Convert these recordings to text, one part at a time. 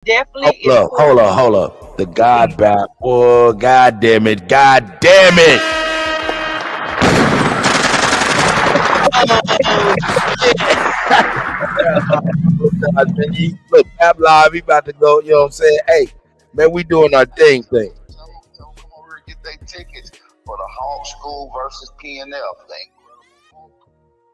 definitely Hold up. The God back. Oh, God damn it. God damn it. Oh, look, Bab Live, we about to go, you know what I'm saying? Hey, man, we doing our thing. Tell them come over and get their tickets for the Hawk School versus PNF thing.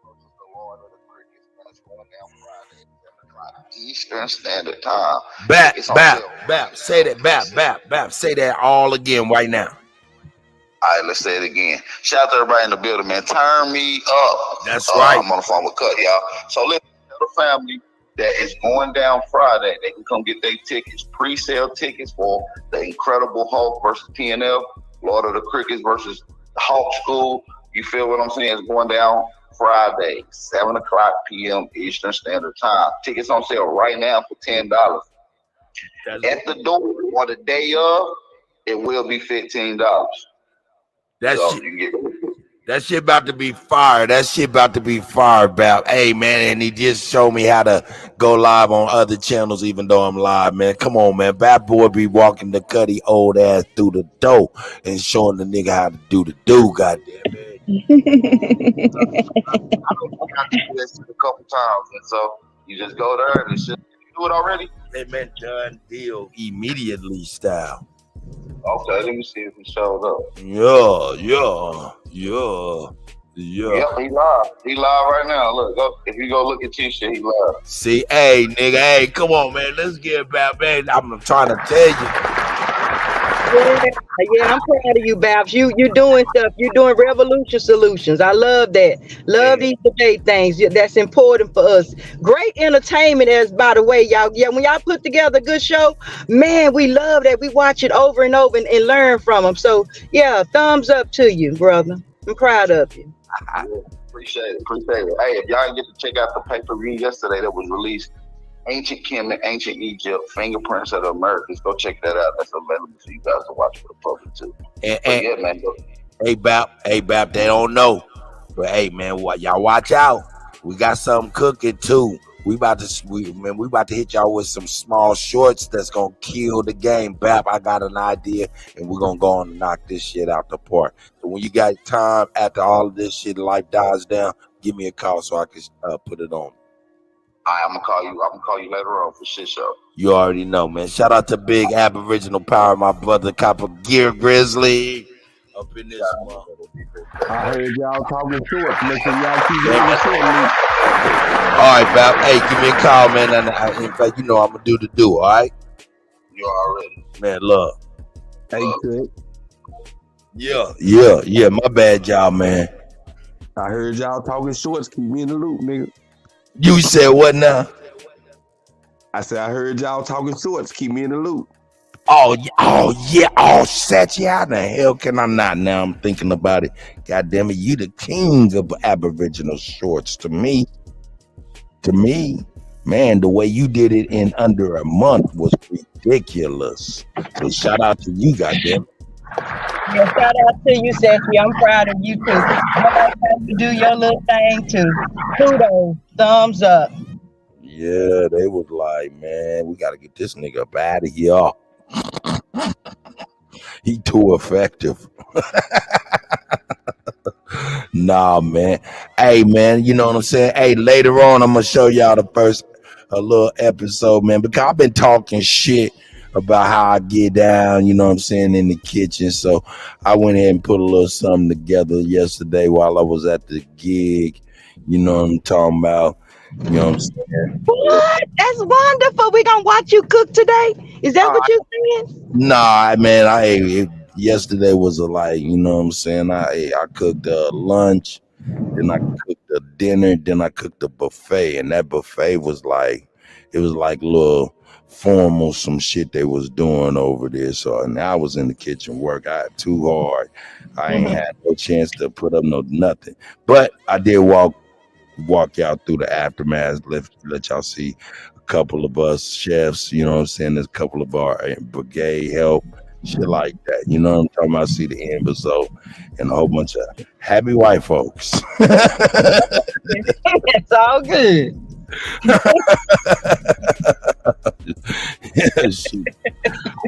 Versus the Lord of the Crickets. That's going down Friday at 7 o'clock Eastern Standard Time. Tickets on sale. Say that, Bap, say that all again right now. All right, let's say it again. Shout out to everybody in the building, man. Turn me up. That's right. I'm on the phone with Kutty, y'all. So listen, tell the family that is going down Friday. They can come get their tickets, pre-sale tickets for the Incredible Hulk versus PNF, Lord of the Crickets versus the Hawk School. You feel what I'm saying? It's going down Friday, 7 o'clock p.m. Eastern Standard Time. Tickets on sale right now for $10. At the door or the day of, it will be $15. That shit about to be fire. That shit about to be fire, Bap. Hey, man, and he just showed me how to go live on other channels, even though I'm live, man. Come on, man. Bap boy be walking the Kutty old ass through the door and showing the nigga how to do the do, goddamn man. I got to do this a couple times, and so you just go there and it's just, you do it already. Hey, man, done deal immediately style. Okay, let me see if he showed up. Yeah. Yep, he live. He live right now. Look, go, if you go look at your shit, he live. See, hey, nigga, hey, come on, man. Let's get back, man. I'm trying to tell you. Yeah, I'm proud of you, Babs. You're doing stuff. You're doing revolution solutions. I love that. Love these debate things. That's important for us. Great entertainment, as by the way, y'all. Yeah, when y'all put together a good show, man, we love that. We watch it over and over and learn from them. So yeah, thumbs up to you, brother. I'm proud of you. Appreciate it. Hey, if y'all didn't get to check out the pay-per-view yesterday that was released, Ancient Kemet, Ancient Egypt, Fingerprints of the Americas. Go check that out. That's available for you guys to watch for the public too. Yeah, man. Hey, Bap, they don't know. But hey, man, y'all watch out. We got something cooking too. We about to hit y'all with some small shorts that's gonna kill the game. Bap, I got an idea, and we're gonna go on and knock this shit out the park. So when you got time after all of this shit, life dies down, give me a call so I can put it on. I'm gonna call you later on for shit show. You already know, man. Shout out to Big Aboriginal Power, my brother Copper Gear Grizzly. Up in this one. I heard y'all talking short. Make sure y'all keep it short. All right, Bap. Hey, give me a call, man. And in fact, you know I'm gonna do the do. All right. You already, man. Love. Hey, good. Yeah. My bad, y'all, man. I heard y'all talking shorts. Keep me in the loop, nigga. You said what now? I said I heard y'all talking shorts. Keep me in the loop. Oh yeah. Satchy, how the hell can I not? Now I'm thinking about it. God damn it, you the king of Aboriginal shorts to me. Man, the way you did it in under a month was ridiculous. So shout out to you, goddamn. Yeah, shout out to you, Satchy. I'm proud of you too. I like how you do your little thing too. Kudos, thumbs up. Yeah, they was like, man, we gotta get this nigga up out of here. He too effective. Nah, man. Hey, man, you know what I'm saying? Hey, later on, I'm gonna show y'all the first little episode, man, because I've been talking shit about how I get down, you know what I'm saying, in the kitchen. So I went ahead and put a little something together yesterday while I was at the gig. You know what I'm talking about? You know what I'm saying? What? That's wonderful. We gonna watch you cook today. Is that what you're saying? Nah, man. Yesterday was you know what I'm saying? I cooked lunch, then I cooked the dinner, then I cooked the buffet, and that buffet was it was like little formal some shit they was doing over there. So now I was in the kitchen work. I had too hard. I ain't had no chance to put up nothing, but I did walk y'all through the aftermath, let y'all see a couple of us chefs, you know what I'm saying? There's a couple of our brigade help, shit like that. You know what I'm talking about? See the end result and a whole bunch of happy white folks. It's all good. Shoot.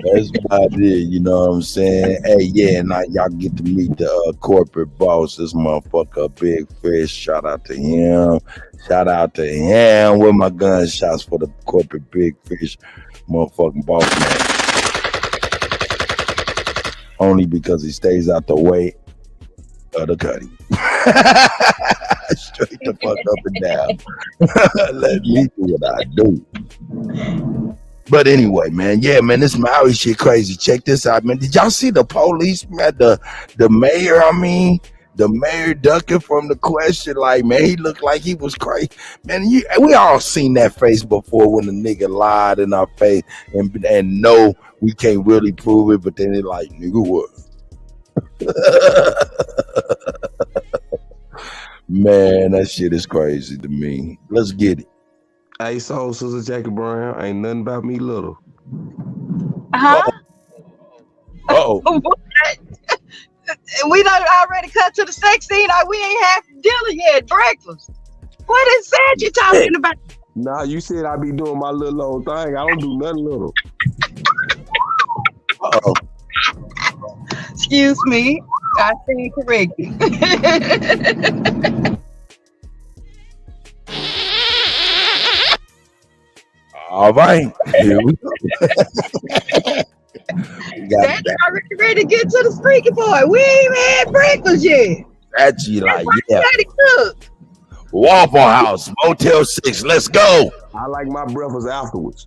That's about it, you know what I'm saying? Hey, yeah, now y'all get to meet the corporate boss, this motherfucker, Big Fish. Shout out to him. Shout out to him with my gunshots for the corporate Big Fish motherfucking boss man. Only because he stays out the way of the Kutty. Straight the fuck up and down. Let me do what I do. But anyway, man, yeah, man, this Maui shit crazy. Check this out, man. Did y'all see the police, man? The mayor, the mayor ducking from the question. Like, man, he looked like he was crazy. Man, we all seen that face before when the nigga lied in our face and no, we can't really prove it, but then they like, nigga, what? Man, that shit is crazy to me. Let's get it. Hey, so Sister Jackie Brown, ain't nothing about me little. Huh? Uh-oh. What? We done already cut to the sex scene. We ain't half dinner yet. Breakfast. What is that you talking about? Nah, you said I be doing my little old thing. I don't do nothing little. Uh-oh. Excuse me. I stand corrected. All right. Here we go. That's already ready to get to the speaking point. We ain't even had breakfast yet. That's you like, yeah. Cook. Waffle House, Motel 6, let's go. I like my breakfast afterwards.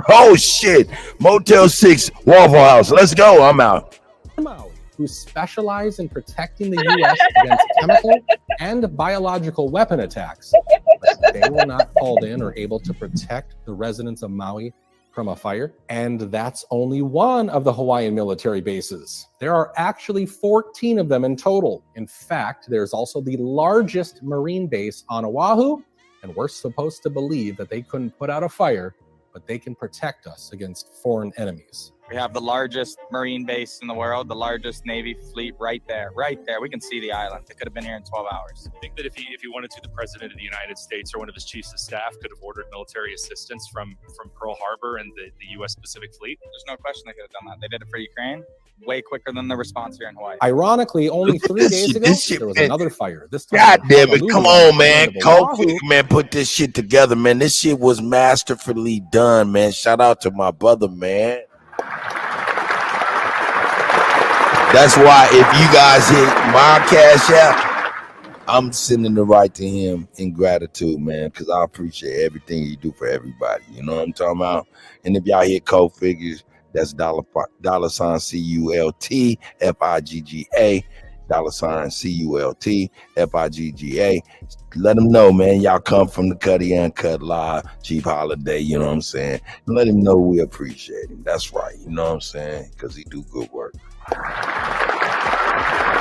Oh, shit. Motel 6, Waffle House, let's go. I'm out. Who specialize in protecting the U.S. against chemical and biological weapon attacks. But they were not called in or able to protect the residents of Maui from a fire. And that's only one of the Hawaiian military bases. There are actually 14 of them in total. In fact, there's also the largest Marine base on Oahu, and we're supposed to believe that they couldn't put out a fire, but they can protect us against foreign enemies. We have the largest Marine base in the world, the largest Navy fleet right there. Right there. We can see the island. They could have been here in 12 hours. I think that if he wanted to, the President of the United States or one of his chiefs of staff could have ordered military assistance from Pearl Harbor and the U.S. Pacific Fleet. There's no question they could have done that. They did it for Ukraine way quicker than the response here in Hawaii. Ironically, only 3 days ago, there was another fire. This time, God damn it. Come on, man. Kofi, man, put this shit together, man. This shit was masterfully done, man. Shout out to my brother, man. That's why if you guys hit my cash app, I'm sending it right to him in gratitude, man, because I appreciate everything you do for everybody. You know what I'm talking about? And if y'all hit code figures, that's $sign CULTFIGGA, $sign CULTFIGGA. Let them know, man, y'all come from the Kutty UnKutt Live, Chief Holiday, you know what I'm saying? Let him know we appreciate him. That's right, you know what I'm saying? Because he do good work.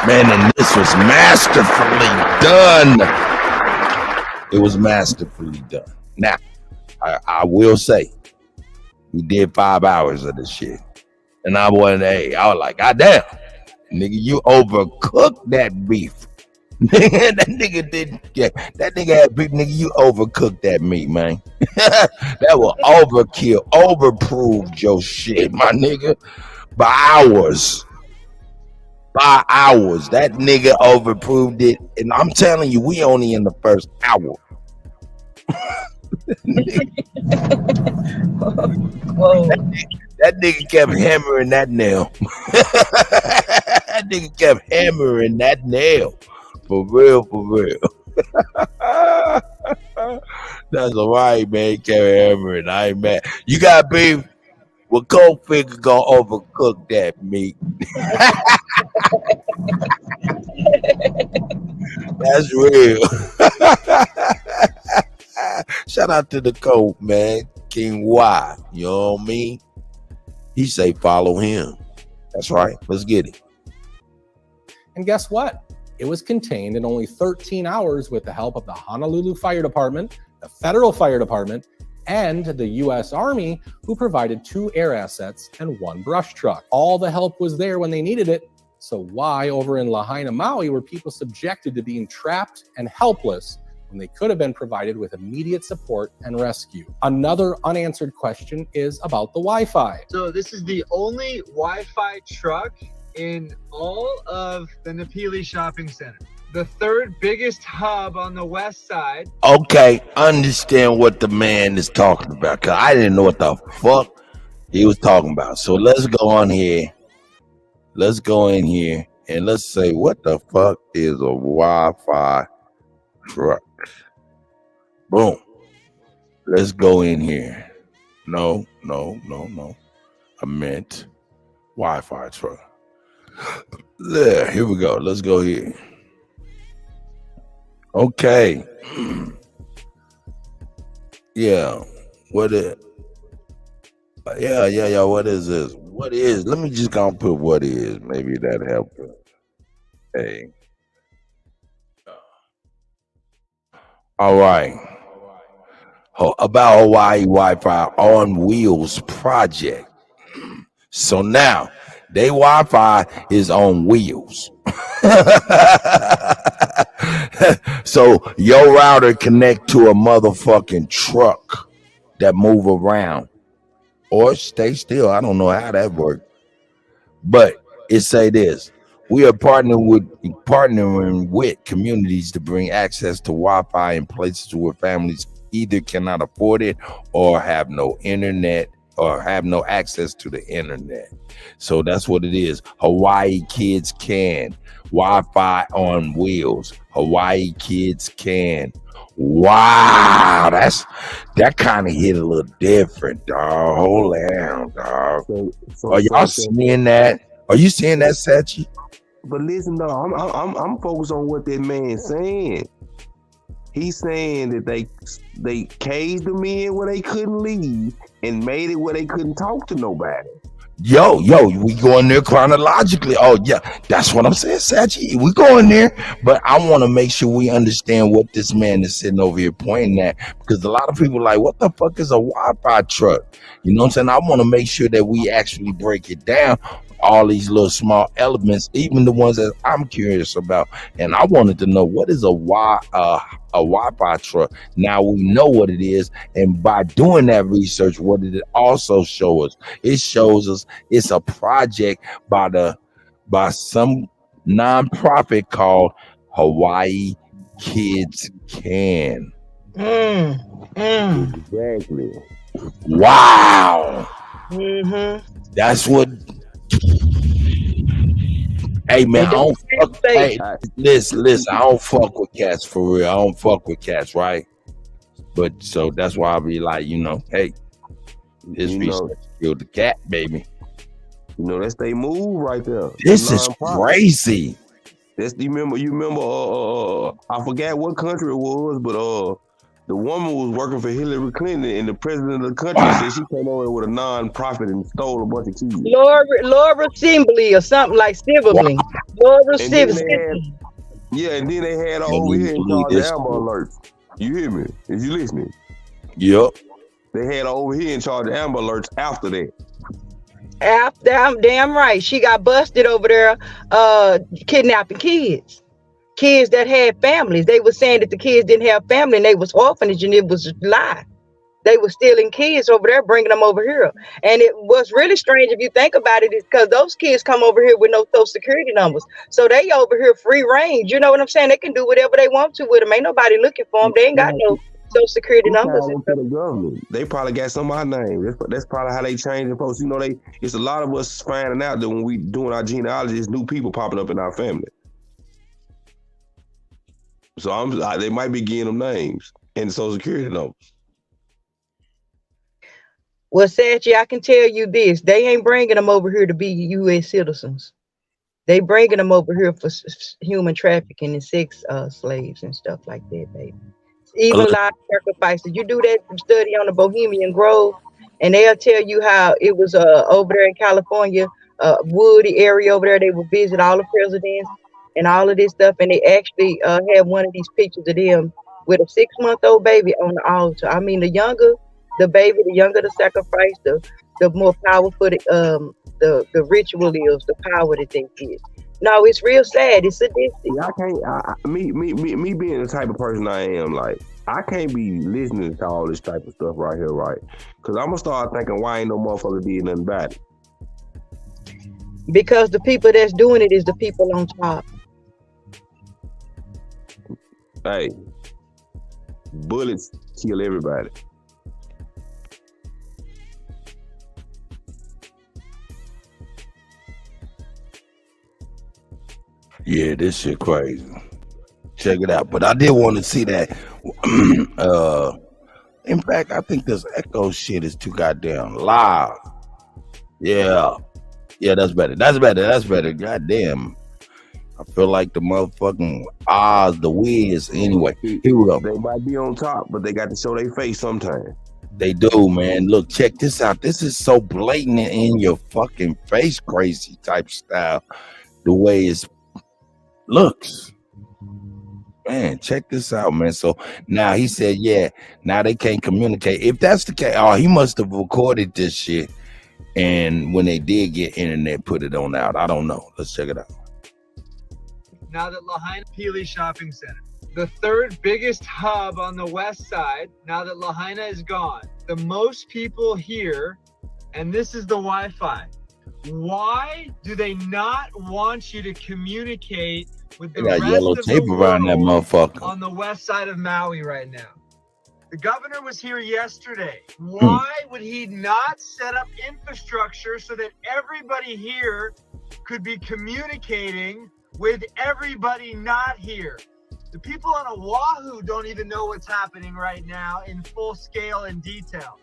Man, and this was masterfully done. It was masterfully done. Now, I will say, we did 5 hours of this shit. And I was like, God damn, nigga, you overcooked that beef. That nigga didn't get that nigga had beef, nigga, you overcooked that meat, man. That was overkill, overproved your shit, my nigga. By hours. That nigga overproved it. And I'm telling you, we only in the first hour. That nigga kept hammering that nail. That nigga kept hammering that nail. For real. That's all right, man. He kept hammering. I ain't mad. You got beef? Well, Cold Figure gonna overcook that meat. That's real. Shout out to the Cold, man. King Y. You know what I mean? He say follow him. That's right. Let's get it. And guess what? It was contained in only 13 hours with the help of the Honolulu Fire Department, the Federal Fire Department, and the U.S. Army, who provided 2 air assets and 1 brush truck. All the help was there when they needed it. So why over in Lahaina, Maui, were people subjected to being trapped and helpless when they could have been provided with immediate support and rescue. Another unanswered question is about the Wi-Fi. So this is the only Wi-Fi truck in all of the Napili Shopping Center. The third biggest hub on the west side. Okay, understand what the man is talking about, because I didn't know what the fuck he was talking about. So let's go on here. Let's go in here and let's say, what the fuck is a Wi-Fi truck? Boom. Let's go in here. No. I meant Wi-Fi truck. There, here we go. Let's go here. Okay. Yeah. What is? Yeah. What is this? What is? Let me just go and put what is. Maybe that helps. Hey. All right. About Hawaii Wi-Fi on Wheels project. So now, they Wi-Fi is on wheels. So your router connect to a motherfucking truck that move around or stay still. I don't know how that works, but it say this: we are partnering with communities to bring access to Wi-Fi in places where families either cannot afford it or have no internet or have no access to the internet. So that's what it is. Hawaii Kids Can. Wi-Fi on Wheels. Hawaii Kids Can. Wow, that kind of hit a little different, dog. Hold on, dog. Are y'all seeing that? Are you seeing that, Sachi? But listen, though, I'm focused on what that man's saying. He's saying that they caged them in where they couldn't leave and made it where they couldn't talk to nobody. Yo, we going there chronologically. Oh yeah, that's what I'm saying, Sachi. We going there, but I want to make sure we understand what this man is sitting over here pointing at, because a lot of people are like, what the fuck is a Wi-Fi truck? You know what I'm saying? I want to make sure that we actually break it down, all these little small elements, even the ones that I'm curious about. And I wanted to know, what is a Wi-Fi truck? Now we know what it is, and by doing that research, what did it also show us? It shows us it's a project by some nonprofit called Hawaii Kids Can. Exactly. Wow. Mm-hmm. That's what. Hey man, I don't fuck. Hey, listen. I don't fuck with cats for real. I don't fuck with cats, right? But so that's why I be like, hey, this research killed the cat, baby. That's they move right there. This is crazy. You remember? I forgot what country it was, but the woman was working for Hillary Clinton, and the president of the country said she came over with a non-profit and stole a bunch of kids. Laura Assembly or something like Sibling. Laura Assembly. Yeah, and then they had her over here in charge of Amber Alerts. You hear me? Is you listening? Yep. They had her over here in charge of Amber Alerts after that. Damn right. She got busted over there kidnapping kids that had families. They were saying that the kids didn't have family and they was orphanage, and it was a lie. They were stealing kids over there, bringing them over here. And it was really strange if you think about it, is because those kids come over here with no social security numbers. So they over here free range. You know what I'm saying? They can do whatever they want to with them. Ain't nobody looking for them. They ain't got no social security numbers. They probably got some of our name. That's probably how they change the post. It's a lot of us finding out that when we doing our genealogy, it's new people popping up in our family. So they might be getting them names and social security numbers. Well, Sachi, I can tell you this: they ain't bringing them over here to be U.S. citizens. They bringing them over here for human trafficking and sex slaves and stuff like that, baby. Even live sacrifices. You do that study on the Bohemian Grove, and they'll tell you how it was over there in California, woody area over there. They would visit all the presidents and all of this stuff, and they actually had one of these pictures of them with a 6-month-old baby on the altar. I mean, the younger the baby, the younger the sacrifice, the more powerful the ritual is, the power that they get. No, it's real sad. It's sadistic. Yeah, I can't. Me being the type of person I am, like I can't be listening to all this type of stuff right here, right? Because I'm gonna start thinking, why ain't no motherfucker did nothing about it? Because the people that's doing it is the people on top. Hey, bullets kill everybody. Yeah, this shit crazy. Check it out. But I did want to see that. In fact, I think this echo shit is too goddamn loud. Yeah. Yeah, that's better. That's better. Goddamn. I feel like the motherfucking Oz, the Wiz. Anyway, here we go. They might be on top, but they got to show their face sometime. They do, man. Look, check this out. This is so blatant in your fucking face, crazy type style. The way it looks. Man, check this out, man. So now he said, yeah, now they can't communicate. If that's the case, he must have recorded this shit. And when they did get internet, put it on out. I don't know. Let's check it out. Now that Lahaina Peely Shopping Center, the third biggest hub on the west side, now that Lahaina is gone, the most people here, and this is the Wi-Fi. Why do they not want you to communicate with the rest yellow of tape the around that world motherfucker on the west side of Maui right now? The governor was here yesterday. Why would he not set up infrastructure so that everybody here could be communicating with everybody not here? The people on Oahu don't even know what's happening right now in full scale and detail.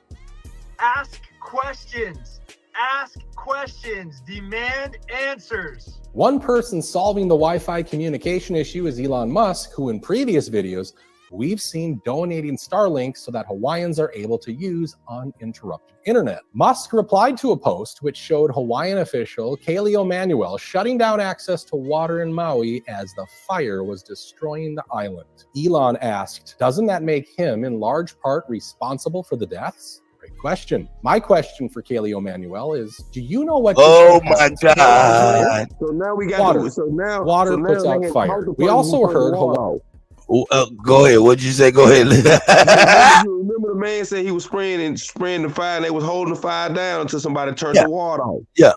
Ask questions. Ask questions. Demand answers. One person solving the Wi-Fi communication issue is Elon Musk, who in previous videos we've seen donating Starlink so that Hawaiians are able to use uninterrupted internet. Musk replied to a post which showed Hawaiian official Kutty UnKutt shutting down access to water in Maui as the fire was destroying the island. Elon asked, doesn't that make him in large part responsible for the deaths? Great question. My question for Kutty UnKutt is, do you know what? Oh my God! So now we got water. Water puts out fire. We also heard Hawaii. Go ahead. What'd you say? Go ahead. You remember the man said he was spraying the fire, and they was holding the fire down until somebody turned the water off. Yeah.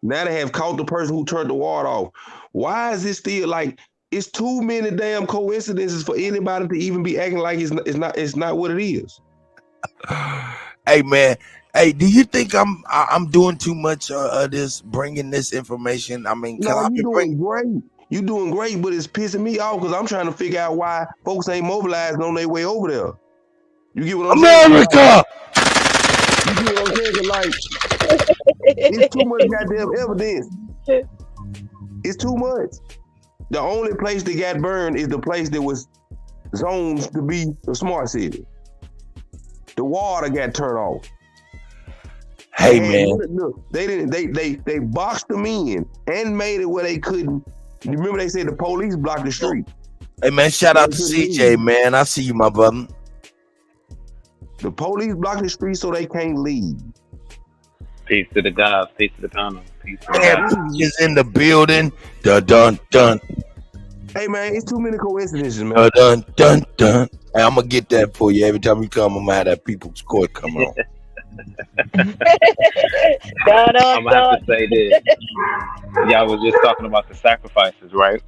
Now they have caught the person who turned the water off. Why is it still like it's too many damn coincidences for anybody to even be acting like it's not what it is? Hey man. Hey, do you think I'm doing too much of this, bringing this information? I mean, You doing great, but it's pissing me off because I'm trying to figure out why folks ain't mobilizing on their way over there. You get what I'm saying? America! You get what I'm saying? Like, it's too much goddamn evidence. It's too much. The only place that got burned is the place that was zoned to be a smart city. The water got turned off. Hey man, look, they boxed them in and made it where they couldn't. You remember they said the police blocked the street. Hey man, shout out to CJ, man. I see you, my brother. The police blocked the street so they can't leave. Peace to the gods, peace to the panel, peace to the gods. Is in the building. Dun dun dun. Hey man, it's too many coincidences, man. Dun dun dun dun. Hey, I'm gonna get that for you every time you come. I'm gonna have that People's Court come on. I'm gonna have to say this. Y'all was just talking about the sacrifices, right?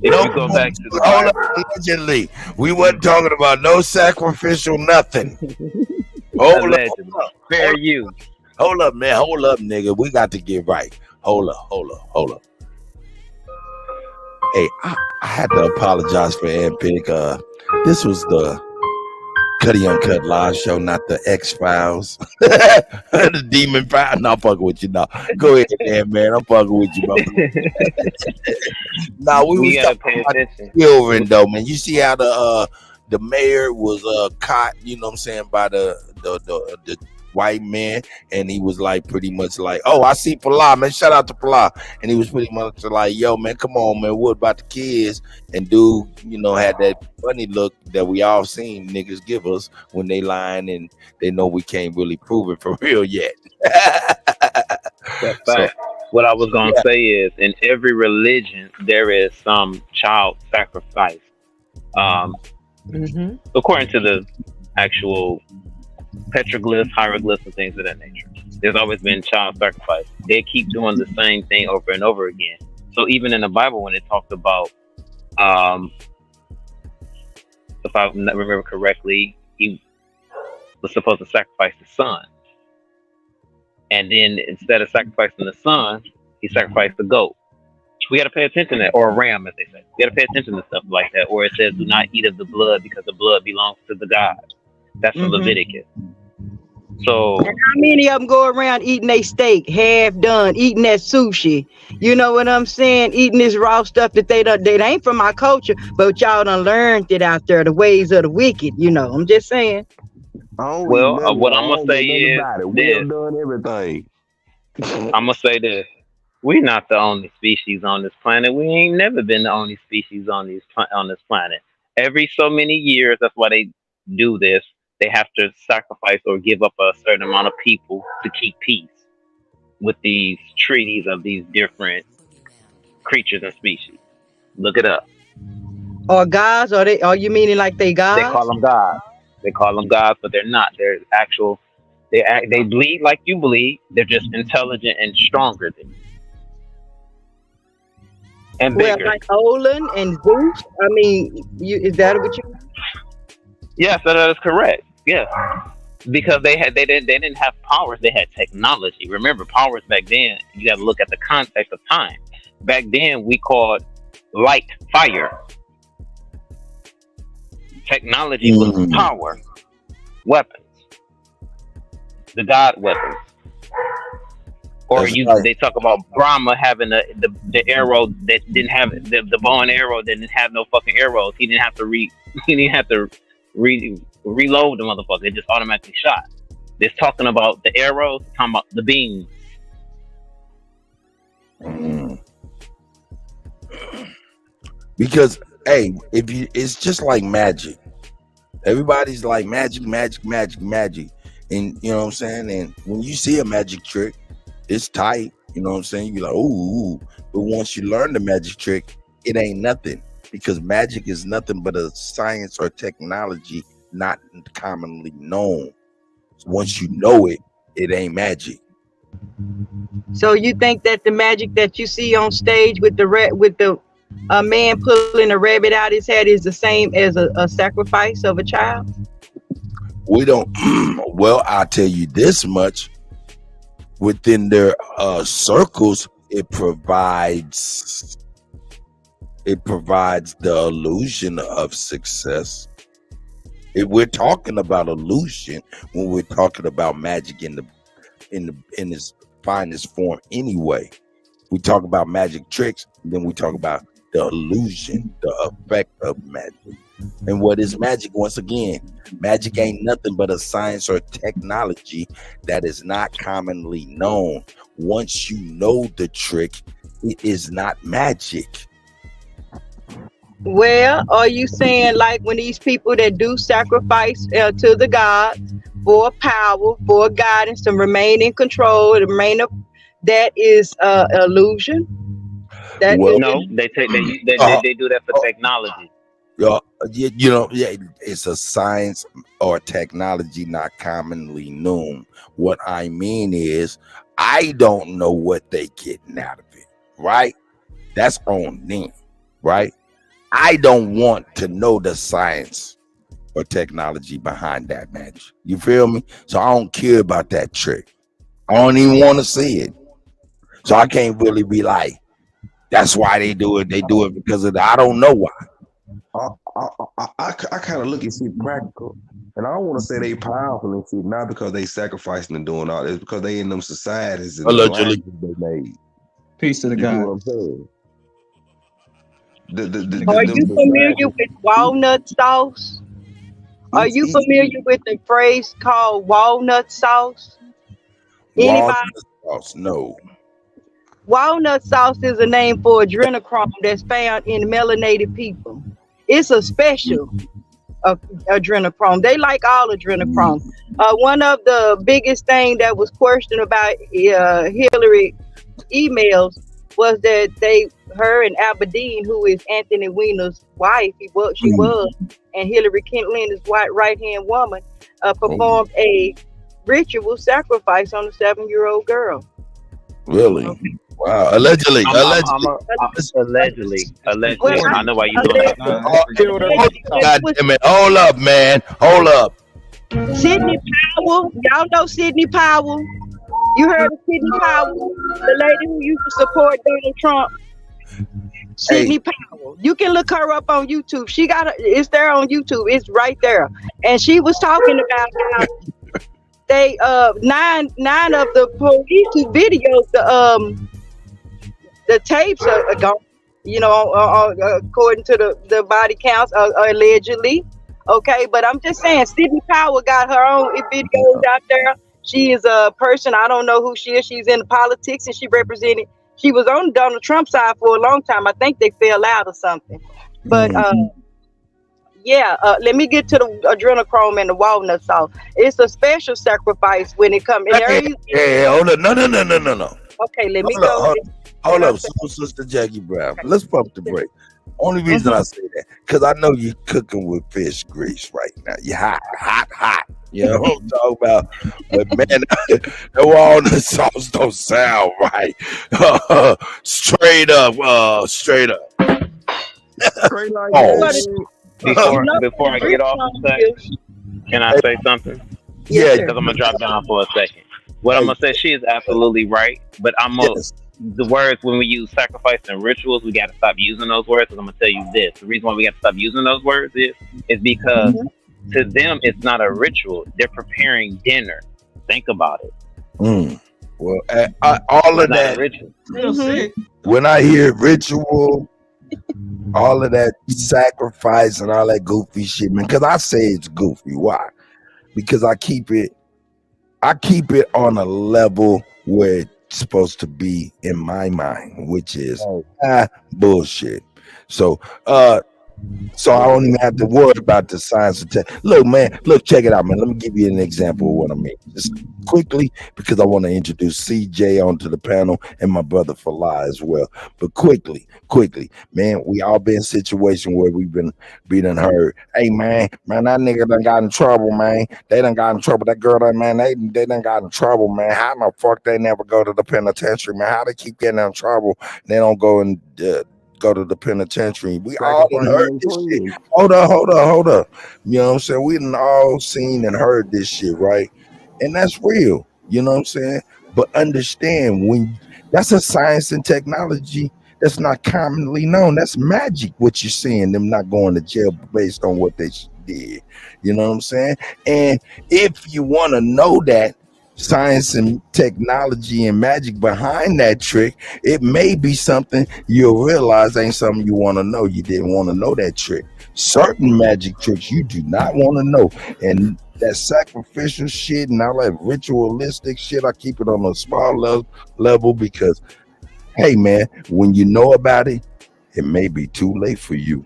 If you go back to the Bible, allegedly, we wasn't talking about no sacrificial nothing. Hold up. Fair use. Hold up, man. Hold up, nigga. We got to get right. Hold up. Hey, I had to apologize for Pick. This was the Kutty UnKutt live show, not the X-Files. The Demon File. No, I'm fucking with you now. Go ahead, man. I'm fucking with you, bro. Now we gotta pay attention. Children, though, man. You see how the mayor was caught, you know what I'm saying, by the white man, and he was like pretty much like, oh, I see Pala, man. Shout out to Pala. And he was pretty much like, yo, man, come on, man. What about the kids? And dude, you know, had that funny look that we all seen niggas give us when they lying and they know we can't really prove it for real yet. What I was gonna say is, in every religion, there is some child sacrifice. According to the actual petroglyphs, hieroglyphs, and things of that nature, there's always been child sacrifice. They keep doing the same thing over and over again. So even in the Bible, when it talked about, if I remember correctly, he was supposed to sacrifice the son. And then instead of sacrificing the son, he sacrificed the goat. We got to pay attention to that, or a ram, as they say. We got to pay attention to stuff like that. Or it says, do not eat of the blood because the blood belongs to the gods. That's from Leviticus. So, and how many of them go around eating a steak, half done, eating that sushi? You know what I'm saying? Eating this raw stuff that they ain't from my culture, but y'all done learned it out there, the ways of the wicked. You know, I'm just saying. Well, what I'm gonna say is this. Done everything. I'm gonna say this: we're not the only species on this planet. We ain't never been the only species on this planet. Every so many years, that's why they do this. They have to sacrifice or give up a certain amount of people to keep peace with these treaties of these different creatures and species. Look it up. Or gods? Are you meaning like they gods? They call them gods. They call them gods, but they're not. They're actual. They bleed like you bleed. They're just intelligent and stronger than you. And bigger. Well, like Olin and Zeus. I mean, is that what you? Yes, that is correct. Yeah, because they didn't have powers. They had technology. Remember, powers back then. You got to look at the context of time. Back then, we called light fire. Technology was power, weapons, the god weapons. Or they talk about Brahma having the arrow that didn't have the bow and arrow that didn't have no fucking arrows. He didn't have to reload the motherfucker. It just automatically shot. They're talking about the arrows, talking about the beams. Because it's just like magic. Everybody's like magic, and you know what I'm saying. And when you see a magic trick, it's tight. You know what I'm saying. You're like, ooh. But once you learn the magic trick, it ain't nothing, because magic is nothing but a science or technology not commonly known. So once you know it, it ain't magic. So you think that the magic that you see on stage with the man pulling a rabbit out his head is the same as a sacrifice of a child? We don't. Well, I'll tell you this much: within their circles, it provides the illusion of success. If we're talking about illusion when we're talking about magic in its finest form, anyway. We talk about magic tricks, then we talk about the illusion, the effect of magic. And what is magic? Once again, magic ain't nothing but a science or technology that is not commonly known. Once you know the trick, it is not magic. Well, are you saying like when these people that do sacrifice to the gods for power, for guidance, to remain in control, to remain up, that is illusion? That well, no, they do that for technology. It's a science or technology not commonly known. What I mean is, I don't know what they getting out of it, right? That's on them, right? I don't want to know the science or technology behind that magic. You feel me? So I don't care about that trick. I don't even want to see it. So I can't really be like, that's why they do it. They do it because of that. I don't know why. I kind of look at shit practical, and I don't want to say they powerful and shit, not because they sacrificing and doing all this, because they in them societies and allegedly they made. Peace to the God. What I'm saying? Are you familiar with walnut sauce? Are you familiar with the phrase called walnut sauce? Walnut sauce, no. Walnut sauce is a name for adrenochrome that's found in melanated people. It's a special adrenochrome. They like all adrenochrome. One of the biggest thing that was questioned about Hillary emails was that her and Aberdeen, who is Anthony Weiner's wife, she was, and Hillary Clinton's right hand woman, performed a ritual sacrifice on a 7-year-old girl. Really? Wow. Allegedly. Allegedly. I know why you doing that. God damn it. Hold up, man. Hold up. Sidney Powell. Y'all know Sidney Powell. You heard of Sidney Powell, the lady who used to support Donald Trump. Sidney Powell. You can look her up on YouTube. It's there on YouTube. It's right there. And she was talking about how they 9 of the police videos, the tapes are gone. You know, according to the body counts, allegedly. Okay, but I'm just saying, Sidney Powell got her own videos out there. She is a person, I don't know who she is. She's in politics, and she was on Donald Trump's side for a long time. I think they fell out or something. But let me get to the adrenochrome and the walnut salt. It's a special sacrifice when it comes. Hey, hold up. No. Okay, let me go. Hold up, Sister Jackie Brown. Let's pump the brake. Only reason I say that, because I know you're cooking with fish grease right now. You're hot. You know what I'm talking about? But man, the walnut sauce don't sound right. Straight up. Straight like Before I get off the set, can I say something? Yeah. Because I'm going to drop down for a second. What I'm going to say, she is absolutely right, but the words, when we use sacrifice and rituals, we got to stop using those words. Because I'm going to tell you this. The reason why we got to stop using those words is because to them, it's not a ritual. They're preparing dinner. Think about it. Well, all of that, when I hear ritual, all of that sacrifice and all that goofy shit, man, because I say it's goofy. Why? Because I keep it on a level where it's supposed to be in my mind, which is bullshit. So I don't even have to worry about the science of tech. Look, check it out, man. Let me give you an example of what I mean. Just quickly, because I want to introduce CJ onto the panel and my brother Falah as well. But quickly, man, we all been in a situation where we've been being heard. Hey, man, that nigga done got in trouble, man. They done got in trouble. That girl, man, they done got in trouble, man. How the fuck they never go to the penitentiary, man? How they keep getting in trouble? They don't go and go to the penitentiary. We all done heard this shit. Hold up. You know what I'm saying? We done all seen and heard this shit, right? And that's real. You know what I'm saying? But understand, when that's a science and technology that's not commonly known. That's magic, what you're seeing, them not going to jail based on what they did. You know what I'm saying? And if you want to know that science and technology and magic behind that trick, it may be something you'll realize ain't something you want to know. You didn't want to know that trick. Certain magic tricks you do not want to know. And that sacrificial shit and all that ritualistic shit, I keep it on a small level because, hey, man, when you know about it, it may be too late for you.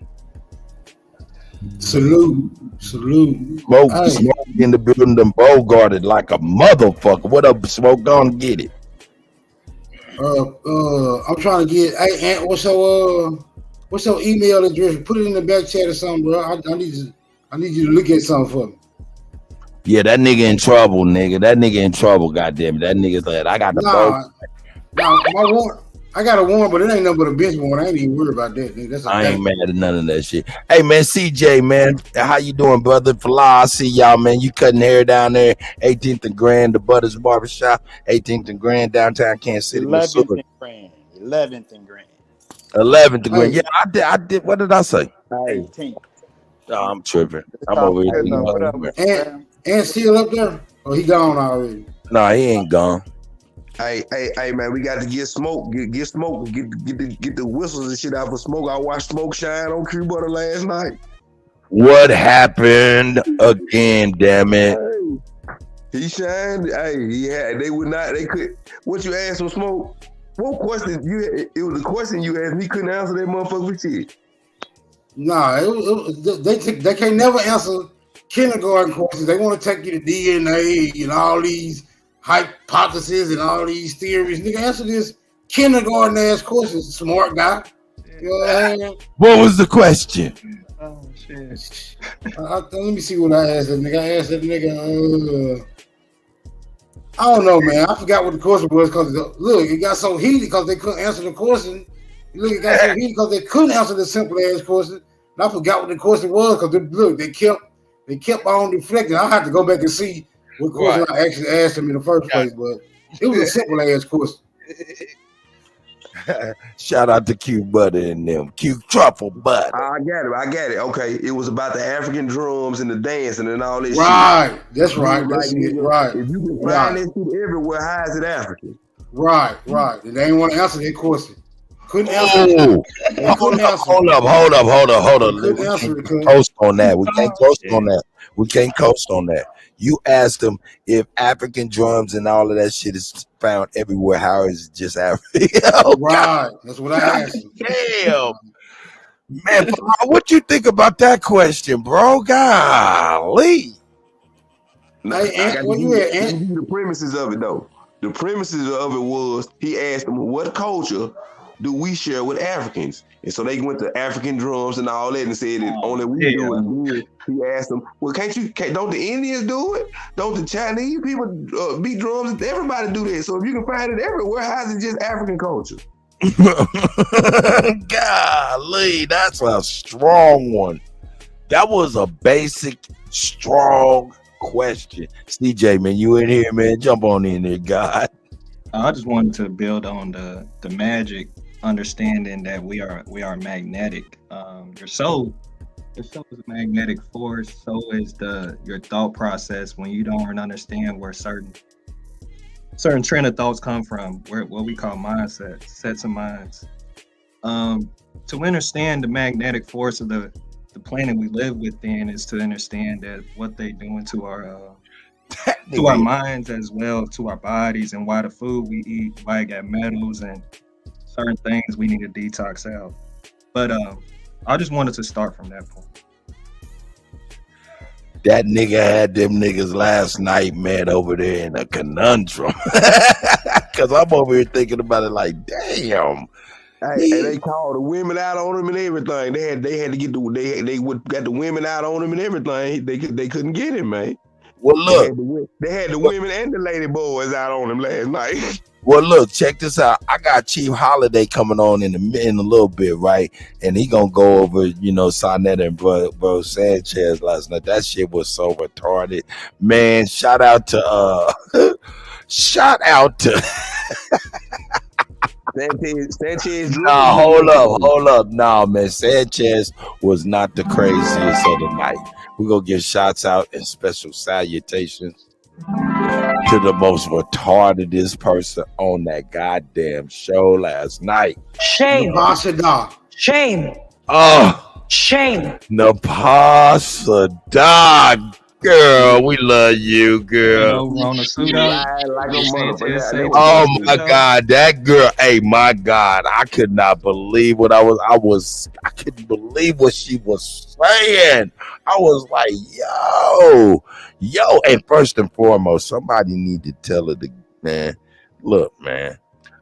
Salute. Smoke in the building, them Bogarted like a motherfucker. What up, Smoke? Gonna get it. I'm trying to get. Hey, Aunt, what's your email address? Put it in the back chat or something, bro. I need you to look at something for me. Yeah, that nigga in trouble, nigga. That nigga in trouble, goddamn. That nigga's like, I got the I got a warrant, but it ain't nothing but a bench warrant. I ain't even worried about that, nigga. I ain't mad at none of that shit. Hey, man, CJ, man, how you doing, brother? Falah, I see y'all, man. You cutting hair down there, 18th and Grand, the Butters Barbershop, 18th and Grand, downtown Kansas City, 11th and Grand. 11th and Grand. 11th and Grand. Yeah, I did. What did I say? 18th. Oh, I'm tripping. I'm over here. And still up there? Oh, he gone already. No, he ain't gone. Hey, man, we got to get Smoke, get Smoke, get the whistles and shit out for Smoke. I watched Smoke shine on Tree Butter last night. What happened again, damn it? Hey, he shined. Hey, they could. What you asked for Smoke? What question it was a question you asked me, couldn't answer that motherfucker shit. Nah, they can't never answer kindergarten questions. They want to take you to DNA and all these hypotheses and all these theories. Nigga, answer this kindergarten ass questions. Smart guy. You know what I'm saying? What was the question? Oh shit. Let me see what I asked that nigga. I asked that nigga. I don't know, man. I forgot what the question was because look, it got so heated because they couldn't answer the question. Look, it got so heated because they couldn't answer the simple ass question. And I forgot what the question was because look, they kept on deflecting. I had to go back and see what question I actually asked them in the first place, but it was a simple ass question. Shout out to Q Butter and them. Q Truffle Butter. I get it. Okay. It was about the African drums and the dancing and all this right. shit. That's right. That's it. Right. If you can find that shit everywhere, how is it African? Right. And they didn't want to answer that question. Couldn't answer it. Hold up. We can't coast on that. We can't coast on that. You asked them if African drums and all of that shit is found everywhere. How is it just African? Right. That's what I asked him. Damn. Man, what you think about that question, bro? Golly. Hey, where you at, Ant? The premises of it, though. The premises of it was he asked them, what culture do we share with Africans? And so they went to African drums and all that and said that only we do it. He asked them, well, don't the Indians do it? Don't the Chinese people beat drums? Everybody do that. So if you can find it everywhere, how is it just African culture? Golly, that's a strong one. That was a basic, strong question. CJ, man, you in here, man. Jump on in there, God. I just wanted to build on the magic understanding that we are magnetic. Your soul is a magnetic force. So is your thought process. When you don't understand where certain train of thoughts come from, what we call mindset, sets of minds. To understand the magnetic force of the planet we live within is to understand that what they doing to our minds as well, to our bodies, and why the food we eat, why it got metals and certain things we need to detox out. But I just wanted to start from that point. That nigga had them niggas last night, man, over there in a conundrum. Cause I'm over here thinking about it like, damn. Hey, and they called the women out on them and everything. They had to get got the women out on them and everything. They couldn't get him, man. Well, look, they had the women and the lady boys out on him last night. Well, look, check this out. I got Chief Holiday coming on in a little bit, right? And he gonna go over, Sonetta and bro Sanchez last night. That shit was so retarded, man. Shout out to Sanchez. Nah, hold up. Nah, man, Sanchez was not the craziest of the night. We're gonna give shouts out and special salutations to the most retardedest person on that goddamn show last night. Shame. Shame. Oh, shame. Napasada. Girl, we love you, girl. Oh my God, that girl. Hey, my God, I could not believe what I couldn't believe what she was saying. I was like, yo. And first and foremost, somebody need to tell her man, look, man.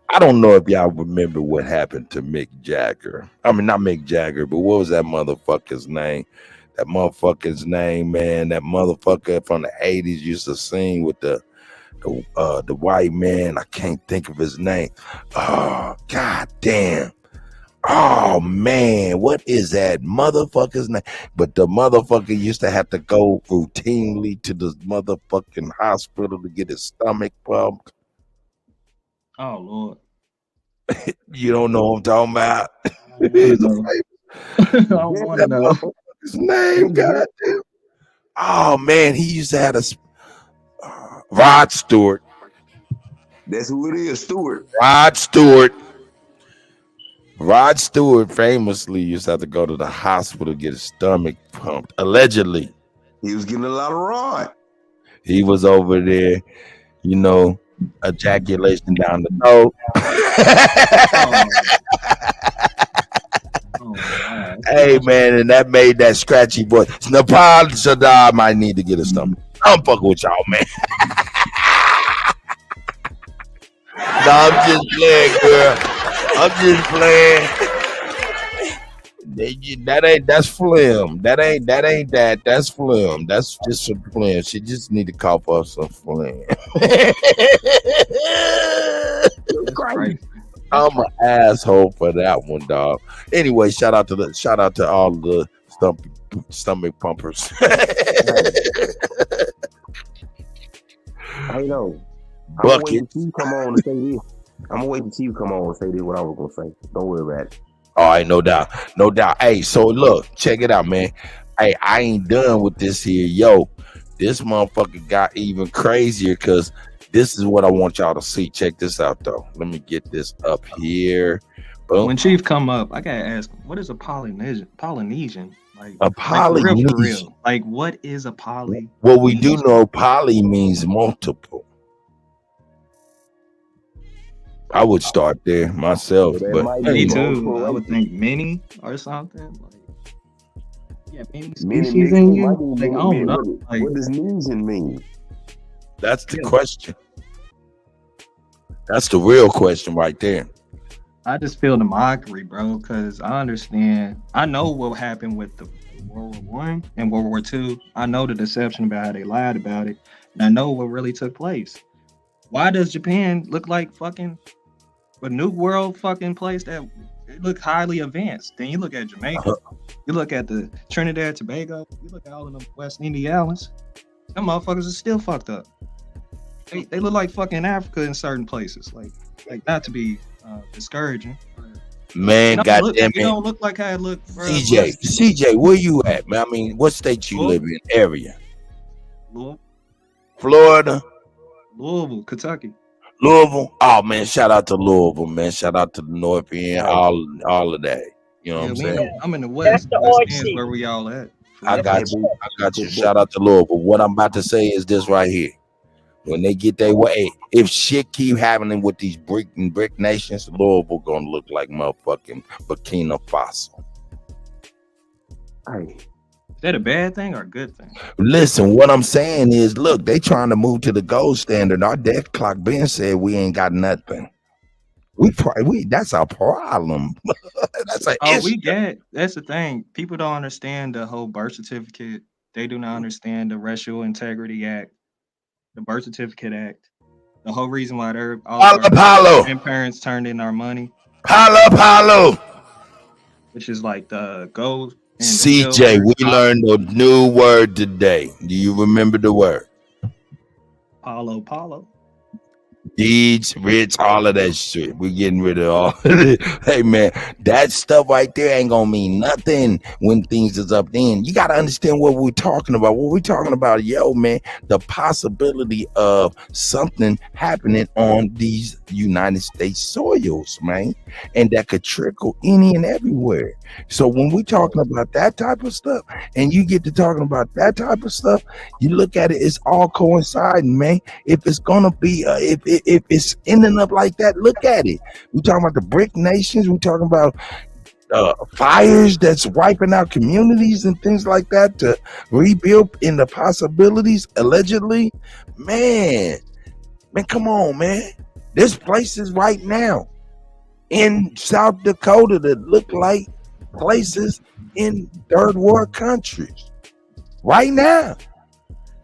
I don't know if y'all remember what happened to Mick Jagger. I mean, not Mick Jagger, but what was that motherfucker's name? That motherfucker's name, man. That motherfucker from the 80s used to sing with the white man. I can't think of his name. Oh, God damn. Oh, man. What is that motherfucker's name? But the motherfucker used to have to go routinely to the motherfucking hospital to get his stomach pumped. Oh, Lord. You don't know what I'm talking about? I don't want to know. His name, goddamn. Oh man, he used to have a Rod Stewart. That's who it is, Stewart. Rod Stewart. Rod Stewart famously used to have to go to the hospital to get his stomach pumped. Allegedly, he was getting a lot of rod. He was over there, ejaculation down the throat. Hey man, and that made that scratchy voice. Nepal Sadar might need to get a stomach. I'm fucking with y'all, man. I'm just playing, girl. I'm just playing. That's phlegm. That's phlegm. That's just some phlegm. She just need to cough up some phlegm. Crazy. I'm an asshole for that one, dog. Anyway, shout out to all the stomach pumpers. I know. I'm gonna wait Bucket. until you come on and say this. I'm gonna wait until you come on and say this. What I was gonna say. Don't worry about it. All right, no doubt. Hey, so look, check it out, man. Hey, I ain't done with this here. Yo, this motherfucker got even crazier because this is what I want y'all to see. Check this out, though. Let me get this up here. Boom. When Chief come up, I gotta ask, what is a Polynesian? Like A Polynesian. for real. Like, what is a poly? Well, we do know poly means multiple. I would start there myself, but me too. I would think many or something. Like, yeah, many species in you. Like, I don't know. Like, what does Nesian mean? That's the question. That's the real question right there. I just feel the mockery, bro, because I understand. I know what happened with the World War I and World War II. I know the deception about how they lied about it, and I know what really took place. Why does Japan look like fucking a new world fucking place that it look highly advanced? Then you look at Jamaica, you look at the Trinidad Tobago, you look at all of them West Indian Islands. Them motherfuckers are still fucked up. They look like fucking Africa in certain places. Like not to be discouraging. Man, goddamn it. You don't look like how it looked. CJ, where you at, man? I mean, what state you live in? Area? Louisville. Florida? Louisville, Kentucky. Louisville? Oh, man, shout out to Louisville, man. Shout out to the North End, all of that. You know what I'm saying? I'm in the West. West End, where we all at. I got you. Shout out to Louisville. What I'm about to say is this right here. When they get their way, if shit keep happening with these brick nations, Louisville gonna look like motherfucking Burkina Faso. Hey, is that a bad thing or a good thing? Listen, what I'm saying is, look, they trying to move to the gold standard. Our death clock Ben said we ain't got nothing. That's our problem. That's an issue. That's the thing. People don't understand the whole birth certificate. They do not understand the Racial Integrity Act. The Birth Certificate Act, the whole reason why all our grandparents turned in our money. Palo. Which is like the gold. CJ, we learned a new word today. Do you remember the word? Palo. Deeds, rich, all of that shit. We're getting rid of all of it. Hey, man, that stuff right there ain't gonna mean nothing when things is up then. You gotta understand what we're talking about. What we're talking about, yo, man, the possibility of something happening on these United States soils, man, and that could trickle any and everywhere. So when we're talking about that type of stuff, and you get to talking about that type of stuff, you look at it, it's all coinciding, man. If it's gonna be, if it's ending up like that, look at it. We're talking about the brick nations. We're talking about fires that's wiping out communities and things like that to rebuild in the possibilities, allegedly. Man, come on, man. There's places right now in South Dakota that look like places in third world countries right now.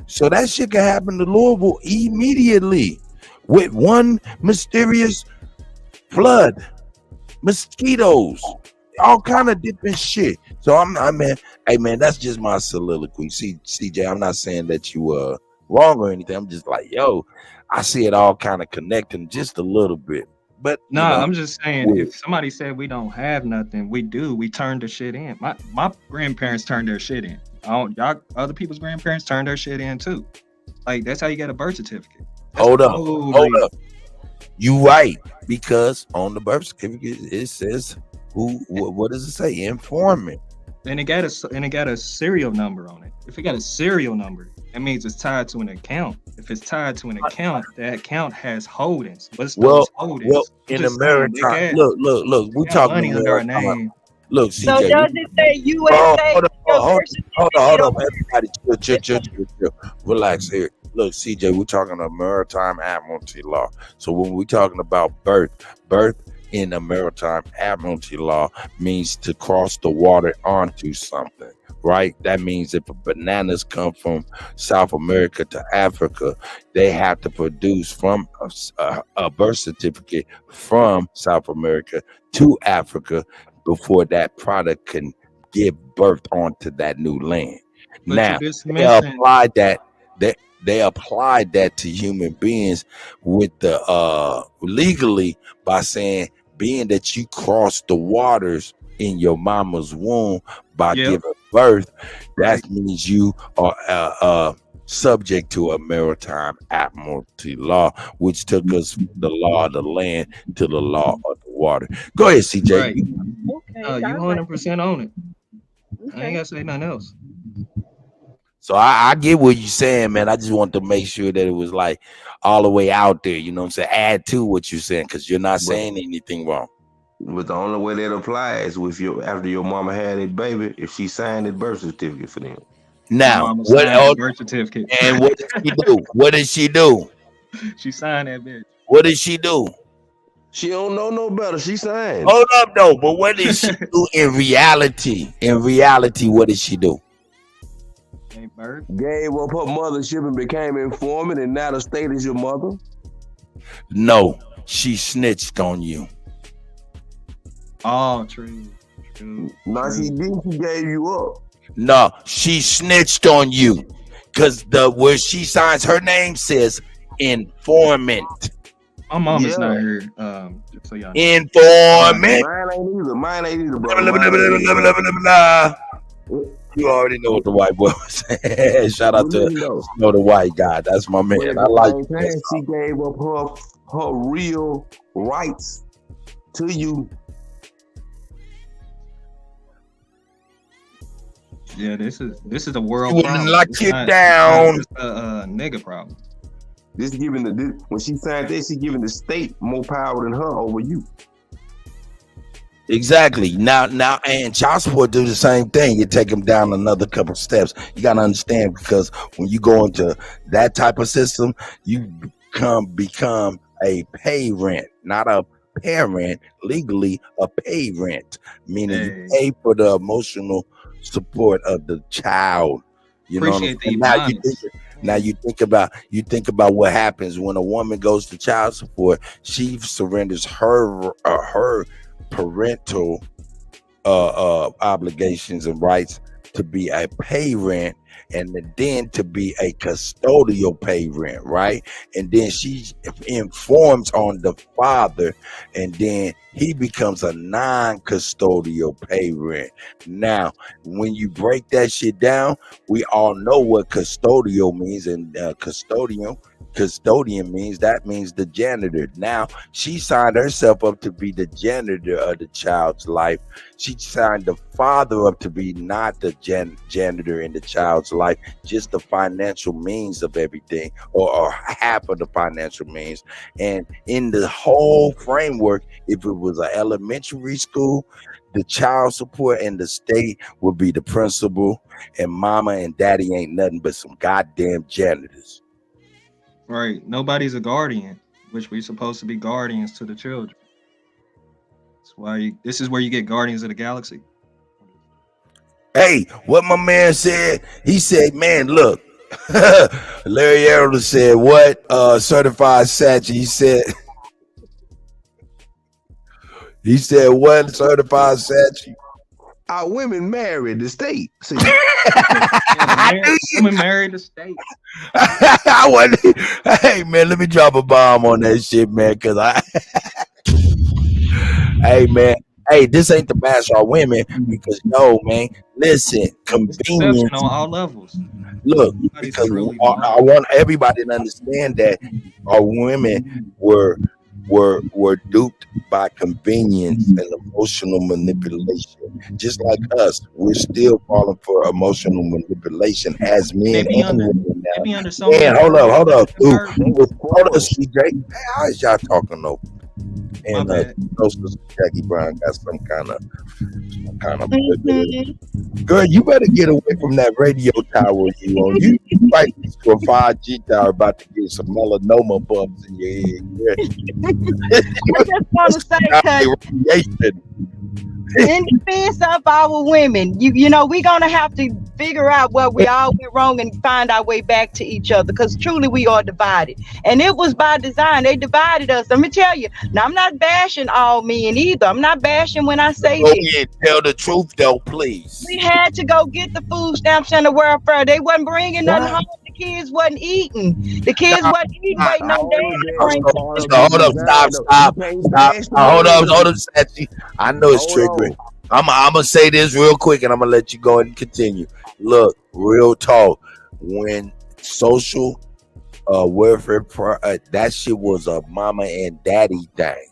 So that shit can happen to Louisville immediately with one mysterious flood, mosquitoes, all kind of different shit. So hey man, that's just my soliloquy. See, CJ, I'm not saying that you wrong or anything. I'm just like, yo, I see it all kind of connecting just a little bit. But no, I'm just saying, if somebody said we don't have nothing, we do. We turned the shit in. My grandparents turned their shit in. Y'all, other people's grandparents turned their shit in too. Like, that's how you get a birth certificate. Hold up. You right, because on the birth certificate it says what does it say? Informant. And it got a serial number on it. If it got a serial number, that means it's tied to an account. If it's tied to an account, that account has holdings. What's those holdings? Well, in America, look, we talking money under our name. Look, CJ, so does it say USA? Hold on, everybody, chill. Relax here. Look, CJ, we're talking about maritime admiralty law. So when we're talking about birth in the maritime admiralty law means to cross the water onto something, right? That means if bananas come from South America to Africa, they have to produce from a birth certificate from South America to Africa before that product can give birth onto that new land. But Now, you're dismissing. they applied that to human beings with the legally by saying, being that you crossed the waters in your mama's womb by Yep. giving birth, Right. that means you are subject to a maritime admiralty law, which took us from the law of the land to the law of the water. Go ahead, CJ. Right. Okay, You 100% on it. I ain't okay. gotta say nothing else. So I get what you're saying, man. I just want to make sure that it was like all the way out there. You know what I'm saying? Add to what you're saying, because you're not saying anything wrong. But the only way that applies with after your mama had a baby, if she signed a birth certificate for them. Now, Mama what signed the else? birth certificate. And what did she do? What did she do? She signed that bitch. What did she do? She don't know no better. She signed. Hold up, though. But what did she do in reality? In reality, what did she do? Gave birth. Gave up her mothership and became informant, and now the state is your mother. No, she snitched on you. Oh, true. Now she didn't. She gave you up. No, she snitched on you, because where she signs her name says informant. My mama's Yeah. not here. Just so y'all know. Informant. Mine ain't either, bro. You already know what the white boy was saying. Shout out to the white guy. That's my man. But I like at the same time, she gave up her real rights to you. Yeah, this is a world You problem. wouldn't lock It's it not- down. It's not just a nigga problem. This giving when she signed this, she giving the state more power than her over you. Exactly. Now, and child support do the same thing. You take them down another couple steps. You got to understand, because when you go into that type of system, you become a pay rent, not a parent. Legally, a pay rent, meaning you pay for the emotional support of the child. You Appreciate know what I'm saying? Now you think about what happens when a woman goes to child support. She surrenders her parental obligations and rights to be a pay rent, and then to be a custodial pay rent, right? And then she informs on the father, and then he becomes a non-custodial pay rent. Now, when you break that shit down, we all know what custodial means, and custodian means the janitor. Now she signed herself up to be the janitor of the child's life. She signed the father up to be not the janitor in the child's life, just the financial means of everything, or half of the financial means. And in the whole framework, if it was an elementary school, the child support and the state would be the principal, and mama and daddy ain't nothing but some goddamn janitors. Right. Nobody's a guardian, which we're supposed to be guardians to the children. That's why this is where you get Guardians of the Galaxy. Hey, what my man said, he said, man, look, Larry Arrow said, what? Certified Satchel. He said, what? Certified Satchel? Our women married the state. See, Women married the state. Hey, man, let me drop a bomb on that shit, man, because hey, man. Hey, this ain't to bash our women, because no, man. Listen, convenience on all levels. Look, because I want everybody to understand that our women were duped by convenience and emotional manipulation. Just like us, we're still falling for emotional manipulation as men and women now. Man, hold up, dude. Hold up, CJ. Hey, how is y'all talking though? And Sister Jackie Brown got some kind of girl, you better get away from that radio tower you on. You right next to a 5G tower about to get some melanoma bumps in your head. I just want to say, in defense of our women, you know, we're gonna have to figure out where we all went wrong and find our way back to each other, because truly we are divided, and it was by design. They divided us. Let me tell you. Now, I'm not bashing all men either. I'm not bashing when I say this. Tell the truth though, please. We had to go get the food stamps and the welfare. They wasn't bringing nothing home. The kids wasn't eating. The kids wasn't eating. Waiting on dad. Hold up, stop. Hold up, Sachi. I know it's triggering. I'm gonna say this real quick, and I'm gonna let you go and continue. Look, real talk. When social welfare, that shit was a mama and daddy thing.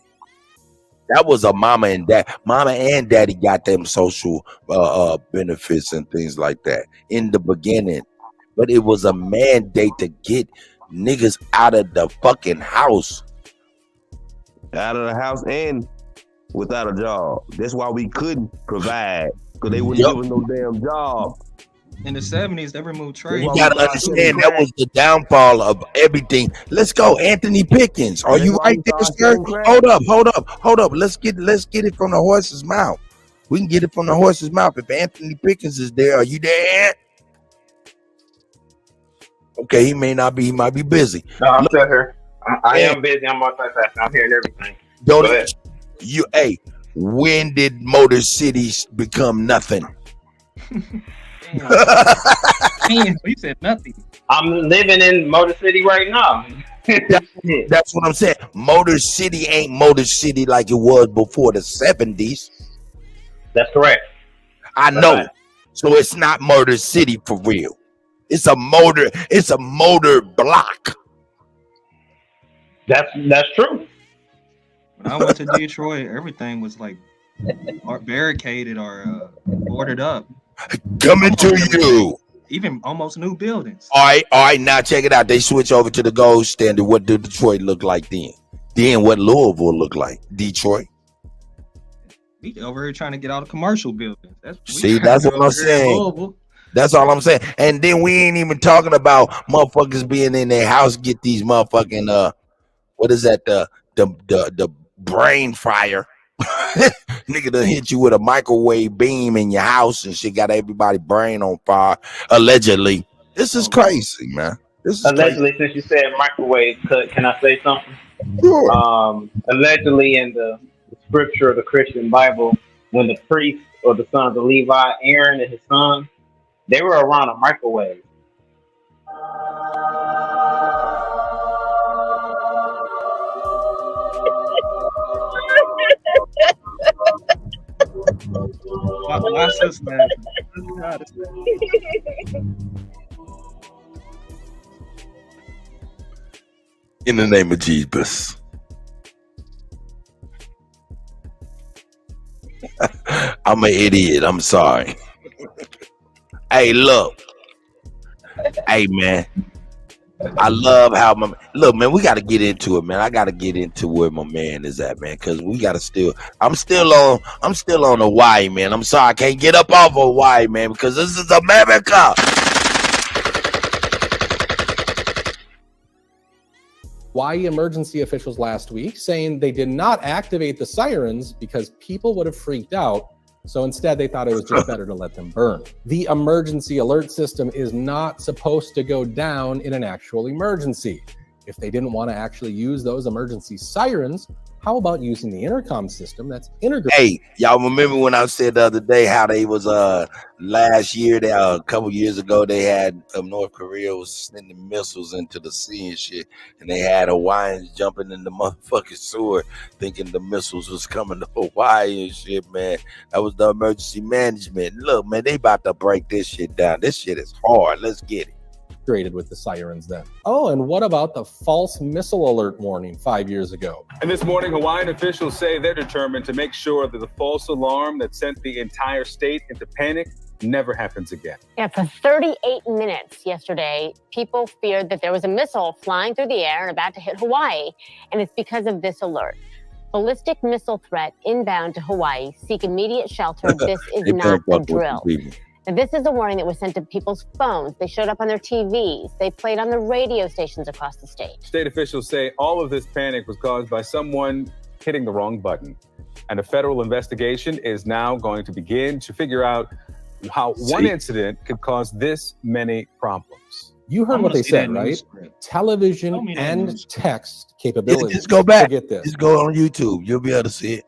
That was a mama and daddy got them social benefits and things like that in the beginning, but it was a mandate to get niggas out of the fucking house. Out of the house and without a job. That's why we couldn't provide, because they wouldn't give us no damn job. In the 70s, they removed trade. You gotta understand that was the downfall of everything. Let's go, Anthony Pickens. Are you right there, sir? Hold up. Let's get it from the horse's mouth. We can get it from the horse's mouth. If Anthony Pickens is there, are you there, Ant? Okay, he may not be. He might be busy. No, I'm still here. I am busy. I'm multitasking. I'm hearing everything. When did Motor City become nothing? You said nothing. I'm living in Motor City right now. That's what I'm saying. Motor City ain't Motor City like it was before the 70s. That's correct. I know. Right. So it's not Motor City for real. It's a motor block. That's true. When I went to Detroit, everything was like barricaded or boarded up. Coming to you. Even almost new buildings. All right. Now check it out. They switch over to the gold standard. What did Detroit look like then? Then what Louisville look like? Detroit. We over here trying to get out of commercial buildings. That's what I'm saying. That's all I'm saying. And then we ain't even talking about motherfuckers being in their house, get these motherfucking what is that? The brain fryer. Nigga done hit you with a microwave beam in your house and shit, got everybody brain on fire. Allegedly. This is crazy, man. This is allegedly crazy. Since you said microwave, can I say something? Sure. Allegedly in the scripture of the Christian Bible, when the priest or the sons of Levi, Aaron and his son, they were around a microwave. Watch this, man. In the name of Jesus. I'm an idiot. I'm sorry. Hey, look. Hey, man. I love how look, man, we got to get into it, man. I got to get into where my man is at, man, because we got to I'm still on Hawaii, man. I'm sorry, I can't get up off of Hawaii, man, because this is America. Hawaii emergency officials last week saying they did not activate the sirens because people would have freaked out. So instead, they thought it was just better to let them burn. The emergency alert system is not supposed to go down in an actual emergency. If they didn't want to actually use those emergency sirens, how about using the intercom system that's integrated? Hey, y'all remember when I said the other day how they was last year, a couple years ago, they had North Korea was sending missiles into the sea and shit, and they had Hawaiians jumping in the motherfucking sewer thinking the missiles was coming to Hawaii and shit, man. That was the emergency management. Look, man, they about to break this shit down. This shit is hard. Let's get it. With the sirens then. Oh, and what about the false missile alert warning 5 years ago? And this morning, Hawaiian officials say they're determined to make sure that the false alarm that sent the entire state into panic never happens again. Yeah, for 38 minutes yesterday, people feared that there was a missile flying through the air and about to hit Hawaii, and it's because of this alert. Ballistic missile threat inbound to Hawaii. Seek immediate shelter. This is not a drill. And this is a warning that was sent to people's phones. They showed up on their TVs. They played on the radio stations across the state. State officials say all of this panic was caused by someone hitting the wrong button. And a federal investigation is now going to begin to figure out how one incident could cause this many problems. You heard what they said, right? Television and text capabilities. Just go back. Get this. Just go on YouTube. You'll be able to see it.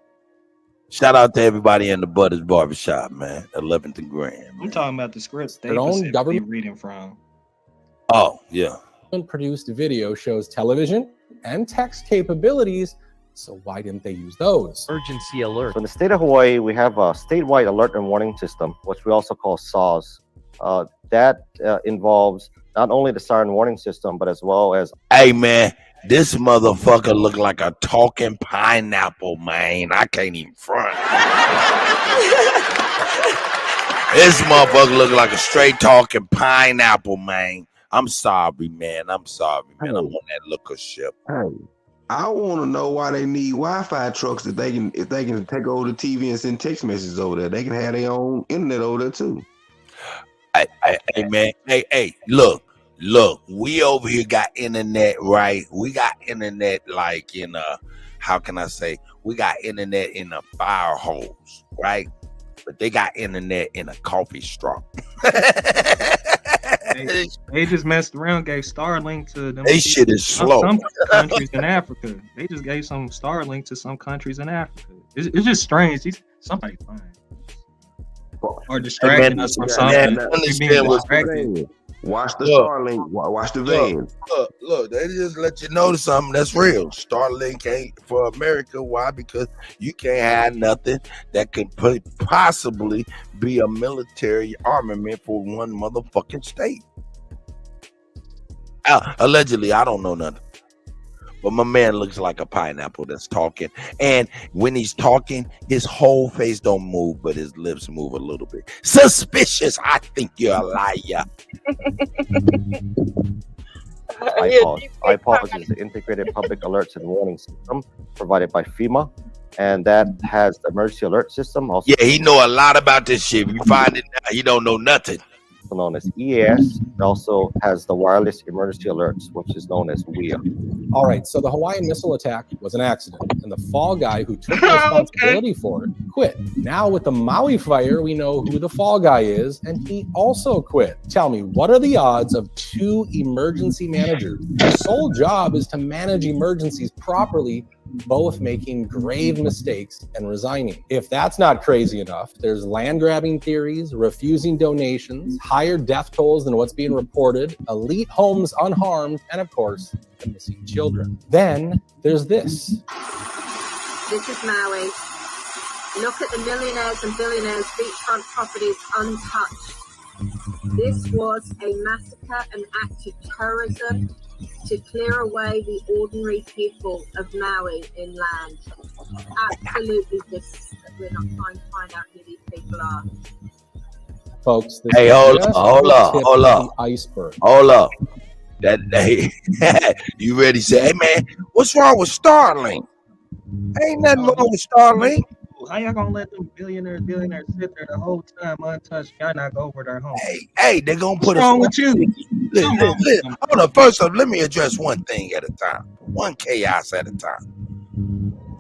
Shout out to everybody in the Butters Barbershop, man. 11th and Grand. I'm talking about the scripts they Their own specifically government reading from. Oh, yeah. Produced video shows television and text capabilities. So why didn't they use those? Emergency alert. So in the state of Hawaii, we have a statewide alert and warning system, which we also call SAWS. That involves not only the siren warning system, but as well as... Hey, man, this motherfucker look like a talking pineapple, man. I can't even front. This motherfucker look like a straight talking pineapple, man. I'm sorry, man. I'm sorry, man. I'm on that liquor ship. Hey, I want to know why they need Wi-Fi trucks if they can take over the TV and send text messages over there. They can have their own internet over there too. Hey, man. Hey, look. We over here got internet, right? We got internet like in how can I say? We got internet in a fire hose, right? But they got internet in a coffee straw. They just messed around, gave Starlink to them. They shit is slow. Some countries in Africa. They just gave some Starlink to some countries in Africa. It's just strange. Somebody fine. Or distracting us from something. Watch the Starlink. Watch the vans. Look, they just let you know something that's real. Starlink ain't for America. Why? Because you can't have nothing that could possibly be a military armament for one motherfucking state. Allegedly, I don't know nothing. But my man looks like a pineapple that's talking. And when he's talking, his whole face don't move, but his lips move a little bit. Suspicious. I think you're a liar. IPAWS is the Integrated Public Alerts and Warning System provided by FEMA. And that has the emergency alert system. Also, yeah, he know a lot about this shit. You find it now, he don't know nothing. Known as EAS. It also has the wireless emergency alerts, which is known as WIA. All right, so the Hawaiian missile attack was an accident, and the fall guy who took responsibility for it quit. Now with the Maui fire, we know who the fall guy is, and he also quit. Tell me, what are the odds of two emergency managers whose sole job is to manage emergencies properly, both making grave mistakes and resigning? If that's not crazy enough, there's land grabbing theories, refusing donations, higher death tolls than what's being reported, elite homes unharmed, and of course, the missing children. Then there's this. This is Maui. Look at the millionaires and billionaires' beachfront properties untouched. This was a massacre, an act of terrorism to clear away the ordinary people of Maui inland. Absolutely just we're not trying to find out who these people are. Folks, this hey, hold up. Iceberg. Hold up. That day, you ready to say, hey man, what's wrong with Starlink? Ain't nothing wrong with Starlink. How y'all gonna let them billionaires sit there the whole time untouched? Y'all not go over their home. Hey, they're gonna put What's wrong with you? Listen, hold on. First off, let me address one thing at a time. One chaos at a time.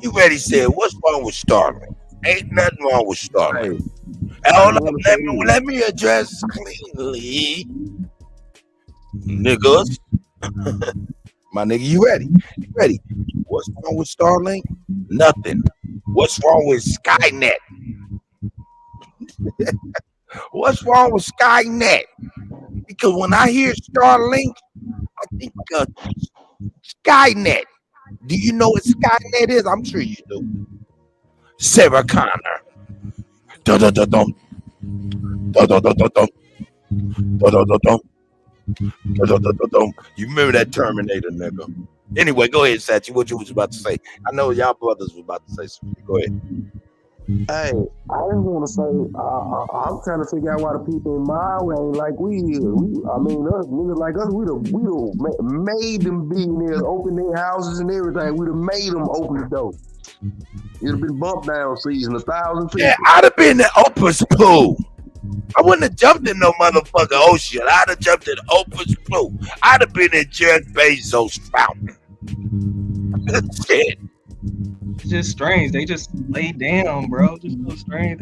You ready said, what's wrong with Starlink? Ain't nothing wrong with Starlink. Hey, hold on, let me address cleanly. Niggas. My nigga, you ready? You ready? What's wrong with Starlink? Nothing. What's wrong with Skynet? What's wrong with Skynet? Because when I hear Starlink, I think Skynet. Do you know what Skynet is? I'm sure you do. Sarah Connor. Dun-dun-dun-dun. Dun-dun-dun-dun-dun. Dun-dun-dun-dun. You remember that Terminator, nigga? Anyway, go ahead, Sachi. What you was about to say? I know y'all brothers was about to say something. Go ahead. Hey, I just want to say, I'm trying to figure out why the people in Maui ain't like we is. I mean, us niggas like us, we done made them billionaires open their houses and everything. We done made them open the door. It's been bump down season, 1,000 people. Yeah, I'd have been in Oprah's pool. I wouldn't have jumped in no motherfucking ocean. I'd have jumped in Oprah's pool. I'd have been in Jeff Bezos' fountain. Shit. It's just strange. They just lay down, bro. Just so strange.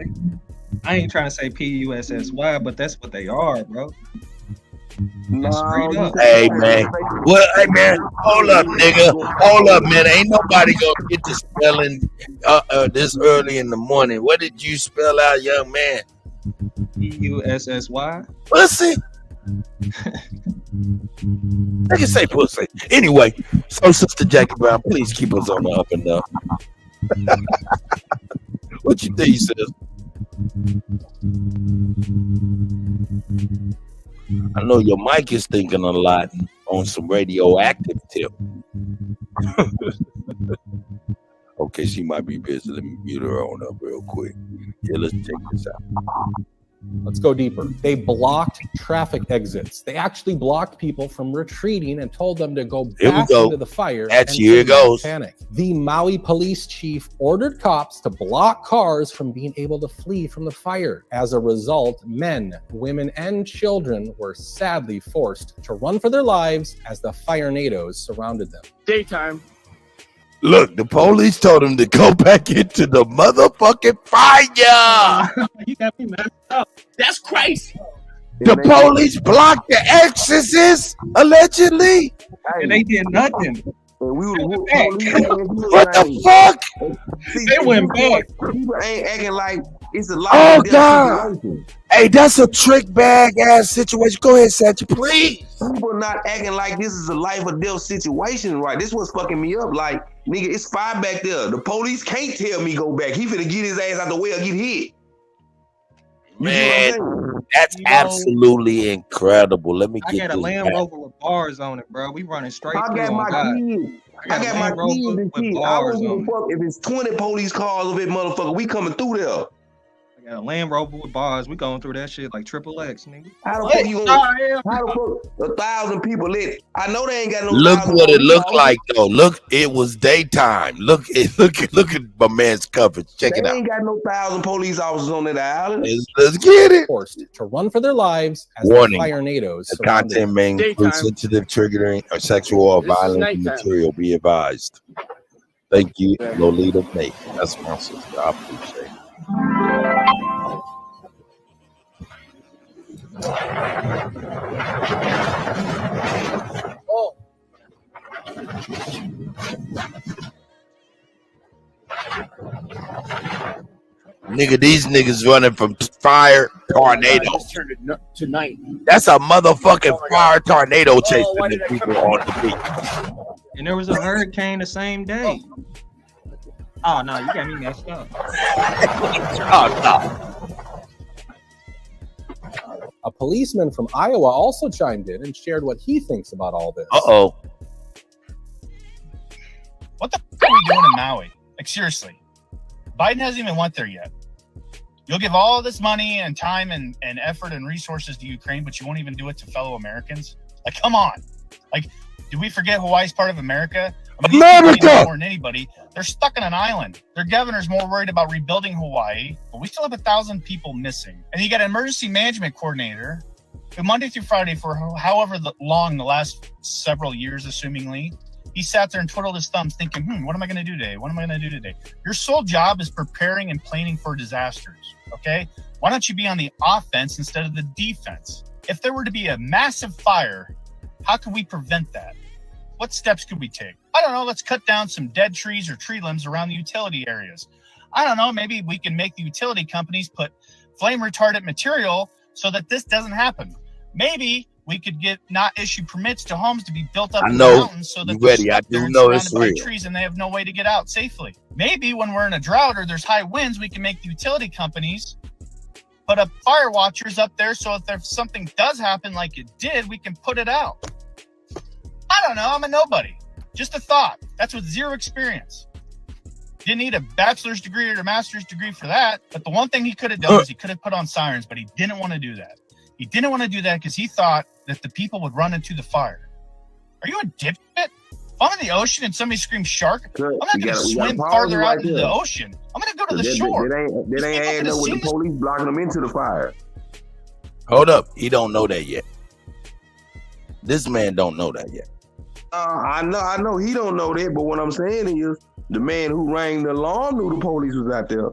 I ain't trying to say PUSSY, but that's what they are, bro. Straight up. Hey man, well, hey man, hold up, nigga, hold up, man. Ain't nobody gonna get to spelling this early in the morning. What did you spell out, young man? PUSSY. Pussy. I can say pussy. Anyway, so Sister Jackie Brown, please keep us on the up and down. What you think, sis? I know your mic is thinking a lot on some radioactive tip. Okay, she might be busy. Let me mute her on up real quick. Yeah, let's check this out. Let's go deeper. They blocked traffic exits. They actually blocked people from retreating and told them to go back into the fire. Here it goes. Panic. The Maui police chief ordered cops to block cars from being able to flee from the fire. As a result, men, women, and children were sadly forced to run for their lives as the firenadoes surrounded them. Daytime. Look, the police told him to go back into the motherfucking fire. You got me messed up. That's crazy. The police blocked the exorcist, allegedly. And they did nothing. What the fuck? They went back. People ain't acting like it's a lot. Oh God! Hey, that's a trick bag ass situation. Go ahead, Satchel, please. People not acting like this is a life or death situation, right? This was fucking me up. Like, nigga, it's fire back there. The police can't tell me go back. He finna get his ass out the way or get hit. Man, that's absolutely incredible. Let me I get got a this Land back. Rover with bars on it, bro. We running straight I through got on my God. kids. I got a my Land Rover kids and with kids. I bars wouldn't on give a fuck if it's 20 police cars of it, motherfucker. We coming through there. I got a Land Rover with bars. We going through that shit like XXX, nigga. How the fuck you gonna? How the fuck 1,000 people lit? I know they ain't got no. Look 1,000 what it police looked officers. like though. Look, it was daytime. Look at my man's coverage. Check it They out. ain't got no 1,000 police officers on that island. Let's get it. Forced to run for their lives as Warning: the firenadoes the surrounded content them. may include sensitive, triggering, or sexual or This is violent nighttime. material. Be advised. Thank you, Lolita Nate. That's my sister. I appreciate it. Oh. Nigga, these niggas running from fire tornado. Just turned it to night. That's a motherfucking fire tornado chasing why the did I people come on the beach. And there was a hurricane the same day. Oh no, you got me messed up. Oh, no. A policeman from Iowa also chimed in and shared what he thinks about all this. Uh-oh. What the f are we doing in Maui? Like, seriously. Biden hasn't even went there yet. You'll give all this money and time and effort and resources to Ukraine, but you won't even do it to fellow Americans? Like, come on. Like, did we forget Hawaii's part of America? I mean, America! More than anybody, they're stuck on an island. Their governor's more worried about rebuilding Hawaii, but we still have 1,000 people missing. And you got an emergency management coordinator who Monday through Friday for however long the last several years, assumingly, he sat there and twiddled his thumbs thinking, what am I going to do today? What am I going to do today? Your sole job is preparing and planning for disasters, okay? Why don't you be on the offense instead of the defense? If there were to be a massive fire, how can we prevent that? What steps could we take? I don't know. Let's cut down some dead trees or tree limbs around the utility areas. I don't know. Maybe we can make the utility companies put flame retardant material so that this doesn't happen. Maybe we could not issue permits to homes to be built up I in know. the mountains so that You they're ready. I stuck there do and know it's surrounded by real. trees and they have no way to get out safely. Maybe when we're in a drought or there's high winds, we can make the utility companies put up fire watchers up there so if something does happen like it did, we can put it out. I don't know. I'm a nobody. Just a thought. That's with zero experience. Didn't need a bachelor's degree or a master's degree for that. But the one thing he could have done is he could have put on sirens, but he didn't want to do that. He didn't want to do that because he thought that the people would run into the fire. Are you a dipshit? If I'm in the ocean and somebody screams shark, I'm not going to swim farther out into the ocean. I'm going to go to the shore. That ain't adding up with the police blocking them into the fire. Hold up. He don't know that yet. This man don't know that yet. I know he don't know that, but what I'm saying is the man who rang the alarm knew the police was out there.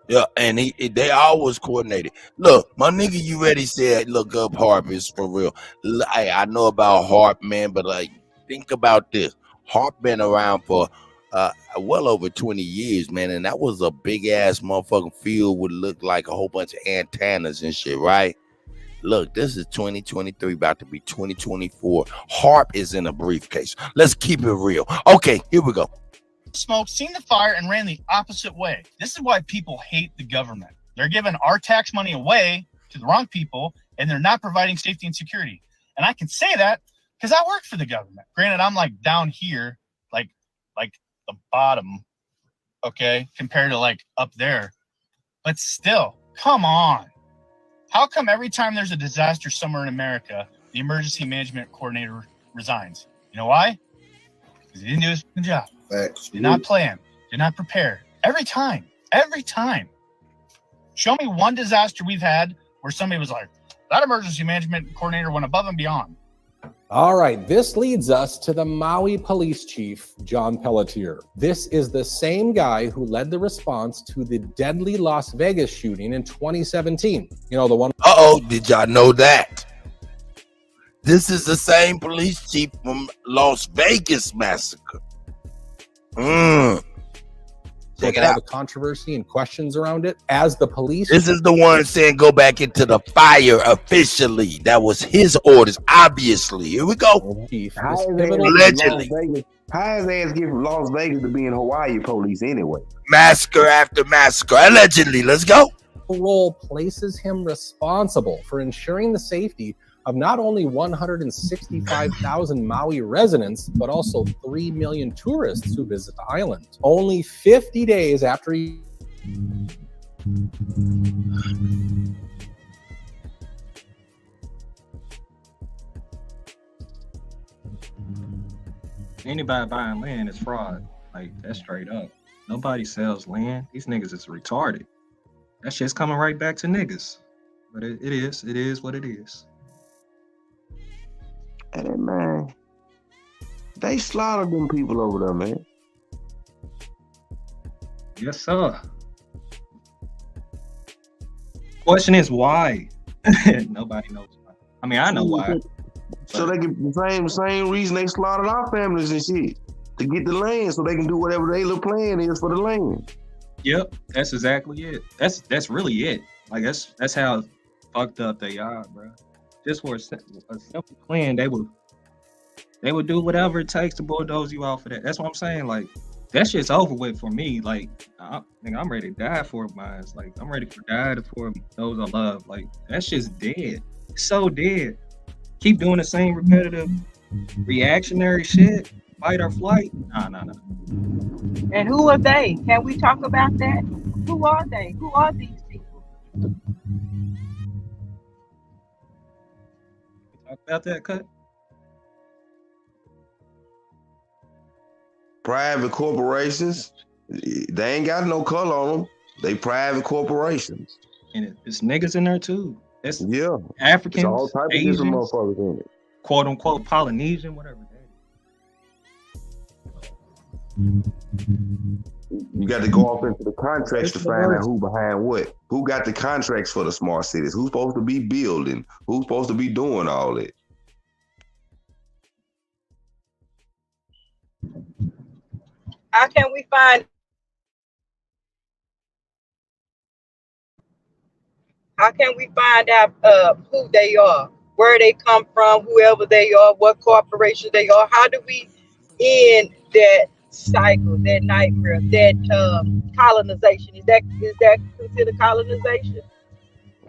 Yeah, and they always coordinated. Look, my nigga, you already said look up Harp is for real. I know about Harp, man, but like think about this. Harp been around for well over 20 years, man, and that was a big ass motherfucking field would look like a whole bunch of antennas and shit, right? Look, this is 2023, about to be 2024. Harp is in a briefcase. Let's keep it real. Okay, here we go. Smoke, seen the fire, and ran the opposite way. This is why people hate the government. They're giving our tax money away to the wrong people, and they're not providing safety and security. And I can say that because I work for the government. Granted, I'm like down here, like the bottom, okay, compared to like up there. But still, come on. How come every time there's a disaster somewhere in America, the emergency management coordinator resigns? You know why? Because he didn't do his job. Did not plan. Did not prepare. Every time. Show me one disaster we've had where somebody was like, that emergency management coordinator went above and beyond. All right, this leads us to the Maui police chief, John Pelletier. This is the same guy who led the response to the deadly Las Vegas shooting in 2017. You know, the one... Did y'all know that? This is the same police chief from Las Vegas massacre. Check it out. The controversy and questions around it as the police. This is the one saying go back into the fire officially. That was his orders, obviously. Here we go. Allegedly. How his ass get from Las Vegas to being Hawaii police anyway? Massacre after massacre. Allegedly. Let's go. Role places him responsible for ensuring the safety of not only 165,000 Maui residents, but also 3 million tourists who visit the island. Only 50 days after he... Anybody buying land is fraud. Like, that's straight up. Nobody sells land. These niggas is retarded. That shit's coming right back to niggas. But it is what it is. And man, they slaughtered them people over there, man. Yes, sir. Question is why? Nobody knows why. I mean, I know why. So they can the same reason they slaughtered our families and shit to get the land, so they can do whatever their little plan is for the land. Yep, that's exactly it. That's really it. Like that's how fucked up they are, bro. Just for a simple plan, they would do whatever it takes to bulldoze you out for that. That's what I'm saying. Like that shit's over with for me. Like I'm ready to die for mine. Like I'm ready to die for those I love. Like that shit's dead. It's so dead. Keep doing the same repetitive reactionary shit. Fight or flight. Nah. And who are they? Can we talk about that? Who are they? Who are these people? Talk about that, Cut. Private corporations, they ain't got no color on them. They private corporations. And it's niggas in there too. It's Africans, it's all type Asians, of different motherfuckers in it. Quote unquote Polynesian, whatever. You got to go off into the contracts to find out who behind what. Who got the contracts for the smart cities? Who's supposed to be building? Who's supposed to be doing all that? How can we find out who they are, where they come from, whoever they are, what corporation they are? How do we end that cycle, that nightmare, that colonization? Is that considered colonization?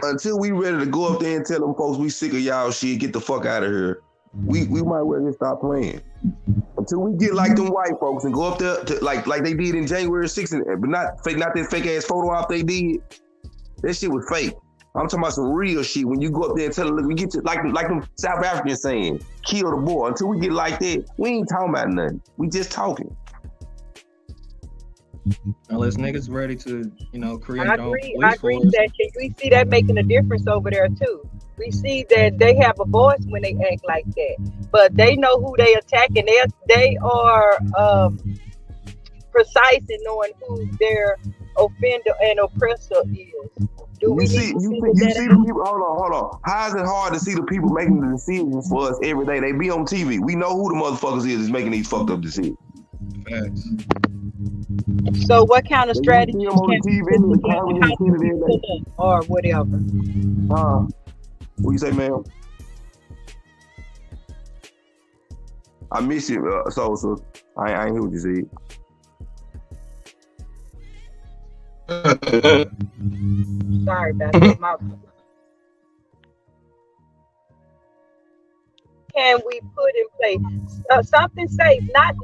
Until we ready to go up there and tell them folks we sick of y'all shit, get the fuck out of here, we might well just stop playing. Until we get like them white folks and go up there to, like they did in January 6th, but not that fake ass photo op they did. That shit was fake. I'm talking about some real shit. When you go up there and tell them, look, we get to like them South Africans saying, kill the boy. Until we get like that, we ain't talking about nothing. We just talking. Unless niggas ready to, create I their own agree. police I agree force. with that shit. We see that making a difference over there too. We see that they have a voice when they act like that, but they know who they attacking. They are precise in knowing who their offender and oppressor is. Do we see the people? Hold on. How is it hard to see the people making the decisions for us every day? They be on TV. We know who the motherfuckers is making these fucked up decisions. Facts. So what kind of strategies can we or whatever? What you say, ma'am? I miss you, Sosa. I ain't hear what you said. Sorry about that. Can we put in place something safe? Not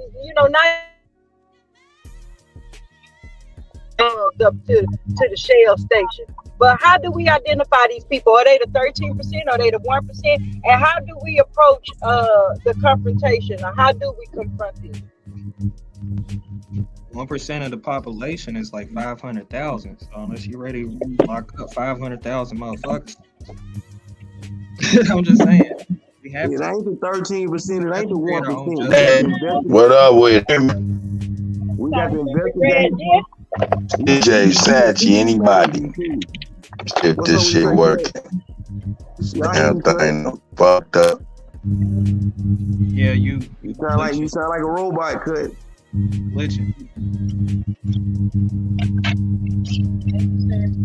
up to the Shell station. But how do we identify these people? Are they the 13%? Are they the 1%? And how do we approach the confrontation? Or how do we confront this? 1% of the population is like 500,000. So unless you're ready to lock up 500,000 motherfuckers, I'm just saying. We have it ain't the 13%. It ain't the 1%. Hey, what up with him? We got to investigate. DJ Sachi, anybody? If this shit working. Everything fucked up. Yeah, you sound like a robot, Cut. Glitching.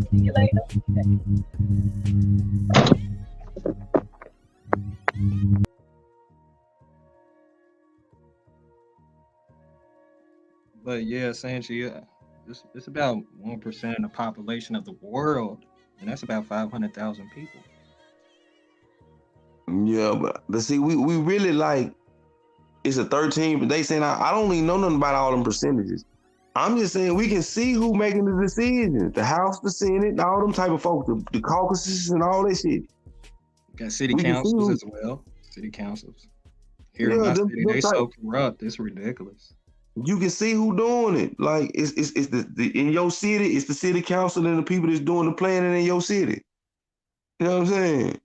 See you later. But yeah, essentially, it's about 1% of the population of the world, and that's about 500,000 people. Yeah, but see, we really like it's a 13, but they saying I don't even know nothing about all them percentages. I'm just saying we can see who making the decisions, the House, the Senate, and all them type of folks, the caucuses and all that shit. Got city councils as well. City councils. Here in my city, they so corrupt. It's ridiculous. You can see who doing it. Like it's the in your city, it's the city council and the people that's doing the planning in your city. You know what I'm saying?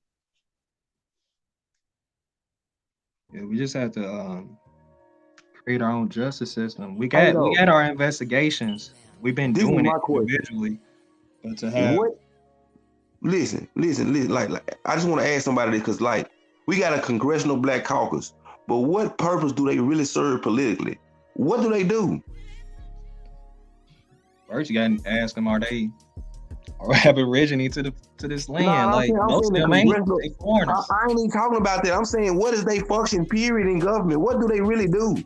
Yeah, we just have to create our own justice system. We got our investigations. We've been doing it individually, but to have listen. Like I just want to ask somebody this because like we got a congressional black caucus, but what purpose do they really serve politically? What do they do? First, you gotta ask them: Are they aborigine to this land? Like most of them ain't. They foreigners. I ain't even talking about that. I'm saying, what is they function? Period in government. What do they really do?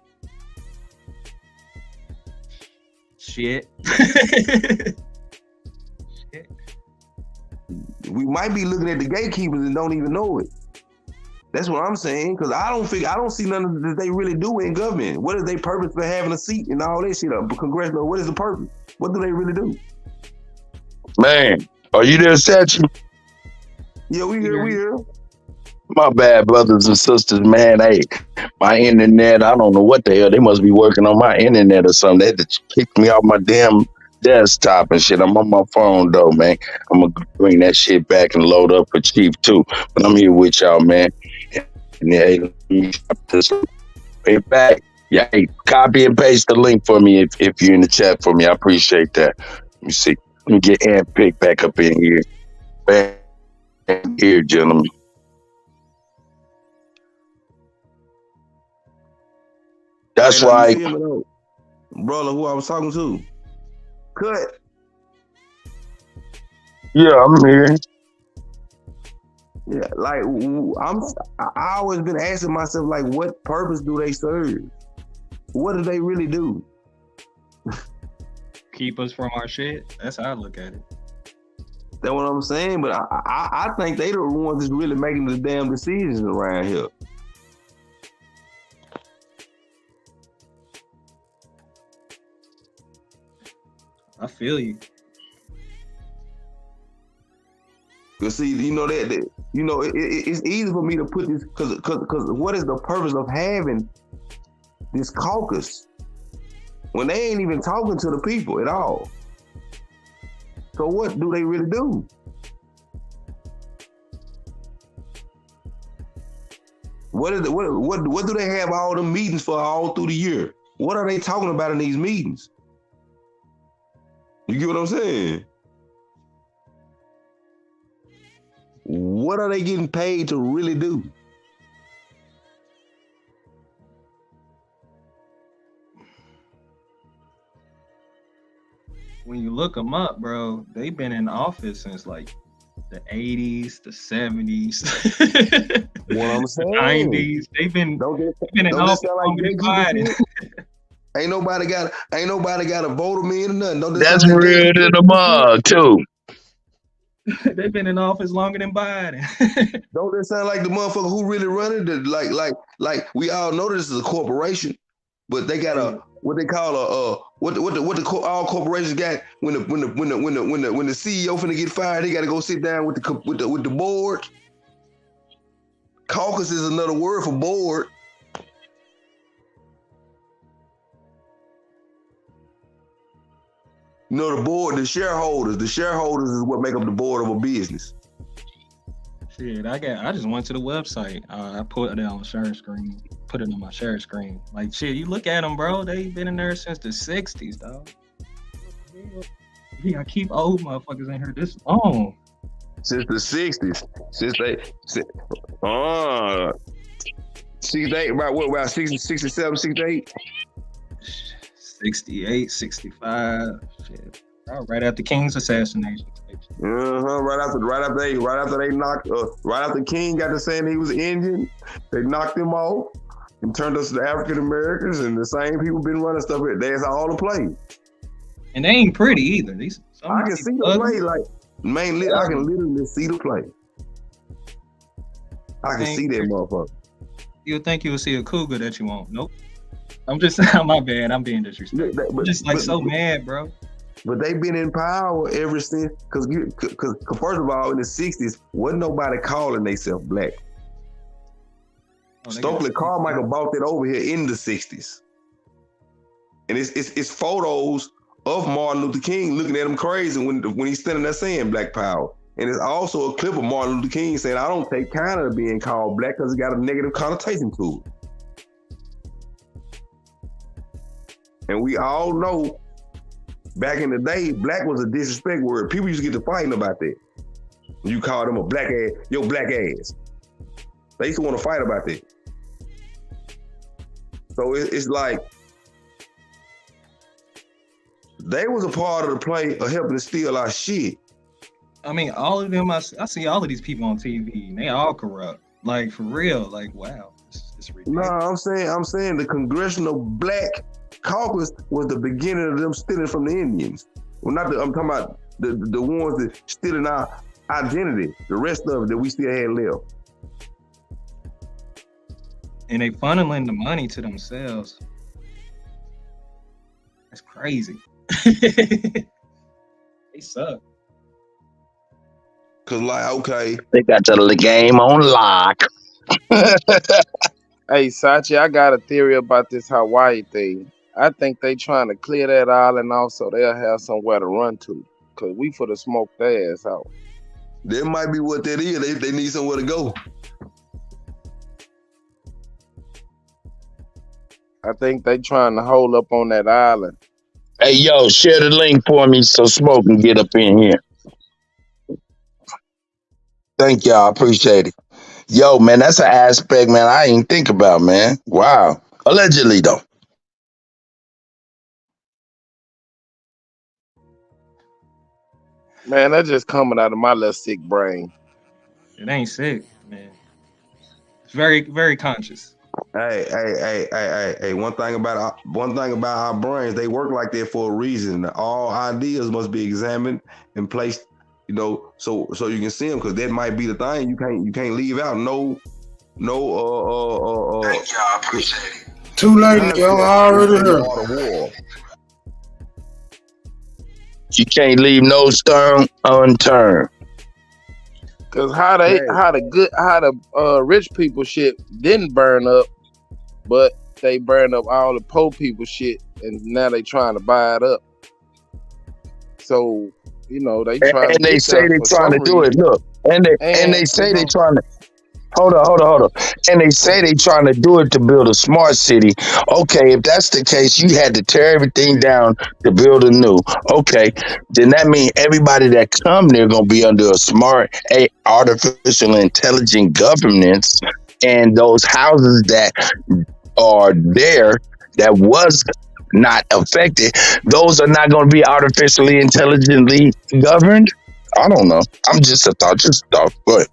Shit. We might be looking at the gatekeepers and don't even know it. That's what I'm saying, because I don't see nothing that they really do in government. What is their purpose for having a seat and all that shit up? Congressional, what is the purpose? What do they really do? Man, are you there, Sachi? Yeah, we here. My bad, brothers and sisters, man. Hey, my internet, I don't know what the hell. They must be working on my internet or something. They had to kick me off my damn desktop and shit. I'm on my phone, though, man. I'm going to bring that shit back and load up for Chief, too. But I'm here with y'all, man. And hey, let me drop this right back. Yeah, hey, copy and paste the link for me if you're in the chat for me. I appreciate that. Let me see. Let me get Aunt Pick back up in here. Back here, gentlemen. That's right. Brother, who I was talking to. Cut. Yeah, I'm here. Yeah, like I always been asking myself, like, what purpose do they serve? What do they really do? Keep us from our shit. That's how I look at it. That's what I'm saying. But I think they the ones that's really making the damn decisions around here. I feel you. Cause see, you know that you know it's easy for me to put this because what is the purpose of having this caucus when they ain't even talking to the people at all? So what do they really do? What do they have all the meetings for all through the year? What are they talking about in these meetings? You get what I'm saying? What are they getting paid to really do? When you look them up, bro, they've been in office since like the 80s, the 70s, What I'm saying, the 90s. They've been in office longer than Biden. Ain't nobody got to vote them in or nothing. Don't That's real to the mug too. They've been in office longer than Biden. Don't that sound like the motherfucker who really running it? Like we all know this is a corporation, but they got a what they call all corporations got when the CEO finna get fired, they got to go sit down with the board. Caucus is another word for board. You know, the board, the shareholders is what make up the board of a business. Shit, I just went to the website. I put it on share screen. Put it on my share screen. Like shit, you look at them, bro. They've been in there since the 60s, dog. Yeah, I keep old motherfuckers in here this long. Since the 60s. About 60, 67, 68? 68, 65, shit. Right after King's assassination. Right after King got to saying he was Indian, they knocked him off and turned us to African Americans, and the same people been running stuff. That's all the play. And they ain't pretty either. I can see the play, like mainly. I can literally see the play. I can see that motherfucker. You would think you would see a cougar that you won't. Nope. I'm just my bad. I'm being disrespectful. I'm just so mad, bro. But they've been in power ever since. Because first of all, in the 60s, wasn't nobody calling themselves black. Stokely Carmichael bought that over here in the 60s. And it's photos of Martin Luther King looking at him crazy when he's standing there saying black power. And it's also a clip of Martin Luther King saying, I don't take kind of being called black because it got a negative connotation to it. And we all know back in the day, black was a disrespect word. People used to get to fighting about that. You call them a black ass, your black ass. They used to want to fight about that. So it's like, they was a part of the play of helping to steal our shit. I mean, all of them, I see all of these people on TV, and they all corrupt. Like, for real, like, wow. It's ridiculous. No, I'm saying the Congressional Black Caucus was the beginning of them stealing from the Indians. Well, I'm talking about the ones that stealing our identity. The rest of it that we still had left. And they funneling the money to themselves. That's crazy. They suck. Cause okay. They got the game on lock. Hey, Sachi, I got a theory about this Hawaii thing. I think they trying to clear that island off so they'll have somewhere to run to. Cause we for the smoke their ass out. That might be what that is. They need somewhere to go. I think they trying to hold up on that island. Hey, yo, share the link for me so Smoke can get up in here. Thank y'all. I appreciate it. Yo, man, that's an aspect, man, I didn't think about, man. Wow. Allegedly, though. Man, that's just coming out of my little sick brain. It ain't sick, man. It's very, very conscious. Hey! One thing about our brains, they work like that for a reason. All ideas must be examined and placed, so you can see them, because that might be the thing. You can't leave out no. Thank y'all, appreciate it. Too late, yo. I already heard. You can't leave no stone unturned. Cause how the rich people shit didn't burn up, but they burned up all the poor people shit, and now they trying to buy it up. So they trying And to they get say that they for trying some to do it. reason. Look, and they say they trying to. Hold on. And they say they trying to do it to build a smart city. Okay, if that's the case, you had to tear everything down to build a new. Okay, then that means everybody that come there gonna be under a smart, artificial intelligent governance, and those houses that are there that was not affected, those are not going to be artificially intelligently governed. I don't know. I'm just a thought. But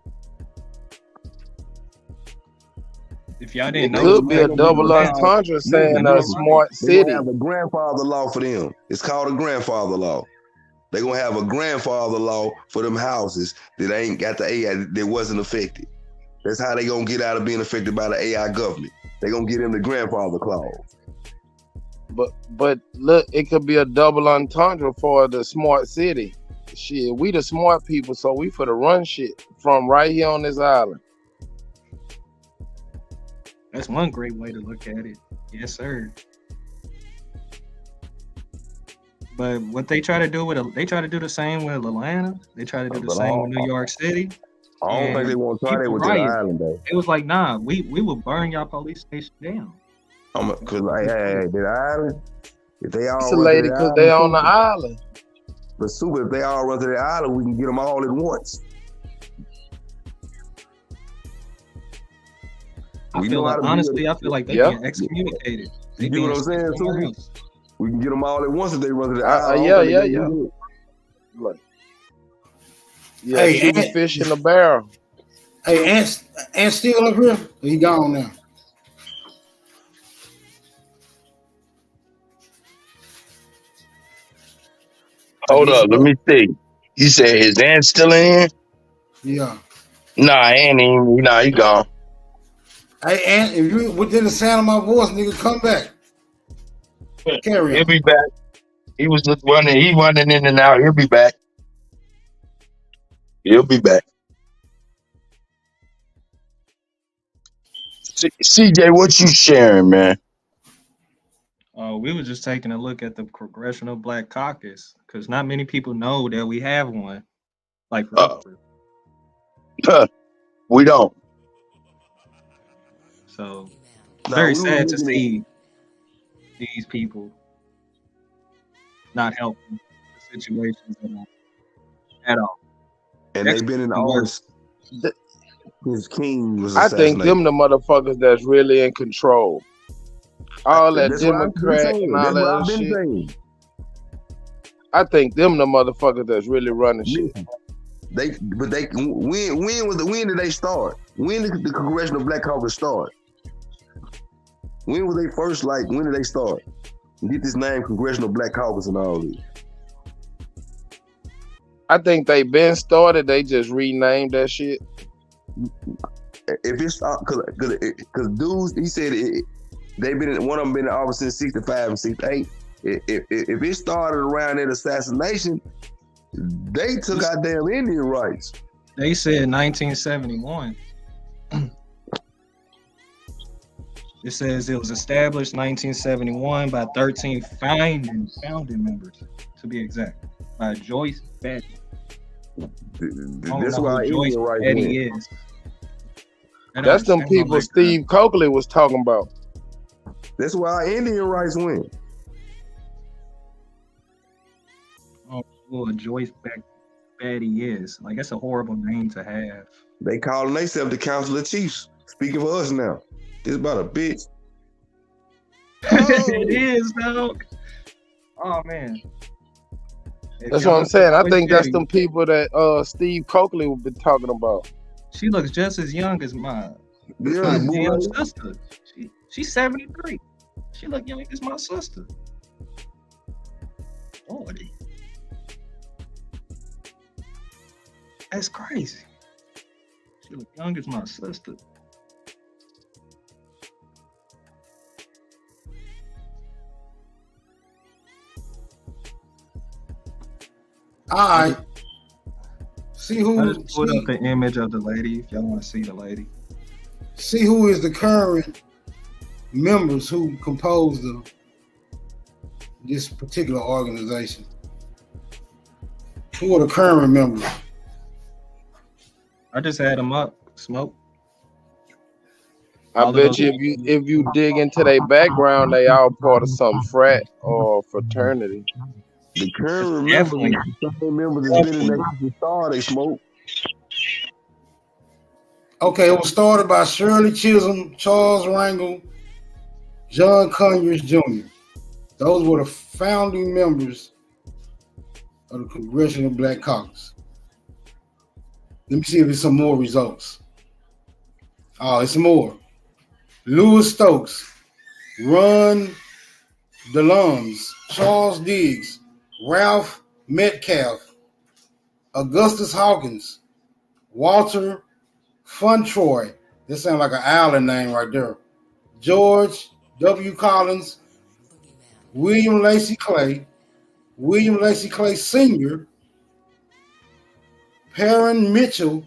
If y'all didn't It know, could be a double entendre saying a smart They're gonna city. have a grandfather law for them. It's called a grandfather law. They're gonna have a grandfather law for them houses that ain't got the AI that wasn't affected. That's how they gonna get out of being affected by the AI government. They gonna get in the grandfather clause. But look, it could be a double entendre for the smart city. Shit, we the smart people, so we for the run shit from right here on this island. That's one great way to look at it. Yes, sir. But what they try to do they try to do the same with Atlanta. They try to do the same with New York City. I don't think they want to try that with the island though. It was like, nah, we will burn y'all police station down. Cause like, hey, the island, if they all Isolated because they on the island. But if they all run to the island, we can get them all at once. I feel like they get excommunicated. You get what I'm saying, Super? We can get them all at once if they run to the island. Yeah. Hey, shoot fish in the barrel. Hey, Ant still up here? He gone now. hold up, let me see. You said his aunt's still in here? Yeah. Nah, he gone. Hey, Ant, if you within the sound of my voice, nigga, come back. Carry He'll on. be back. He was just running. He running in and out. He'll be back. CJ, what you sharing, man? We were just taking a look at the Congressional Black Caucus because not many people know that we have one. Like, we don't. So very sad to see these people not helping the situations at all. And they've been in office since King was I assassinated. think them the motherfuckers that's really in control. All that Democrat and all that other shit. I think them the motherfuckers that's really running shit. When did they start? When did the Congressional Black Caucus start? When was they first when did they start? Get this name Congressional Black Caucus and all this. I think they been started, they just renamed that shit. If it's because dudes, he said they've been one of them been in office since 65 and 68. If it started around that assassination, they took our damn Indian rights. They said 1971. It says it was established 1971 by 13 founding members, to be exact, by Joyce Betty. That's why Joyce Betty is. That's them people Steve Coakley was talking about. That's why our Indian rights win. Oh, well, Joyce Betty is. Like, that's a horrible name to have. They calling themselves the Council of Chiefs. Speaking for us now. It's about a bitch. It is, dog. Oh, man. That's what I'm saying. I think that's them people that Steve Coakley would be talking about. She looks just as young as my damn sister. She's 73. She look young as my sister. Lordy. That's crazy. She look young as my sister. All right. See I who. just put up the image of the lady. If y'all want to see the lady, See who is the current members who compose this particular organization. Who are the current members? I just had them up. Smoke. I bet you if you dig into their background, they all part of some frat or fraternity. The current members, members has been in there since the start. They smoke. Okay, it was started by Shirley Chisholm, Charles Rangel, John Conyers Jr. Those were the founding members of the Congressional Black Caucus. Let me see if there's some more results. Oh, it's more. Louis Stokes, Ron DeLumbs, Charles Diggs, Ralph Metcalf, Augustus Hawkins, Walter Funtroy. This sounds like an island name right there. George W. Collins, William Lacey Clay, William Lacey Clay Sr., Perrin Mitchell,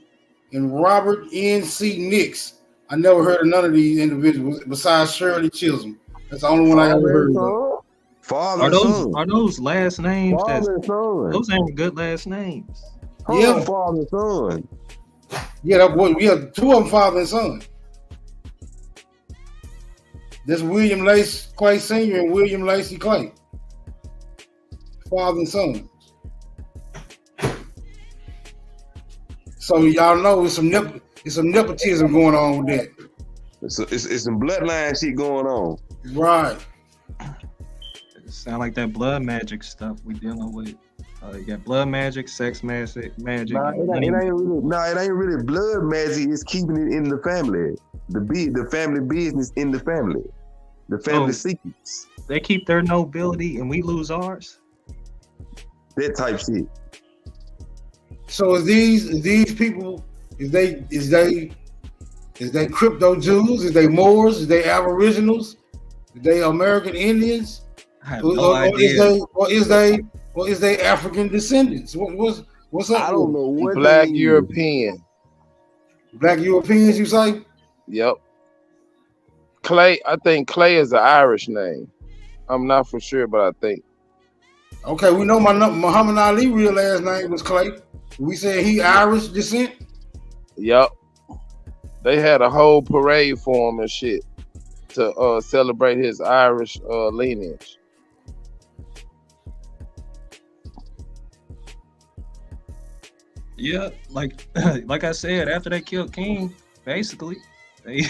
and Robert N.C. Nix. I never heard of none of these individuals besides Shirley Chisholm. That's the only one I ever heard of. Are those last names? Those ain't good last names. Yeah, father and son. Yeah, we have two of them, father and son. This William Lacey Clay Sr. and William Lacey Clay, father and son. So y'all know it's some nepotism going on with that. It's some bloodline shit going on. Right. It sound like that blood magic stuff we dealing with. You got blood magic, sex magic. Nah, it ain't really blood magic. It's keeping it in the family. The family business in the family. The family secrets. They keep their nobility and we lose ours. That type shit. So is these people, is they crypto Jews? Is they Moors? Is they Aboriginals? Is they American Indians? I have no idea. Or is they African descendants? What's up? I don't know what Black European. Black Europeans, you say? Yep. Clay, I think Clay is an Irish name. I'm not for sure, but I think. Okay, we know Muhammad Ali real last name was Clay. We said he Irish descent. Yep. They had a whole parade for him and shit to celebrate his Irish lineage. Yeah, like I said, after they killed King, basically, they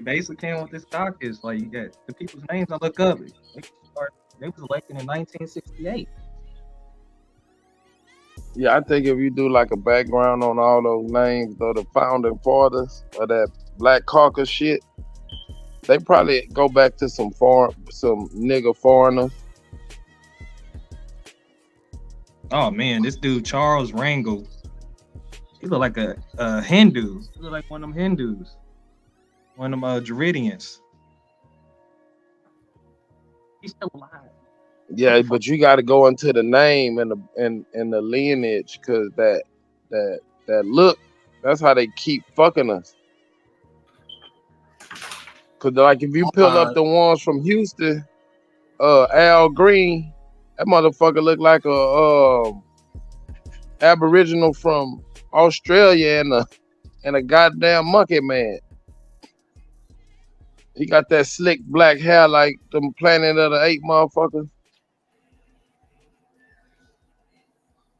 basically came with this caucus. Like, you got the people's names I look up. They was elected in 1968. Yeah, I think if you do like a background on all those names of the founding fathers of that Black Caucus shit, they probably go back to some nigga foreigners. Oh man, this dude Charles Rangel, he look like a Hindu. He look like one of them Hindus, one of them Dravidians. He's still alive. Yeah, but you got to go into the name and the lineage, because that look, that's how they keep fucking us. Cause like if you pull up the ones from Houston, Al Green, that motherfucker look like a Aboriginal from Australia and a goddamn monkey man. He got that slick black hair like the Planet of the Apes motherfuckers.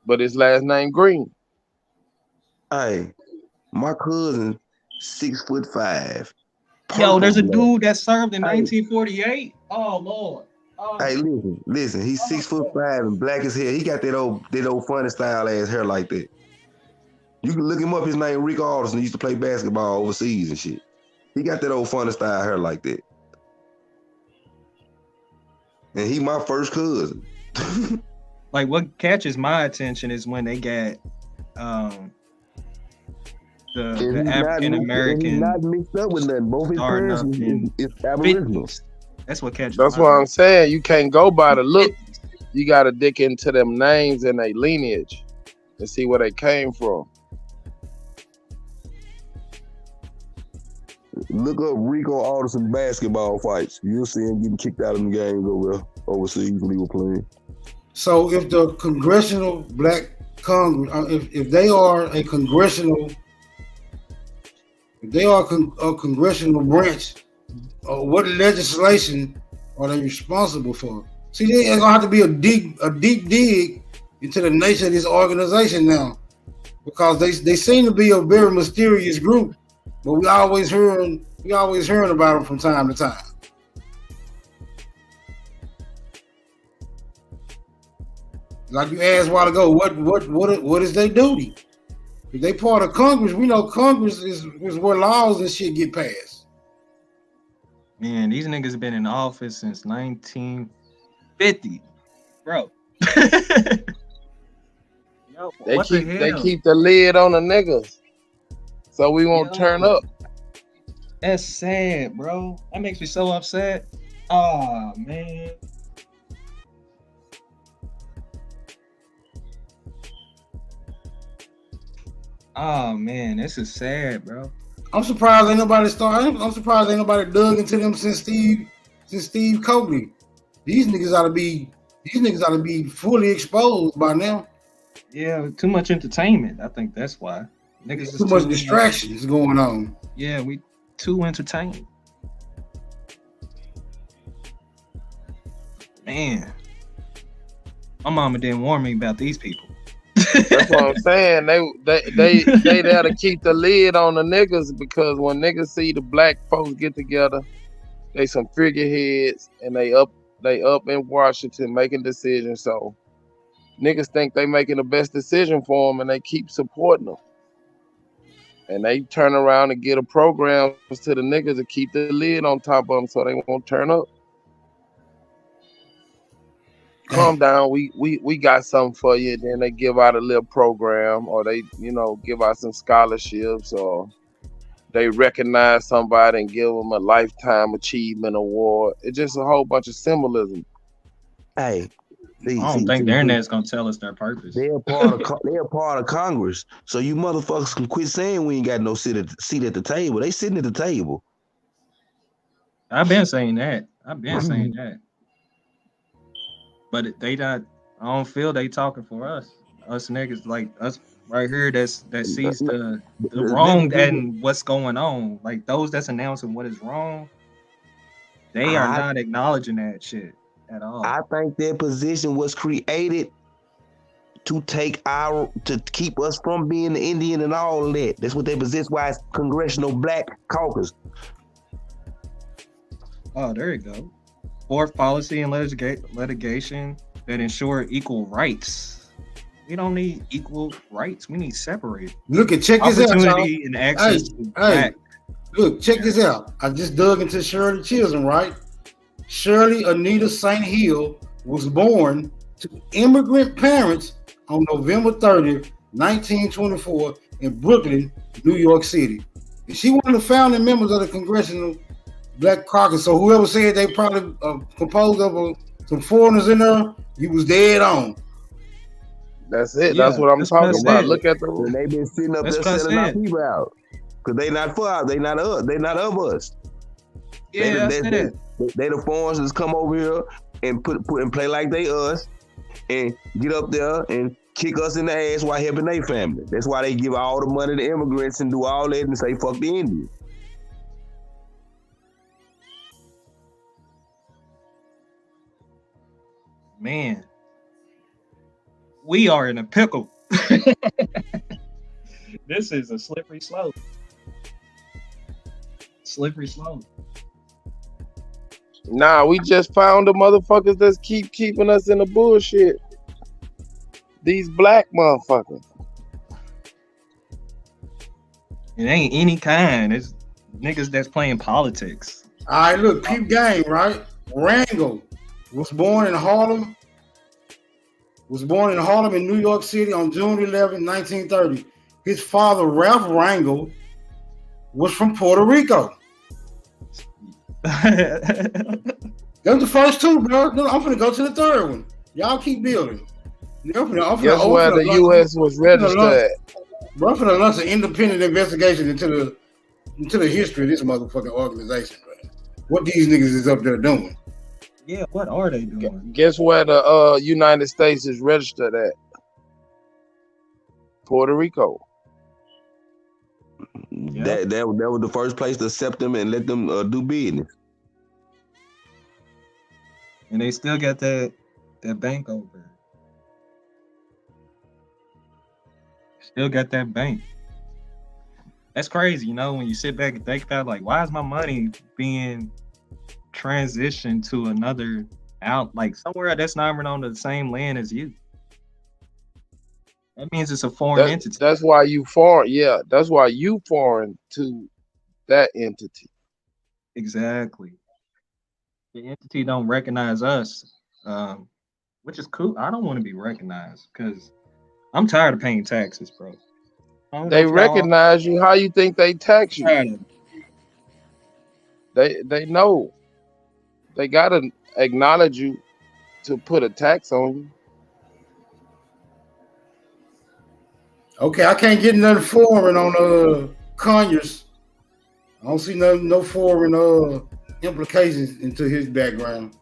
But his last name Green. Hey, my cousin, 6'5". Yo, there's a dude that served in 1948. Oh Lord. Oh. Hey, listen. He's 6'5" and black as hell. He got that old funny style ass hair like that. You can look him up. His name Rick Alderson. He used to play basketball overseas and shit. He got that old funny style hair like that. And he my first cousin. Like what catches my attention is when they got the African American not mixed up with nothing. Both his parents is Aboriginal. That's what catches. That's what I'm saying. You can't go by the look. you gotta dig into them names and their lineage and see where they came from. Look up Rico Alderson basketball fights. You'll see him getting kicked out of the games overseas when he was playing. So if the congressional black Congress, if they are a congressional, if they are a congressional branch, what legislation are they responsible for? See, there's gonna have to be a deep dig into the nature of this organization now, because they seem to be a very mysterious group, but we always hearing about them from time to time. Like you asked a while ago, what is their duty? If they part of Congress, we know Congress is where laws and shit get passed. Man, these niggas been in office since 1950, bro. Yo, They keep the lid on the niggas, so we won't turn up. That's sad, bro. That makes me so upset. Oh man. Oh man, this is sad, bro. I'm surprised ain't nobody dug into them since Steve Copley. These niggas ought to be fully exposed by now. Yeah, too much entertainment. I think that's why. Niggas Too much distractions going on. Yeah, we too entertained. Man, my mama didn't warn me about these people. That's what I'm saying. They there to keep the lid on the niggas, because when niggas see the black folks get together, they some figureheads and they up in Washington making decisions. So niggas think they making the best decision for them, and they keep supporting them. And they turn around and get a program to the niggas to keep the lid on top of them so they won't turn up. Calm down, we got something for you. Then they give out a little program, or they, give out some scholarships, or they recognize somebody and give them a lifetime achievement award. It's just a whole bunch of symbolism. Hey, I don't think the internet's gonna tell us their purpose. They're part of Congress, so you motherfuckers can quit saying we ain't got no seat at the table. They sitting at the table. I've been saying that. But they not. I don't feel they talking for us. Us niggas like us right here. That sees the wrong and what's going on. Like those that's announcing what is wrong. They are not acknowledging that shit at all. I think their position was created to keep us from being the Indian and all of that. That's what their position. Why it's Congressional Black Caucus. Oh, there you go. Fourth, policy and litigation that ensure equal rights. We don't need equal rights. We need separate. Check this out, opportunity and access to black. Look, check this out. I just dug into Shirley Chisholm, right? Shirley Anita St. Hill was born to immigrant parents on November 30th, 1924 in Brooklyn, New York City. And she one of the founding members of the Congressional Black Caucus. So whoever said they probably composed of some foreigners in there, you was dead on. That's it. Yeah, that's what I'm talking about. Look at them. And they've been sitting up there selling our people out. Because they not for us. They not us. They not of us. Yeah, they the foreigners that's come over here and put and play like they us and get up there and kick us in the ass while helping their family. That's why they give all the money to immigrants and do all that and say fuck the Indians. Man, we are in a pickle. This is a slippery slope. Slippery slope. Nah, we just found the motherfuckers that keep keeping us in the bullshit. These black motherfuckers. It ain't any kind. It's niggas that's playing politics. All right, look, peep game, right? Rangel was born in Harlem in New York City on June 11, 1930. His father, Ralph Rangel, was from Puerto Rico. That was the first two, bro. I'm gonna go to the third one. Y'all keep building. Guess where the U.S. was registered at? Bro, I'm finna launch an independent investigation into the history of this motherfucking organization, man. What these niggas is up there doing? Yeah, what are they doing? Guess where the United States is registered at? Puerto Rico. That was the first place to accept them and let them do business. And they still got that bank over there. Still got that bank. That's crazy, you know, when you sit back and think about, like, why is my money being transitioned to another like somewhere that's not even on the same land as you? That means it's a foreign entity. That's why you foreign. Yeah, that's why you foreign to that entity. Exactly. The entity don't recognize us, which is cool. I don't want to be recognized because I'm tired of paying taxes, bro. They recognize you. How you think they tax you? They know. They gotta acknowledge you to put a tax on you. Okay, I can't get another foreign on Conyers. I don't see no foreign implications into his background.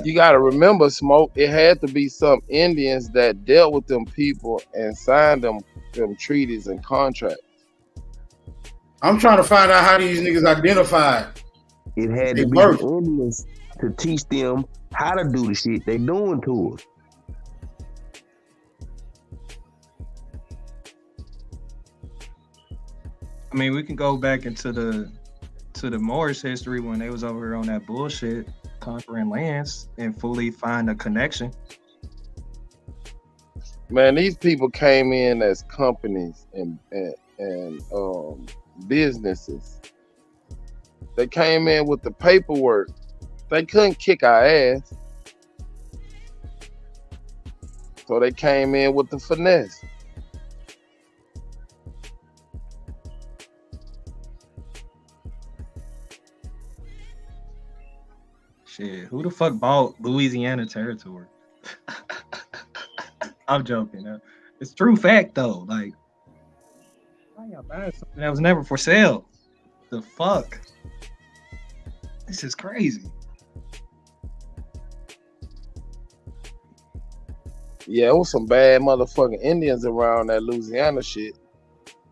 You got to remember, Smoke, it had to be some Indians that dealt with them people and signed them treaties and contracts. I'm trying to find out how these niggas identified. It had to be the Indians to teach them how to do the shit they doing to us. I mean, we can go back into the Moorish history when they was over here on that bullshit, conquering lands and fully find a connection. Man, these people came in as companies and businesses. They came in with the paperwork. They couldn't kick our ass. So they came in with the finesse. Shit, who the fuck bought Louisiana territory? I'm joking. It's true fact though. Like, why y'all buying something that was never for sale? The fuck? This is crazy. Yeah, it was some bad motherfucking Indians around that Louisiana shit.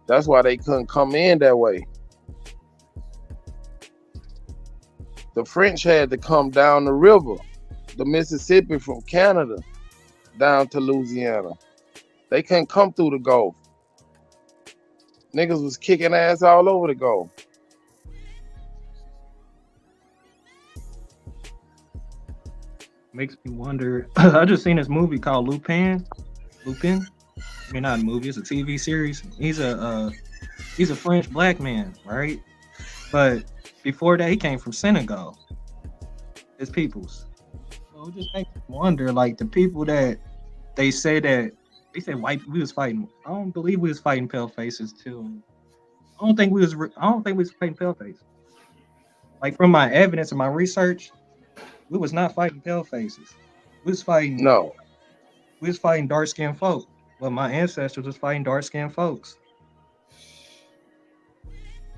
That's why they couldn't come in that way. The French had to come down the river, the Mississippi from Canada down to Louisiana. They couldn't come through the Gulf. Niggas was kicking ass all over the Gulf. Makes me wonder. I just seen this movie called Lupin. I mean, not a movie, it's a TV series. He's a French black man, right? But before that, he came from Senegal. His peoples. So it just makes me wonder, like, the people that they said white, we was fighting. I don't believe we was fighting pale faces too. I don't think we was fighting pale faces. Like, from my evidence and my research, we was not fighting pale faces. We was fighting dark skinned folk. Well, my ancestors was fighting dark skinned folks.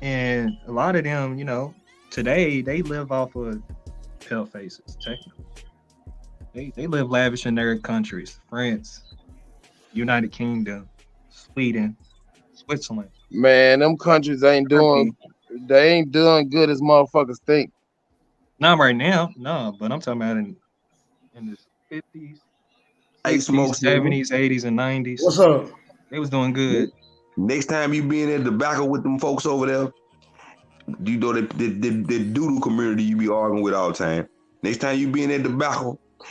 And a lot of them, you know, today they live off of pale faces, technically. They live lavish in their countries. France, United Kingdom, Sweden, Switzerland. Man, them countries ain't doing good as motherfuckers think. Not right now, no, but I'm talking about in the 50s, 60s, 70s, 80s, and 90s. What's up? They was doing good. Next time you be in at the back with them folks over there, you know the doodoo community you be arguing with all the time. Next time you be in at the back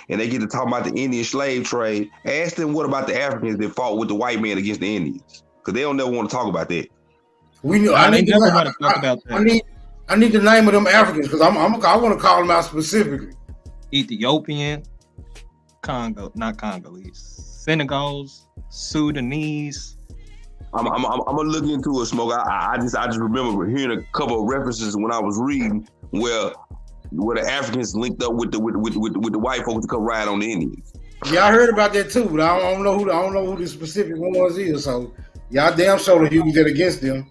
and they get to talk about the Indian slave trade, ask them what about the Africans that fought with the white man against the Indians, because they don't never want to talk about that. We know. I need the name of them Africans because I want to call them out specifically. Ethiopian, not Congolese, Senegals, Sudanese. I'm gonna look into a Smoke. I just remember hearing a couple of references when I was reading where where the Africans linked up with the white folks to come ride on the Indians. Yeah, I heard about that too, but I don't know who the specific ones is. So y'all damn sure the Hughes that against them.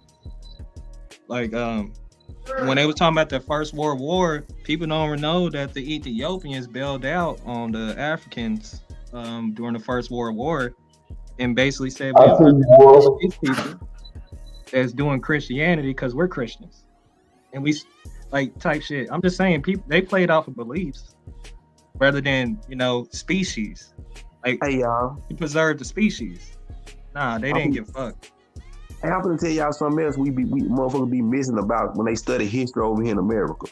Like when they was talking about the First World War, people don't know that the Ethiopians bailed out on the Africans during the First World War, and basically said these people that's doing Christianity because we're Christians, and we like type shit. I'm just saying, people they played off of beliefs rather than species. Like, hey y'all, to preserve the species. Nah, they didn't give a fuck. Hey, I'm gonna tell y'all something else we motherfuckers be missing about when they study history over here in America.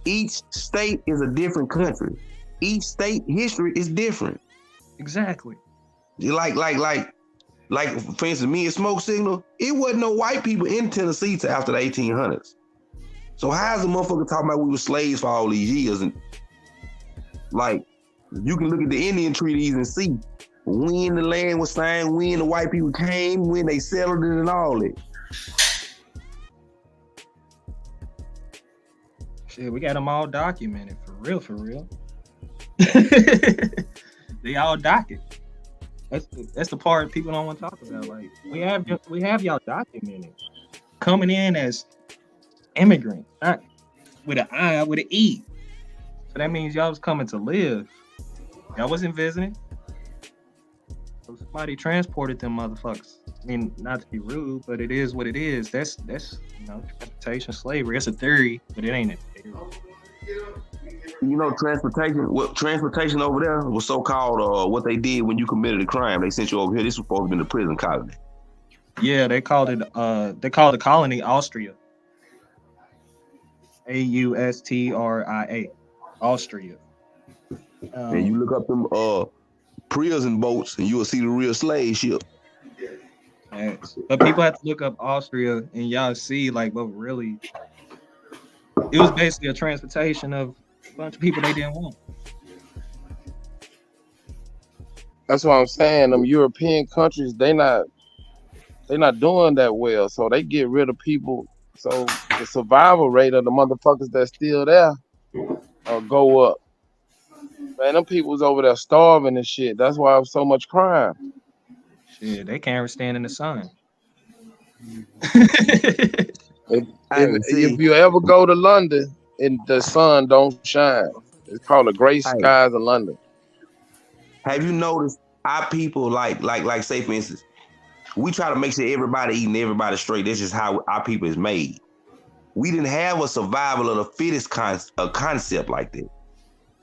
Each state is a different country. Each state history is different. Exactly. Like for instance, me and Smoke Signal, it wasn't no white people in Tennessee till after the 1800s. So how's a motherfucker talking about we were slaves for all these years? And like, you can look at the Indian treaties and see when the land was signed, when the white people came, when they settled it and all that. Shit, we got them all documented, for real. They all documented. That's the part people don't want to talk about. Like, we have y'all documented coming in as immigrants, not with an I, with an E. So that means y'all was coming to live. Y'all wasn't visiting. So somebody transported them motherfuckers. I mean, not to be rude, but it is what it is. That's transportation slavery. It's a theory, but it ain't a theory. Transportation over there was so-called what they did when you committed a crime. They sent you over here. This was supposed to be the prison colony. Yeah, they called the colony Austria. Austria. Austria. And you look up them prison boats and you will see the real slave ship. But people have to look up Austria and y'all see like what really it was basically a transportation of a bunch of people they didn't want. That's what I'm saying. Them European countries, they not doing that well. So they get rid of people. So the survival rate of the motherfuckers that's still there go up. Man, them people's over there starving and shit. That's why there's so much crime. Shit, they can't stand in the sun. If you ever go to London and the sun don't shine, it's called the gray skies of London. Have you noticed our people like say for instance, we try to make sure everybody eating everybody straight. This is how our people is made. We didn't have a survival of the fittest concept like that.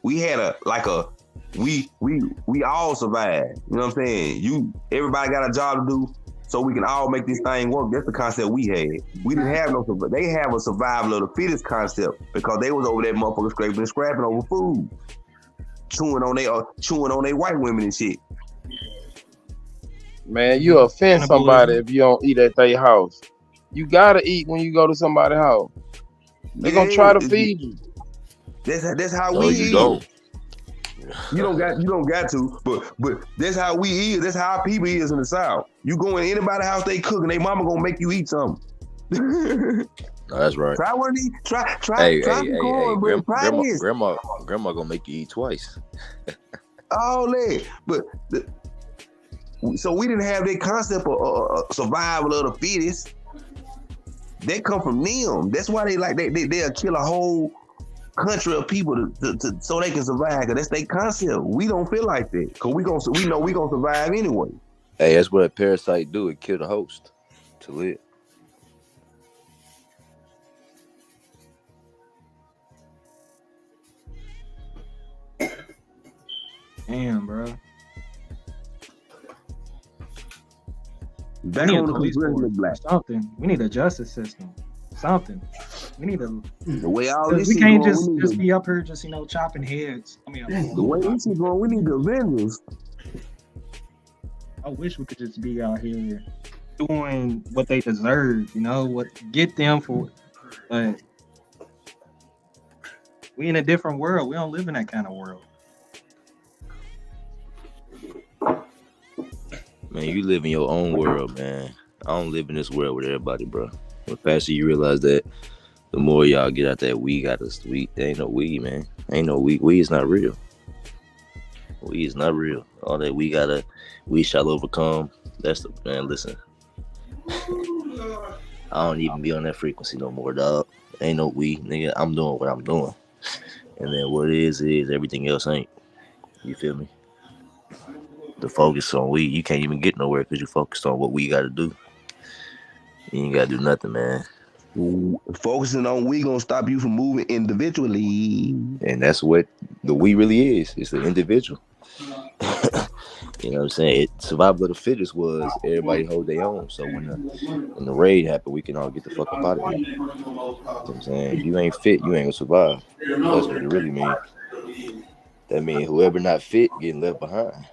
We had we all survived. You know what I'm saying? Everybody got a job to do, so we can all make this thing work. That's the concept we had. We didn't have no. They have a survival of the fittest concept because they was over there motherfuckers scraping and scrapping over food, chewing on their white women and shit. Man, you offend somebody if you don't eat at their house. You gotta eat when you go to somebody's house. They're gonna try to feed you. That's how we eat. You don't got to, but that's how we eat. That's how our people is in the South. You go in anybody's house, they cook, and they mama gonna make you eat something. That's right. Try one of these. Try Grandma gonna make you eat twice. All that, but so we didn't have that concept of survival of the fittest. That come from them. That's why they'll kill a whole country of people to so they can survive. Cause that's their concept. We don't feel like that. Cause we know we gonna survive anyway. Hey, that's what a parasite do. It kill the host to live. Damn, bro. We need a police force. Something. We need a justice system. Something. We need a. The way all this we can't going, just be up here just chopping heads. I mean, the way this is going, we need the Avengers. I wish we could just be out here doing what they deserve. What get them for. But we in a different world. We don't live in that kind of world. Man, you live in your own world, man. I don't live in this world with everybody, bro. The faster you realize that, The more y'all get out that weed out of the weed, there ain't no weed, man. Ain't no weed. Weed is not real. Weed is not real. All that we shall overcome. That's the man. Listen, I don't even be on that frequency no more, dog. Ain't no weed, nigga. I'm doing what I'm doing, and then what it is everything else ain't. You feel me? The focus on weed, you can't even get nowhere because you focused on what we got to do. You ain't got to do nothing, man. Focusing on we gonna stop you from moving individually, and that's what the we really is. It's the individual. You know what I'm saying? Survival of the fittest was everybody hold their own. So when the raid happened, we can all get the fuck up out of here. You know what I'm saying? If you ain't fit, you ain't gonna survive. That's what it really means. That means whoever not fit getting left behind.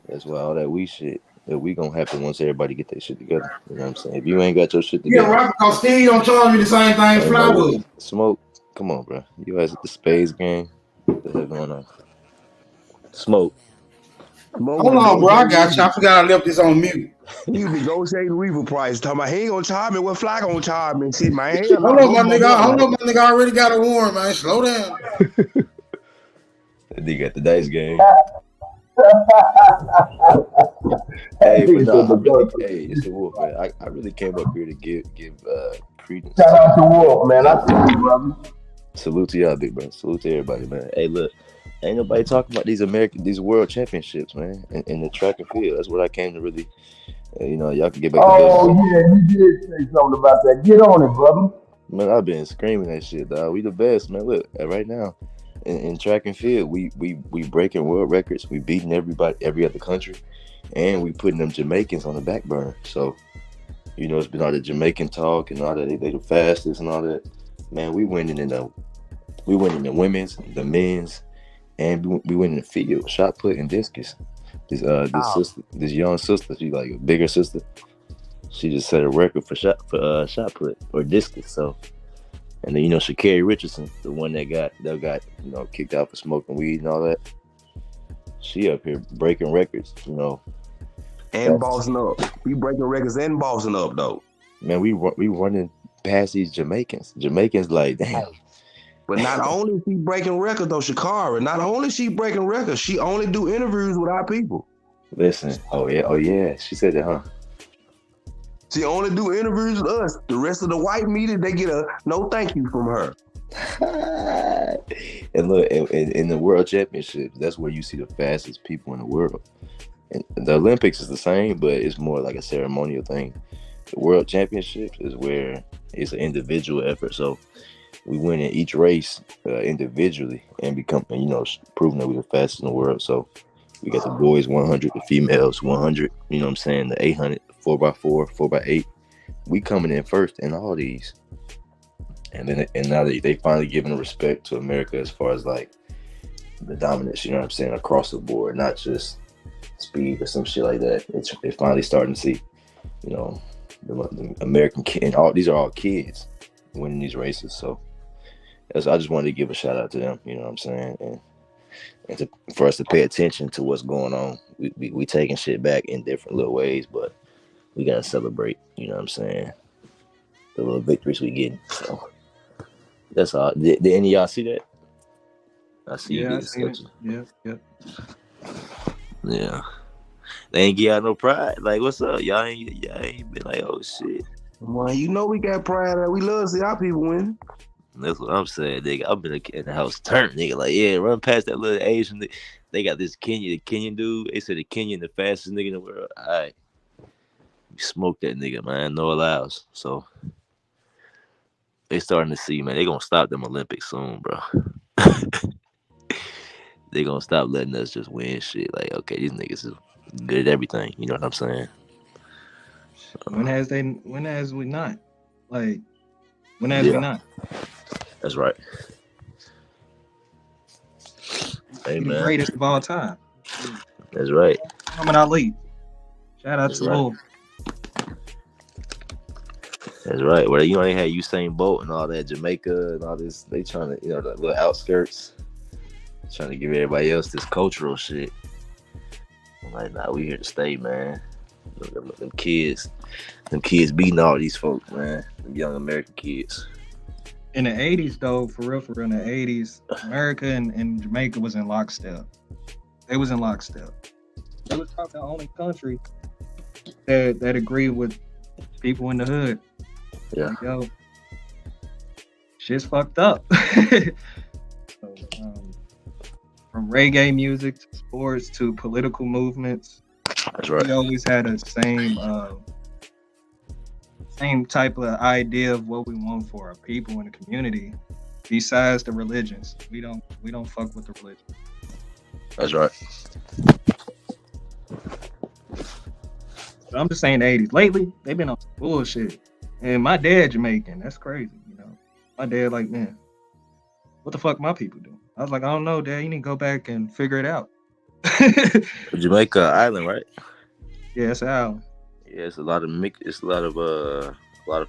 That's why all that we shit that we gonna happen once everybody get their shit together. You know what I'm saying? If you ain't got your shit together, yeah, right. Because Steve don't charge you the same thing. Flywood. Smoke. Come on, bro. You guys at the spades game. What the hell going on? Smoke. Hold on, bro. I got you. I forgot I left this on mute. You negotiating reefer price. Talking about he ain't gonna charge me what Fly gonna charge me. Shit, man. Hold on, my nigga. Hold on, my nigga. I already got a warrant, man. Slow down. That nigga got the dice game. Hey, but no, it's the Wolf, man. I really came up here to give credence. Shout out to Wolf, man. I see you, brother. Salute to y'all, big brother. Salute to everybody, man. Hey, look, ain't nobody talking about these world championships, man, in the track and field. That's what I came to really, y'all can get back. Oh yeah, you did say something about that. Get on it, brother. Man, I've been screaming that shit, dog. We the best, man. Look, right now. In track and field, we breaking world records. We beating every other country, and we putting them Jamaicans on the back burner. So, it's been all the Jamaican talk and all that. They the fastest and all that. Man, we winning in the women's, the men's, and we winning the field, shot put and discus. This young sister, she's like a bigger sister. She just set a record for shot put or discus. So. And then Sha'Carri Richardson, the one that got kicked out for smoking weed and all that. She up here breaking records, and bossing up. We breaking records and bossing up though. Man, we running past these Jamaicans. Jamaicans like damn. But not only is she breaking records though, Sha'Carri. Not only she breaking records, she only do interviews with our people. Listen, oh yeah, she said that, huh? She only do interviews with us. The rest of the white media, they get a no thank you from her. And look, in the World Championships, that's where you see the fastest people in the world. And the Olympics is the same, but it's more like a ceremonial thing. The World Championships is where it's an individual effort. So we win in each race individually and become, proving that we're the fastest in the world. So we got the boys 100, the females 100, the 800, 4x4, 4x8. We coming in first in all these. And now they finally giving respect to America as far as like the dominance, across the board, not just speed or some shit like that. They're finally starting to see, the American kid, and these are all kids winning these races. So I just wanted to give a shout out to them, and for us to pay attention to what's going on. We taking shit back in different little ways, but we gotta celebrate, the little victories we getting. So that's all. Did any of y'all see that? I see you. Yep. Yeah. They ain't give out no pride. Like, what's up? Y'all ain't been like, oh shit. Well, we got pride that we love to see our people win. That's what I'm saying, nigga. I've been in the house turning, nigga. Like, yeah, run past that little Asian. They got this Kenyan dude. They said the Kenyan, the fastest nigga in the world. All right. You smoke that nigga, man. No allows. So they starting to see, man. They gonna stop them Olympics soon, bro. They gonna stop letting us just win shit. Like, okay, these niggas is good at everything. You know what I'm saying? When has we not? Like, when has we not? That's right. Hey, man. The greatest of all time. That's right. Muhammad Ali. Shout out to Wolf. That's right. Well, you ain't had Usain Bolt and all that, Jamaica and all this. They trying to, the little outskirts, trying to give everybody else this cultural shit. I'm like, nah, we here to stay, man. Them kids beating all these folks, man. Them young American kids. In the 80s, though, for real, in the 80s, America and Jamaica was in lockstep. They was in lockstep. They was probably the only country that agreed with people in the hood. Yeah. Like, yo, shit's fucked up. So, from reggae music to sports to political movements, that's right. We always had a same type of idea of what we want for our people in the community. Besides the religions, we don't fuck with the religion. That's right. So I'm just saying the 80s. Lately, they've been on bullshit. And my dad Jamaican. That's crazy, you know. My dad like, man, what the fuck my people do? I was like, I don't know, Dad. You need to go back and figure it out. Jamaica island, right? Yeah, it's an island. Yeah, it's a lot of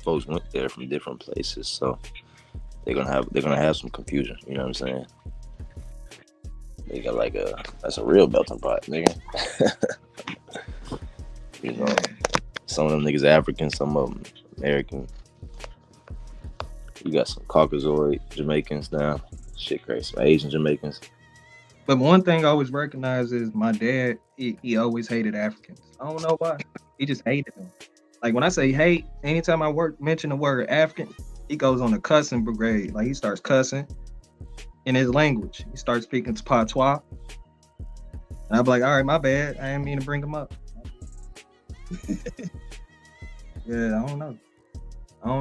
folks went there from different places, so they're gonna have some confusion. You know what I'm saying? They got that's a real melting pot, nigga. You know, some of them niggas African, some of them American. You got some Caucasoid Jamaicans now. Shit crazy. Some Asian Jamaicans. But one thing I always recognize is my dad, he always hated Africans. I don't know why. He just hated them. Like when I say hate, anytime I mention the word African, he goes on a cussing brigade. Like he starts cussing in his language. He starts speaking patois. And I'm like, all right, my bad. I didn't mean to bring him up. Yeah, I don't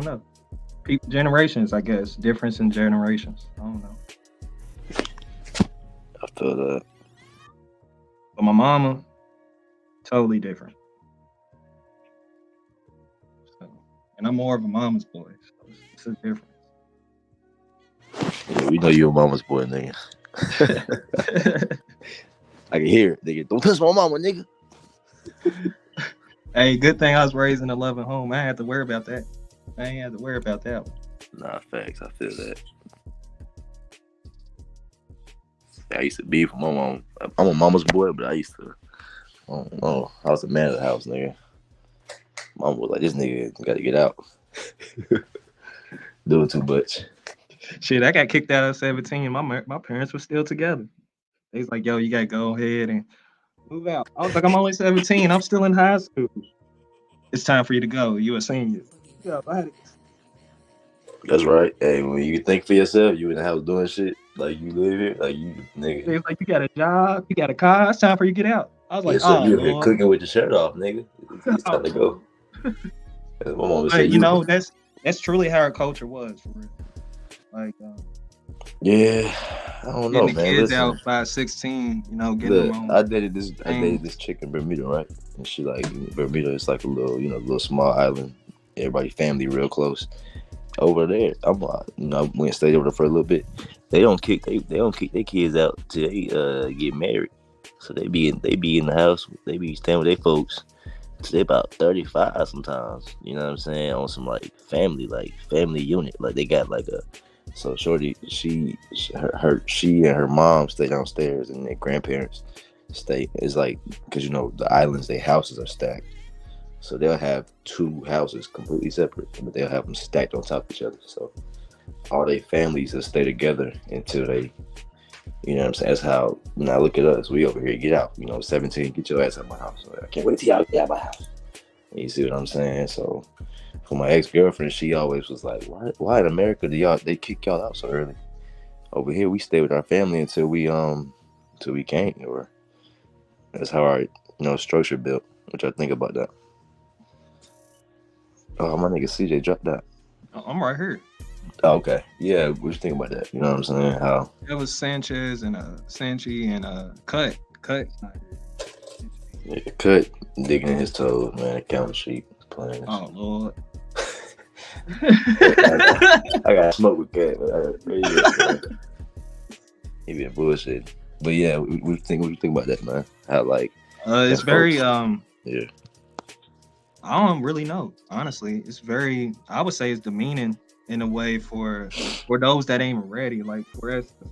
know. People, generations, I guess. Difference in generations. I don't know. I feel that. But my mama, totally different. So, and I'm more of a mama's boy. So it's a difference. Yeah, we know you a mama's boy, nigga. I can hear it, nigga. Don't touch my mama, nigga. Hey, good thing I was raised in a loving home. I ain't have to worry about that. I ain't have to worry about that one. Nah, facts. I feel that. I used to be for my mom. I'm a mama's boy, but I used to. I don't know. I was the man of the house, nigga. Mom was like, this nigga got to get out. Doing too much. Shit, I got kicked out at 17. My parents were still together. They was like, yo, you got to go ahead and move out. I was like, I'm only 17. I'm still in high school. It's time for you to go. You a senior. Yeah, I had it. That's right. Hey, when you think for yourself, you in the house doing shit like you live here, like you nigga. It's like you got a job, you got a car. It's time for you to get out. I was like, so oh, you Lord. cooking with your shirt off, nigga. It's time to go. My mom would say, you know, that's truly how our culture was for real. Like, yeah, I don't know, getting the man. kids Listen, out by 16, you know, getting them on. I dated this chick in Bermuda, right? And she like Bermuda is like a little small island. Everybody family real close. Over there, I went and stayed over there for a little bit. They don't kick their kids out till they get married. So they be in the house. They be staying with their folks till they about 35 sometimes. You know what I'm saying? On some like family unit. Like they got like a. So shorty, she and her mom stay downstairs, and their grandparents stay. It's like because the islands, their houses are stacked. So they'll have two houses completely separate, but they'll have them stacked on top of each other. So all their families will stay together until they, you know what I'm saying? That's how, now look at us. We over here, get out. 17, get your ass out of my house. I can't wait till y'all get out of my house. You see what I'm saying? So for my ex-girlfriend, she always was like, why in America they kick y'all out so early? Over here, we stay with our family until we can't. Or that's how our, structure built. What y'all think about that? Oh, my nigga CJ dropped that. I'm right here. Oh, okay. Yeah, what you think about that? You know what I'm saying? How? It was Sanchez and Sanchi and Kutt. Kutt. Yeah, Kutt digging in his toes, man. Account sheet playing. Oh Lord. I got smoke with Kutt. He been bullshit. But yeah, what you think about that, man? How it's very yeah. I don't really know, honestly. It's very, I would say it's demeaning in a way for those that ain't ready. Like, for instance,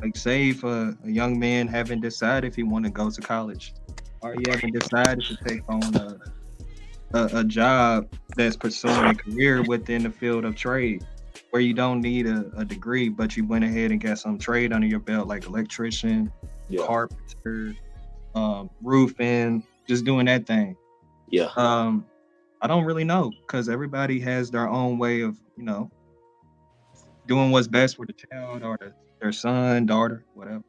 like say if a young man haven't decided if he want to go to college, or you haven't decided to take on a job that's pursuing a career within the field of trade, where you don't need a degree, but you went ahead and got some trade under your belt, like electrician, carpenter, roofing, just doing that thing. Yeah. I don't really know, because everybody has their own way of, doing what's best for the child or their son, daughter, whatever.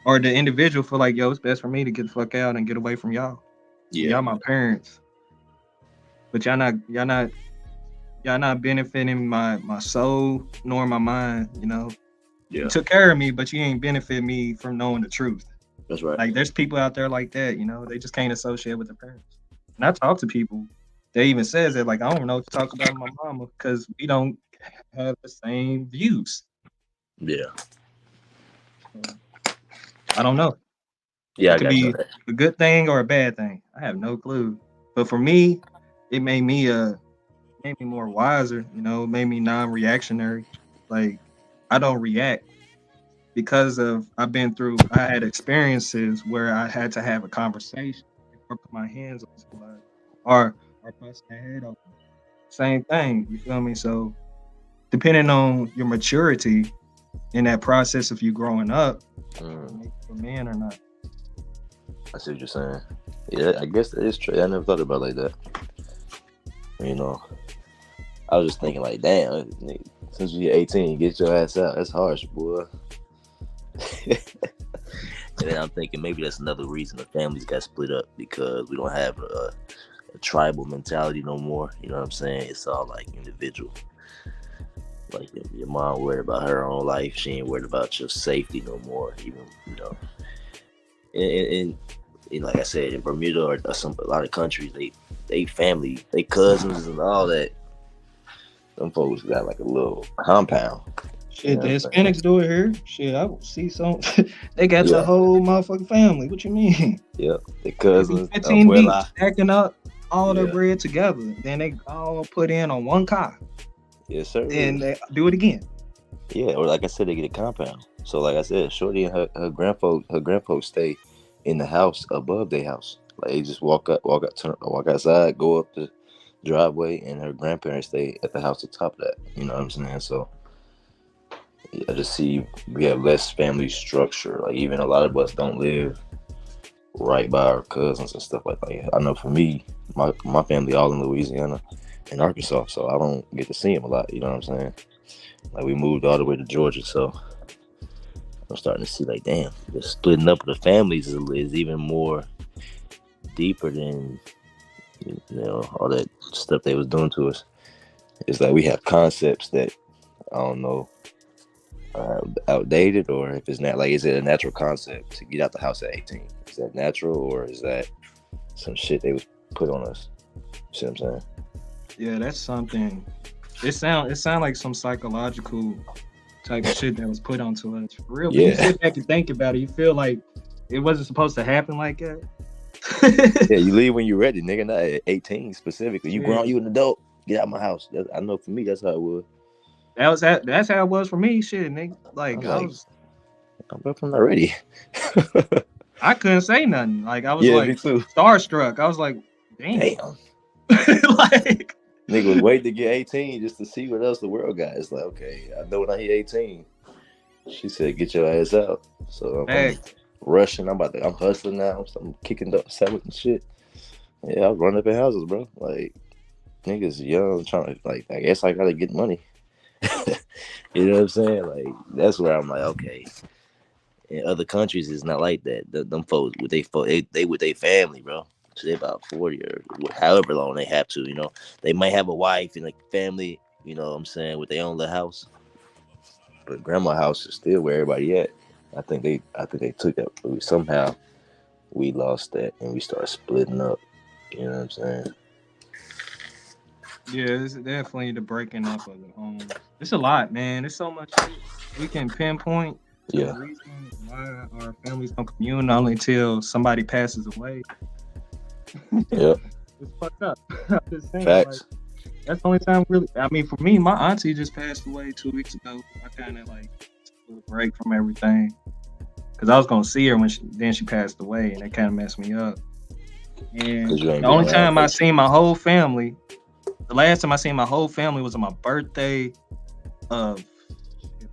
Or the individual feel like, yo, it's best for me to get the fuck out and get away from y'all. Yeah. Y'all my parents. But y'all not benefiting my soul nor my mind, Yeah. You took care of me, but you ain't benefit me from knowing the truth. That's right. Like, there's people out there like that, they just can't associate with their parents. And I talk to people, they even says that, like, I don't know what to talk about with my mama because we don't have the same views. Yeah. I don't know. Yeah, It could be a good thing or a bad thing. I have no clue. But for me, it made me more wiser, made me non-reactionary. Like, I don't react because I had experiences where I had to have a conversation or put my hands on somebody or bust their head open. Same thing, you feel me? So depending on your maturity in that process of you growing up, make you a man or not. I see what you're saying. Yeah, I guess that is true. I never thought about it like that. I was just thinking like, damn, since you're 18, get your ass out. That's harsh, boy. And then I'm thinking maybe that's another reason the families got split up, because we don't have a tribal mentality no more. You know what I'm saying? It's all like individual. Like, your mom worried about her own life. She ain't worried about your safety no more. Even, and like I said, in Bermuda or a lot of countries, they family, they cousins and all that. Them folks got like a little compound. Shit, the Hispanics do it here. Shit, I see some. They got the whole motherfucking family. What you mean? Yeah, the cousins. 15 deep, stacking up all their bread together. Then they all put in on one car. Yes, sir. And they do it again. Yeah, or like I said, they get a compound. So like I said, Shorty and her grandfolks stay in the house above their house. Like, they just walk outside, go up the driveway, and her grandparents stay at the house on top of that. You know what I'm saying? So I just see we have less family structure. Like, even a lot of us don't live right by our cousins and stuff like that. I know for me, my family all in Louisiana and Arkansas, so I don't get to see them a lot. You know what I'm saying? Like, we moved all the way to Georgia, so I'm starting to see, like, damn, the splitting up of the families is even more deeper than all that stuff they was doing to us. It's like we have concepts that I don't know are outdated, or if it's not, like, is it a natural concept to get out the house at 18? Is that natural, or is that some shit they was put on us? You see what I'm saying? Yeah, that's something. It sound like some psychological type of shit that was put onto us. For real. When you sit back and think about it, you feel like it wasn't supposed to happen like that. Yeah, you leave when you're ready, nigga. Not at 18 specifically. You grown, you an adult. Get out of my house. I know for me, that's how it was. That's how it was for me. Shit, nigga. Like, I'm not ready. I couldn't say nothing. Like, I was me too. Starstruck. I was like, damn. Like, nigga was waiting to get 18 just to see what else the world got. It's like, okay, I know when I hit 18. She said, get your ass out. So I'm rushing. I'm hustling now. I'm kicking up, selling and shit. Yeah, I run up in houses, bro. Like, niggas young, trying to, like, I guess I gotta get money. You know what I'm saying? Like, that's where I'm like, okay. In other countries, it's not like that. Them folks with they with their family, bro. So they about 40 or however long they have to. They might have a wife and a family. You know what I'm saying, with their own little house. But grandma's house is still where everybody at. I think they took that. Somehow we lost that and we started splitting up. You know what I'm saying? Yeah, it's definitely the breaking up of the home. It's a lot, man. There's so much shit we can pinpoint. The reason why our families don't commune only until somebody passes away. Yep. It's fucked up. I'm just saying, facts. Like, that's the only time really. I mean, for me, my auntie just passed away 2 weeks ago. I kind of like took a break from everything. because I was gonna see her when she passed away, and that kind of messed me up. And 'Cause you ain't the only been time I around. seen my whole family, the last time I seen my whole family was on my birthday of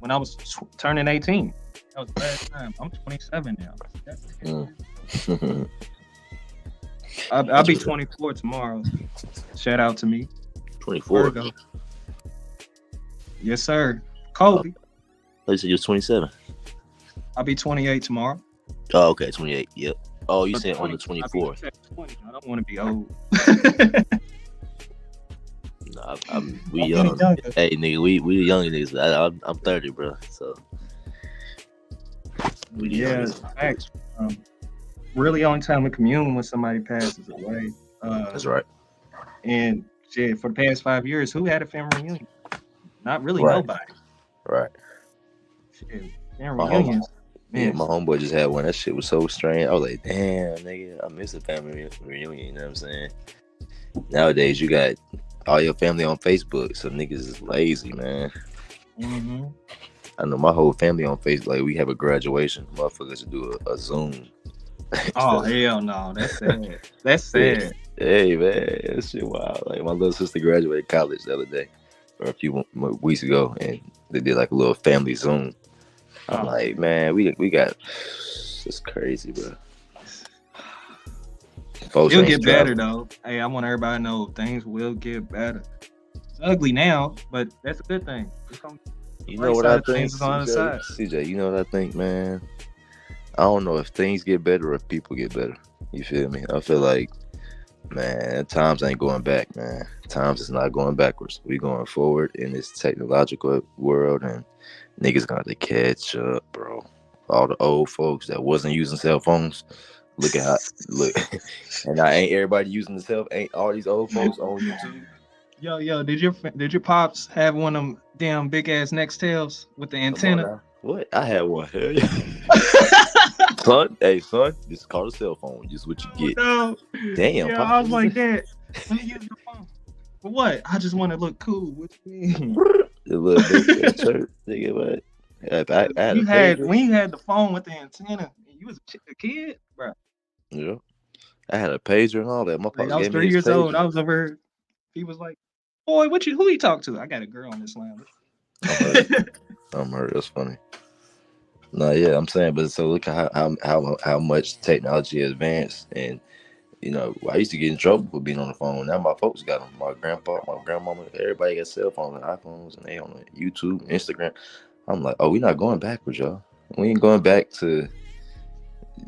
when I was turning 18. That was the last time. I'm 27 now. I'll be 24 tomorrow. Shout out to me. 24. Virgo. Yes, sir. Kobe. You said you was 27. I'll be 28 tomorrow. Oh, okay, 28. Yep. Oh, you But said on the 20, 24th. I don't want to be old. Nah, we young. Hey, nigga, we the young niggas. I'm 30, bro. So we the Yeah, youngest. facts. Really, only time we commune when somebody passes away. That's right. And shit, for the past 5 years, who had a family reunion? Not really Right. nobody. Right. Shit, family My reunions. Yeah, my homeboy just had one. That shit was so strange. I was like, damn, nigga, I miss a family reunion. You know what I'm saying? Nowadays, you got all your family on Facebook, so niggas is lazy, man. Mm-hmm. I know my whole family on Facebook. Like, we have a graduation. Motherfuckers do a Zoom. Oh, hell no. That's sad. That's sad. Hey, man, that shit wild. Like, my little sister graduated college the other day, or a few weeks ago, and they did like a little family Zoom. I'm like, man, we got, it's crazy, bro. Folks It'll ain't get better, traveling. though. Hey, I want everybody to know things will get better. It's ugly now, but that's a good thing. You know what I think, CJ? You know what I think, man? I don't know if things get better or if people get better. You feel me? I feel like, man, times ain't going back, man. Times is not going backwards. We going forward in this technological world, and niggas gonna have to catch up, bro. All the old folks that wasn't using cell phones, look at how look, and now ain't everybody using the cell. Ain't all these old folks on YouTube? Yo, did your pops have one of them damn big ass Nextels with the antenna? What? I had one. Hell yeah. son, this is called a cell phone. Just what you get. No. Damn. Yeah, Pop, I was like that. Let me use your phone. For what? I just want to look cool. What you mean? the little big church. Nigga, what? I had You a had pager. when you had the phone with the antenna, you was a kid, bro. Yeah. I had a pager and all that. My Like, pops I was gave me 3 his years old. pager. I was over. He was like, "Boy, who you talk to?" I got a girl on this line. I'm hurt. That's funny. No, yeah, I'm saying, but so look at how much technology advanced, and you know, I used to get in trouble for being on the phone. Now my folks got them. My grandpa, my grandmama, everybody got cell phones and iPhones, and they on YouTube, Instagram. I'm like, oh, we not going backwards, y'all. We ain't going back to,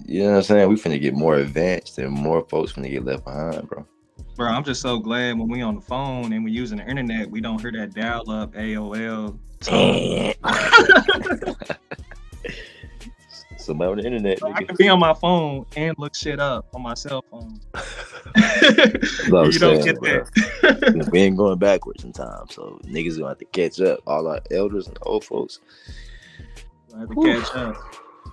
you know what I'm saying? We finna get more advanced, and more folks finna get left behind, bro. Bro, I'm just so glad when we on the phone and we using the internet, we don't hear that dial up AOL tone. Somebody on the internet, So I nigga. can be on my phone and look shit up on my cell phone. That's what I'm You don't saying, get bro. that. We ain't going backwards in time, so niggas gonna have to catch up. All our elders and old folks. I have to catch up.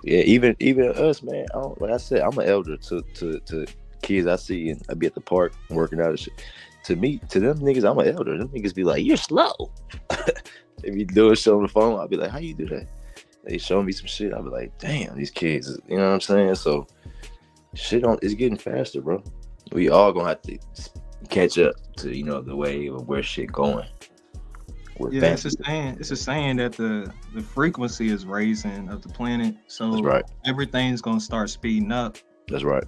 Yeah, even us, man. Like I said, I'm an elder to kids I see, and I be at the park working out and shit. To them niggas, I'm an elder. Them niggas be like, "You're slow." They be doing shit on the phone. I'll be like, "How you do that?" They show me some shit. I'll be like, "Damn, these kids." You know what I'm saying? So shit it's getting faster, bro. We all gonna have to catch up to the wave of where shit going. Yeah, it's a saying that the frequency is raising of the planet. So That's right. Everything's gonna start speeding up. That's right.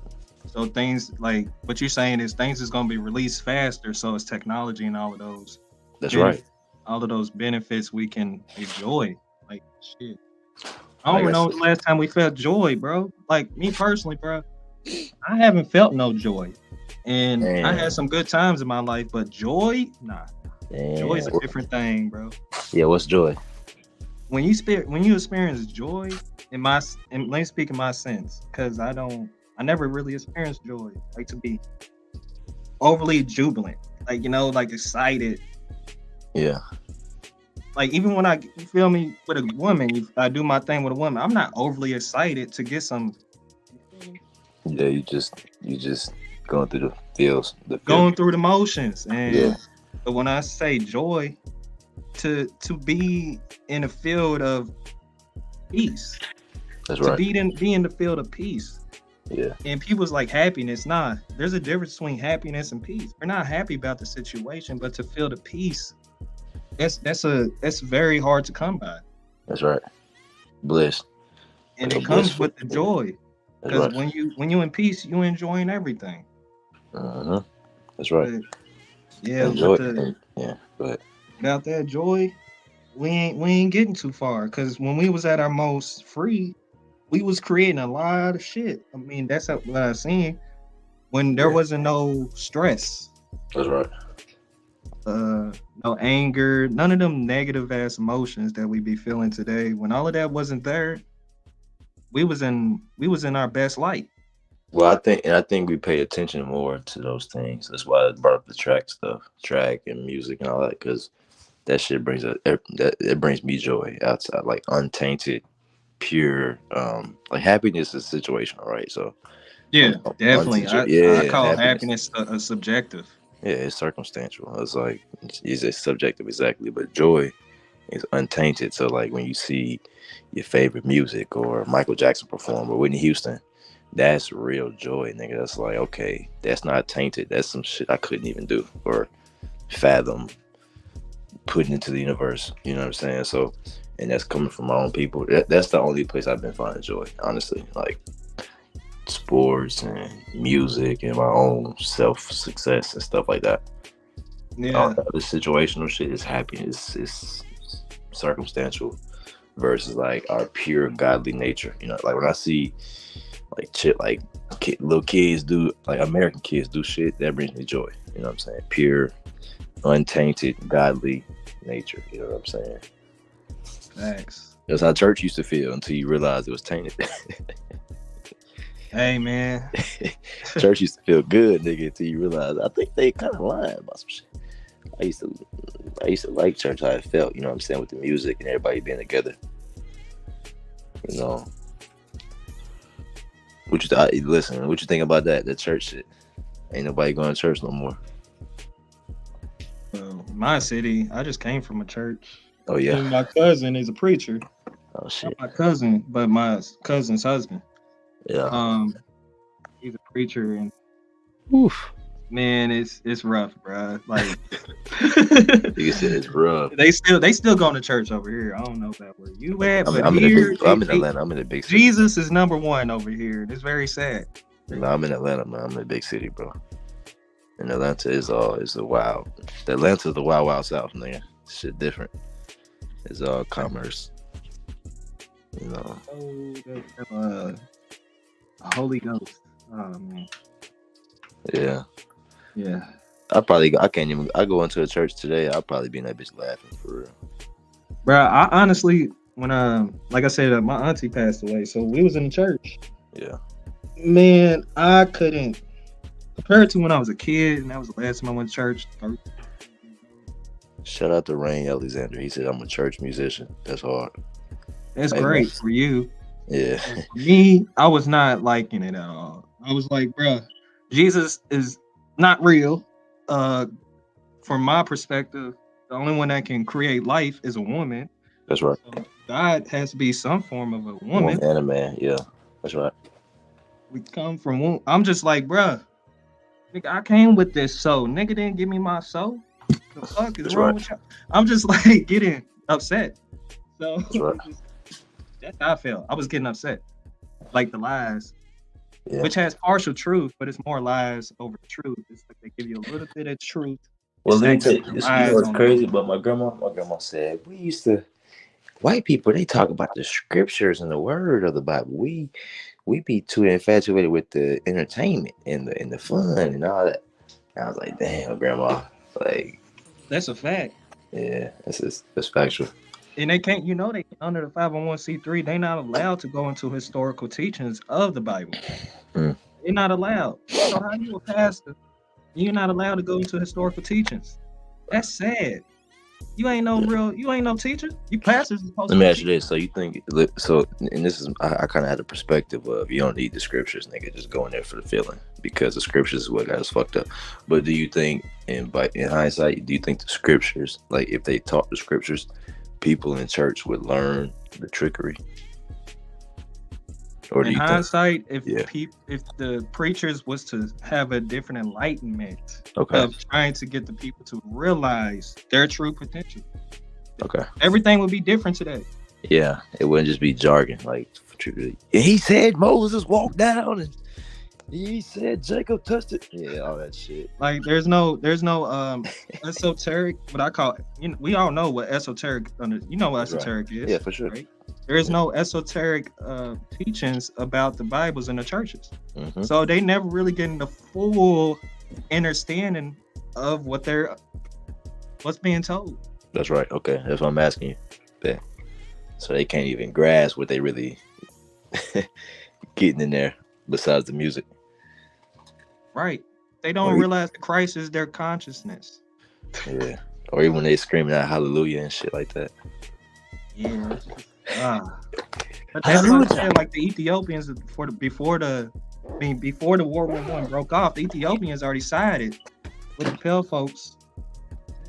So things like what you're saying is things is gonna be released faster. So it's technology and all of those. That's right. All of those benefits we can enjoy. Like shit. I don't Like I know said- the last time we felt joy, bro. Like me personally, bro. I haven't felt no joy. And I Damn. had some good times in my life, but joy, nah. Damn. Joy is a different thing, bro. Yeah, what's joy? When you experience joy, let me speak in my sense, because I never really experienced joy. Like to be overly jubilant, like excited. Yeah. Like even when you feel me with a woman, I do my thing with a woman. I'm not overly excited to get some. Yeah, you just going through the feels. Going through the motions, and Yeah. but when I say joy, to be in a field of peace, That's to right. be in the field of peace. Yeah. And people's like happiness. Nah, there's a difference between happiness and peace. We're not happy about the situation, but to feel the peace, that's very hard to come by. That's right. Bliss. And Like it a comes blissful- with the joy. That's Because right. when you in peace, you enjoying everything. That's right. But, yeah, Enjoy. but Yeah. Go ahead. without that joy, we ain't getting too far. Because when we was at our most free, we was creating a lot of shit. I mean, that's what I seen when there wasn't no stress. That's right. No anger, none of them negative ass emotions that we be feeling today. When all of that wasn't there, we was in our best light. Well, I think we pay attention more to those things. That's why I brought up the track and music and all that, because that shit brings it brings me joy outside, like untainted, pure. Like happiness is situational, right? So Yeah, definitely. I call happiness a subjective. Yeah, it's circumstantial. It's like it's subjective, exactly. But joy is untainted. So like when you see your favorite music or Michael Jackson perform or Whitney Houston, that's real joy, nigga. That's like, okay, that's not tainted. That's some shit I couldn't even do or fathom putting into the universe. You know what I'm saying? So, and that's coming from my own people. That's the only place I've been finding joy, honestly. Like sports and music and my own self-success and stuff like that. Yeah. The situational shit is happiness. It's circumstantial versus like our pure godly nature. You know, like when I see like shit like little kids do, like American kids do shit, that brings me joy. You know what I'm saying? Pure, untainted, godly nature. You know what I'm saying? Thanks. That's how church used to feel until you realized it was tainted. Hey man, church used to feel good, nigga, until you realize I think they kind of lying about some shit. I used to like church how it felt, you know what I'm saying, with the music and everybody being together. You know, listen, what you think about that church shit? Ain't nobody going to church no more. My city, I just came from a church. Oh yeah. And my cousin is a preacher. Oh shit. Not my cousin, but my cousin's husband. Yeah. He's a preacher, and oof, man, it's rough, bro. Like you said, it's rough. They still going to church over here. I don't know about where you at, but I'm here, in Atlanta. I'm in a big city. Jesus is number one over here. It's very sad. No, I'm in Atlanta, man. I'm in a big city, bro. And Atlanta is a wild. Atlanta's the wild South, nigga. Shit different. It's all commerce. You know. Holy Ghost. Oh man. Yeah. Yeah. I go into a church today, I'll probably be in that bitch laughing for real. Bro, I honestly, when like I said, my auntie passed away, so we was in the church. Yeah. Man, I couldn't compare it to when I was a kid, and that was the last time I went to church. Shout out to Rain Alexander. He said I'm a church musician. That's hard. That's great for you. Yeah. For me, I was not liking it at all. I was like, bro, Jesus is not real. From my perspective, the only one that can create life is a woman. That's right. So God has to be some form of a woman. And a man, yeah. That's right. We come from. I'm just like, bro, nigga, I came with this soul. Nigga didn't give me my soul. The fuck is wrong with y'all? I'm just like getting upset. So that's right. That's how I felt. I was getting upset. Like the lies. Yeah. Which has partial truth, but it's more lies over truth. It's like they give you a little bit of truth. Well, let me tell you, you know what's crazy about my grandma? My grandma said, white people, they talk about the scriptures and the word of the Bible. We be too infatuated with the entertainment and the fun and all that. And I was like, damn, grandma. Like, that's a fact. Yeah, that's factual. And they can't, they under the 501c3, they're not allowed to go into historical teachings of the Bible. They're not allowed. So how you a pastor? You're not allowed to go into historical teachings. That's sad. You ain't no teacher. You pastors supposed to. Let me ask you this. So you think and this is I kind of had a perspective of you don't need the scriptures, nigga. Just go in there for the feeling because the scriptures is what got us fucked up. But do you think, in hindsight, do you think the scriptures, like if they taught the scriptures, people in church would learn the trickery? Or do In you think? hindsight, if Yeah. if the preachers was to have a different enlightenment Okay. of trying to get the people to realize their true potential, Okay. everything would be different today. Yeah, it wouldn't just be jargon. Like, he said Moses walked down, and he said Jacob touched it. Yeah, all that shit. Like there's no esoteric, what I call, we all know what esoteric what esoteric is. Yeah, for sure. Right? There is no esoteric teachings about the Bibles in the churches. Mhm. So they never really getting the full understanding of what's being told. That's right. Okay, that's what I'm asking you. Yeah. So they can't even grasp what they really getting in there besides the music. Right. They don't realize that Christ is their consciousness. Yeah. Or even when they screaming out hallelujah and shit like that. Yeah. But that's what I'm saying. Like the Ethiopians before the World War I broke off, the Ethiopians already sided with the Pale folks.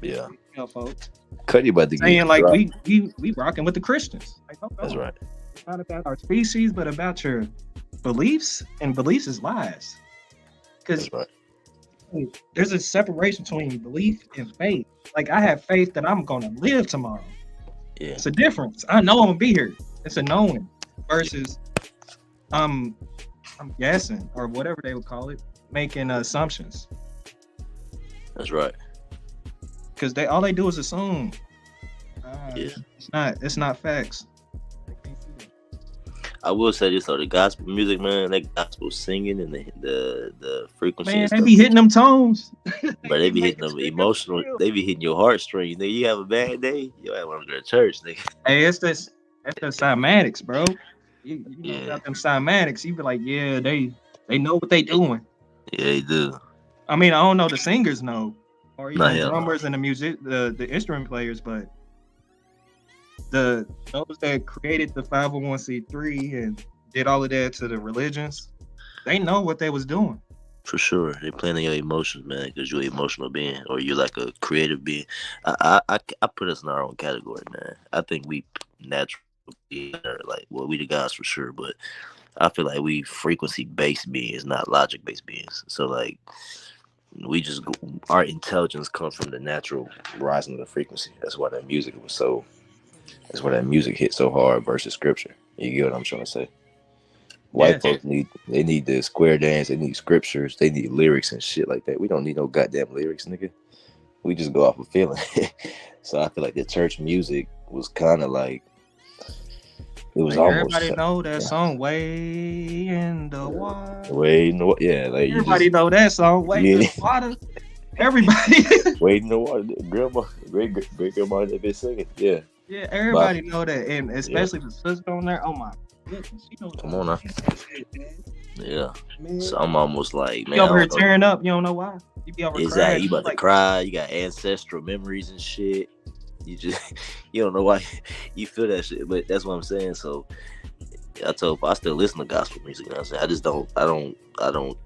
Yeah. Pale folks. Kutty about to saying get like dropped. we rocking with the Christians. Like, That's right. It's not about our species, but about your beliefs, and beliefs is lies. Because there's a separation between belief and faith. Like I have faith that I'm gonna live tomorrow. Yeah. It's a difference. I know I'm gonna be here. It's a knowing versus I'm guessing, or whatever they would call it, making assumptions. That's right. Because all they do is assume. Yeah. It's not facts. I will say this though, the gospel music, man, that gospel singing and the frequency. Man, and they stuff, be hitting them tones. but they be hitting them emotional. They be hitting your heartstrings. Nigga, you have a bad day, you have want to go to church, nigga. Hey, that's the cymatics, bro. You know about them cymatics. You be like, yeah, they know what they doing. Yeah, they do. I mean, I don't know the singers know, or even Nah, the hell no. drummers and the instrument players, but those that created the 501c3 and did all of that to the religions, they know what they was doing. For sure, they playing on your emotions, man, because you're an emotional being, or you're like a creative being. I put us in our own category, man. I think we natural, like, well, we the guys for sure, but I feel like we frequency-based beings, not logic-based beings. So, like, we just our intelligence comes from the natural rising of the frequency. That's why that music was so. That's why that music hit so hard versus scripture. You get what I'm trying to say? White folks need the square dance. They need scriptures. They need lyrics and shit like that. We don't need no goddamn lyrics, nigga. We just go off of feeling. So I feel like the church music was kind of like it was like almost. Everybody know that song, "Way in the Water." Way in the water, yeah. Like Everybody know that song, "Way in the Water." Everybody. Way in the water. Grandma, great grandma that been singing, yeah. Yeah, everybody know that, and especially the sister on there. Oh my goodness, she knows. Come on now. Yeah. So I'm almost like, man. You over here tearing up. You don't know why. You be over Exactly. crying. You about to cry. You got ancestral memories and shit. You don't know why you feel that shit, but that's what I'm saying. So I still listen to gospel music. You know what I'm saying? I don't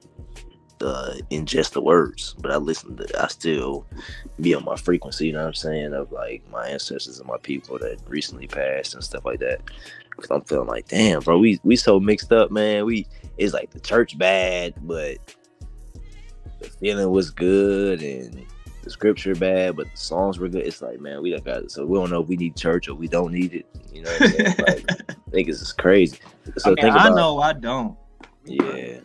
ingest the words, but I still be on my frequency, you know what I'm saying, of like my ancestors and my people that recently passed and stuff like that. Because I'm feeling like, damn, bro, we so mixed up, man. It's like the church bad, but the feeling was good, and the scripture bad, but the songs were good. It's like, man, we got it. So we don't know if we need church or we don't need it. You know what I'm saying? Like, niggas is crazy. So I know I don't. Yeah.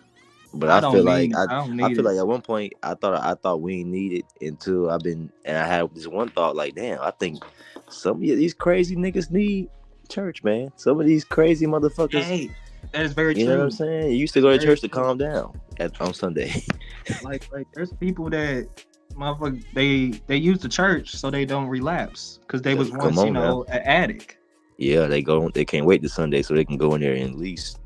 But I feel like at one point I thought we ain't need it until I had this one thought, like, damn, I think some of these crazy niggas need church, man. Some of these crazy motherfuckers. Hey, that is very true. You know what I'm saying? You used to go to church to calm down on Sunday. like there's people that motherfucker they use the church so they don't relapse because they was once an addict. Yeah, they can't wait to Sunday so they can go in there and at least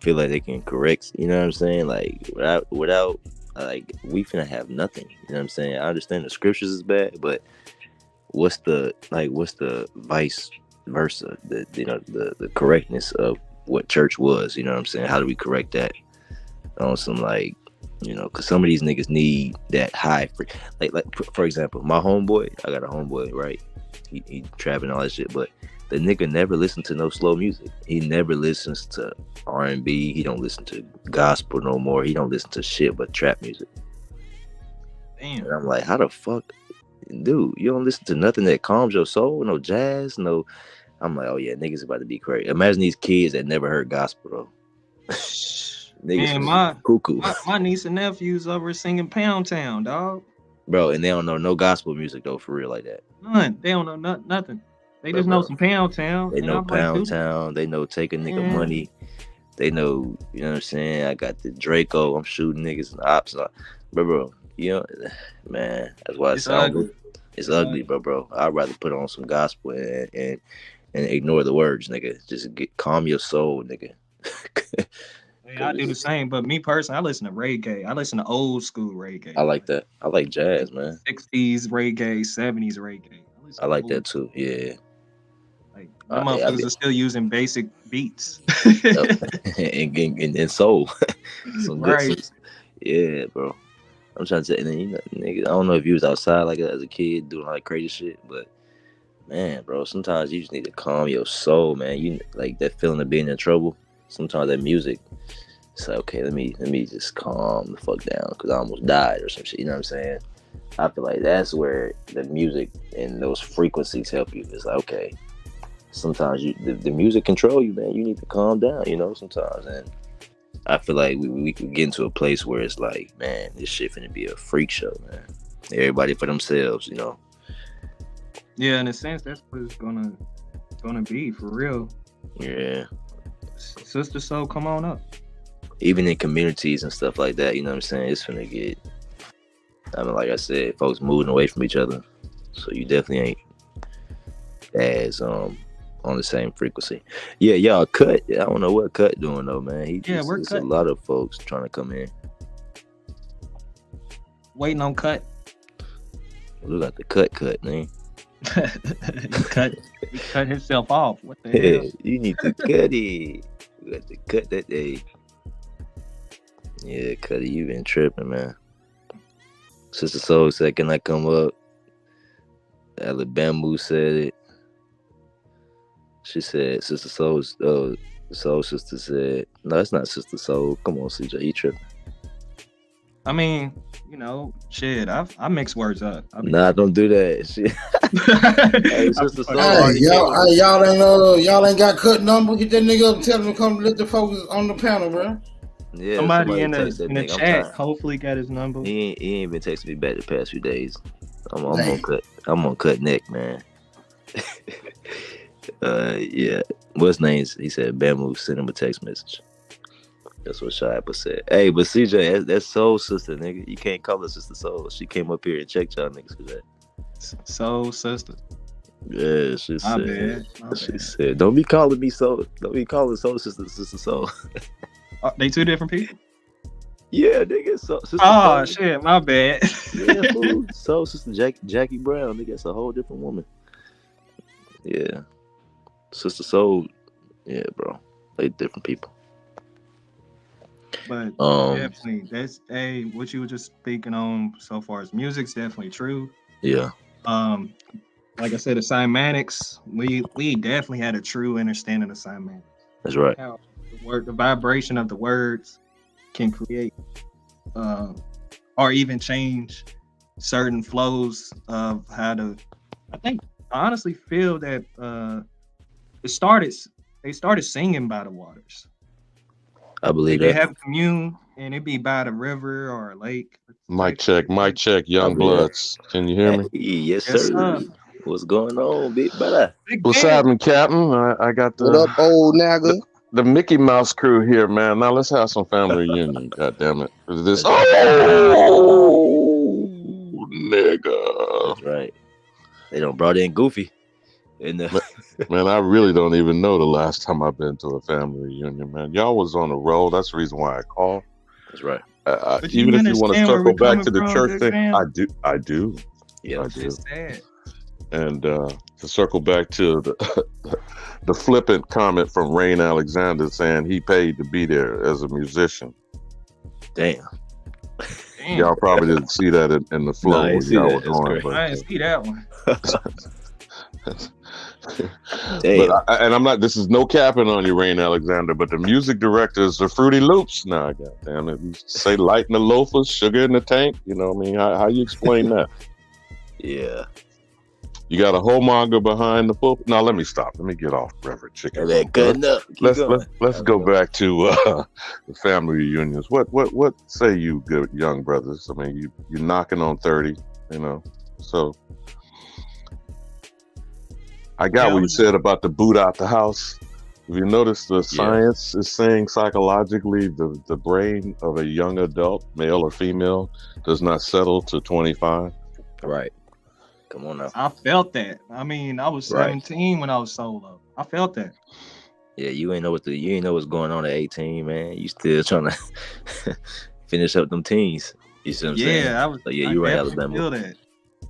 feel like they can correct, you know what I'm saying? Like without like we finna have nothing. You know what I'm saying? I understand the scriptures is bad, but what's the vice versa? The correctness of what church was, you know what I'm saying? How do we correct that? On some like, you know, because some of these niggas need that high like for example, my homeboy, I got a homeboy, right? He trapping all that shit, but The nigga never listens to no slow music. He never listens to R&B. He don't listen to gospel no more. He don't listen to shit but trap music. Damn. And I'm like, how the fuck, dude? You don't listen to nothing that calms your soul? No jazz? No. I'm like, oh yeah, niggas about to be crazy. Imagine these kids that never heard gospel, bro. Niggas Man, cuckoo. my niece and nephews over singing Pound Town, dog. Bro, and they don't know no gospel music though, for real, like that. None. They don't know nothing. They just know some Pound Town. They know I'm like, Pound dude, Town. They know take a nigga Yeah. money. They know, you know what I'm saying? I got the Draco. I'm shooting niggas and ops. Bro, you know, man, that's why It's ugly. It's ugly, bro. I'd rather put on some gospel and ignore the words, nigga. Just calm your soul, nigga. Yeah, I do the same, but me personally, I listen to reggae. I listen to old school reggae. I like that. I like jazz, man. 60s reggae, 70s reggae. I like that too. Yeah. Them motherfuckers are still using basic beats. and soul. Some good Right. yeah, bro. I'm trying to say, and then, you know, nigga, I don't know if you was outside like that as a kid doing all that crazy shit, but man, bro, sometimes you just need to calm your soul, man. You like that feeling of being in trouble. Sometimes that music, it's like, okay, let me just calm the fuck down because I almost died or some shit. You know what I'm saying? I feel like that's where the music and those frequencies help you. It's like, okay, sometimes the music control you, man. You need to calm down, you know, sometimes. And I feel like we could get into a place where it's like, man, this shit finna be a freak show, man. Everybody for themselves, you know. Yeah, in a sense, that's what it's gonna be for real. Yeah. Sister Soul, come on up. Even in communities and stuff like that, you know what I'm saying? It's finna get, I mean, like I said, folks moving away from each other. So you definitely ain't as on the same frequency. Yeah, y'all Cut. I don't know what Cut doing though, man. There's a lot of folks trying to come in. Waiting on Cut. Look like the cut, man. He cut himself off. What the hell? You need to cut it. You got to cut that day. Yeah, Kutty, you been tripping, man. Sister Soul said, can I come up? Alabama said it. She said, Sister Soul's Soul Sister said, no, it's not Sister Soul. Come on, CJ, you tripping. I mean, you know, shit, I mix words up. Nah, don't do that. Shit. Hey, Sister Soul. Hey, y'all ain't got Cut number. Get that nigga up and tell him to come let the folks on the panel, bro. Yeah, somebody in text that the nigga. chat hopefully got his number. He ain't been texting me back the past few days. I'm on Cut neck, man. Yeah. What's names? He said Bamu sent him a text message. That's what Shaiba said. Hey, but CJ, that's Soul Sister, nigga. You can't call her Sister Soul. She came up here and checked y'all niggas for that. Soul Sister. Yeah, she My said. bad. She said, "Don't be calling me Soul. Don't be calling Soul Sister Soul." They two different people. Yeah, nigga. Sister Oh Soul. shit, my bad. Yeah, fool. Soul Sister Jackie Brown, nigga. That's a whole different woman. Yeah, Sister Soul. Yeah, bro. They different people. But definitely, that's what you were just speaking on so far as music's definitely true. Yeah. Like I said, the cymatics, we definitely had a true understanding of cymatics. That's right. How the vibration of the words can create or even change certain flows of how to. I honestly feel that they started singing by the waters. I believe they that. have commune and it be by the river or a lake. Mic check, young bloods. Can you hear me? Yes, sir. What's going on, big brother? What's happening, Captain? I got the What up, old nigga? The Mickey Mouse crew here, man. Now let's have some family reunion. God damn it! This nigga. That's right. They done brought in Goofy. Man, I really don't even know the last time I've been to a family reunion, man. Y'all was on the roll. That's the reason why I called. That's right. Even if you want to circle back to the church thing, man? I do. Yeah, I do. It's sad. And to circle back to the flippant comment from Rain Alexander saying he paid to be there as a musician. Damn. Y'all probably didn't see that in the flow. No, I didn't see y'all that. were going, I didn't see that one. But I'm not. This is no capping on you, Rain Alexander. But the music directors are Fruity Loops. Nah, goddamn it. You say light in the loafers, sugar in the tank. You know what I mean? How you explain that? Yeah. You got a homemonger behind the pulpit. Now let me stop. Let me get off Reverend Chicken. Let's go back to the family reunions. What say you, good young brothers? I mean, you're knocking on 30. You know, so. I got what you said about the boot out the house. If you notice, the science is saying psychologically the brain of a young adult, male or female, does not settle to 25. Right. Come on now. I felt that. I mean, I was 17 when I was solo. I felt that. Yeah, you ain't know what's going on at 18, man. You still trying to finish up them teens. You see what I'm saying? Yeah, you're right, Alabama. Feel that.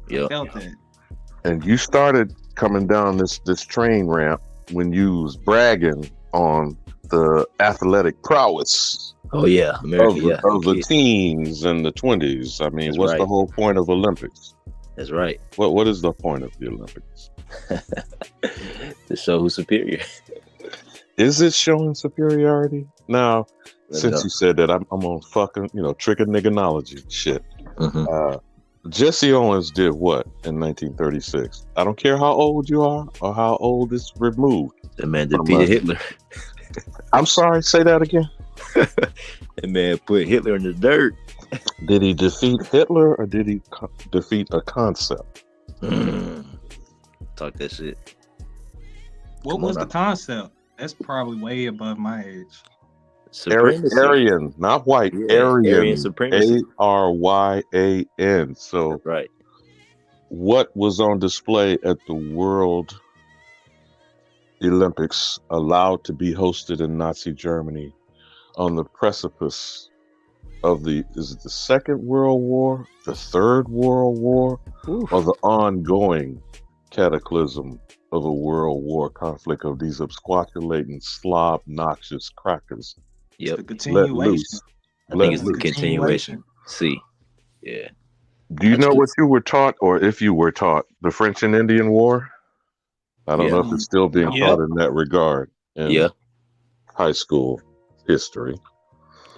Yeah. I felt that. And you started coming down this train ramp when you was bragging on the athletic prowess. Oh yeah, America, of the teens and the 20s. I mean, That's what's right. the whole point of Olympics? That's right. What is the point of the Olympics? To show who's superior. Is it showing superiority? Now, since you said that, I'm on fucking, trick of nigganology shit. Jesse Owens did what in 1936? I don't care how old you are or how old it's removed. The man defeated Hitler. I'm sorry, say that again. That man put Hitler in the dirt. Did he defeat Hitler or did he defeat a concept? Talk that shit. What was the concept? That's probably way above my age. Aryan, not white. Aryan supremacy. Aryan. So, right. What was on display at the World Olympics, allowed to be hosted in Nazi Germany, on the precipice of is it the Second World War, the Third World War, or the ongoing cataclysm of a world war conflict of these absquatulating Slav noxious crackers? Yep. The continuation. I think it's the continuation. See. Yeah. Do you know what you were taught, or if you were taught, the French and Indian War? I don't know if it's still being taught in that regard in high school history.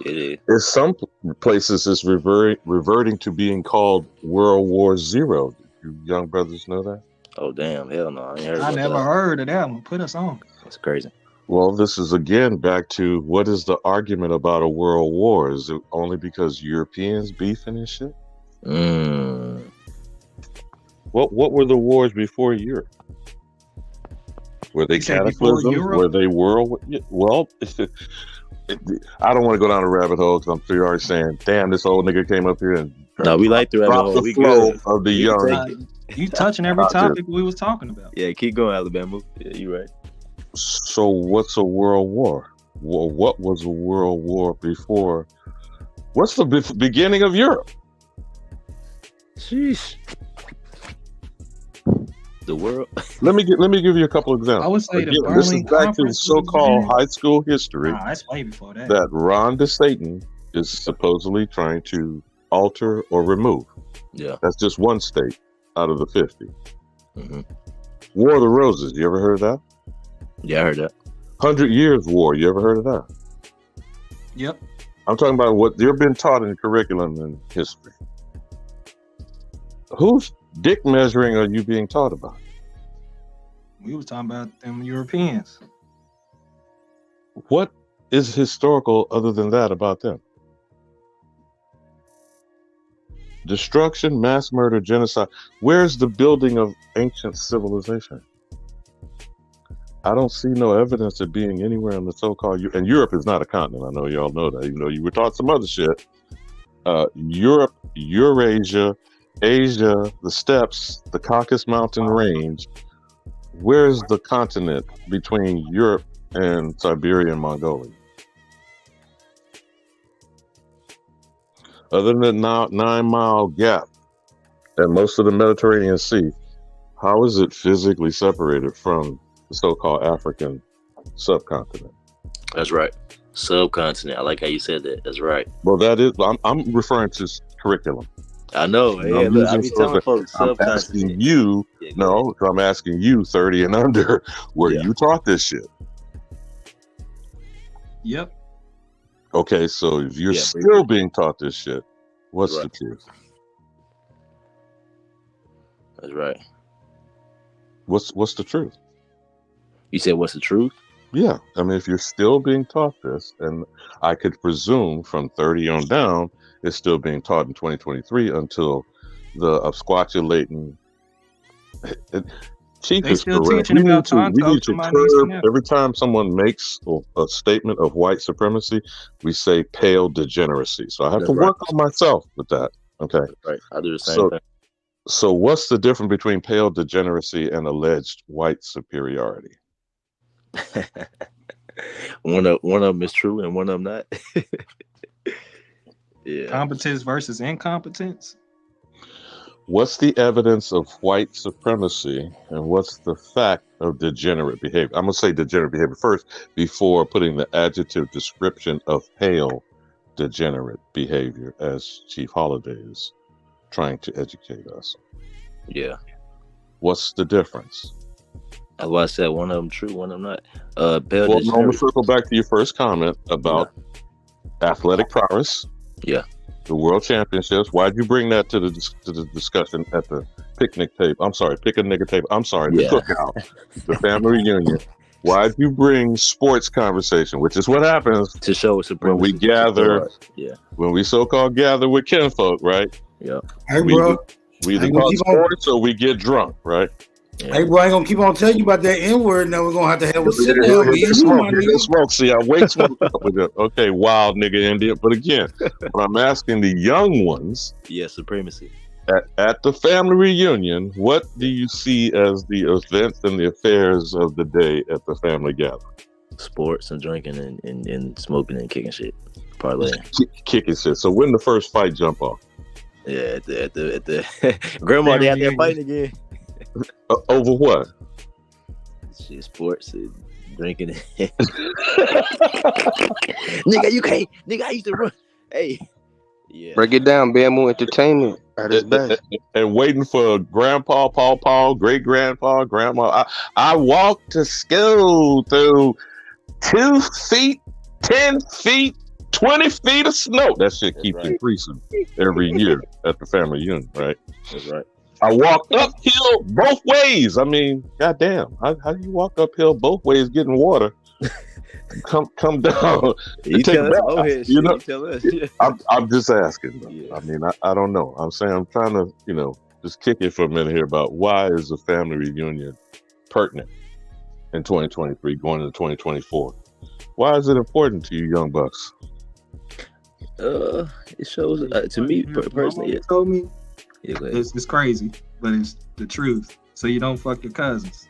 It is. In some places, it's reverting to being called World War Zero. You young brothers know that? Oh, damn. Hell no. I never heard of that one. Put us on. That's crazy. Well, this is again back to what is the argument about a world war? Is it only because Europeans beefing and shit? What were the wars before Europe? Were they cataclysms? Were they world? Well, I don't want to go down a rabbit hole because I'm sure you're already saying, "Damn, this old nigga came up here and." No, we like the rabbit hole. The flow of the young. You touching every topic we was talking about. Yeah, keep going, Alabama. Yeah, you right. So what's a world war? Well, what was a world war before? What's the beginning of Europe? Sheesh. The world. Let me give you a couple examples. I would say again, this is back to the so-called high school history. That's way before that. That Ron DeSatan is supposedly trying to alter or remove. Yeah, that's just one state out of the 50. War of the Roses. You ever heard of that? Yeah, I heard that. 100 Years War. You ever heard of that? Yep. I'm talking about what they've been taught in the curriculum in history. Whose dick measuring are you being taught about? We was talking about them Europeans. What is historical other than that about them? Destruction, mass murder, genocide. Where's the building of ancient civilization? I don't see no evidence of being anywhere in the so-called and Europe is not a continent. I know y'all know that, even though you were taught some other shit. Europe, Eurasia, Asia, the steppes, the Caucasus Mountain Range. Where's the continent between Europe and Siberia and Mongolia? Other than the 9-mile gap and most of the Mediterranean Sea, how is it physically separated from the so-called African subcontinent? That's right. Subcontinent. I like how you said that. That's right. Well, that is. I'm referring to curriculum. I know. You know, Yeah, I'm look, I using be telling folks I'm subconsciously. asking you. No, I'm asking you, 30 and under, were Yeah. you taught this shit? Yep. Okay, so if you're Yeah, still being taught this shit, what's the Right. truth? That's right. What's the truth? You said what's the truth? Yeah, I mean, if you're still being taught this, and I could presume from 30 on down, it's still being taught in 2023 until the absquatulating. Chief They is still correct. teaching about We Tonto need to to my niece and curb nephew. every time someone makes a statement of white supremacy, we say pale degeneracy. So I have That's to right. work on myself with that. Okay. That's right. I do the same So, thing. so what's the difference between pale degeneracy and alleged white superiority? One of them is true and one of them not. Yeah. Competence versus incompetence. What's the evidence of white supremacy and what's the fact of degenerate behavior? I'm going to say degenerate behavior first before putting the adjective description of pale degenerate behavior, as Chief Holiday is trying to educate us. Yeah. What's the difference? That's why I said one of them true, one of them not. Well, I'm going to circle back to your first comment about athletic prowess. Yeah. The world championships. Why'd you bring that to the discussion at the picnic table? I'm sorry, pick a nigga table. I'm sorry, the cookout, the family reunion. Why'd you bring sports conversation, which is what happens to show when we gather, when we so-called gather with kinfolk, right? Yeah. Hey, we bro. We either talk sports or we get drunk, right? Hey, bro, I ain't gonna keep on telling you about that N-word. Now we're gonna have to have a sit down. Here the smoke. See, I wait smoke up with it. Okay, wild nigga India. But again, when I'm asking the young ones, supremacy. At the family reunion, what do you see as the events and the affairs of the day at the family gathering? Sports and drinking and smoking and kicking shit. Parlay. Kicking shit. So when the first fight jump off? Yeah, at the grandma, they out there fighting again. Over what? Shit, sports and drinking. Nigga, you can't. Nigga, I used to run. Hey. Yeah. Break it down, Bamboo Entertainment at its best. And waiting for grandpa, paw, great grandpa, grandma. I walked to school through 2 feet, 10 feet, 20 feet of snow. That shit keeps increasing every year at the family reunion, right? That's right. I walked uphill both ways. I mean, goddamn, how do you walk uphill both ways getting water? Come down. You tell us, ahead, you know, you tell us. Yeah. I'm just asking. Yeah. I mean, I don't know. I'm saying I'm trying to, just kick it for a minute here about why is the family reunion pertinent in 2023 going into 2024? Why is it important to you young bucks? It shows to me personally. It told me it's crazy, but it's the truth. So you don't fuck your cousins.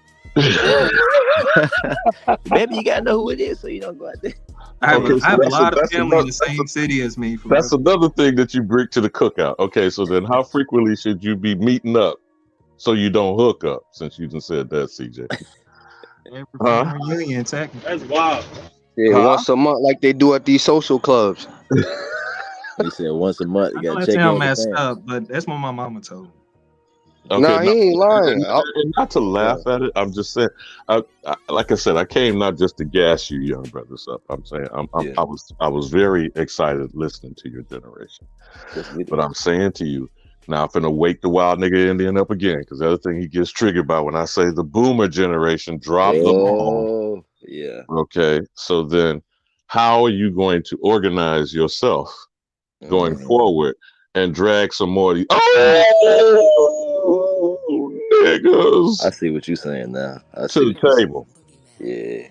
Maybe you gotta know who it is, so you don't go out there. I have a lot of family in the same city as me. That's another thing that you bring to the cookout. Okay, so then how frequently should you be meeting up so you don't hook up? Since you just said that, CJ. Every reunion, technically. That's wild. Yeah, once a month, like they do at these social clubs. He said once a month. You I know gotta that check sound in. messed up, but that's what my mama told me. Okay, nah, he ain't lying. Not to laugh at it. I'm just saying. Like I said, I came not just to gas you young brothers up. I'm saying I was very excited listening to your generation. But I'm saying to you now, I'm finna wake the wild nigga Indian up again, because the other thing he gets triggered by when I say the boomer generation dropped the ball. Yeah. Okay, so then how are you going to organize yourself going forward and drag some more of these niggas? I see what you're saying now. To the table. Yeah.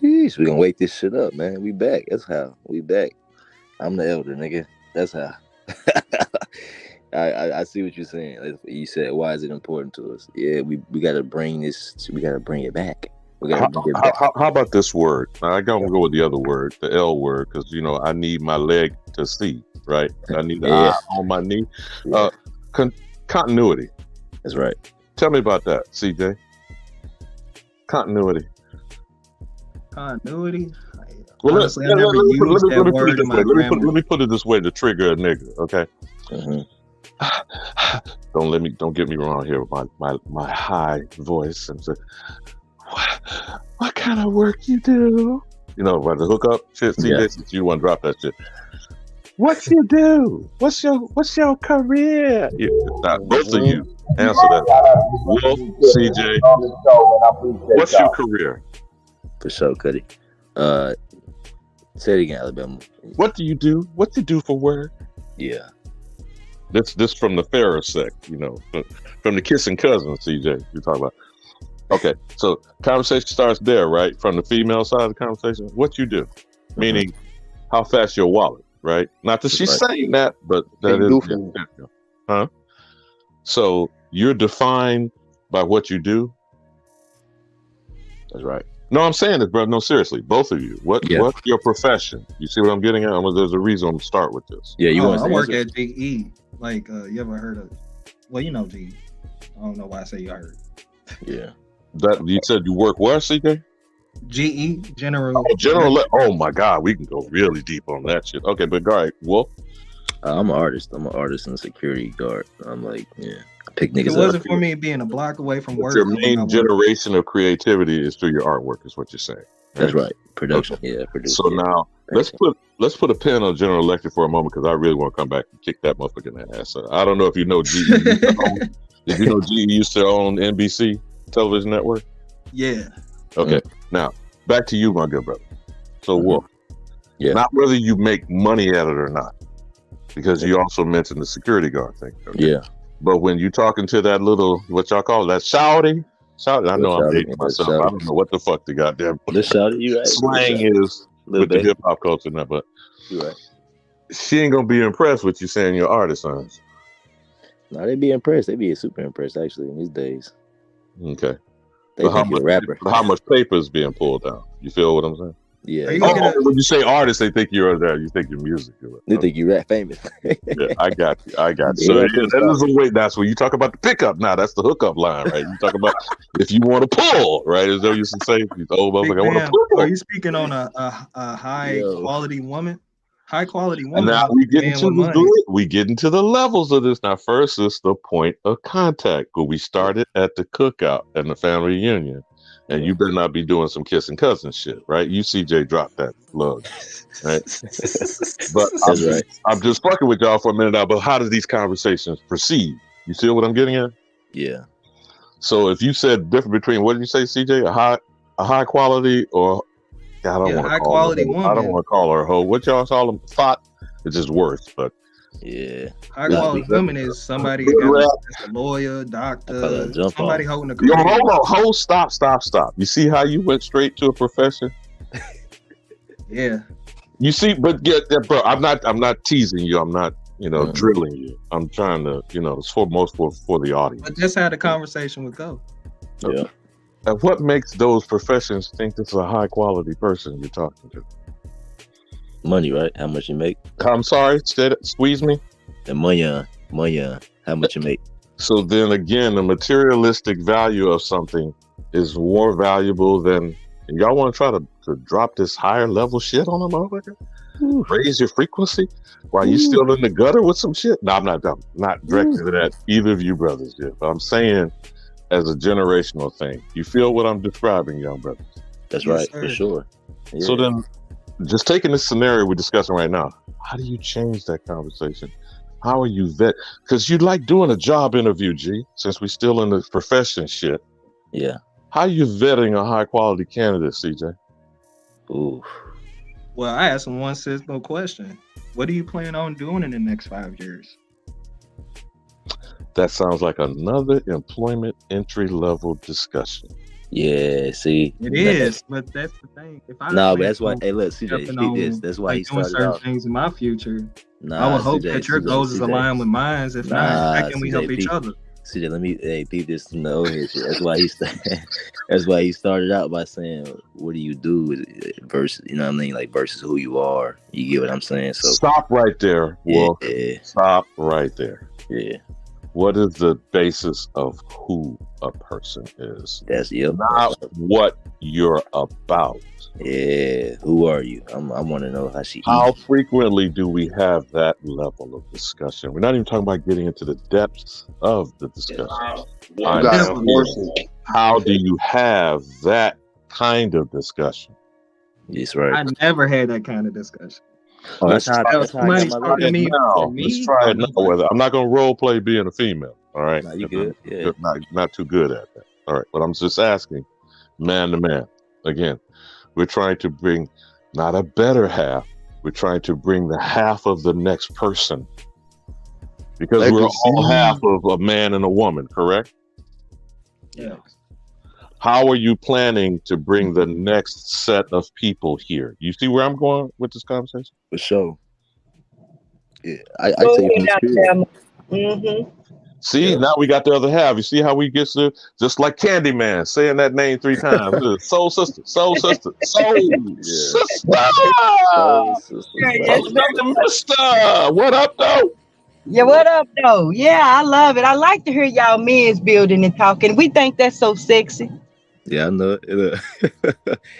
Jeez, we gonna wake this shit up, man. We back. That's how. We back. I'm the elder, nigga. That's how. I see what you're saying. You said, why is it important to us? Yeah, we gotta bring this. We gotta bring it back. How about this word? I'm gonna go with the other word, the L word, because I need my leg to see, right? I need the eye on my knee. Continuity. That's right. Tell me about that, CJ. Continuity. Continuity. Well, honestly, I never used that word in my grammar. Let me put it this way to trigger a nigga, okay? Don't get me wrong here with my high voice and say, what kind of work you do? You know, by the hookup shit, CJ, since you want to drop that shit. What you do? What's your career? Both of you answer that. Wolf, CJ, what's your career? For sure, Kutty. Say it again, Alabama. What do you do? What you do for work? Yeah. This from the Farrah sect, you know, from the kissing cousins, CJ, you talk about. Okay, so conversation starts there, right? From the female side of the conversation. What you do? Meaning, how fast your wallet, right? Not that she's saying that, but that is. Huh? So you're defined by what you do? That's right. No, I'm saying this, bro. No, seriously, both of you. What's your profession? You see what I'm getting at? There's a reason I'm gonna start with this. Yeah, you want to I work at GE. Like, you ever heard of? Well, you know GE. I don't know why I say you heard. Yeah. That you said you work where, CJ? GE, General. Oh my God, we can go really deep on that shit. Okay, but all right, Wolf. I'm an artist. I'm an artist and a security guard. I'm like, I pick niggas If it wasn't for me being a block away from work, your main generation of creativity is through your artwork, is what you're saying. That's right. Production. Okay. Yeah, production. So now let's put a pin on General Electric for a moment because I really want to come back and kick that motherfucker in the ass. I don't know if you know GE. Did you know GE used to own NBC television network? Yeah. Okay. Now back to you, my good brother. So Wolf. Yeah. Not whether you make money at it or not, because you also mentioned the security guard thing. Okay? Yeah. But when you're talking to that little, what y'all call it, that shouty, I know I'm dating myself. I don't know what the fuck the goddamn slang is with the hip hop culture now, but she ain't gonna be impressed with you saying you're artist, son. No, they be impressed. They be super impressed actually in these days. Okay. They think you're a rapper. How much paper is being pulled down? You feel what I'm saying? Yeah. When you say artist, they think you're there. You think you're music. They think you rap famous. Yeah, I got you. So that is a way. That's when you talk about the pickup. Now that's the hookup line, right? You talk about if you want to pull, right? As though you used to say, "Oh, I want to pull." Are you speaking on a high quality woman? High quality woman. And now we get into the levels of this. Now, first is the point of contact, where we started at the cookout and the family reunion. And you better not be doing some kissing cousin shit, right? You CJ dropped that plug, right? But I'm just fucking with y'all for a minute now. But how do these conversations proceed? You see what I'm getting at? Yeah. So if you said different between, what did you say, CJ? A high quality or I don't want to call quality her. woman. I don't want to call her a hoe. What y'all call them? Thought. It's just worse, but. Yeah. High quality woman is somebody that's a lawyer, doctor, somebody holding a career. Yo, hold on, stop. You see how you went straight to a profession? Yeah. You see, but bro, I'm not teasing you. I'm not, drilling you. I'm trying to, it's for the audience. But just how the conversation would go. Yeah. And what makes those professions think this is a high quality person you're talking to? Money, right? How much you make? I'm sorry, squeeze me. The money, how much you make? So then again, the materialistic value of something is more valuable than. And y'all want to try to drop this higher level shit on them, motherfucker? Raise your frequency while you still in the gutter with some shit? No, I'm not directed at either of you brothers yet. But I'm saying, as a generational thing, you feel what I'm describing, young brothers? That's right, for sure. Yeah. So then. Just taking this scenario we're discussing right now, how do you change that conversation? How are you vet? Because you like doing a job interview, G, since we're still in the profession shit. Yeah. How are you vetting a high quality candidate, CJ? Ooh. Well, I asked him one simple question. What do you plan on doing in the next 5 years? That sounds like another employment entry level discussion. Yeah, see, it is, but that's the thing. If I but that's why. Hey, look, CJ, this. That's why he started certain out. things in my future. I would hope that your goals is aligned with mine. If not, how can we help each other? CJ, let me peep this from the old shit. That's why that's why he started out by saying, "What do you do?" Versus, you know what I mean, like versus who you are. You get what I'm saying? So stop right there. Well, stop right there. Yeah. What is the basis of who a person is? That's not what you're about. Yeah, who are you? I want to know how she. How frequently do we have that level of discussion? We're not even talking about getting into the depths of the discussion. How do you have that kind of discussion? Yes, right. I never had that kind of discussion. Let's try it now. Let's try it now. I'm not going to role play being a female. All right. You good? Yeah. Not too good at that. All right. But I'm just asking, man to man. Again, we're trying to bring not a better half. We're trying to bring the half of the next person. Because we're all half of a man and a woman, correct? Yeah. How are you planning to bring the next set of people here? You see where I'm going with this conversation? For sure. Yeah, I tell you from experience. Mm-hmm. See, now we got the other half. You see how we get to, just like Candyman, saying that name 3 times. Soul sister, soul sister, soul sister. Mister, what up, though? Yeah, what up, though? Yeah, I love it. I like to hear y'all men's building and talking. We think that's so sexy. Yeah, I know it.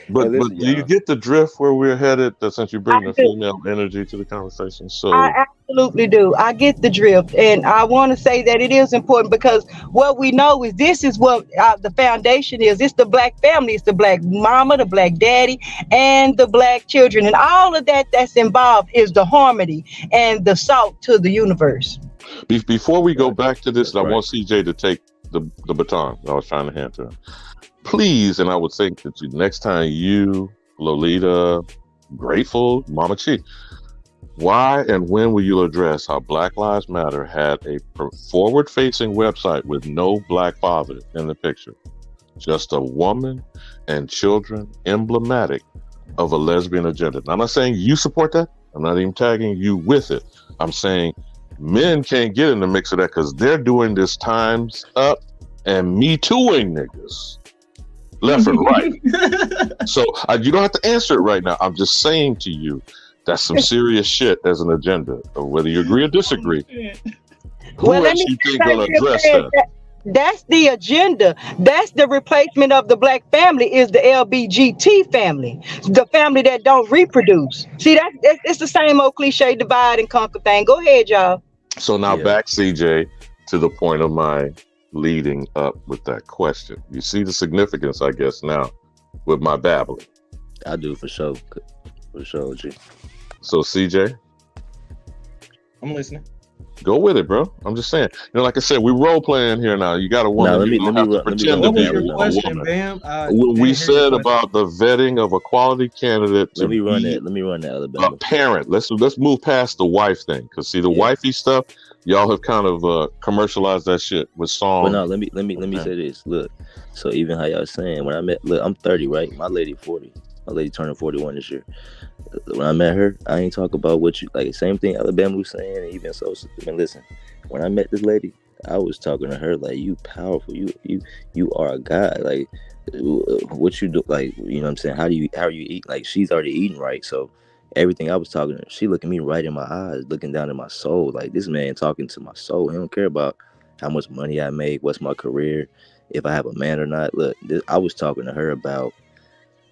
But do you get the drift where we're headed? Since you bring the female energy to the conversation, so I absolutely do. I get the drift, and I want to say that it is important because what we know is this is what the foundation is. It's the black family. It's the black mama, the black daddy, and the black children, and all of that's involved is the harmony and the salt to the universe. Before we go back to this, I want CJ to take the baton I was trying to hand to him. Please, and I would think that next time you, Lolita, Grateful, Mama Chi, why and when will you address how Black Lives Matter had a forward-facing website with no black father in the picture? Just a woman and children emblematic of a lesbian agenda. Now, I'm not saying you support that. I'm not even tagging you with it. I'm saying men can't get in the mix of that because they're doing this times up and me tooing niggas. Left and right. So you don't have to answer it right now. I'm just saying to you, that's some serious shit as an agenda, or whether you agree or disagree. Who else you think gonna address that? That's the agenda. That's the replacement of the black family is the LBGT family, the family that don't reproduce. See, it's the same old cliche divide and conquer thing. Go ahead, y'all. So now back, CJ, to the point of my leading up with that question. You see the significance, I guess, now with my babbling. I do for sure. For sure, G. So CJ, I'm listening. Go with it, bro. I'm just saying. Like I said, we role playing here now. You got a woman. What was your question, Bam? We said about the vetting of a quality candidate. Let me run that other a parent. Let's move past the wife thing, because see the wifey stuff. Y'all have kind of commercialized that shit with songs. But no, let me say this. Look, so even how y'all saying when I met, look, I'm 30, right? My lady 40. My lady turning 41 this year. When I met her, I ain't talk about what you like. Same thing Alabama was saying, and even so. Man, listen, when I met this lady, I was talking to her like, "You powerful. You are a guy. Like, what you do? Like, you know what I'm saying? How are you eat? Like, she's already eating right, so." Everything I was talking to her, she looking me right in my eyes, looking down in my soul. Like, this man talking to my soul. He don't care about how much money I make, what's my career, if I have a man or not. Look, I was talking to her about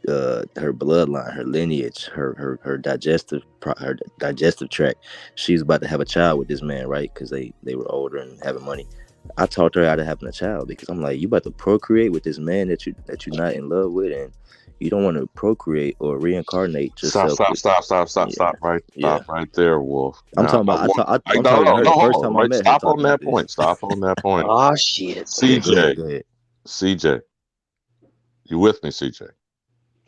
her bloodline, her lineage, her digestive tract. She's about to have a child with this man, right? Because they were older and having money. I talked her out of having a child because I'm like, you about to procreate with this man that you're not in love with, and you don't want to procreate or reincarnate yourself. Stop right there, Wolf. I'm talking about. I'm talking to her the first time I met her. Stop on that point. Stop on that point. Oh shit. CJ, you with me, CJ?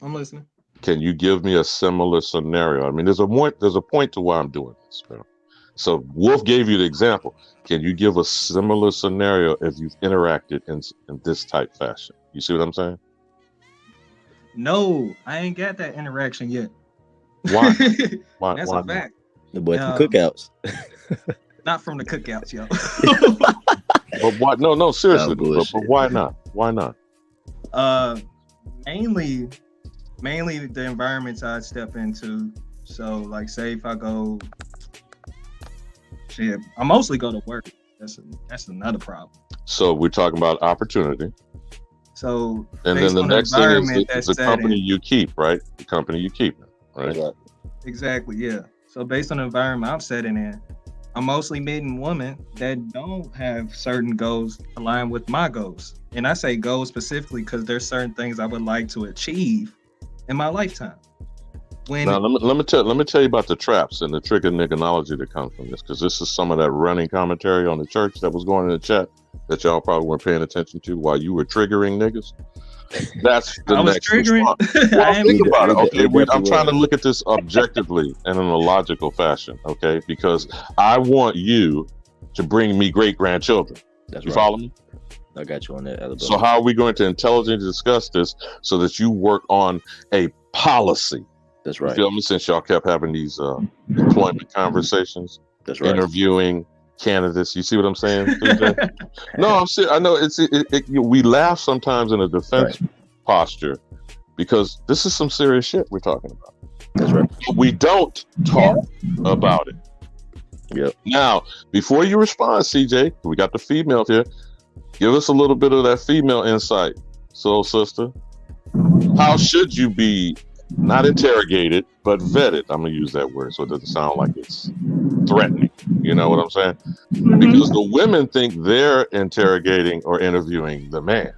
I'm listening. Can you give me a similar scenario? I mean, there's a point to why I'm doing this, bro. So Wolf gave you the example. Can you give a similar scenario if you've interacted in this type fashion? You see what I'm saying? No, I ain't got that interaction yet. Why? That's a fact. The boy from cookouts. Not from the cookouts, yo. But why? No, seriously. But why not? Why not? Mainly the environments I step into. So, like, say if I go, I mostly go to work. That's another problem. So we're talking about opportunity. So And then the next thing is the company you keep, right? The company you keep, right? Exactly, yeah. So based on the environment I'm setting in, I'm mostly meeting women that don't have certain goals aligned with my goals. And I say goals specifically because there's certain things I would like to achieve in my lifetime. Now let me tell you about the traps and the trigger nigganology that comes from this, because this is some of that running commentary on the church that was going in the chat that y'all probably weren't paying attention to while you were triggering niggas. That's the I was next triggering. response. Well, think about it. Okay, I'm trying to look at this objectively and in a logical fashion. Okay, because I want you to bring me great grandchildren. That's you right. follow me? I got you on that. Alabama. So how are we going to intelligently discuss this so that you work on a policy? That's right. You feel me? Since y'all kept having these employment conversations, that's right. Interviewing candidates. You see what I'm saying? No, I'm serious. I know we laugh sometimes in a defense posture because this is some serious shit we're talking about. That's right. We don't talk about it. Yep. Now, before you respond, CJ, we got the female here. Give us a little bit of that female insight, soul sister. How should you be not interrogated, but vetted? I'm going to use that word so it doesn't sound like it's threatening. You know what I'm saying? Because the women think they're interrogating or interviewing the man.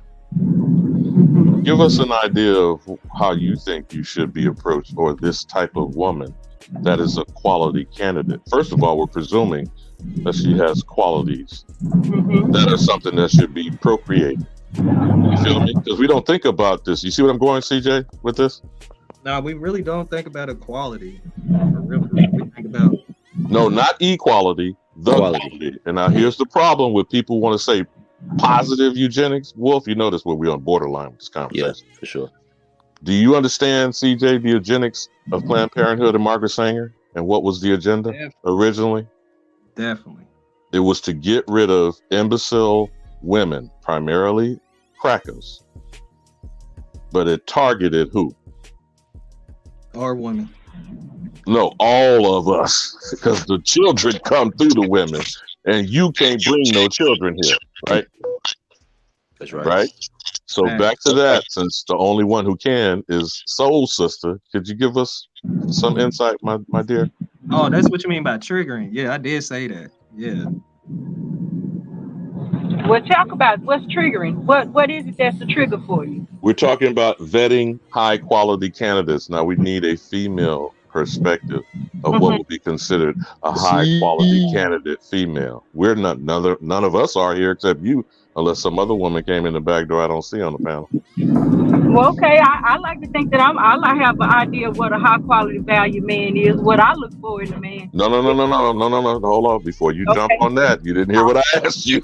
Give us an idea of how you think you should be approached, or this type of woman that is a quality candidate. First of all, we're presuming that she has qualities that are something that should be procreated. You feel me? Because we don't think about this. You see what I'm going, CJ, with this? No, we really don't think about equality. We think about no, not equality, the quality. And now here's the problem with people who want to say positive eugenics. Wolf, you notice where we're on borderline with this conversation. Yeah, for sure. Do you understand, CJ, the eugenics of Planned Parenthood and Margaret Sanger? And what was the agenda originally? Definitely. It was to get rid of imbecile women, primarily crackers. But it targeted who? Our women. No, all of us. Because the children come through the women. And you can't bring no children here, right? That's right. Right? So back to that, since the only one who can is Soul Sister, could you give us some insight, my dear? Oh, that's what you mean by triggering. Yeah, I did say that. Yeah. Well, talk about what's triggering. What is it that's the trigger for you? We're talking about vetting high quality candidates. Now we need a female perspective of what would be considered a high quality candidate female. We're not, none of us are here except you, unless some other woman came in the back door I don't see on the panel. Well, okay, I like to think that I have an idea of what a high quality value man is, what I look for in a man. No. Hold on. Before you jump on that, you didn't hear what I asked you.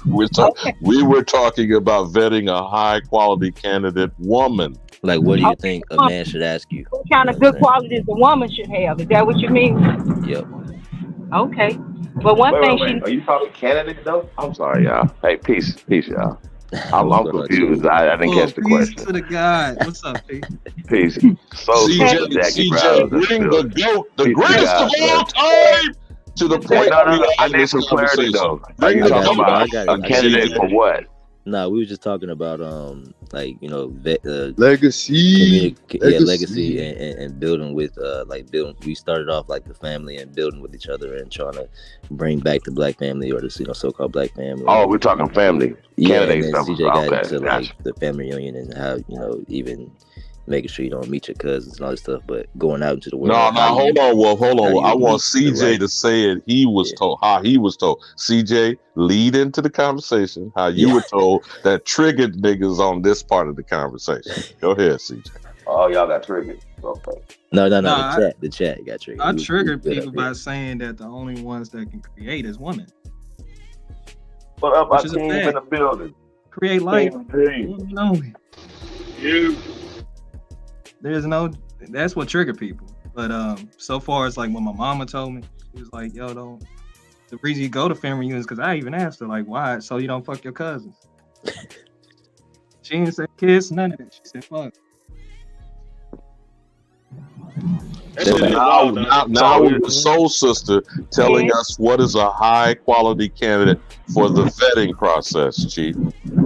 We were talking about vetting a high quality candidate woman. Like, what do you think a man should ask you? What kind of good qualities a woman should have? Is that what you mean? Yep. Okay. But one thing she... Are you talking candidate though? I'm sorry, y'all. Hey, peace, y'all. I'm confused. I didn't catch the question. Peace to the God. What's up, Pete? Peace. So, CJ, bring the GOAT, the greatest of all time, to the point. No. I need some clarity though. Are you talking about a candidate for what? No, we were just talking about like, you know, legacy, legacy and building with we started off like the family and building with each other and trying to bring back the black family, or the so-called black family. Oh, we're talking family. Yeah, and then CJ got into like the family reunion and how, you know, even making sure you don't meet your cousins and all this stuff, but going out into the world. No, hold on, Wolf. Hold on. I want CJ to say it. He was told how he was told. CJ, lead into the conversation how you were told that triggered niggas on this part of the conversation. Go ahead, CJ. Oh, y'all got triggered. Okay. No. The chat got triggered. I triggered people by saying that the only ones that can create is women. What up, our team in the building? Create life. Team. You. There's no, that's what triggered people. But so far it's like what my mama told me. She was like, yo, the reason you go to family reunions, because I even asked her, like, why? So you don't fuck your cousins. She didn't say kiss, none of that. She said fuck. So shit is now, wild, though. now with the soul sister telling us what is a high quality candidate for the vetting process, Chief.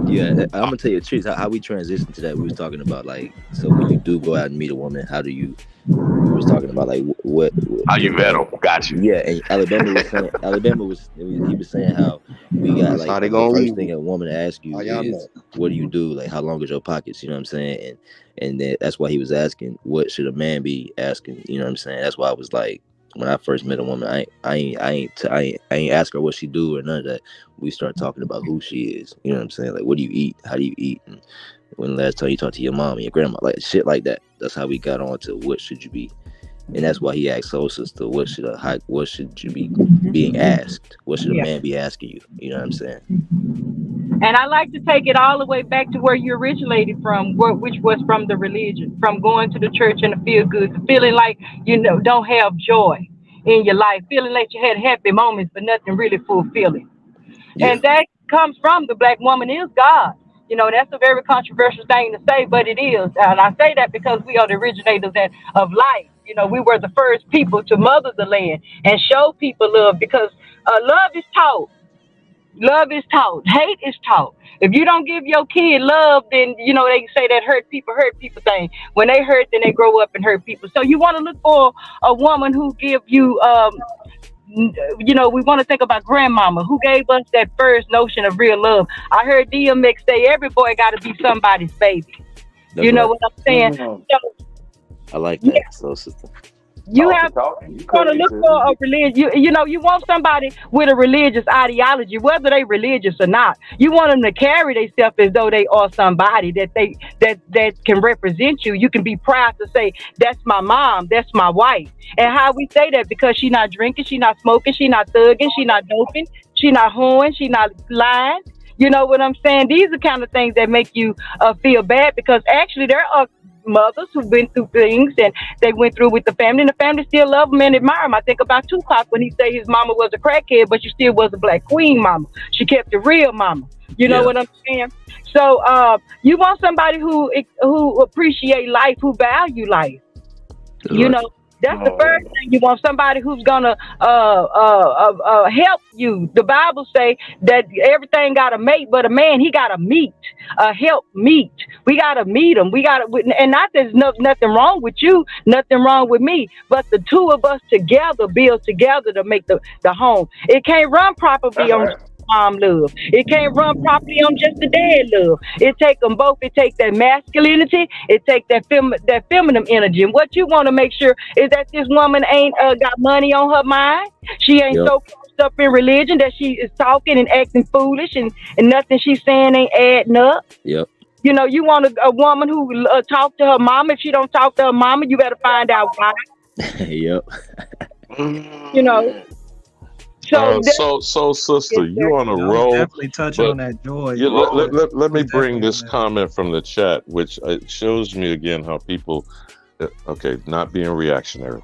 Yeah, I'm gonna tell you the truth. How we transitioned to that, we was talking about like, so when you do go out and meet a woman, how do you? We was talking about like what How you vet them? Got you. Yeah, and Alabama was he was saying how we got That's how like they the gonna first leave thing you. a woman asks you How y'all is know? what do you do? Like how long is your pockets? You know what I'm saying? And then that's why he was asking what should a man be asking? You know what I'm saying? That's why I was like, when I first met a woman, I ain't ask her what she do or none of that. We start talking about who she is. You know what I'm saying? Like what do you eat? How do you eat? And when the last time you talked to your mom and your grandma, like shit like that. That's how we got on to what should you be. And that's why he asked Soul Sister, what should you be being asked? What should a man be asking you? You know what I'm saying? And I like to take it all the way back to where you originated from, which was from the religion, from going to the church and the feel good, feeling like you know don't have joy in your life, feeling like you had happy moments, but nothing really fulfilling. Yeah. And that comes from the black woman is God. You know, that's a very controversial thing to say, but it is. And I say that because we are the originators of life. You know, we were the first people to mother the land and show people love because love is taught. Love is taught. Hate is taught. If you don't give your kid love, then, you know, they say that hurt people thing. When they hurt, then they grow up and hurt people. So you want to look for a woman who give you, you know, we want to think about grandmama who gave us that first notion of real love. I heard DMX say every boy got to be somebody's baby. That's you know right. what I'm saying? So, I like that, Soul Sister. you have to look for a religion. You know, you want somebody with a religious ideology, whether they religious or not. You want them to carry themselves as though they are somebody that can represent you. You can be proud to say, "That's my mom. That's my wife." And how we say that because she not drinking, she not smoking, she not thugging, she not doping, she not hoeing, she not lying. You know what I'm saying? These are kind of things that make you feel bad because actually there are mothers who've been through things and they went through with the family and the family still love them and admire them. I think about Tupac when he said his mama was a crackhead, but she still was a black queen mama. She kept the real mama. You know what I'm saying? So you want somebody who appreciate life, who value life. You know, that's the first thing. You want somebody who's gonna help you. The Bible say that everything got a mate, but a man he got a meet, help meet. We gotta meet him. We gotta, and not there's nothing wrong with you, nothing wrong with me, but the two of us together build together to make the home. It can't run properly on mom love. It can't run properly on just the dad love. It take them both. It take that masculinity. It take that feminine energy. And what you want to make sure is that this woman ain't got money on her mind. She ain't so close up in religion that she is talking and acting foolish and nothing she's saying ain't adding up. Yep. You know, you want a woman who talk to her mama. If she don't talk to her mama, you better find out why. Yep. You know. So sister, you on a roll. Definitely touch on that joy. Let me bring this comment from the chat, which shows me again how people, not being reactionary.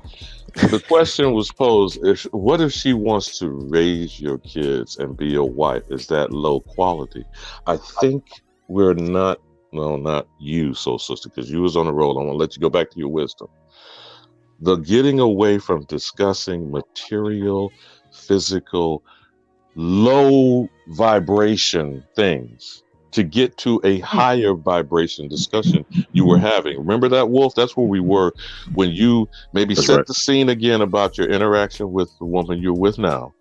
The question was posed: what if she wants to raise your kids and be a wife? Is that low quality? I think we're not. No, not you, soul sister, because you was on a roll. I want to let you go back to your wisdom. The getting away from discussing material, physical, low vibration things to get to a higher vibration discussion you were having. Remember that, Wolf? That's where we were when you maybe set the scene again about your interaction with the woman you're with now.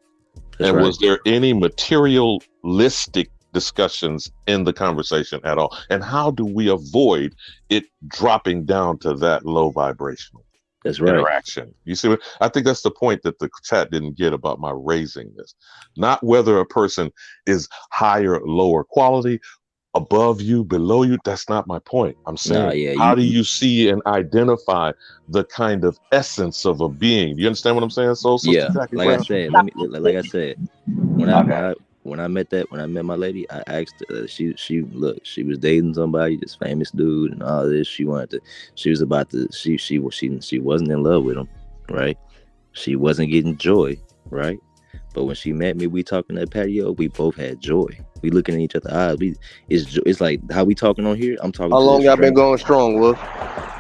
And was there any materialistic discussions in the conversation at all? And how do we avoid it dropping down to that low vibrational interaction? You see, I think that's the point that the chat didn't get about my raising this. Not whether a person is higher, lower quality, above you, below you. That's not my point. I'm saying, how do you see and identify the kind of essence of a being? You understand what I'm saying? So, yeah, like I said, when I met my lady, I asked her, she was dating somebody, this famous dude and all this. She wasn't in love with him, right? She wasn't getting joy, right? But when she met me, we talking that patio, we both had joy. We looking at each other's eyes. It's like how we talking on here. I'm talking. How long y'all been going strong, Wolf?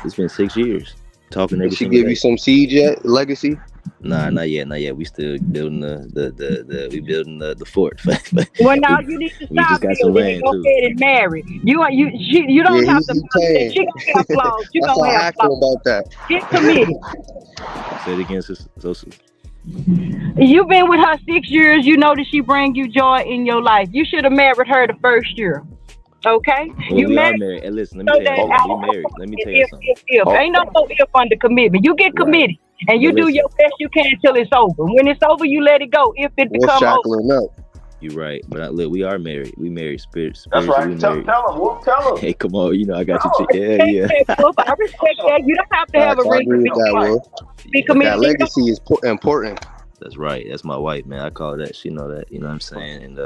It's been 6 years. talking Did every she single give day. you some seed yet? Legacy? Nah, not yet. We still building the fort. Well, now you need to We just stop got some building and land go too. ahead and marry. You don't Yeah, have to. he paying. She gonna have flaws. You That's gonna how have I feel flaws. about that. Get committed. Say it again, sister. You've been with her 6 years. You know that she bring you joy in your life. You should have married her the first year. Okay? Well, You we are married married. Hey, listen, let me so tell you that something. We married. Let me tell you something. if. Ain't no if under commitment. You get Right. committed and you But do listen, your best you can till it's over. When it's over, you let it go. If it What's become over. shackling up? you're right. But look, we are married. We married That's spiritually. right. We Tell married. him, Wolf. Tell him. Hey, come on. You know I got you. I Yeah. respect that. You don't have to have Facts, a I ring agree to with that, Wolf. be But committed. that legacy is important. That's right. That's my wife, man. I call that. She know that. You know what I'm saying? And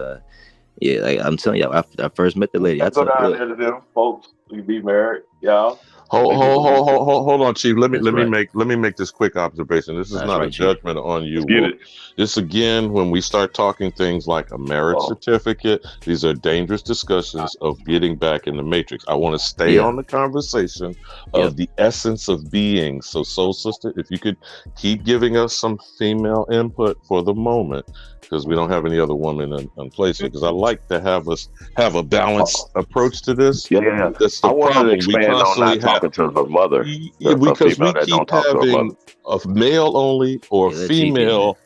yeah, like I'm telling you, I first met the lady. I Go told down look, there to them folks. You be married, y'all. Hold on, Chief. Let That's me right. make this quick observation. This is That's not a right, Chief. judgment on you, Get Wolf. it. This again, when we start talking things like a marriage certificate, these are dangerous discussions of getting back in the matrix. I want to stay Yeah. on the conversation of the essence of being. So, Soul Sister, if you could keep giving us some female input for the moment, because we don't have any other woman in place here. Because I like to have us have a balanced approach to this. Yeah. That's the I wanted to problem. We expand on constantly not talking to her mother. A because female we that keep don't talk to her having mother. a male only or Yeah, let Chief in, man. female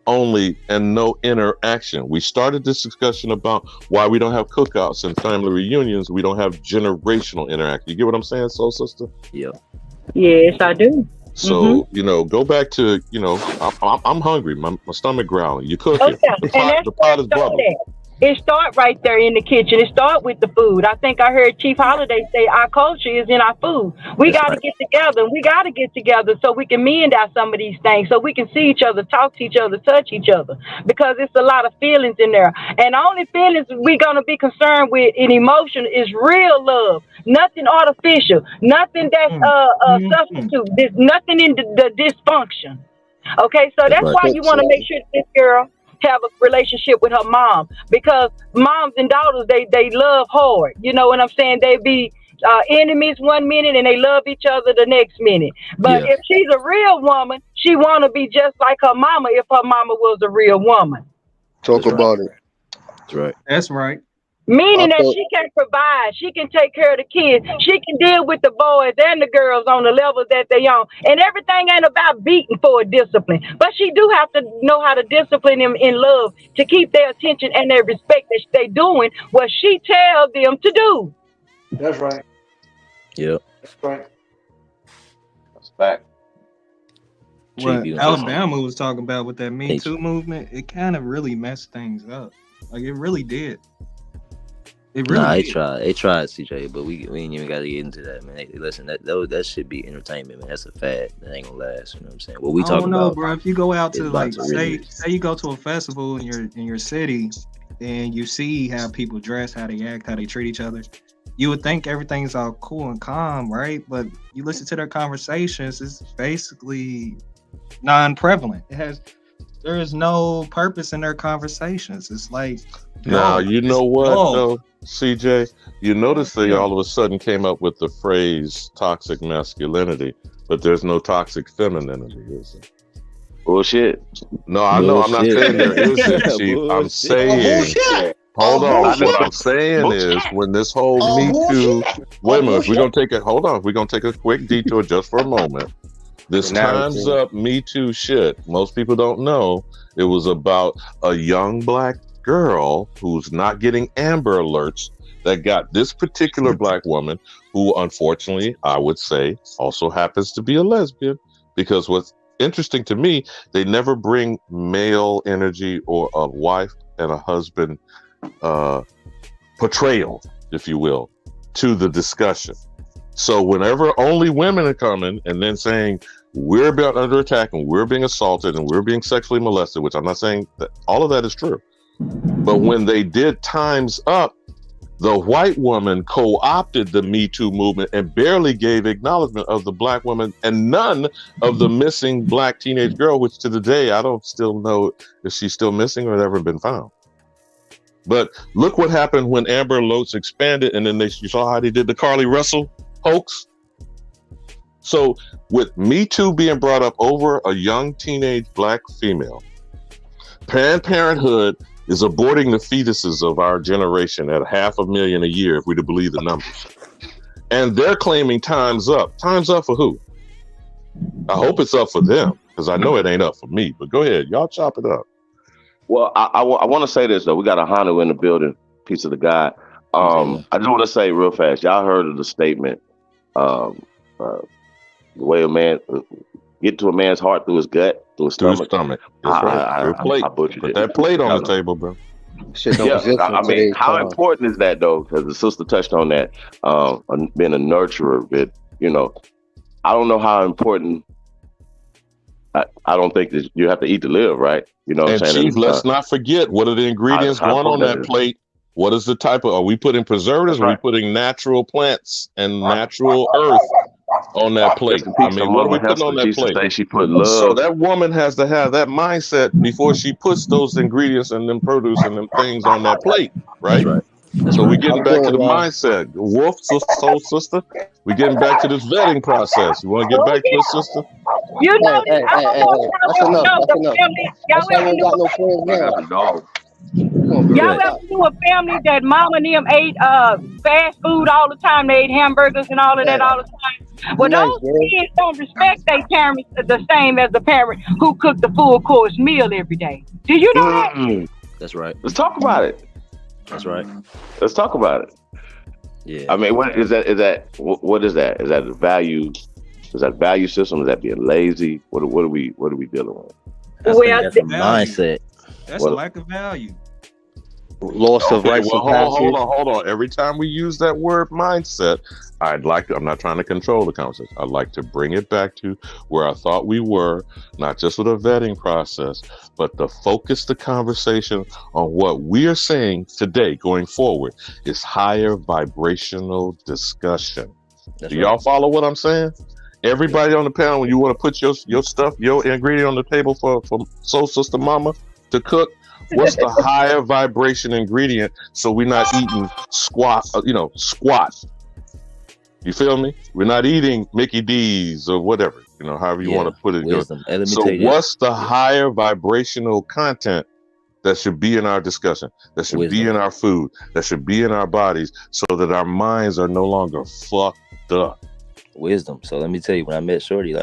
only and no interaction. We started this discussion about why we don't have cookouts and family reunions. We don't have generational interaction. You get what I'm saying, Soul Sister? Yeah. Yes, I do. So go back to I'm hungry. My stomach growling. You cooking? Oh, yeah. The pot is bubbling. It start right there in the kitchen. It start with the food. I think I heard Chief Holiday say our culture is in our food. We got to get together. We got to get together so we can mend out some of these things, so we can see each other, talk to each other, touch each other, because it's a lot of feelings in there. And the only feelings we're going to be concerned with in emotion is real love. Nothing artificial. Nothing that's substitute. There's nothing in the dysfunction. Okay, so that's why you want to make sure this girl have a relationship with her mom, because moms and daughters they love hard. You know what I'm saying? They be enemies one minute and they love each other the next minute. But if she's a real woman, she want to be just like her mama if her mama was a real woman. Talk about it. That's right. That's right. Meaning that she can provide, she can take care of the kids, she can deal with the boys and the girls on the levels that they on. And everything ain't about beating for a discipline, but she do have to know how to discipline them in love to keep their attention and their respect that they doing what she tells them to do. That's right. Yep. That's right. That's fact. What Alabama was talking about with that Me Too movement, it kind of really messed things up. Like it really did. It really did. They tried, CJ, but we ain't even got to get into that, man. Hey, listen, that should be entertainment, man. That's a fad. That ain't gonna last. You know what I'm saying? What we talking about? Bro. If you go out to really say you go to a festival in your city and you see how people dress, how they act, how they treat each other, you would think everything's all cool and calm, right? But you listen to their conversations, it's basically non-prevalent. There is no purpose in their conversations. It's like Now, you know what, though, CJ? You notice they all of a sudden came up with the phrase toxic masculinity, but there's no toxic femininity, is there? Bullshit. No, I know. I'm not saying there isn't, Chief. I'm saying, hold on. What I'm saying is, when this whole Me Too, wait a minute, we're going to take it, hold on. We're going to take a quick detour just for a moment. This Time's Up Me Too shit, most people don't know, it was about a young black girl who's not getting Amber Alerts that got this particular black woman, who unfortunately, I would say, also happens to be a lesbian. Because what's interesting to me, they never bring male energy or a wife and a husband portrayal, if you will, to the discussion. So whenever only women are coming and then saying, we're being under attack and we're being assaulted and we're being sexually molested, which I'm not saying that all of that is true. But when they did Time's Up, the white woman co-opted the Me Too movement and barely gave acknowledgement of the black woman and none of the missing black teenage girl, which to the day, I don't still know if she's still missing or ever been found. But look what happened when Amber Alerts expanded, and then you saw how they did the Carly Russell hoax. So with Me Too being brought up over a young teenage black female, Planned Parenthood is aborting the fetuses of our generation at 500,000 a year, if we're to believe the numbers. And they're claiming time's up. Time's up for who? I hope it's up for them, because I know it ain't up for me. But go ahead, y'all chop it up. Well, I want to say this though. We got a Hanu in the building. Piece of the guy. I just want to say real fast. Y'all heard of the statement? The way a man get to a man's heart through his gut, through his stomach. That's right. I butchered Put it. that plate on the table, bro. I mean, how important is that though? Because the sister touched on that, being a nurturer. But I don't know how important. I don't think that you have to eat to live, right? You know what I'm saying? Chief, let's not forget, what are the ingredients going on that plate? What is the type of, are we putting preservatives? Or are we putting natural plants and natural earth on that plate? I mean, what are we putting on that plate? She put love. So that woman has to have that mindset before she puts those ingredients and them produce and them things on that plate, right? So we're getting back to the mindset. Wolf, soul sister, we're getting back to this vetting process. You want to get back to it, sister? You know, That's enough. That's why we ain't got no friends now. Y'all ever knew a family that mama and them ate fast food all the time? They ate hamburgers and all of that all the time. Well, those kids don't respect their parents the same as the parent who cooked the full course meal every day. Did you know that? That's right. Let's talk about it. That's right. Let's talk about it. Yeah. I mean, what is that? What is that? Is that a value? Is that value system? Is that being lazy? What are we dealing with? That's a mindset. That's a lack of value. Loss of rights. Well, hold on. Every time we use that word mindset, I'm not trying to control the conversation. I'd like to bring it back to where I thought we were, not just with a vetting process, but to focus the conversation on what we're saying today going forward is higher vibrational discussion. Do y'all follow what I'm saying? Everybody on the panel, when you want to put your stuff, your ingredient on the table for Soul Sister Mama to cook, what's the higher vibration ingredient so we're not eating squat. You feel me? We're not eating Mickey D's or whatever, however you want to put it. So what's the higher vibrational content that should be in our discussion, that should be in our food, that should be in our bodies so that our minds are no longer fucked up? Wisdom. So let me tell you, when I met Shorty,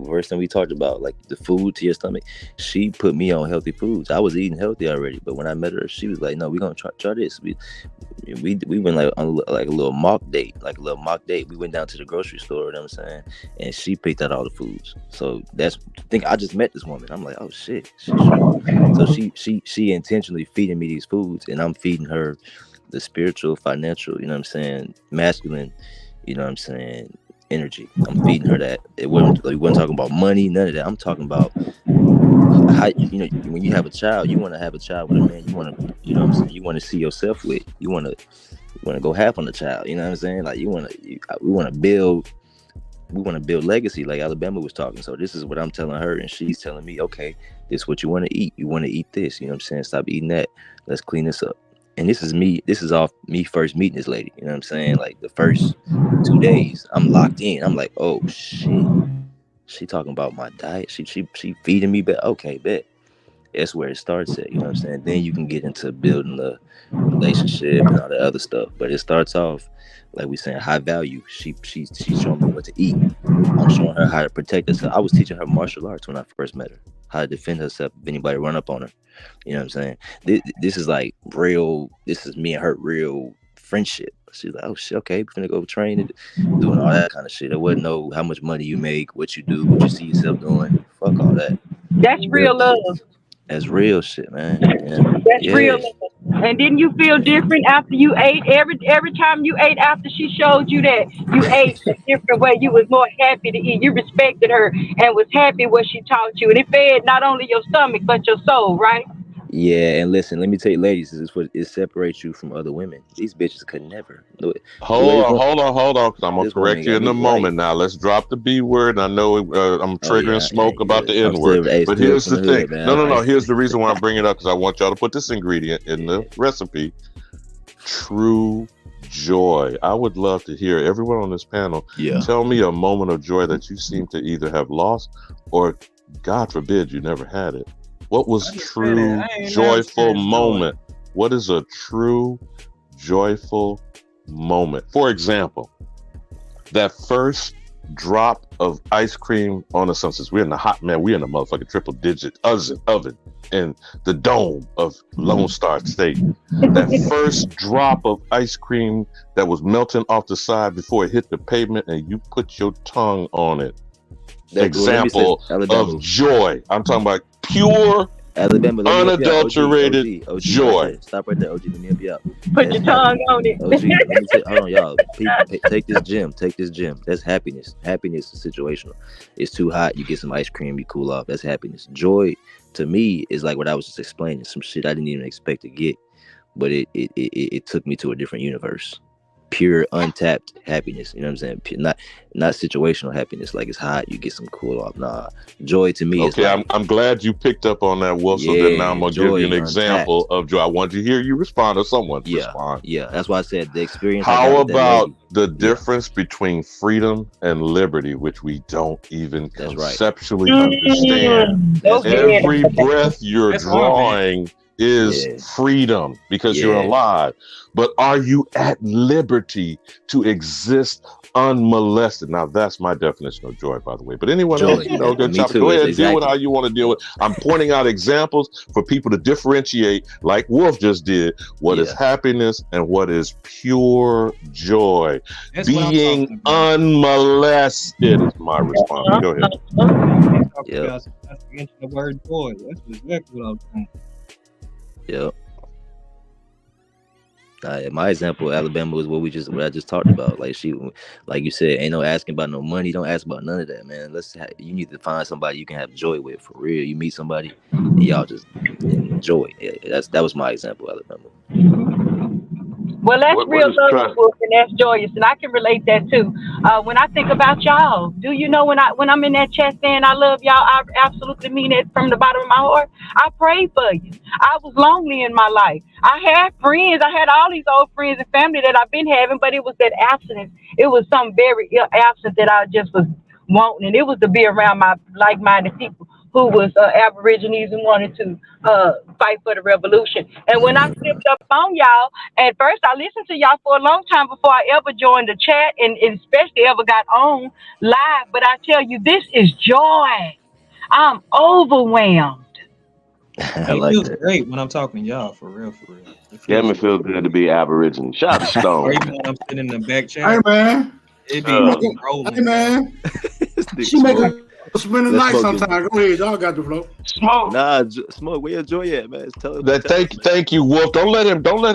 first thing we talked about, like the food to your stomach, she put me on healthy foods. I was eating healthy already, but when I met her, she was like, "No, we're gonna try this." We went on a little mock date. We went down to the grocery store. You know what I'm saying? And she picked out all the foods. So I just met this woman. I'm like, oh shit. So she intentionally feeding me these foods, and I'm feeding her the spiritual, financial. You know what I'm saying? Masculine. You know what I'm saying? Energy. I'm feeding her that. We wasn't talking about money, none of that. I'm talking about how when you have a child, you want to have a child with a man you want to, what I'm saying, you want to see yourself with. You want to go half on the child. You know what I'm saying? Like we want to build legacy, like Alabama was talking. So this is what I'm telling her, and she's telling me, okay, this is what you want to eat. You want to eat this. You know what I'm saying? Stop eating that. Let's clean this up. And this is off me first meeting this lady. You know what I'm saying? Like the first 2 days, I'm locked in. I'm like, oh shit. She talking about my diet. She feeding me, but okay, bet. That's where it starts at. You know what I'm saying? Then you can get into building the relationship and all the other stuff. But it starts off, like we saying, high value. She's showing me what to eat. I'm showing her how to protect herself. I was teaching her martial arts when I first met her, how to defend herself if anybody run up on her. You know what I'm saying? This is like real. This is me and her real friendship. She's like, oh shit, okay, we're gonna go train and doing all that kind of shit. It wasn't know how much money you make, what you do, what you see yourself doing. Fuck all that. That's real love. That's real shit, man. That's real love. And didn't you feel different after you ate? Every time you ate after she showed you that you ate a different way, you was more happy to eat. You respected her and was happy what she taught you. And it fed not only your stomach, but your soul, right? Yeah, and listen, let me tell you, ladies, this is what it separates you from other women. These bitches could never do it. Hold on, because I'm gonna correct you in a moment. Now let's drop the B word. I know I'm triggering smoke about the N word, but here's the thing. No. Here's the reason why I'm bringing it up, because I want y'all to put this ingredient in the recipe true joy? I would love to hear everyone on this panel tell me a moment of joy that you seem to either have lost or, God forbid, you never had it. What was true joyful moment? What is a true joyful moment? For example, that first drop of ice cream on the sun. Since we're in the hot, man, we're in the motherfucking triple digit oven in the dome of Lone Star State. That first drop of ice cream that was melting off the side before it hit the pavement and you put your tongue on it. Example of joy. I'm talking about pure Alabama, unadulterated OG, joy. Stop right there, OG. Let me help you out. Put your tongue on it. OG, let me hold on, y'all. Take this gym. Take this gym. That's happiness. Happiness is situational. It's too hot. You get some ice cream. You cool off. That's happiness. Joy, to me, is like what I was just explaining. Some shit I didn't even expect to get, but it took me to a different universe. Pure, untapped happiness. You know what I'm saying? Not situational happiness. Like it's hot, you get some cool off. Nah, joy to me is like, I'm glad you picked up on that, Wolf. So then now I'm gonna give you an example of joy. I want to hear you respond or someone respond. Yeah, that's why I said the experience. How about the difference between freedom and liberty, which we don't even conceptually understand? Every breath you're drawing is freedom because you're alive. But are you at liberty to exist unmolested? Now that's my definition of joy, by the way. But anyone else, good job. Go ahead and deal with how you want to deal with. I'm pointing out examples for people to differentiate, like Wolf just did, what is happiness and what is pure joy. That's being unmolested is my response. Go ahead. That's the word joy. That's exactly what I was saying. Yep. My example, Alabama, was what I just talked about. Like like you said, ain't no asking about no money. Don't ask about none of that, man. You need to find somebody you can have joy with for real. You meet somebody, and y'all just enjoy. Yeah, that was my example, Alabama. Well, that's real love, and that's joyous, and I can relate that too. When I think about y'all, do you know when I'm in that chat saying I love y'all, I absolutely mean it from the bottom of my heart. I prayed for you. I was lonely in my life. I had friends. I had all these old friends and family that I've been having, but it was that abstinence. It was something very absent that I just was wanting, and it was to be around my like-minded people who was Aborigines and wanted to fight for the revolution. And when I flipped up on y'all, at first I listened to y'all for a long time before I ever joined the chat and especially ever got on live. But I tell you, this is joy. I'm overwhelmed. It feels great when I'm talking to y'all, for real, for real. Yeah, it feels good to be Aboriginal. Shout out to Stone. Or even when I'm sitting in the back chair. Hey, man. It be hey, man. She make a spend the night sometime. Go ahead, y'all got the flow. Smoke. Nah, Smoke. Where your joy at, man? Thank you, Wolf. Don't let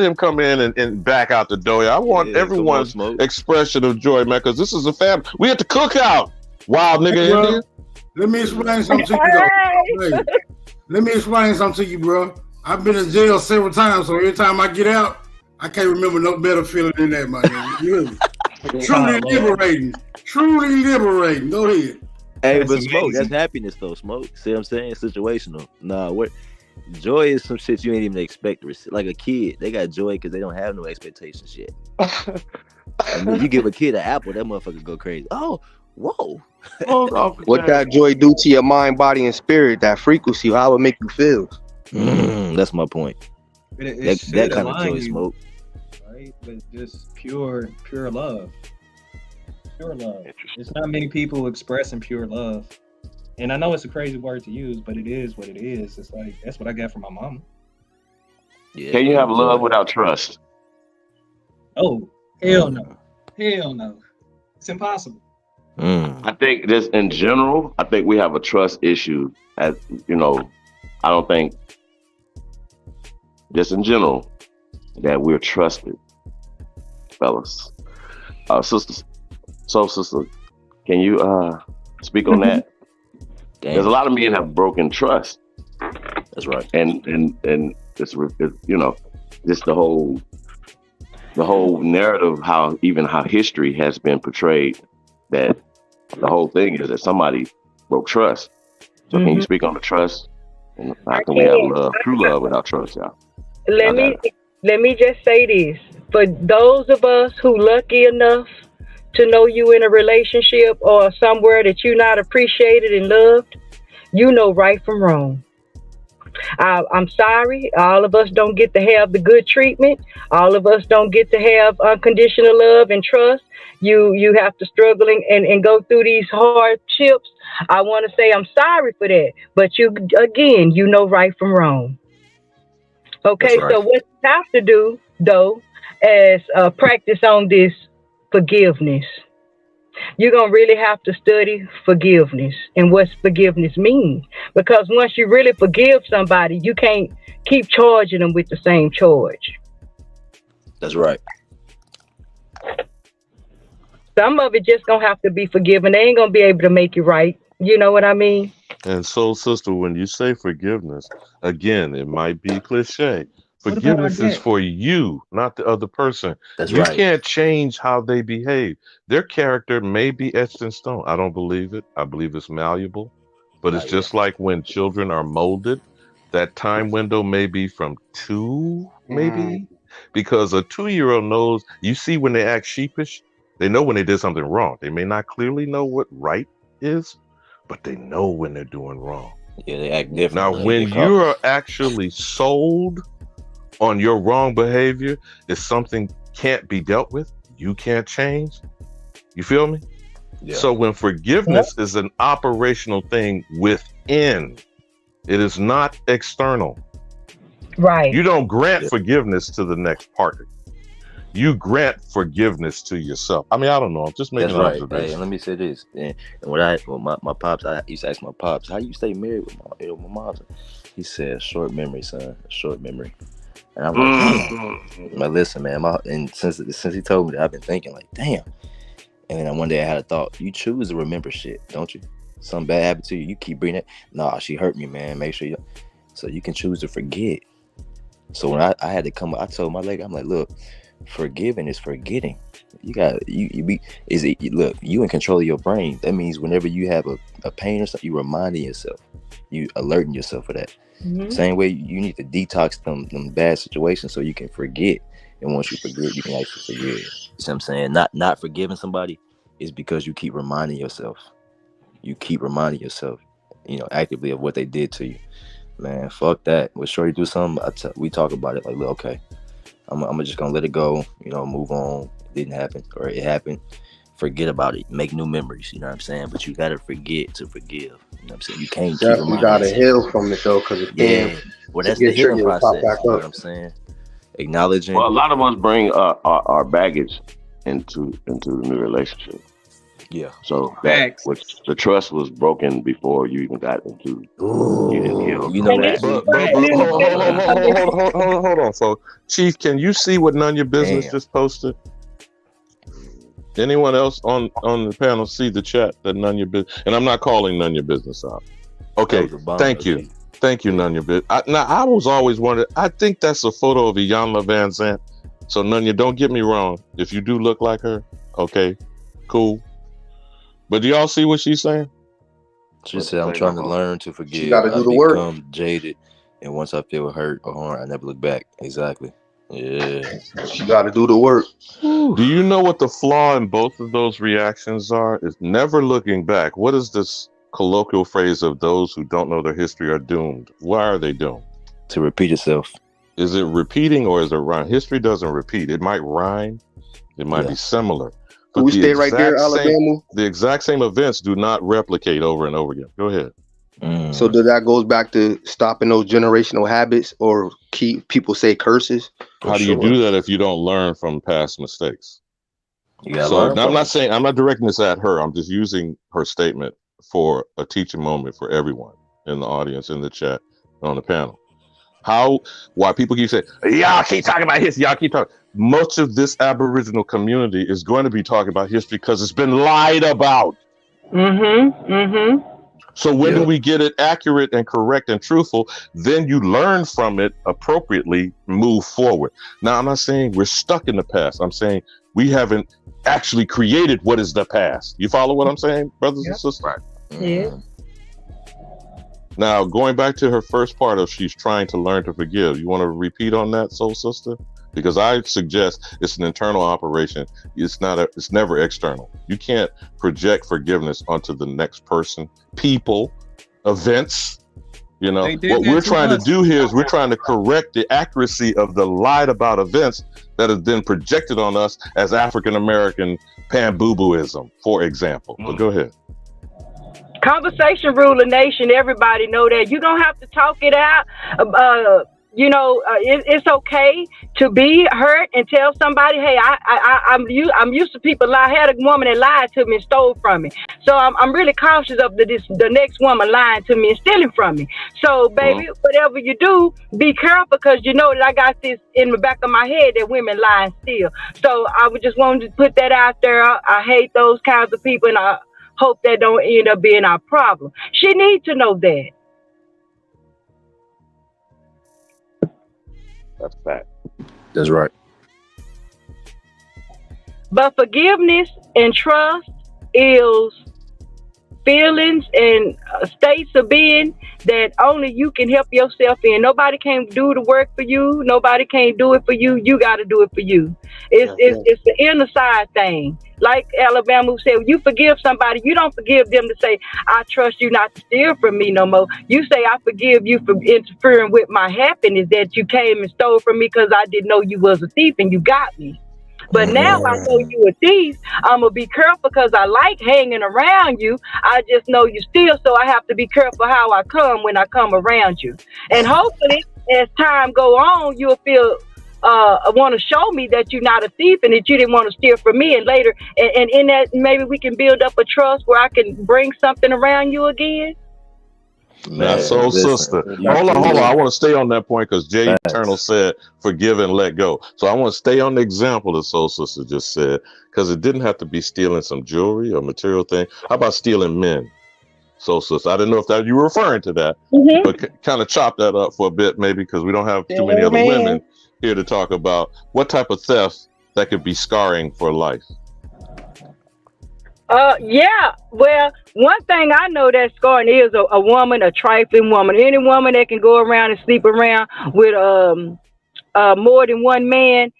him come in and back out the door. I want everyone's expression of joy, man, because this is a family. We at the cookout. Wild nigga Indian. Let me explain something to you, though. Hey, let me explain something to you, bro. I've been in jail several times, so every time I get out, I can't remember no better feeling than that, my nigga. You truly liberating. Truly liberating. Go ahead. Hey, but Smoke, that's happiness though, Smoke. See what I'm saying? Situational. Nah, joy is some shit you ain't even expect to receive. Like a kid, they got joy because they don't have no expectations yet. I mean, you give a kid an apple, that motherfucker go crazy. Oh, whoa. What that joy do to your mind, body, and spirit, that frequency, how it make you feel? That's my point. That kind of joy, Smoke. Right? But just pure love. Pure love. There's not many people expressing pure love. And I know it's a crazy word to use, but it is what it is. It's like, that's what I got from my mama. Yeah, can you have love without trust? Oh, hell no. Hell no. It's impossible. I think just in general, I think we have a trust issue. As you know, I don't think just in general that we're trusted, fellas. Sisters. So, sister, can you speak on that? There's a lot of men have broken trust. That's right. And it's you know, just the whole narrative, how history has been portrayed, that the whole thing is that somebody broke trust. So can you speak on the trust? And how can we have love, true love without trust, y'all? Let me just say this. For those of us who lucky enough to know you in a relationship or somewhere that you're not appreciated and loved, you know right from wrong. I'm sorry, all of us don't get to have the good treatment. All of us don't get to have unconditional love and trust. You have to struggle and go through these hardships. I want to say I'm sorry for that. But you know right from wrong. Okay, That's right. so what you have to do, though, is practice on this forgiveness. You're going to really have to study forgiveness and what forgiveness means. Because once you really forgive somebody, you can't keep charging them with the same charge. That's right. Some of it just going to have to be forgiven. They ain't going to be able to make you right. You know what I mean? And so, sister, when you say forgiveness, again, it might be cliche. Forgiveness is for you, not the other person. That's you right. can't change how they behave. Their character may be etched in stone. I don't believe it. I believe it's malleable. But it's just like when children are molded, that time window may be from 2, maybe. Because a 2-year-old knows, you see when they act sheepish, they know when they did something wrong. They may not clearly know what right is, but they know when they're doing wrong. Yeah, they act different. Now, when you're actually sold on your wrong behavior, if something can't be dealt with, you can't change. You feel me? Yeah. So when forgiveness is an operational thing within, it is not external. Right. You don't grant forgiveness to the next party. You grant forgiveness to yourself. I mean, I don't know. I'm just making That's right. observations. Hey, let me say this. And my pops, I used to ask my pops, how you stay married with my mom? He said, short memory, son. Short memory. And I'm like, damn. Like, listen, man. And since he told me that, I've been thinking, like, damn. And then one day I had a thought. You choose to remember shit, don't you? Something bad happened to you. You keep bringing it. Nah, she hurt me, man. Make sure you. So you can choose to forget. So when I had to come, I told my lady, I'm like, look, forgiving is forgetting. You got look, you in control of your brain. That means whenever you have a pain or something, you reminding yourself. You alerting yourself for that. Mm-hmm. Same way you need to detox them bad situations so you can forget. And once you forget, you can actually forgive. You see what I'm saying? Not forgiving somebody is because you keep reminding yourself. You keep reminding yourself, actively of what they did to you. Man, fuck that. When Shorty do something, we talk about it like, look, okay, I'm just gonna let it go, move on. It didn't happen, or it happened. Forget about it. Make new memories, you know what I'm saying? But you gotta forget to forgive. You know what I'm saying? You can't keep reminding you gotta yourself. heal from it though, because Well, that's the healing process. You know what I'm saying? Acknowledging. Well, a lot of us bring our baggage into the new relationship. Yeah. So the trust was broken before you even got into. You didn't heal. You know that. Hold on. So, Chief, can you see what None Your Business just posted? Anyone else on the panel see the chat that None Your Business? And I'm not calling None Your Business out. Okay. Thank you. Thank you, None Your Business. Now, I was always wondering. I think that's a photo of Iyanla Van Zandt. So, Nanya, don't get me wrong. If you do look like her, okay, cool. But do y'all see what she's saying? She said, I'm trying to learn to forgive. You gotta do the work. work. Become jaded. And once I feel hurt or harmed, I never look back. Exactly. Yeah. You gotta do the work. Do you know what the flaw in both of those reactions are? Is never looking back. What is this colloquial phrase of those who don't know their history are doomed? Why are they doomed? To repeat itself. Is it repeating or is it rhyme? History doesn't repeat. It might rhyme. It might be similar. But we stay right there, Alabama. The exact same events do not replicate over and over again. Go ahead. So that goes back to stopping those generational habits, or keep people say curses. How do you do that if you don't learn from past mistakes? So now I'm not directing this at her. I'm just using her statement for a teaching moment for everyone in the audience, in the chat, on the panel. Why people keep saying, y'all keep talking about history, y'all keep talking. Much of this Aboriginal community is going to be talking about history because it's been lied about. So when we get it accurate and correct and truthful, then you learn from it appropriately, move forward. Now, I'm not saying we're stuck in the past. I'm saying we haven't actually created what is the past. You follow what I'm saying, brothers and sisters? Right. Yeah. Now, going back to her first part of she's trying to learn to forgive. You want to repeat on that, soul sister? because I suggest it's an internal operation. It's never external. You can't project forgiveness onto the next person, people, events. You know, what we're trying to do here is we're trying to correct the accuracy of the lied about events that has been projected on us as African American pan-boo-booism, for example. But go ahead. Conversation rule a nation. Everybody know that. You don't have to talk it out. It's okay to be hurt and tell somebody, hey, I'm used to people lie. I had a woman that lied to me and stole from me. So I'm really cautious of the next woman lying to me and stealing from me. So, baby, whatever you do, be careful, because you know that I got this in the back of my head that women lie and steal. So I would just want to put that out there. I hate those kinds of people, and I hope that don't end up being our problem. She needs to know that. That's fact. That's right. But forgiveness and trust is feelings and states of being that only you can help yourself in. Nobody can do the work for you. Nobody can do it for you. You got to do it for you. It's the inner side thing. Like Alabama said, you forgive somebody, you don't forgive them to say, I trust you not to steal from me no more. You say, I forgive you for interfering with my happiness that you came and stole from me because I didn't know you was a thief and you got me. But now I know you a thief. I'm going to be careful because I like hanging around you. I just know you steal, so I have to be careful how I come when I come around you. And hopefully, as time go on, you'll feel want to show me that you're not a thief and that you didn't want to steal from me. And later, and in that, maybe we can build up a trust where I can bring something around you again. Now, soul sister, hold on. I want to stay on that point because Jay Eternal said, forgive and let go. So I want to stay on the example the soul sister just said, because it didn't have to be stealing some jewelry or material thing. How about stealing men? Soul sister, I didn't know if that you were referring to that, but kind of chop that up for a bit, maybe, because we don't have too many other women here to talk about what type of theft that could be scarring for life. Yeah. Well, one thing I know that scarring is a woman, a trifling woman. Any woman that can go around and sleep around with more than one man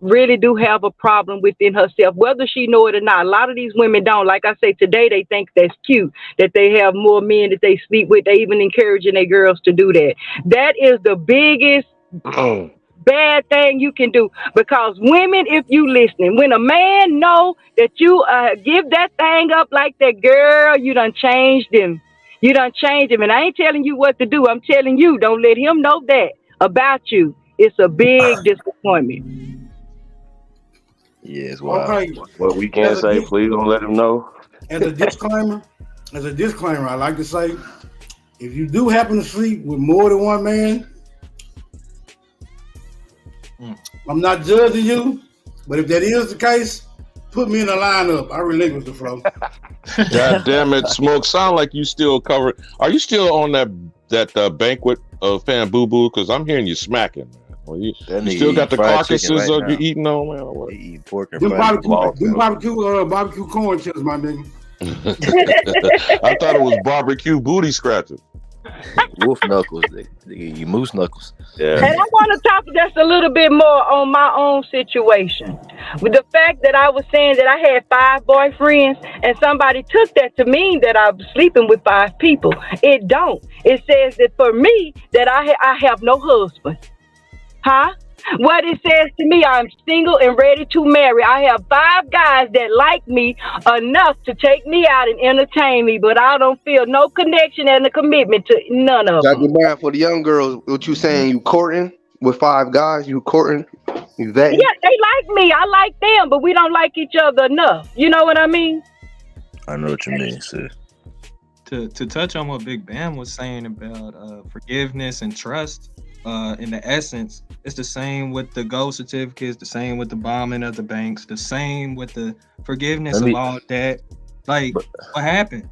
really do have a problem within herself, whether she know it or not. A lot of these women don't. Like I say, today they think that's cute, that they have more men that they sleep with. They even encouraging their girls to do that. That is the biggest bad thing you can do, because women, if you listening, when a man know that you give that thing up like that, girl, you done changed him. You done changed him. And I ain't telling you what to do. I'm telling you, don't let him know that about you. It's a big disappointment. Yes, wow. Okay. What we can say, please don't let him know. As a disclaimer, I like to say, if you do happen to sleep with more than one man, I'm not judging you, but if that is the case, put me in the lineup. I relinquish the flow. God damn it, Smoke. Sound like you still covered. Are you still on that banquet of Fan Boo Boo? Because I'm hearing you smacking. Well, you still got the carcasses of you eating on, man? Or what? He eat pork and barbecue corn chips, my nigga. I thought it was barbecue booty scratchers. Wolf knuckles, you moose knuckles. Yeah. And I want to talk just a little bit more on my own situation. With the fact that I was saying that I had 5 boyfriends, and somebody took that to mean that I was sleeping with 5 people. It don't. It says that for me, that I have no husband. Huh? What it says to me, I'm single and ready to marry. I have 5 guys that like me enough to take me out and entertain me, but I don't feel no connection and a commitment to none of them. Dr. Brown, for the young girls, what you saying, you courting with 5 guys? You courting? You vetting? Yeah, they like me. I like them, but we don't like each other enough. You know what I mean? I know what you mean, sis. To touch on what Big Bam was saying about forgiveness and trust, in the essence, it's the same with the gold certificates, the same with the bombing of the banks, the same with the forgiveness of all that. Like, what happened?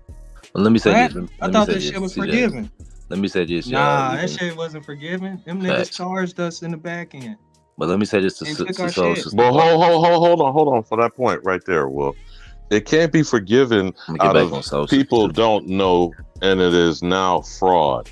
Well, let me say this. I thought that shit was forgiven. Let me say this. Nah, that shit wasn't forgiven. Them niggas charged us in the back end. But let me say this to Well, hold on for that point right there. Well, it can't be forgiven out of people don't know, and it is now fraud.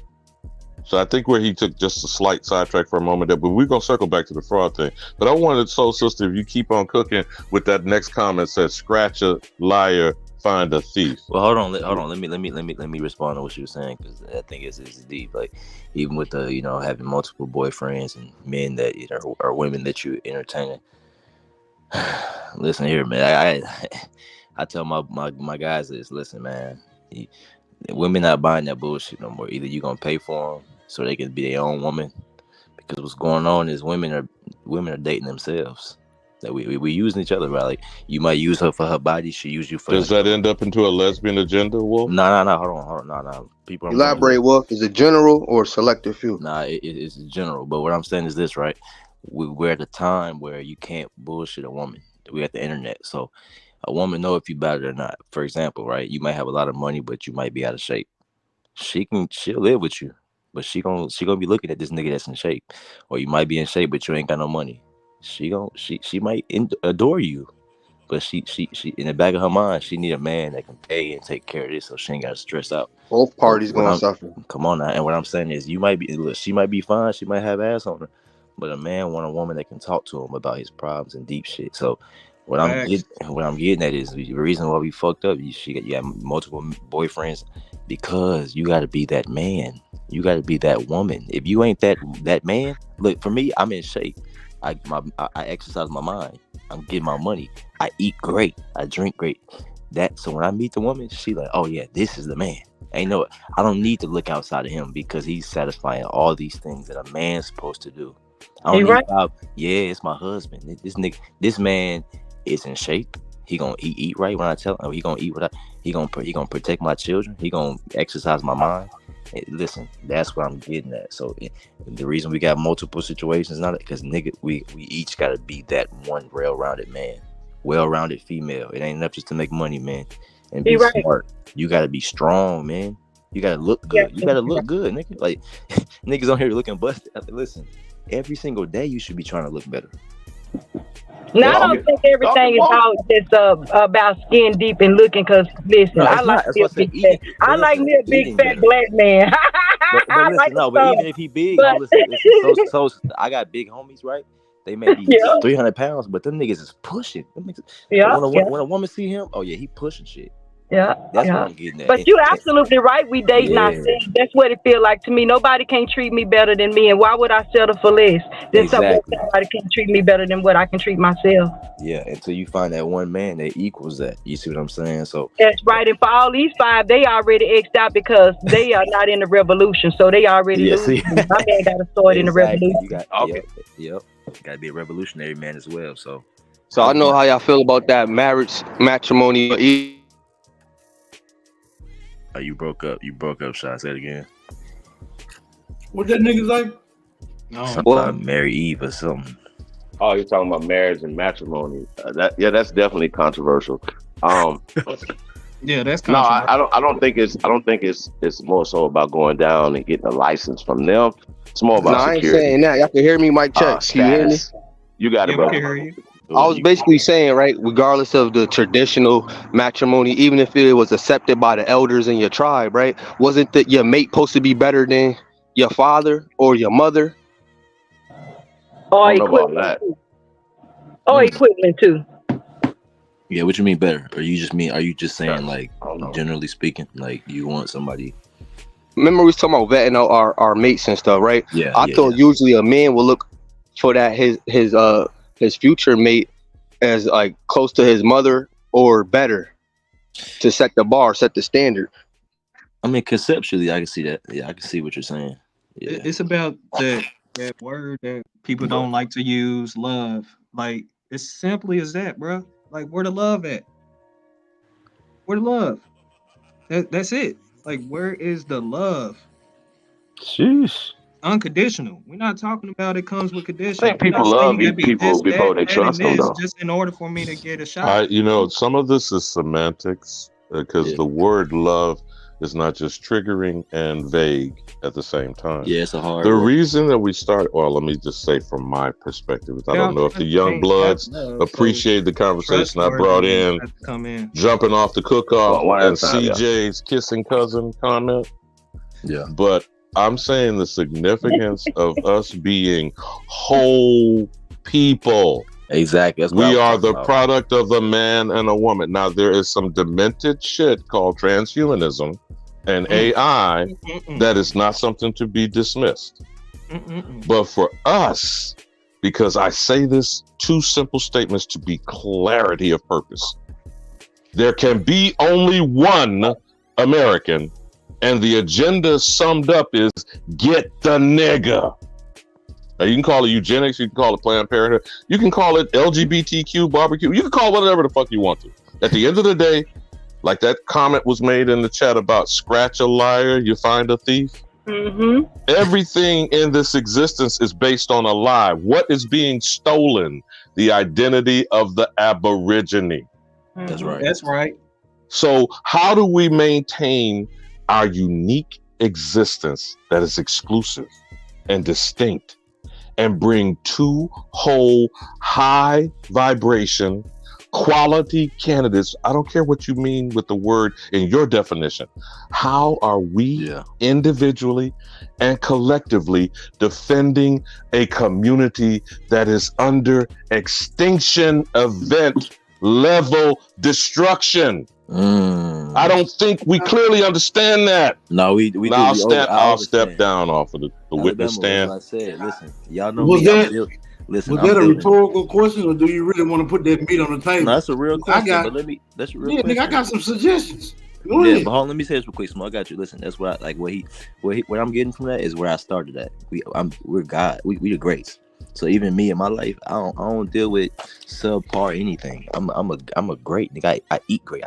So I think where he took just a slight sidetrack for a moment there, but we're gonna circle back to the fraud thing. But I wanted Soul Sister, if you keep on cooking with that next comment said, scratch a liar, find a thief. Well, hold on. Let me respond to what you were saying, because I think it's deep. Like, even with the having multiple boyfriends and men that or women that you entertaining. Listen here, man. I tell my guys this. Listen, man. Women not buying that bullshit no more. Either you gonna pay for them so they can be their own woman, because what's going on is women are dating themselves. That we using each other, right? Like, you might use her for her body, she use you for. Does that end up into a lesbian agenda, Wolf? No. Hold on. No. People elaborate. Wolf, is it general or selective few? Nah, it's general. But what I'm saying is this, right? We're at a time where you can't bullshit a woman. We're at the internet, so a woman know if you bad or not. For example, right? You might have a lot of money, but you might be out of shape. She'll live with you, but she gonna be looking at this nigga that's in shape. Or you might be in shape, but you ain't got no money. She might adore you, but she in the back of her mind, she need a man that can pay and take care of this, so she ain't got to stress out. Both parties gonna suffer. Come on now. And what I'm saying is, she might be fine, she might have ass on her, but a man want a woman that can talk to him about his problems and deep shit. So what I'm getting at is the reason why we fucked up. You have multiple boyfriends because you got to be that man. You got to be that woman. If you ain't that man, look, for me, I'm in shape. I exercise my mind. I'm getting my money. I eat great. I drink great. So when I meet the woman, she like, oh yeah, this is the man. I don't need to look outside of him because he's satisfying all these things that a man's supposed to do. I don't need it's my husband. This man is in shape. He gonna eat right when I tell him. He gonna eat what he gonna protect my children. He gonna exercise my mind. Listen, that's what I'm getting at. So the reason we got multiple situations now, because nigga, we each gotta be that one well-rounded man, well-rounded female. It ain't enough just to make money, man, and be smart. You gotta be strong, man. You gotta look good. You gotta look good, nigga. Like, niggas on here looking busted. Listen, every single day you should be trying to look better. No, I don't think everything is about skin deep and looking. Cause listen, I like me a big fat. I like me a big fat black man. But listen, but even if he big, listen, so I got big homies, right? They may be 300 pounds, but them niggas is pushing. When a woman see him, oh yeah, he pushing shit. Yeah, that's what I'm getting at. But you're absolutely right. We dating ourselves. That's what it feel like to me. Nobody can treat me better than me, and why would I settle for less? Then somebody can treat me better than what I can treat myself. Yeah, until you find that one man that equals that. You see what I'm saying? So that's right. And for all these 5, they already X'd out because they are not in the revolution. So they already losing. My man got to start in the revolution. You got to be a revolutionary man as well. So I know how y'all feel about that matrimony. Oh, you broke up. Shy. Say it again. What that nigga like? Something about Mary Eve or something. Oh, you're talking about marriage and matrimony. That's definitely controversial. Yeah, that's controversial. No, I don't think it's more so about going down and getting a license from them. It's more about security. I ain't saying that. Y'all can hear me, Mike checks. You hear me? You got it, bro. I was basically saying, right, regardless of the traditional matrimony, even if it was accepted by the elders in your tribe, right, wasn't that your mate supposed to be better than your father or your mother? Or equivalent too. Yeah, what you mean better? Are you just saying, like, generally speaking, like, you want somebody? Remember we was talking about vetting out our mates and stuff, right? Yeah. I thought usually a man will look for that his future mate as like close to his mother or better to set the bar, set the standard. I mean, conceptually, I can see that. Yeah, I can see what you're saying. Yeah. It's about that word that people don't like to use, love. Like, it's simply as that, bro. Like, where the love at? Where the love? That's it. Like, where is the love? Sheesh. Unconditional. We're not talking about it comes with conditions. I think people love people before they trust them, though. Just in order for me to get a shot. Some of this is semantics because the word love is not just triggering and vague at the same time. Yeah, it's a hard. The reason that we start, let me just say from my perspective, I don't know if the young bloods appreciate the conversation I brought in, jumping off the cook-off and CJ's kissing cousin comment. Yeah, but I'm saying the significance of us being whole people. Exactly. That's what I We was are talking the about. product of a man and a woman. Now, there is some demented shit called transhumanism and AI that is not something to be dismissed. But for us, because I say this, two simple statements to be clarity of purpose. There can be only one American, and the agenda summed up is get the nigga. Now, you can call it eugenics, you can call it Planned Parenthood, you can call it LGBTQ barbecue, you can call it whatever the fuck you want to. At the end of the day, like that comment was made in the chat about scratch a liar, you find a thief. Mm-hmm. Everything in this existence is based on a lie. What is being stolen? The identity of the Aborigine. That's right. That's right. So how do we maintain our unique existence that is exclusive and distinct and bring two whole high vibration quality candidates? I don't care what you mean with the word in your definition. How are we individually and collectively defending a community that is under extinction event level destruction? I don't think we clearly understand that. No, we now do. I'll step down off of the witness stand. Like I said, listen, y'all know Was me. that, Listen, was that a rhetorical question, or do you really want to put that meat on the table? No, that's a real question. I got, but that's a real yeah, question. nigga, I got some suggestions. Go Yeah, ahead. but hold on, let me say this real quick, Small. I got you. Listen, that's what I like. What I'm getting from that is where I started at. We're God. We the greats. So even me in my life, I don't deal with subpar anything. I'm a great nigga. I eat great.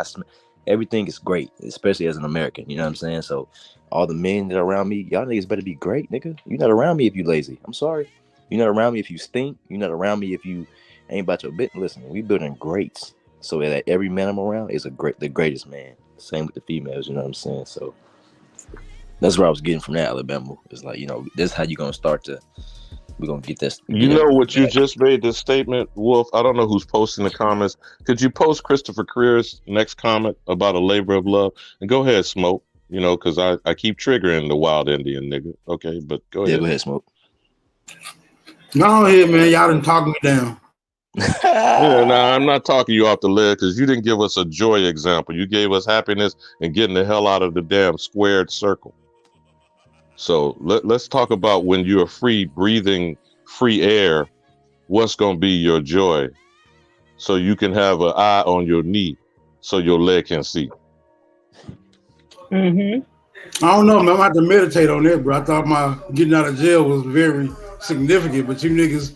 Everything is great, especially as an American. You know what I'm saying? So all the men that are around me, y'all niggas better be great, nigga. You're not around me if you lazy. I'm sorry. You're not around me if you stink. You're not around me if you ain't about your bit. Listen, we building greats. So that every man I'm around is the greatest man. Same with the females, you know what I'm saying? So that's where I was getting from that, Alabama. It's like, this is how you gonna we're gonna get this. You know what you just made this statement, Wolf? I don't know who's posting the comments. Could you post Christopher Career's next comment about a labor of love? And go ahead, Smoke. Because I keep triggering the wild Indian nigga. Okay, but go ahead. Yeah, go ahead, Smoke. Go ahead, man. Y'all done talk me down. I'm not talking you off the lid because you didn't give us a joy example. You gave us happiness and getting the hell out of the damn squared circle. So let's talk about when you're free, breathing free air, what's going to be your joy so you can have an eye on your knee so your leg can see. I don't know, man. I'm going to have to meditate on that, bro. I thought my getting out of jail was very significant, but you niggas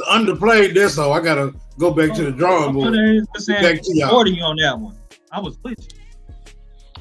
underplayed this, so I got to go back to the drawing board. Back to y'all. On that one. I was with you.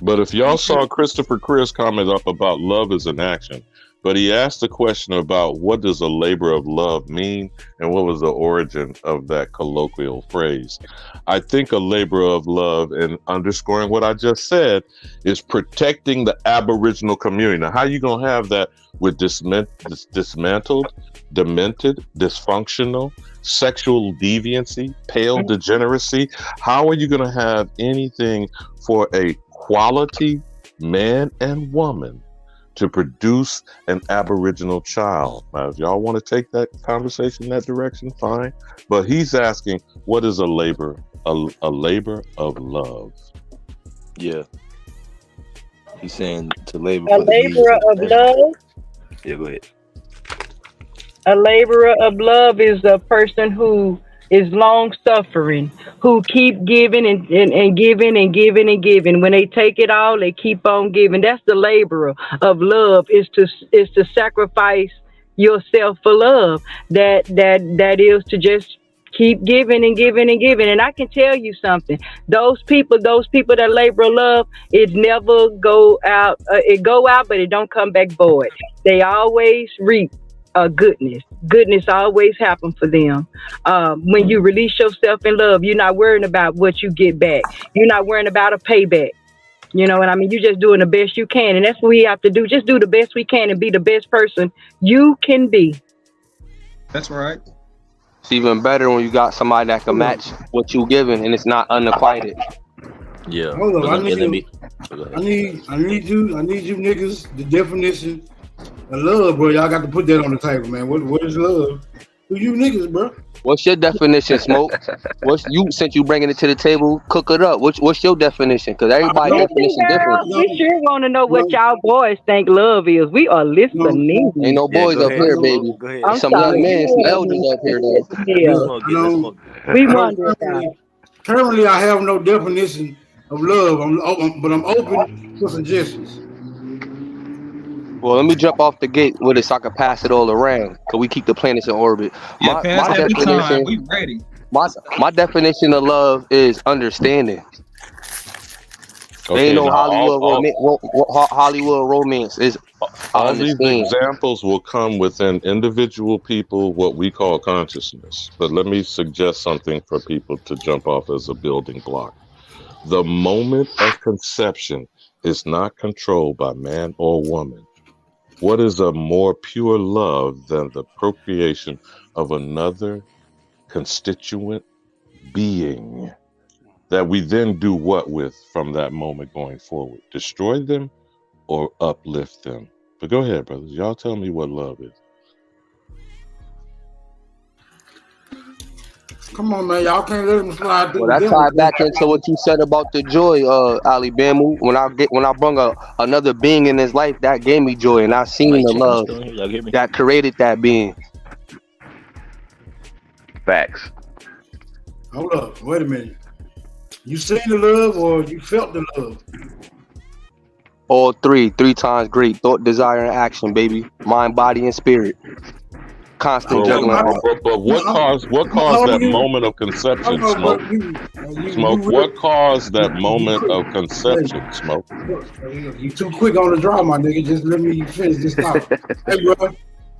But if y'all saw Christopher Chris comment up about love is an action, but he asked a question about what does a labor of love mean and what was the origin of that colloquial phrase. I think a labor of love, and underscoring what I just said, is protecting the Aboriginal community. Now, how you going to have that with dismantled, demented, dysfunctional, sexual deviancy, pale degeneracy? How are you going to have anything for a quality man and woman to produce an Aboriginal child? Now, if y'all want to take that conversation in that direction, fine. But he's asking, what is a labor? A labor of love. Yeah. He's saying to labor A for the needs laborer of of love. Yeah, go ahead. A laborer of love is a person who is long suffering, who keep giving and giving and giving and giving. When they take it all, they keep on giving. That's the laborer of love, is to sacrifice yourself for love. That is to just keep giving and giving and giving. And I can tell you something. Those people that labor of love, it never go out. It go out, but it don't come back void. They always reap goodness always happen for them. When you release yourself in love, you're not worrying about what you get back. You're not worrying about a payback. You know what I mean? You're just doing the best you can, and that's what we have to do. Just do the best we can and be the best person you can be. That's right. It's even better when you got somebody that can match what you giving and it's not unacquainted. Yeah. Hold on, I need you niggas, the definition love, bro. Y'all got to put that on the table, man. What is love? Who you niggas, bro? What's your definition, Smoke? Since you bringing it to the table, cook it up. What's your definition? Because everybody's definition different. We sure want to know what y'all boys think love is. We are listening. Ain't no boys up here, baby. I'm Some sorry. young men, some elders up here, though. We wonder about it. Currently, I have no definition of love. But I'm open for suggestions. Well, let me jump off the gate with it so I can pass it all around, so we keep the planets in orbit. Yeah, pass that baton. We ready. My definition of love is understanding. Okay, Ain't no now Hollywood romance. Is all these examples will come within individual people, what we call consciousness. But let me suggest something for people to jump off as a building block. The moment of conception is not controlled by man or woman. What is a more pure love than the procreation of another constituent being that we then do what with from that moment going forward? Destroy them or uplift them? But go ahead, brothers. Y'all tell me what love is. Come on, man. Y'all can't let them slide through. Well, that tied back into what you said about the joy, Ali Bamu. When I brung another being in his life, that gave me joy, and I seen the love that created that being. Facts. Hold up. Wait a minute. You seen the love or you felt the love? All three times great. Thought, desire, and action, baby. Mind, body, and spirit. Constant juggling. But what caused that moment of conception, Smoke? Smoke, what caused that moment of conception, Smoke? You too quick on the draw, my nigga. Just let me finish this thought. Hey, bro.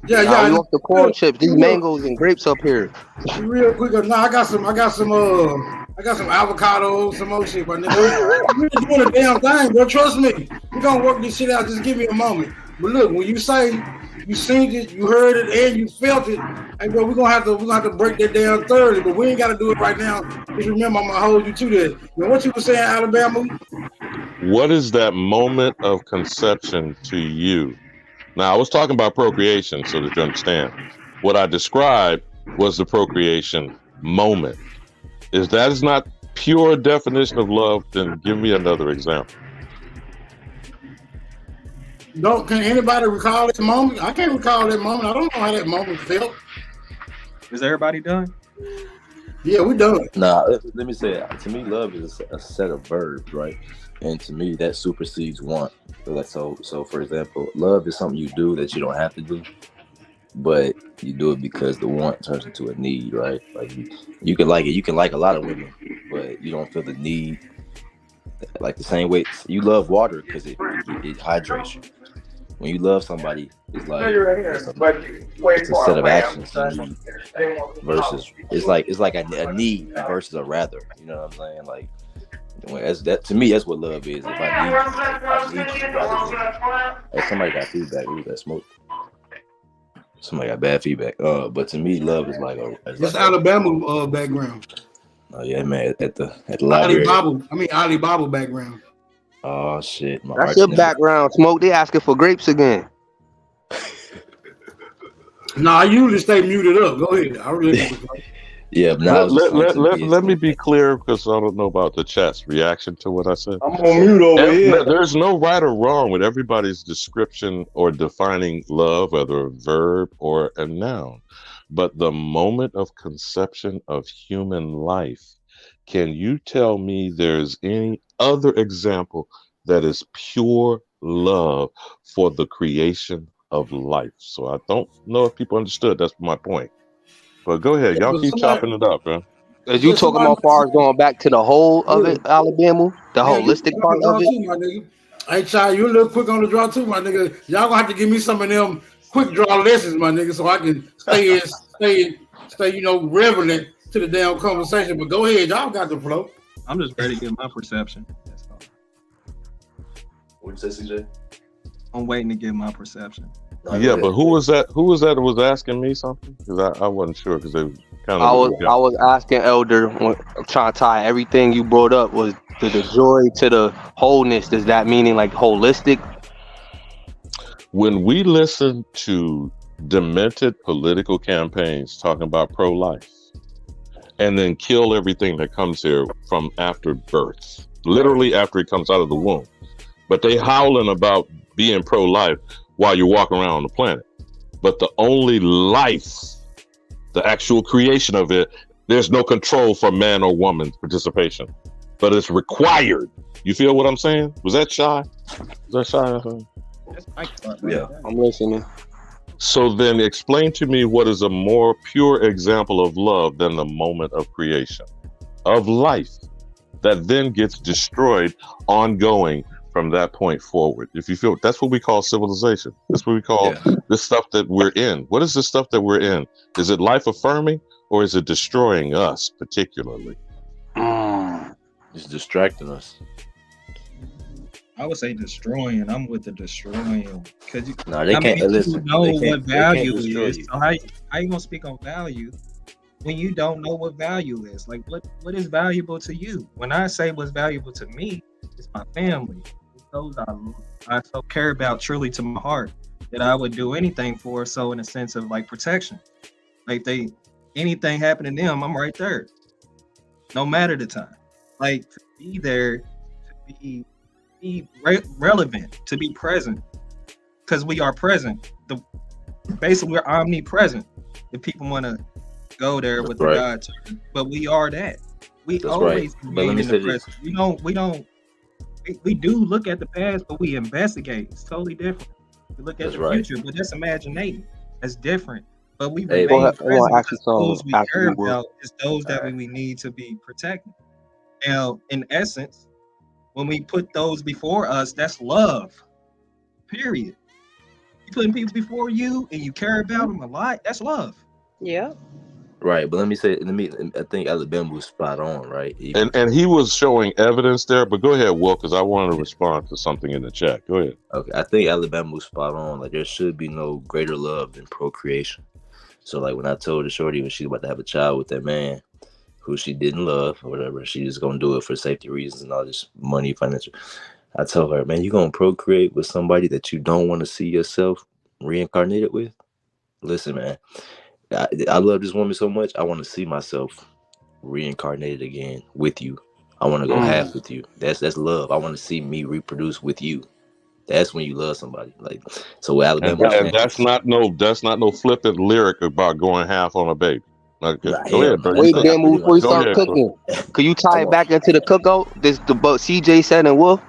Yeah. We off the corn chips, these mangoes and grapes up here. Real quick. I got some avocado, some more shit, my nigga. I'm really doing a damn thing, bro. Trust me. We're gonna work this shit out. Just give me a moment. But look, when you say you seen it, you heard it, and you felt it, hey bro, we're gonna have to break that down thoroughly, but we ain't gotta do it right now. Just remember, I'm gonna hold you to that. Now, what you were saying, Alabama? What is that moment of conception to you? Now, I was talking about procreation, so that you understand. What I described was the procreation moment. If that is not pure definition of love, then give me another example. Can anybody recall that moment? I can't recall that moment. I don't know how that moment felt. Is everybody done? Yeah, we done. Nah, let me say it. To me, love is a set of verbs, right? And to me, that supersedes want. So for example, love is something you do that you don't have to do, but you do it because the want turns into a need, right? Like you can like it. You can like a lot of women, but you don't feel the need. Like the same way you love water because it hydrates you. When you love somebody, it's like it's a set of actions versus it's like a need versus a rather. You know what I'm saying? Like to me, that's what love is. If I need you rather than, hey, somebody got feedback. Ooh, that smoke. Somebody got bad feedback. But to me, love is like it's Alabama background. Oh yeah, man. At the library. Alibaba background. Oh shit, That's your background, Smoke. They asking for grapes again. No, I usually stay muted up. Go ahead. I really. Yeah, now let me be clear because I don't know about the chat's reaction to what I said. I'm on mute over here. There's no right or wrong with everybody's description or defining love, whether a verb or a noun. But the moment of conception of human life, can you tell me there's any other example that is pure love for the creation of life? So I don't know if people understood. That's my point. But go ahead. Y'all keep chopping it up, man. As you talking about far as going back to the whole of it, Alabama, the holistic part of it? Hey, Chai, you a little quick on the draw too, my nigga. Y'all gonna have to give me some of them quick draw lessons, my nigga, so I can stay, relevant to the damn conversation. But go ahead, y'all got the flow. I'm just ready to get my perception. What'd you say, CJ? I'm waiting to get my perception. Yeah, but who was that that was asking me something? Because I wasn't sure because they kind of. I was asking Elder, trying to tie everything you brought up was to the joy to the wholeness. Does that meaning like holistic? When we listen to demented political campaigns talking about pro-life and then kill everything that comes here from after birth, literally after it comes out of the womb, but they howling about being pro-life while you're walking around on the planet. But the only life, the actual creation of it, there's no control for man or woman's participation, but it's required. You feel what I'm saying? Was that shy? Was that shy? Yeah, I'm listening. So then explain to me what is a more pure example of love than the moment of creation, of life, that then gets destroyed ongoing from that point forward. If you feel, that's what we call civilization. That's what we call the stuff that we're in. What is the stuff that we're in? Is it life affirming or is it destroying us particularly? It's distracting us. I would say destroying. I'm with the destroying because they can't listen. Know what value destroy is. you. So how you gonna speak on value when you don't know what value is? Like what is valuable to you? When I say what's valuable to me, it's my family. It's those I so care about truly to my heart that I would do anything for. So in a sense of like protection, like anything happen to them, I'm right there, no matter the time. Like to be there, to be relevant, to be present, because we are present. Basically, we're omnipresent. If people want to go there with the God term, but we are that. We always remain in the present. We do look at the past, but we investigate. It's totally different. We look at the future, but that's imaginating. That's different. But we remain present. Those we care about is those that we need to be protected. Now, in essence, when we put those before us, that's love. Period. You putting people before you and you care about them a lot, that's love. Yeah. Right, but I think Alabama was spot on, right? And he was showing evidence there, but go ahead, Will, because I wanted to respond to something in the chat. Go ahead. Okay, I think Alabama was spot on. Like, there should be no greater love than procreation. So, like, when I told the shorty when she's about to have a child with that man who she didn't love or whatever, she just gonna do it for safety reasons and all this money, financial. I told her, man, you gonna procreate with somebody that you don't want to see yourself reincarnated with? Listen, man, I love this woman so much. I want to see myself reincarnated again with you. I want to go half with you. That's love. I want to see me reproduce with you. That's when you love somebody. Like, so Alabama, and that's not no flippant lyric about going half on a baby. Okay. Go ahead, bro. Wait, Dan, before you start cooking, could you tie it back into the cookout? This the CJ said and Wolf.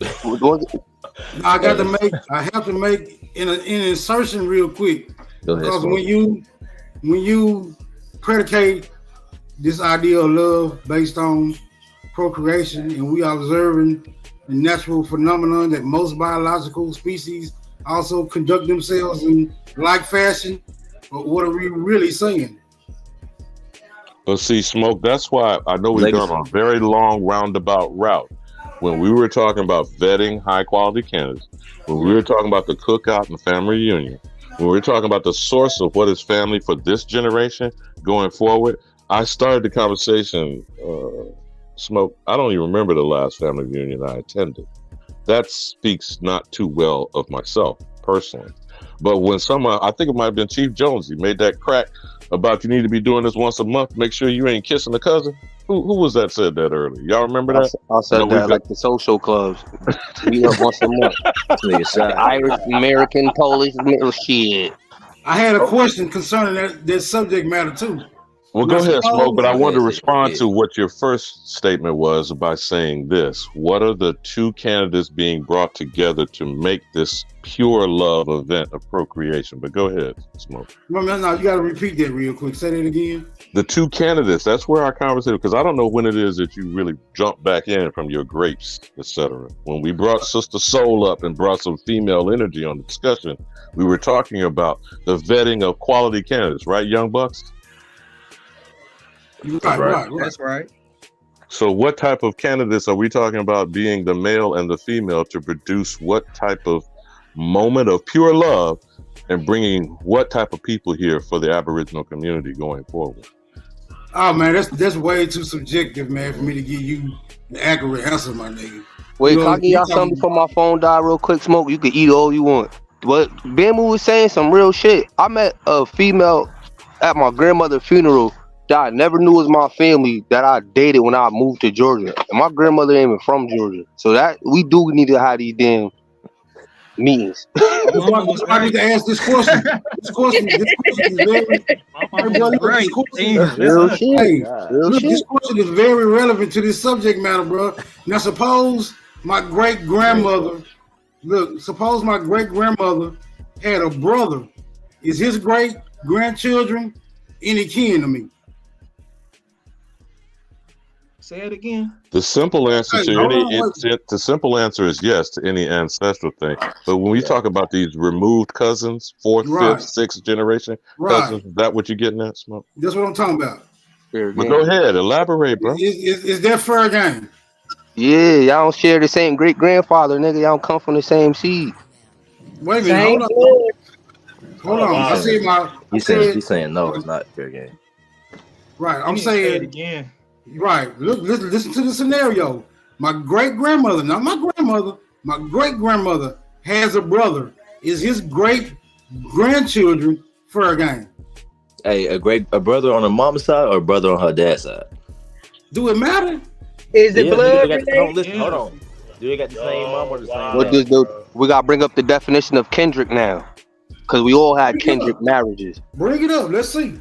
I have to make an insertion real quick. Because when you predicate this idea of love based on procreation, and we are observing the natural phenomenon that most biological species also conduct themselves in like fashion, but what are we really saying? But see, Smoke, that's why I know we've gone on a very long roundabout route. When we were talking about vetting high quality candidates, when we were talking about the cookout and family reunion, when we were talking about the source of what is family for this generation going forward, I started the conversation, Smoke, I don't even remember the last family reunion I attended. That speaks not too well of myself personally. But when someone, I think it might have been Chief Jones, he made that crack about you need to be doing this once a month, make sure you ain't kissing the cousin. Who was that said that earlier? Y'all remember that? I said that like the social clubs. Meet up once a month. Irish, American, Polish, shit. I had a question concerning that subject matter too. Well, go ahead, Smoke, but I wanted to respond to what your first statement was by saying this. What are the two candidates being brought together to make this pure love event of procreation? But go ahead, Smoke. No, you got to repeat that real quick. Say that again. The two candidates, that's where our conversation, because I don't know when it is that you really jump back in from your grapes, etc. When we brought Sister Soul up and brought some female energy on the discussion, we were talking about the vetting of quality candidates, right, Young Bucks? Right. That's right. So what type of candidates are we talking about being the male and the female to produce what type of moment of pure love and bringing what type of people here for the Aboriginal community going forward? Oh man, that's way too subjective, man, for me to give you an accurate answer, my nigga. Wait, can I give y'all something before my phone die real quick, Smoke? You can eat all you want. what Bamboo was saying, some real shit. I met a female at my grandmother's funeral that I never knew was my family that I dated when I moved to Georgia. And my grandmother ain't even from Georgia. So that we do need to have these damn meetings. I need to ask this question. This question is very this question is very relevant to this subject matter, bro. Now suppose my great grandmother had a brother. Is his great grandchildren any kin to me? Say it again. The simple answer the simple answer is yes to any ancestral thing. But when we talk about these removed cousins, fourth, fifth, sixth generation cousins, is that what you're getting at, Smoke? That's what I'm talking about. But go ahead, elaborate, bro. Is that fair game? Yeah, y'all don't share the same great grandfather, nigga. Y'all don't come from the same seed. Wait a minute, hold on. I see He's saying no, it's not fair game. Right, I'm saying again. Right. Look, listen to the scenario. My great grandmother, not my grandmother, my great grandmother has a brother. Is his great grandchildren fair game? Hey, a brother on her mom's side or a brother on her dad's side? Do it matter? Is it blood related? Hold on. Do they got the same mom or the same What dad? does we gotta bring up the definition of kindred now, because we all had kindred marriages. Bring it up. Let's see.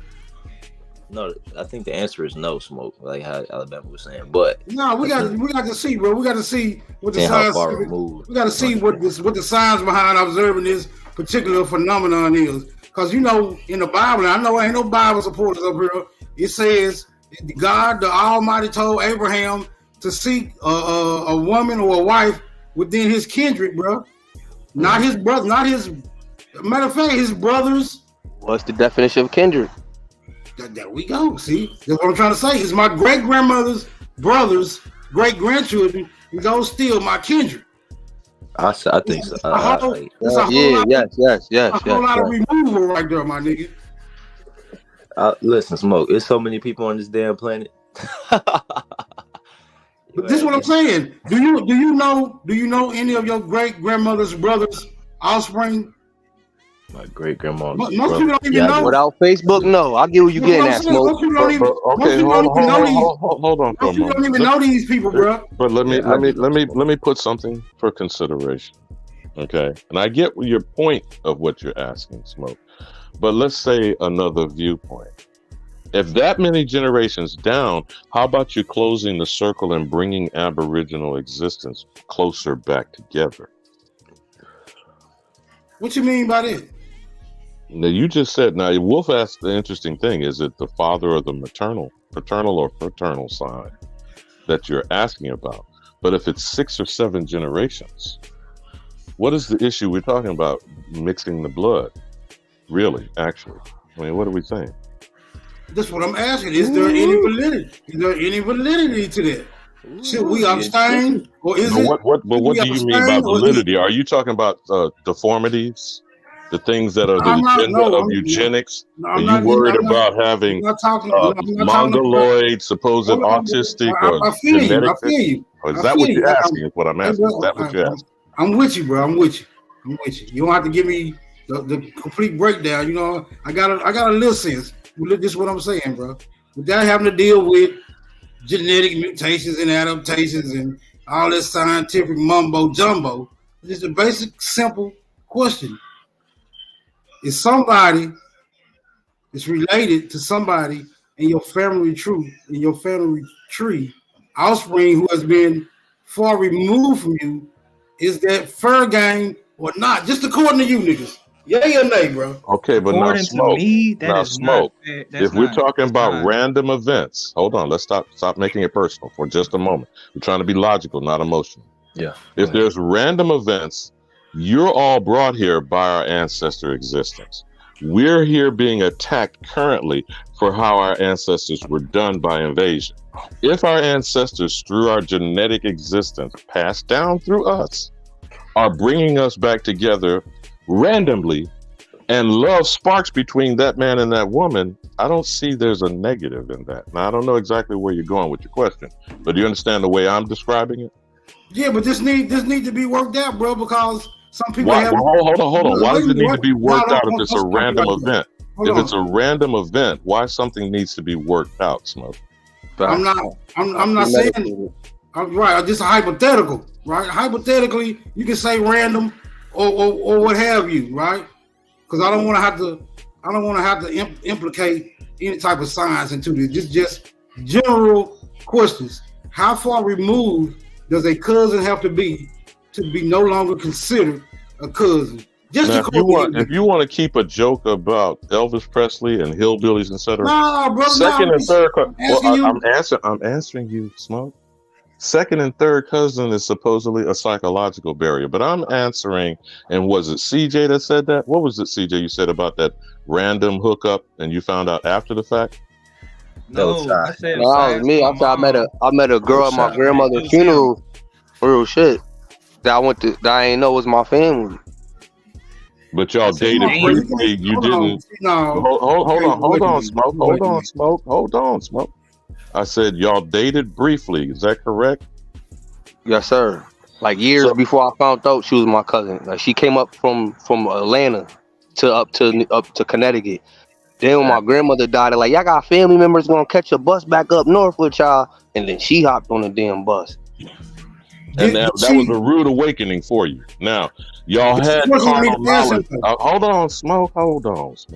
No, I think the answer is no, Smoke, like how Alabama was saying. But no, we got to see, bro. We got to see what the how science. far removed. We got to see what the science behind observing this particular phenomenon is. Because in the Bible, I know ain't no Bible supporters up here. It says God, the Almighty, told Abraham to seek a woman or a wife within his kindred, bro. Not his brother. Not his. Matter of fact, his brothers. What's the definition of kindred? There we go. See, that's what I'm trying to say. It's my great grandmother's brothers, great grandchildren, and those still my kindred. I think so. It's a whole lot of removal right there, my nigga. Listen, Smoke. There's so many people on this damn planet. But this is what I'm saying. Do you know any of your great grandmother's brothers' offspring? My great grandma. Most people don't even know. Without Facebook, no. I'll get what you getting at, Smoke. Okay, hold on for a moment. You don't even know these people, bro. But let me put something for consideration. Okay, and I get your point of what you're asking, Smoke. But let's say another viewpoint. If that many generations down, how about you closing the circle and bringing Aboriginal existence closer back together? What you mean by that? Now you just said. Now Wolf asked the interesting thing: is it the father or the paternal or fraternal side that you're asking about? But if it's 6 or 7 generations, what is the issue we're talking about? Mixing the blood, really? Actually, I mean, what are we saying? That's what I'm asking. Is there any validity? Is there any validity to that? Should we abstain, or is it? What do you mean by validity? Are you talking about deformities? The things that are the agenda of eugenics? Are you worried about having mongoloid, supposed autistic, or genetic? Or is that what you're asking? Is what I'm asking. Is that what you're asking? I'm with you, bro. I'm with you. You don't have to give me the complete breakdown. I got a little sense. This is what I'm saying, bro. Without having to deal with genetic mutations and adaptations and all this scientific mumbo jumbo, it's just a basic, simple question. Is somebody that's related to somebody in your family tree, offspring who has been far removed from you, is that fair game or not? Just according to you niggas. Yay or nay, bro? Okay, but now Smoke. If we're talking about random events, hold on. Let's stop making it personal for just a moment. We're trying to be logical, not emotional. Yeah. If there's random events, you're all brought here by our ancestor existence. We're here being attacked currently for how our ancestors were done by invasion. If our ancestors, through our genetic existence, passed down through us, are bringing us back together randomly, and love sparks between that man and that woman, I don't see there's a negative in that. Now, I don't know exactly where you're going with your question, but do you understand the way I'm describing it? Yeah, but this need to be worked out, bro, because Some people Why, have. hold on. Why does it need to be worked out if No, it's a random event? Hold If on. it's a random event, why something needs to be worked out, Smoke? I'm not saying. Right, just a hypothetical, right? Hypothetically, you can say random or what have you, right? Because I don't want to have to implicate any type of science into this. Just general questions. How far removed does a cousin have to be no longer considered a cousin? Just Now, if you want to keep a joke about Elvis Presley and hillbillies, etc. Nah, brother, Second and third. I'm I'm answering you, Smoke. Second and third cousin is supposedly a psychological barrier, but I'm answering. And was it CJ that said that? What was it, CJ? You said about that random hookup, and you found out after the fact. No, I said no, it was me. I said I met a girl at my grandmother's funeral. Real shit. That I ain't know was my family. But y'all dated briefly. You didn't. Hold on, Smoke. Hold on, Smoke. I said y'all dated briefly. Is that correct? Yes, sir. Like years before I found out she was my cousin. Like she came up from Atlanta up to Connecticut. Then when my grandmother died, they're like, y'all got family members gonna catch a bus back up north with y'all, and then she hopped on the damn bus. And that was a rude awakening for you. Now, y'all had carnal knowledge. Hold on, Smoke.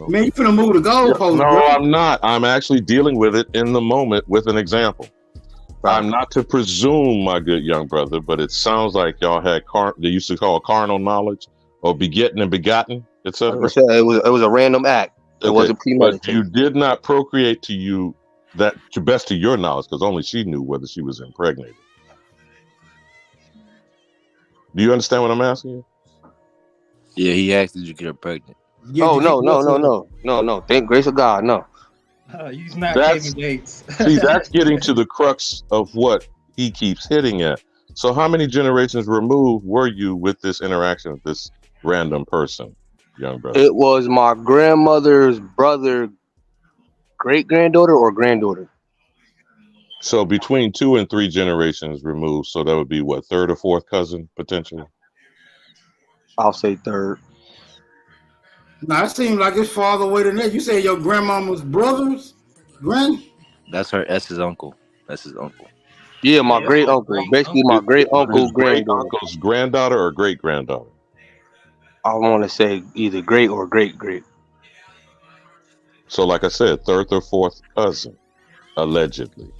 Man, you finna move the goalpost. No, bro. I'm not. I'm actually dealing with it in the moment with an example. I'm not to presume, my good young brother, but it sounds like y'all had they used to call carnal knowledge or begetting and begotten, etc. It was a random act. It wasn't premeditated. But you did not procreate to best of your knowledge, because only she knew whether she was impregnated. Do you understand what I'm asking you? Yeah, he asked, did you get her pregnant? No. Thank grace of God, no. He's not giving dates. See, that's getting to the crux of what he keeps hitting at. So how many generations removed were you with this interaction with this random person, young brother? It was my grandmother's brother, great-granddaughter or granddaughter. So between 2 and 3 generations removed, so that would be what, third or fourth cousin potentially? I'll say third. Nah, it seems like it's farther away than that. You say your grandmama's brothers, That's his uncle. That's his uncle. Yeah, my great uncle. Basically, my great uncle's granddaughter. Uncle's granddaughter or great granddaughter? I want to say either great or great. So, like I said, third or fourth cousin, allegedly.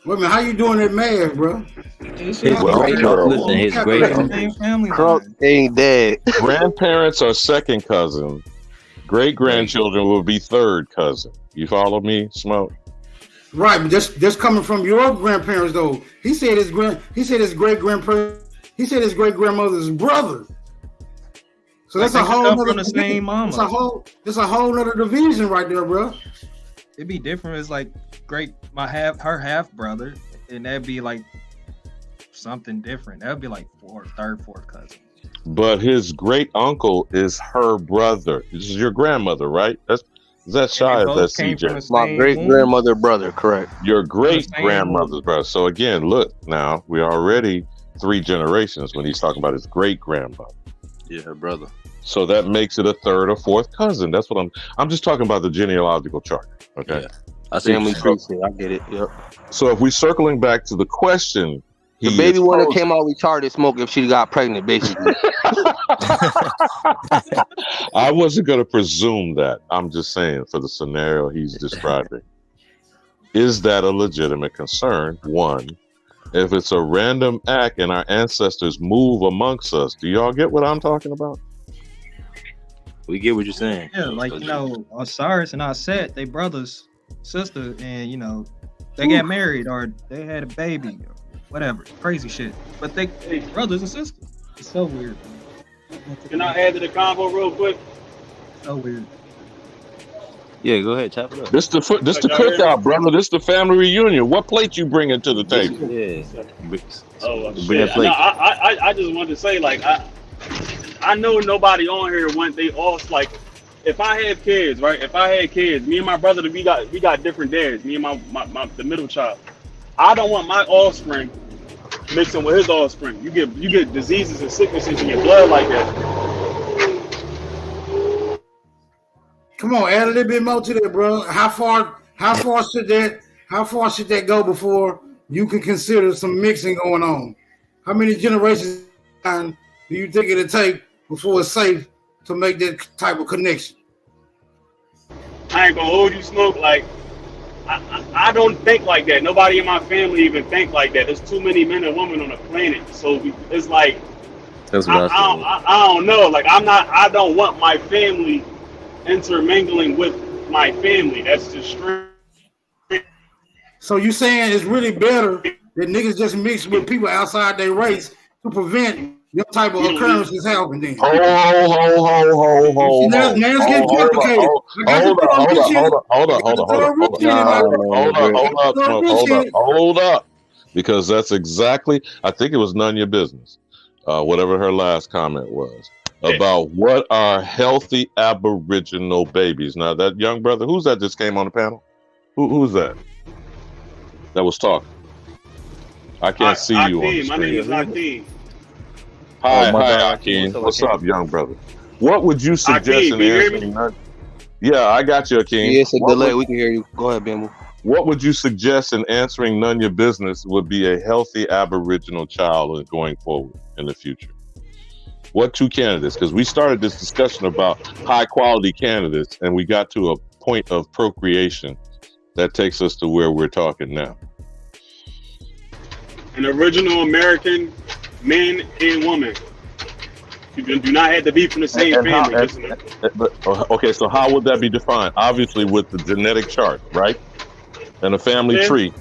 Wait a minute, how you doing that math, bro? Listen, his great Crump ain't dead. Grandparents are second cousin. Great grandchildren will be third cousin. You follow me, Smoke? Right, but just coming from your grandparents though. He said his great grandmother's brother. So that's a whole other from the same mama. That's a whole other division right there, bro. It'd be different. It's like her half brother, and that'd be like something different. That'd be like third, fourth cousin. But his great uncle is her brother. This is your grandmother, right? Is that shy of that, CJ? My great grandmother brother, correct? Your great grandmother's brother. So again, look, now we are already 3 generations when he's talking about his great grandmother. Yeah, her brother. So that makes it a third or fourth cousin. That's what I'm just talking about the genealogical chart. Okay. Yeah. I see. Family tree. I get it. Yep. So if we're circling back to the question, the baby wouldn't have came out retarded smoke if she got pregnant, basically. I wasn't going to presume that. I'm just saying for the scenario he's describing. Is that a legitimate concern? One, if it's a random act and our ancestors move amongst us, do y'all get what I'm talking about? We get what you're saying. Yeah, like, Osiris and Aset, they brothers, sister, and, they got married or they had a baby or whatever. Crazy shit. But they brothers and sisters. It's so weird. Can I add to the combo real quick? So weird. Yeah, go ahead, chop it up. This the cookout, brother. This the family reunion. What plate you bringing to the table? Yeah. Bring that plate. No, I just wanted to say, like, I know nobody on here want they all, like, if I have kids, right? If I had kids, me and my brother, we got different dads. Me and my the middle child. I don't want my offspring mixing with his offspring. You get diseases and sicknesses in your blood like that. Come on, add a little bit more to that, bro. How far should that go before you can consider some mixing going on? How many generations do you think it'll take before it's safe to make that type of connection? I ain't gonna hold you, Smoke. Like, I don't think like that. Nobody in my family even think like that. There's too many men and women on the planet. So it's like, That's what I don't know. Like, I don't want my family intermingling with my family. That's just strange. So you saying it's really better that niggas just mix with people outside their race to prevent them type of occurrences happening then? Hold up. Because that's exactly, I think it was none of your business, whatever her last comment was, about what are healthy Aboriginal babies. Now, that young brother, who's that just came on the panel? Who's that? That was talking. I can't see you on the My name is screen. Akeem. Hi, Akeem. What's up, young brother? What would you suggest Akeem, in can you hear answering none? Yeah, I got you, Akeem. Yeah, it's a delay. We can hear you. Go ahead, Bamboo. What would you suggest in answering none of your business would be a healthy Aboriginal child going forward in the future? What two candidates? Because we started this discussion about high quality candidates and we got to a point of procreation that takes us to where we're talking now. An original American man and woman. You do not have to be from the same family. Okay, so how would that be defined? Obviously with the genetic chart, right? And a family tree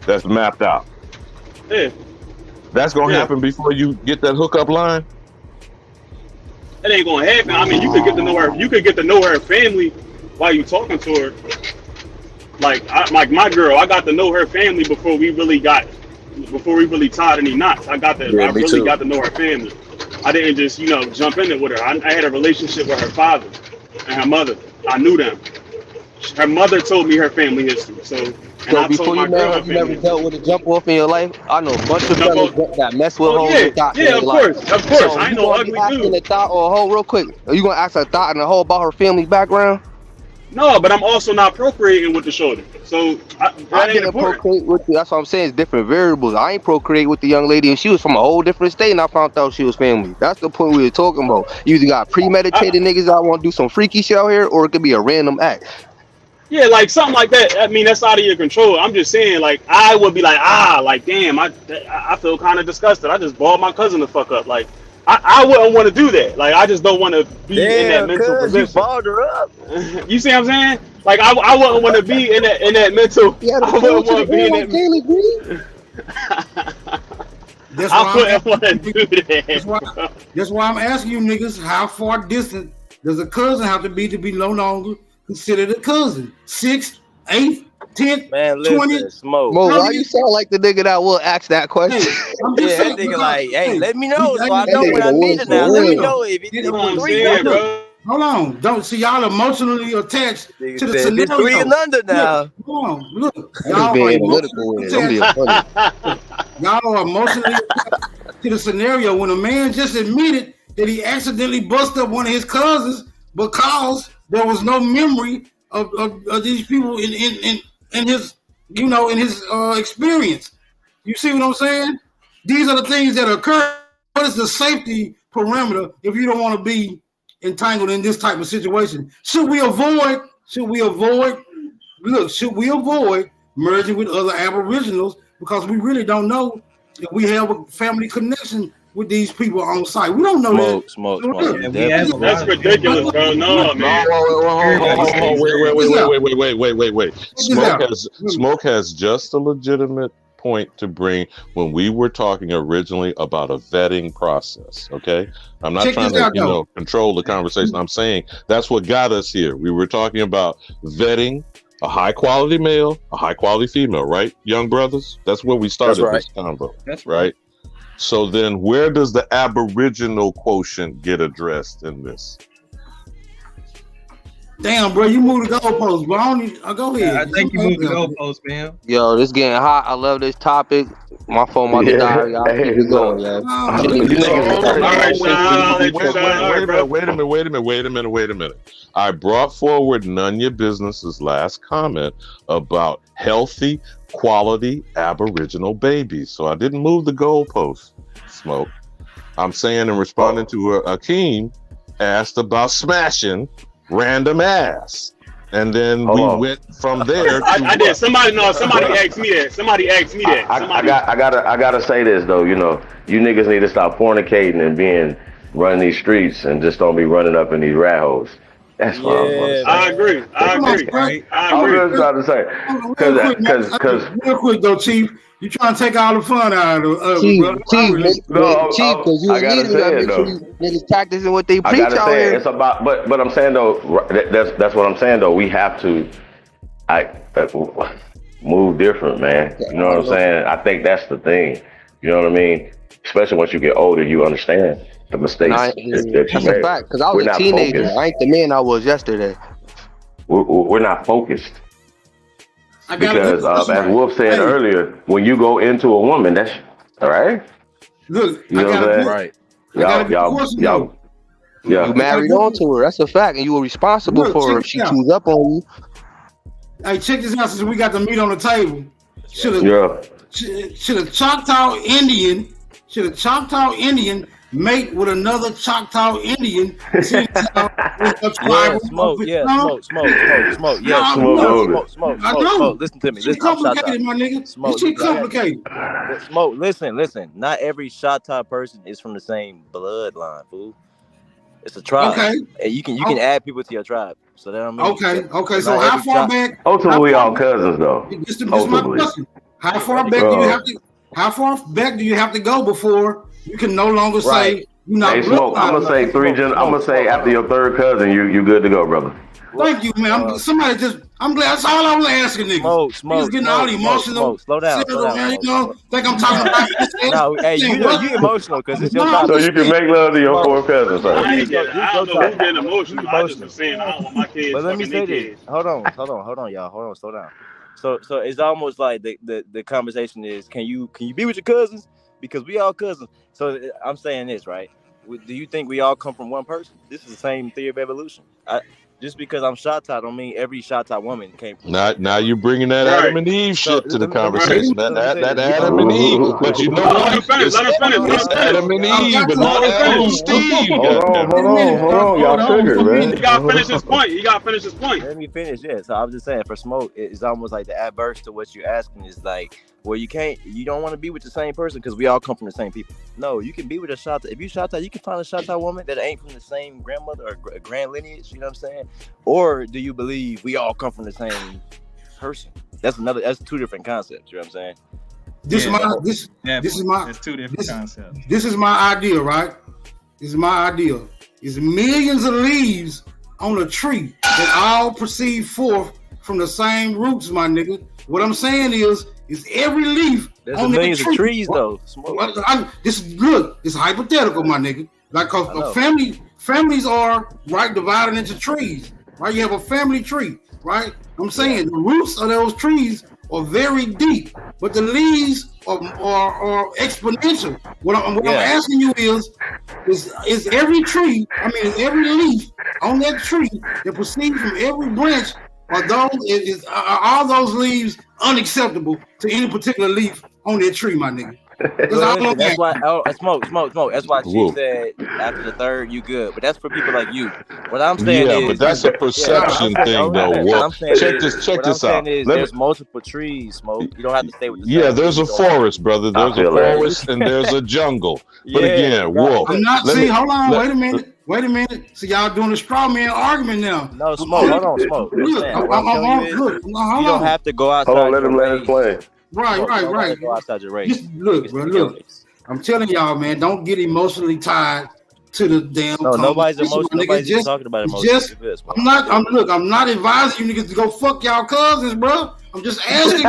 that's mapped out. Yeah. That's going to happen before you get that hookup line? It ain't gonna happen. I mean, you could get to know her. You could get to know her family while you talking to her. Like my girl, I got to know her family before we really tied any knots. I really got to know her family. I didn't just jump in it with her. I had a relationship with her father and her mother. I knew them. Her mother told me her family history. So before you met her, you never dealt with a jump off in your life? I know a bunch of fellas that mess with hoes and thoughts in their life. Of course. So I know ugly dude. A thought or a hoe real quick. Are you gonna ask a thought and a hoe about her family background? No, but I'm also not procreating with the shoulder. So I didn't procreate with you. That's what I'm saying. It's different variables. I ain't procreate with the young lady, and she was from a whole different state, and I found out she was family. That's the point we were talking about. You either got premeditated niggas that want to do some freaky shit out here, or it could be a random act. Yeah, like something like that. I mean, that's out of your control. I'm just saying, like, I would be like, damn, I feel kind of disgusted. I just balled my cousin the fuck up. Like, I wouldn't want to do that. Like, I just don't want to be in that mental position. You balled her up. You see what I'm saying? Like, I wouldn't want to be in that mental. Yeah, I wouldn't want to be in that. I wouldn't want to do that. That's why I'm asking you niggas, how far distant does a cousin have to be no longer considered a cousin? 6th, 8th, 10th, Man, listen, 20th? Smoke. Mo, why you sound like the nigga that will ask that question? Yeah, that nigga like, hey, let me know so I know when I need it now. Let me know if it's 3 bro. Hold on, don't see y'all emotionally attached to the scenario. 3 and under now. Hold on, look, y'all are emotionally attached to the scenario when a man just admitted that he accidentally busted up one of his cousins because there was no memory of these people in his in his experience. You see what I'm saying? These are the things that occur. What is the safety parameter if you don't want to be entangled in this type of situation? Should we avoid merging with other Aboriginals because we really don't know if we have a family connection with these people on site? We don't know Smoke. That's ridiculous, bro. No, man. Wait. Smoke has just a legitimate point to bring when we were talking originally about a vetting process. Okay, I'm not trying to control the conversation. I'm saying that's what got us here. We were talking about vetting a high quality male, a high quality female, right, young brothers? That's where we started this convo. That's right. So then where does the Aboriginal quotient get addressed in this? Damn, bro, you moved the goalposts, bro. Go ahead. I think you moved the goalposts, man. Yo, this getting hot. I love this topic. My phone about to die. Y'all keep it going, y'all. Wait a minute. I brought forward None Your Business's last comment about healthy, quality Aboriginal babies. So I didn't move the goalpost, Smoke. I'm saying in responding to Akeem asked about smashing random ass. And then we went from there. I did. Somebody asked me that. I gotta say this though. You know, you niggas need to stop fornicating and running these streets and just don't be running up in these rat holes. That's what I'm gonna say. I agree. I was trying to say because real quick though, Chief, you trying to take all the fun out of it, Chief, no, because you I gotta say it though. Niggas practicing what they I preach gotta out say here. it's about, but I'm saying though, that's what I'm saying though. We have to, move different, man. You know what I'm saying? I think that's the thing. You know what I mean? Especially once you get older, you understand the mistakes that you That's made. a fact. Because I was a teenager. Focused. I ain't the man I was yesterday. We're not focused. Because as Wolf said earlier, when you go into a woman, that's all right. Look, you know what I'm saying? Right. Y'all. You married on to her. That's a fact, and you were responsible for her if she chews up on you. Hey, check this out. Since we got the meat on the table, should a Choctaw Indian mate with another Choctaw Indian? Smoke. Listen to me. It's complicated, my nigga. It's too complicated. Smoke. Listen. Not every Choctaw person is from the same bloodline, fool. It's a tribe. Okay. And you can add people to your tribe. So that don't mean Okay. So how far back? Ultimately, all cousins though. This is my question. How far back do you have to? How far back do you have to go before you can no longer say you're not? Hey, Smoke. I'm gonna say I'm gonna say after your third cousin, you good to go, brother. Thank you, man. I'm glad. That's all I was asking, niggas. Niggas getting all emotional. Slow down. Man, you know, think I'm talking about. No, hey, you emotional because it's your topic. So you can make love to your fourth cousin, sir. I don't know who's getting emotional. I just been saying I don't want my kids. But let me say this. Hold on, y'all. Hold on, slow down. So it's almost like the conversation is, can you be with your cousins? Because we all cousins. So I'm saying this, right? Do you think we all come from one person? This is the same theory of evolution. Just because I'm Choctaw don't mean every Choctaw woman came from. Now you're bringing that Adam and Eve shit to the conversation. That Adam and Eve. But you know what? It's Adam and Eve, but not Adam and Steve. Hold on. Y'all triggered, man. You gotta finish his point. Let me finish. Yeah. So I'm just saying, for Smoke, it's almost like the adverse to what you're asking is like, well, you don't want to be with the same person because we all come from the same people. No, you can be with a Choctaw. If you Choctaw, you can find a Choctaw woman that ain't from the same grandmother or grand lineage. You know what I'm saying? Or do you believe we all come from the same person? That's two different concepts. You know what I'm saying? This is my It's two different concepts. This is my idea, right? This is my idea. It's millions of leaves on a tree that all proceed forth from the same roots, my nigga. What I'm saying is every leaf There's on millions tree. of trees though. It's hypothetical, my nigga. Like, cause families are divided into trees, right? You have a family tree, right? I'm saying the roots of those trees are very deep, but the leaves are exponential. What I'm asking you is every tree, every leaf on that tree that proceeds from every branch, are all those leaves unacceptable to any particular leaf on that tree, my nigga? That's why smoke. That's why she said after the third you good, but that's for people like you. What I'm saying is, but that's a perception thing, though. Well, check this out. There's multiple trees, Smoke. You don't have to stay with the same there's a forest, brother. There's a forest and there's a jungle. But again, Wolf. I'm not saying. Hold on. Wait a minute. So y'all doing a straw man argument now? No, Smoke. Hold on, Smoke. You don't have to go outside. Hold on, let him play. Right. Go outside your race. Look. I'm telling y'all, man, don't get emotionally tied to the damn. No, nobody's emotional. Nobody's just talking about emotions. I'm not advising you niggas to go fuck y'all cousins, bro. I'm just asking.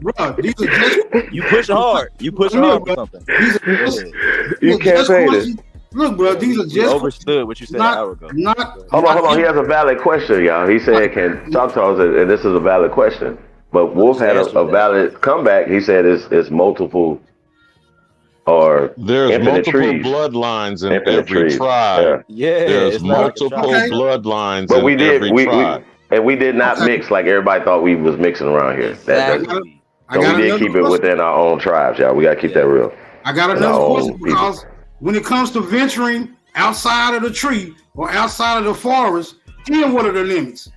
Bro, these are just. You push hard. For something. You can't say this. Look, bro, these are just. You overstood what you said an hour ago. Hold on. He has a valid question, y'all. He said, "Can Choctaws?" And this is a valid question. But Wolf had a valid comeback. He said it's multiple or there's infinite multiple trees. bloodlines in Infinite every trees. tribe. Yeah. There's multiple bloodlines But in we did every tribe. we did not mix like everybody thought we was mixing around here. So we did keep it within our own tribes, y'all. We gotta keep that real. I got In another our own question people. because when it comes to venturing outside of the tree or outside of the forest, then what are the limits?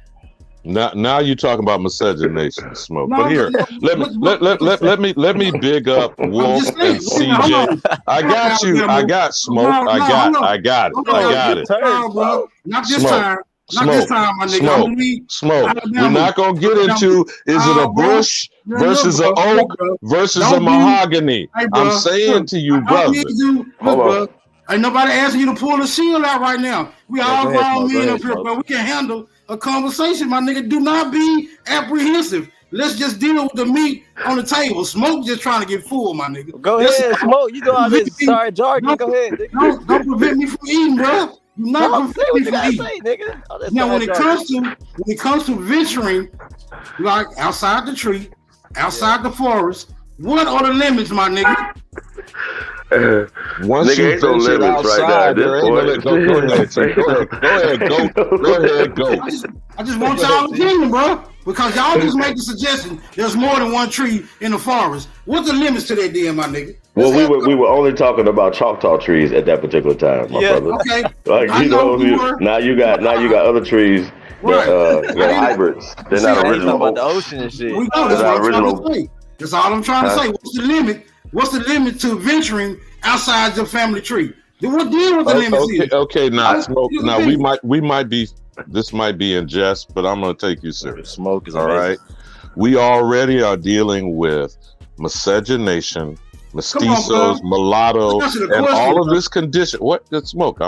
Now you're talking about miscegenation, Smoke. No, But here, no, let me big up Wolf just saying, and wait, hold on. CJ. I got Hold on, you. I got Smoke. I got it. Bro. Not this Smoke. time. Not this time, my nigga. I'm gonna leave Smoke. Alabama. We're not gonna get into is it a bush versus an oak versus a mahogany. Hey, bro, I'm saying look, to you, I don't brother. need you. Look, bro. Ain't nobody asking you to pull the shield out right now. We all go ahead, grown Smoke. Go men ahead, up here, Smoke. bro. We can handle a conversation, my nigga. Do not be apprehensive. Let's just deal with the meat on the table. Smoke just trying to get full, my nigga. Go ahead, Smoke. You know all this sorry jargon. Go ahead, nigga. Don't prevent me from eating, bro. Do not Say prevent what me you from gotta eating. say, nigga. All that Now, sorry jargon. when it comes to venturing, like outside the tree, outside the forest, what are the limits, my nigga? Once Nigga, you ain't no venture limits right now outside, at this there ain't no point. go ahead, Chief. Go ahead, go. I just want y'all opinion, bro, because y'all just make the suggestion there's more than one tree in the forest. What's the limits to that, then, my nigga? Well, we were only talking about Choctaw trees at that particular time, my brother. Okay. Like I you know know, we were. now you got other trees Right. that are hybrids. They're See, not I ain't original. talking about the ocean and shit. We know They're that's not what I'm trying original. to say. That's all I'm trying to Huh? say. What's the limit? What's the limit to venturing outside your family tree? What deal with the limits is? Okay, now Smoke. Here's the Now thing. we might be. This might be in jest, but I'm gonna take you serious. Smoke is all amazing. right. We already are dealing with miscegenation, mestizos, mulatto, Answer the and question, all of bro. this condition. What? Good Smoke.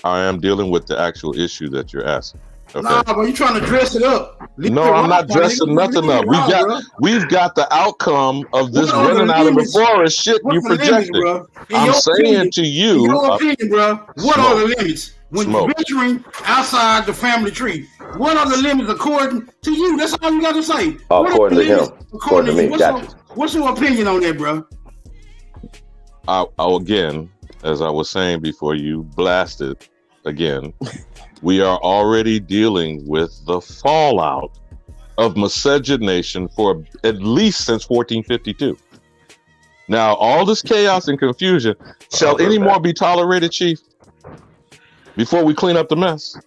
I am dealing with the actual issue that you're asking. Okay. Nah, but you trying to dress it up. Leave No, it I'm raw, not my dressing nigga. nothing Leave up. it raw, bro. We've got the outcome of this What are the running out of the limits? forest shit What's you the limits, projected. bro? In I'm your saying opinion, to in you, your opinion, bro, what are the Smoke. limits when Smoke. you're venturing outside the family tree? What are the limits according to you? That's all you got to say. Oh, What are according the to him. limits According to you? me. Gotcha. What's your opinion on that, bro? Again, as I was saying before you blasted again, we are already dealing with the fallout of miscegenation for at least since 1452. Now, all this chaos and confusion, shall any more be tolerated, Chief? Before we clean up the mess?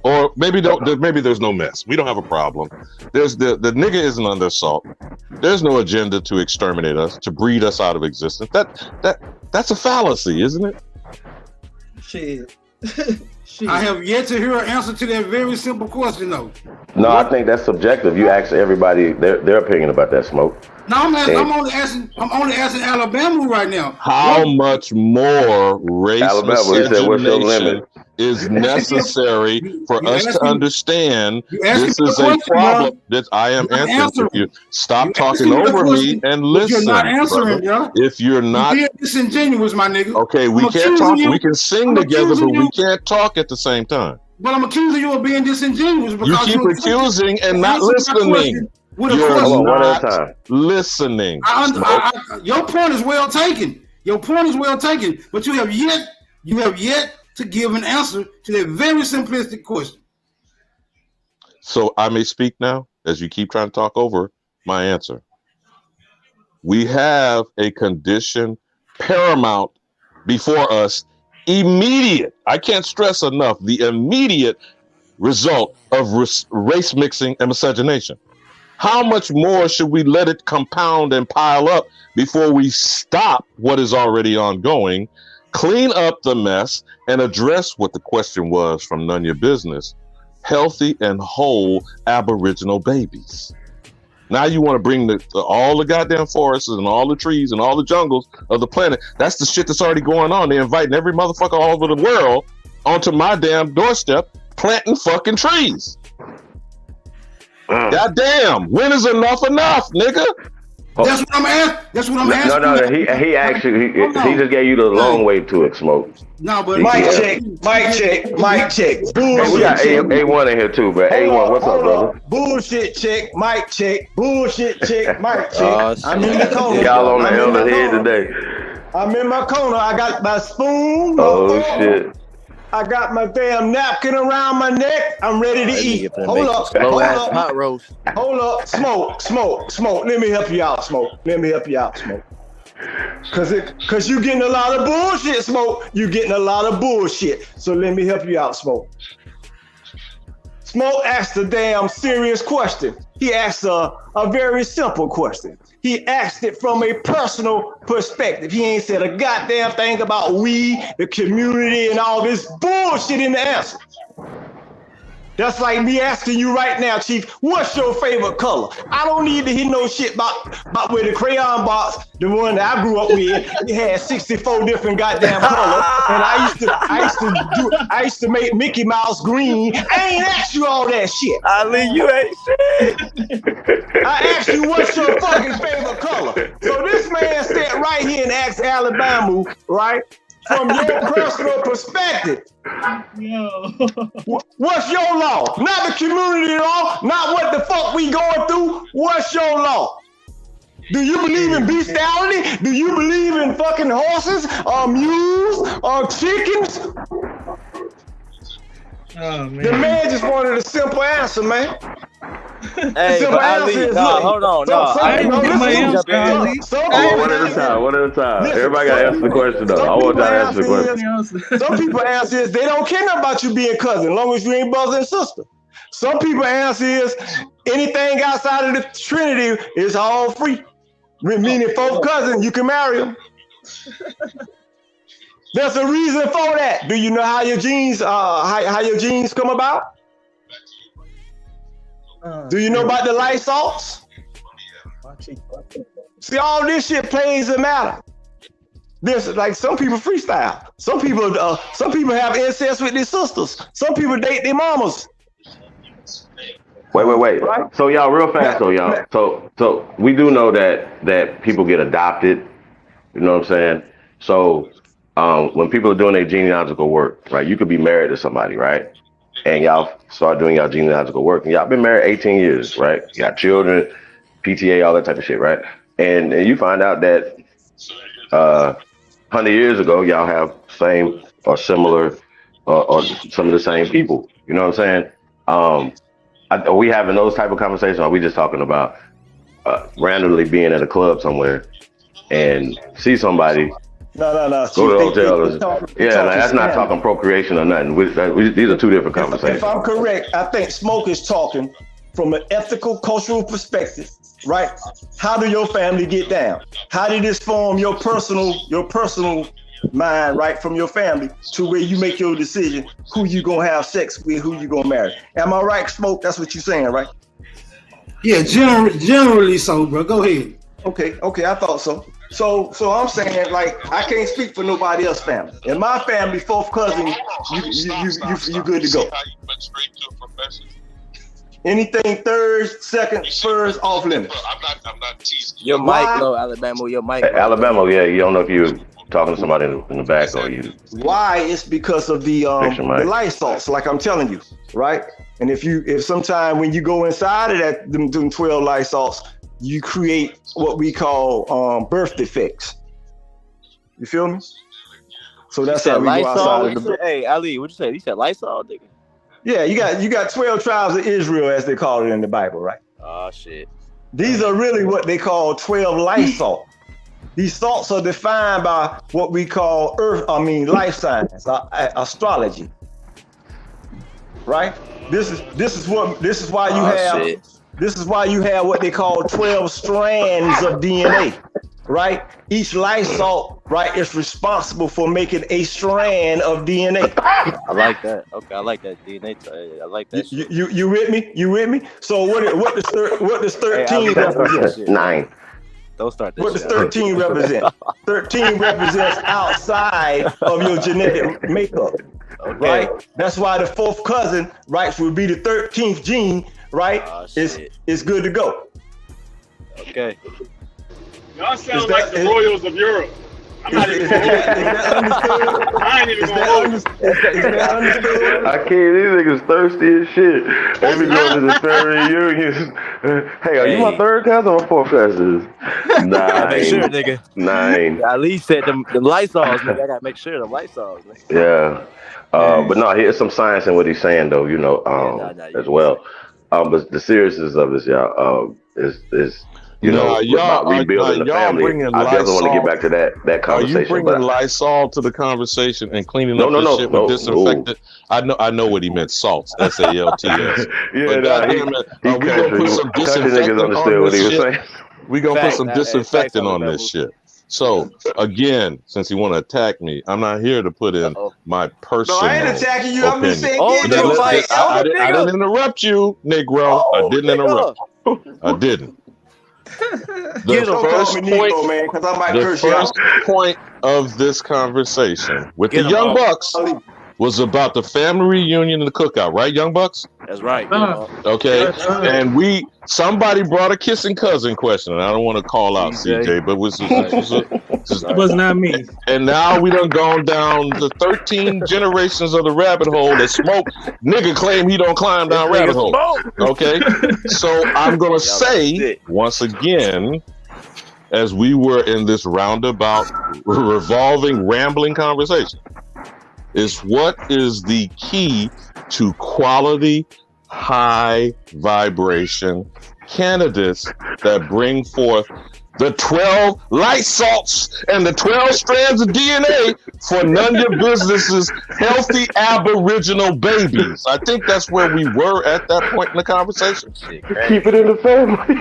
Or maybe maybe there's no mess. We don't have a problem. There's the nigga isn't under assault. There's no agenda to exterminate us, to breed us out of existence. That's a fallacy, isn't it? Shit. I have yet to hear an answer to that very simple question, though. No, I think that's subjective. You ask everybody their opinion about that, Smoke. No, I'm only asking Alabama right now. How much more race Alabama, he said, what's your miscegenation limit? is necessary for us to understand this is a question, problem bro. that I am You're not answering. If you stop talking asking me the over me question, and but listen, you're not answering, brother. bro. If you're not You're being disingenuous, my nigga. okay, we I'm can't accusing talk. you- We can sing I'm together, but accusing we you- can't talk at the same time. But I'm accusing you of being disingenuous because You keep accusing and not listening. Hold You're on, one at a not time. listening. Your point is well taken. Your point is well taken, but you have yet to give an answer to that very simplistic question. So I may speak now, as you keep trying to talk over my answer. We have a condition paramount before us, immediate. I can't stress enough the immediate result of race mixing and miscegenation. How much more should we let it compound and pile up before we stop what is already ongoing, clean up the mess, and address what the question was from None Your Business: healthy and whole Aboriginal babies? Now you want to bring all the goddamn forests and all the trees and all the jungles of the planet. That's the shit that's already going on. They're inviting every motherfucker all over the world onto my damn doorstep, planting fucking trees. Goddamn, when is enough, nigga? That's what I'm asking. That's what I'm asking. No. He actually he just gave you the long way to it, Smoke. No, but Mic check. Bullshit. Hey, we got A1 in here too, bro. A1, what's up, brother? Bullshit check. Mic check. Bullshit check. Mic check. I'm in the corner. Y'all on the elder head today. I'm in my corner. I got my spoon. Oh shit. I got my damn napkin around my neck. I'm ready to eat. Hold up. Hot roast. Hold up. Smoke. Let me help you out, Smoke. Cause you getting a lot of bullshit, Smoke. You getting a lot of bullshit. So let me help you out, Smoke. Smoke asked a damn serious question. He asked a very simple question. He asked it from a personal perspective. He ain't said a goddamn thing about we, the community, and all this bullshit in the answer. That's like me asking you right now, Chief, what's your favorite color? I don't need to hear no shit about where the crayon box, the one that I grew up with, it had 64 different goddamn colors. And I used to make Mickey Mouse green. I ain't asked you all that shit. Ali, you ain't shit. I asked you what's your fucking favorite color. So this man sat right here and asked Alabama, right? From your personal perspective. What's your law? Not the community law, not what the fuck we going through. What's your law? Do you believe in bestiality? Do you believe in fucking horses or mules or chickens? Oh, man. The man just wanted a simple answer, man. Hey, but Ali, hold on. One at a time. Everybody got to answer the question, though. I want y'all to answer the question. Some people answer is they don't care about you being cousin, as long as you ain't brother and sister. Some people answer is anything outside of the Trinity is all free. Meaning fourth cousin, you can marry them. There's a reason for that. Do you know how your genes come about? Do you know about the light salts? See, all this shit plays a matter. There's like some people freestyle. Some people have incest with their sisters. Some people date their mamas. Wait. Right? So y'all, real fast, y'all. So we do know that people get adopted. You know what I'm saying? So when people are doing their genealogical work, right? You could be married to somebody, right? And y'all start doing y'all genealogical work, and y'all been married 18 years, right? You got children, PTA, all that type of shit, right? And you find out that 100 years ago, y'all have same or similar or some of the same people. You know what I'm saying? Are we having those type of conversations? Or are we just talking about randomly being at a club somewhere and see somebody? No. Go to the hotel. That's not talking procreation or nothing. These are two different conversations. If I'm correct, I think Smoke is talking from an ethical, cultural perspective, right? How do your family get down? How did this form your personal mind, right, from your family to where you make your decision who you gonna have sex with, who you gonna marry? Am I right, Smoke? That's what you're saying, right? Yeah, generally so, bro. Go ahead. Okay, I thought so. So I'm saying, like, I can't speak for nobody else's family. In my family, fourth cousin, you good to go. Anything third, second, first, off limits. I'm not teasing. Your mic low, Alabama. Your mic. Alabama, yeah. You don't know if you're talking to somebody in the back or you. Why? It's because of the light salts, like I'm telling you, right? And if sometime when you go inside of them 12 light salts, you create what we call birth defects. You feel me? So that's how we go outside of the. Hey, Ali, what'd you say? You said Lysol, nigga? Yeah, you got 12 tribes of Israel, as they call it in the Bible, right? Oh shit. These are really what they call 12 light salts. These salts are defined by what we call life science, astrology. Right? This is why you have what they call 12 strands of DNA, right? Each life salt, right, is responsible for making a strand of DNA. I like that. Okay, I like that DNA. I like that. You with me? You with me? So what does 13 represent? 9. Don't start this. What does 13 represent? 13 represents outside of your genetic makeup, right? That's why the fourth cousin, right, would be the 13th gene, right? It's good to go. Okay. Y'all sound like the royals of Europe. I'm not even going to I ain't even going to I can't. These niggas thirsty as shit. They be going to the family reunions. Hey, are you my third cousin or fourth cousin? Gotta make sure, Nine. nigga. 9. At least set them Lysols, nigga. I gotta make sure the Lysols, nigga. Yeah. But no, here's some science in what he's saying, though, you know, as well. But the seriousness of this, y'all, is you know, about rebuilding the family. I definitely want to get back to that conversation. Are you bringing Lysol to the conversation and cleaning up this shit with disinfectant? I know what he meant, salts, SALTS. Yeah, goddamn it, we gonna put some disinfectant on this shit. We gonna put some disinfectant on this shit. So again, since you want to attack me, I'm not here to put in my personal. No, I ain't attacking you. I'm just saying, I didn't interrupt you, Negro. I didn't interrupt. I didn't. The first point of this conversation with the Young Bucks was about the family reunion and the cookout, right, Young Bucks? That's right. Okay, and somebody brought a kissing cousin question, and I don't want to call out CJ, but it was not me. And now we done gone down the 13 generations of the rabbit hole that Smoke nigga claim he don't climb down rabbit hole. Okay, so I'm gonna say once again, as we were in this roundabout, revolving, rambling conversation, is what is the key to quality, high vibration candidates that bring forth the 12 light salts and the 12 strands of DNA for none of your business's healthy aboriginal babies. I think that's where we were at that point in the conversation. Keep it in the family.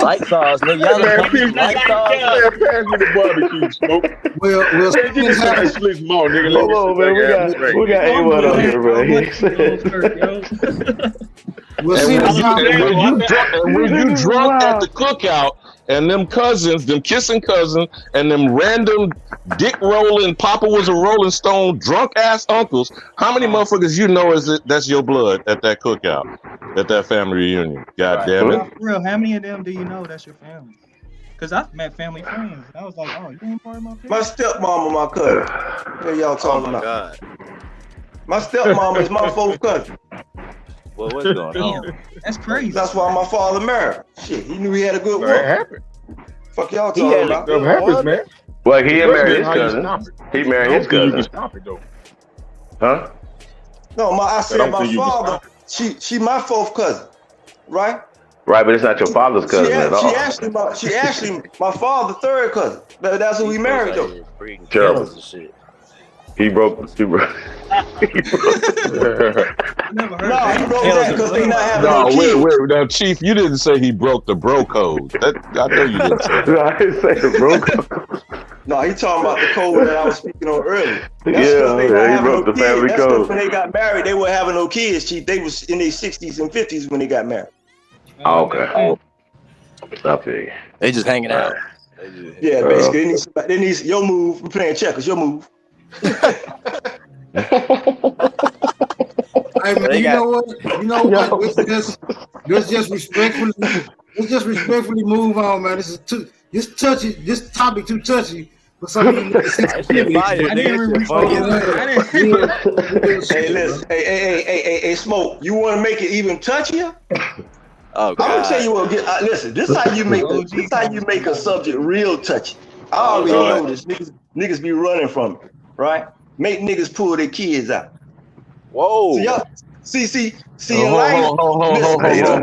Light sauce, nigga. Y'all light sauce. Pass me the barbecue, Smoke. We'll split more, nigga. Hold on, man. We got A1 on here, man. When you drunk at the cookout, and them cousins, them kissing cousins, and them random dick rolling, Papa was a Rolling Stone, drunk ass uncles, how many motherfuckers you know that's your blood at that cookout, at that family reunion? God damn it. For real, how many of them do you know that's your family? Because I've met family friends. And I was like, oh, you ain't part of my family? My stepmom and my cousin. What y'all talking about? God. My stepmom is my fourth cousin. Well, what's going on? That's crazy. That's why my father married. Shit, he knew he had a good one. Fuck y'all He talking had about? good happens, man. Well, he married his cousin. He married his cousin. Huh? No, I said my father. She my fourth cousin, right? Right, but it's not your father's cousin at all. She actually my father's third cousin. That's who we married though. Terrible. He broke. No, he broke that because they not having no kids. Wait, now, Chief, you didn't say he broke the bro code. I know you didn't say that. No, I didn't say the bro code. No, he talking about the code that I was speaking on earlier. He broke the family code. When they got married, they weren't having no kids, Chief. They was in their 60s and 50s when they got married. Okay. I feel you. They just hanging out. Yeah, basically. They need your move. We're playing checkers. Your move. Hey man, you know what? Let's just respectfully move on, man. This topic too touchy for some of you. Hey, listen, hey, Smoke. You want to make it even touchier? Oh, God. I'm gonna tell you what. Listen, this is how you make a subject real touchy. I already know this. Niggas be running from it, right? Make niggas pull their kids out. Whoa. See, in life. Hold on. Understand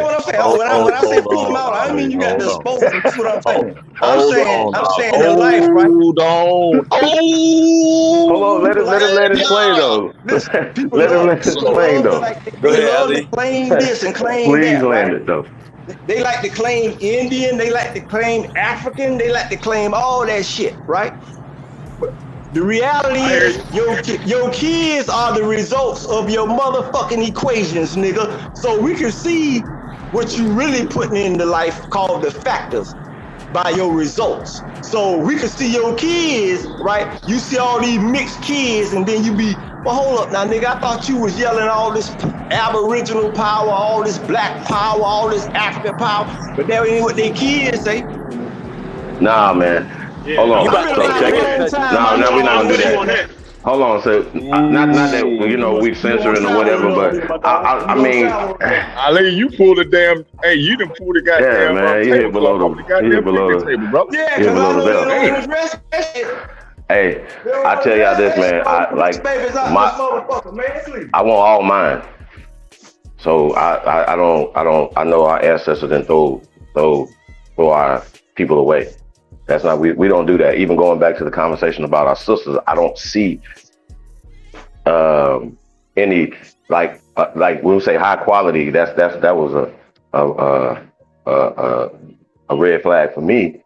what I'm saying. When I say pull them out, I don't mean you got to dispose them. That's what I'm saying. I'm saying in life, right? Hold on. Let him explain though. Let him explain though. They love to claim this and claim that. Please land it though. They like to claim Indian. They like to claim African. They like to claim all that shit, right? The reality is your kids are the results of your motherfucking equations, nigga. So we can see what you really putting into life called the factors by your results. So we can see your kids, right? You see all these mixed kids and then you be, well, hold up now, nigga. I thought you was yelling all this aboriginal power, all this black power, all this African power, but that ain't what their kids say. Nah, man. Hold on. So check it. No, we're not gonna do that. Hold on. So not that we censoring or whatever, but I mean, Ali, you pulled the damn. Hey, you done pulled the goddamn. Yeah, man. You hit below the table, bro. Yeah, you hit below the belt. Hey, I tell y'all this, man. I want all mine. So I know our ancestors didn't throw our people away. That's not we don't do that. Even going back to the conversation about our sisters, I don't see any like when we say high quality. That was a red flag for me.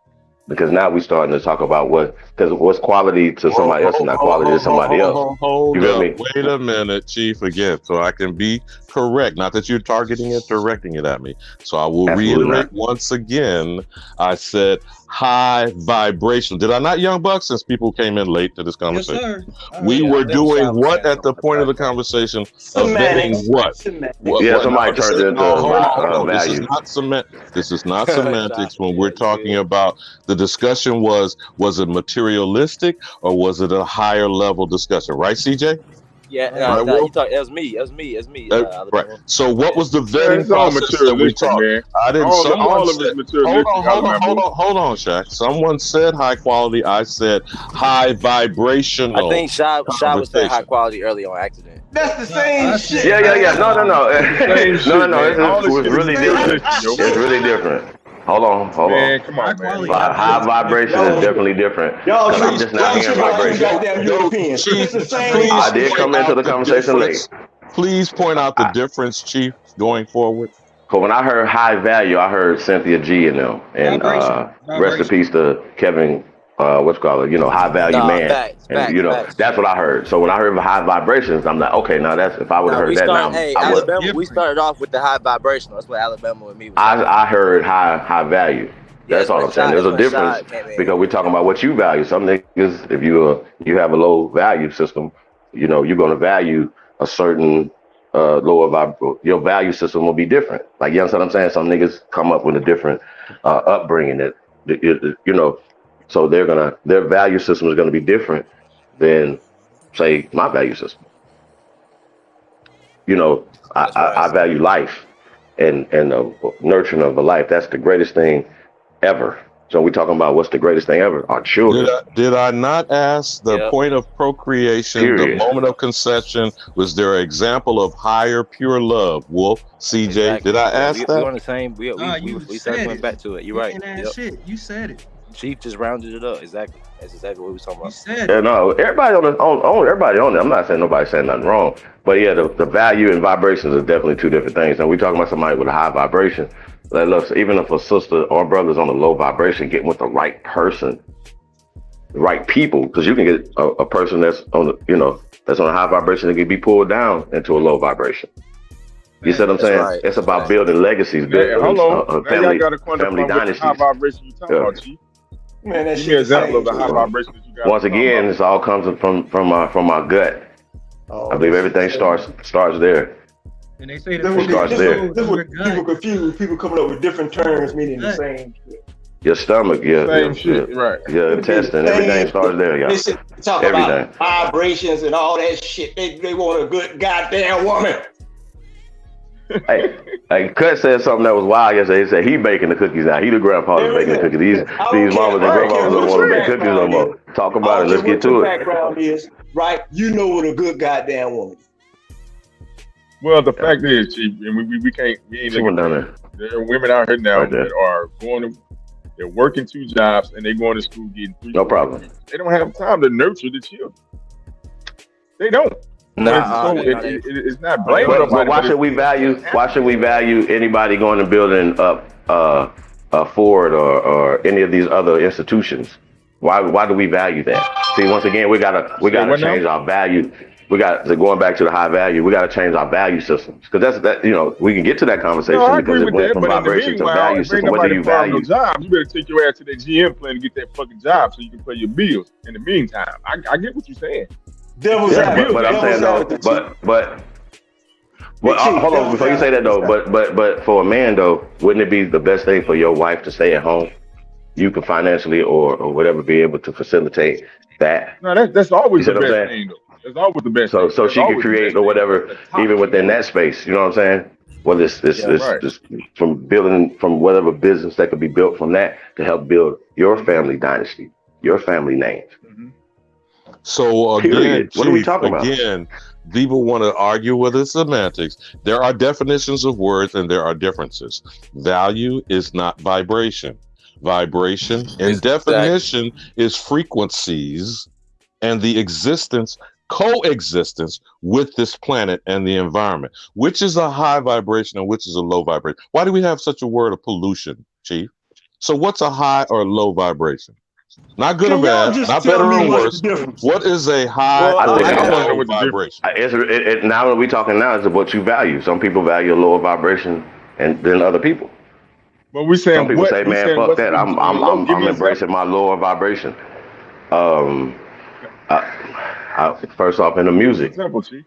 Because now we starting to talk about what's quality to somebody else and not quality to somebody else. You feel me? Wait a minute, Chief, again, so I can be correct. Not that you're targeting it, directing it at me. So I will reiterate once again. I said high vibration. Did I not, Young Buck? Since people came in late to this conversation, we were doing what at the point of the conversation of vetting what? Yeah, somebody turned it into value. This is not semantics. When we're talking about the discussion was it materialistic or was it a higher level discussion? Right, CJ? Yeah, you talk. It was me. Right. So, what was the vetting process that we talked? I didn't. All of it materialistic. Hold on, Shaq. Someone said high quality. I said high vibrational. I think Shy was saying high quality early on accident. That's the same shit. Yeah. No. No. It's really different. It's really different. Hold on. Man, come on, man. High vibration is definitely different. I'm just not hearing vibration. I did come into the conversation late. Please point out the difference, Chief, going forward. But when I heard high value, I heard Cynthia G in them, and rest in peace to Kevin. High value man. Facts, that's what I heard. So when I heard high vibrations, I'm like, okay, now that's if I would have heard that now. Hey, Alabama, we started off with the high vibrational. That's what Alabama and me was. I heard high value. That's all I'm saying. There's a difference because we're talking about what you value. Some niggas, if you have a low value system, you're going to value a certain your value system will be different. Like, you understand what I'm saying? Some niggas come up with a different upbringing that so their value system is gonna be different than, say, my value system. I value life and the nurturing of a life. That's the greatest thing ever. So we're talking about what's the greatest thing ever? Our children. Did I not ask the point of procreation, the moment of conception? Was there an example of higher pure love? Wolf, CJ, exactly. Did I ask that? We're on the same. We started going back to it. You're right. Shit, you said it. Chief just rounded it up. Exactly. That's exactly what we were talking about. Yeah, no, everybody on everybody on it. I'm not saying nobody's saying nothing wrong, but yeah, the value and vibrations are definitely two different things. And we're talking about somebody with a high vibration. Like, look, even if a sister or brother's on a low vibration, getting with the right person, the right people, because you can get a person that's on that's on a high vibration that can be pulled down into a low vibration. You see what I'm saying? Right. It's about building legacies, building family dynasties. High vibration you talking about, Chief? Man, that shit. Example of the high vibration that you got. Once again, this all comes from my gut. I believe everything starts there. And they say it starts there. This is what people confuse. People coming up with different terms meaning the same shit. Your stomach, same shit, right? Your intestine, everything starts there, y'all. They talk about vibrations and all that shit. They want a good goddamn woman. Hey, Kutt said something that was wild yesterday. He said he baking the cookies now. He the grandpa that's baking the cookies. These mamas and grandmas don't want to make cookies no more. Talk about it. Let's get to it. Background is right. You know what a good goddamn woman. Well, the fact is, Chief, and we can't. We ain't looking down there. There are women out here now that are they're working 2 jobs and they going to school getting 3. No problem. They don't have time to nurture the children. They don't. It's not blaming nobody. But why should we value anybody going and building up Ford or any of these other institutions? Why do we value that? See, once again, we gotta change our value. We got to going back to the high value. We got to change our value systems because that's we can get to that conversation because it went from vibration to value system. What do you value? Job, you better take your ass to that GM plan and get that fucking job so you can pay your bills. In the meantime, I get what you're saying. But I'm saying though, Well, Chief, hold on that's before you say that though. But for a man though, wouldn't it be the best thing for your wife to stay at home? You can financially or whatever be able to facilitate that. No, that's You always see the what I'm best saying? thing, though. That's always the best So thing. so That's she could always the create best or thing. That's whatever the top even thing. within that space. You know what I'm saying? Well, this Right. from building from whatever business that could be built from that to help build your family dynasty, your family name. So again, Period. What are we Chief, talking about? again, people want to argue with the semantics. There are definitions of words and there are differences. Value is not vibration. Vibration in definition is frequencies and the coexistence with this planet and the environment, which is a high vibration and which is a low vibration. Why do we have such a word of pollution, Chief? So what's a high or low vibration? Not good or Can y'all bad, just not tell better me or what's worse. the difference? What is a high I or think a I low vibration? now what we're talking now is what you value. Some people value a lower vibration than other people. But we saying Some people what? say, We man, saying fuck what's that. in I'm between low. Give me an embracing example. my lower vibration. First off, in the music. Example, Chief.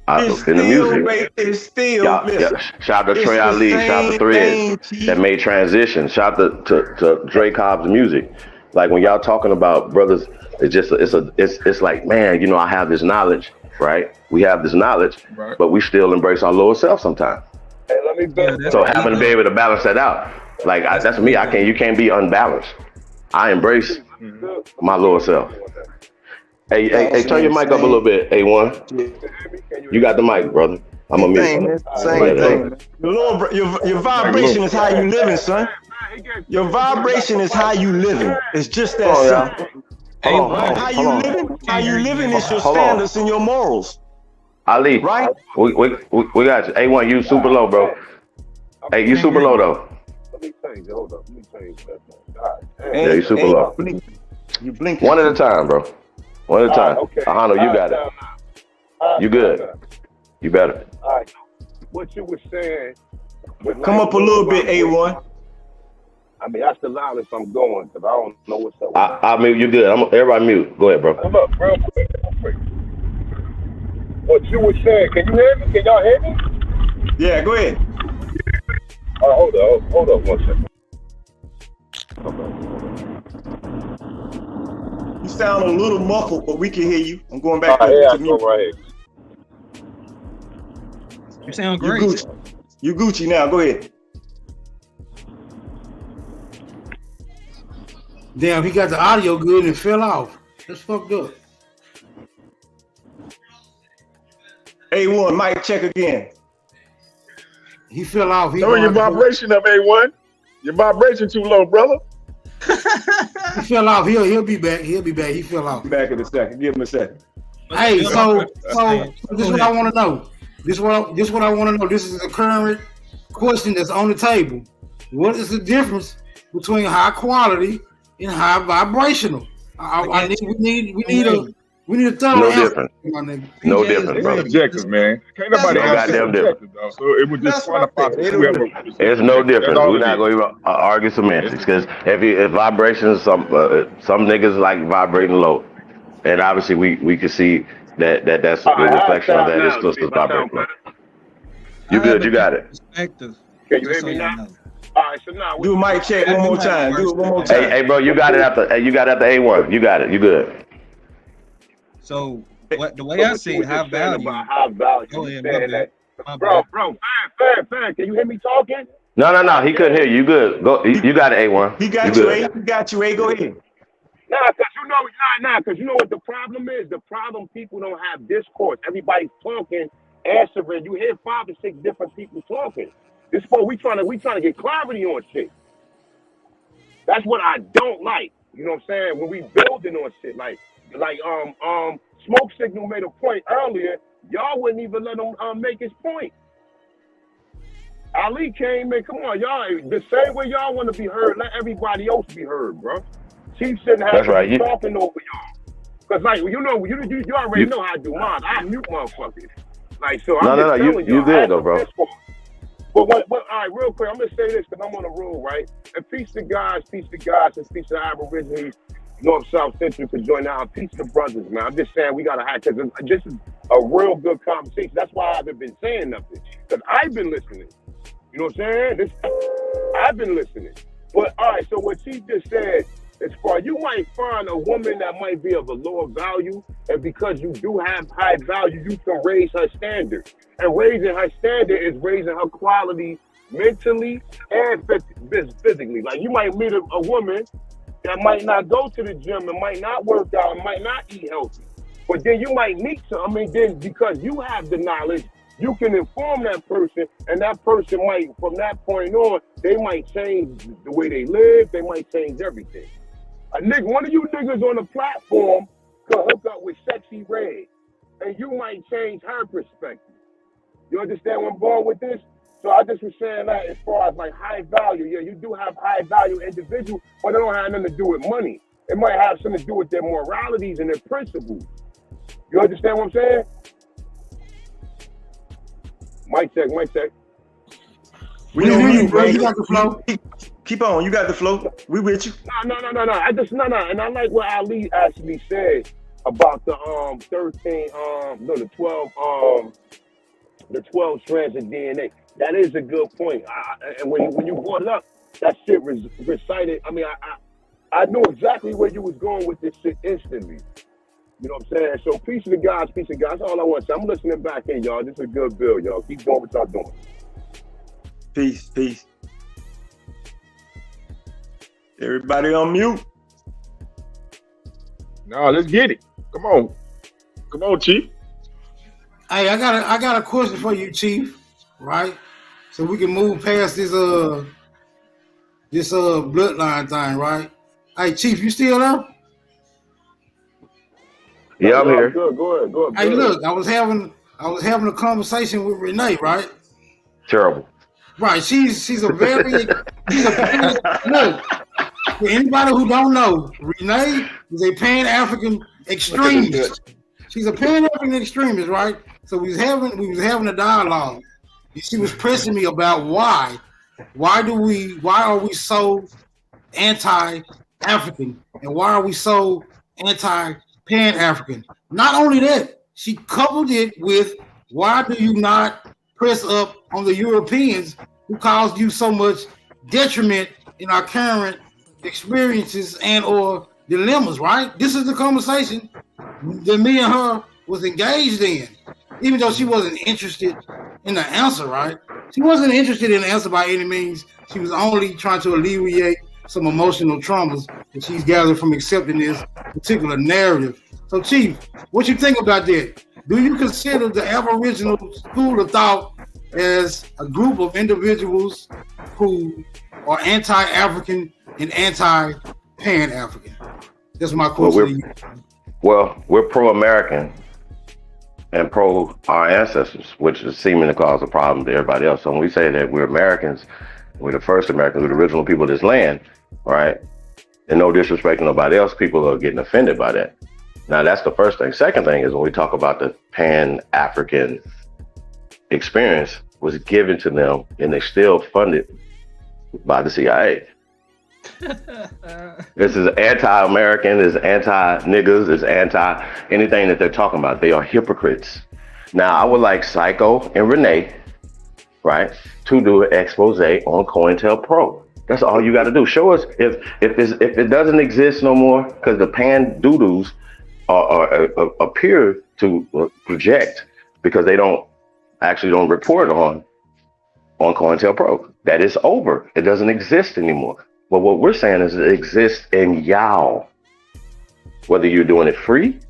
In the music. It's still, Yeah, listen. shout out to It's Trey the Ali, shout out to same Threads thing, Chief. that made transition. Shout out to Dre Cobb's music. Like when y'all talking about brothers, it's like, man, you know, I have this knowledge, right? We have this knowledge, Right. but we still embrace our lower self sometimes. Hey, let me build. So having to be able to balance that out, like that's me. You can't be unbalanced. I embrace my lower self. Hey, turn your mic up a little bit, A1. You got the mic, brother. I'm a mute. Same thing. Your vibration is how you living, son. Your vibration is how you living. It's just that simple. How you living is your standards and your morals. Ali, right? We got you. A1, you super low, bro. Hey, you super low though. Let me change it. Hold up. Let me change that. Yeah, you super low. You blink. One at a time, bro. One at a time. Okay. Ahano, you got it. You good. You better. All right. What you were saying. Come up a little bit, A1. I mean, that's the loudest I'm going because I don't know what's up. I mute. You good. Everybody mute. Go ahead, bro. Come up, real quick. What you were saying. Can you hear me? Can y'all hear me? Yeah, go ahead. Hold up 1 second. You sound a little muffled, but we can hear you. I'm going back to mute. Right here. You sound great. You Gucci now. Go ahead. Damn, he got the audio good and fell off. That's fucked up. A1, mic check again. He fell off. Turn your vibration up, A1. Your vibration too low, brother. He fell off. He'll be back. He'll be back. He fell off. Back in a second. Give him a second. Hey, so this is what I want to know. This what I want to know. This is a current question that's on the table. What is the difference between high quality and high vibrational? We need a thorough No answer. different. No different, It's bro. subjective, man. Can't nobody No answer goddamn subjective, though. So it would just quantify whoever. It's no different. That's all We're it not is. going to argue semantics because if vibrations, some niggas like vibrating low, and obviously we can see that's the reflection of that. His sister's vibrating low. You good? You got it. Perspective. Can you hear me now? All right, so now do a mic check one more time. Do it one more time. Hey, bro, you got it after A1. You got it. You good? So the way I see high value. High value. Go ahead, Bro, fan. Can you hear me talking? No. He couldn't hear you. You good? Go. You got it, A1. He got you, A. He got you, A. Go ahead. Because you know what the problem is? The problem, people don't have discourse. Everybody's talking, answering. You hear 5 or 6 different people talking. This for we trying to get clarity on shit. That's what I don't like. You know what I'm saying? When we building on shit, like Smoke Signal made a point earlier. Y'all wouldn't even let him make his point. Ali came in. Come on, y'all. The same way y'all want to be heard, let everybody else be heard, bro. Chief shouldn't have to be talking over y'all. Cause like you already know how I do mine. I mute motherfuckers. Like so. No. You good though, bro. But all right, real quick, I'm gonna say this because I'm on a roll, right? And peace to guys, and peace to the Aborigines, North, South, Central, to join out. Peace to brothers, man. I'm just saying we gotta have because this is a real good conversation. That's why I haven't been saying nothing, because I've been listening. You know what I'm saying? I've been listening. But all right, so what she just said, as far you might find a woman that might be of a lower value, and because you do have high value, you can raise her standard. And raising her standard is raising her quality mentally and physically. Like you might meet a woman that might not go to the gym and might not work out and might not eat healthy. But then you might meet then because you have the knowledge, you can inform that person, and that person might, from that point on, they might change the way they live, they might change everything. One of you niggas on the platform could hook up with Sexy Red, and you might change her perspective. You understand where I'm going with this? So I just was saying that as far as like high value, yeah, you do have high value individuals, but it don't have nothing to do with money. It might have something to do with their moralities and their principles. You understand what I'm saying? Mic check, mic check. We on you, bro. You got the flow. Keep on. You got the flow. We with you. No. And I like what Ali actually said about the 12 strands of DNA. That is a good point. And when you brought it up, that shit was recited. I mean, I knew exactly where you was going with this shit instantly. You know what I'm saying? So peace to the guys, peace to guys. That's all I want to say. I'm listening back in, y'all. This is a good bill, y'all. Keep doing what y'all doing. Peace, peace. Everybody on mute. No, let's get it. Come on, Chief. Hey, I got a question for you, Chief. Right, so we can move past this bloodline thing, right? Hey, Chief, you still there? Yeah, I'm here. Good, go ahead. Hey, look, I was having a conversation with Renee, right? Terrible. Right, she's a very look. For anybody who don't know, Renee is a Pan-African extremist. She's a Pan-African extremist, right? So we was having a dialogue. And she was pressing me about why are we so anti-African and why are we so anti-Pan-African? Not only that, she coupled it with why do you not press up on the Europeans who caused you so much detriment in our current experiences and or dilemmas, right? This is the conversation that me and her was engaged in, even though she wasn't interested in the answer, right? She wasn't interested in the answer by any means. She was only trying to alleviate some emotional traumas that she's gathered from accepting this particular narrative. So, Chief, what you think about that? Do you consider the Aboriginal school of thought as a group of individuals who are anti-African and anti-Pan-African? That's my question. Well, we're pro-American and pro our ancestors, which is seeming to cause a problem to everybody else. So when we say that we're Americans, we're the first Americans, we're the original people of this land, right? And no disrespect to nobody else, people are getting offended by that. Now, that's the first thing. Second thing is when we talk about the Pan-African experience was given to them and they still funded by the CIA. This is anti-American, this is anti-niggas, this is anti-anything that they're talking about. They are hypocrites. Now, I would like Psycho and Renee, right, to do an expose on COINTELPRO. That's all you got to do. Show us if it doesn't exist no more, because the pan-doodles appear to project because they don't report on COINTELPRO. That is over. It doesn't exist anymore. But what we're saying is it exists in y'all. Whether you're doing it free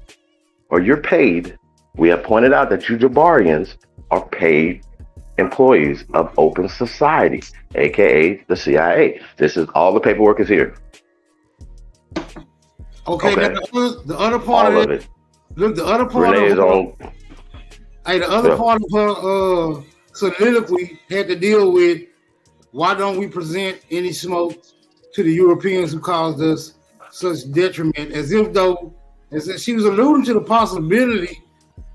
or you're paid, we have pointed out that you Jabarians are paid employees of open society, aka the CIA. This is all the paperwork is here. Okay. Now the other part of it. Look, the other part Renee of is on. Hey, the other part of her soliloquy had to deal with why don't we present any smoke to the Europeans who caused us such detriment, as if she was alluding to the possibility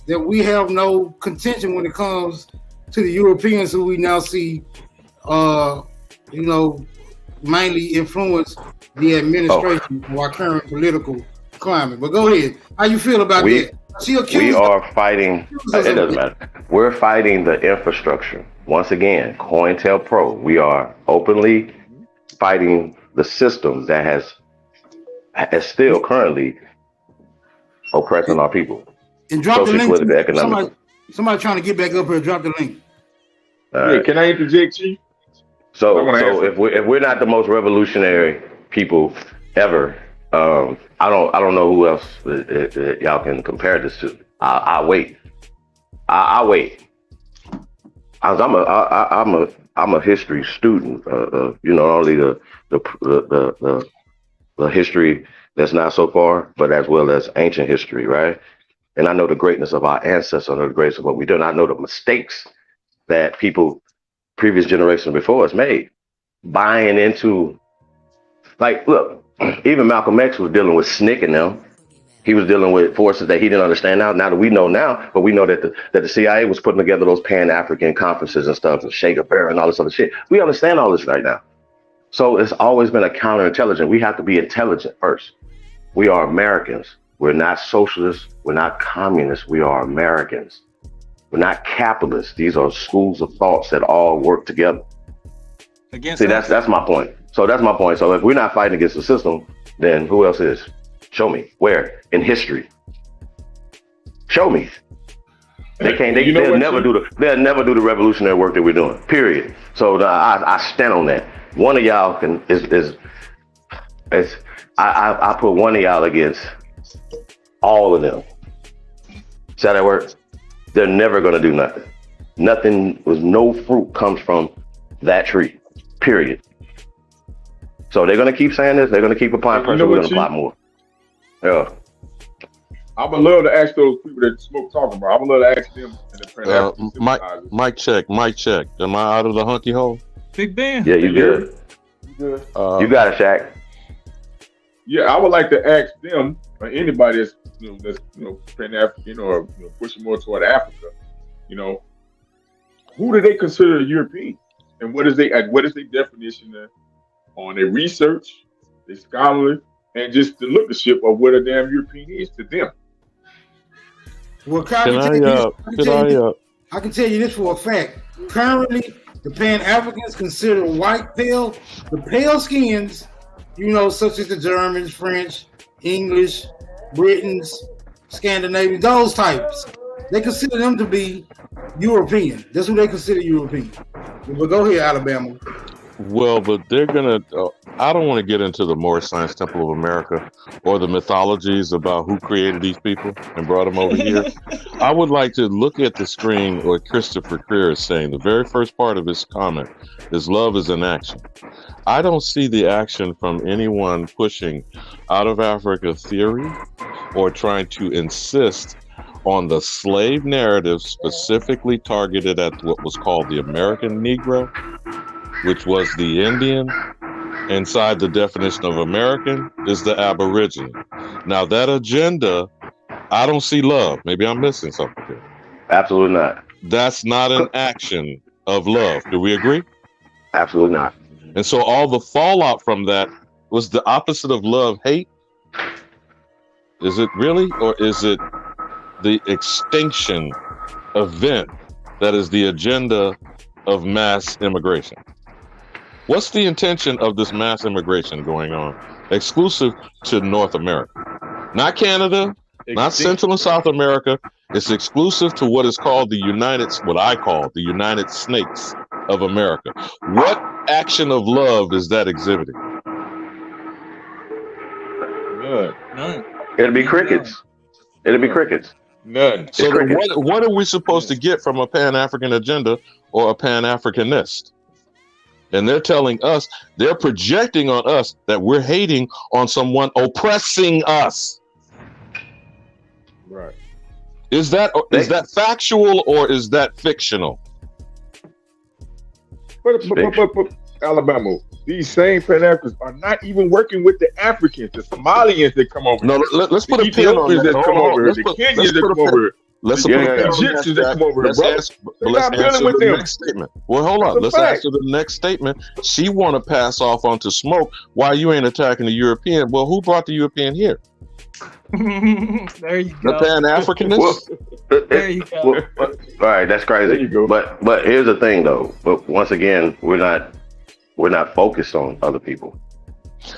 that we have no contention when it comes to the Europeans who we now see, mainly influence the administration of our current political climate. But go ahead. How you feel about that? We are fighting. It doesn't matter. We're fighting the infrastructure. Once again, COINTELPRO. We are openly fighting the system that has still currently oppressing our people. And drop the link. Political, economic. Somebody trying to get back up here. Drop the link. Right. Can I interject, Chief? So if we're not the most revolutionary people ever, I don't know who else y'all can compare this to. I wait. I wait. I'm a history student. Not only the history that's not so far, but as well as ancient history, right? And I know the greatness of our ancestors. I know the greatness of what we do. And I know the mistakes that people, previous generations before us, made, buying into. Like, look, even Malcolm X was dealing with SNCC and them. He was dealing with forces that he didn't understand now that we know now, but we know that the CIA was putting together those Pan-African conferences and stuff, and Che Guevara and all this other shit. We understand all this right now. So it's always been a counterintelligence. We have to be intelligent first. We are Americans. We're not socialists. We're not communists. We are Americans. We're not capitalists. These are schools of thoughts that all work together. That's my point. So that's my point. So if we're not fighting against the system, then who else is? Show me. Where? In history. Show me. They can't. They'll never do the revolutionary work that we're doing. Period. So I stand on that. One of y'all I put one of y'all against all of them. See how that works? They're never gonna do nothing. Nothing with no fruit comes from that tree. Period. So they're gonna keep saying this. They're gonna keep applying pressure. We're gonna apply more. Yeah. I would love to ask those people that Smoke talking about. I would love to ask them. Mic check. Am I out of the hunky hole? Big Ben. Yeah, you good. Good. You got it, Shaq. Yeah, I would like to ask them or anybody that's Pan-African or pushing more toward Africa. Who do they consider a European, and what is their definition on their research, their scholarly, and just the leadership of what a damn European is to them? Well, I can tell you this for a fact. Currently, the Pan-Africans consider the pale skins, such as the Germans, French, English, Britons, Scandinavians, those types. They consider them to be European. That's who they consider European. But go ahead, Alabama. Well, but they're gonna. I don't want to get into the Moorish Science Temple of America or the mythologies about who created these people and brought them over here. I would like to look at the screen what Christopher Creer is saying. The very first part of his comment is love is an action. I don't see the action from anyone pushing out of Africa theory or trying to insist on the slave narrative specifically targeted at what was called the American Negro, which was the Indian. Inside the definition of American is the Aborigine. Now that agenda, I don't see love. Maybe I'm missing something here. Absolutely not. That's not an action of love. Do we agree? Absolutely not. And so all the fallout from that was the opposite of love, hate. Is it really? Or is it the extinction event that is the agenda of mass immigration? What's the intention of this mass immigration going on exclusive to North America? Not Canada, not Central and South America. It's exclusive to what is called what I call the United Snakes of America. What action of love is that exhibiting? None. It'll be crickets. None. So what are we supposed to get from a Pan-African agenda or a Pan-Africanist? And they're telling us, they're projecting on us that we're hating on someone oppressing us. Right. Is that factual or is that fictional? But Alabama, these same Pan-Africans are not even working with the Africans, the Somalians that come over. No, let's put a pin on that. The Kenyans that come over. Let's the Egyptians that come over. Let's answer the next statement. Well, hold on. Let's answer the next statement. She want to pass off onto Smoke why you ain't attacking the European. Well, who brought the European here? There you The go. Pan-Africanists? There you go. All right, that's crazy. There you go. But here's the thing, though. But once again, we're not focused on other people.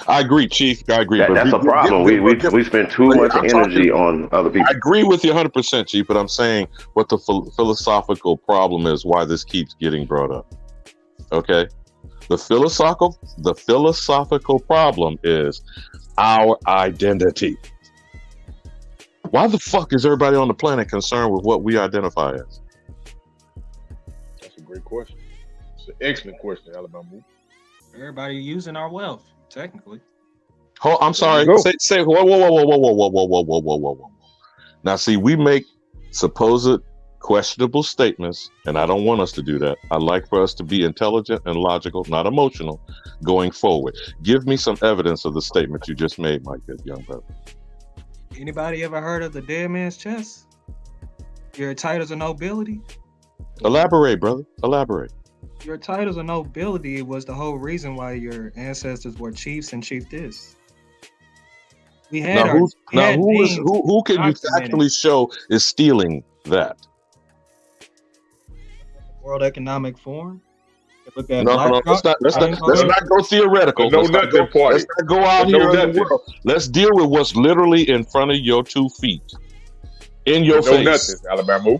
I agree, Chief. I agree. That's a problem. We spend too much energy on other people. I agree with you 100%, Chief, but I'm saying what the philosophical problem is, why this keeps getting brought up. Okay? The philosophical problem is our identity. Why the fuck is everybody on the planet concerned with what we identify as? That's a great question. It's an excellent question, Alabama. Everybody using our wealth, technically. Oh, I'm sorry. Say whoa. Now, see, we make supposed questionable statements, and I don't want us to do that. I like for us to be intelligent and logical, not emotional, going forward. Give me some evidence of the statement you just made, my good young brother. Anybody ever heard of the dead man's chest? Your titles of nobility? Elaborate, brother. Elaborate. Your titles of nobility was the whole reason why your ancestors were chiefs and chiefess. We had who can you actually show is stealing that? World Economic Forum. Look at let's not go theoretical. Let's not go out here in the world. Let's deal with what's literally in front of your 2 feet, in your face. Nothing, Alabama.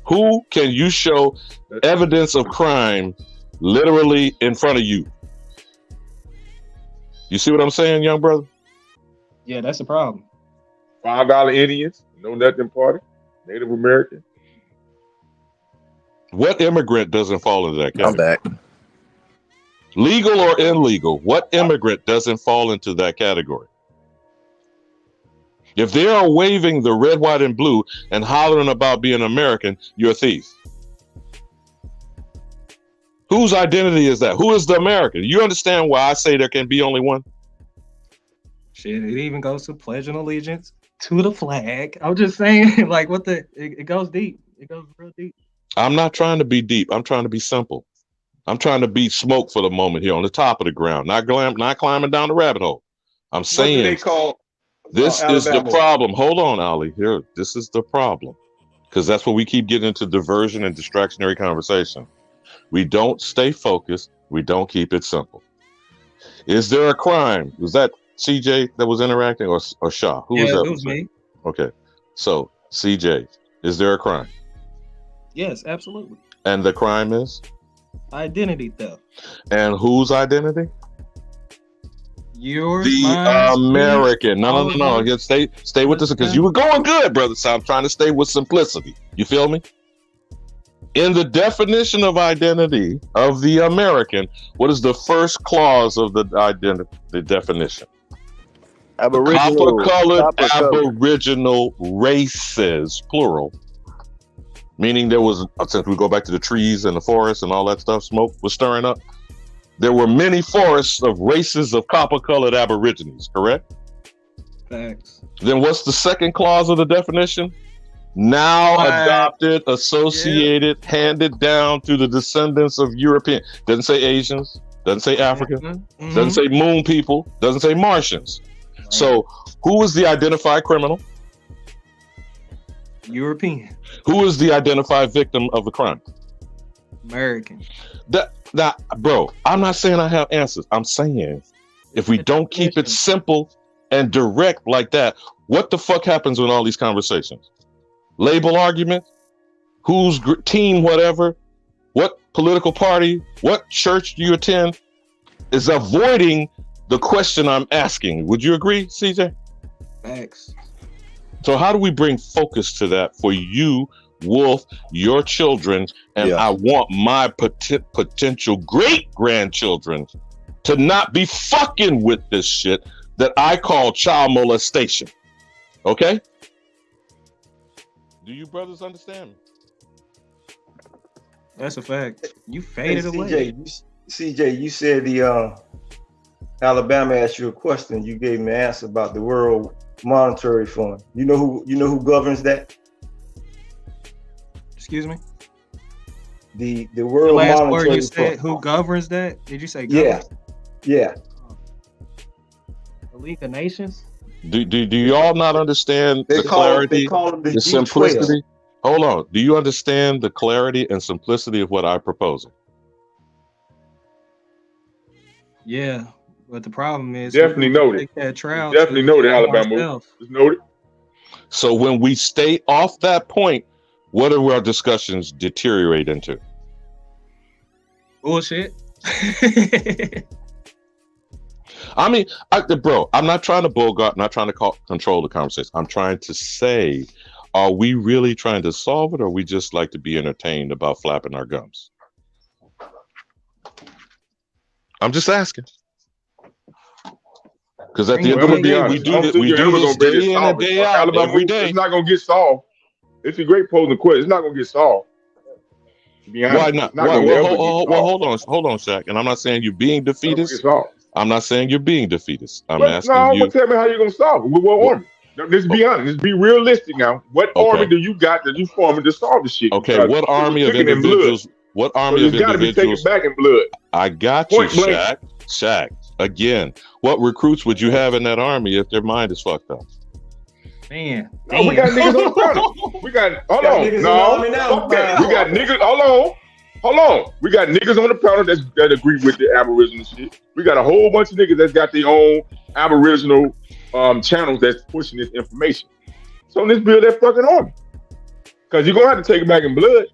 Who can you show evidence of crime literally in front of you? You see what I'm saying, young brother? Yeah, that's the problem. $5 Indians, Know Nothing Party, Native American. What immigrant doesn't fall into that category? I'm back. Legal or illegal, what immigrant doesn't fall into that category? If they are waving the red, white, and blue and hollering about being American, you're a thief. Whose identity is that? Who is the American? You understand why I say there can be only one? Shit, it even goes to pledging allegiance to the flag. I'm just saying, like, it goes deep. It goes real deep. I'm not trying to be deep. I'm trying to be simple. I'm trying to be smoke for the moment here on the top of the ground, not climbing down the rabbit hole. I'm saying this is the problem. Hold on, Ali. Here, this is the problem. Because that's what we keep getting into diversion and distractionary conversation. We don't stay focused. We don't keep it simple. Is there a crime? Was that CJ that was interacting or Shaw? Who was that? It was me. Okay. So, CJ, is there a crime? Yes, absolutely. And the crime is? Identity theft. And whose identity? Yours, the American. No. Stay with this because you were going good, brother. So I'm trying to stay with simplicity. You feel me? In the definition of identity of the American, what is the first clause of the definition? Copper-colored aboriginal races, plural. Meaning there was, since we go back to the trees and the forests and all that stuff, smoke was stirring up. There were many forests of races of copper-colored aborigines, correct? Facts. Then what's the second clause of the definition? Now adopted, associated, handed down to the descendants of European. Doesn't say Asians, doesn't say African, doesn't say moon people, doesn't say Martians. Right. So who is the identified criminal? European. Who is the identified victim of the crime? American. Bro, I'm not saying I have answers. I'm saying if we don't keep it simple and direct like that, what the fuck happens in all these conversations? Label argument? Whose team, whatever? What political party? What church do you attend? Is avoiding the question I'm asking. Would you agree, CJ? Facts. So how do we bring focus to that for you, Wolf, your children, and I want my potential great-grandchildren to not be fucking with this shit that I call child molestation. Okay? Do you brothers understand me? That's a fact. You faded away. CJ, you said the Alabama asked you a question. You gave me an answer about the World Monetary Fund. You know who governs that? Excuse me? The World Monetary Monetary Fund. You Fund. said who governs that? Did you say governs? Yeah. The League of Nations? Do you all not understand the clarity, the simplicity? Hold on. Do you understand the clarity and simplicity of what I'm proposing? Yeah, but the problem is definitely noted. Definitely noted, Alabama. Just noted. So when we stay off that point, what do our discussions deteriorate into? Bullshit. I mean, bro, I'm not trying to bogart, not trying to control the conversation. I'm trying to say, are we really trying to solve it, or we just like to be entertained about flapping our gums? I'm just asking. Because at the end of the day, we do this day in and day out, every day. It's not going to get solved. It's a great posing question. It's not going to get solved. Why not? Hold on, Shaq. And I'm not saying you're being defeatist. I'm not saying you're being defeatist. I'm asking you. Tell me how you're going to solve it. With what army? Let's be honest. Let's be realistic now. What army do you got that you forming to solve this shit? Okay, what army of individuals? What army of individuals? Got to be taken back in blood. I got you, Shaq. Shaq. Again, what recruits would you have in that army if their mind is fucked up? Man, we got niggas on the panel. We got We got niggas. Hold on. We got niggas on the panel that agree with the Aboriginal shit. We got a whole bunch of niggas that's got their own Aboriginal channels that's pushing this information. So let's build that fucking army. Because you're gonna have to take it back in blood.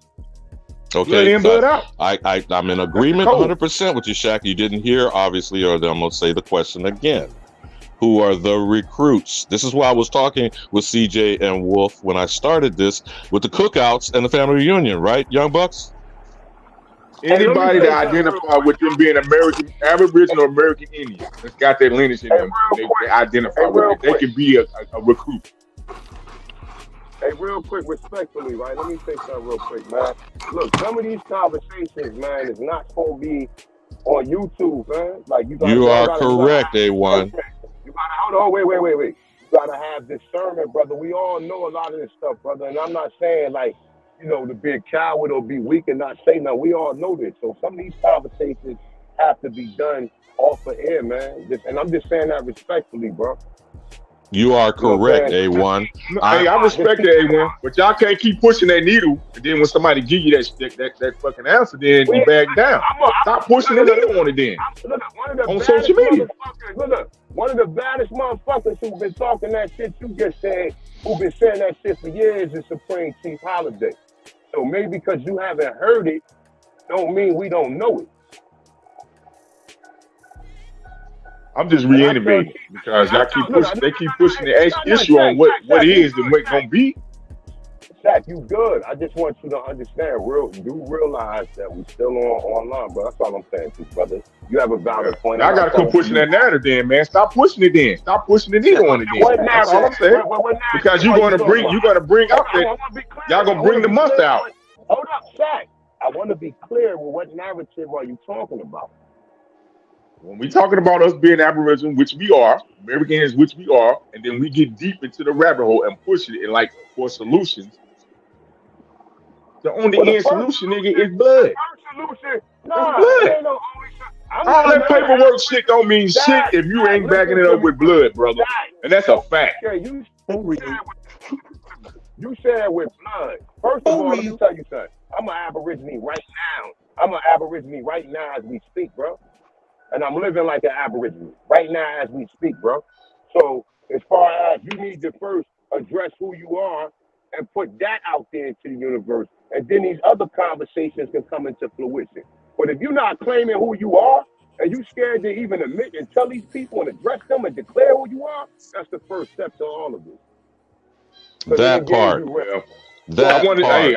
Okay, blood out. I'm in agreement 100% with you, Shaq. You didn't hear, obviously, or I'm gonna say the question again. Who are the recruits? This is why I was talking with CJ and Wolf when I started this with the cookouts and the family reunion, right, Young Bucks? Anybody that identify with them being American, Aboriginal American Indian, that's got that lineage in them, they identify with it. They can be a recruit. Hey, real quick, respectfully, right? Let me say something real quick, man. Look, some of these conversations, man, is not supposed to be on YouTube, man. Like you are correct, A1. You gotta hold on, wait. You gotta have discernment, brother. We all know a lot of this stuff, brother. And I'm not saying like, to be a coward or be weak and not say nothing. We all know this. So some of these conversations have to be done off of air, man. And I'm just saying that respectfully, bro. You are correct, A1. Hey, I respect that, A1, but y'all can't keep pushing that needle, and then when somebody give you that fucking answer, then you back down. Stop pushing the needle on it then. On social media. One of the baddest motherfuckers who've been talking that shit you just said, who've been saying that shit for years, is Supreme Chief Holiday. So maybe because you haven't heard it, don't mean we don't know it. I'm just reiterating because y'all keep pushing the issue on what is and what gonna be. Shaq, you good. I just want you to understand, do realize that we still online, bro. That's all I'm saying to you, brother. You have a valid point. I gotta come pushing that narrative then, man. Stop pushing it then. Stop pushing the needle on it then. That's all I'm saying. Because you're gonna bring out that y'all gonna bring the month out. Hold up, Shaq. I want to be clear with what narrative are you talking about? When we talking about us being Aboriginal, which we are, Americans, which we are, and then we get deep into the rabbit hole and push it and for solutions. The only end solution, nigga, is blood. Solution, blood. All that paperwork shit don't mean shit if you ain't backing it up with blood, brother. And that's a fact. You said with blood. First of all, let me tell you something. I'm an Aborigine right now as we speak, bro. And I'm living like an Aborigine right now as we speak, bro. So as far as you need to first address who you are and put that out there into the universe, and then these other conversations can come into fruition. But if you're not claiming who you are, and you scared to even admit and tell these people and address them and declare who you are, that's the first step to all of this. That part. I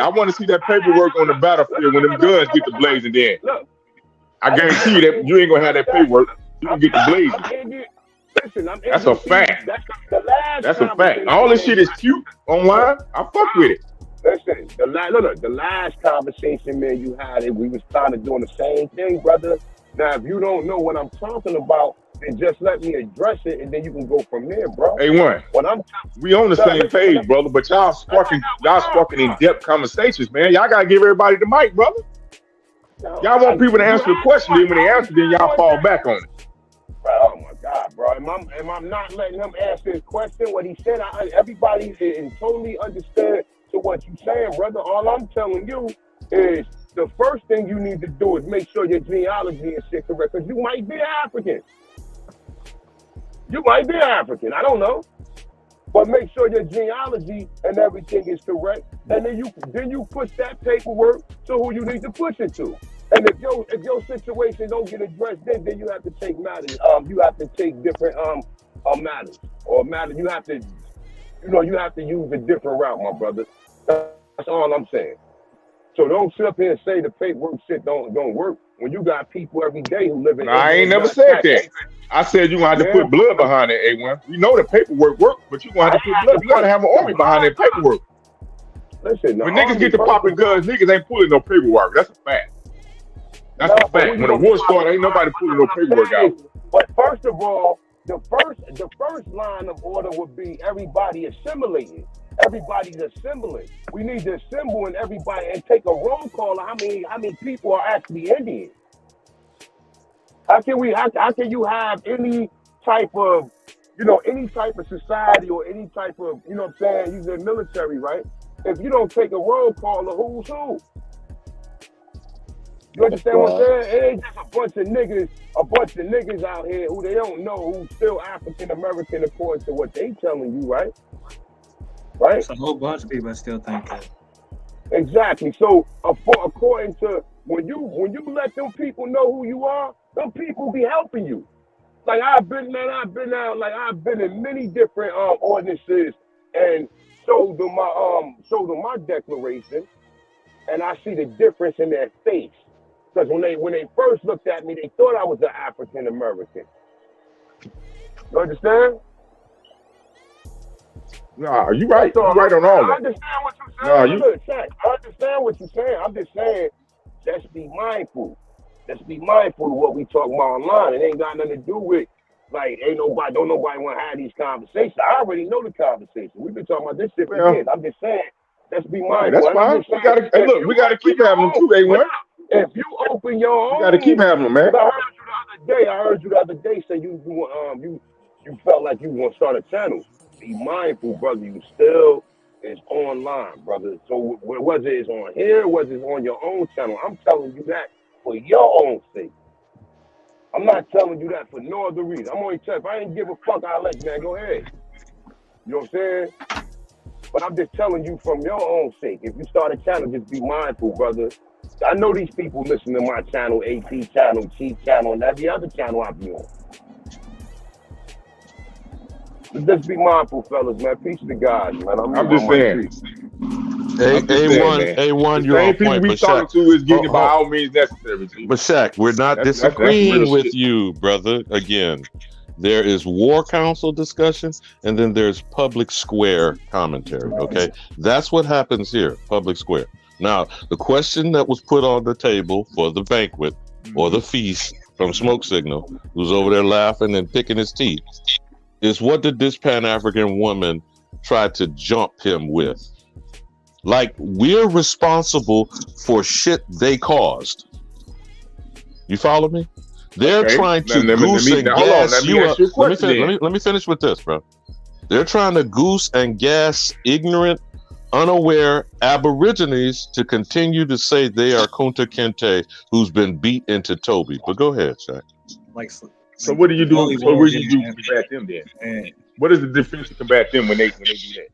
want to see that paperwork on the battlefield when them guns get to blazing then. Look, I guarantee you that you ain't gonna have that paperwork. You can get the blazing. That's a fact. That's a fact. All this shit is cute online. I fuck with it. Listen, the last conversation, man, you had it. We was kind of doing the same thing, brother. Now, if you don't know what I'm talking about, then just let me address it, and then you can go from there, bro. A1, we on the same page, brother. But y'all sparking in-depth conversations, man. Y'all gotta give everybody the mic, brother. Y'all want people to answer the question, then when they answer, then y'all fall back on it. Oh my God, bro. Am I not letting him answer his question? What he said, everybody is totally understand to what you're saying, brother. All I'm telling you is the first thing you need to do is make sure your genealogy is shit correct, because you might be African. You might be African. I don't know. But make sure your genealogy and everything is correct, and then you push that paperwork to who you need to push it to. And if your situation don't get addressed, then you have to take matters. You have to take different matters or matters. You have to, you have to use a different route, my brother. That's all I'm saying. So don't sit up here and say the paperwork shit don't work when you got people every day who live in. I ain't never said that. I said you gonna have to put blood behind it, A1. We know the paperwork work, but you gonna have to put blood. You gotta have an army behind that paperwork. Listen, when niggas get to popping guns, niggas ain't pulling no paperwork. That's a fact. That's a fact. When the war started, ain't nobody pulling no paperwork out. But first of all, the first line of order would be everybody assimilating. Everybody's assembling. We need to assemble and everybody and take a roll call of how many people are actually Indian. How can you have any type of society or any type of, you know what I'm saying, he's in the military, right? If you don't take a roll call of who's who. You understand what I'm saying? It ain't just a bunch of niggas out here who they don't know who's still African American according to what they telling you, right? Right? It's a whole bunch of people that still think that. Exactly. So according to when you let them people know who you are, them people be helping you. Like I've been in many different ordinances and showed them my declaration, and I see the difference in their face. Because when they first looked at me, they thought I was an African American. You understand? Nah, you right. You right on all that. I understand what you're saying. I understand what you're saying. I'm just saying, let's be mindful. Let's be mindful of what we talk about online. It ain't got nothing to do with like don't nobody want to have these conversations. I already know the conversation. We've been talking about this shit for years. I'm just saying, let's be mindful. That's fine. We gotta keep having them too, A1. If you open your own, you gotta keep having them, man. I heard you the other day say you felt like you want to start a channel. Be mindful, brother. You still is online, brother. So whether it's on here, whether it's on your own channel, I'm telling you that for your own sake. I'm not telling you that for no other reason. I'm only telling. If I didn't give a fuck, I'll let you, man. Go ahead. You know what I'm saying? But I'm just telling you from your own sake. If you start a channel, just be mindful, brother. I know these people listen to my channel, AP channel, Chief channel, and every other channel I be on. Just be mindful, fellas, man. Peace to God, man. I'm just saying. A1, you're on point. We talking to is getting by all means necessary. But Shaq, we're not disagreeing with you, brother. Again, there is war council discussion, and then there's public square commentary. Okay, that's what happens here, public square. Now, the question that was put on the table for the banquet or the feast from Smoke Signal, who's over there laughing and picking his teeth, is what did this Pan-African woman try to jump him with? Like, we're responsible for shit they caused. You follow me? They're trying to goose and gas you up. Let me finish with this, bro. They're trying to goose and gas ignorant, unaware Aborigines to continue to say they are Kunta Kinte, who's been beat into Toby. But go ahead, Shaq. So what do you do? So what do you do to combat them then? What is the defense to combat them when they do that?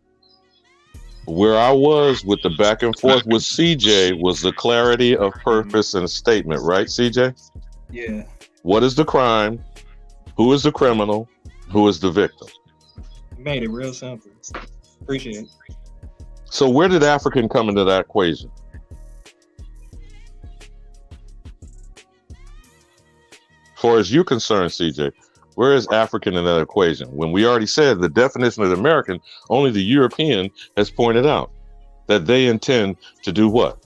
Where I was with the back and forth with CJ was the clarity of purpose and statement, right, CJ? Yeah. What is the crime? Who is the criminal? Who is the victim? Made it real simple. Appreciate it. So where did African come into that equation? As far as you're concerned, CJ, where is African in that equation? When we already said the definition of the American, only the European has pointed out that they intend to do what?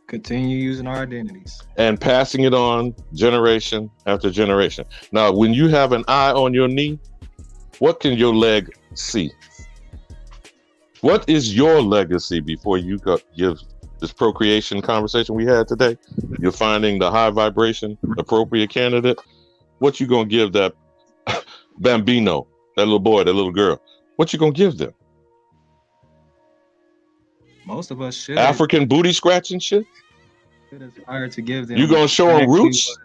Continue using our identities. And passing it on generation after generation. Now, when you have an eye on your knee, what can your leg see? What is your legacy before you give this procreation conversation we had today? You're finding the high vibration, appropriate candidate. what you gonna give that bambino, that little boy, that little girl? What you gonna give them? Most of us should. African booty scratching shit? Aspire to give them. You gonna show them exactly roots?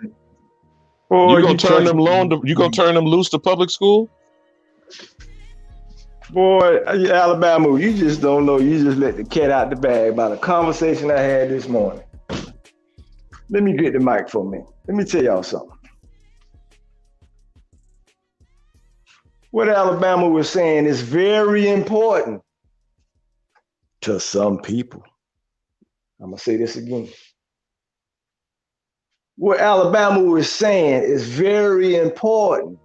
Boy, You gonna turn them loose to public school? Boy, Alabama, you just don't know. You just let the cat out the bag about a conversation I had this morning. Let me get the mic for a minute. Let me tell y'all something. What Alabama was saying is very important to some people. I'm gonna say this again. What Alabama was saying is very important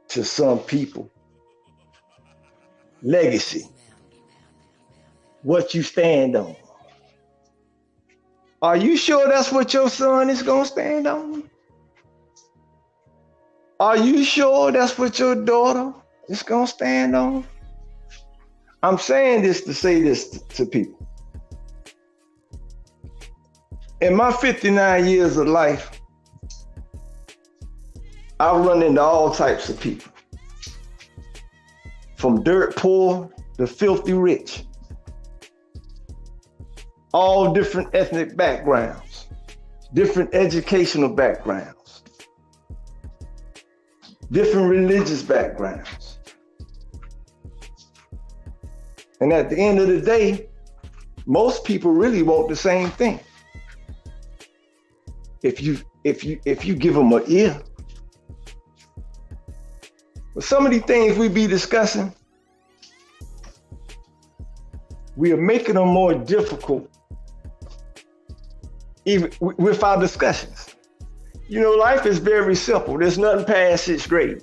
to some people. Legacy. What you stand on. Are you sure that's what your son is gonna stand on? Are you sure that's what your daughter is gonna stand on? I'm saying this to say this to people. In my 59 years of life, I've run into all types of people. From dirt poor to filthy rich. All different ethnic backgrounds, different educational backgrounds, different religious backgrounds. And at the end of the day, most people really want the same thing. If you give them an ear. But some of these things we be discussing, we are making them more difficult even with our discussions. You know, life is very simple. There's nothing past 6th grade.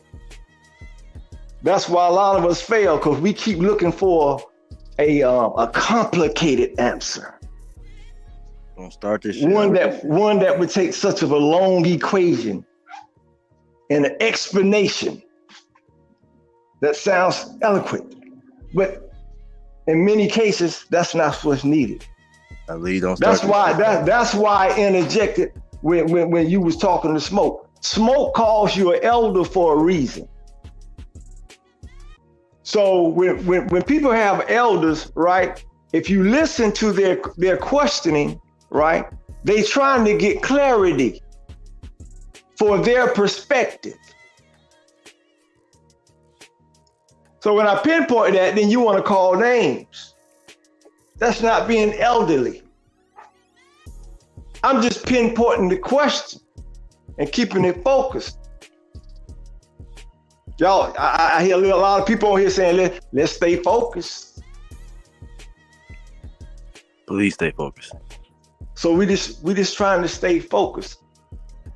That's why a lot of us fail, because we keep looking for a complicated answer. Don't start this shit. One that would take such of a long equation and an explanation that sounds eloquent, but in many cases, that's not what's needed. That's why I interjected when you was talking to Smoke. Smoke calls you an elder for a reason. So when people have elders, right? If you listen to their questioning, right? They trying to get clarity for their perspective. So when I pinpoint that, then you want to call names. That's not being elderly. I'm just pinpointing the question and keeping it focused. Y'all, I hear a lot of people on here saying, let's stay focused. Please stay focused. So we just trying to stay focused,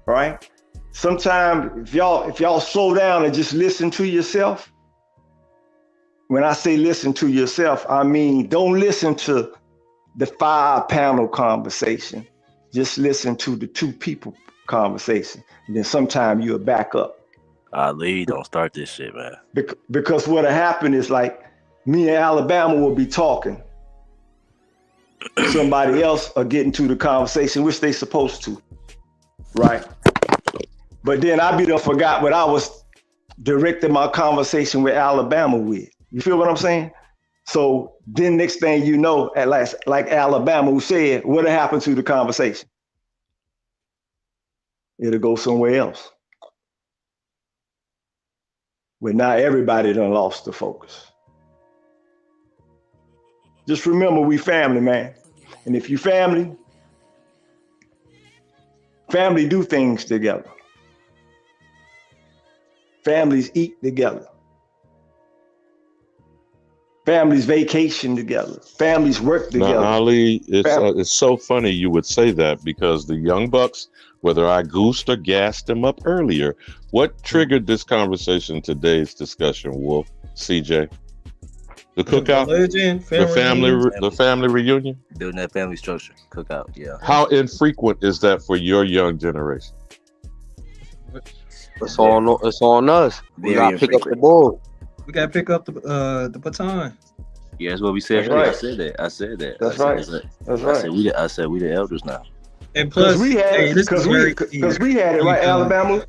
right? Sometimes if y'all slow down and just listen to yourself. When I say listen to yourself, I mean don't listen to the 5-panel conversation. Just listen to the 2 people conversation. And then sometime you'll back up. Ali, don't start this shit, man. Because what'll happen is, like, me and Alabama will be talking. Somebody else are getting to the conversation, which they supposed to, right? But then I be done forgot what I was directing my conversation with Alabama with. You feel what I'm saying? So then next thing you know, at last, like Alabama who said, what'll happen to the conversation? It'll go somewhere else. Where now everybody done lost the focus. Just remember, we family, man. And if you family do things together. Families eat together. Families vacation together. Families work together. Now, Ali, it's so funny you would say that, because the Young Bucks, whether I goosed or gassed them up earlier, what triggered this conversation, today's discussion, Wolf, CJ? The cookout? Religion, the family reunion? Building that family structure. Cookout, yeah. How infrequent is that for your young generation? It's on us. We gotta pick up the ball. We gotta pick up the baton. Yeah, that's what we said. That's right. I said that. That's right. I said we the elders now. And plus, we had hey, this is very because we had it right, Alabama.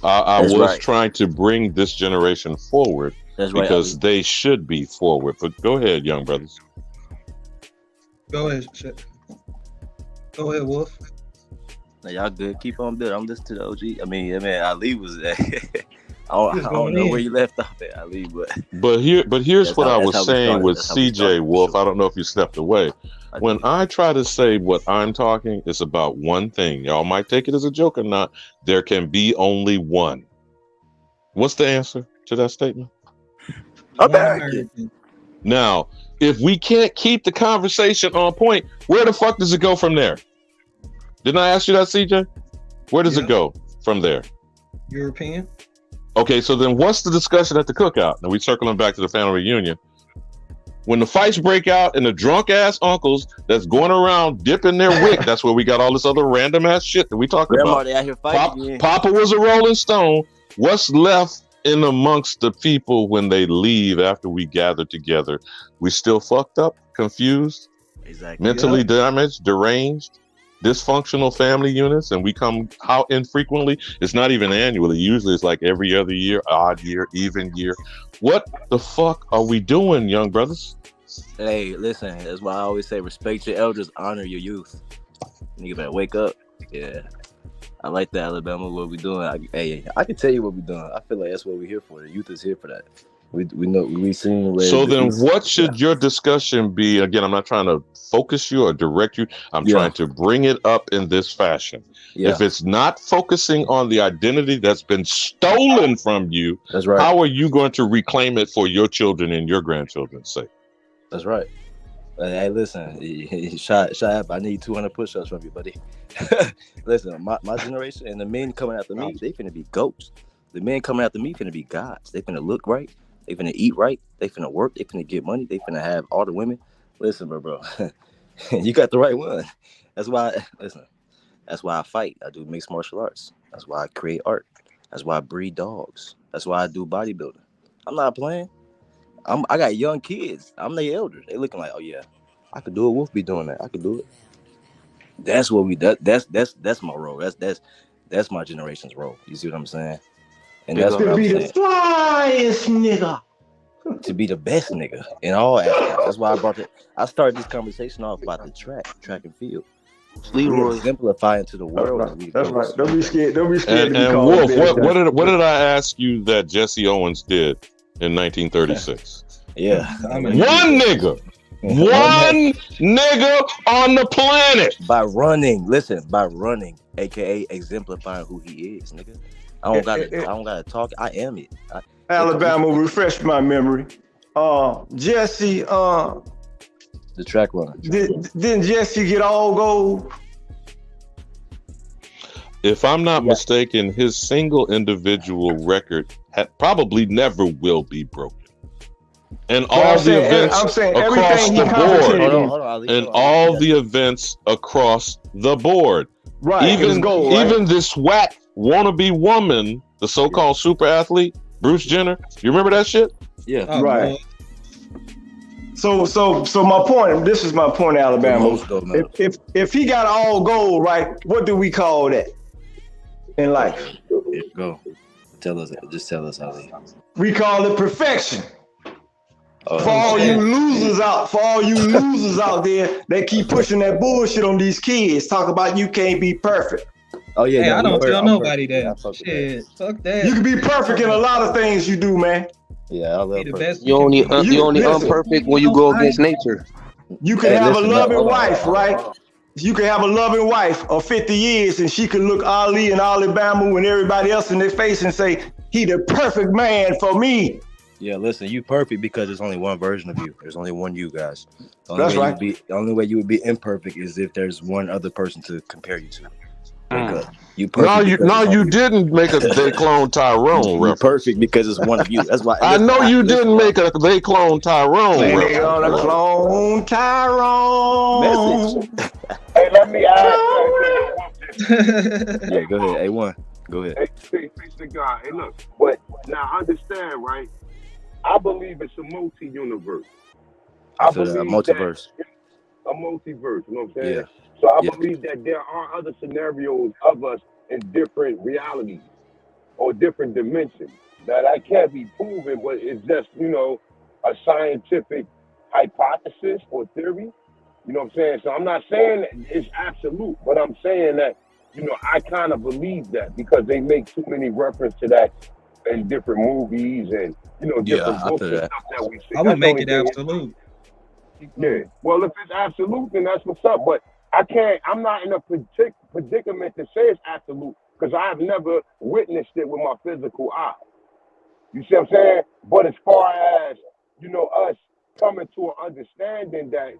I That's was right. trying to bring this generation forward That's right, because Ali. they should be forward. But go ahead, young brothers. Go ahead, Go ahead, Wolf. No, y'all good. Keep on building. I'm listening to the OG. I mean, Ali was. I don't know where you left off at, Ali, But here's what I was saying with That's how we CJ started, Wolf. sure. I don't know if you stepped away. When I try to say what I'm talking, it's about one thing. Y'all might take it as a joke or not. There can be only one. What's the answer to that statement? American. Now, if we can't keep the conversation on point, where the fuck does it go from there? Didn't I ask you that, CJ? Where does it go from there? European. Okay, so then what's the discussion at the cookout? And we circling back to the family reunion. When the fights break out and the drunk ass uncles that's going around dipping their wick, that's where we got all this other random ass shit that we talk Grandma, about. they out here fighting again. Papa was a Rolling Stone. What's left in amongst the people when they leave after we gather together? We still fucked up, confused, mentally damaged, deranged, dysfunctional family units, and we come how infrequently? It's not even annually. Usually it's like every other year, odd year, even year. What the fuck are we doing, young brothers? Hey, listen, that's why I always say respect your elders, honor your youth. You better wake up. Yeah. I like that, Alabama. What we doing? I can tell you what we doing. I feel like that's what we're here for. The youth is here for that. We know we seen. So then what should your discussion be? Again, I'm not trying to focus you or direct you. I'm trying to bring it up in this fashion. Yeah. If it's not focusing on the identity that's been stolen from you, that's right. How are you going to reclaim it for your children and your grandchildren's sake? That's right. Hey, listen, Shab, I need 200 push-ups from you, buddy. Listen, my generation and the men coming after me, they finna be goats. The men coming after me finna be gods. They finna look right. They finna eat right. They finna work. They finna get money. They finna have all the women. Listen, bro, you got the right one. That's why. Listen, that's why I fight. I do mixed martial arts. That's why I create art. That's why I breed dogs. That's why I do bodybuilding. I'm not playing. I got young kids. I'm their elder. They looking like, oh yeah, I could do it. Wolf be doing that. I could do it. That's what we. That's my role. That's my generation's role. You see what I'm saying? And that's what I'm saying. To be the flyest nigga. To be the best nigga in all aspects. That's why I started this conversation off about the track and field. Leroy exemplifying to the world. That's right. Don't be scared. Don't be scared. And Wolf, what did I ask you that Jesse Owens did in 1936? Yeah, one nigga on the planet by running, aka exemplifying who he is, nigga. I don't gotta talk. I am it. Alabama, refresh my memory. Jesse, the track runner. Didn't Jesse get all gold? If I'm not mistaken, his single individual record probably never will be broken. And all the events across the board. And all the events across the board. Right. Even this whack wannabe woman, the so-called super athlete, Bruce Jenner. You remember that shit? Yeah. Right. So my point. This is my point, Alabama. If he got all gold, right? What do we call that in life? Here, go. Just tell us, Ali. We call it perfection. For all you losers out there that keep pushing that bullshit on these kids, talk about you can't be perfect. Oh yeah, hey, I don't tell nobody that. Shit, fuck that. You can be perfect in a lot of things you do, man. Yeah, I love perfect. You only unperfect when you go against nature. You can have a loving wife, right? You can have a loving wife of 50 years and she can look Ali and Alabama and everybody else in their face and say, he the perfect man for me. Yeah, listen, you perfect because there's only one version of you. There's only one you guys. That's right. The only way you would be imperfect is if there's one other person to compare you to. You perfect. No, you didn't make a they clone Tyrone. You're perfect because it's one of you. That's why. I know you didn't make a they clone Tyrone. They gonna clone Tyrone. Message. Hey, let me ask. Yeah, go ahead. A1. Go ahead. Hey, peace to God. Hey, look. But now understand, right? I believe it's a multi-universe. I believe multiverse. a multiverse. You know what I'm saying? Yeah. So I Yeah. believe that there are other scenarios of us in different realities or different dimensions. Now that can't be proven, but it's just, a scientific hypothesis or theory. You know what I'm saying? So I'm not saying that it's absolute, but I'm saying that, I kind of believe that because they make too many reference to that in different movies and, different I books feel and that. stuff that we see. I That's would the make only it thing. absolute. Yeah. Well, if it's absolute, then that's what's up. But I'm not in a predicament to say it's absolute because I have never witnessed it with my physical eye. You see what I'm saying? But as far as, us coming to an understanding that,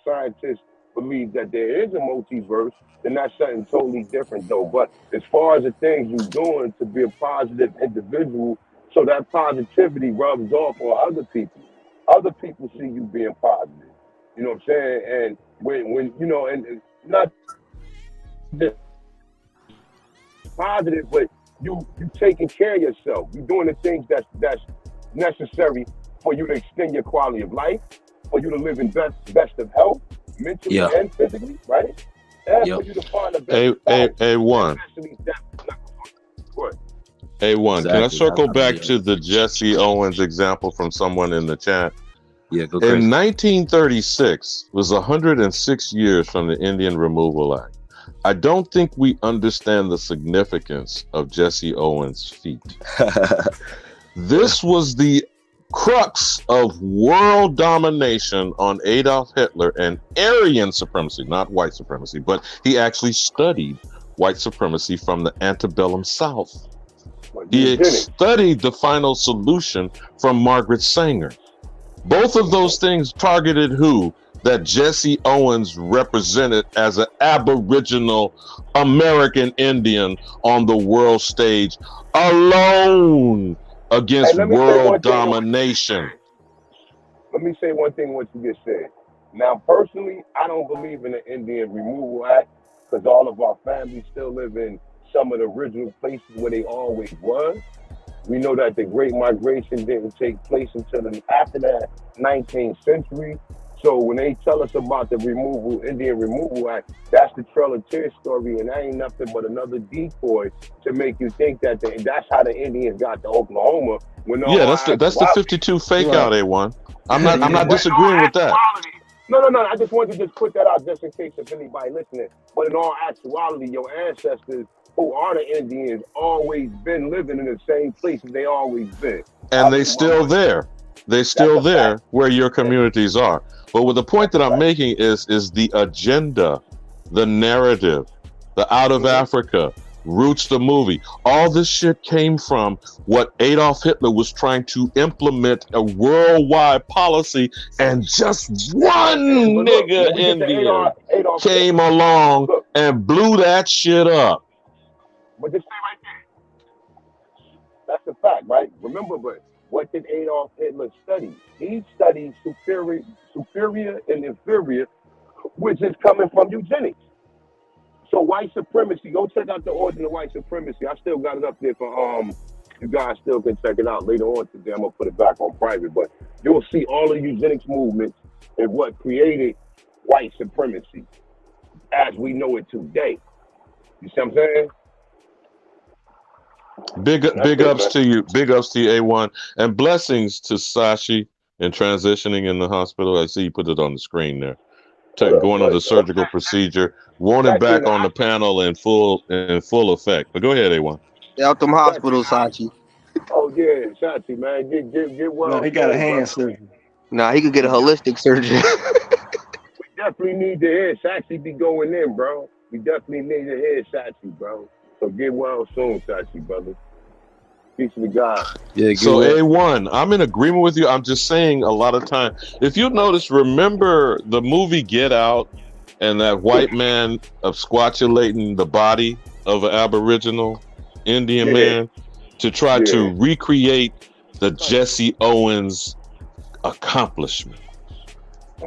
scientists believe that there is a multiverse, then that's something totally different though. But as far as the things you're doing to be a positive individual, so that positivity rubs off on other people see you being positive. You know what I'm saying? And when and not just positive, but you taking care of yourself. You doing the things that's necessary for you to extend your quality of life, for you to live in best of health, mentally Yeah. and physically, right? And Yep. for you to find the best balance, A1. especially that. What? A1. Can I Exactly. circle I back believe to that. the Jesse Owens example from someone in the chat? Yeah, go In crazy. 1936 was 106 years from the Indian Removal Act. I don't think we understand the significance of Jesse Owens' feat. This was the crux of world domination on Adolf Hitler and Aryan supremacy, not white supremacy, but he actually studied white supremacy from the antebellum South. He studied the final solution from Margaret Sanger. Both of those things targeted who? That Jesse Owens represented as an Aboriginal American Indian on the world stage alone against Hey, let me say one world thing. domination. Let me say one thing what you just said. Now, personally, I don't believe in the Indian Removal Act because all of our families still live in some of the original places where they always was. We know that the Great Migration didn't take place until after the 19th century. So when they tell us about the Indian Removal Act, that's the Trail of Tears story, and that ain't nothing but another decoy to make you think that that's how the Indians got to Oklahoma. When Yeah, that's the 52 fake out, A1. I'm not disagreeing with that. No. I just wanted to just put that out just in case if anybody listening. But in all actuality, your ancestors who are the Indians always been living in the same places they always been. And they still there. They still there where your communities are. But what the point that I'm making is the agenda, the narrative, the Out of Africa, Roots the movie. All this shit came from what Adolf Hitler was trying to implement a worldwide policy, and just one nigga Indian came along and blew that shit up. But this thing right there, that's a fact, right? Remember, but what did Adolf Hitler study? He studied superior and inferior, which is coming from eugenics. So white supremacy, go check out the origin of white supremacy. I still got it up there for you guys still can check it out later on today. I'm gonna put it back on private, but you'll see all the eugenics movements and what created white supremacy as we know it today. You see what I'm saying? Big ups to you, A1, and blessings to Sashi in transitioning in the hospital. I see you put it on the screen there. Going on the surgical procedure, wanted back on the panel in full effect. But go ahead, A1. Out them hospitals, Sachi. Oh yeah, Sachi, man, get well. No, he got a hand surgery. Nah, he could get a holistic surgery. We definitely need to hear Sachi be going in, bro. We definitely need to hear Sachi, bro. So get well soon, Sachi, brother. Peace to God. Yeah, so A1, I'm in agreement with you. I'm just saying a lot of time. If you notice, remember the movie Get Out and that white man squatulating the body of an Aboriginal Indian man to try to recreate the Jesse Owens accomplishment.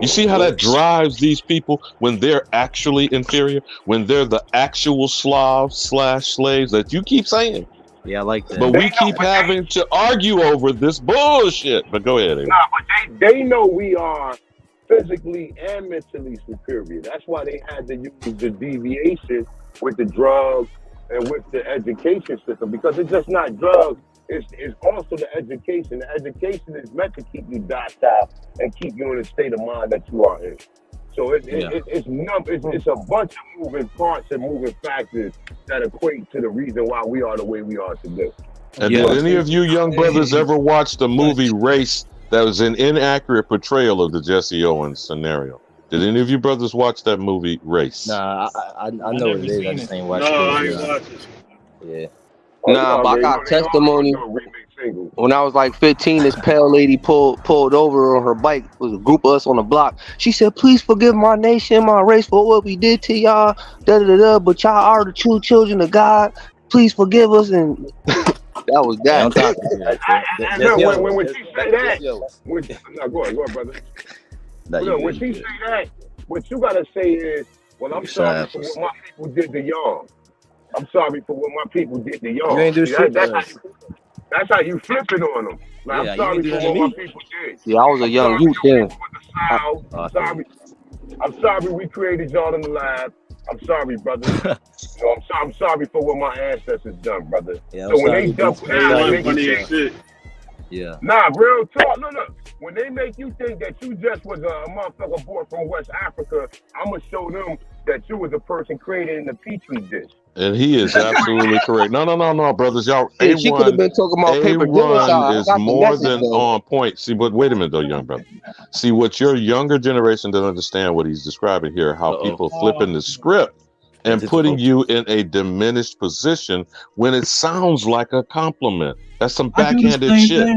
You see how that drives these people when they're actually inferior, when they're the actual Slav/slaves that you keep saying. Yeah, I like that. But we keep having to argue over this bullshit. But go ahead, Amy. Nah, but they know we are physically and mentally superior. That's why they had to use the deviation with the drugs and with the education system, because it's just not drugs. It's also the education. The education is meant to keep you docile and keep you in the state of mind that you are in. So it's a bunch of moving parts and moving factors that equate to the reason why we are the way we are today. And did any of you young brothers ever watch the movie Race that was an inaccurate portrayal of the Jesse Owens scenario? Did any of you brothers watch that movie Race? Nah, I know what it is. I just ain't watched it. No, I ain't watched it. Yeah. Nah, but I got testimony. When I was like 15, this pale lady pulled over on her bike. It was a group of us on the block. She said, "Please forgive my nation, my race for what we did to y'all. Da da da. But y'all are the true children of God. Please forgive us." And that was that. When she say that, no, go ahead, brother. When she say that, what you gotta say is, "Well, I'm sorry for what my people did to y'all. I'm sorry for what my people did to y'all." You ain't do shit. That's how you flip it on them. Like, I'm sorry for what my people did. Yeah, I was a young youth then. I'm sorry we created y'all in the lab. I'm sorry, brother. I'm sorry for what my ancestors done, brother. Yeah, so when they double down, nah, real talk. Look. When they make you think that you just was a motherfucker born from West Africa, I'm gonna show them that you was a person created in the petri dish. And he is absolutely correct. No, brothers, y'all. Hey, she could have been talking about paper genocide. is more than on point. See, but wait a minute, though, young brother. See, what your younger generation doesn't understand what he's describing here, how people flipping the script and putting you in a diminished position when it sounds like a compliment. That's some backhanded shit.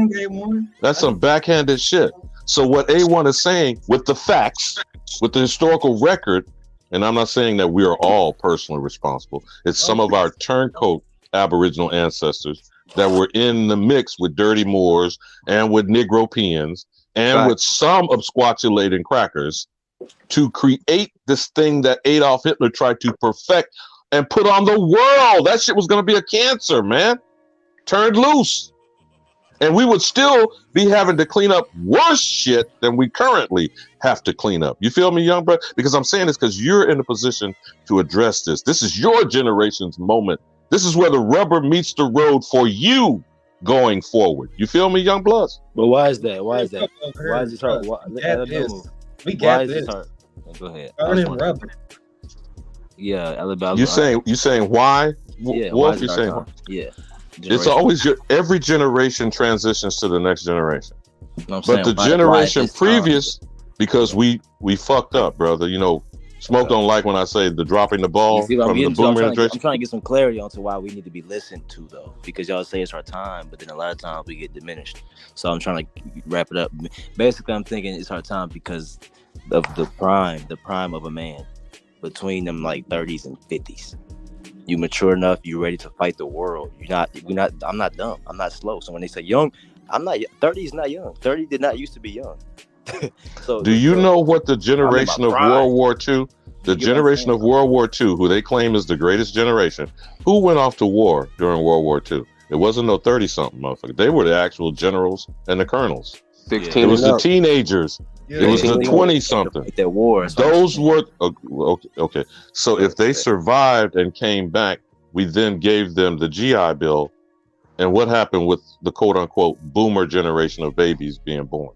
That's some backhanded shit. So what A1 is saying with the facts, with the historical record, and I'm not saying that we are all personally responsible. It's some of our turncoat Aboriginal ancestors that were in the mix with dirty Moors and with Negropeans and with some absquatulating crackers to create this thing that Adolf Hitler tried to perfect and put on the world. That shit was going to be a cancer, man. Turned loose. And we would still be having to clean up worse shit than we currently have to clean up. You feel me, young brother? Because I'm saying this because you're in a position to address this. This is your generation's moment. This is where the rubber meets the road for you going forward. You feel me, young bloods? But why is that? Why is this hard? We got this. Go ahead. Yeah, Alabama. You saying why? Yeah, Wolf, you saying why? Yeah. It's always every generation transitions to the next generation. But the generation previous, because we fucked up, brother. You know, Smoke don't like when I say the dropping the ball from the boomer generation. I'm trying to get some clarity onto why we need to be listened to, though, because y'all say it's our time, but then a lot of times we get diminished. So I'm trying to wrap it up. Basically, I'm thinking it's our time because of the prime of a man between them like 30s and 50s. You mature enough, you ready to fight the world. I'm not dumb. I'm not slow. So when they say young, I'm not. 30 is not young. 30 did not used to be young. So do you know what the generation of World War II, the generation of World War II, who they claim is the greatest generation, who went off to war during World War II? It wasn't no 30-something motherfucker. They were the actual generals and the colonels. 16 it was the teenagers. Yeah, it was the 20-something. That war. Those were okay. So if they survived and came back, we then gave them the GI Bill. And what happened with the quote-unquote boomer generation of babies being born?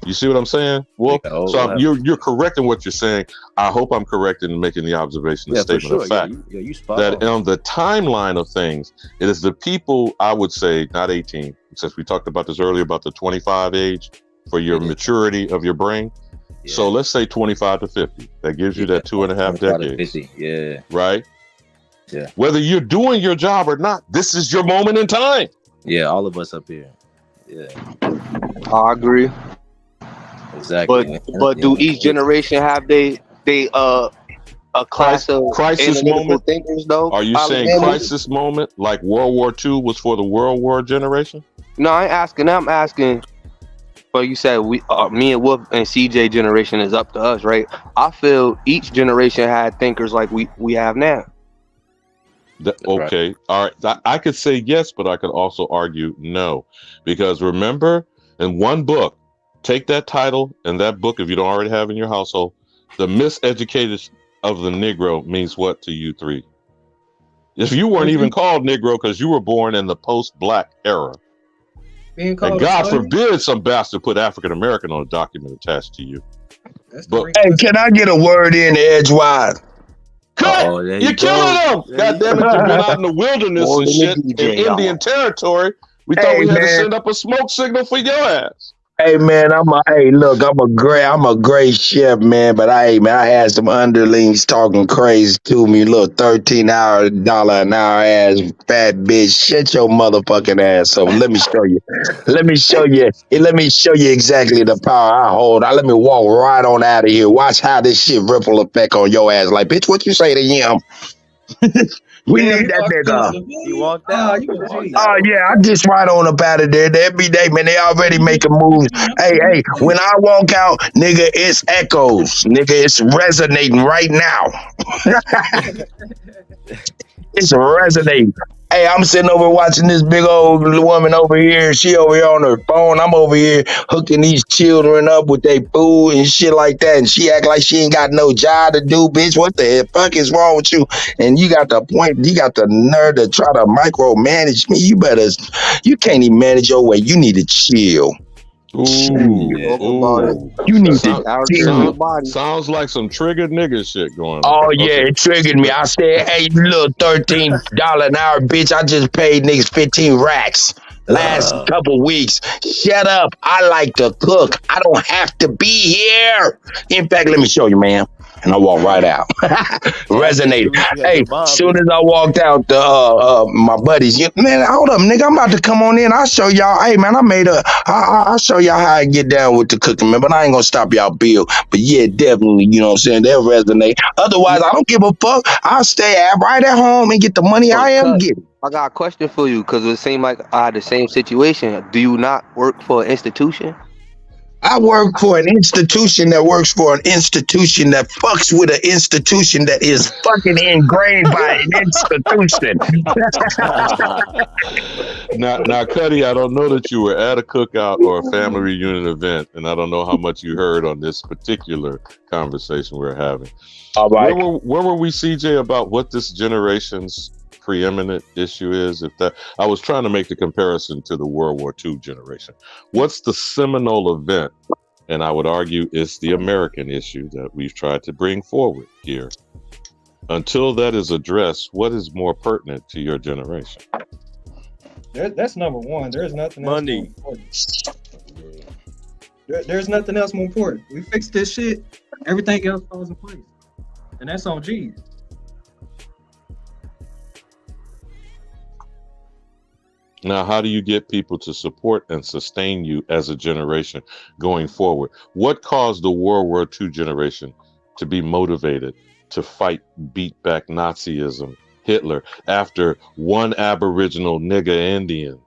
You see what I'm saying? Well, you're correct in what you're saying. I hope I'm correct in making the observation, the statement of fact. That on the timeline of things, it is the people, I would say, not 18, since we talked about this earlier, about the 25 age for your maturity of your brain. Yeah. So let's say 25 to 50. That gives you that 2.5 decades. 50. Yeah. Right? Yeah. Whether you're doing your job or not, this is your moment in time. Yeah, all of us up here. Yeah. I agree. Exactly. But do each generation have a class of crisis moment thinkers though? Are you saying crisis moment like World War II was for the World War generation? No, I ain't asking. I'm asking. But you said me and Wolf and CJ generation is up to us, right? I feel each generation had thinkers like we have now. Okay, right. All right. I could say yes, but I could also argue no, because remember, in one book, Take that title and that book, if you don't already have in your household. The Miseducated of the Negro means what to you three? If you weren't even called Negro because you were born in the post-black era, Being and called God a slave? forbid some bastard put African American on a document attached to you. But Hey, can I get a word in edgewise? Oh, there you're you killing go. them. God damn it, you've been out in the wilderness More and than shit the in DJ, y'all. Indian territory. We thought Hey, we had to man. send up a smoke signal for your ass. Hey man, I'm a great chef, man. But I had some underlings talking crazy to me. Little $13 an hour ass fat bitch. Shut your motherfucking ass up. Let me show you. Let me show you exactly the power I hold. Let me walk right on out of here. Watch how this shit ripple effect on your ass. Like, bitch, what you say to him? We Damn, need you that walked nigga. out the He venue? walked Oh, out. you a G. Oh yeah, I just right on up out of there. Every day, man, they already making moves. Hey, when I walk out, nigga, it's echoes. Nigga, it's resonating right now. It's resonating. Hey, I'm sitting over watching this big old woman over here. She over here on her phone. I'm over here hooking these children up with their food and shit like that. And she act like she ain't got no job to do, bitch. What the fuck is wrong with you? And you got the nerve to try to micromanage me. You can't even manage your way. You need to chill. You need to chill. Sounds like some triggered nigga shit going on. Oh yeah, it triggered me. I said, "Hey, you little $13 an hour bitch! I just paid niggas 15 racks last couple weeks. Shut up! I like to cook. I don't have to be here. In fact, let me show you, man." And I walk right out. Resonated. Hey, soon as I walked out, my buddies, man, hold up, nigga, I'm about to come on in. I'll show y'all. Hey, man, I'll show y'all how I get down with the cooking, man. But I ain't gonna stop y'all bill. But yeah, definitely, you know what I'm saying? They'll resonate. Otherwise, I don't give a fuck. I'll stay right at home and get the money I am getting. I got a question for you because it seemed like I had the same situation. Do you not work for an institution? I work for an institution that works for an institution that fucks with an institution that is fucking ingrained by an institution. Now, Kutty, I don't know that you were at a cookout or a family reunion event, and I don't know how much you heard on this particular conversation we're having. All right. Where were we, CJ, about what this generation's preeminent issue is? I was trying to make the comparison to the World War II generation. What's the seminal event? And I would argue it's the American issue that we've tried to bring forward here. Until that is addressed, what is more pertinent to your generation? That's number one. There's nothing else more important. There's nothing else more important. We fix this shit, everything else falls in place. And that's on G's. Now, how do you get people to support and sustain you as a generation going forward? What caused the World War II generation to be motivated to fight, beat back Nazism, Hitler, after one Aboriginal nigger Indian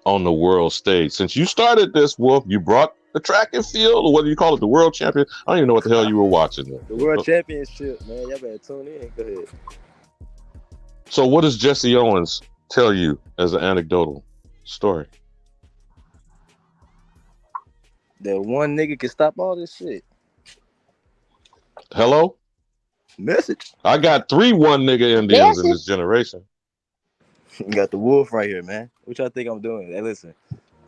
on the world stage? Since you started this, Wolf, you brought the track and field, or what do you call it, the world champion? I don't even know what the hell you were watching there. The world championship, man. Y'all better tune in. Go ahead. So what does Jesse Owens tell you as an anecdotal story? That one nigga can stop all this shit. Hello? Message. I got 3 one nigga Indians in this generation. You got the wolf right here, man. What y'all think I'm doing? Hey, listen,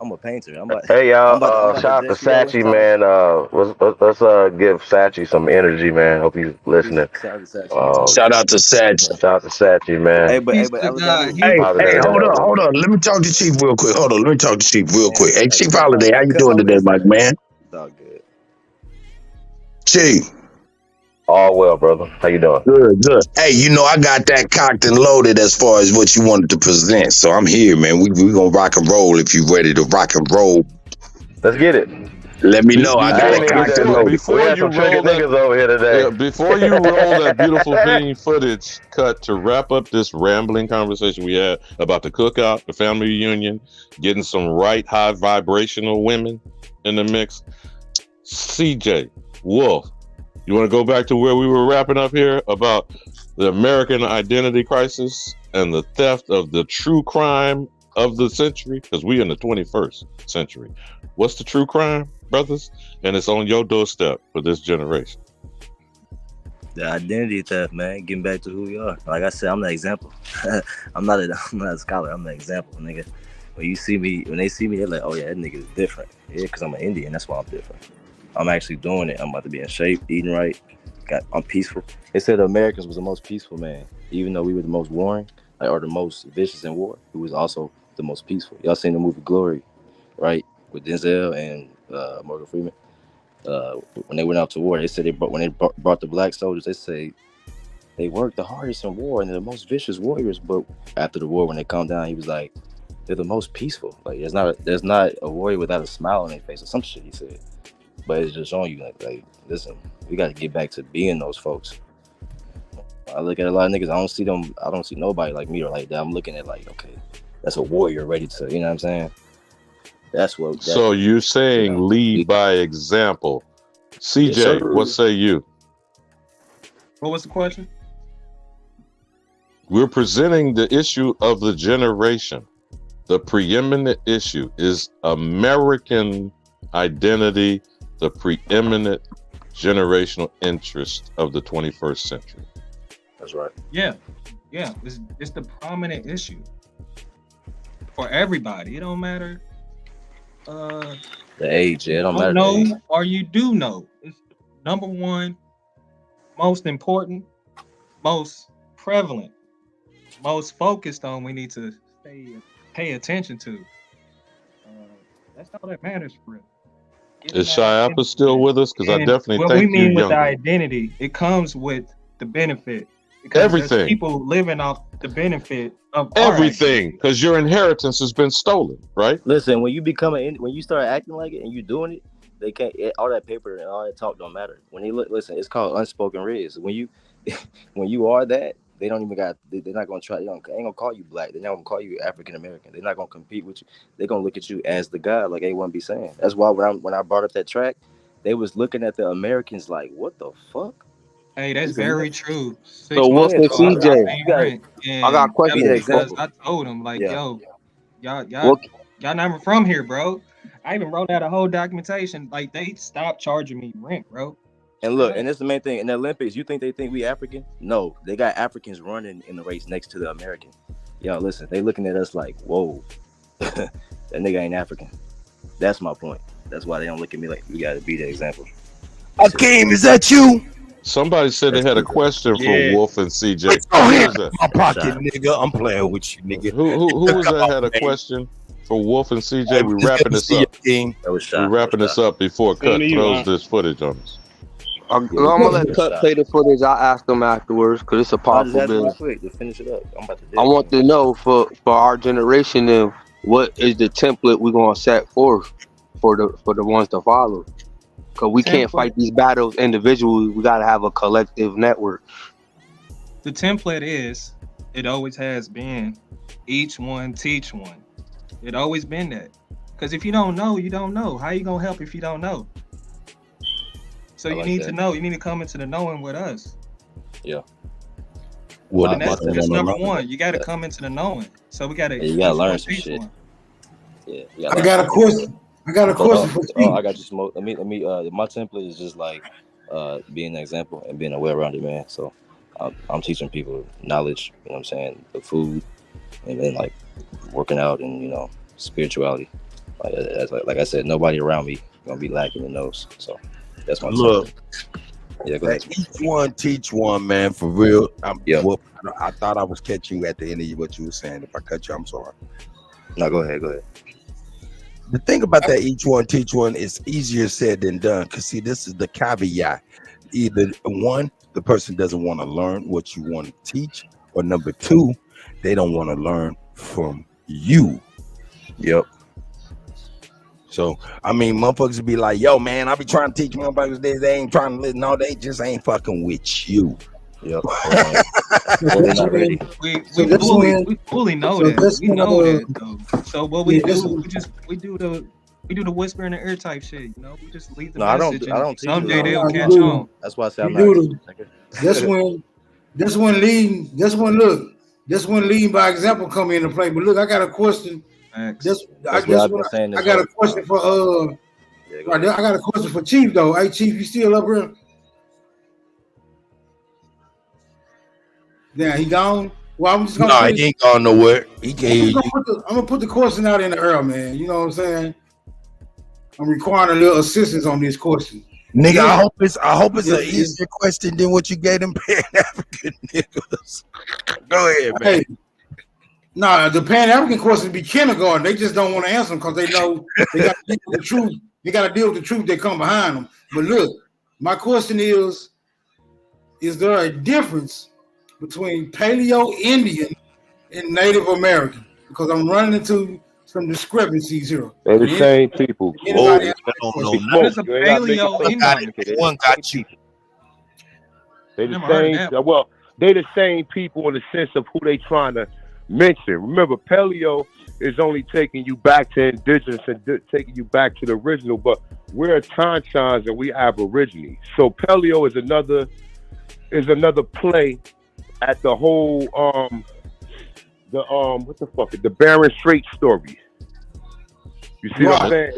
I'm a painter. Hey y'all, shout out to Sachi, man. Let's give Sachi some energy, man. Hope he's listening. Shout out to Sachi. Shout out to Sachi, man. Hey, hold on. Let me talk to Chief real quick. Hold on, let me talk to Chief real quick. Hey, Chief Holiday, how you doing today, my man? It's all good. Chief. All well, brother. How you doing? Good. Hey, you know I got that cocked and loaded as far as what you wanted to present, so I'm here, man. We gonna rock and roll if you ready to rock and roll. Let's get it. Let me know. I got it cocked and loaded. Before you roll that beautiful bean footage cut to wrap up this rambling conversation we had about the cookout, the family reunion, getting some right high vibrational women in the mix, CJ, Wolf, you want to go back to where we were wrapping up here about the American identity crisis and the theft of the true crime of the century? Because we in the 21st century. What's the true crime? brothers, and it's on your doorstep for this generation. The identity theft, man. Getting back to who we are. Like I said, I'm the example. I'm not a scholar. I'm the example, nigga. When they see me, they're like, oh yeah, that nigga is different. Yeah, because I'm an Indian. That's why I'm different. I'm actually doing it. I'm about to be in shape, eating right. I'm peaceful. They said the Americans was the most peaceful, man. Even though we were the most warring, or the most vicious in war, we was also the most peaceful. Y'all seen the movie Glory, right? With Denzel and Morgan Freeman. When they went out to war, they said when they brought the black soldiers, they say they worked the hardest in war and they're the most vicious warriors. But after the war, when they calmed down, he was like, they're the most peaceful. Like there's not a warrior without a smile on their face or some shit he said. But it's just showing you like listen, we got to get back to being those folks. I look at a lot of niggas, I don't see nobody like me or like that. I'm looking at like, okay, that's a warrior ready to, you know what I'm saying? So you're saying lead by example. CJ, Yes, what say you? What was the question? We're presenting the issue of the generation. The preeminent issue is American identity, the preeminent generational interest of the 21st century. That's right. Yeah. It's the prominent issue for everybody. It don't matter. The age, yeah, it don't matter. Know or you do know. It's number one, most important, most prevalent, most focused on. We need to pay attention to. That's all that matters for real. Is Shiappa still with us? Because I definitely what think we mean you with the younger. identity, it comes with the benefit. Because Everything. there's people living off the benefit of Everything, because your inheritance has been stolen, right? Listen, when you start acting like it and you doing it, they can't. All that paper and all that talk don't matter. When they listen, it's called unspoken riz. When you are that, they don't even got. They're not gonna try. They ain't gonna call you black. They're not gonna call you African American. They're not gonna compete with you. They're gonna look at you as the guy, like they wouldn't be saying. That's why when I brought up that track, they was looking at the Americans like, what the fuck? Hey, that's very true. So Wolf and CJ, I got questions. I told him like, Yeah. yo, y'all not even from here, bro. I even wrote out a whole documentation. Like they stopped charging me rent, bro. And look, and that's the main thing. In the Olympics, you think they think we African? No, they got Africans running in the race next to the American. Yo, listen, they looking at us like, whoa, that nigga ain't African. That's my point. That's why they don't look at me like we got to be the example. Akeem, is that you? Somebody said they had a question for Wolf and CJ. Oh, Who here, was that? my pocket, nigga. I'm playing with you, nigga. Who was that had a question for Wolf and CJ? We're wrapping this up. We're wrapping this up before Cut throws this footage on us. I'm gonna let Cut play the footage. I asked them afterwards because it's a powerful business. Quick to finish it up. I'm about to I want to know for our generation then, what is the template we're gonna set forth for the ones to follow? Because we can't fight these battles individually. We gotta have a collective network. The template is, it always has been, each one teach one. It always been that. Because if you don't know, you don't know. How you gonna help if you don't know? So you need to know. You need to come into the knowing with us. Yeah. Well, that's number one. You got to come into the knowing. So we got to. You gotta learn some shit. Yeah. I got a question. I got a question for you. I got you smoke. Let me. My template is just like being an example and being a well-rounded man. So I'm teaching people knowledge. You know what I'm saying? The food, and then like working out and spirituality. Like I said, nobody around me gonna be lacking in those. So that's my look. Yeah, go ahead. Each one teach one, man, for real. I thought I was catching you at the end of what you were saying. If I cut you, I'm sorry. No, go ahead. The thing about that each one teach one is easier said than done. Because see, this is the caveat. Either one, the person doesn't want to learn what you want to teach, or number two, they don't want to learn from you. Yep. So, I mean, motherfuckers would be like, yo, man, I be trying to teach motherfuckers this. They ain't trying to listen. No, they just ain't fucking with you. Yep. We fully know that. We know that though. So what we do, we do the whisper in the ear type shit. We just leave the message. I don't someday they'll catch on. That's why I say I'm not. This one leading by example come into play. But look, I got a question. I got a question for Right, I got a question for Chief though. Hey Chief, you still up here? Yeah, he gone. Well, I'm just gonna. No, he ain't gone nowhere. He can't. I'm gonna put the question out in the air, man. You know what I'm saying? I'm requiring a little assistance on this question. Nigga, I hope it's an easier question than what you gave them Pan African niggas. Go ahead, man. Hey, nah, the Pan African questions be kindergarten. They just don't want to answer them because they know they got to deal with the truth. They got to deal with the truth that come behind them. But look, my question is there a difference between Paleo Indian and Native American? Because I'm running into some discrepancies here. They're the same people. What is a Paleo Indian? One got you. They the same. Well, they the same people in the sense of who they trying to mention. Remember, Paleo is only taking you back to indigenous and taking you back to the original. But we're Tanchans and we Aborigines. So Paleo is another play at the whole the Barren Straits story. You see what I'm saying?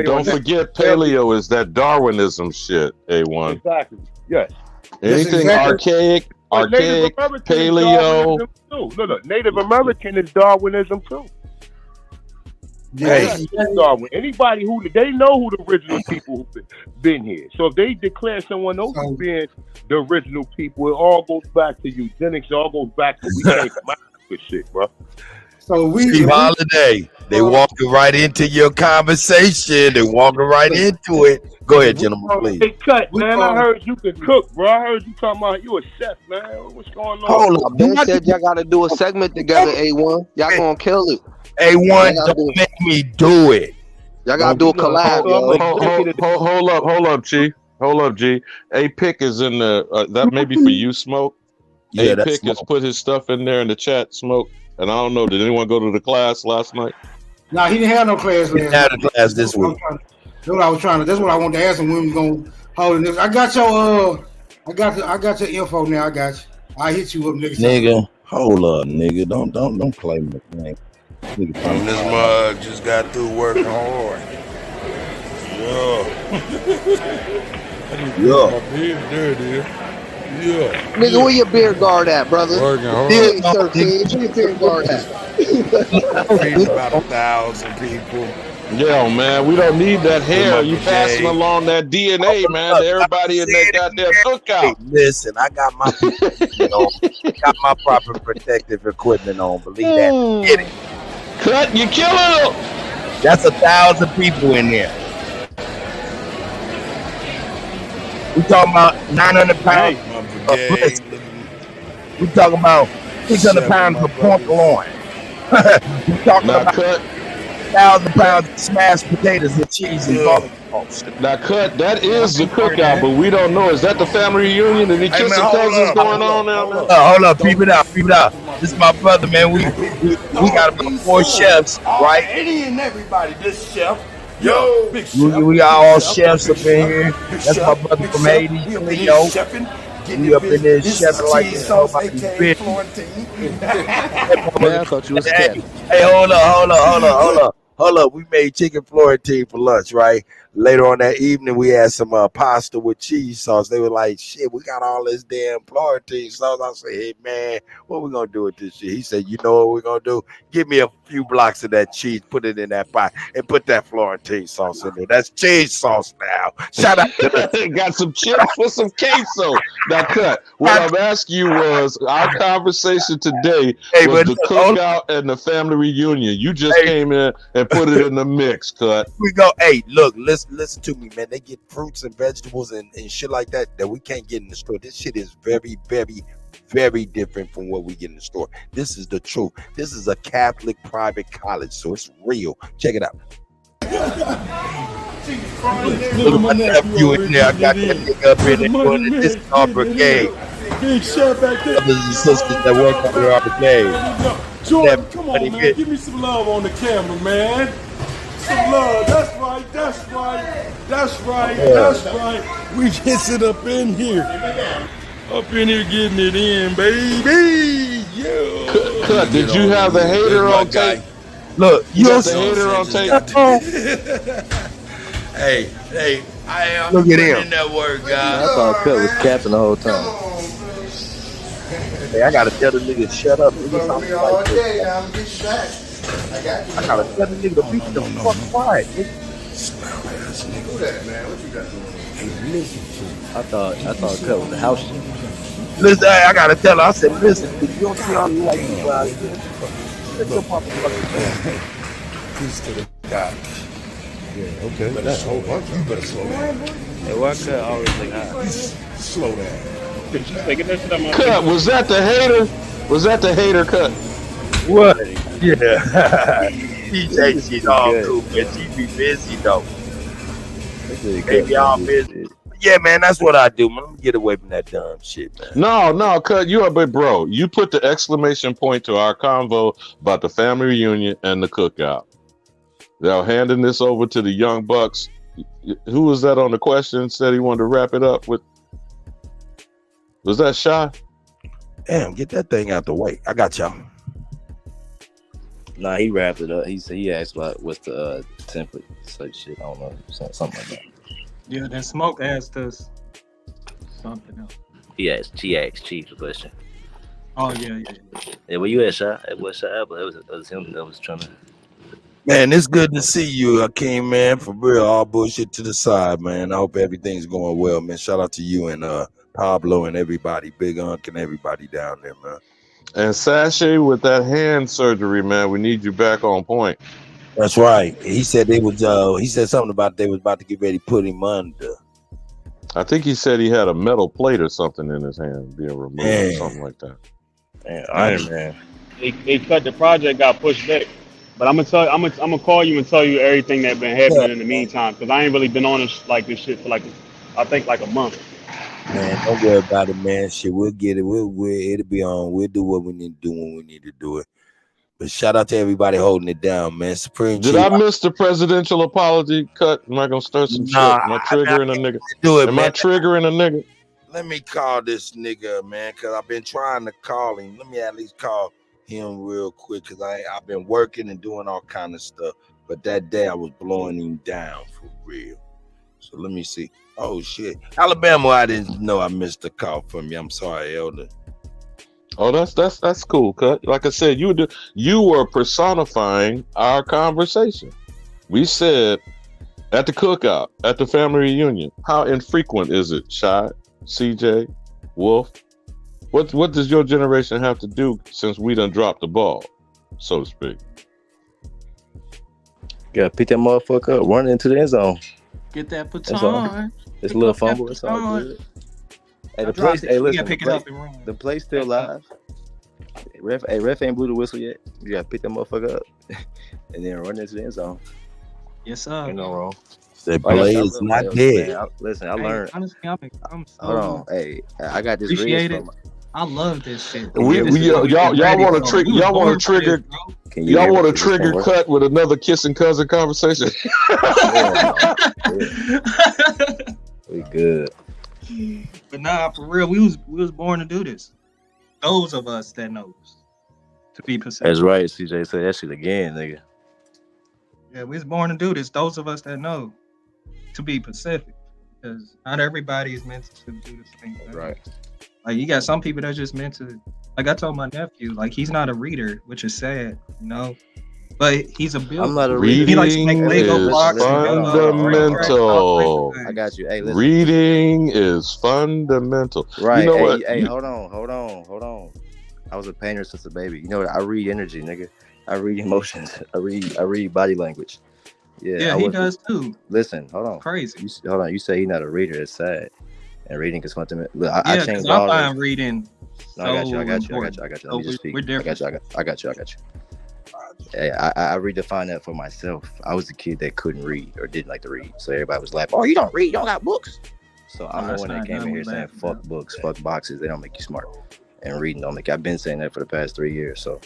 Don't forget, Paleo is that Darwinism shit. A1. Exactly. Yes. Anything archaic, Paleo. No, Native American is Darwinism too. Hey, Darwin. Anybody who they know who the original people who've been here. So if they declare someone else as being the original people, it all goes back to eugenics. It all goes back to we can't come out with shit, bro. So Steve Holiday, they walking right into your conversation. They walking right into it. Go ahead, gentlemen, please. Hey, Cut, man. I heard you can cook, bro. I heard you talking about you a chef, man. What's going on? Hold up, Ben said y'all got to do a segment together. A1, y'all gonna kill it. A1, don't make me do it. Y'all gotta do a collab. Hold up, G. Hold up, G. A Pick is in the that may be for you, Smoke. Yeah, A that's Pick has put his stuff in there in the chat, Smoke. And I don't know, did anyone go to the class last night? No, he didn't have no class. He had a class this week. That's what I was trying to. That's what I wanted to ask him when we was gonna hold this. I got your I got your info now. I got you. I hit you up next time. Nigga, hold up, nigga. Don't play my thing. This mug just got through working hard. Yeah. There it is. Yeah. Nigga, where your beard guard at, brother? Working hard. Hey, 13, where your beard guard at? Feeding about 1,000 people. Yeah, man, we don't need that hair. You passing along that DNA, man, to everybody in that goddamn cookout. Listen, I got my got my proper protective equipment on. Believe that. Get it. Cut, you kill him. That's 1,000 people in there. We talking about 900 pounds of brisket. We talking about 600 pounds of pork loin. We talking about 1,000 pounds of smashed potatoes and cheese and garlic. Now, Cut, that is the cookout, but we don't know. Is that the family reunion? Any kissing cousins going on now? Hold up, peep it out. This is my brother, man. We got about 4 chefs, right? Any and everybody, this chef. Yo, big chef. We got all chefs up in here. That's my brother from Haiti, Leo. We up in there chefing like this. Man, I thought you was scared. Hey, hold up. We made chicken Florentine for lunch, right? Later on that evening, we had some pasta with cheese sauce. They were like, shit, we got all this damn Florentine sauce. I said, hey, man, what we going to do with this shit? He said, you know what we're going to do? Give me a few blocks of that cheese, put it in that pot, and put that Florentine sauce in there. That's cheese sauce now. Shout out to that. Got some chips with some queso. Now, Cut, what I'm asking you was, our conversation today was the cookout and the family reunion. You just came in and put it in the mix, Cut. We go, hey, look, listen to me, man. They get fruits and vegetables and shit like that we can't get in the store. This shit is very, very, very different from what we get in the store. This is the truth. This is a Catholic private college, so it's real. Check it out. Look at my nephew in there. I got that nigga up in there doing the discount brigade. Big chef back there. Brothers and sisters that work under our brigade. Jordan, come on, man. Give me some love on the camera, man. Some love. That's right. We just sit up in here. Up in here getting it in, baby. Yeah. Cut, did you have the hater on tape? Look, you got the hater on tape. Hey, I'm Look at putting him. in that work, I guys. thought Cut was capping the whole time. Hey, I gotta tell the nigga shut up. Nigga, Gonna stop be like all this. day. Now I'm getting back. I got you. I gotta tell the nigga to be the fuck quiet. Nigga. Do that, man. What you got going on? I thought Cut was a house shit. Listen, I gotta tell her. I said, listen, if you don't see all the white people out here, shut your motherfucking mouth. Peace to the God. Yeah, okay. That's a whole bunch. You better slow down. Hey, why Cut always like high? Slow down. Cut, was that the hater? Was that the hater Cut? What? Yeah. DJ, she's all cool, man. She be busy, though. They be all busy. Yeah, man, that's what I do, man. Let me get away from that dumb shit, man. No, Cut, you a big bro. You put the exclamation point to our convo about the family reunion and the cookout. Now, handing this over to the young bucks. Who was that on the question? Said he wanted to wrap it up with. Was that Shy? Damn, get that thing out the way. I got y'all. Nah, he wrapped it up. He asked about what's the template, such shit. I don't know, something like that. Yeah, then Smoke asked us something else. He asked Chief a question. Oh yeah. Yeah, where you at, Shy? It was Shy, but it was him that was trying to. Man, it's good to see you, Hakeem, man. For real, all bullshit to the side, man. I hope everything's going well, man. Shout out to you and Pablo and everybody, Big Unc and everybody down there, man. And Sashay, with that hand surgery, man, we need you back on point. That's right. He said they was. He said something about they was about to get ready to put him under. I think he said he had a metal plate or something in his hand being removed or Man. something like that. Man, Iron Man. They cut the project, got pushed back. But I'm gonna call you and tell you everything that been happening in the meantime, because I ain't really been on this shit for I think a month. Man, don't worry about it, man. Shit, we'll get it. It'll be on. We'll do what we need to do when we need to do it. But shout out to everybody holding it down, man. Supreme Did Chief. I miss the presidential apology Cut? Am I gonna start some shit? Am I triggering a nigga? Do it, Am man. I triggering a nigga? Let me call this nigga, man, because I've been trying to call him. Let me at least call him real quick, because I've been working and doing all kind of stuff. But that day I was blowing him down for real. So let me see. Oh shit, Alabama! I didn't know I missed a call from you. I'm sorry, Elder. Oh, that's cool, Cut. Like I said, you were personifying our conversation. We said at the cookout, at the family reunion, how infrequent is it, Shy, CJ, Wolf? What does your generation have to do since we done dropped the ball, so to speak? Gotta pick that motherfucker up, run into the end zone. Get that That's all. baton. It's a little fumble. It's all good. Hey, the place. Hey, listen. Pick it up and run. The play's still live. Ref ain't blew the whistle yet. You gotta pick that motherfucker up and then run into the end zone. Yes, sir. Ain't no wrong. The play is not dead. Listen, I learned. Honestly, I'm so Hold on. Hey, I got this. appreciate it. I love this shit. Y'all want to trigger Cut with another kissing cousin conversation. We good. But nah, for real, we was born to do this. Those of us that knows, to be Pacific. That's right, CJ. Say that shit again, nigga. Yeah, we was born to do this. Those of us that know, to be Pacific, because not everybody is meant to do the same thing. Right. Like you got some people that's just meant to. Like I told my nephew, like he's not a reader, which is sad, you know. But he's a builder. I'm not a reader. He likes to make Lego blocks. Fundamental. I got you. Hey, listen. Reading is fundamental. Right. You know hey, what? Hey, hold on. I was a painter since a baby. You know what? I read energy, nigga. I read emotions. I read body language. Yeah, he does too. Listen, hold on. Crazy. Hold on. You say he's not a reader. It's sad. And reading is fundamental. Look, I changed all I find reading. No, I got you. Let me just speak. I got you. Hey, I redefine that for myself. I was a kid that couldn't read or didn't like to read. So everybody was laughing. Oh, you don't read? You don't got books? So I'm the one that came in here saying, fuck books, fuck boxes. They don't make you smart. And reading don't make you. I've been saying that for the past 3 years. So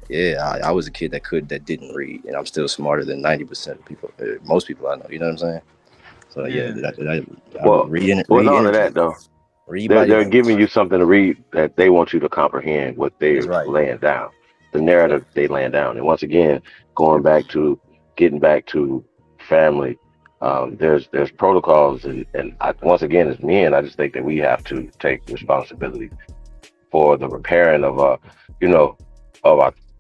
yeah, I was a kid that didn't read. And I'm still smarter than 90% of people. Most people I know. You know what I'm saying? So read none of that though. They're giving you something to read that they want you to comprehend what they're laying down, the narrative they laying down. And once again, getting back to family, There's protocols, and once again, as men, I just think that we have to take responsibility for the repairing of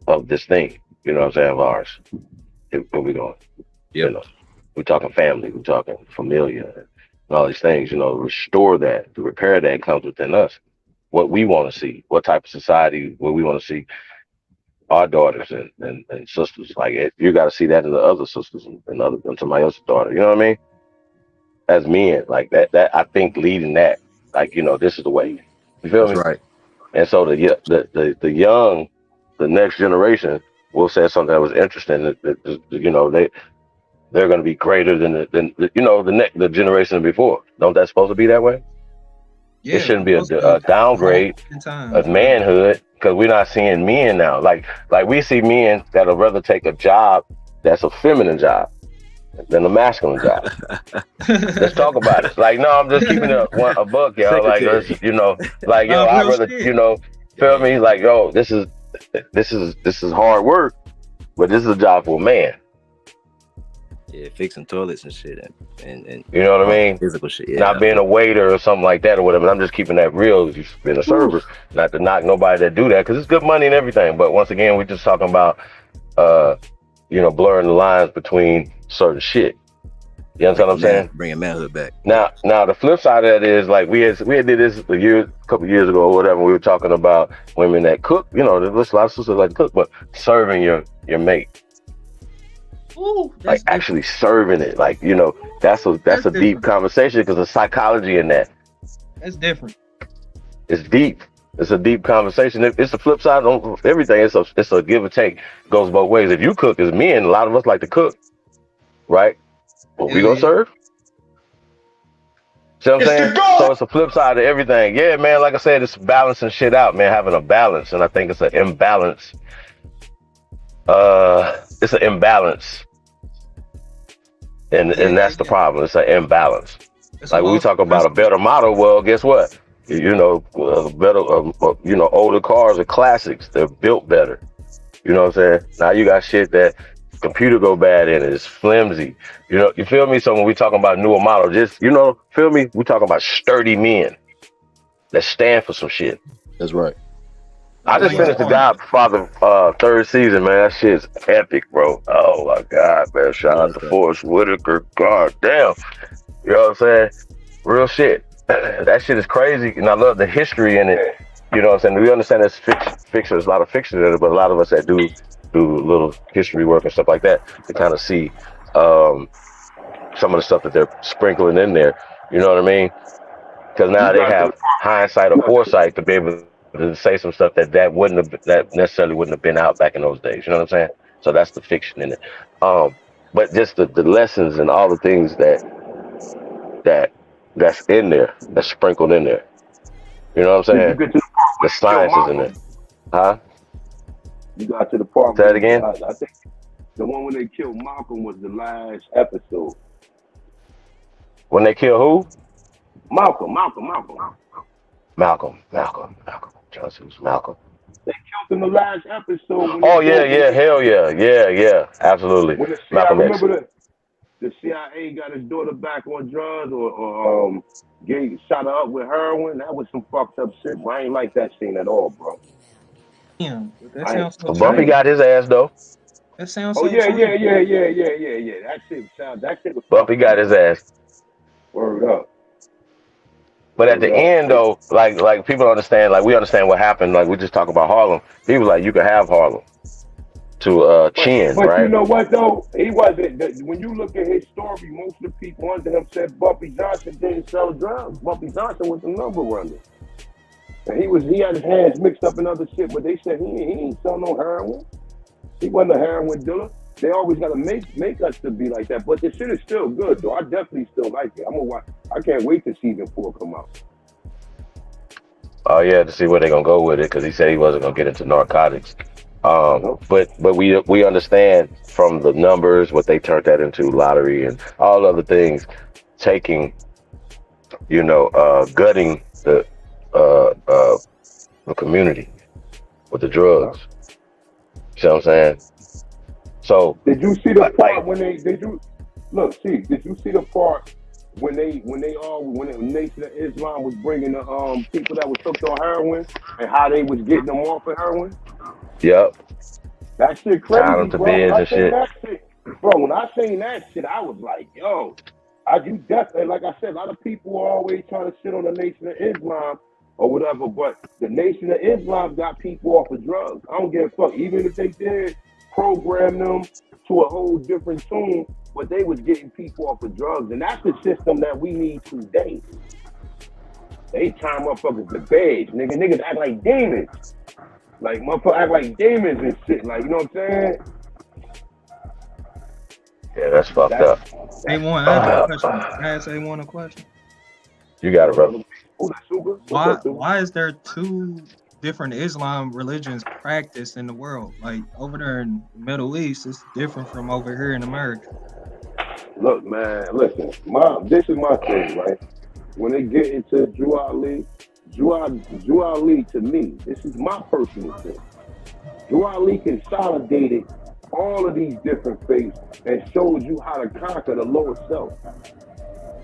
of this thing. You know what I'm saying? Of ours. Where we going? You know, we're talking family, we're talking familia, and all these things. You know, restore that, to repair that comes within us. What we want to see, what type of society, what we want to see our daughters and sisters. Like you got to see that in the other sisters and somebody else's daughter. You know what I mean? As men, like that I think leading that, like, you know, this is the way. You feel me? Right. And so the young, the next generation will say something that was interesting. That you know, they're going to be greater than the generation before. Don't that supposed to be that way? Yeah, it shouldn't be a downgrade of manhood, because we're not seeing men now. Like we see men that'll rather take a job that's a feminine job than a masculine job. Let's talk about it. Like, no, I'm just keeping it a buck, yo. Like, let's, you know, like, yo, I'd rather, you know, feel me? Like, yo, this is hard work, but this is a job for a man. Yeah, fixing toilets and shit, and you know what I mean? Physical shit. Yeah, not being a waiter or something like that or whatever. I'm just keeping that real. You've been a server, not to knock nobody that do that, because it's good money and everything. But once again, we're just talking about, you know, blurring the lines between certain shit. You understand what I'm saying? Bringing manhood back. Now, the flip side of that is, like, we had did this a couple years ago or whatever. We were talking about women that cook. You know, there's a lot of sisters like to cook, but serving your mate. Ooh, like actually serving it, like, you know, that's a deep conversation, because the psychology in that. That's different. It's deep. It's a deep conversation. It's the flip side on everything. It's a give and take. It goes both ways. If you cook as men, a lot of us like to cook, right? But we gonna serve. See what I'm saying? So it's a flip side to everything. Yeah, man. Like I said, it's balancing shit out, man. Having a balance, and I think it's an imbalance. It's an imbalance, and that's the problem. It's an imbalance. Like when we talk about a better model, well, guess what? You know, better, you know, older cars are classics. They're built better. You know what I'm saying? Now you got shit that computer go bad in it. It's flimsy. You know, you feel me? So when we talking about newer model, just, you know, feel me? We talking about sturdy men that stand for some shit. That's right. I just finished the Godfather third season, man. That shit's epic, bro. Oh my God, man. Shout out to Forrest Whitaker. God damn. You know what I'm saying? Real shit. That shit is crazy, and I love the history in it. You know what I'm saying? We understand there's fiction, there's a lot of fiction in it, but a lot of us that do little history work and stuff like that to kind of see some of the stuff that they're sprinkling in there. You know what I mean? Because now they have hindsight or foresight to be able to say some stuff that necessarily wouldn't have been out back in those days. You know what I'm saying? So that's the fiction in it. But just the lessons and all the things that's in there, that's sprinkled in there. You know what I'm saying? The science is in there. Huh? You got to the part. Say that again? I think the one when they killed Malcolm was the last episode. When they kill who? Malcolm. Johnson's Malcolm. They killed him in the last episode. Oh yeah, hell yeah, absolutely. When Malcolm X. remember the CIA got his daughter back on drugs, or shot her up with heroin. That was some fucked up shit. Bro. I ain't like that scene at all, bro. Yeah, that sounds so Bumpy got his ass though. That sounds so yeah. true. That shit was Bumpy got his ass. Word up. But at the end though, like people understand, like we understand what happened. Like we just talk about Harlem. People like, you could have Harlem to Chin, but right? You know what though? He wasn't. When you look at his story, most of the people under him said Bumpy Johnson didn't sell drugs. Bumpy Johnson was the number runner, and he had his hands mixed up in other shit. But they said he ain't sell no heroin. He wasn't a heroin dealer. They always gotta make us to be like that. But the shit is still good though. I definitely still like it. I'm gonna watch. I can't wait to season 4 come out. Oh yeah, to see where they're gonna go with it, because he said he wasn't gonna get into narcotics. But we understand from the numbers what they turned that into, lottery and all other things, taking, you know, gutting the community with the drugs. You see what I'm saying? So did you see the part when they did you Look, see, did you see the part when the Nation of Islam was bringing the people that was hooked on heroin and how they was getting them off of heroin? Yep. That shit Tied crazy, them to bro. When beds I and seen shit. that shit, when I seen that shit, I was like, yo, you definitely, like I said, a lot of people are always trying to shit on the Nation of Islam or whatever, but the Nation of Islam got people off of drugs. I don't give a fuck. Even if they did program them to a whole different tune, but they was getting people off of drugs, and that's the system that we need today. They tie motherfuckers to beds, nigga. Niggas act like demons. Like, motherfuckers act like demons and shit. Like, you know what I'm saying? Yeah, that's fucked up. A1, I have a question. Can I ask A1 a question? You got it, bro. Why is there two different Islam religions practiced in the world? Like over there in the Middle East, it's different from over here in America. Look, man, listen. This is my thing, right? When they get into Drew Ali, to me, this is my personal thing. Drew Ali consolidated all of these different faiths and showed you how to conquer the lower self.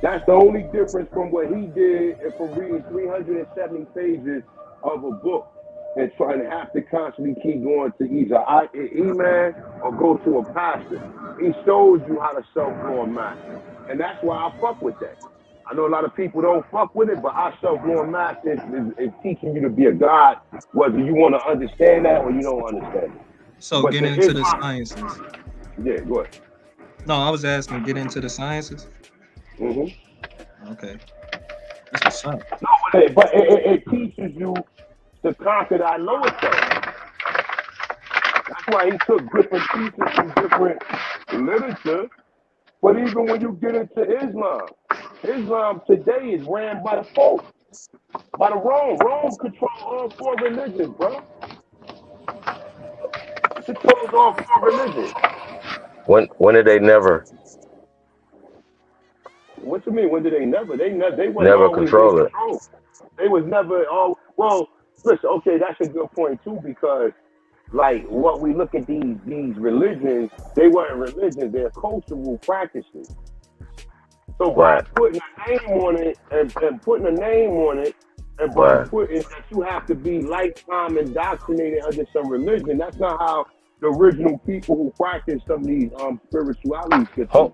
That's the only difference from what he did and from reading 370 pages of a book and trying to have to constantly keep going to either Imam or go to a pastor. He shows you how to self-growing master. And that's why I fuck with that. I know a lot of people don't fuck with it, but our self-growing master is teaching you to be a God, whether you want to understand that or you don't understand it. So But getting into the sciences. Yeah, go ahead. No, I was asking, get into the sciences. Mm-hmm. Okay. That's what's up. No, but it teaches you to conquer that lower self. That's why he took different pieces from different literature. But even when you get into Islam today is ran by the Pope, by the Rome. Rome controls all four religions, bro. It controls all four religions. When did they never What you mean? When did they never? They wasn't never always in control it? control. They was never all. Well, listen. Okay, that's a good point too, because like what we look at these religions, they weren't religions. They're cultural practices. So by putting a name on it and putting a name on it, and by putting that you have to be lifetime indoctrinated under some religion, that's not how the original people who practice some of these spiritualities get done.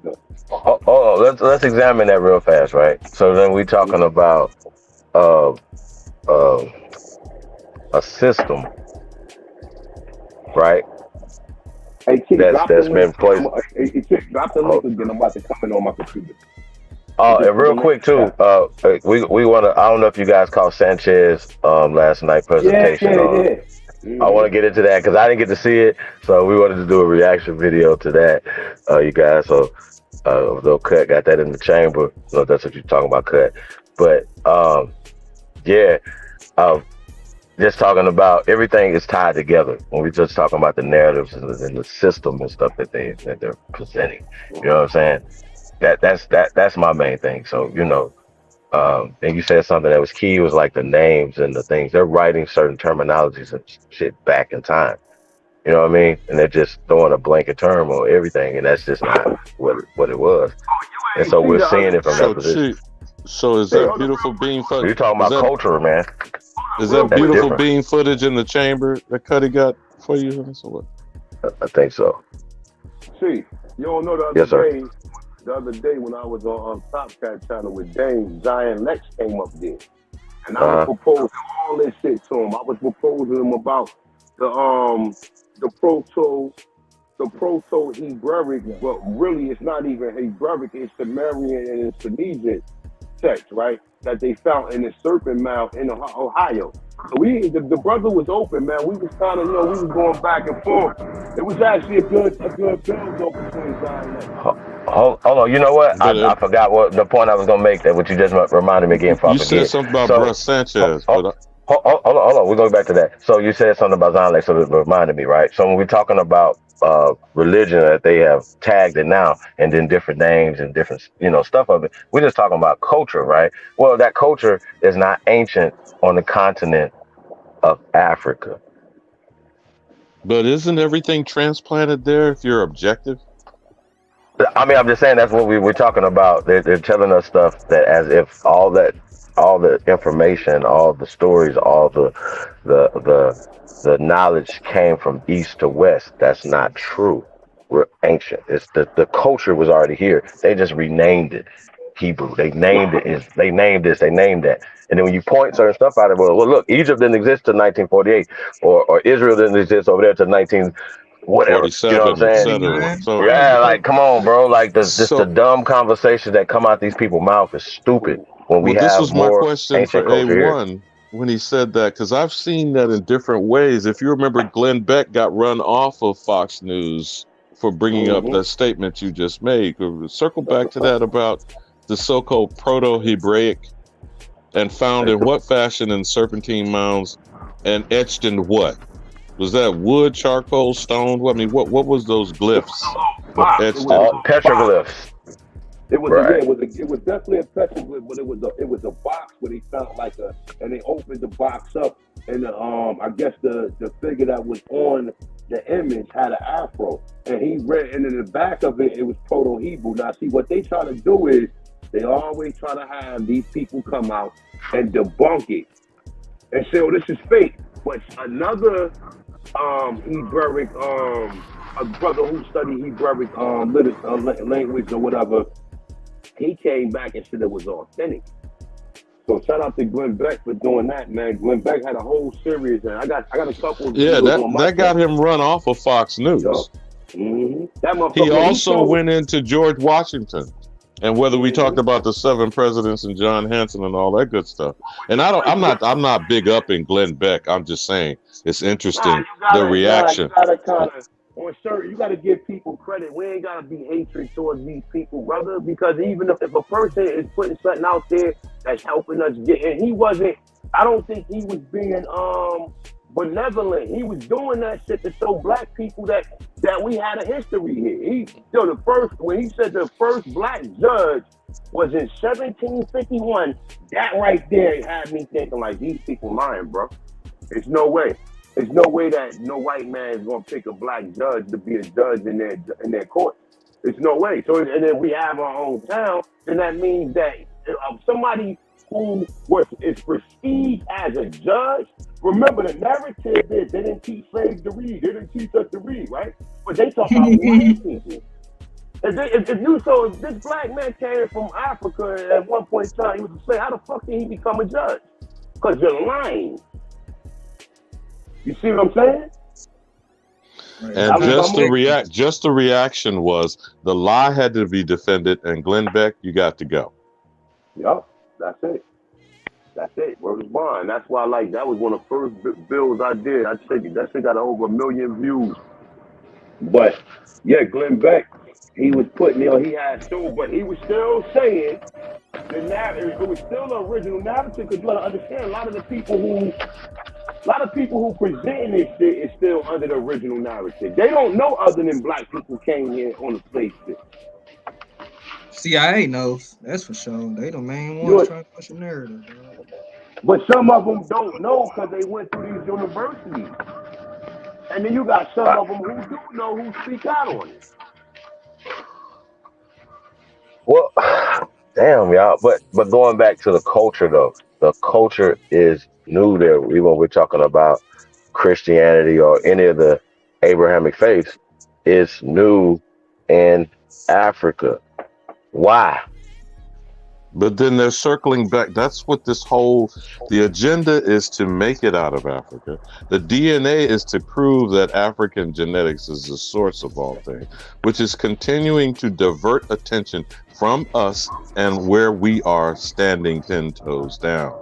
Let's examine that real fast, right? So then we talking about a system, right? Hey, Chief, that's been placed. Hey, Chief, drop the link again. I'm about to come in on my computer. And real quick too, we want to. I don't know if you guys caught Sanchez last night presentation. Yeah. I want to get into that because I didn't get to see it, so we wanted to do a reaction video to that, you guys. So, little Cut got that in the chamber. So that's what you're talking about, Cut. But just talking about everything is tied together when we just talking about the narratives and the system and stuff that they're presenting. You know what I'm saying? That's my main thing. So and you said something that was key. It was like the names and the things. They're writing certain terminologies and shit back in time. You know what I mean? And they're just throwing a blanket term on everything, and that's just not what it was. And so we're seeing it from that position. So is that beautiful beam footage? You're talking about culture, man. Is that beautiful beam footage in the chamber that Kutty got for you? So what? I think so. See, you don't know the other day when I was on Top Cat channel with Dame, Zion Lex came up there. And I was proposing all this shit to him. I was proposing him about the proto-Hebrewic, but really it's not even Hebrewic, it's Sumerian and it's Phoenician text, right? That they found in the serpent mouth in Ohio. So the brother was open, man. We was kind of, we was going back and forth. It was actually a good build up between Zion and Hold on, you know what? I forgot what the point I was gonna make. That what you just reminded me again. You said something about Bruce Sanchez. Hold on. We're going back to that. So you said something about Zion, so it reminded me, right? So when we're talking about religion that they have tagged it now, and then different names and different stuff of it, we're just talking about culture, right? Well, that culture is not ancient on the continent of Africa. But isn't everything transplanted there if you're objective? I mean, I'm just saying that's what we're talking about. They're telling us stuff that as if all the information, all the stories, all the knowledge came from east to west. That's not true. We're ancient. It's the culture was already here. They just renamed it Hebrew. They named it. They named this. They named that. And then when you point certain stuff out of it, well, look, Egypt didn't exist till 1948, or Israel didn't exist over there till 19 whatever. You know what I'm 47, saying? etc. So Yeah, like come on, bro. Like the dumb conversation that come out these people's mouth is stupid when we well, this have was my more question for ancient culture here. A1 when he said that, because I've seen that in different ways. If you remember, Glenn Beck got run off of Fox News for bringing up that statement you just made. Circle back to that about the so-called Proto-Hebraic and found in what fashion in serpentine mounds and etched in what? Was that wood, charcoal, stone? I mean, what was those glyphs etched into? Petroglyphs. It was Right. it was definitely a petroglyph, but it was a box where they found and they opened the box up, and I guess the figure that was on the image had an afro, and he read, and in the back of it was Proto Hebrew. Now, see, what they try to do is they always try to have these people come out and debunk it and say, "Oh, this is fake." But another Hebraic, a brother who studied Hebraic language or whatever, he came back and said it was authentic. So shout out to Glenn Beck for doing that, man. Glenn Beck had a whole series, and I got a couple. Yeah, that got him run off of Fox News. That He also went into George Washington, and whether we talked about the 7 presidents and John Hanson and all that good stuff. And I'm not big up in Glenn Beck. I'm just saying it's interesting the reaction. You got to give people credit. We ain't got to be hatred towards these people, brother, because even if a person is putting something out there that's helping us get, and he wasn't, I don't think he was being benevolent. He was doing that shit to show black people that we had a history here. When he said the first black judge was in 1751, that right there had me thinking like, these people lying, bro. It's no way. There's no way that no white man is gonna pick a black judge to be a judge in their court. There's no way. So, and then we have our own town, then that means that somebody who is perceived as a judge. Remember, the narrative is they didn't teach slaves to read. They didn't teach us to read, right? But they talk about white people. If this black man came from Africa at one point in time, he was a slave. How the fuck did he become a judge? Because you're lying. You see what I'm saying? And just the reaction was the lie had to be defended, and Glenn Beck, you got to go. Yup, that's it. That's it. Word is bond. That's why that was one of the first bills I did. I tell you, that shit got over 1 million views. But yeah, Glenn Beck, he was putting he had still, but he was still saying the narrative. It was still the original narrative, because you gotta understand a lot of people who present this shit is still under the original narrative. They don't know other than black people came here on the slave ship. CIA knows, that's for sure. They the main ones trying to push a narrative. But some of them don't know because they went through these universities. And then you got some of them who do know, who speak out on it. Well, damn, y'all. But going back to the culture, though, the culture is new there. Even when we're talking about Christianity or any of the Abrahamic faiths, it's new in Africa. Why? But then they're circling back. That's what the agenda is, to make it out of Africa. The DNA is to prove that African genetics is the source of all things, which is continuing to divert attention from us and where we are standing 10 toes down.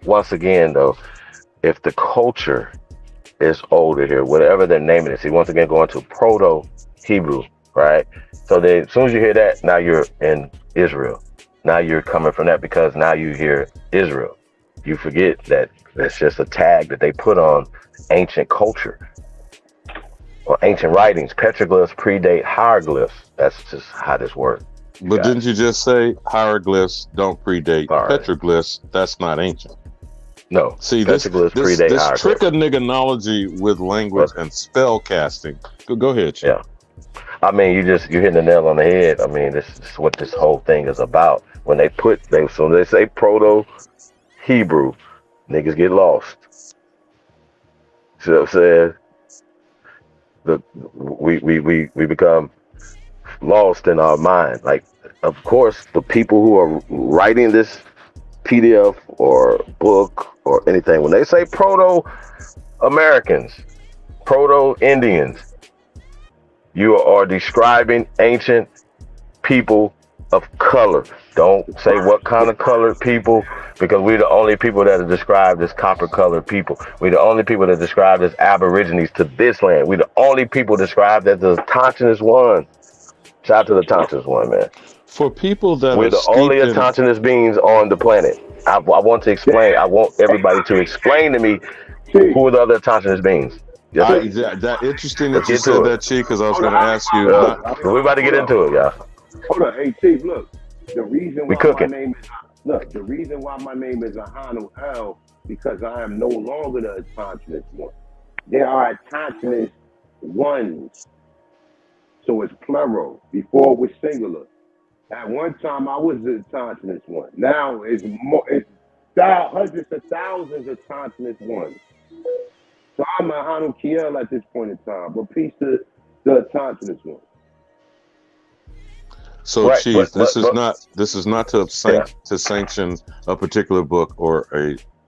Once again, though, if the culture is older here, whatever they're naming it, see, once again, going to Proto-Hebrew, right? So then as soon as you hear that, now you're in Israel. Now you're coming from that because now you hear Israel. You forget that it's just a tag that they put on ancient culture or ancient writings. Petroglyphs predate hieroglyphs. That's just how this works. But didn't you just say hieroglyphs don't predate petroglyphs? That's not ancient. No. See, this predate this hieroglyphs. trick of niggonology with language and spell casting. Go ahead, Chief. Yeah. I mean, you're hitting the nail on the head. I mean, this is what this whole thing is about. When they say Proto Hebrew, niggas get lost. See what I'm saying? We become lost in our mind. Like, of course, the people who are writing this PDF or book or anything, when they say Proto Americans, Proto Indians, you are describing ancient people of color. Don't say what kind of colored people, because we're the only people that are described as copper colored people. We're the only people that are described as aborigines to this land. We're the only people described as the Tontonist one. Shout out to the Tontonist one, man. For people that we're are the only Tontonist beings on the planet. I want to explain. I want everybody to explain to me who are the other Tontonist beings. Yes, that interesting Let's that you get to said it. that, Chief, because I was going to ask you. We're about to get into it, y'all. Hold on, hey Chief, look. The reason We why cooking. my name is the reason why my name is Ahanu El, because I am no longer the Tontonist one. There are Tontonist ones. So it's plural. Before it was singular. At one time I was the Tontonist one. Now it's hundreds of thousands of Tontonist ones. So I'm Ahanu Kiel at this point in time. But peace to the Tontonist one. So, Right, Chief, but- this is not to sanction a particular book or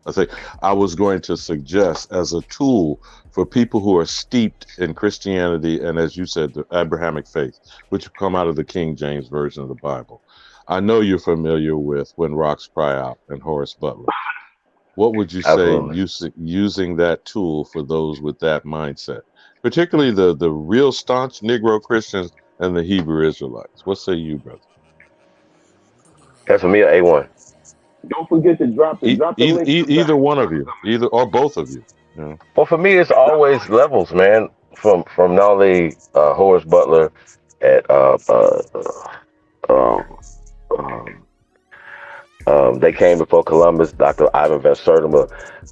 I think I was going to suggest as a tool for people who are steeped in Christianity and, as you said, the Abrahamic faith, which come out of the King James Version of the Bible. I know you're familiar with When Rocks Cry Out and Horace Butler. What would you say using that tool for those with that mindset, particularly the real staunch Negro Christians and the Hebrew Israelites? What say you, brother? That's for me, an A1. Don't forget to drop the link. Either one of you, either or both of you. You know? Well, for me, it's always levels, man. From not only Horace Butler at they came before Columbus, Dr. Ivan Van Sertima.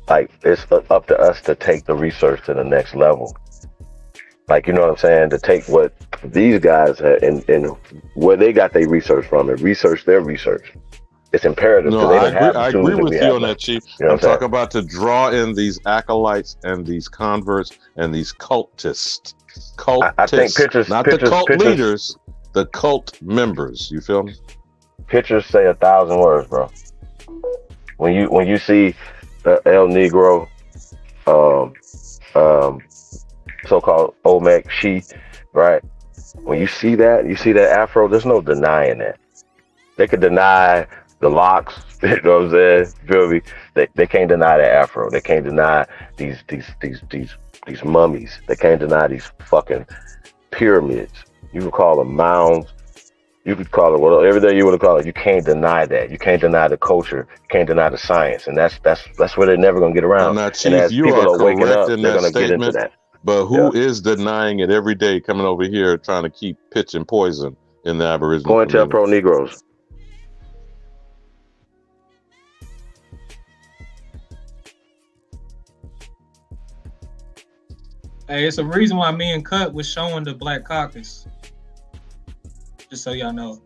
Like, it's up to us to take the research to the next level. Like, you know what I'm saying? To take what these guys had and where they got their research from and research their research. It's imperative. No, they I didn't have the agree tools that with we you have on now. that, Chief. You know I'm what I'm talking about to draw in these acolytes and these converts and these cultists. I think pictures, not pictures, the cult pictures, leaders, the cult members. You feel me? Pictures say 1,000 words, bro. When you see El Negro, so-called Olmec She, right? When you see that Afro, there's no denying that. They could deny the locks, you know what I'm saying? Feel me? They can't deny the Afro. They can't deny these mummies. They can't deny these fucking pyramids. You can call them mounds. You could call it whatever day you want to call it. You can't deny that. You can't deny the culture. You can't deny the science, and that's where they're never gonna get around. Now, And Chief, as you people are are waking correct up, in they're that gonna get into statement. that. But who is denying it every day, coming over here trying to keep pitching poison in the Aboriginal COINTELPRO community? Negroes. Hey, it's a reason why me and Cut was showing the Black Caucus. Just so y'all know.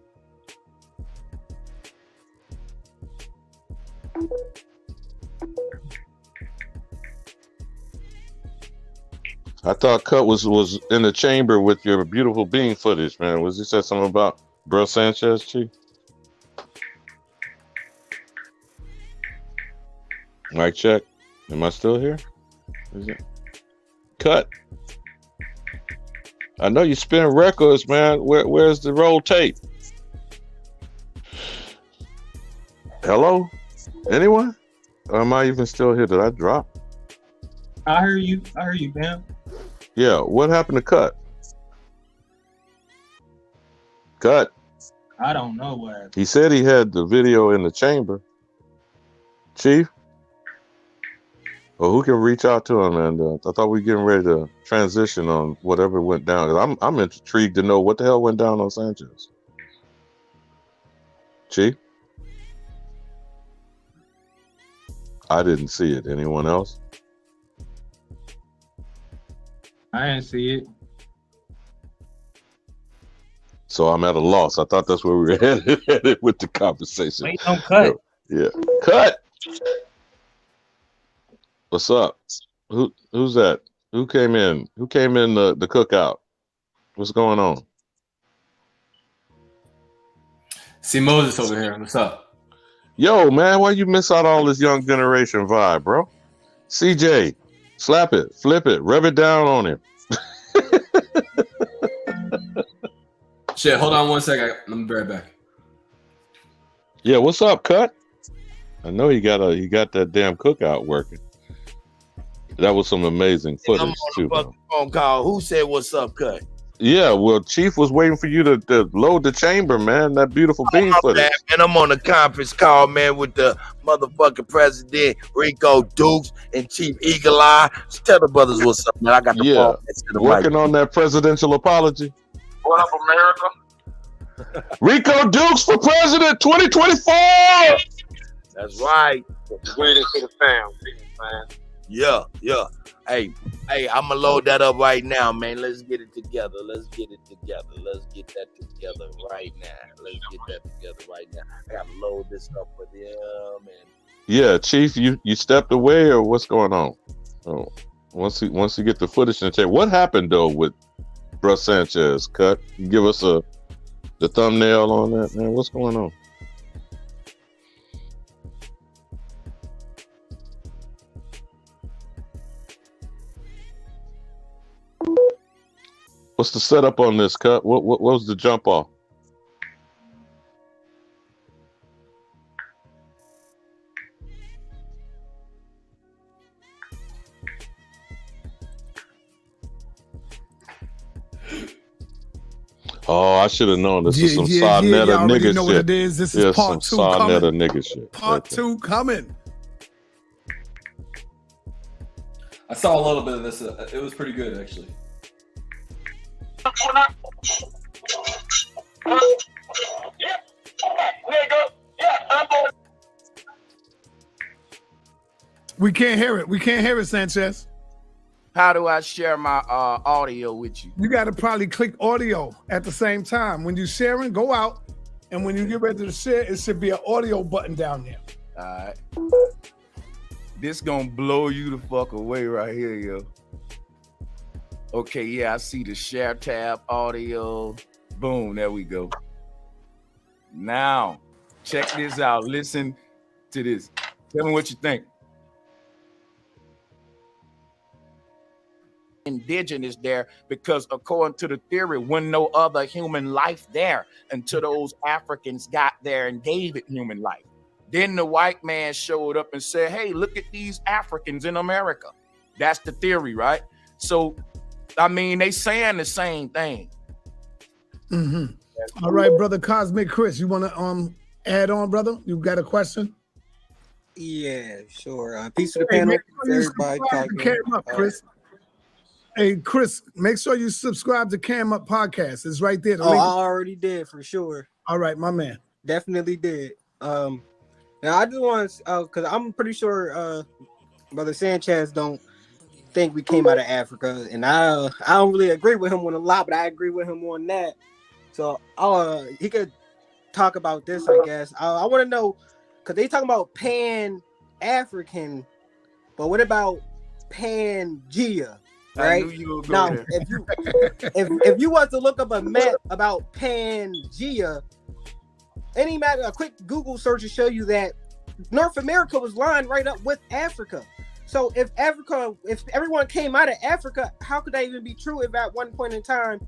I thought Cut was in the chamber with your beautiful bean footage, man. Was he said something about Bro Sanchez, Chief? Mic check. Am I still here? Is it? Cut. I know you spin records, man. Where's the roll tape? Hello? Anyone? Or am I even still here? Did I drop? I hear you, man. Yeah, what happened to Cut? Cut. I don't know what happened. He said he had the video in the chamber. Chief? Well, who can reach out to him? And I thought we were getting ready to transition on whatever went down. I'm intrigued to know what the hell went down on Sanchez. Chief? I didn't see it. Anyone else? I didn't see it. So I'm at a loss. I thought that's where we were headed with the conversation. Wait, don't cut. Yeah. Cut. What's up? Who's that? Who came in? Who came in the cookout? What's going on? See Moses over here. What's up? Yo, man, why you miss out all this young generation vibe, bro? CJ, slap it, flip it, rub it down on him. Shit, hold on one second. I'm be right back. Yeah, what's up, Cut? I know he got that damn cookout working. That was some amazing I'm footage on too. a fucking phone call. Who said what's up, Cut? Yeah, well, Chief was waiting for you to load the chamber, man. That beautiful bean footage. And I'm on a conference call, man, with the motherfucking president, Rico Dukes, and Chief Eagle Eye. Just tell the brothers what's up, man. I got the phone next to the Working mic. on that presidential apology. What up, America? Rico Dukes for president 2024. That's right. Greetings to the fam. Man. Yeah. Hey, I'm gonna load that up right now, man. Let's get it together. Let's get that together right now. I gotta load this up for them. And Yeah, Chief, you stepped away or what's going on? Oh, once you get the footage in the tape, what happened though with Bruce Sanchez? Cut. You give us the thumbnail on that, man. What's going on? What's the setup on this, Cut? What was the jump off? Oh, I should have known. This is some Sarnetta y'all already nigga know shit. what it is. This is part some two Sarnetta coming. nigga shit. Part two coming. I saw a little bit of this. It was pretty good, actually. We can't hear it. We can't hear it, Sanchez. how do I share my audio with you? You got to probably click audio at the same time. When you're sharing, go out. And when you get ready to share, it should be an audio button down there. All right. This gonna blow you the fuck away right here, yo. Okay, yeah, I see the share tab, audio. Boom, there we go. Now, check this out. Listen to this. Tell me what you think. Indigenous there because according to the theory, when no other human life there until those Africans got there and gave it human life. Then the white man showed up and said, hey, look at these Africans in America. That's the theory, right? So, I mean, they saying the same thing. Mm-hmm. All right, brother Cosmic Chris, you want to add on, brother? You got a question? Yeah, sure. Peace to the panel. Everybody talking. Came up, Chris. Hey, Chris, make sure you subscribe to Cam Up Podcast. It's right there. The link. I already did for sure. All right, my man. Definitely did. Now I just want to, because I'm pretty sure Brother Sanchez don't think we came out of Africa, and I don't really agree with him on a lot, but I agree with him on that. So he could talk about this, I guess. I want to know, because they talking about Pan-African, but what about Pangea? Right now, if you want to look up a map about Pangea, a quick Google search will show you that North America was lined right up with Africa. So if everyone came out of Africa, how could that even be true if at one point in time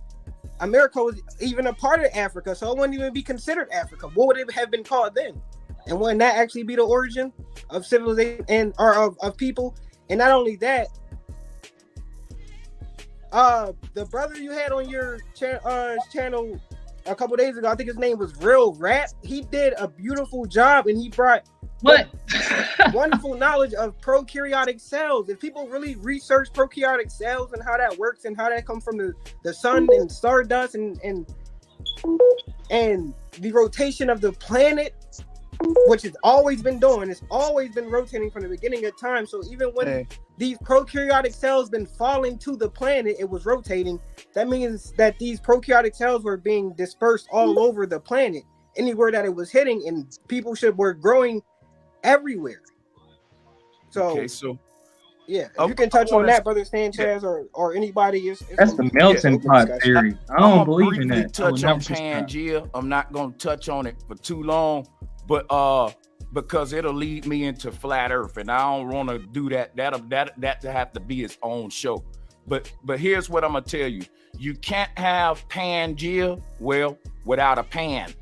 America was even a part of Africa? So it wouldn't even be considered Africa. What would it have been called then? And wouldn't that actually be the origin of civilization and or of people? And not only that, the brother you had on your channel a couple days ago, I think his name was Real Rap. He did a beautiful job, and he brought wonderful knowledge of prokaryotic cells. If people really research prokaryotic cells and how that works and how that comes from the sun and stardust and the rotation of the planet, which it's always been doing. It's always been rotating from the beginning of time. So even when these prokaryotic cells been falling to the planet, it was rotating. That means that these prokaryotic cells were being dispersed all over the planet, anywhere that it was hitting, and people were growing everywhere. So, okay, so yeah, if you can touch on that, Brother Sanchez, or anybody, that's the melting pot theory. I don't believe in that. Touch on Pangea. I'm not gonna touch on it for too long, but because it'll lead me into flat Earth, and I don't want to do that. That have to be its own show. But here's what I'm gonna tell you: you can't have Pangea without a pan.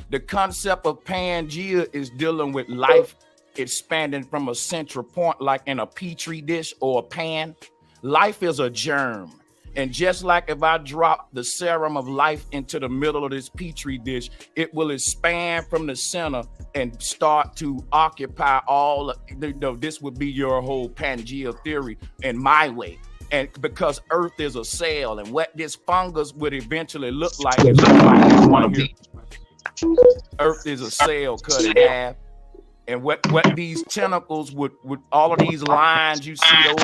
The concept of Pangea is dealing with life expanding from a central point, like in a petri dish or a pan. Life is a germ. And just like if I drop the serum of life into the middle of this petri dish, it will expand from the center and start to occupy all. This would be your whole Pangea theory in my way. And because Earth is a cell, and what this fungus would eventually look like is one of these. Earth is a cell cut in half. And what these tentacles would all of these lines you see, those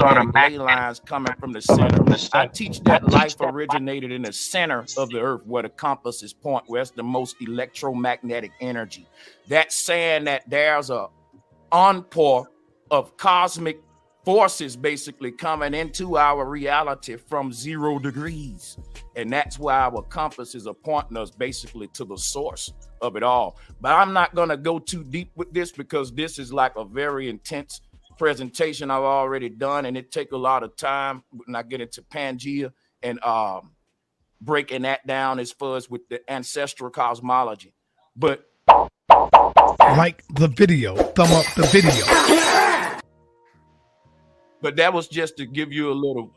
are the ley lines coming from the center. I teach that life originated in the center of the earth, where the compass is point, where it's the most electromagnetic energy. That's saying that there's a onpour of cosmic forces basically coming into our reality from 0 degrees. And that's why our compasses are pointing us basically to the source of it all. But I'm not going to go too deep with this, because this is like a very intense presentation I've already done, and it take a lot of time when I get into Pangea and breaking that down as far as with the ancestral cosmology. But like the video, thumb up the video. But that was just to give you a little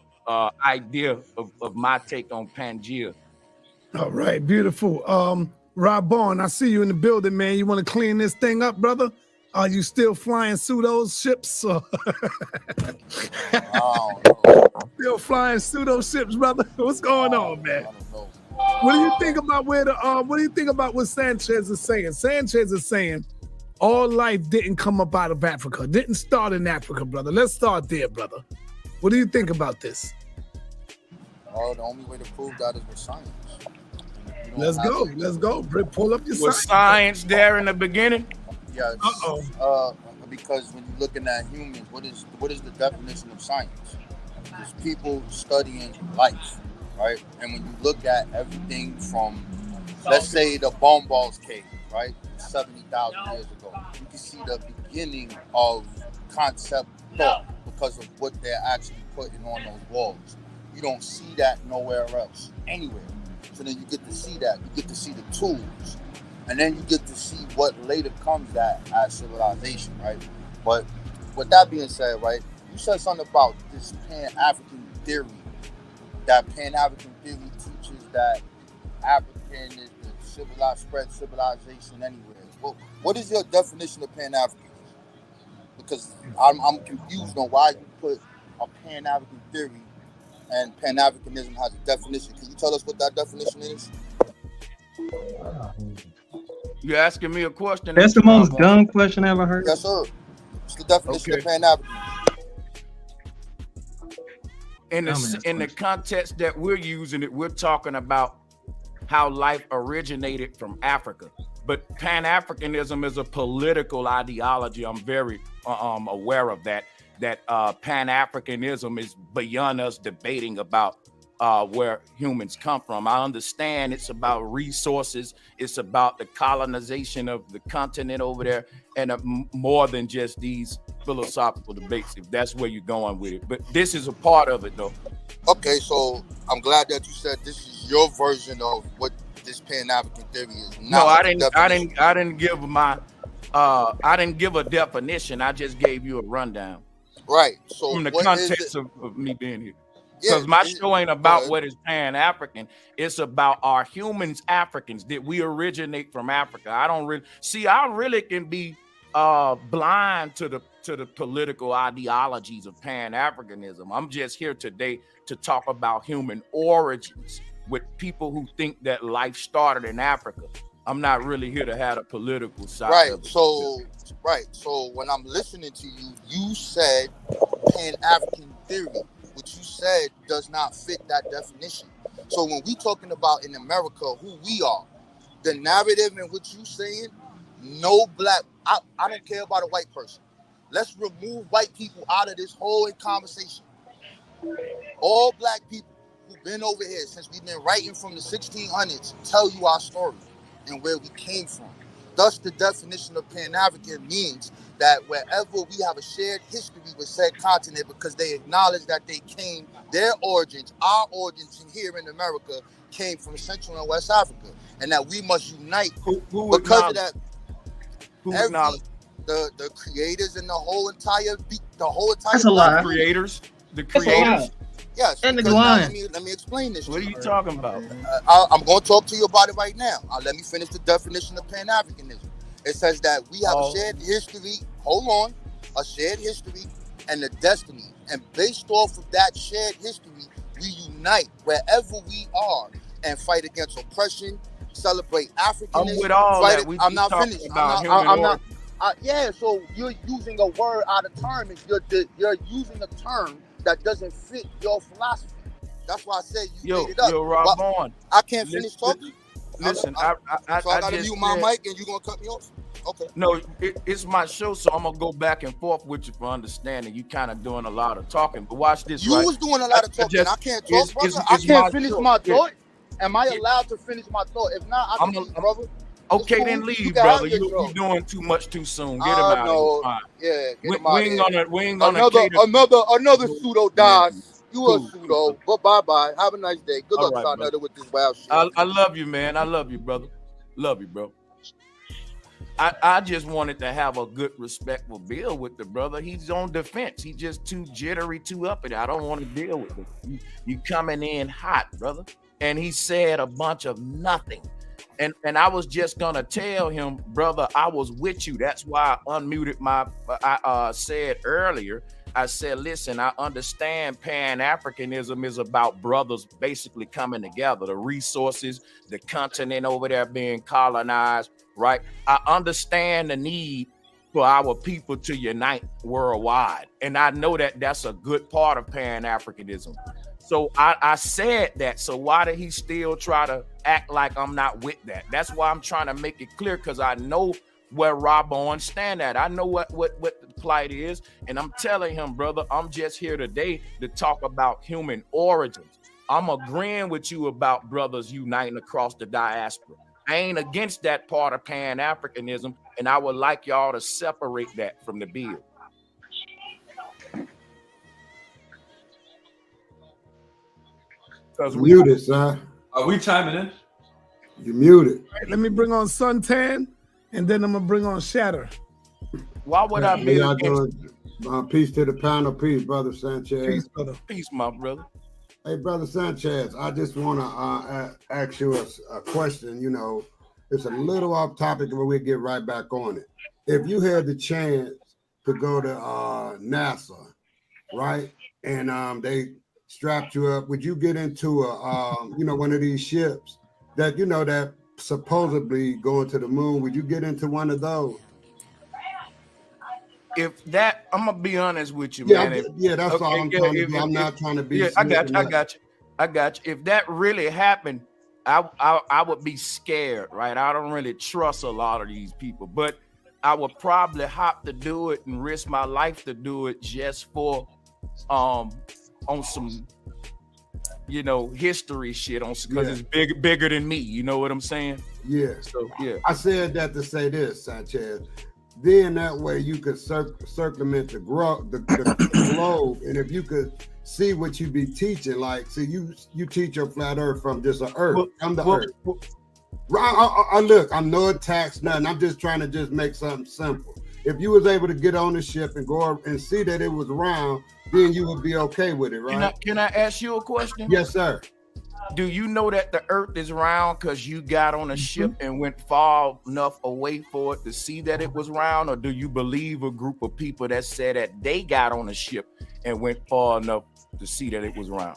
idea of my take on Pangea. All right, beautiful. Rob Bond, I see you in the building, man. You want to clean this thing up, brother? Are you still flying pseudo ships? Still flying pseudo ships, brother? What's going on, man? What do you think about what do you think about what Sanchez is saying? Sanchez is saying all life didn't come up out of Africa, didn't start in Africa, brother. Let's start there, brother. What do you think about this? Oh, the only way to prove that is with science. Let's go. Pull up your Was science there in the beginning? Yes. Because when you're looking at humans, what is the definition of science? It's people studying life, right? And when you look at everything from, let's say, the Bomballs cave, right, 70,000 years ago, you can see the beginning of concept thought because of what they're actually putting on those walls. You don't see that nowhere else, anywhere. So then you get to see that. You get to see the tools. And then you get to see what later comes that as civilization, right? But with that being said, right, you said something about this Pan-African theory. That Pan-African theory teaches that African is the spread civilization anywhere. Well, what is your definition of Pan-African? Because I'm confused on why you put a Pan-African theory and Pan-Africanism has a definition. Can you tell us what that definition is? You're asking me a question? That's the most dumb question I ever heard. Yes, sir. It's the definition of Pan-African. In the context that we're using it, we're talking about how life originated from Africa. But Pan-Africanism is a political ideology. I'm very aware of that. That Pan-Africanism is beyond us debating about where humans come from. I understand it's about resources. It's about the colonization of the continent over there, and more than just these philosophical debates, if that's where you're going with it. But this is a part of it, though. Okay, so I'm glad that you said this is your version of what this Pan-African theory is. No, I didn't give my I didn't give a definition. I just gave you a rundown. Right. So from the context of me being here. Because my show ain't about what is Pan-African. It's about, are humans Africans? Did we originate from Africa? I don't really see. I really can be blind to the political ideologies of Pan-Africanism. I'm just here today to talk about human origins with people who think that life started in Africa. I'm not really here to have a political side Right. of it. So when I'm listening to you, you said Pan-African theory. What you said does not fit that definition. So when we talking about in America who we are, the narrative in which you saying, no black, I don't care about a white person. Let's remove white people out of this whole conversation. All black people who've been over here since we've been writing from the 1600s tell you our story and where we came from. Thus, the definition of Pan-African means that wherever we have a shared history with said continent, because they acknowledge that they came, their origins, our origins in here in America, came from Central and West Africa, and that we must unite because of that. The creators and the whole entire That's a lie. The creators. Yes. And the because line. now let me explain this. What are you talking about? I'm going to talk to you about it right now. Let me finish the definition of Pan-Africanism. It says that we have a shared history. Hold on, a shared history and a destiny, and based off of that shared history, we unite wherever we are and fight against oppression. Celebrate Africanism. I'm with all that. I'm not finished. I'm not. Yeah, so you're using a word out of term. You're using a term that doesn't fit your philosophy. That's why I said you made it up. Yo, Rob Vaughn. I can't finish talking. Listen, so I gotta mute my mic, and you gonna cut me off? Okay. No, it's my show, so I'm gonna go back and forth with you for understanding. You kind of doing a lot of talking, but watch this. You was doing a lot of talking. I can't talk, brother. I can't finish my thought. Am I allowed to finish my thought? If not, I can leave, brother. Okay, cool. then leave, brother. You're doing too much too soon. Get him out. No. Yeah, get him out. We ain't gonna another pseudo dies. You a pseudo, but bye. Have a nice day. Good luck, son, with this wild shit. I love you, man. I love you, brother. Love you, bro. I just wanted to have a good, respectful bill with the brother. He's on defense. He's just too jittery, too uppity. I don't want to deal with it. You coming in hot, brother. And he said a bunch of nothing. And I was just gonna tell him, brother, I was with you. That's why I unmuted I said earlier. I said, listen, I understand Pan-Africanism is about brothers basically coming together, the resources, the continent over there being colonized, right? I understand the need for our people to unite worldwide. And I know that that's a good part of Pan-Africanism. So I said that. So why did he still try to act like I'm not with that? That's why I'm trying to make it clear, because I know where Rob on stand at. I know what the plight is. And I'm telling him, brother, I'm just here today to talk about human origins. I'm agreeing with you about brothers uniting across the diaspora. I ain't against that part of Pan-Africanism, and I would like y'all to separate that from the bill. Muted, son. Are we chiming in? You muted. Right, let me bring on Suntan, and then I'm gonna bring on Shatter. Why would I be against? Peace to the panel. Peace, brother Sanchez. Peace, brother. Peace, my brother. Hey, brother Sanchez, I just want to ask you a question. You know, it's a little off topic, but we'll get right back on it. If you had the chance to go to NASA, right, and they strapped you up, would you get into one of these ships that supposedly going to the moon? Would you get into one of those? If that, I'm gonna be honest with you, yeah, man. That's all I'm trying to do. I'm not trying to be. Yeah, I got you. If that really happened, I would be scared, right? I don't really trust a lot of these people, but I would probably hop to do it and risk my life to do it just for on some history shit, because it's bigger than me. You know what I'm saying? Yeah. So yeah, I said that to say this, Sanchez. Then that way you could circumvent the globe, and if you could see what you be teaching, like, see, you teach your flat earth from just an earth, from the earth. Look, I'm no attacks, nothing. I'm just trying to just make something simple. If you was able to get on the ship and go and see that it was round, then you would be okay with it, right? Can I ask you a question? Yes, sir. Do you know that the earth is round because you got on a ship and went far enough away for it to see that it was round? Or do you believe a group of people that said that they got on a ship and went far enough to see that it was round?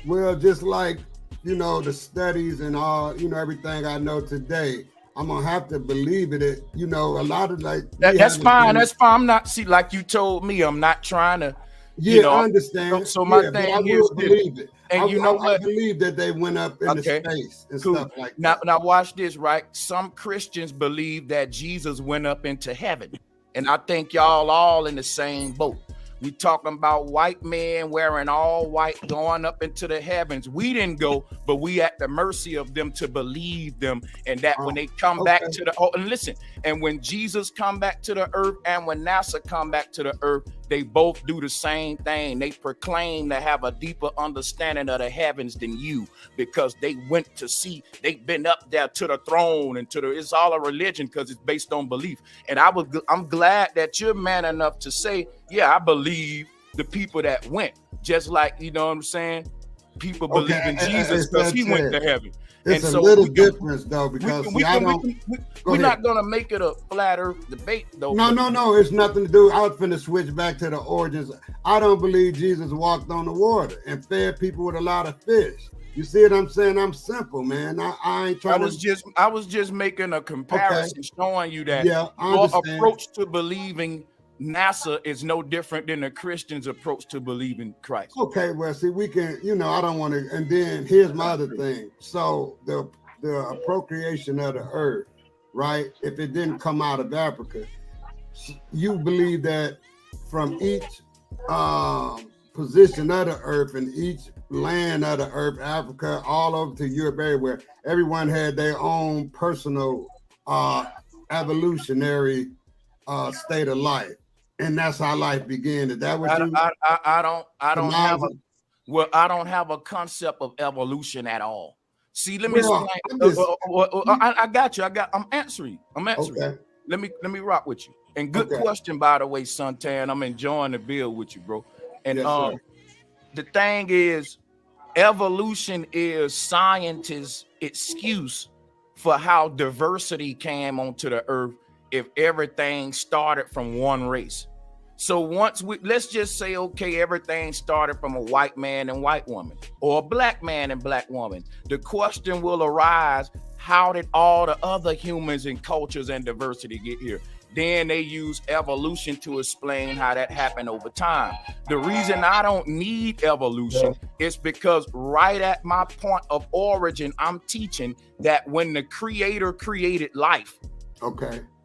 Well, just like, the studies and all, everything I know today, I'm gonna have to believe it. You know, a lot of like that's fine. That's fine. I'm not like you told me. I'm not trying to. Yeah, You know, I understand. So my but thing I is, will believe it. and you know what? I believe that they went up into space and stuff like that. Now watch this, right? Some Christians believe that Jesus went up into heaven, and I think y'all all in the same boat. We talking about white men wearing all white going up into the heavens. We didn't go, but we at the mercy of them to believe them. And that when they come back to the and listen, and when Jesus come back to the earth and when NASA come back to the earth, they both do the same thing. They proclaim to have a deeper understanding of the heavens than you, because they went to see, they've been up there to the throne and to the, it's all a religion because it's based on belief. And I'm glad that you're man enough to say, yeah, I believe the people that went, just like, you know what I'm saying? People believe in Jesus because he went to heaven. It's and a so little difference though, because we're not gonna make it a flat earth debate though. No, it's nothing to do. I was finna switch back to the origins. I don't believe Jesus walked on the water and fed people with a lot of fish. You see what I'm saying? I'm simple, man. I ain't trying I was just making a comparison, showing you that your approach to believing NASA is no different than the Christian's approach to believing Christ. Okay, well, see, we can, I don't want to, and then here's my other thing. So the appropriation of the earth, right? If it didn't come out of Africa, you believe that from each position of the earth and each land of the earth, Africa, all over to Europe, everywhere, everyone had their own personal evolutionary state of life. And that's how life began. Is that what I don't have a concept of evolution at all. See, let me explain. I got you. I'm answering. Okay. Let me rock with you. And good question, by the way, Suntan. I'm enjoying the build with you, bro. And the thing is, evolution is scientists' excuse for how diversity came onto the earth. If everything started from one race. So let's just say, okay, everything started from a white man and white woman, or a black man and black woman. The question will arise, how did all the other humans and cultures and diversity get here? Then they use evolution to explain how that happened over time. The reason I don't need evolution is because right at my point of origin, I'm teaching that when the Creator created life,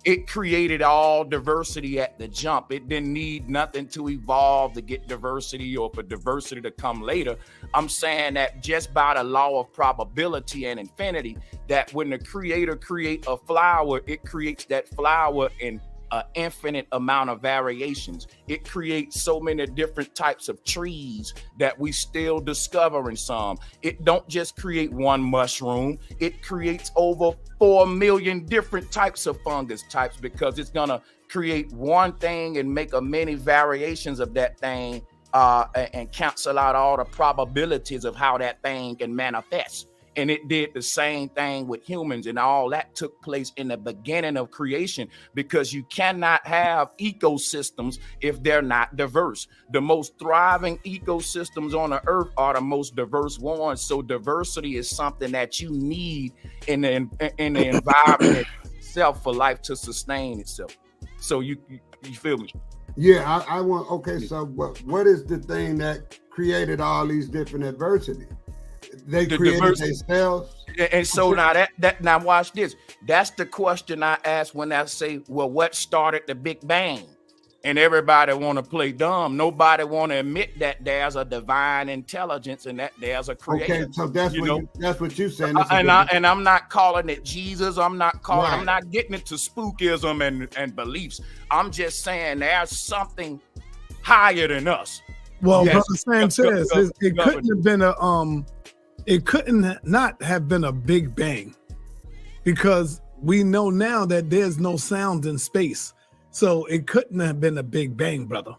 it created all diversity at the jump. It didn't need nothing to evolve to get diversity or for diversity to come later. I'm saying that just by the law of probability and infinity, that when the Creator creates a flower, it creates that flower in an infinite amount of variations. It creates so many different types of trees that we still discovering some. It don't just create one mushroom. It creates over 4 million different types of fungus types, because it's gonna create one thing and make a many variations of that thing and cancel out all the probabilities of how that thing can manifest. And it did the same thing with humans, and all that took place in the beginning of creation, because you cannot have ecosystems if they're not diverse. The most thriving ecosystems on the earth are the most diverse ones. So diversity is something that you need in the environment itself for life to sustain itself. So you feel me? Yeah, I want, so what is the thing that created all these different adversities? They created themselves. And so now watch this. That's the question I ask when I say, well, what started the Big Bang? And everybody want to play dumb. Nobody want to admit that there's a divine intelligence and that there's a creator. Okay, so that's what you're saying. And I'm not calling it Jesus. I'm not getting into spookism and beliefs. I'm just saying there's something higher than us. Well, Brother Sanchez, it couldn't have been it couldn't not have been a Big Bang, because we know now that there's no sound in space. So it couldn't have been a Big Bang, brother.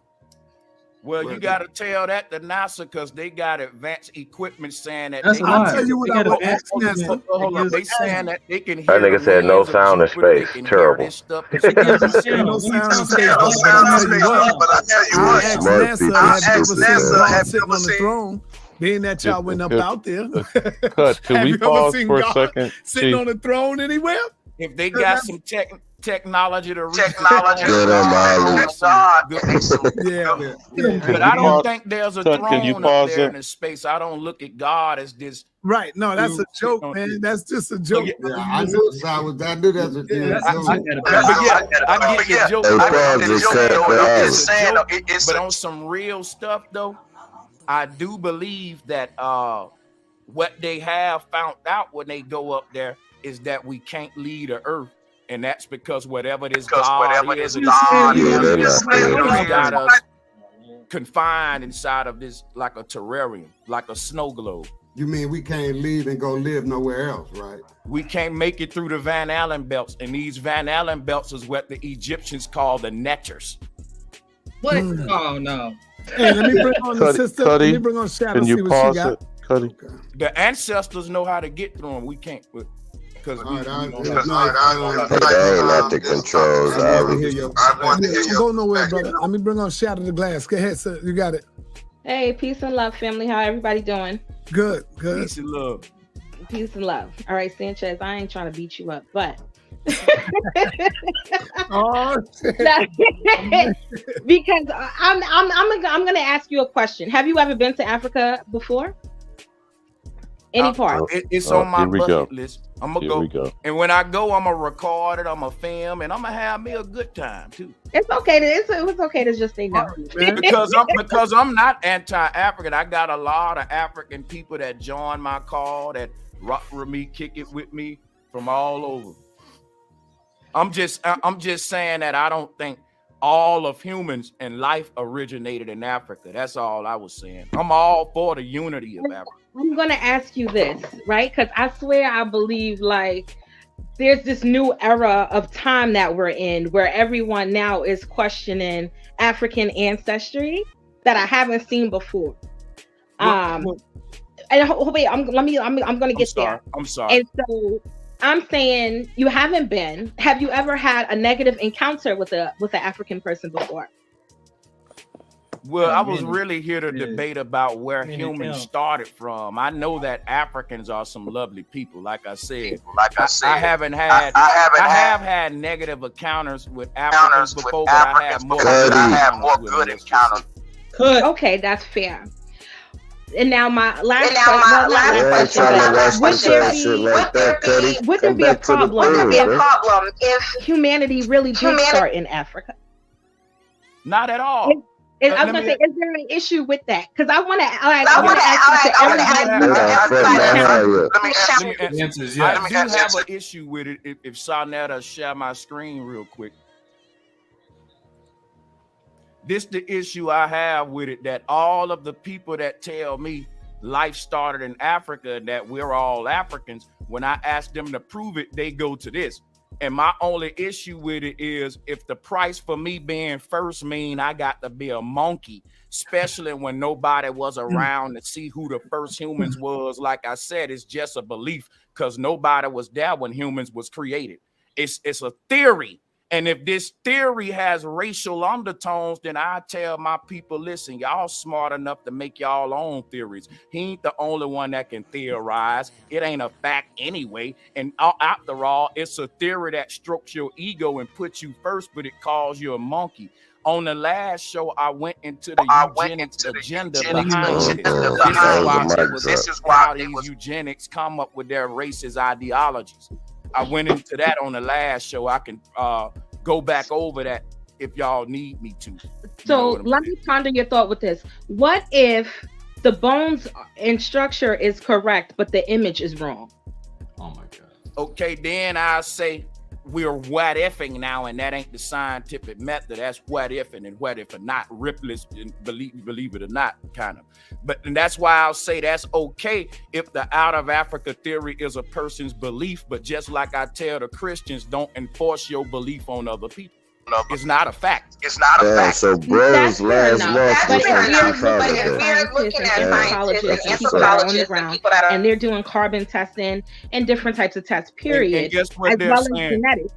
Well, you got to tell that to NASA, because they got advanced equipment saying that. I'll tell you what I would ask NASA. Hold on, they saying that they can hear. That nigga said no sound in space. Terrible. No sound in space. But I tell you what, I'll ask NASA sitting on the throne. Being that y'all went up out there, Cut. Can we pause for a second? Sitting on the throne anywhere? if they got some technology to reach but I don't think there's a throne up there in space. I don't look at God as this. Right. No, that's a joke, man. That's just a joke. Yeah, I knew that's a thing. I get the joke. But on some real stuff, though, I do believe that what they have found out when they go up there is that we can't leave the earth. And that's because whatever this God is, he's got us confined inside of this like a terrarium, like a snow globe. You mean we can't leave and go live nowhere else, right? We can't make it through the Van Allen belts, and these Van Allen belts is what the Egyptians call the neters. What? Oh no! Hey, let me bring on the sister. Let me bring on Shadow. Can you see what pause she got. it, Kutty? The ancestors know how to get through them. We can't, because they let the controls. Don't go nowhere, brother. Let me bring on Shadow the Glass. Go ahead, sir. You got it. Hey, peace and love, family. How everybody doing? Good, good. Peace and love. Peace and love. All right, Sanchez, I ain't trying to beat you up, but because I'm gonna ask you a question. Have you ever been to Africa before? Any part? It's on my bucket list. I'm gonna go. And when I go, I'm gonna record it. I'm gonna film, and I'm gonna have me a good time too. It's okay to it's okay to just say no. because I'm not anti-African. I got a lot of African people that join my call, that rock with me, kick it with me from all over. I'm just saying that I don't think all of humans and life originated in Africa. That's all I was saying. I'm all for the unity of Africa. I'm gonna ask you this, right? Because I swear I believe like there's this new era of time that we're in where everyone now is questioning African ancestry that I haven't seen before. And wait, I'm gonna get there. I'm sorry. And so I'm saying you haven't been. Have you ever had a negative encounter with an African person before? Well, I was really here to debate about where humans started from. I know that Africans are some lovely people. Like I said, I have had negative encounters with Africans before, but I have more good encounters. Okay, that's fair. And now my last question, would there be a problem if humanity really did start in Africa? Not at all. I was gonna say, is there an issue with that? Because I want to ask you. I do have an issue with it. If Sarnetta share my screen real quick. This the issue I have with it, that all of the people that tell me life started in Africa, that we're all Africans, when I ask them to prove it, they go to this. And my only issue with it is if the price for me being first mean I got to be a monkey, especially when nobody was around to see who the first humans was. Like I said, it's just a belief because nobody was there when humans was created. It's a theory. And if this theory has racial undertones, then I tell my people, listen, y'all smart enough to make y'all own theories. He ain't the only one that can theorize. It ain't a fact anyway. And after all, it's a theory that strokes your ego and puts you first, but it calls you a monkey. On the last show, I went into the eugenics agenda behind this. This is why these eugenics come up with their racist ideologies. I went into that on the last show. I can go back over that if y'all need me to. So let me ponder your thought with this. What if the bones and structure is correct, but the image is wrong? Oh my God. Okay, then I say we're what ifing now, and that ain't the scientific method. That's what ifing, and what if or not, Ripley's believe it or not, kind of. And that's why I'll say that's okay if the out of Africa theory is a person's belief, but just like I tell the Christians, don't enforce your belief on other people. It's not a fact. It's not a fact. So bro's last loss was we're looking at anthropologists and people that are on the ground, and they're doing carbon testing and different types of tests, period, and guess what as they're well saying? as genetics.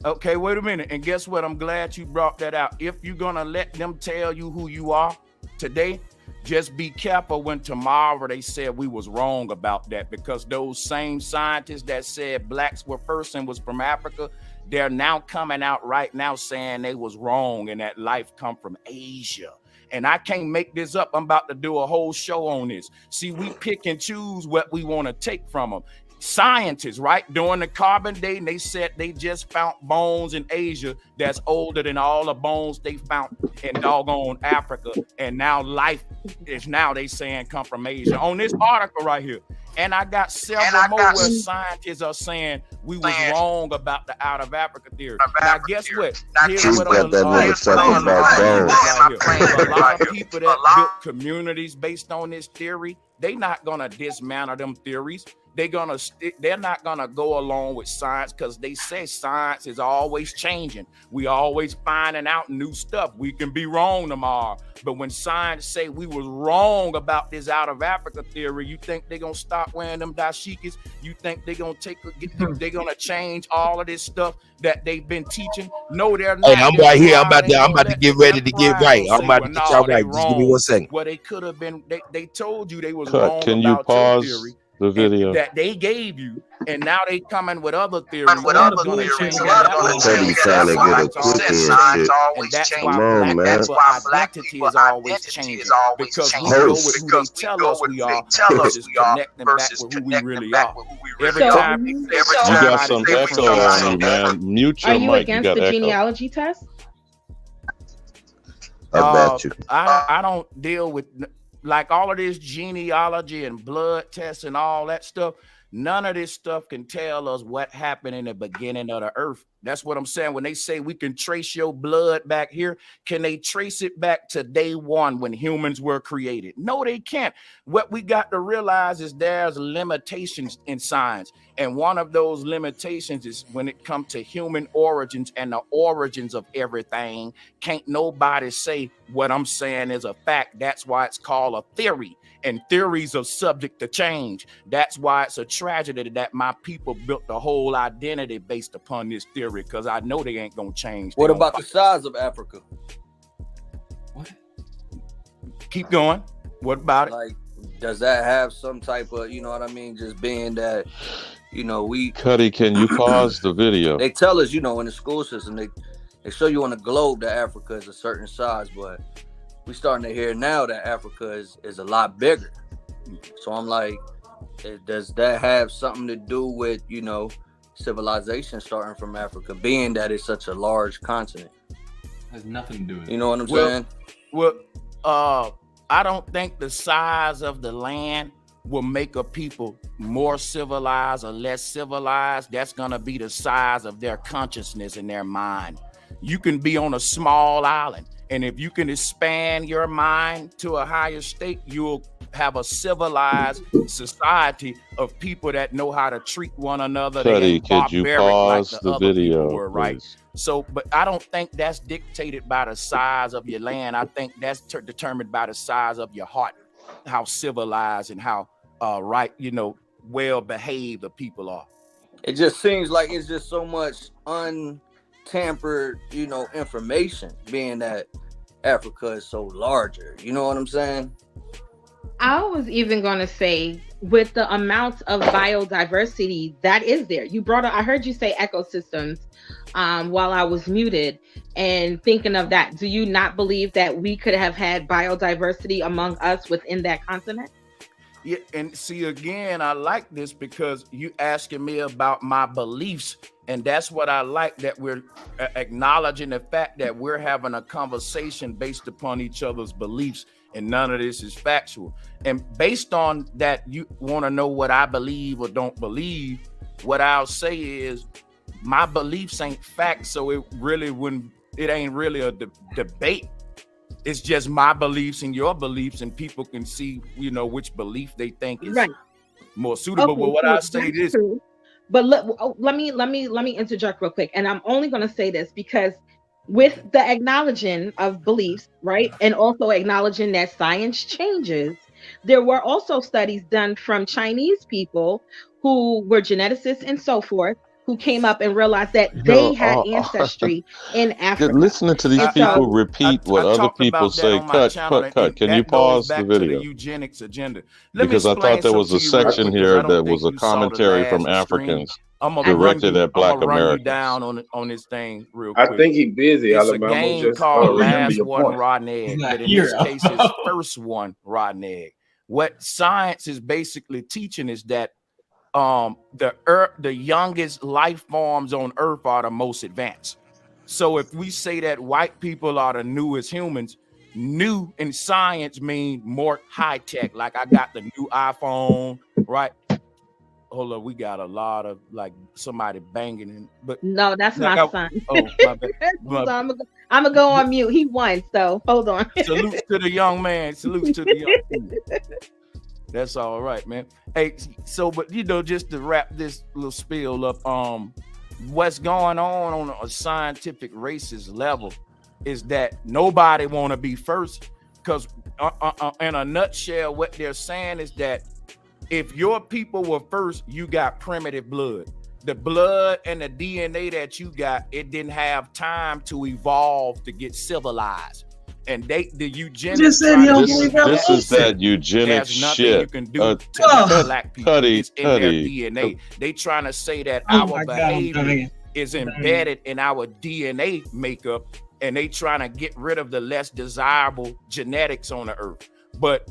Okay, wait a minute. And guess what? I'm glad you brought that out. If you're going to let them tell you who you are today, Just be careful when tomorrow they said we was wrong about that, because those same scientists that said blacks were first and was from Africa, they're now coming out right now saying they was wrong and that life come from Asia. And I can't make this up. I'm about to do a whole show on this. See, we pick and choose what we want to take from them. Scientists, right? During the carbon dating, they said they just found bones in Asia that's older than all the bones they found in doggone Africa. And now life is now they saying come from Asia. On this article right here. And I got several more where scientists are saying we was wrong about the out of Africa theory. Now guess what? Here's what I'm that nigga talking about a lot of people that built communities based on this theory, they not gonna dismantle them theories. They're not gonna go along with science, because they say science is always changing. We always finding out new stuff. We can be wrong tomorrow, but when science say we was wrong about this out of Africa theory, you think they're gonna stop wearing them dashikis? You think they're gonna they're gonna change all of this stuff that they've been teaching? No, they're not. Hey, I'm right here. I'm about to get ready to get right. I'm about to get y'all right. Just give me 1 second. Well, they could have been. They told you they was Cut. wrong Can you about pause your theory the video? that they gave you, and now they coming with other theories. Teddy trying to get a quick and shit. And that's Come why on, man. black people identity is always changing, because we go with who they tell us we are versus connecting back with who we really are. Every time, You got some echo on you, man. Mute your Are you mic. You against got the echo. genealogy test? I bet you. I don't deal with like all of this genealogy and blood tests and all that stuff. None of this stuff can tell us what happened in the beginning of the earth. That's what I'm saying. When they say we can trace your blood back here, can they trace it back to day one when humans were created? No, they can't. What we got to realize is there's limitations in science. And one of those limitations is when it comes to human origins and the origins of everything, can't nobody say what I'm saying is a fact. That's why it's called a theory. And theories are subject to change. That's why it's a tragedy that my people built the whole identity based upon this theory, because I know they ain't gonna change. What about the size of Africa? Keep going. What about it? Like, does that have some type of, you know what I mean? Just being that, you know, Cuddy, can you pause the video? They tell us, you know, in the school system, they show you on the globe that Africa is a certain size, but we starting to hear now that Africa is a lot bigger. So I'm like, does that have something to do with, you know, civilization starting from Africa, being that it's such a large continent? Has nothing to do with it. You know what I'm saying? Well, I don't think the size of the land will make a people more civilized or less civilized. That's gonna be the size of their consciousness and their mind. You can be on a small island, and if you can expand your mind to a higher state, you'll have a civilized society of people that know how to treat one another. Cuddy, could you pause the video, were, right? please? So, but I don't think that's dictated by the size of your land. I think that's determined by the size of your heart, how civilized and how right, you know, well behaved the people are. It just seems like it's just so much untampered, you know, information, being that Africa is so larger. You know what I'm saying? I was even going to say, with the amount of biodiversity that is there, you brought up, I heard you say ecosystems while I was muted, and thinking of that, do you not believe that we could have had biodiversity among us within that continent? Yeah, and see, again, I like this because you asking me about my beliefs, and that's what I like, that we're acknowledging the fact that we're having a conversation based upon each other's beliefs, and none of this is factual. And based on that, you want to know what I believe or don't believe. What I'll say is my beliefs ain't fact, so it ain't really a debate. It's just my beliefs and your beliefs, and people can see, you know, which belief they think is more suitable. But what I say is, but let me interject real quick, and I'm only going to say this because with the acknowledging of beliefs, right, and also acknowledging that science changes, there were also studies done from Chinese people who were geneticists and so forth, who came up and realized that they had ancestry in Africa. Listening to these And people so repeat what other talked people about that say. on my Cut, channel, cut, cut. and Can you that goes pause the back to the video? eugenics agenda. Let me Because I explain thought there was a something to you real section quick, 'cause I here don't that think was a you saw the commentary from last stream. Africans I'm directed at Black gonna run you Americans. down on this thing real I quick. think he busy, It's a Alabama. game Just called remember Last your One point. Rotten He's Egg, not but in here. this case, it's First One Rotten Egg. What science is basically teaching is that the youngest life forms on Earth are the most advanced. So if we say that white people are the newest humans, new in science mean more high tech. Like I got the new iPhone, right? Hold up, we got a lot of like somebody banging in, but no, that's like my son. Oh, my bad. So I'm gonna go on mute. He won, so hold on. Salutes to the young man. Salutes to the young man. That's all right, man. Hey, so but just to wrap this little spiel up, what's going on a scientific racist level is that nobody want to be first, because in a nutshell, what they're saying is that if your people were first, you got primitive blood. The blood and the DNA that you got, it didn't have time to evolve to get civilized. And the eugenics. This is that eugenics there's nothing shit. you can do to black people. Kutty, It's in their Kutty. DNA. They trying to say that Oh our my God, behavior man. is embedded in our DNA makeup, and they trying to get rid of the less desirable genetics on the earth. But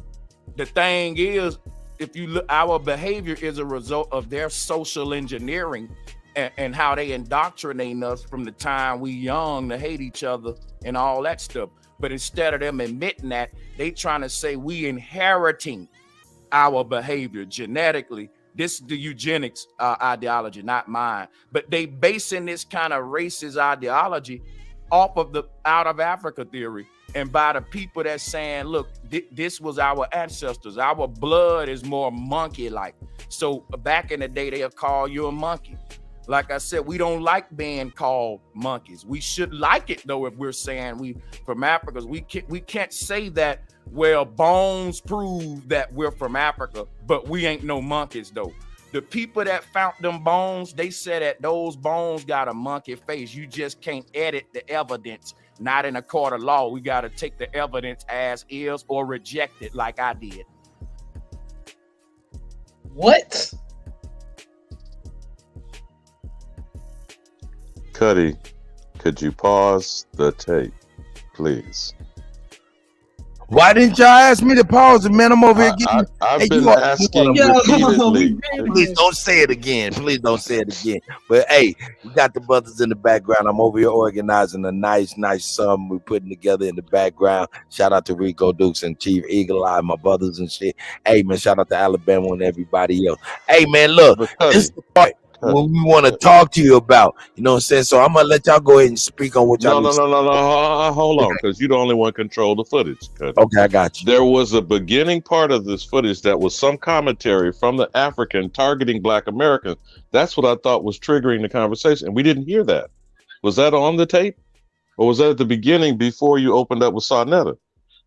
the thing is, if you look, our behavior is a result of their social engineering and how they indoctrinate us from the time we young to hate each other and all that stuff. But instead of them admitting that, they trying to say we inheriting our behavior genetically. This is the eugenics ideology, not mine. But they basing this kind of racist ideology off of the out of Africa theory, and by the people that's saying, look, this was our ancestors. Our blood is more monkey-like. So back in the day, they'll call you a monkey. Like I said, we don't like being called monkeys. We should like it though if we're saying we from Africa. We can't say that, well, bones prove that we're from Africa, but we ain't no monkeys though. The people that found them bones, they said that those bones got a monkey face. You just can't edit the evidence. Not in a court of law. We got to take the evidence as is or reject it like I did. What? Kutty, could you pause the tape, please? Why didn't y'all ask me to pause it, man? I'm over here getting. I've been asking repeatedly. Please don't say it again. Please don't say it again. But hey, we got the brothers in the background. I'm over here organizing a nice sum we're putting together in the background. Shout out to Rico Dukes and Chief Eagle Eye, my brothers and shit. Hey man, shout out to Alabama and everybody else. Hey man, look, this is the part when we want to talk to you about. You know what I'm saying? So I'm gonna let y'all go ahead and speak on what y'all. No. Hold on, because you the only one control the footage. Kutty. Okay, I got you. There was a beginning part of this footage that was some commentary from the African targeting Black Americans. That's what I thought was triggering the conversation, and we didn't hear that. Was that on the tape, or was that at the beginning before you opened up with Sarnetta?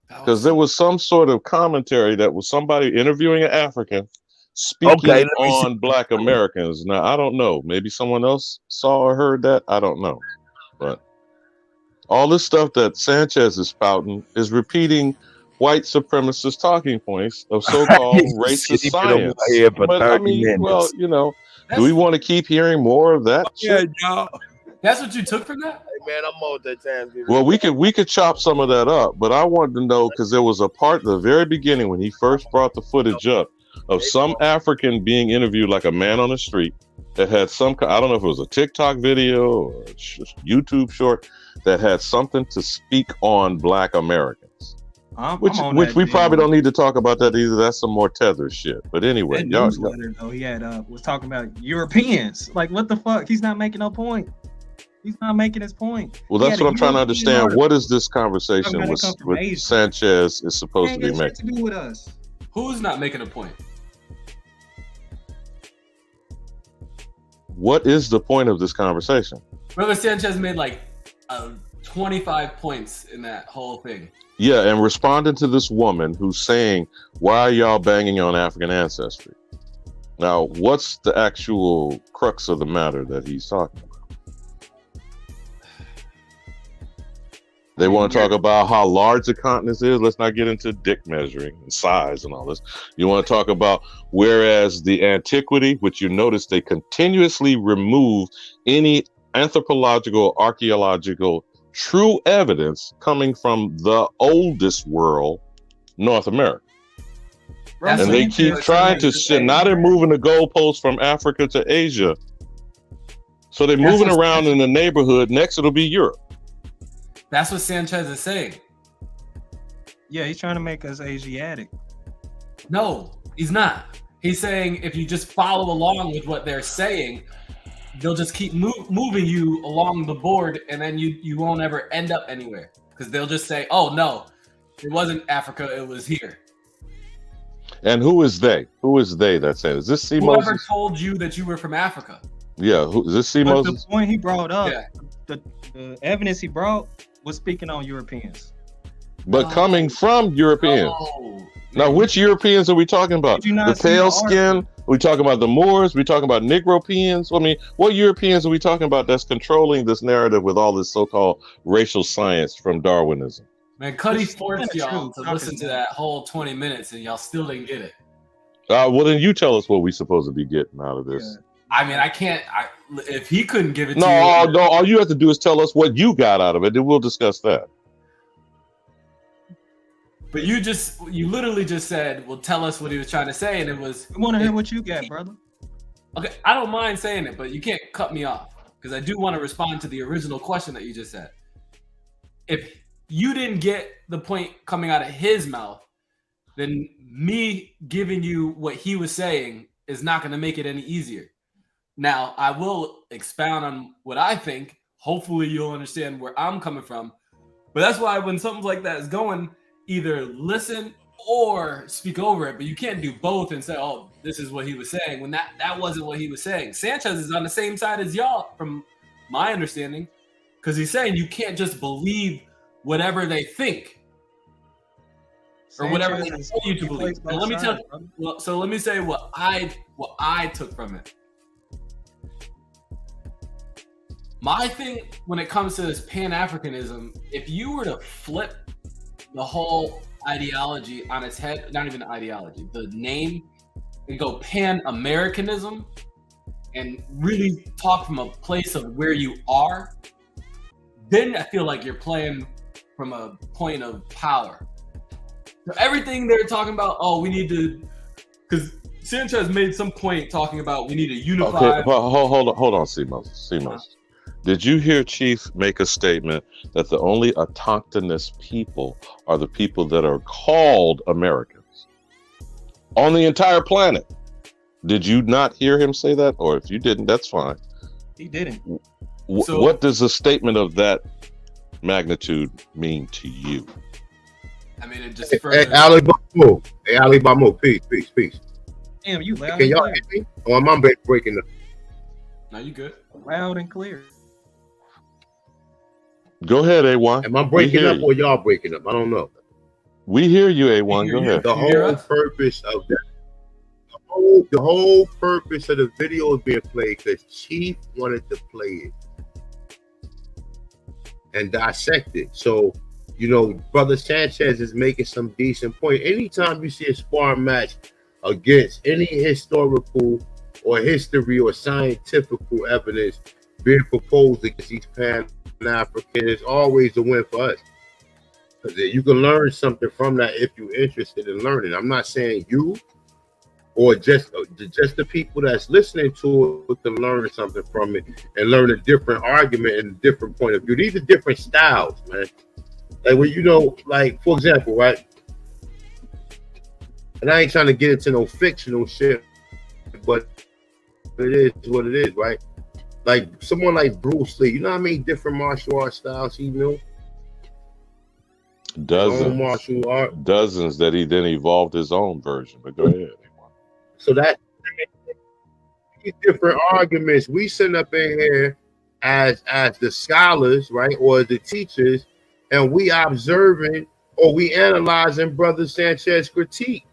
Because there was some sort of commentary that was somebody interviewing an African speaking on Black Americans. Now, I don't know. Maybe someone else saw or heard that. I don't know. But all this stuff that Sanchez is spouting is repeating white supremacist talking points of so-called racist science. But I mean, well, you know, do we want to keep hearing more of that? Yeah, y'all. That's what you took from that? Hey, man, I'm multitasking. Well, we could chop some of that up, but I wanted to know, because there was a part at the very beginning when he first brought the footage up of some African being interviewed like a man on the street that had some, I don't know if it was a TikTok video or a YouTube short that had something to speak on Black Americans. Which we probably don't need to talk about that either. That's some more tether shit. But anyway, That newsletter, though, he had was talking about Europeans. Like, what the fuck? He's not making no point. He's not making his point. Well, that's what I'm trying to understand. What is this conversation with Sanchez is supposed to be making? To do with us. Who's not making a point? What is the point of this conversation? Brother Sanchez made like 25 points in that whole thing. Yeah, and responding to this woman who's saying, why are y'all banging on African ancestry? Now, what's the actual crux of the matter that he's talking about? They want to talk about how large the continent is. Let's not get into dick measuring and size and all this. You want to talk about whereas the antiquity, which you notice they continuously remove any anthropological, archaeological, true evidence coming from the oldest world, North America. And they keep trying to shit. Now they're moving the goalposts from Africa to Asia. So they're moving around in the neighborhood. Next, it'll be Europe. That's what Sanchez is saying. Yeah, he's trying to make us Asiatic. No, he's not. He's saying if you just follow along with what they're saying, they'll just keep moving you along the board, and then you won't ever end up anywhere. Because they'll just say, oh, no, it wasn't Africa, it was here. And who is they? Who is they that said? Is this C. Whoever Moses? told you that you were from Africa? Yeah, who is this? C. But Moses? the point he brought up, Yeah. the evidence he brought was speaking on Europeans. But coming from Europeans. Oh, Now, which Europeans are we talking about? Did you not The see pale the skin? Are we talking about the Moors? Are we talking about Negropeans? I mean, what Europeans are we talking about that's controlling this narrative with all this so-called racial science from Darwinism? Man, Kutty forced kinda y'all true. to listen to that whole 20 minutes, and y'all still didn't get it. Well, then you tell us what we're supposed to be getting out of this. I mean, I can't. If he couldn't give it to No, you, no, all you have to do is tell us what you got out of it, then we'll discuss that. but you literally just said, "Well, tell us what he was trying to say," and it was. We want to hear what you got, brother. Okay, I don't mind saying it, but you can't cut me off because I do want to respond to the original question that you just said. If you didn't get the point coming out of his mouth, then me giving you what he was saying is not going to make it any easier. Now, I will expound on what I think. Hopefully, you'll understand where I'm coming from. But that's why when something like that is going, either listen or speak over it. But you can't do both and say, oh, this is what he was saying, when that wasn't what he was saying. Sanchez is on the same side as y'all, from my understanding, because he's saying you can't just believe whatever they think. Or whatever they tell you to believe. So let me say what I took from it. My thing when it comes to this Pan-Africanism, if you were to flip the whole ideology on its head, not even the ideology, the name, and go Pan-Americanism and really talk from a place of where you are, then I feel like you're playing from a point of power. So everything they're talking about, oh, we need to, because Sanchez made some point talking about we need to unify. Okay, well, hold on, C. Moses. Did you hear Chief make a statement that the only autochthonous people are the people that are called Americans on the entire planet? Did you not hear him say that? Or if you didn't, that's fine. He didn't. What does a statement of that magnitude mean to you? I mean, it just Hey, Ali Bamo. Hey, Ali Bamo. Peace. Damn, you loud. Can y'all hear me? Or am I breaking up? No, you good. Loud and clear. Go ahead, A1. Am I breaking up or y'all breaking up? I don't know. We hear you, A1. Go ahead. The whole purpose of that. The whole purpose of the video is being played because Chief wanted to play it and dissect it. So, you know, Brother Sanchez is making some decent point. Anytime you see a sparring match against any historical or history or scientific evidence being proposed against these Pan-Africans, it's always a win for us. Because you can learn something from that if you're interested in learning. I'm not saying you or just the people that's listening to it can learn something from it and learn a different argument and a different point of view. These are different styles, man. Like when you know, like for example, right? And I ain't trying to get into no fictional shit, but it is what it is, right? Like someone like Bruce Lee, you know how many different martial art styles he knew? Dozens that he then evolved his own version. But go ahead. So that these different arguments we send up in here as the scholars, right, or the teachers, and we observing or we analyzing Brother Sanchez critique.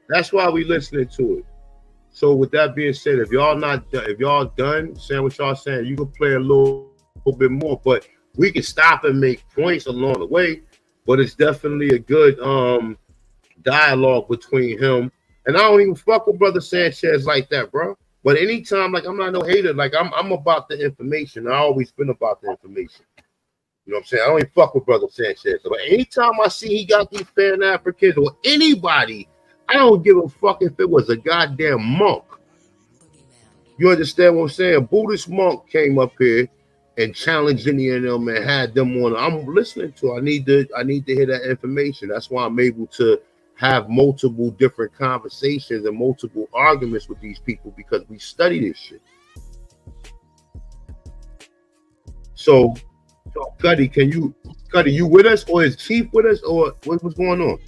That's why we listening to it. So with that being said, if y'all done saying what y'all saying, you can play a little bit more, but we can stop and make points along the way. But it's definitely a good dialogue between him, and I don't even fuck with Brother Sanchez like that, bro. But anytime, like, I'm not no hater, like I'm about the information. I always been about the information. You know what I'm saying? I don't even fuck with Brother Sanchez. But anytime I see he got these Pan Africans or anybody, I don't give a fuck if it was a goddamn monk. You understand what I'm saying? Buddhist monk came up here and challenged any of them and had them on. I'm listening to. I need to hear that information. That's why I'm able to have multiple different conversations and multiple arguments with these people, because we study this shit. So Kutty, you with us, or is Chief with us, or what's going on?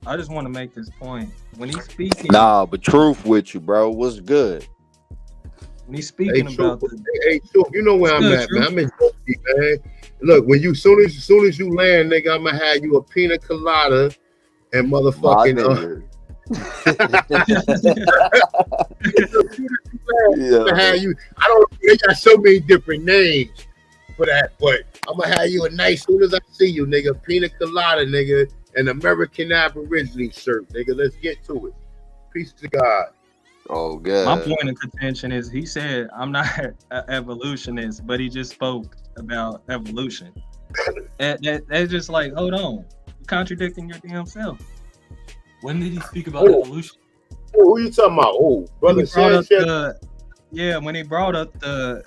I just want to make this point. When he's speaking, Nah, but truth with you, bro. What's good? when he's speaking about Truth, you know where I'm good, at, Truth. man. I'm in Jersey, man. Look, when you soon as you land, nigga, I'm gonna have you a pina colada and motherfucking I don't. They got so many different names for that, but I'm gonna have you a nice. Soon as I see you, nigga, pina colada, nigga, an American Aborigine shirt, nigga. Let's get to it. Peace to God. Oh, good. My point of contention is he said I'm not an evolutionist, but he just spoke about evolution. That's just like, hold on, you're contradicting your damn self. When did he speak about evolution? Who you talking about? Oh, Brother Sanchez. When he brought up the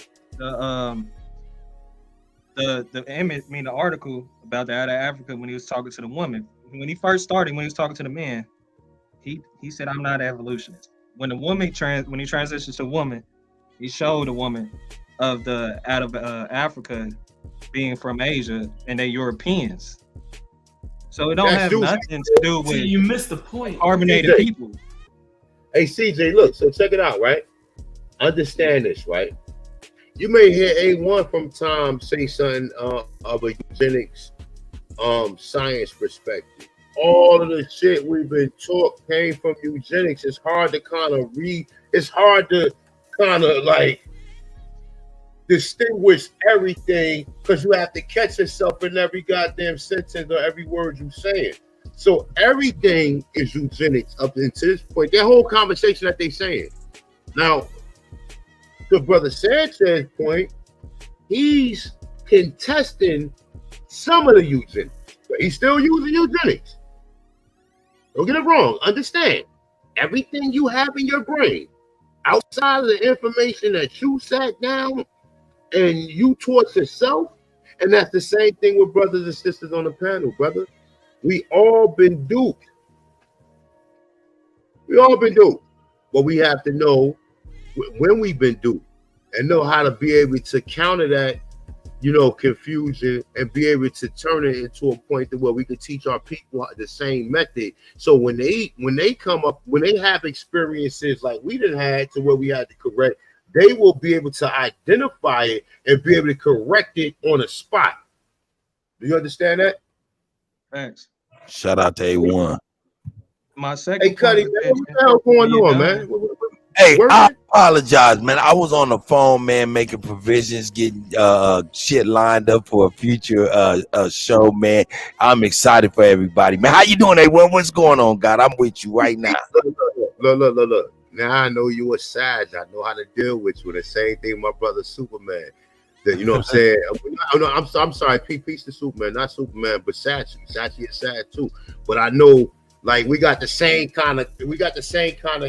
image, I mean the article about the out of Africa when he was talking to the woman. When he first started, when he was talking to the man, he said, I'm not an evolutionist. When the woman when he transitioned to a woman, he showed a woman of the out of Africa being from Asia and they Europeans. So it don't have nothing to do with you missed the point. Carbonated CJ. people. Hey CJ, look, so check it out, right? Understand this, right? You may hear A1 from time say something of a eugenics science perspective. All of the shit we've been taught came from eugenics. It's hard to kind of like distinguish everything, because you have to catch yourself in every goddamn sentence or every word you're saying. So everything is eugenics up until this point. That whole conversation that they saying. Now, to Brother Sanchez's point, he's contesting some of the eugenics, but he's still using eugenics. Don't get it wrong. Understand, everything you have in your brain, outside of the information that you sat down and you taught yourself, and that's the same thing with brothers and sisters on the panel, brother. We all been duped. But we have to know when we've been duped and know how to be able to counter that, confusion, and be able to turn it into a point to where we can teach our people the same method. So when they have experiences like we didn't have to where we had to correct, they will be able to identify it and be able to correct it on the spot. Do you understand that? Thanks. Shout out to A1. My second. Hey, Kutty, man, what the hell going on, man? Hey, I apologize, man. I was on the phone, man, making provisions, getting shit lined up for a future show, man. I'm excited for everybody, man. How you doing, A1? What's going on, God? I'm with you right now. Look. Now I know you a Sag. I know how to deal with you. The same thing, my brother Superman. You know what I'm saying? I'm sorry, peace to Superman, not Superman, but Sachi. Sachi is sad too. But I know, like, we got the same kind of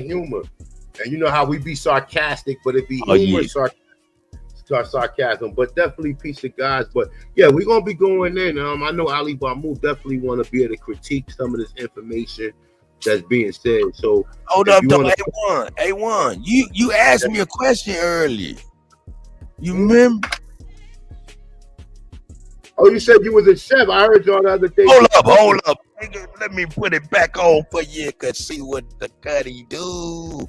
humor. And you know how we be sarcastic, but it be humor, sarcasm. But definitely peace of guys. But yeah, we're gonna be going in. I know Ali Bamu definitely want to be able to critique some of this information that's being said. So hold up, though, A1. You asked me a question earlier. You remember? Oh, you said you was a chef. I heard y'all the other day. Hold up. Let me put it back on for you, cause see what the Kutty do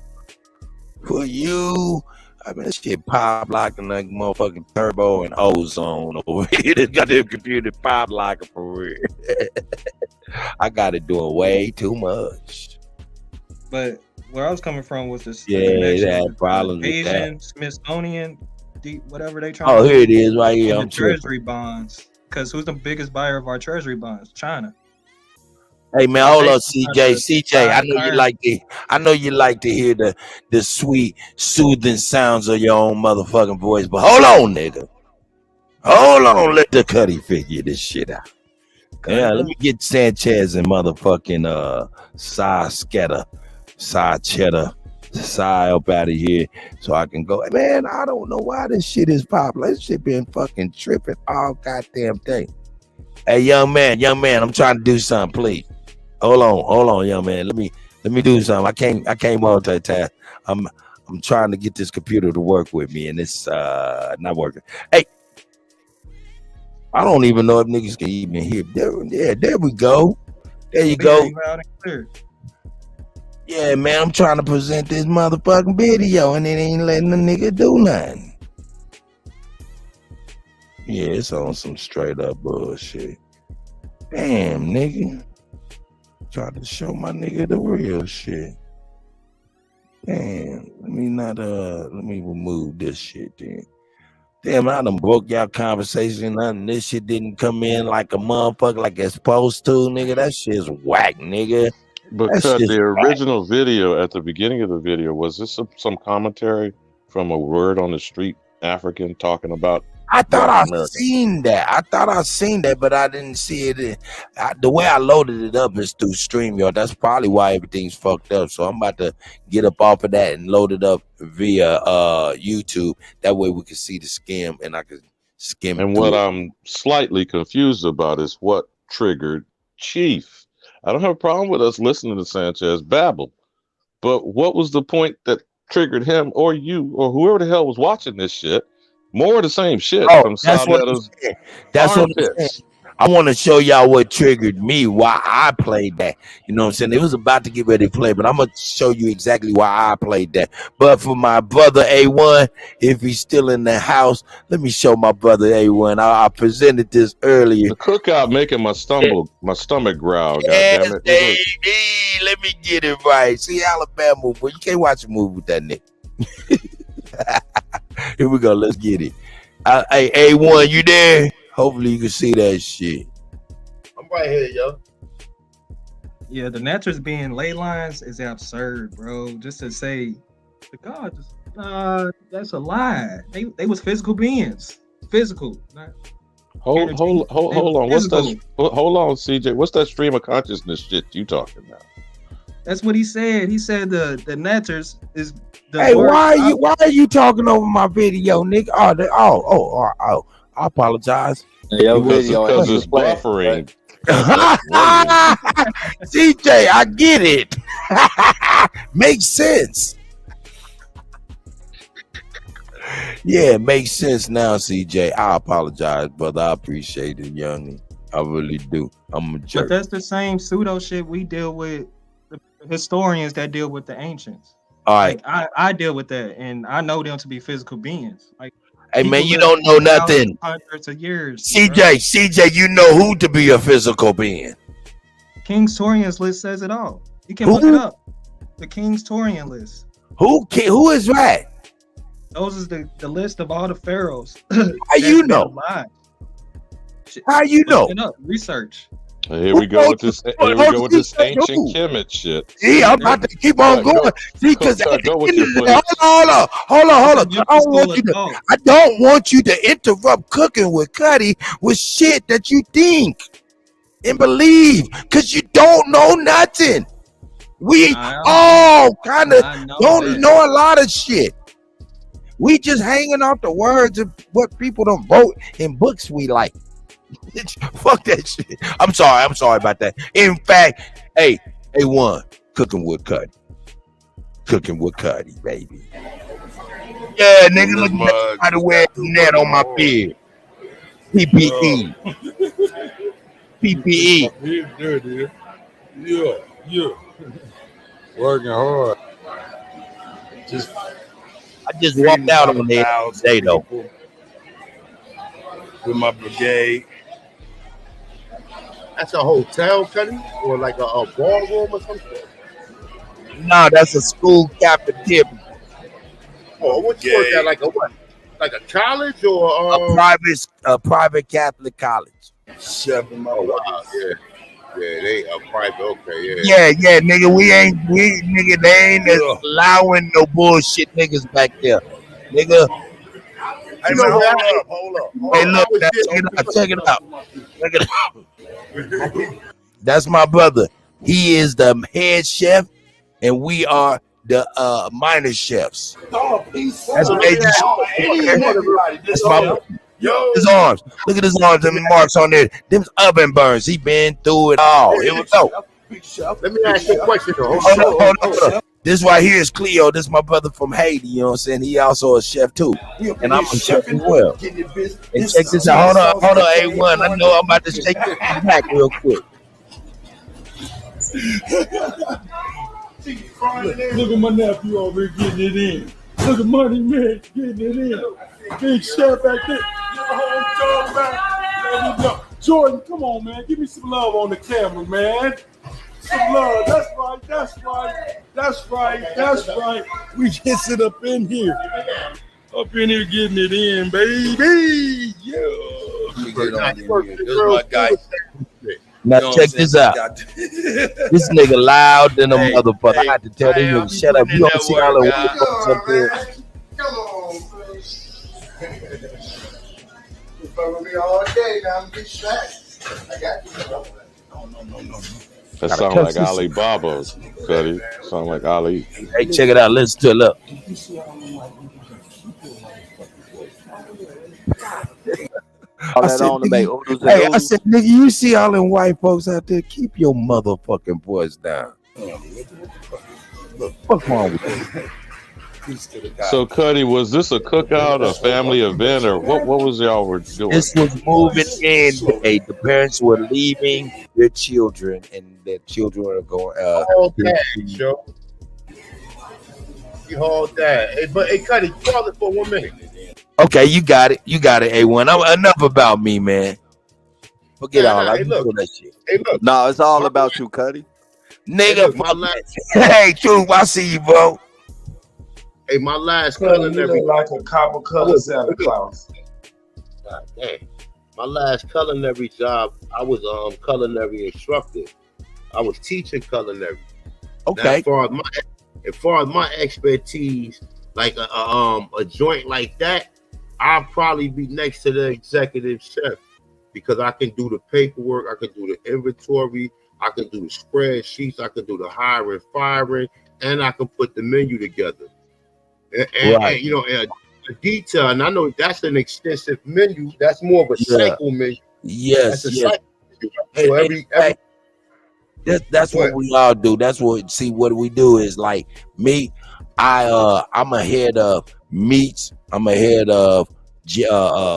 for you. I mean, this shit pop locking like motherfucking turbo and ozone over here. This goddamn computer pop locking for real. I got it doing way too much. But where I was coming from was the Yeah, it connection had with problems with that. Asian, Smithsonian, whatever they trying Oh, to here do. it is, right here. And the I'm tripping. treasury bonds. Because who's the biggest buyer of our treasury bonds? China. Hey man, And hold they on, trying CJ. to CJ, buy I the know you currency. like to. I know you like to hear the sweet, soothing sounds of your own motherfucking voice. But hold on, nigga. Hold on, let the Kutty figure this shit out. Yeah, let me get Sanchez and motherfucking Cy Cheddar, Cy up out of here so I can go. Man, I don't know why this shit is popular. This shit been fucking tripping all goddamn day. Hey, young man, I'm trying to do something, please. Hold on, young man. Let me do something. I can't multitask. I'm trying to get this computer to work with me, and it's not working. Hey, I don't even know if niggas can even hear. There we go. There you go. Yeah, man, I'm trying to present this motherfucking video, and it ain't letting the nigga do nothing. Yeah, it's on some straight up bullshit. Damn, nigga. Try to show my nigga the real shit. Damn, let me remove this shit then. Damn, I done broke y'all conversation. Nothing. This shit didn't come in like a motherfucker like it's supposed to, nigga. That shit's whack, nigga. But That Cut, shit's the whack. original video at the beginning of the video, was this some commentary from a word on the street African talking about I thought Black I America? seen that. But I didn't see it. The way I loaded it up is through StreamYard. That's probably why everything's fucked up. So I'm about to get up off of that and load it up via YouTube. That way we can see the skim and I can skim And through what it. I'm slightly confused about is what triggered Chief. I don't have a problem with us listening to Sanchez babble, but what was the point that triggered him or you or whoever the hell was watching this shit? More of the same shit Oh, from that's what I'm Sawnetta's saying. That's what I'm saying. armpits. I want to show y'all what triggered me, why I played that. You know what I'm saying? It was about to get ready to play, but I'm going to show you exactly why I played that. But for my brother A1, if he's still in the house, let me show my brother A1. I presented this earlier. The cookout making my stomach growl. Yes, Goddamn it! baby. Let me get it right. See, Alabama, boy, you can't watch a movie with that nigga. Here we go. Let's get it. Hey, A1, you there? Hopefully you can see that shit. I'm right here, yo. Yeah, the Natchers being ley lines is absurd, bro. Just to say the gods, that's a lie. They was physical beings. Physical. Hold on. What's that? Hold on, CJ. What's that stream of consciousness shit you talking about? That's what he said. He said the Natchers is the Hey, word. why are you talking over my video, nigga? Oh, I apologize. Because it's buffering. CJ, I get it. Makes sense. Yeah, it makes sense now, CJ. I apologize, brother. I appreciate it, youngin. I really do. I'm a jerk. But that's the same pseudo shit we deal with. The historians that deal with the ancients. All right. Like, I deal with that, and I know them to be physical beings. Like, Hey man, people you live don't know nothing. hundreds of years. CJ, you know who to be a physical being. King's Torian's list says it all. You can look it up. The King's Torian list. Who is that? Those is the list of all the pharaohs. How you know? How you know? Look it up. Research. Here we go with this. Here we go with this ancient Kemet shit. See, I'm about to keep on going. See, because hold on. I don't want you to interrupt cooking with Kutty with shit that you think and believe, because you don't know nothing. We all kind of don't know a lot of shit. We just hanging off the words of what people don't wrote in books we like. Fuck that shit. I'm sorry about that. In fact, hey, A1, cooking with Kutty. Cooking with Kutty, baby. Yeah, nigga, look at that. How to wear net on my beard. PPE. PPE. There it is. Yeah. Working hard. I just walked out on there today, though. With my brigade. That's a hotel, Kutty? Or like a ballroom or something? No, that's a school cafeteria. Oh, what you work at? Like a what? Like a college or A private Catholic college. Chef in my wow, yeah. Yeah, they are private. Okay, yeah. Yeah, nigga. Nigga, they ain't allowing no bullshit niggas back there, nigga. Hey, man, hold up. Hey, look, check it out. Check it out. That's my brother. He is the head chef, and we are the minor chefs. That's major. That's my brother. His arms. Look at his arms and the marks on there. Them's oven burns. He been through it all. Here we go. Let me ask you a question though. Hold on. This right here is Cleo. This is my brother from Haiti. You know what I'm saying? He also a chef too. And I'm a chef as well. And check this out. Hold on, A1. I know I'm about to shake this back real quick. Look at my nephew over here getting it in. Look at Money Man getting it in. Big chef back there. Jordan, come on, man. Give me some love on the camera, man. Some love. That's right. We just sit up in here. Up in here getting it in, baby. Yeah. This my guy. Now check this out. This nigga loud than a motherfucker. I had to tell this nigga, shut up. You don't see all the motherfuckers up there. Come on, please. You fuck with me all day, now I'm get snacks. I got you. No. That sound like Alibaba, Kutty. Sound like Ali. Hey, check it out. Listen to it. Look. I said, nigga, you see all them white folks out there? Keep your motherfucking voice down. What's wrong with you? So, Kutty, was this a cookout, a family event, or what was y'all were doing? This was moving in. Hey, the parents were leaving their children, and their children were going. Hold that, Joe. You hold that. Hey, but hey, Kutty, call it for 1 minute. Okay, you got it, A1. Enough about me, man. Forget all that. That shit. Hey, look. No, it's all about you, Kutty. Nigga, hey, Truth, I see you, bro. Hey, my last culinary, like a copper color Santa Claus. Hey, my last culinary job, I was culinary instructor. I was teaching culinary. Okay. Now, as far as my expertise, like a joint like that, I'll probably be next to the executive chef because I can do the paperwork, I can do the inventory, I can do the spreadsheets, I can do the hiring, firing, and I can put the menu together. And you know, the detail, and I know that's an extensive menu. That's more of a cycle menu. Yes. Cycle menu. So that's what we all do. That's what. See, what we do is like me. I'm a head of meats. I'm a head of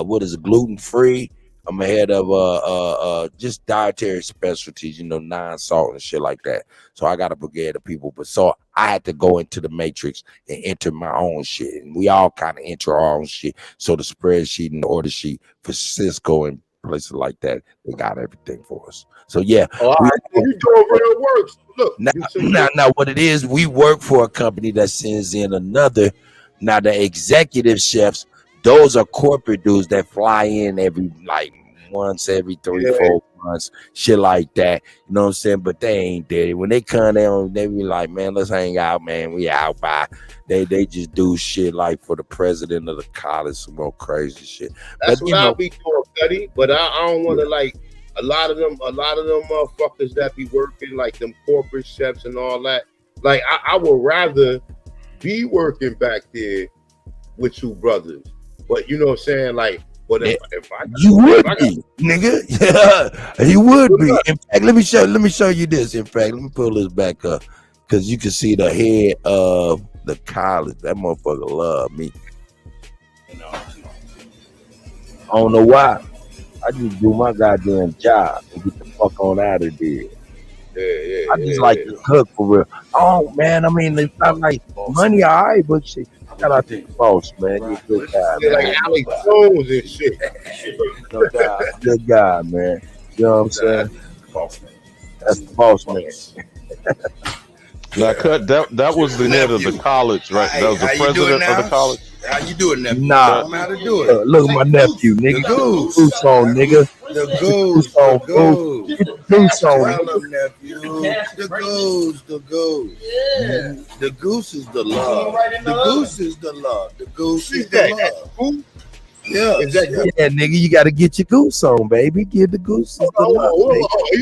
what is it, gluten free. I'm a head of just dietary specialties, you know, non-salt and shit like that. So I got a brigade of people, but so I had to go into the matrix and enter my own shit. And we all kind of enter our own shit. So the spreadsheet and the order sheet for Cisco and places like that, they got everything for us. So yeah, you doing real work. Look, now what it is, we work for a company that sends in another. Now the executive chefs, those are corporate dudes that fly in once every 3-4 months, shit like that. You know what I'm saying? But they ain't there. When they come down, they be like, man, let's hang out, man. We out by. They just do shit like for the president of the college, some more crazy shit. That's what I'll be doing, Kutty. But I don't want to like a lot of them motherfuckers that be working like them corporate chefs and all that. Like I would rather be working back there with you brothers. But you know what I'm saying? Like, but if I you would be, nigga. Yeah, he would be. In fact, let me show you this. In fact, let me pull this back up because you can see the head of the college. That motherfucker love me. I don't know why. I just do my goddamn job and get the fuck on out of there. I just like to cook for real. Oh man, I mean, it's not like money, all right, but shit. Shout out to the boss, man. You're a good guy, man. Like Alex Jones and shit. Good guy, man. You know what I'm saying? That's the boss man. Now, Cut, that was the head of the college, right? That was the president of the college. How you doing, nephew? Nah, How to do it? look at my nephew, nigga. The goose. Goose on, nigga. The goose. Goose on, The fool. goose. Get the goose on, Tell nigga. him, nephew. The goose. The goose. Yeah. The goose is the love. The goose is the love. The goose is the love. Yeah. Yeah, nigga, you got to get your goose on, baby. Get the goose. You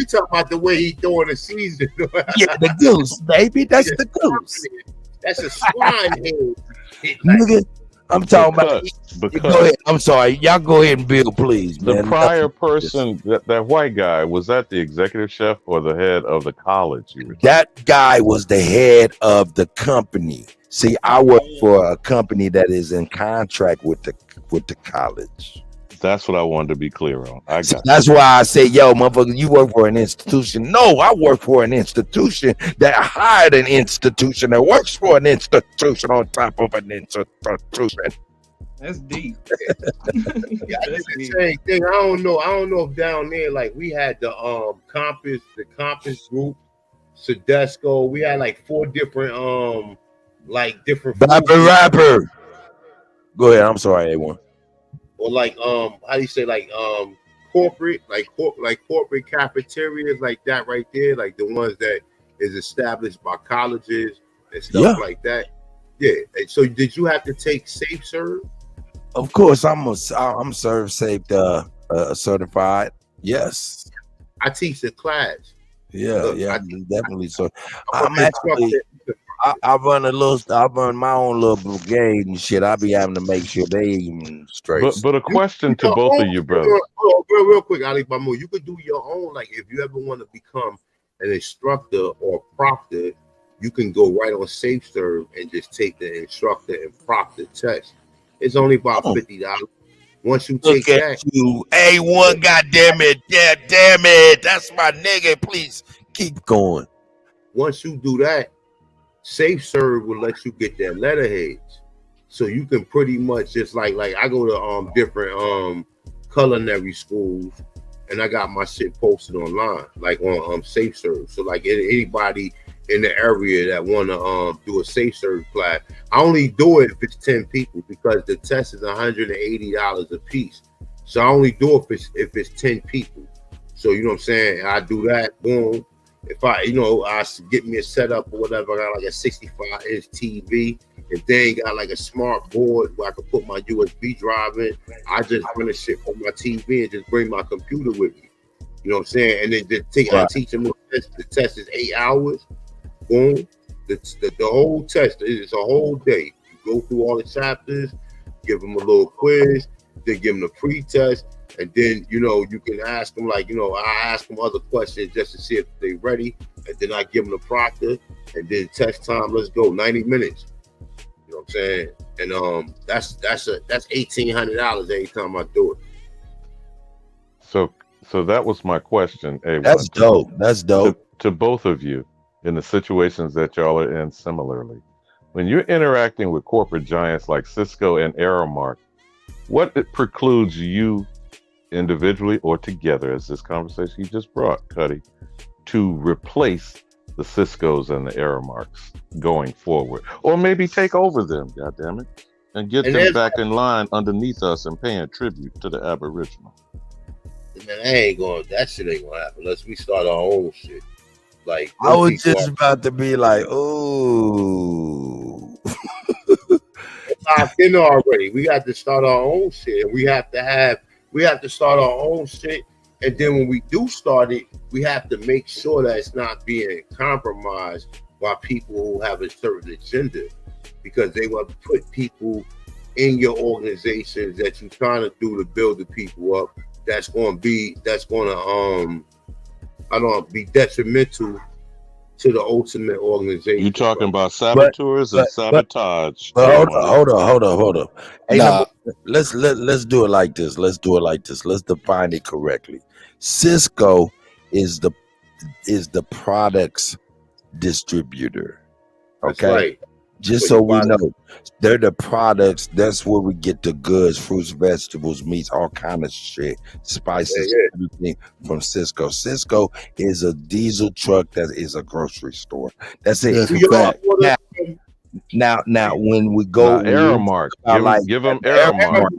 talking about the way he throwing the season? Yeah, the goose, baby. That's the goose. That's a swine head. Nigga, I'm talking about. Because Go ahead. I'm sorry. Y'all go ahead and build, please, the man. prior person, that white guy, was that the executive chef or the head of the college? That guy was the head of the company. See, I work for a company that is in contract with the college. That's what I wanted to be clear on. I got That's why I say, yo, motherfucker, you work for an institution. No, I work for an institution that hired an institution that works for an institution on top of an institution. That's deep. Yeah, I did the same thing. I don't know if down there, like we had the Compass group, Sedesco. We had like 4 different different Rapper. Go ahead. I'm sorry, A1. Or like how do you say corporate corporate cafeterias like that right there, like the ones that is established by colleges and stuff like that. Yeah. So did you have to take Safe Serve? Of course, I'm Serve Safe certified. Yes. I teach the class. Yeah, definitely. So I'm actually I run my own little brigade and shit. I be having to make sure they even straight. But a question to both of you, brother. Real quick, Ali Bamu, you could do your own. Like if you ever want to become an instructor or proctor, you can go right on SafeServe and just take the instructor and proctor test. It's only about $50. Once you take that, you A1, goddamn it, damn it, that's my nigga. Please keep going. Once you do that, SafeServe will let you get their letterheads, so you can pretty much just like I go to different culinary schools, and I got my shit posted online, like on SafeServe. So like anybody in the area that want to do a SafeServe class, I only do it if it's 10 people because the test is $180 a piece. So I only do it if it's 10 people. So you know what I'm saying? I do that, boom. If I get me a setup or whatever, I got like a 65-inch TV. If they ain't got like a smart board where I can put my USB drive in, I just run the shit from my TV and just bring my computer with me. You know what I'm saying? And then I teach them the test. The test is 8 hours. Boom. The whole test is a whole day. You go through all the chapters, give them a little quiz, then give them the pre-test. And then, you can ask them, I ask them other questions just to see if they're ready. And then I give them the proctor. And then test time, let's go, 90 minutes. You know what I'm saying? And that's $1,800 every time I do it. So that was my question. A1. That's dope. That's dope. To both of you in the situations that y'all are in similarly. When you're interacting with corporate giants like Cisco and Aramark, what precludes you individually or together, as this conversation you just brought, Kutty, to replace the Ciscos and the Aramarks going forward, or maybe take over them, goddammit, and get them back in line underneath us and paying tribute to the Aboriginal? Man, that shit ain't gonna happen unless we start our own shit. Like I was just about to be like, ooh. I've been already. We got to start our own shit. We have to start our own shit. And then when we do start it, we have to make sure that it's not being compromised by people who have a certain agenda, because they will put people in your organizations that you're trying to do to build the people up. That's going to be detrimental to the ultimate organization. You talking about saboteurs and sabotage? But hold on. Hey, let's do it like this. Let's define it correctly. Cisco is the products distributor. Okay. That's right. Just so we know, they're the products. That's where we get the goods, fruits, vegetables, meats, all kind of shit, spices, everything from Cisco. Cisco is a diesel truck that is a grocery store. That's it. That's a fact. Now, when we go, Aramark, give them Aramark.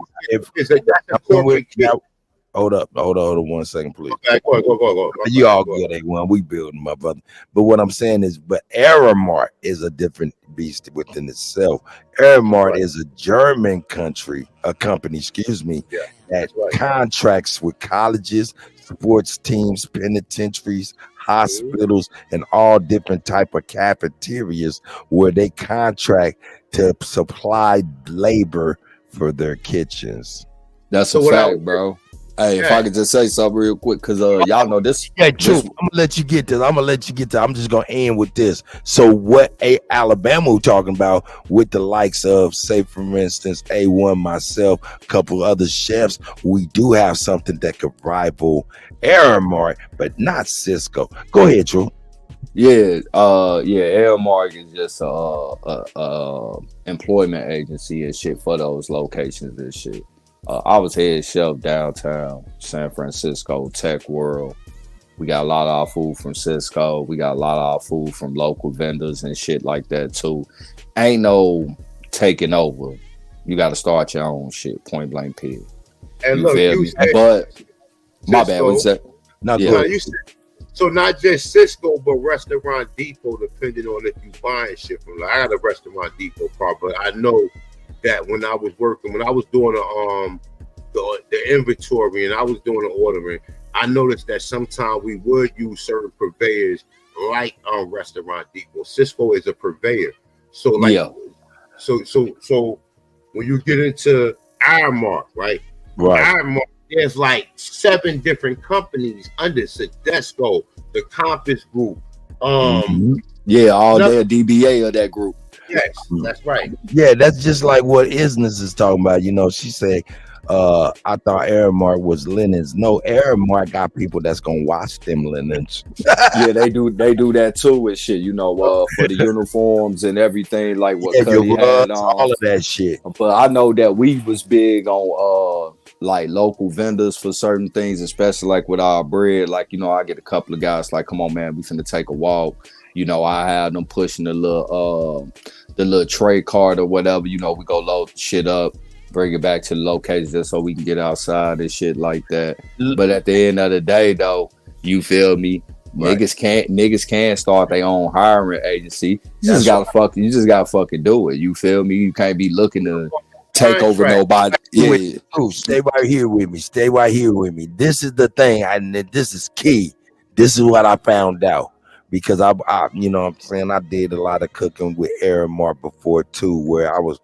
Hold up 1 second, please. Okay, go. You all get it when we building, my brother. But what I'm saying is, but Aramark is a different beast within itself. Aramark is a German company, that contracts with colleges, sports teams, penitentiaries, hospitals, and all different type of cafeterias where they contract to supply labor for their kitchens. That's a fact, bro. Hey, if I could just say something real quick, because y'all know this. Yeah, true. I'm gonna let you get this. I'm just gonna end with this. So what Alabama we're talking about with the likes of, say for instance, A1, myself, a couple other chefs, we do have something that could rival Aramark, but not Cisco. Go ahead, Drew. Yeah, Aramark is just a employment agency and shit for those locations and shit. I was head chef downtown San Francisco, Tech World. We got a lot of our food from Cisco. We got a lot of our food from local vendors and shit like that too. Ain't no taking over. You got to start your own shit, point blank period. And look, you said but my bad. What you said? You said, so not just Cisco, but Restaurant Depot, depending on if you buying shit from. Like, I got a Restaurant Depot car, but I know that when I was doing the inventory and I was doing the ordering, I noticed that sometimes we would use certain purveyors like Restaurant Depot. Cisco is a purveyor, so like so when you get into Aramark, right? Aramark, there's like 7 different companies under Sedesco, the Compass Group. They're DBA of that group. Yes, that's right. Yeah, that's just like what Isness is talking about. You know, she said, I thought Aramark was linens. No, Aramark got people that's gonna wash them linens. Yeah, they do that too with shit, you know, for the uniforms and everything, like what Kutty had on. All of that shit. But I know that we was big on like local vendors for certain things, especially like with our bread. Like, you know, I get a couple of guys like, come on, man, we finna take a walk. You know, I have them pushing the little tray cart or whatever. You know, we go load shit up, bring it back to the location just so we can get outside and shit like that. But at the end of the day, though, you feel me? Right. Niggas can't start their own hiring agency. You just gotta fucking do it. You feel me? You can't be looking to take over nobody. Yeah. Stay right here with me. This is the thing, and this is key. This is what I found out. Because I you know what I'm saying, I did a lot of cooking with Aramark before too, where I was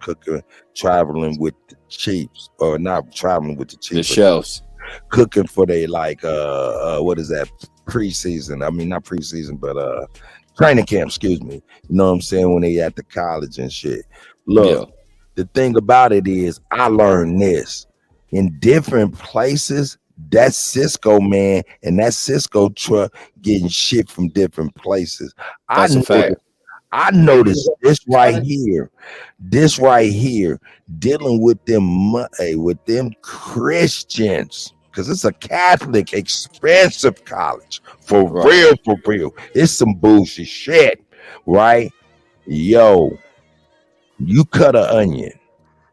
traveling with the Chiefs, or not traveling with the Chiefs, the chefs, cooking for they like what is that, preseason? I mean, not preseason, but training camp, excuse me. You know what I'm saying, when they at the college and shit. Look, the thing about it is, I learned this in different places. That Cisco man and that Cisco truck getting shit from different places. I noticed this right here, dealing with them Christians, because it's a Catholic expensive college for real. It's some bullshit shit, right? Yo, you cut an onion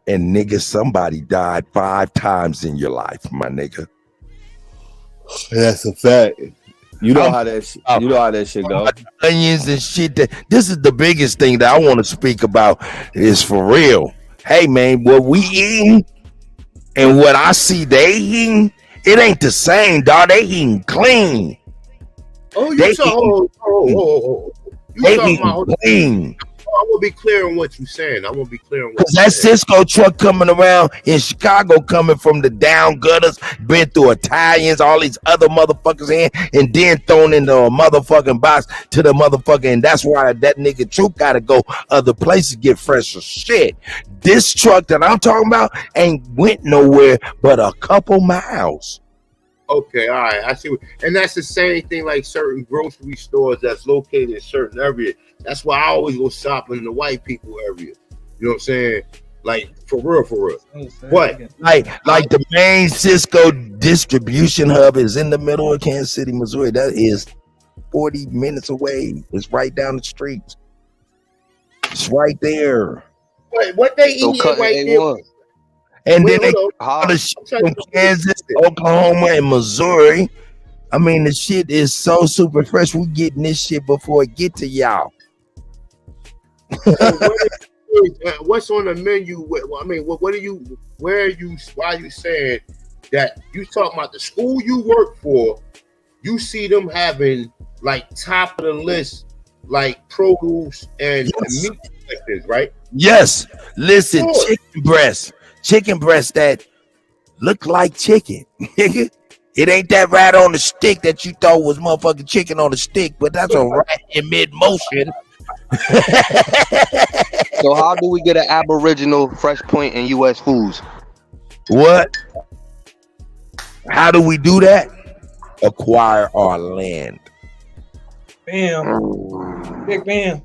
and nigga, somebody died 5 times in your life, my nigga. That's a fact. You know how that shit go. Onions and shit. This is the biggest thing that I want to speak about. Is for real. Hey man, what we eating and what I see they eating, it ain't the same, dog. They eating clean. Oh, you talking about clean. I will be clear on what you're saying. Because that Cisco truck coming around in Chicago, coming from the down gutters, been through Italians, all these other motherfuckers in, and then thrown into a motherfucking box to the motherfucker. And that's why that nigga Troop got to go other places get fresher shit. This truck that I'm talking about ain't went nowhere but a couple miles. Okay, all right. I see. And that's the same thing like certain grocery stores that's located in certain areas. That's why I always go shopping in the white people area. You know what I'm saying? Like for real. But like the main Cisco distribution hub is in the middle of Kansas City, Missouri. That is 40 minutes away. It's right down the street. It's right there. What they eat right there? And then they all the shit from Kansas, Oklahoma, and Missouri. I mean, the shit is so super fresh. We getting this shit before it get to y'all. What's on the menu? I mean, what are you? Where are you? Why are you saying that? You talking about the school you work for? You see them having like top of the list, like produce and meat selections, right? Yes. Listen, chicken breast that look like chicken. It ain't that rat on the stick that you thought was motherfucking chicken on the stick, but that's a rat in mid motion. So how do we get an Aboriginal Fresh Point in U.S. foods? What? How do we do that? Acquire our land. Bam. Big bam.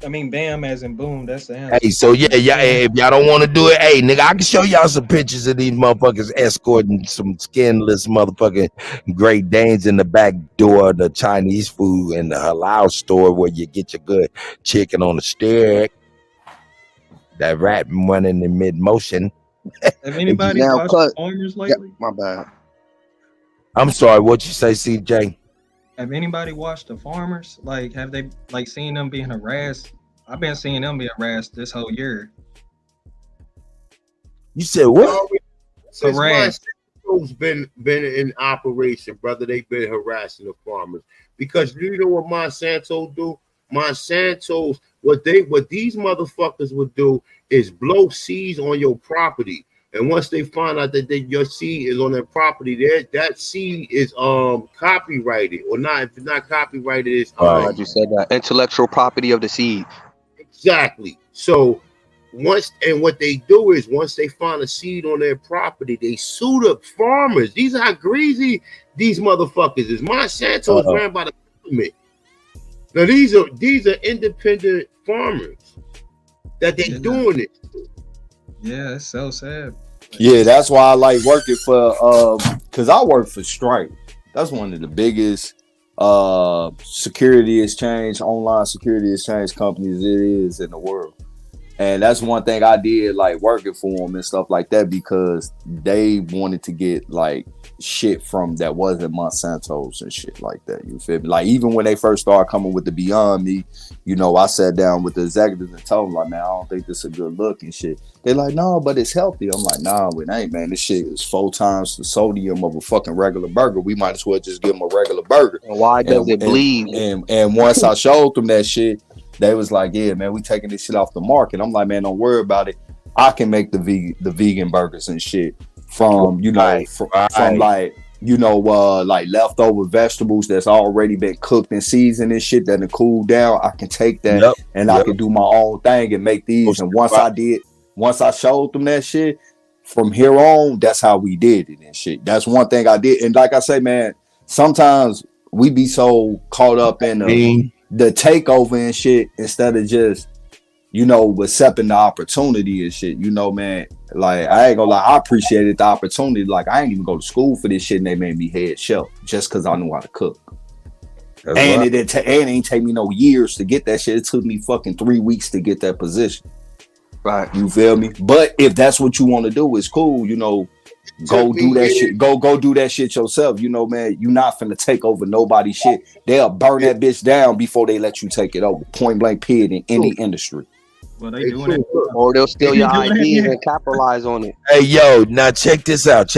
I mean, bam as in boom. That's the answer. Hey, so yeah, if y'all don't want to do it, hey, nigga, I can show y'all some pictures of these motherfuckers escorting some skinless motherfucking Great Danes in the back door of the Chinese food and the halal store where you get your good chicken on the stick. That rat running in mid motion. Have anybody watched the Farmers lately? My bad. I'm sorry, what you say, CJ? Have anybody watched the Farmers? Like, have they like seen them being harassed? I've been seeing them being harassed this whole year. You said what? Since Monsanto's been in operation, brother, they've been harassing the farmers because you know what Monsanto do? Monsanto's what these motherfuckers would do is blow seeds on your property. And once they find out that your seed is on their property, that seed is copyrighted or not. If it's not copyrighted, it's you said that intellectual property of the seed. Exactly. So what they do is once they find a seed on their property, they sue the farmers. These are how greasy these motherfuckers is. Monsanto is ran by the government. Now these are independent farmers that they doing it. Yeah, it's so sad. Yeah, that's why I like working for because I work for Stripe. That's one of the biggest online security exchange companies it is in the world. And that's one thing I did like working for them and stuff like that because they wanted to get like shit from that wasn't Monsanto's and shit like that. You feel me? Like even when they first started coming with the Beyond Me, you know, I sat down with the executives and told them like, man, I don't think this is a good look and shit. They're like, no, but it's healthy. I'm like, nah, it ain't, man. This shit is 4 times the sodium of a fucking regular burger. We might as well just give them a regular burger. And why does it bleed? And once I showed them that shit, they was like, yeah, man, we taking this shit off the market. I'm like, man, don't worry about it. I can make the vegan burgers and shit from, you know, from like, you know, like leftover vegetables that's already been cooked and seasoned and shit that cool down. I can take that and I can do my own thing and make these. And once I showed them that shit, from here on, that's how we did it and shit. That's one thing I did. And like I say, man, sometimes we be so caught up in the takeover and shit instead of just, you know, accepting the opportunity and shit. You know, man, like I ain't gonna lie, I appreciated the opportunity. Like I ain't even go to school for this shit and they made me head chef just because I knew how to cook. And it ain't take me no years to get that shit. It took me fucking 3 weeks to get that position. Right. You feel me? But if that's what you want to do, it's cool, you know. Go do that shit. Go do that shit yourself. You know, man, you're not finna take over nobody's shit. They'll burn that bitch down before they let you take it over. Point blank period in any industry. Well, they doing it. Or they'll steal your ideas and capitalize on it. Hey, yo, now check this out.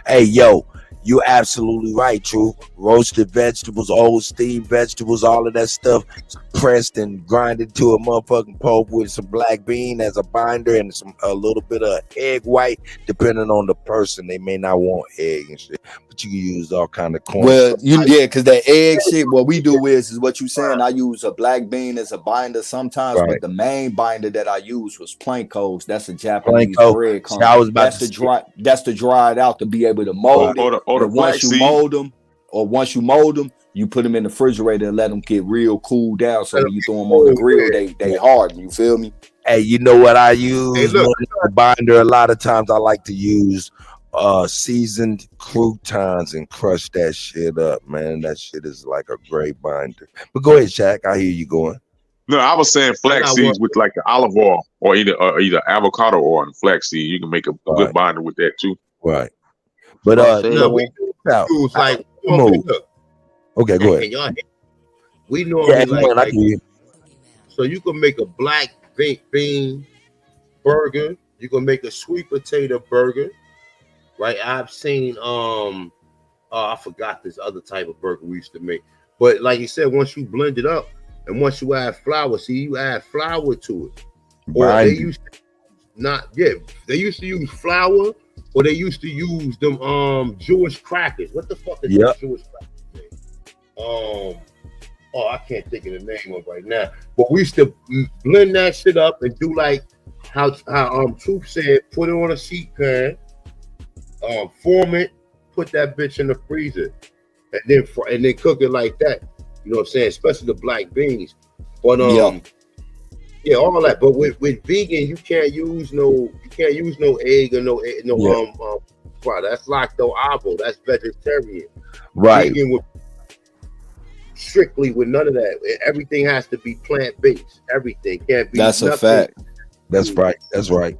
Hey, yo, you're absolutely right, True. Roasted vegetables, old steamed vegetables, all of that stuff. pressed and grinded to a motherfucking pulp with some black bean as a binder and a little bit of egg white, depending on the person. They may not want egg and shit, but you can use all kind of corn. Well, because that egg shit, what we do is what you saying. I use a black bean as a binder sometimes, Right. but the main binder that I use was Plankos. That's a Japanese Planko. bread See, I was about That's to to dry it out to be able to mold it. Or the And once you flaxseed. mold them, you put them in the refrigerator and let them get real cool down. So when you throw them on the grill, they harden. You feel me? Hey, you know what I use? look. Man, a binder. A lot of times I like to use seasoned croutons and crush that shit up, man. That shit is like a great binder. But go ahead, Shaq. I hear you going. No, I was saying flax seeds with like the olive oil or either avocado oil and flax seed. You can make a good binder with that too. Right. But we use like look. Okay, go ahead. Can y'all hear? We normally like so you can make a black bean burger. You can make a sweet potato burger, right? I've seen I forgot this other type of burger we used to make, but like you said, once you blend it up and once you add flour, you add flour to it. Or they used to they used to use flour, or they used to use them Jewish crackers. What the fuck is that Jewish crackers? I can't think of the name of it right now. But we used to blend that shit up and do like how Truth said, put it on a sheet pan, form it, put that bitch in the freezer, and then cook it like that. You know what I'm saying? Especially the black beans. But all that. But with vegan, you can't use no egg or no that's lacto-avo. That's vegetarian. Right. Vegan with strictly with none of that. Everything has to be plant-based. Everything can't be. That's a fact. That's right. That's right.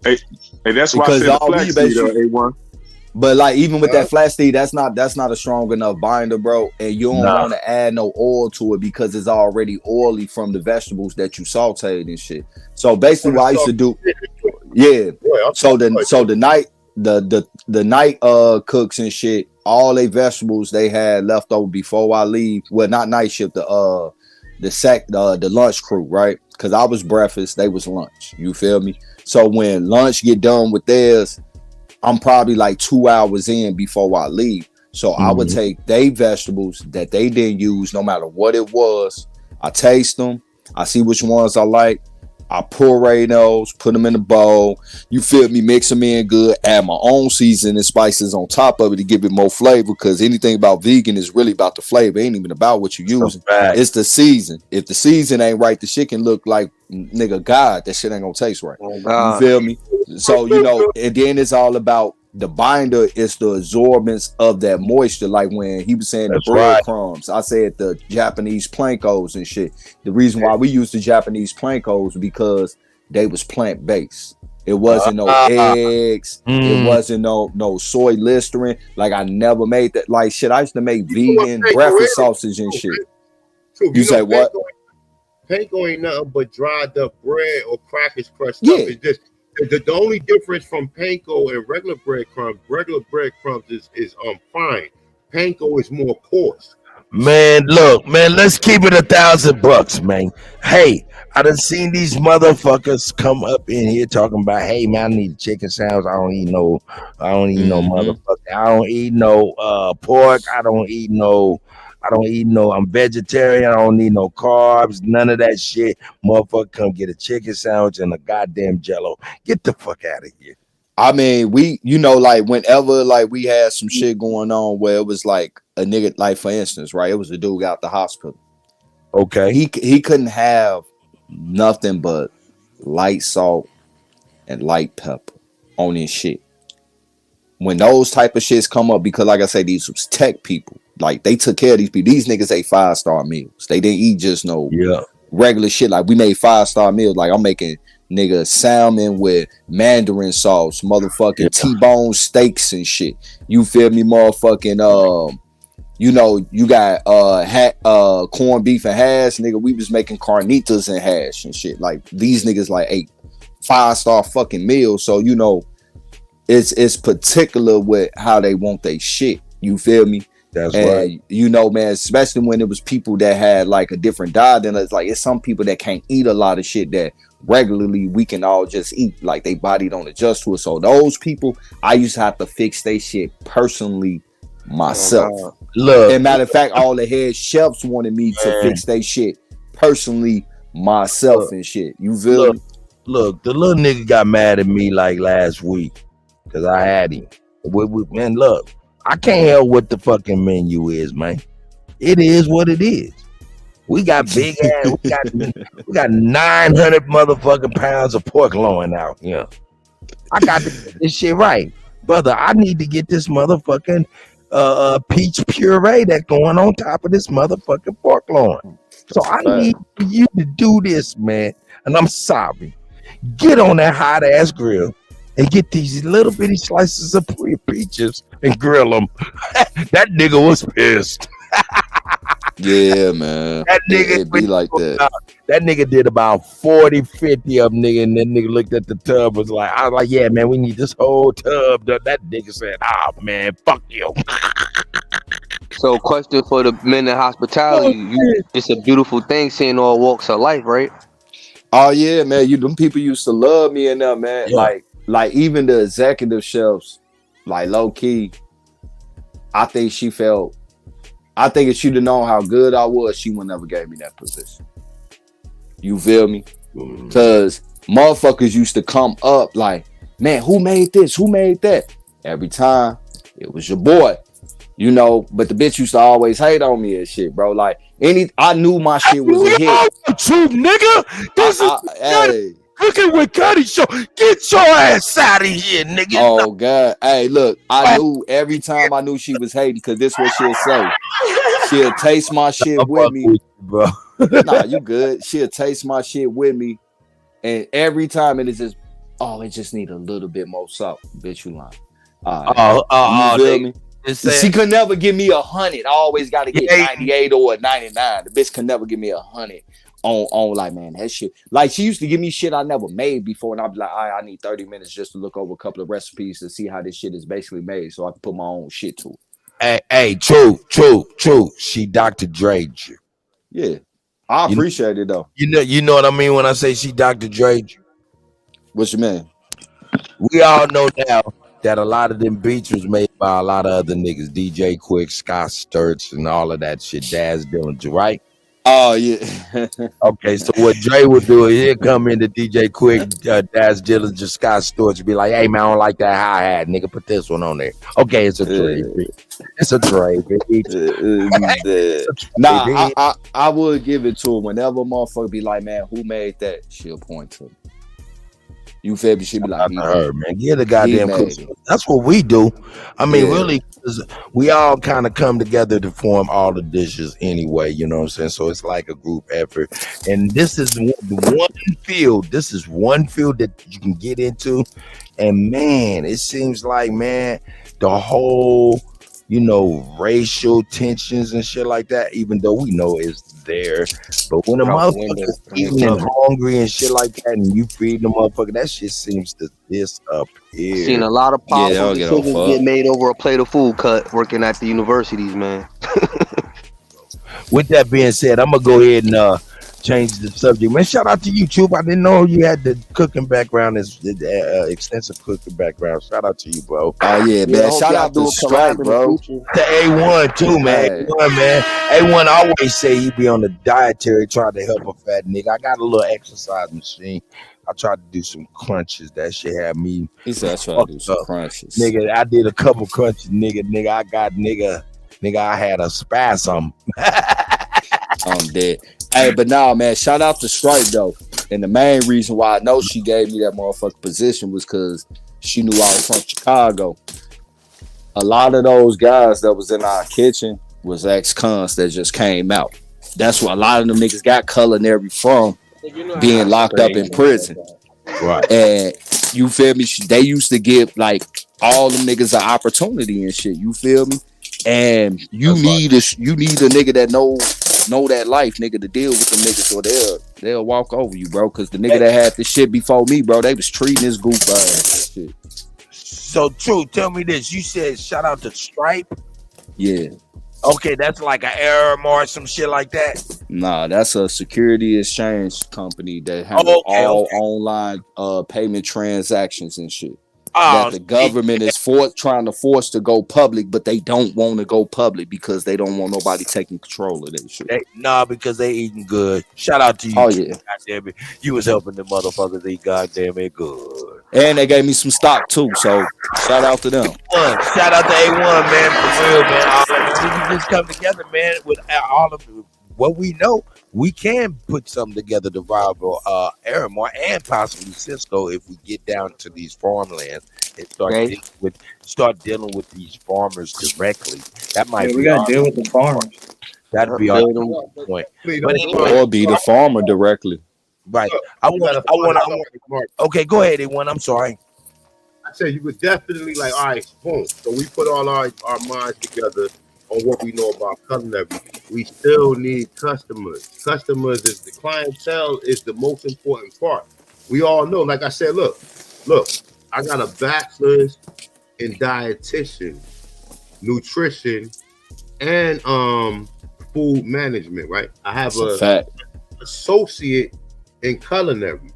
Hey, that's why I said the flax seed A1. But like even with that flaxseed, that's not a strong enough binder, bro. And you don't want to add no oil to it because it's already oily from the vegetables that you sauteed and shit. So basically, what I used to do, So the night cooks and shit, all they vegetables they had left over before I leave. Well, not night shift, the lunch crew, right? Because I was breakfast, they was lunch. You feel me? So when lunch get done with theirs, I'm probably like 2 hours in before I leave. So I would take they vegetables that they didn't use, no matter what it was. I taste them. I see which ones I like. I puree those, put them in a bowl. You feel me? Mix them in good. Add my own seasoning and spices on top of it to give it more flavor. Because anything about vegan is really about the flavor. It ain't even about what you're using. It's the season. If the season ain't right, the shit can look like nigga God. That shit ain't gonna taste right. You feel me? So and then it's all about the binder is the absorbance of that moisture. Like when he was saying the breadcrumbs, I said the Japanese plankos and shit. The reason why we use the Japanese plankos because they was plant-based. It wasn't no eggs. It wasn't no soy listerine. Like I never made that. Like shit, I used to make vegan breakfast sausage and shit. You say what? Panko ain't nothing but dried up bread or crackers crushed up. It's just the only difference from panko and regular breadcrumbs is fine. Panko is more coarse. Man, look, man, let's keep it $1,000, man. Hey, I done seen these motherfuckers come up in here talking about, hey man, I need a chicken sandwich. I don't eat no motherfucker. I don't eat no pork. I'm vegetarian. I don't need no carbs, none of that shit. Motherfucker, come get a chicken sandwich and a goddamn Jello. Get the fuck out of here. I mean, like whenever like we had some shit going on where it was like a nigga, like for instance, right? It was a dude out the hospital. Okay. He couldn't have nothing but light salt and light pepper on his shit. When those type of shits come up, because like I say, these was tech people. Like they took care of these people. These niggas ate 5-star meals. They didn't eat just no regular shit. Like we made 5-star meals. Like I'm making nigga salmon with mandarin sauce, motherfucking T-bone steaks and shit. You feel me, motherfucking you got corned beef and hash, nigga. We was making carnitas and hash and shit. Like these niggas like ate 5-star fucking meals. So it's particular with how they want they shit. You feel me? That's and, right. you know, man, especially when it was people that had like a different diet than us. Like, it's some people that can't eat a lot of shit that regularly we can all just eat. Like, they body don't adjust to it. So those people, I used to have to fix their shit personally myself. Look, and matter of fact, all the head chefs wanted me to fix their shit personally myself and shit. You feel me? Look, the little nigga got mad at me like last week because I had him. Man, look, I can't help what the fucking menu is, man. It is what it is. We got big ass. We got 900 motherfucking pounds of pork loin out here. I got to get this shit right, brother. I need to get this motherfucking peach puree that's going on top of this motherfucking pork loin. So I need you to do this, man. And I'm sorry. Get on that hot ass grill and get these little bitty slices of peaches and grill them. That nigga was pissed. Yeah, man. That nigga it be like that. That nigga did about 40, 50 of them, nigga, and that nigga looked at the tub, was like, I was like, yeah, man, we need this whole tub. That nigga said, oh, man, fuck you. So, question for the men in hospitality: it's a beautiful thing seeing all walks of life, right? Oh yeah, man. Them people used to love me and them, man. Yeah. Like even the executive chefs, like low key. I think if she'd have known how good I was, she would never gave me that position. You feel me? Because motherfuckers used to come up like, man, who made this? Who made that? Every time it was your boy. You know, but the bitch used to always hate on me and shit, bro. Like, I knew my shit was a hit. True, nigga. This is Cooking with Kutty show. Get your ass out of here, nigga. Oh, God. Hey, look, I knew every time I knew she was hating, because this what she'll say. She'll taste my shit with me. Bro. Nah, you good. She'll taste my shit with me. And every time it is just, it just need a little bit more salt. Bitch, you lying. You feel me? She could never give me 100. I always got to get 98 or a 99. The bitch could never give me 100 on like, man, that shit. Like, she used to give me shit I never made before, and I'd be like, I need 30 minutes just to look over a couple of recipes to see how this shit is basically made, so I can put my own shit to it. Hey, true. She Dr. Dre'd you. Yeah, I appreciate it though. You know what I mean when I say she Dr. Dre'd you. What you mean? We all know now that a lot of them beats was made by a lot of other niggas, DJ Quick, Scott Sturts, and all of that shit, Daz Dillinger, right? Oh, yeah. Okay, so what Dre would do is he'd come into DJ Quick, Daz Dillinger, Scott Storch, and be like, hey, man, I don't like that hi-hat. Nigga, put this one on there. Okay, it's a Dre. It's a Dre, Nah, I would give it to her. Whenever a motherfucker be like, man, who made that? She'll point to him. You feel me? She'll be like, her, man. Get the goddamn cook. That's what we do. I mean, really, we all kind of come together to form all the dishes anyway, you know what I'm saying? So it's like a group effort. And this is one field. This is one field that you can get into. And man, it seems like, man, the whole, racial tensions and shit like that, even though we know it's there. But when a motherfucker's eating and hungry and shit like that, and you feed the motherfucker, that shit seems to disappear. Seen a lot of powerful decisions get made over a plate of food cut working at the universities, man. With that being said, I'm gonna go ahead and change the subject, man. Shout out to you, Troop. I didn't know you had the cooking background, extensive cooking background. Shout out to you, bro. Oh yeah, man. Shout out to Strike, bro. To A1 too, man. A1, man. A1 always say he be on the dietary trying to help a fat nigga. I got a little exercise machine. I tried to do some crunches. That shit had me. He said I tried to do some crunches. Nigga, I did a couple crunches, nigga. I got I had a spasm. I'm dead. Hey, but nah, man, shout out to Stripe though. And the main reason why I know she gave me that motherfucking position was because she knew I was from Chicago. A lot of those guys that was in our kitchen was ex-cons that just came out. That's where a lot of them niggas got culinary from being locked up in prison. Right. And you feel me? They used to give like all them niggas an opportunity and shit. You feel me? And you need a nigga that know that life, nigga, to deal with them niggas, or they'll walk over you, bro. Cause the nigga that had this shit before me, bro, they was treating this goof ass shit. So True, tell me this. You said shout out to Stripe. Yeah. Okay, that's like an error or some shit like that. Nah, that's a security exchange company that handle all online payment transactions and shit. That the government is trying to force to go public, but they don't want to go public because they don't want nobody taking control of that shit. Nah, because they eating good. Shout out to you. Oh yeah, goddamn it. You was helping the motherfuckers eat goddamn it good. and they gave me some stock too, so shout out to them. Shout out to A1, man, for real, man. We just come together, man, with all of what we know. We can put something together to rival Aramar and possibly Cisco if we get down to these farmlands and start dealing with these farmers directly. That might be we gotta deal with the farmers. That'd be our point. But anyway, Or be the farmer directly. Right. I want. Okay, go ahead, A1. I'm sorry. I said you would definitely like, all right, boom. So we put all our minds together on what we know about culinary. We still need customers. Customers is the clientele is the most important part. We all know, like I said, look, I got a bachelor's in dietitian, nutrition, and food management, right? I have a associate in culinary.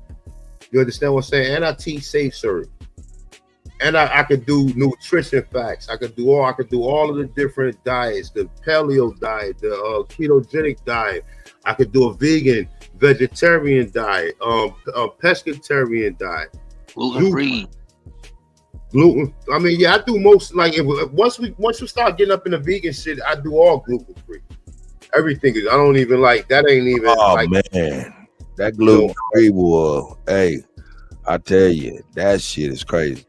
You understand what I'm saying? And I teach safe serve. And I could do nutrition facts. I could do all of the different diets, the paleo diet, the ketogenic diet. I could do a vegan, vegetarian diet, a pescatarian diet, gluten-free. Gluten. I mean, yeah, I do most. Like once we start getting up in the vegan shit, I do all gluten free. Everything is. I don't even like that. Ain't even. Oh like, man, that gluten free will. Hey, I tell you, that shit is crazy.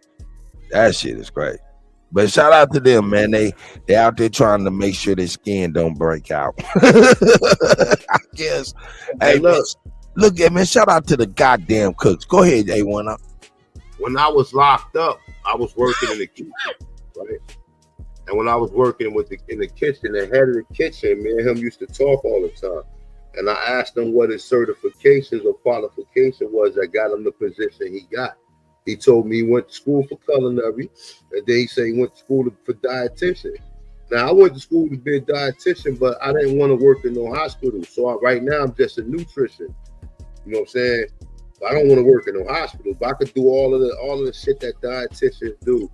That shit is great. But shout out to them, man. They out there trying to make sure their skin don't break out. I guess. Hey, look at man. Shout out to the goddamn cooks. Go ahead, A1. When I was locked up, I was working in the kitchen, right? And when I was working in the kitchen, the head of the kitchen, me and him used to talk all the time. And I asked him what his certifications or qualification was that got him the position he got. He told me he went to school for culinary, and then he said he went to school for dietitian. Now, I went to school to be a dietitian, but I didn't want to work in no hospital. So right now, I'm just a nutrition. You know what I'm saying? I don't want to work in no hospital, but I could do all of the shit that dietitians do.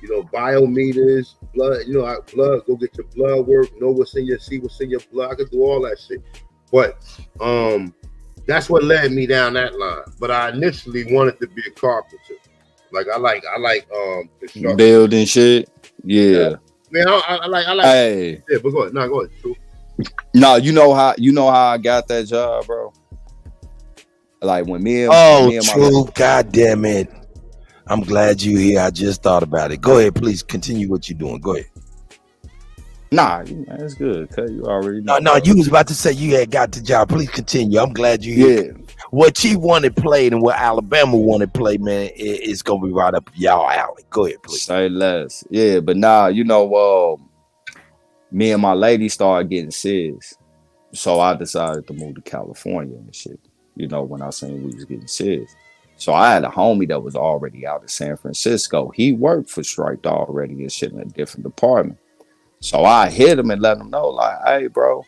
You know, biometers, blood. You know, blood. Go get your blood work. Know what's in see what's in your blood. I could do all that shit. But that's what led me down that line. But I initially wanted to be a carpenter. Like I like building shit. Yeah. Man, I like. Hey. Yeah, but go ahead. No, go ahead. True. No, you know how I got that job, bro. Like when me and true. God damn it. I'm glad you here. I just thought about it. Go ahead, please continue what you're doing. Go ahead. Nah, that's good. Cause you already know. No, you was about to say you had got the job. Please continue. I'm glad you here. Yeah. What Chief wanted played and what Alabama wanted played, man, it's gonna be right up y'all alley. Go ahead, please. Say less. Yeah, but nah, you know, me and my lady started getting serious. So I decided to move to California and shit. You know, when I seen we was getting serious. So I had a homie that was already out of San Francisco. He worked for Striped already and shit in a different department. So I hit him and let him know, like, hey, bro,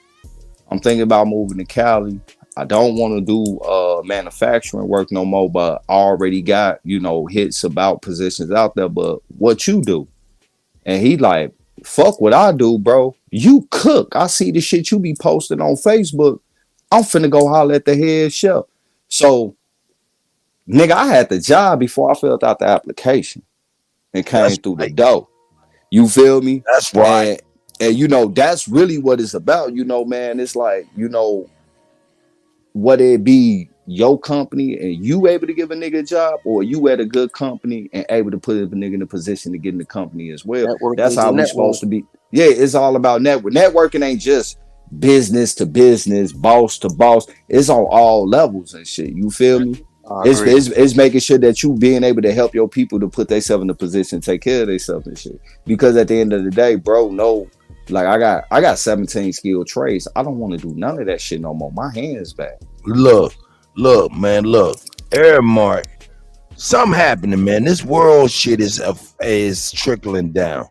I'm thinking about moving to Cali. I don't want to do manufacturing work no more, but I already got, you know, hits about positions out there. But what you do? And he like, fuck what I do, bro. You cook. I see the shit you be posting on Facebook. I'm finna go holler at the head chef. So, nigga, I had the job before I filled out the application and came through the door. You feel me? That's right. And you know, that's really what it's about. You know, man, it's like, you know, whether it be your company and you able to give a nigga a job, or you at a good company and able to put a nigga in a position to get in the company as well. That's how we're supposed to be. Yeah, it's all about network. Networking ain't just business to business, boss to boss. It's on all levels and shit. You feel me? It's making sure that you being able to help your people to put themselves in a position to take care of themselves and shit. Because at the end of the day, bro, no, like I got 17 skilled trades. I don't want to do none of that shit no more. My hands back. Look, man, look. Airmark, something happening, man. This world shit is trickling down.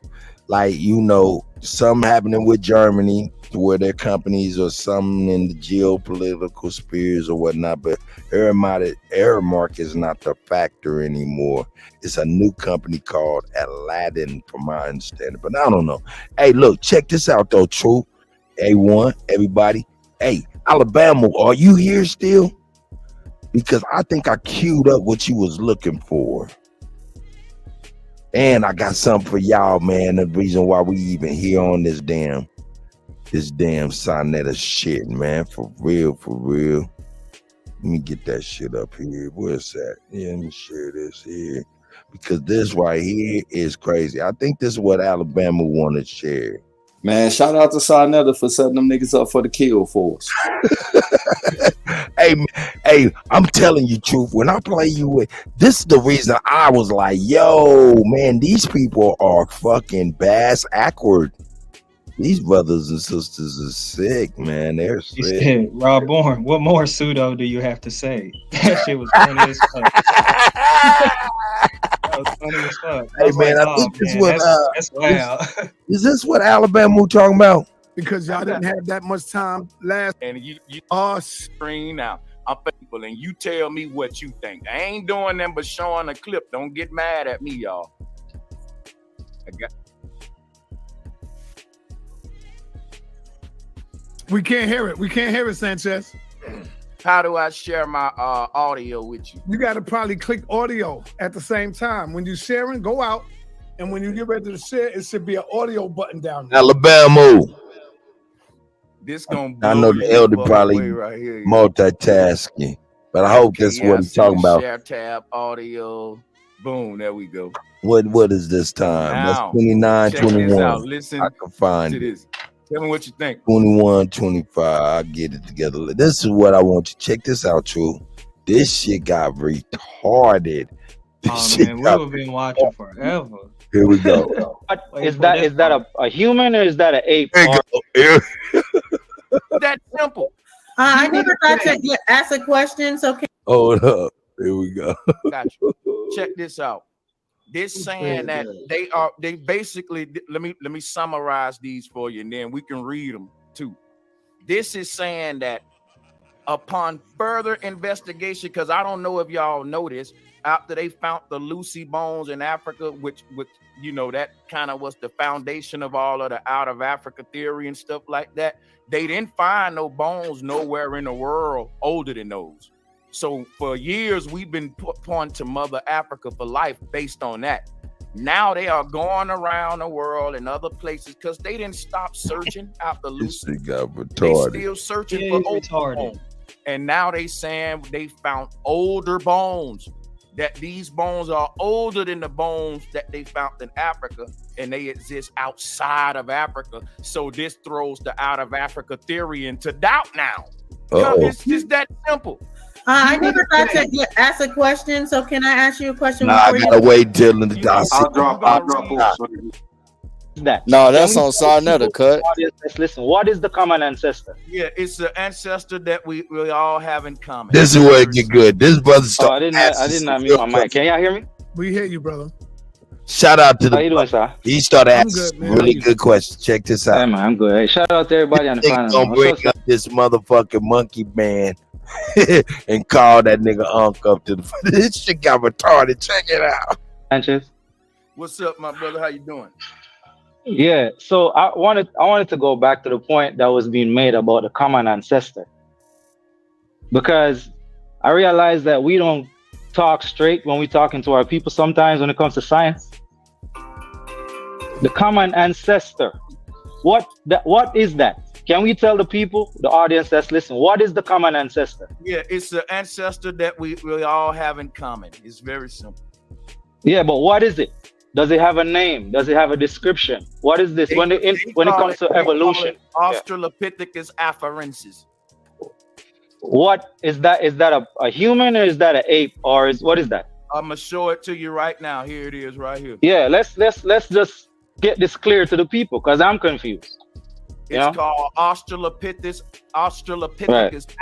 Like, you know, Some happening with Germany, where their companies or some in the geopolitical spheres or whatnot. But Aramark is not the factor anymore. It's a new company called Aladdin, from my understanding. But I don't know. Hey, look, check this out though, True. A1, everybody. Hey, Alabama, are you here still? Because I think I queued up what you was looking for. And I got something for y'all, man. The reason why we even here on this damn Sonetta shit, man. For real, for real. Let me get that shit up here. Where's that? Yeah, let me share this here. Because this right here is crazy. I think this is what Alabama want to share. Man, shout out to Sonetta for setting them niggas up for the kill force. Hey, I'm telling you truth. When I play you with, this is the reason I was like, yo, man, these people are fucking bass awkward. These brothers and sisters are sick, man. They're He sick. said, Rob Bourne, what more pseudo do you have to say? That shit was funny as fuck. That was funny as fuck. Hey, man, I think this what that's wild. Is this what Alabama talking about? Because y'all didn't have that much time last. And you screen out. I'm people, and you tell me what you think. I ain't doing them but showing a clip. Don't get mad at me, y'all. We can't hear it. We can't hear it, Sanchez. How do I share my audio with you? You got to probably click audio at the same time. When you're sharing, go out. And when you get ready to share, it should be an audio button down there. Alabama. This gonna I know the elder probably right here, multitasking, but I hope that's what he's talking about. Share tab, audio, boom, there we go. What is this time? Now, That's 29, check this 21. out. Listen I can find to it. this. Tell me what you think. 21, 25. I get it together. This is what I want you to check this out, True. This shit got retarded. Oh man, we've been watching forever. Here we go. Is that a human or is that an ape? That's simple. I never got to ask a question, so can Hold up. Here we go. Got you. Check this out. This saying that they basically, let me summarize these for you, and then we can read them too. This is saying that upon further investigation, because I don't know if y'all know this, after they found the Lucy bones in Africa, which you know, that kind of was the foundation of all of the out of Africa theory and stuff like that. They didn't find no bones nowhere in the world older than those. So for years, we've been pointing to Mother Africa for life based on that. Now they are going around the world and other places because they didn't stop searching after This Lucy. shit got They retarded. still searching Yeah, for he's older retarded. bones. And now they saying they found older bones, that these bones are older than the bones that they found in Africa, and they exist outside of Africa. So this throws the out of Africa theory into doubt now. It's just that simple. I never got to ask a question, so can I ask you a question? Nah, I before gotta you- wait till the I'll drop That. No, that's Can we on Sonetta, cut. Let's listen. What is the common ancestor? Yeah, it's the ancestor that we all have in common. This is where it get good. This brother Oh, started. I did not mute my mic. Can y'all hear me? We hear you, brother. Shout out to the. How you doing, sir? He started I'm asking good, man. really good questions. Check this out. Hey, man, I'm good. Hey, shout out to everybody on the They panel. gonna bring up this motherfucking monkey man and call that nigga Unc up to the. This shit got retarded. Check it out. Sanchez? What's up, my brother? How you doing? Yeah, so I wanted to go back to the point that was being made about the common ancestor, because I realized that we don't talk straight when we're talking to our people sometimes when it comes to science. The common ancestor, what is that? Can we tell the people, the audience that's listening, what is the common ancestor? Yeah, it's the ancestor that we all have in common. It's very simple. Yeah, but what is it? Does it have a name? Does it have a description? What is this when it comes to evolution? Australopithecus afarensis. What is that? Is that a human or is that an ape or what is that? I'm gonna show it to you right now. Here it is, right here. Yeah, let's just get this clear to the people because I'm confused. It's called Australopithecus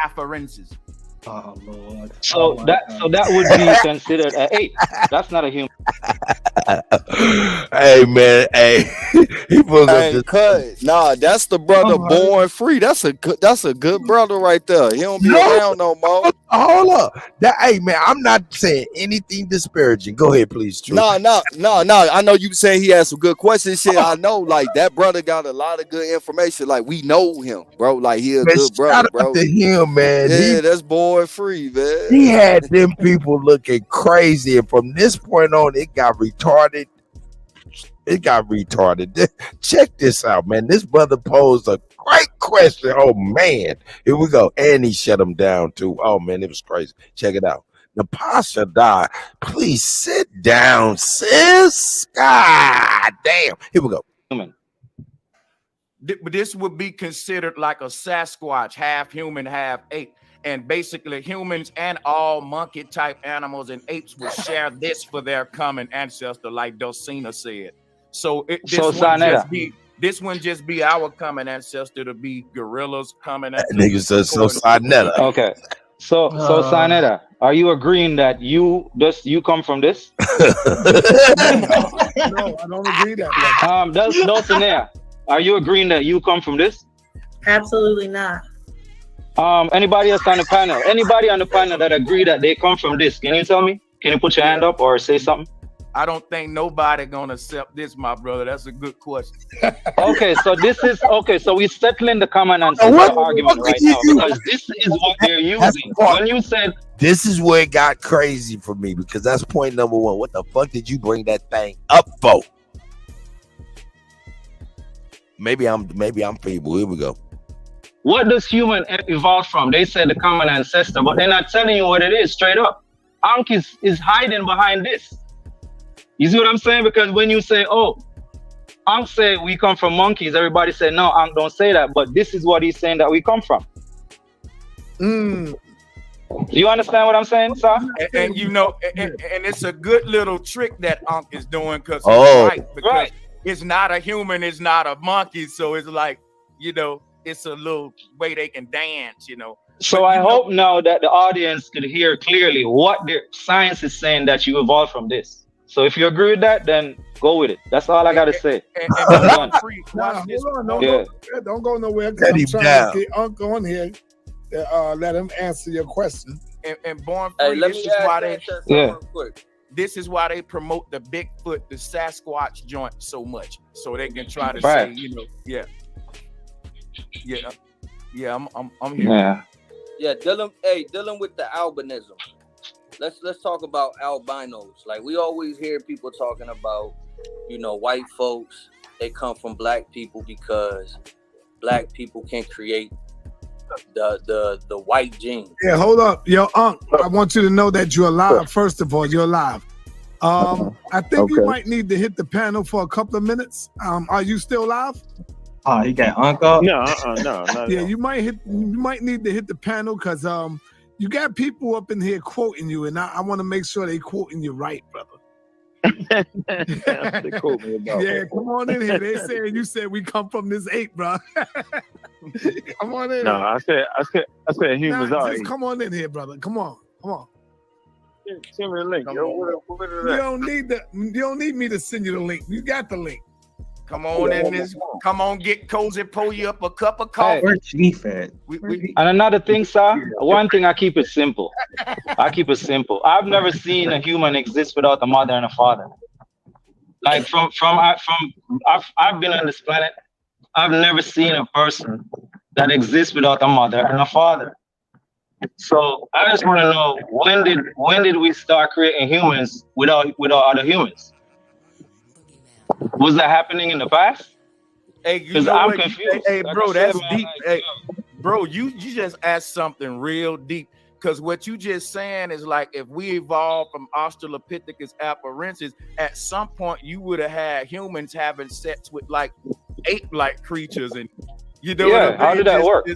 afarensis. Oh Lord. So that would be considered an ape. That's not a human. Hey man, hey, he pulls up Hey, this. cut. Nah, that's the brother born free. That's a good brother right there. He don't be around no more. Hold up. Hey man, I'm not saying anything disparaging. Go ahead, please, Truth. No. I know you saying he had some good questions. Shit, I know. Like that brother got a lot of good information. Like we know him, bro. Like he a Man, good brother, shout bro. out to him, man. Yeah, that's born free, man. He had them people looking crazy, and from this point on, it got retarded. Check this out, man. This brother posed a great question. Oh man, here we go. And he shut him down too. Oh man, it was crazy. Check it out. Napasha died. Please sit down, sis. God damn. Here we go. But this would be considered like a Sasquatch, half human, half ape. And basically humans and all monkey type animals and apes would share this for their common ancestor, like Dulcina said. So this wouldn't just be our common ancestor to be gorillas common ancestor. Nigga says so Sinetta. Okay. So Sinetta, are you agreeing that you come from this? No, I don't agree that. Dulcinea, are you agreeing that you come from this? Absolutely not. Anybody else on the panel? Anybody on the panel that agree that they come from this? Can you tell me? Can you put your hand up or say something? I don't think nobody gonna accept this, my brother. That's a good question. Okay, so we're settling the common ancestor argument right now because this is what they're using. When you said this is where it got crazy for me because that's point number one. What the fuck did you bring that thing up for? Maybe I'm feeble. Here we go. What does human evolve from? They said the common ancestor, but they're not telling you what it is straight up. Ankh is hiding behind this. You see what I'm saying? Because when you say, oh, Ankh say we come from monkeys, everybody say, no, Ankh don't say that. But this is what he's saying that we come from. Do you understand what I'm saying, sir? And you know, and it's a good little trick that Ankh is doing because it's not a human, it's not a monkey. So it's like, you know, it's a little way they can dance, you know. So I hope now that the audience could hear clearly what the science is saying that you evolved from this. So if you agree with that, then go with it. That's all I gotta say. Don't go nowhere. I'm trying to get Uncle on here. Let him answer your question. And Born Free, this is why they promote the Bigfoot, the Sasquatch joint so much, so they can try to say, you know, I'm here. Yeah, dealing with the albinism. Let's talk about albinos. Like we always hear people talking about, you know, white folks, they come from black people because black people can create the white gene. Yeah, hold up. Yo, Unc, I want you to know that you're alive. First of all, you're alive. I think you might need to hit the panel for a couple of minutes. Are you still live? Oh, he got Unc up? No. Yeah, you might need to hit the panel because you got people up in here quoting you, and I want to make sure they quoting you right, brother. They quote me about yeah, come on in here. They saying you said we come from this ape, bro. Come on in. No, I said humans are. Just come on in here, brother. Come on. Send me the link. Yo, what is that? You don't need me to send you the link. You got the link. Come on in this. Come on, get cozy. Pull you up a cup of coffee. Where's Chief at? And another thing, sir. One thing, I keep it simple. I've never seen a human exist without a mother and a father. Like I've been on this planet. I've never seen a person that exists without a mother and a father. So I just want to know when did we start creating humans without other humans? Was that happening in the past? Hey, because I'm confused. Hey, bro, that's deep. Hey, bro, you just asked something real deep. Because what you just saying is like if we evolved from Australopithecus afarensis, at some point you would have had humans having sex with like ape-like creatures, and you know. Yeah, how did that work?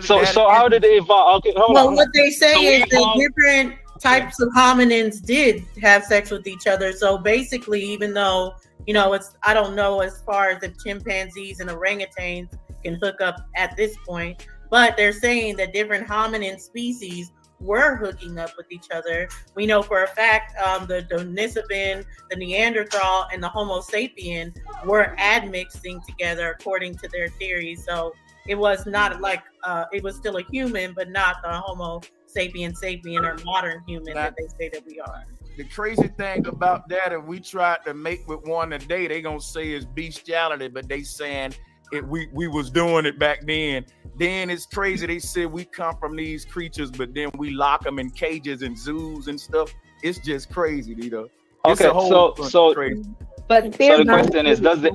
So how did they evolve? Okay, hold on. What they say is that different types of hominins did have sex with each other. So basically, even though I don't know as far as if chimpanzees and orangutans can hook up at this point, but they're saying that different hominin species were hooking up with each other. We know for a fact the Denisovan, the Neanderthal, and the Homo sapien were admixing together according to their theories. So it was not like it was still a human, but not the Homo sapien or modern human that they say that we are. The crazy thing about that, if we tried to make with one today, they gonna say it's bestiality, but they saying we was doing it back then. Then it's crazy. They said we come from these creatures, but then we lock them in cages and zoos and stuff. It's just crazy, you know. It's Okay, a whole so crazy. But so the question is, does the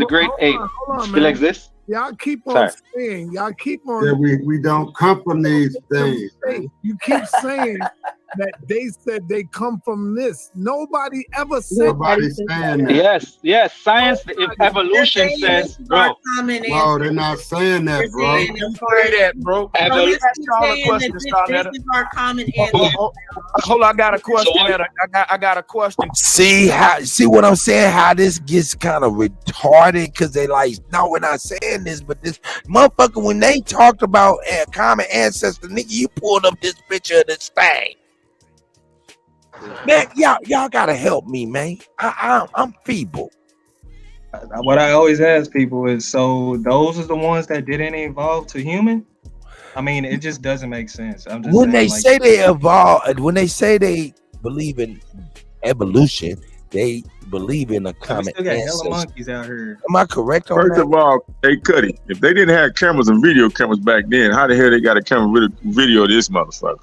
great ape Hold on, still man. exist? Y'all keep on Sorry. saying, y'all keep on. Yeah, we don't come from these things. You keep saying that they said they come from this. Nobody ever said Nobody's saying that. Yes. Science, if evolution says, bro. No, they're not saying that, bro. Say that, bro. This is our common answer. Hold on, I got a question. I got a question. See what I'm saying? How this gets kind of retarded because they like, no, we're not saying this, but this motherfucker, when they talked about a common ancestor, nigga, you pulled up this picture of this thing. Man, y'all gotta help me, man. I'm feeble. What I always ask people is, so those are the ones that didn't evolve to human? I mean, it just doesn't make sense. I'm just When they saying, say they evolve, when they say they believe in evolution, they believe in a we common still got hella ancestor. monkeys out here. Am I correct on First that? of all, hey Kutty, if they didn't have cameras and video cameras back then, how the hell they got a camera video of this motherfucker?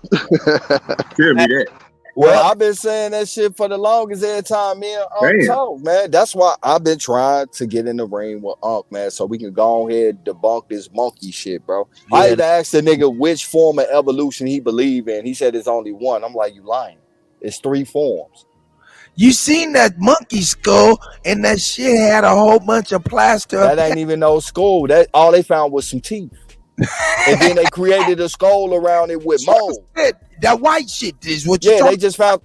Tell me that. Well, I've been saying that shit for the longest every time me and Damn. talk, man. That's why I've been trying to get in the ring with Unc, man, so we can go ahead and debunk this monkey shit, bro. Yeah. I even asked the nigga which form of evolution he believe in. He said it's only one. I'm like, you lying. It's 3 forms. You seen that monkey skull, and that shit had a whole bunch of plaster. That ain't even no skull. That all they found was some teeth. And then they created a skull around it with mold. That white shit is what you Yeah, talking they just found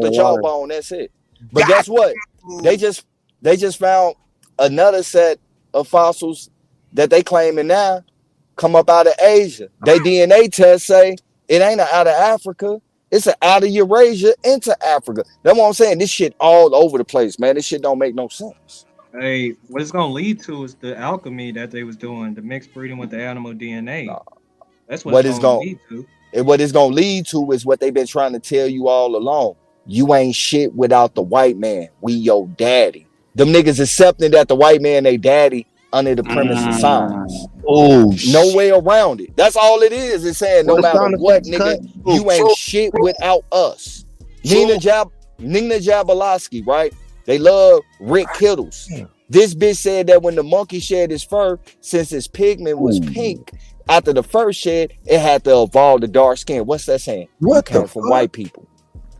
the jawbone. That's it. But guess what? They just found another set of fossils that they claiming now come up out of Asia. They DNA tests say it ain't out of Africa. It's out of Eurasia into Africa. That's what I'm saying. This shit all over the place, man. This shit don't make no sense. Hey, what it's gonna lead to is the alchemy that they was doing, the mixed breeding with the animal DNA. That's what it's gonna lead to. And what it's gonna lead to is what they've been trying to tell you all along. You ain't shit without the white man. We your daddy. Them niggas accepting that the white man they daddy under the premise of science. Oh, no way around it. That's all it is. It's saying no matter what, nigga, you ain't shit without us. Nina Jablonski, right? They love Rick Kittles. This bitch said that when the monkey shed his fur, since its pigment was pink, after the first shed, it had to evolve to dark skin. What's that saying? What came from white people.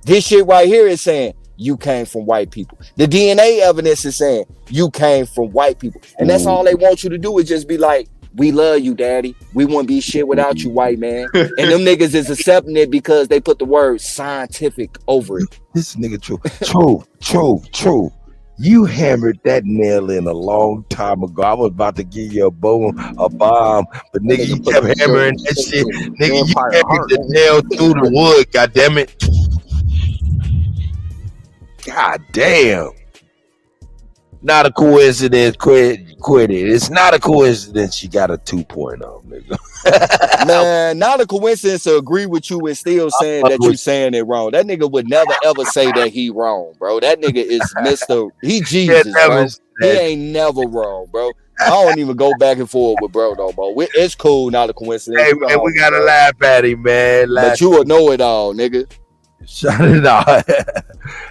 This shit right here is saying you came from white people. The DNA evidence is saying you came from white people. And that's all they want you to do is just be like, we love you, daddy. We wouldn't be shit without you, white man. And them niggas is accepting it because they put the word scientific over it. This nigga true. You hammered that nail in a long time ago. I was about to give you a bomb, but nigga, you kept hammering that shit. Nigga, you hammered the nail through the wood. God damn it! God damn! Not a coincidence. Quit it. It's not a coincidence. You got a 2.0, nigga. Man, not a coincidence to agree with you and still saying that you saying it wrong. That nigga would never ever say that he wrong, bro. That nigga is Mr. He Jesus, bro. He ain't never wrong, bro. I don't even go back and forth with bro no more. It's cool, not a coincidence. Hey, man, we gotta laugh at him, man. But you will know it all, nigga. Shut it out.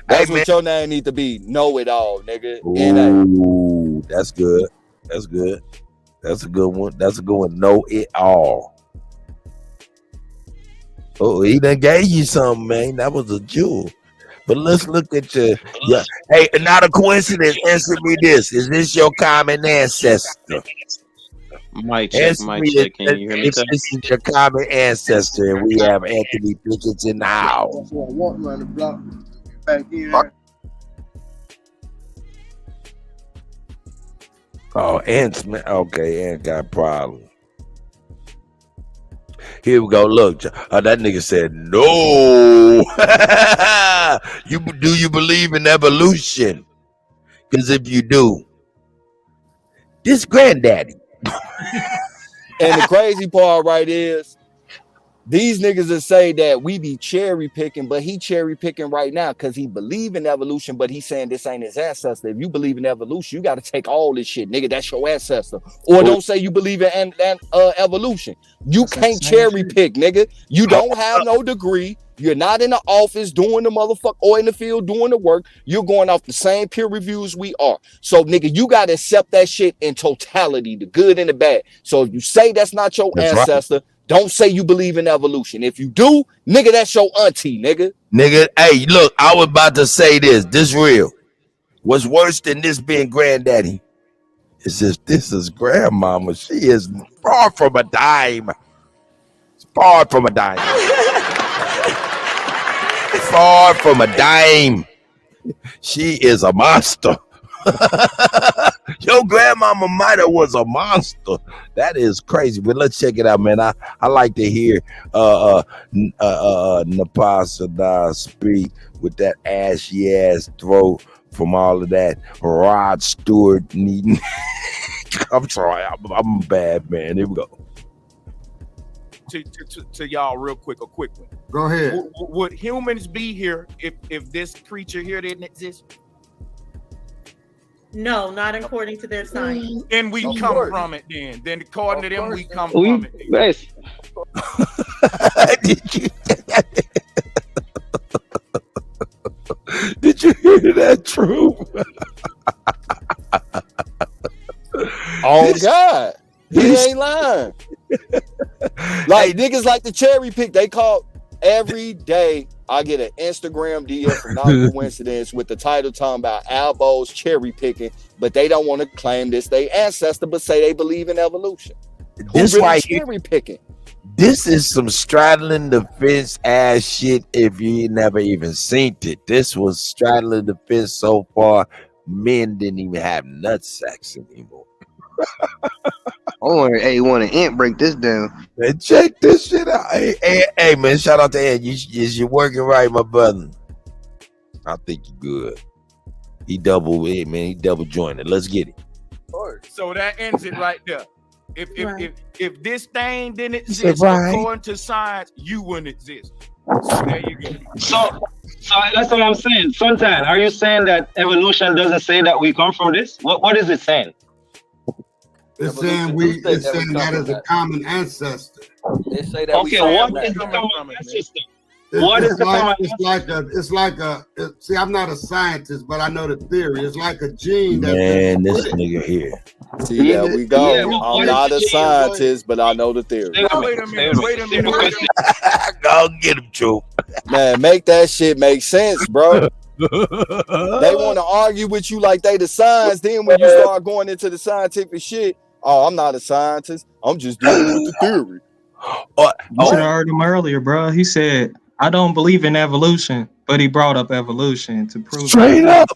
That's what your name need to be. Know it all, nigga. Ooh, that's good. That's good. That's a good one. That's a good one. Know it all. Oh, he done gave you something, man. That was a jewel. But let's look at your. Yeah. Hey, not a coincidence. Answer me this: is this your common ancestor? Mic check. Can you hear me? If this is your common ancestor, and we have Anthony Pickens in the house. Oh, Ant Smith. Okay, Ant got a problem. Here we go. Look, that nigga said no. Do you believe in evolution? Because if you do, this granddaddy. And the crazy part right is these niggas that say that we be cherry picking, but he cherry picking right now because he believe in evolution, but he's saying this ain't his ancestor. If you believe in evolution, you got to take all this shit, nigga. That's your ancestor. Or don't say you believe in evolution. You can't cherry pick, nigga. You don't have no degree. You're not in the office doing the motherfucker or in the field doing the work. You're going off the same peer reviews we are. So, nigga, you got to accept that shit in totality, the good and the bad. So if you say that's not your ancestor, right, don't say you believe in evolution. If you do, nigga, that's your auntie, nigga. Nigga, hey, look, I was about to say this. This real. What's worse than this being granddaddy? It's just this is grandmama. She is far from a dime. It's far from a dime. Far from a dime. She is a monster. Your grandmama might have was a monster. That is crazy. But let's check it out, man. I like to hear Napasada speak with that ashy ass throat from all of that Rod Stewart needing. I'm sorry, I'm a bad man. Here we go. To y'all real quick, a quick one. Go ahead. Would humans be here if this creature here didn't exist? No, not according to their science. Then we come from it then. Then according to them, we come from it. Nice. Did you hear that, True? Oh God, he ain't lying. Like niggas like the cherry pick. They call every day. I get an Instagram DM from not coincidence with the title talking about Albo's cherry picking, but they don't want to claim this they ancestor, but say they believe in evolution. This really right cherry picking. This is some straddling the fence ass shit if you never even seen it. This was straddling the fence so far, men didn't even have nut sex anymore. Oh, hey, want an ant break this down? Man, check this shit out. Hey, man, shout out to Ed. You're working right, my brother. I think you're good. He double jointed. Let's get it. So that ends it right there. If this thing didn't exist, according to science, you wouldn't exist. So there you go. So that's what I'm saying. Sultan, are you saying that evolution doesn't say that we come from this? What is it saying? It's saying that is a common ancestor. They say that. Okay, what is the common ancestor? See, I'm not a scientist, but I know the theory. It's like a gene that. Man, this nigga here. See, there we go. I'm not a scientist, but I know the theory. Wait a minute. Go get him, Joe. Man, make that shit make sense, bro. They want to argue with you like they the science. Then when you start going into the scientific shit, oh, I'm not a scientist. I'm just dealing with the theory. You should have heard him earlier, bro. He said, I don't believe in evolution, but he brought up evolution to prove straight up.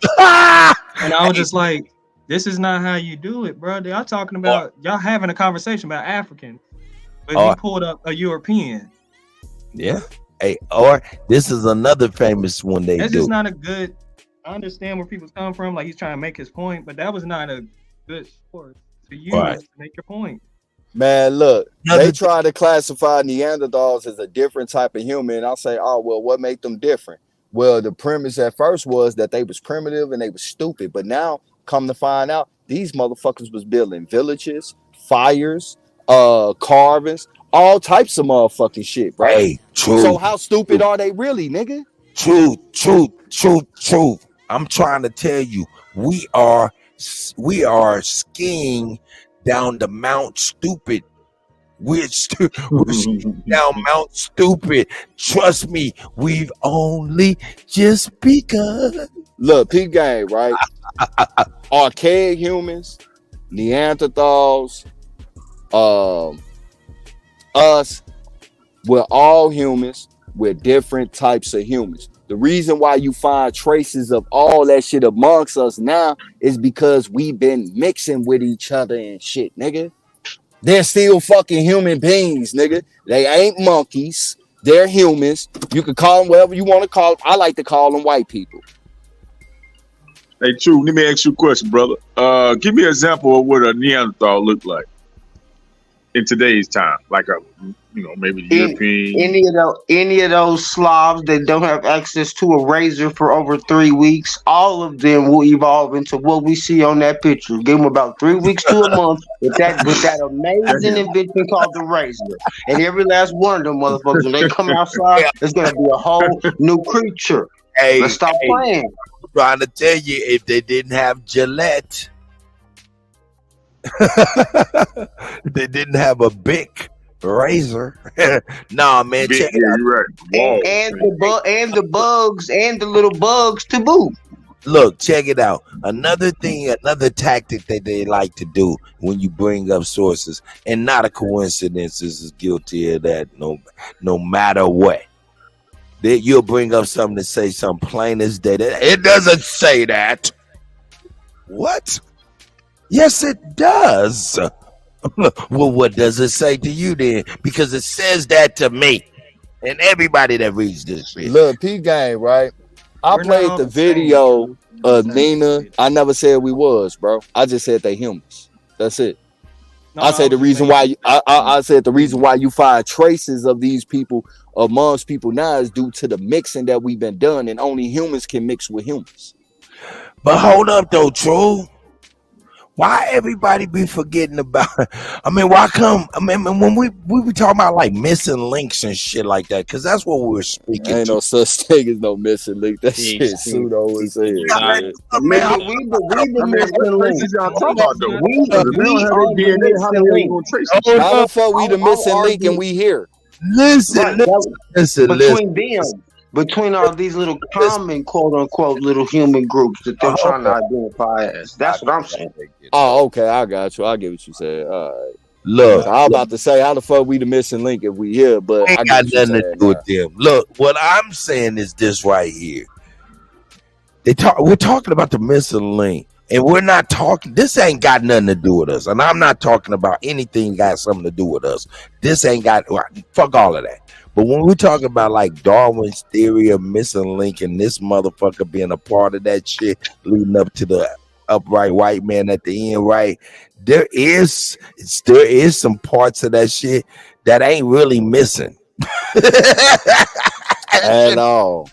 And I was just like, this is not how you do it, bro. Y'all talking about y'all having a conversation about African, but he pulled up a European. Yeah. Hey, or this is another famous one they That's do. just not a good. I understand where people's come from, like he's trying to make his point, but that was not a good source to use to make your point. Man, look, they try to classify Neanderthals as a different type of human. I'll say, oh, well, what made them different? Well, the premise at first was that they was primitive and they was stupid. But now, come to find out, these motherfuckers was building villages, fires, carvings, all types of motherfucking shit, right? Hey, true. So how stupid are they really, nigga? True. I'm trying to tell you, we are skiing down the Mount Stupid. We're skiing down Mount Stupid. Trust me, we've only just begun. Look, peep game, right? Archaic humans, Neanderthals, us, we're all humans. We're different types of humans. The reason why you find traces of all that shit amongst us now is because we've been mixing with each other and shit, nigga. They're still fucking human beings, nigga. They ain't monkeys. They're humans. You can call them whatever you want to call them. I like to call them white people. Hey, True, let me ask you a question, brother. Give me an example of what a Neanderthal looked like in today's time, like a, maybe European. Any of those Slavs that don't have access to a razor for over 3 weeks, all of them will evolve into what we see on that picture. Give them about 3 weeks to a month with that amazing invention called the razor. And every last one of them motherfuckers, when they come outside, it's gonna be a whole new creature. Hey, let's stop playing. Trying to tell you, if they didn't have Gillette, they didn't have a big razor. Nah, man, check it out. You're right. And the bugs and the little bugs to boot. Look, check it out. Another thing, another tactic that they like to do when you bring up sources, and not a coincidence, is guilty of that. No matter what. You'll bring up something to say something plain as day. It doesn't say that. What? Yes, it does. Well, what does it say to you then? Because it says that to me and everybody that reads this shit. Look, P game, right? I played the video of Nina. I never said we was, bro. I just said they humans. That's it. I said the reason why I said the reason why you find traces of these people amongst people now is due to the mixing that we've been done, and only humans can mix with humans. But hold up though, True. Why everybody be forgetting about? I mean, why come? I mean, when we be talking about like missing links and shit like that, because that's what we were speaking. Ain't no such thing as no missing link. That shit pseudo is here. We the missing links. How the fuck we the missing link and we here? Listen. Between all these little common quote unquote little human groups that they're trying to identify as. That's what I'm saying. Oh, okay, I got you. I get what you said. All right. Look, I was about to say, how the fuck we the missing link if we here, but ain't got nothing to do with them. Look, what I'm saying is this right here. We're talking about the missing link, and we're not talking. This ain't got nothing to do with us, and I'm not talking about anything got something to do with us. This ain't got fuck all of that. But when we're talking about like Darwin's theory of missing link and this motherfucker being a part of that shit leading up to the upright white man at the end, right? There is some parts of that shit that ain't really missing. At all.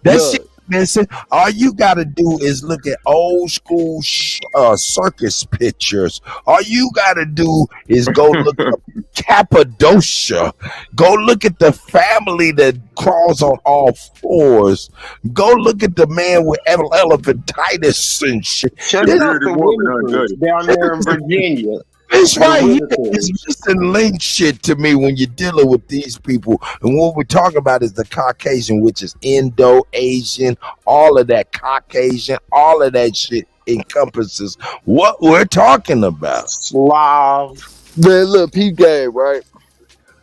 That shit missing. All you gotta do is look at old school circus pictures. All you gotta do is go look up Cappadocia. Go look at the family that crawls on all fours. Go look at the man with elephantitis and shit. Check out the Winifreds down there in Virginia. This right here is missing link shit to me when you're dealing with these people. And what we're talking about is the Caucasian, which is Indo-Asian, all of that Caucasian, all of that shit encompasses what we're talking about. Slav. Man, look, P game, right?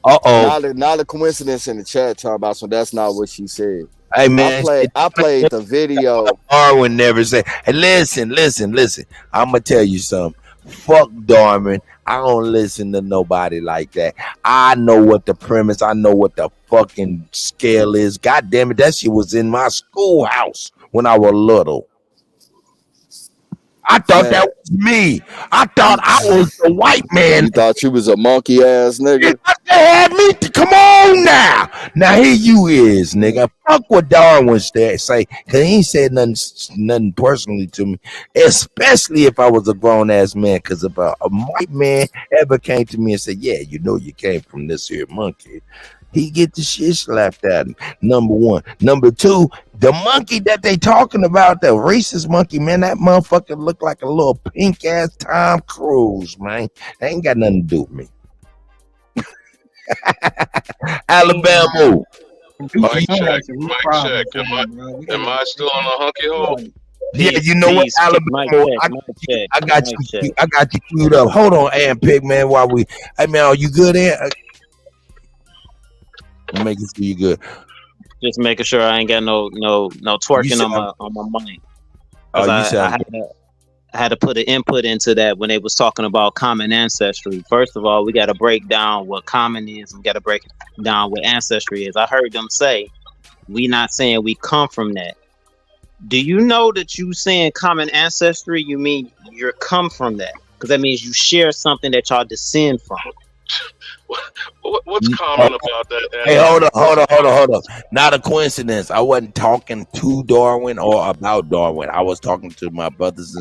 Uh-oh. Not a coincidence in the chat talking about, so that's not what she said. Hey, man. I played the video. Darwin never said, hey, listen. I'm going to tell you something. Fuck Darwin. I don't listen to nobody like that. I know what the premise, I know what the fucking scale is. God damn it, that shit was in my schoolhouse when I was little. I thought that was me. I thought I was the white man. You thought you was a monkey ass nigga? They had me come on now. Now here you is, nigga. Fuck what Darwin say, because he ain't said nothing personally to me, especially if I was a grown ass man. Because if a white man ever came to me and said, yeah, you know you came from this here monkey, he get the shit slapped at him. Number one. Number two, the monkey that they talking about, the racist monkey, man, that motherfucker look like a little pink ass Tom Cruise, man. That ain't got nothing to do with me. Alabama. Mic check. Am I still on a hunky hole? Yeah, you know what, Alabama? I got you queued up. Hold on, Ant Pig, man. Hey man, are you good, Ant? I'm making sure you good. Just making sure I ain't got no twerking on my mic. had to put an input into that when they was talking about common ancestry. First of all, we got to break down what common is. We got to break down what ancestry is. I heard them say, we not saying we come from that. Do you know that you saying common ancestry, you mean you're come from that? Because that means you share something that y'all descend from. What's common about that? Hey, hold on. Not a coincidence. I wasn't talking to Darwin or about Darwin. I was talking to my brothers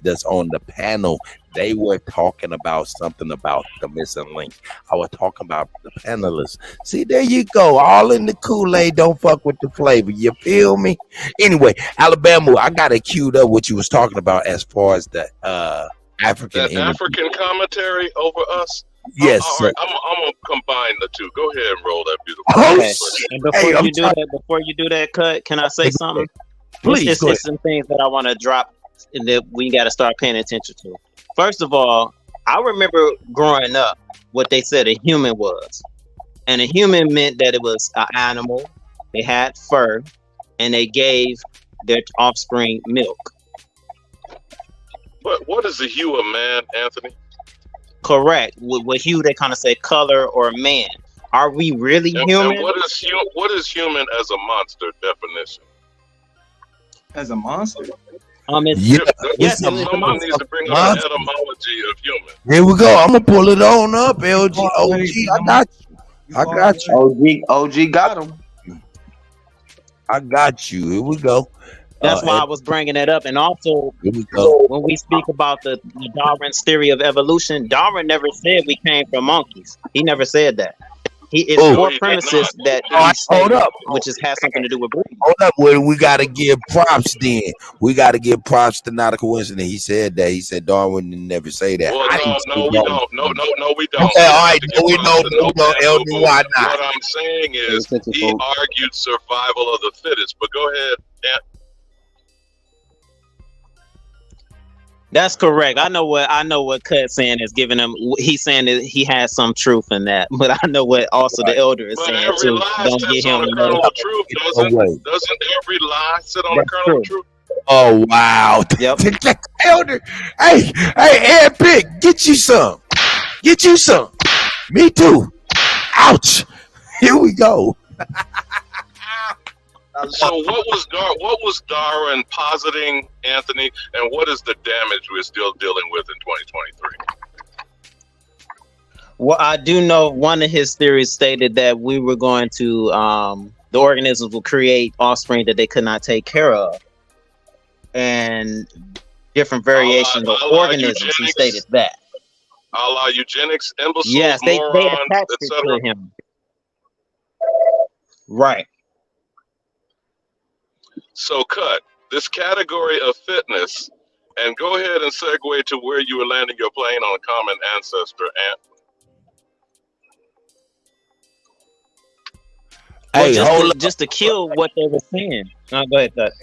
that's on the panel. They were talking about something about the missing link. I was talking about the panelists. See, there you go. All in the Kool-Aid. Don't fuck with the flavor. You feel me? Anyway, Alabama, I got it queued up what you was talking about as far as the African that African commentary over us. Yes, all right. I'm gonna combine the two. Go ahead and roll that beautiful. Okay. And before you do that, Cut, can I say something? Please. It's some things that I want to drop and that we got to start paying attention to. First of all, I remember growing up what they said a human was, and a human meant that it was an animal. They had fur, and they gave their offspring milk. What is the hue of man, Anthony? Correct. With hue, they kind of say color or man. Are we really human? And what is human as a monster definition? As a monster? Yes. Someone needs to bring up an etymology of human. Here we go. I'm gonna pull it on up, LG. OG, I got you. OG got him. I got you. Here we go. That's why I was bringing it up. And also, when we speak about the Darwin's theory of evolution, Darwin never said we came from monkeys. He never said that. It's four premises that he stated, which has something to do with breeding. Hold up, we got to give props then. We got to give props to not a coincidence. He said that. He said Darwin didn't never say that. Well, no, we don't. No, we don't. Okay, all right. No, we don't. LD, why not? What I'm saying is he argued survival of the fittest. But go ahead, Dan. That's correct. I know what Cut saying is giving him. He's saying that he has some truth in that, but I know what also the elder is saying too. Don't get him. Doesn't every lie sit on the kernel of truth? Oh wow! Yep. Elder, hey, Ed Pick, get you some. Me too. Ouch! Here we go. So what was Darwin positing, Anthony, and what is the damage we're still dealing with in 2023? Well, I do know one of his theories stated that we were going to the organisms will create offspring that they could not take care of, and different variations of organisms. He stated that. A la eugenics, imbeciles, yes, they morons, attached it to him. Right. So, Cut this category of fitness, and go ahead and segue to where you were landing your plane on a common ancestor, Ant. Just to kill what they were saying. Go ahead, Cut.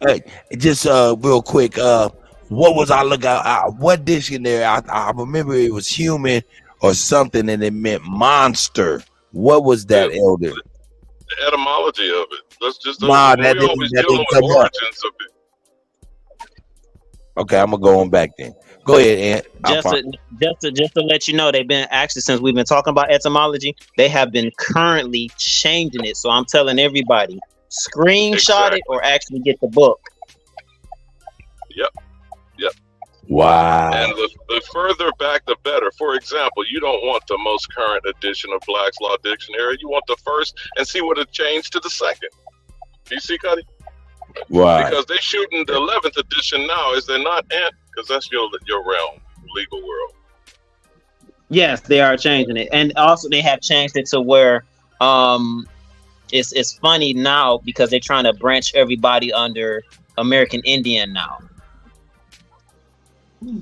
Hey, just real quick. What was I looking at? What dictionary? I remember it was human or something, and it meant monster. What was that, Elder? The etymology of it. Let's just that didn't come up. Okay, I'm gonna go on back then. Go ahead, Ant. Just to let you know, they've been actually, since we've been talking about etymology, they have been currently changing it. So I'm telling everybody, screenshot it or actually get the book. Yep. Wow. And the further back, the better. For example, you don't want the most current edition of Black's Law Dictionary. You want the first and see what it changed to the second. Do you see, Kutty? Right. Because they're shooting the 11th edition now, is there not, Ant? Because that's your realm, legal world. Yes, they are changing it. And also they have changed it to where it's funny now because they're trying to branch everybody under American Indian now.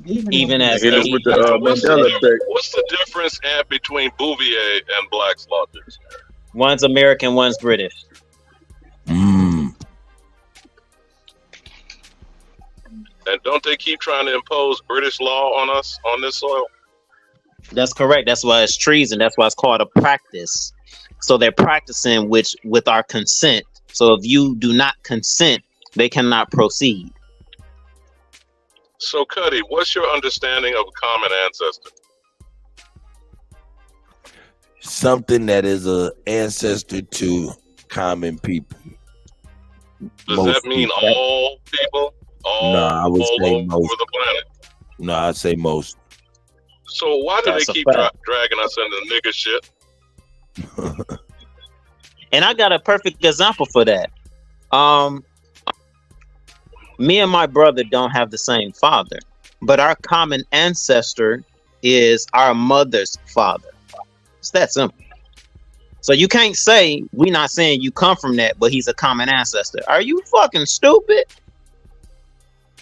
Even as what's the difference, Ant, between Bouvier and Black's Law Dictionary? One's American, one's British. And don't they keep trying to impose British law on us on this soil? That's correct. That's why it's treason. That's why it's called a practice. So they're practicing with our consent. So if you do not consent, they cannot proceed. So, Kutty, what's your understanding of a common ancestor? Something that is a ancestor to common people. Does that mean all people? No, I would say over most. the planet? No, I'd say most. So why do That's they a keep fact. dragging us into nigga shit? And I got a perfect example for that. Me and my brother don't have the same father, but our common ancestor is our mother's father. It's that simple. So you can't say, we're not saying you come from that, but he's a common ancestor. Are you fucking stupid?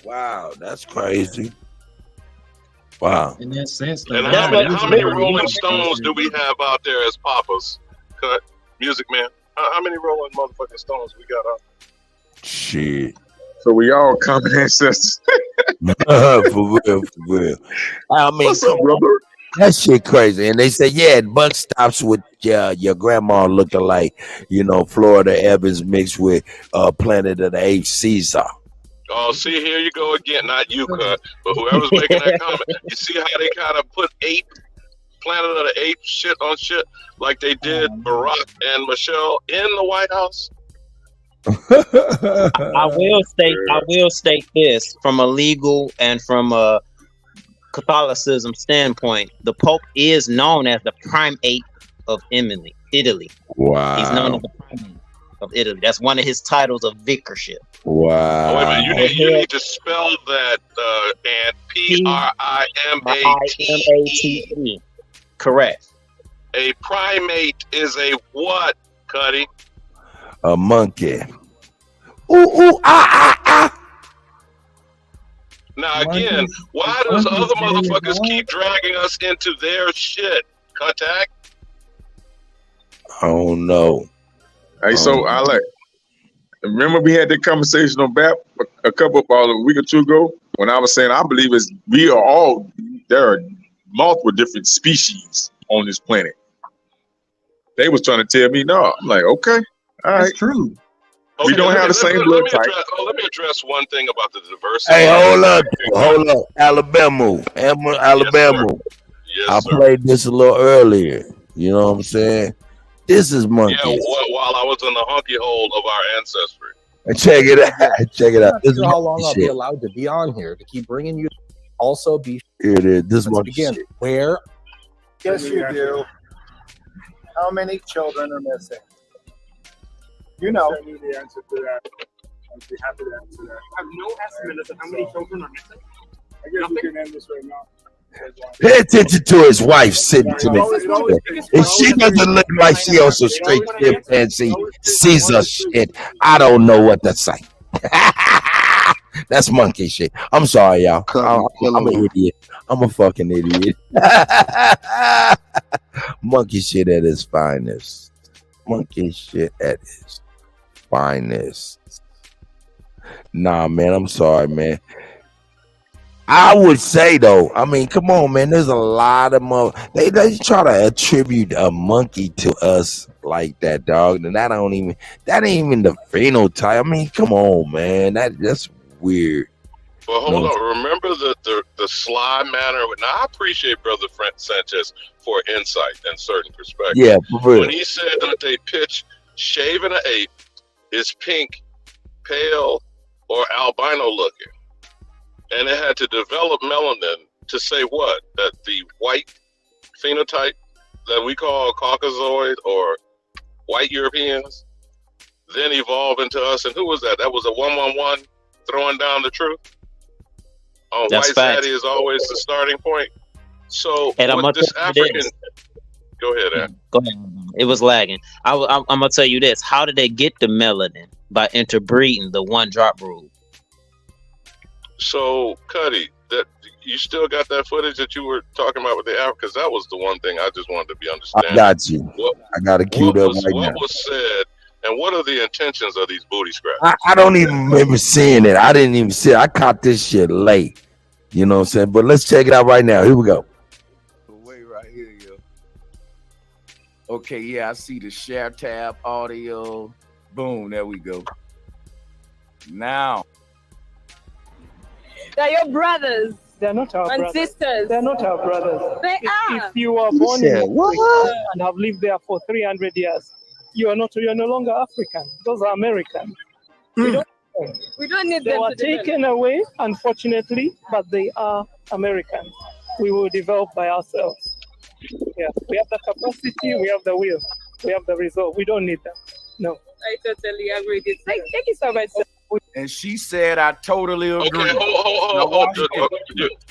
Wow, that's crazy. Wow. In that sense, though, And how many Rolling Stones do we have out there as papas? Cut, Music Man. How many Rolling motherfucking Stones we got out? Shit. So we all common ancestors. For real. I mean, What's up, brother? that shit crazy. And they say, yeah, buck stops with your grandma looking like, Florida Evans mixed with Planet of the Apes Caesar. Oh, see, here you go again. Not you, Cut, but whoever's making that comment. You see how they kind of put Planet of the Apes shit on shit like they did Barack and Michelle in the White House? I will state this from a legal and from a Catholicism standpoint. The Pope is known as the primate of Italy. Wow. He's known as the primate of Italy. That's one of his titles of vicarship. Wow. Oh, wait a minute. You need to spell that and Primate. Correct. A primate is a what, Cuddy? A monkey. Ooh, ah. Now again, why does other motherfuckers keep dragging us into their shit, Kuttack? I don't know. Hey, so I remember we had that conversation on BAP a week or two ago when I was saying I believe there are multiple different species on this planet. They was trying to tell me no. I'm like, okay, all right, true. We don't have the same blood type. Let me address one thing about the diversity. Hey, hold up, Alabama. Yes, I sir. played this a little earlier. You know what I'm saying? This is monkeys. Yeah, while I was in the hunky hole of our ancestry. Check it out. Check it out. I'm not sure how long I'll be allowed to be on here to keep bringing you. Also, be here it is. This Let's monkey begin. shit. Where? Yes, you do. How many children are missing? You know. I knew the answer to that. I'd be happy to answer that. I have no estimate as to how many children are missing. I guess we can end this right now. Pay attention to his wife sitting to me. If she doesn't look like she on some straight chimpanzee Caesar shit, I don't know what to say. That's monkey shit. I'm sorry, y'all. I'm an idiot. I'm a fucking idiot. Monkey shit at its finest. Monkey shit at its finest. Nah, man, I'm sorry, man. I would say though, I mean, come on, man. There's a lot of they try to attribute a monkey to us like that, dog. And that ain't even the phenotype. I mean, come on, man. That's weird. But hold on. Remember the sly manner. Now I appreciate Brother Frank Sanchez for insight and certain perspective. Yeah, for real. When he said that they pitch shaving an ape is pink, pale, or albino looking. And it had to develop melanin to say what? That the white phenotype that we call Caucasoid or white Europeans then evolved into us. And who was that? That was a 111 throwing down the truth? That's white facts. zaddy is always the starting point. So And I'm with gonna this tell you African... this. Go ahead, Ed. Go ahead. It was lagging. I'm gonna tell you this. How did they get the melanin? By interbreeding, the one drop rule. So, Cuddy, that you still got that footage that you were talking about with the Africa? Because that was the one thing I just wanted to be understanding. I got you. I got it queued up right now. What was said, and what are the intentions of these booty scraps? I don't even remember seeing it. I didn't even see it. I caught this shit late. You know what I'm saying? But let's check it out right now. Here we go. Right here, yo. Okay, yeah, I see the share tab, audio. Boom, there we go. Now. They're your brothers. They're not our and brothers. sisters. They're not our brothers. They are. If you are born in Africa and have lived there for 300 years, you are no longer African. Those are American. We don't need they them were to develop. taken away, unfortunately, but they are American. We will develop by ourselves. Yeah, we have the capacity, we have the will, we have the resolve. We don't need them. No. I totally agree with you. Thank you so much. And she said, I totally agree. Okay, hold.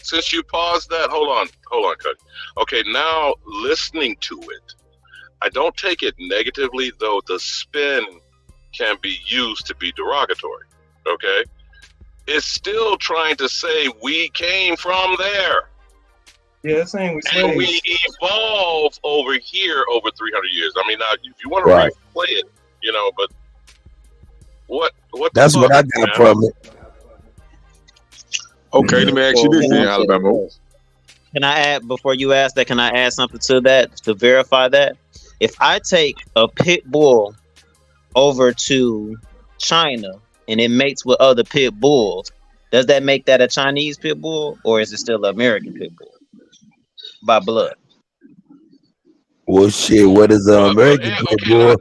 Since you paused that, hold on, Kutty. Okay, now listening to it, I don't take it negatively, though the spin can be used to be derogatory. Okay, it's still trying to say we came from there. Yeah, it's saying and we evolve over here over 300 years. I mean, now if you want to Right. replay it, you know, but what? That's the what fuck, I got man? from it. Okay, let me ask you this then, Alabama. Can I add, before you ask that, can I add something to that to verify that? If I take a pit bull over to China and it mates with other pit bulls, does that make that a Chinese pit bull, or is it still an American pit bull by blood? Well, shit, what is an American pit bull?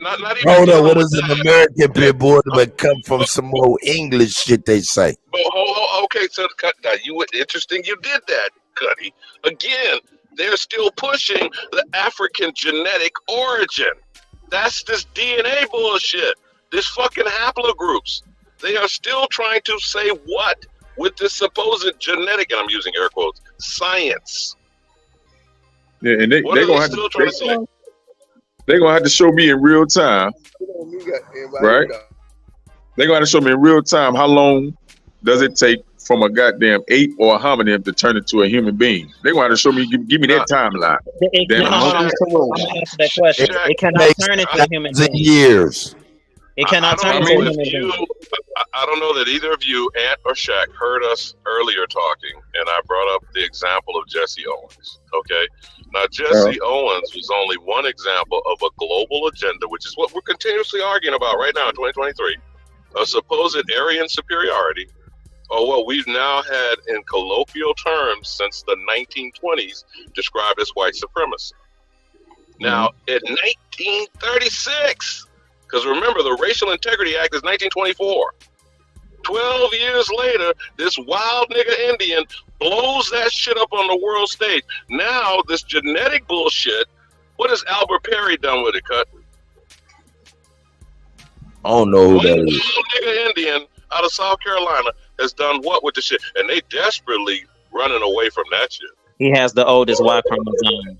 Hold on, what is an American pit bull that come from some old English shit they say? Okay, so you were interesting. You did that, Kutty. Again, they're still pushing the African genetic origin. That's this DNA bullshit. This fucking haplogroups. They are still trying to say what with this supposed genetic, and I'm using air quotes, science. Yeah, and they're What are gonna they have still trying to say? they're gonna have to show me in real time, right? They're gonna have to show me in real time how long does it take from a goddamn ape or a hominin to turn into a human being. They're gonna have to show me, give me that timeline. Damn it. I'm gonna answer that question. It cannot turn into a human being. Years. It cannot turn into a human being. I don't know that either of you, Ant or Shaq, heard us earlier talking, and I brought up the example of Jesse Owens. Okay, now Jesse Owens was only one example of a global agenda, which is what we're continuously arguing about right now in 2023, a supposed Aryan superiority, or what we've now had in colloquial terms since the 1920s described as white supremacy. Now, in 1936, because remember, the Racial Integrity Act is 1924. 12 years later, this wild nigga Indian blows that shit up on the world stage. Now, this genetic bullshit, what has Albert Perry done with it, Cut? I don't know who One that wild is. nigga Indian out of South Carolina has done what with the shit? And they desperately running away from that shit. He has the oldest Y chromosome.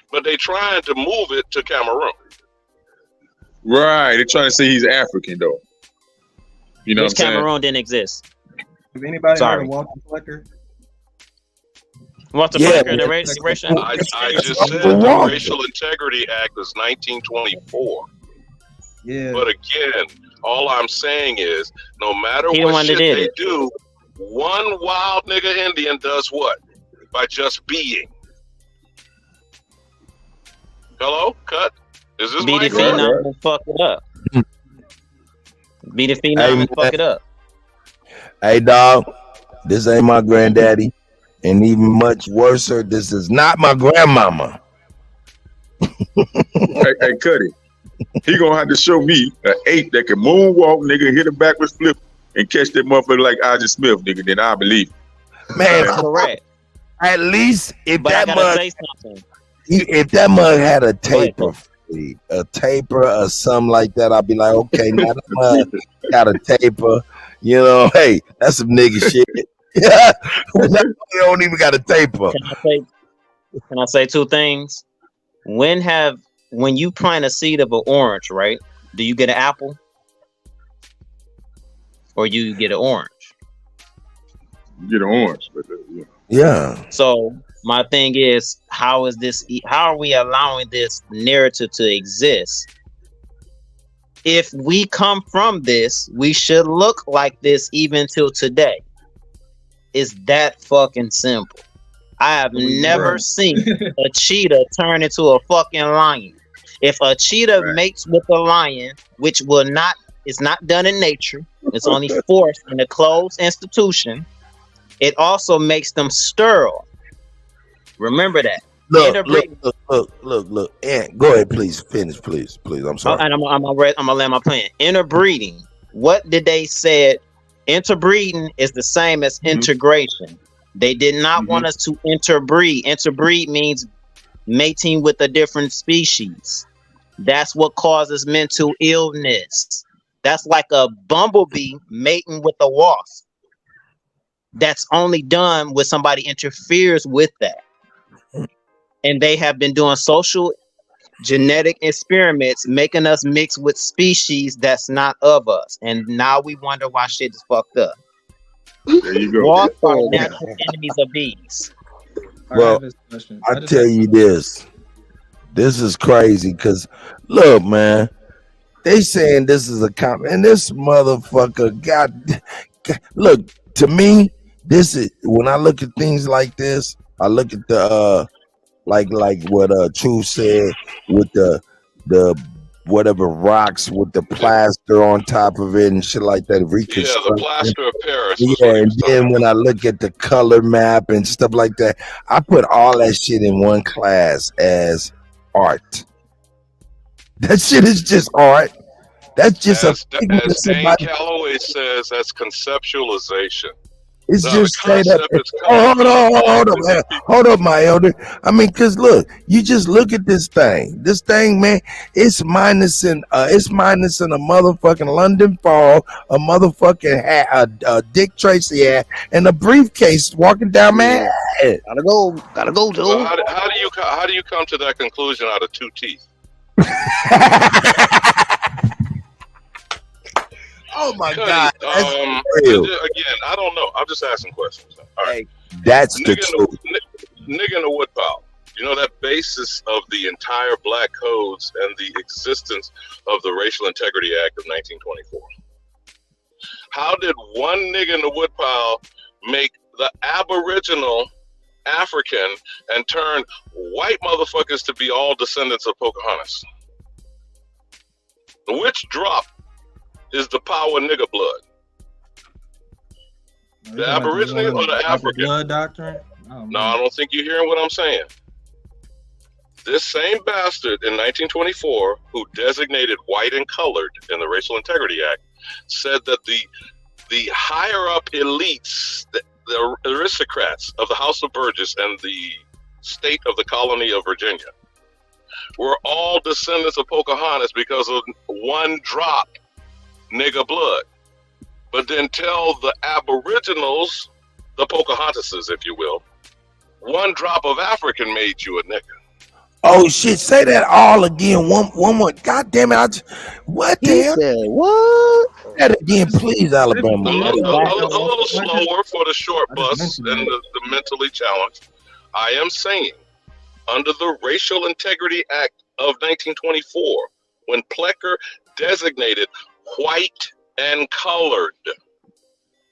But they trying to move it to Cameroon. Right, they're trying to say he's African though. You know Which what I'm saying? Cameroon didn't exist. Have anybody Sorry. heard of Walter Flecker? Walter Yeah, Flecker, the racial. I just said the Racial Integrity Act was 1924. Yeah. But again, all I'm saying is, no matter He the what one that shit did they it. do, one wild nigga Indian does what? By just being. Hello? Cut? Is this Be the mic on? phenom and fuck it up. Be the phenom and fuck it up. Hey, dog, this ain't my granddaddy. And even much worse, this is not my grandmama. Hey, Cuddy, he gonna have to show me an ape that can moonwalk, nigga, hit a backwards flip, and catch that motherfucker like Ozzie Smith, nigga. Then I believe it. Man, correct. At least if But I that gotta mug, say something. if that mug had a taper, or something like that, I'd be like, okay, now that mug got a taper. You know, hey, that's some nigga shit. Yeah, you don't even got a taper. Can I say two things? When you plant a seed of an orange, right? Do you get an apple? Or you get an orange? You get an orange, but yeah. So my thing is, how are we allowing this narrative to exist? If we come from this, we should look like this even till today. It's that fucking simple. I have never seen a cheetah turn into a fucking lion. If a cheetah mates with a lion, which it's not done in nature, it's only forced in a closed institution, it also makes them sterile. Remember that. Look, Interbreeding. look. And go ahead, please. Finish, please. I'm sorry. And I'm gonna land my plan. Interbreeding. What did they say? Interbreeding is the same as integration. They did not want us to interbreed. Interbreed means mating with a different species. That's what causes mental illness. That's like a bumblebee mating with a wasp. That's only done when somebody interferes with that. And they have been doing social genetic experiments, making us mix with species that's not of us. And now we wonder why shit is fucked up. There you go. Wasps are natural enemies of bees. Well, I tell you this. This is crazy because look, man, they saying this is a and this motherfucker look, to me, this is when I look at things like this, I look at the like what True said with the whatever rocks with the plaster on top of it and shit like that. Yeah, the plaster of Paris. Yeah, and then when I look at the color map and stuff like that, I put all that shit in one class as art. That shit is just art. That's just as Dane Calloway says, that's conceptualization. It's No, just the straight up. concept is Hold up, my elder. I mean, cause look, you just look at this thing. This thing, man, it's minusing a motherfucking London Fall, a motherfucking hat, a Dick Tracy hat, and a briefcase walking down Manhattan. Gotta go, Joe. So how do you come to that conclusion out of two teeth? Oh my Kutty, God! Again, I don't know. I'm just asking questions. All right. That's the truth. Nigga in the woodpile. You know that basis of the entire black codes and the existence of the Racial Integrity Act of 1924. How did one nigga in the woodpile make the Aboriginal African and turn white motherfuckers to be all descendants of Pocahontas? Which drop is the power nigga blood? The Aboriginal or the African? Blood doctrine? No, I don't think you're hearing what I'm saying. This same bastard in 1924 who designated white and colored in the Racial Integrity Act said that the higher up elites, the aristocrats of the House of Burgess and the state of the colony of Virginia were all descendants of Pocahontas because of one drop nigga blood. But then tell the Aboriginals, the Pocahontases, if you will, one drop of African made you a nigga. Oh shit! Say that all again. One more. God damn it! What the hell? What? Say that again, please, Alabama. A little slower for the short bus and the mentally challenged. I am saying, under the Racial Integrity Act of 1924, when Plecker designated white and colored,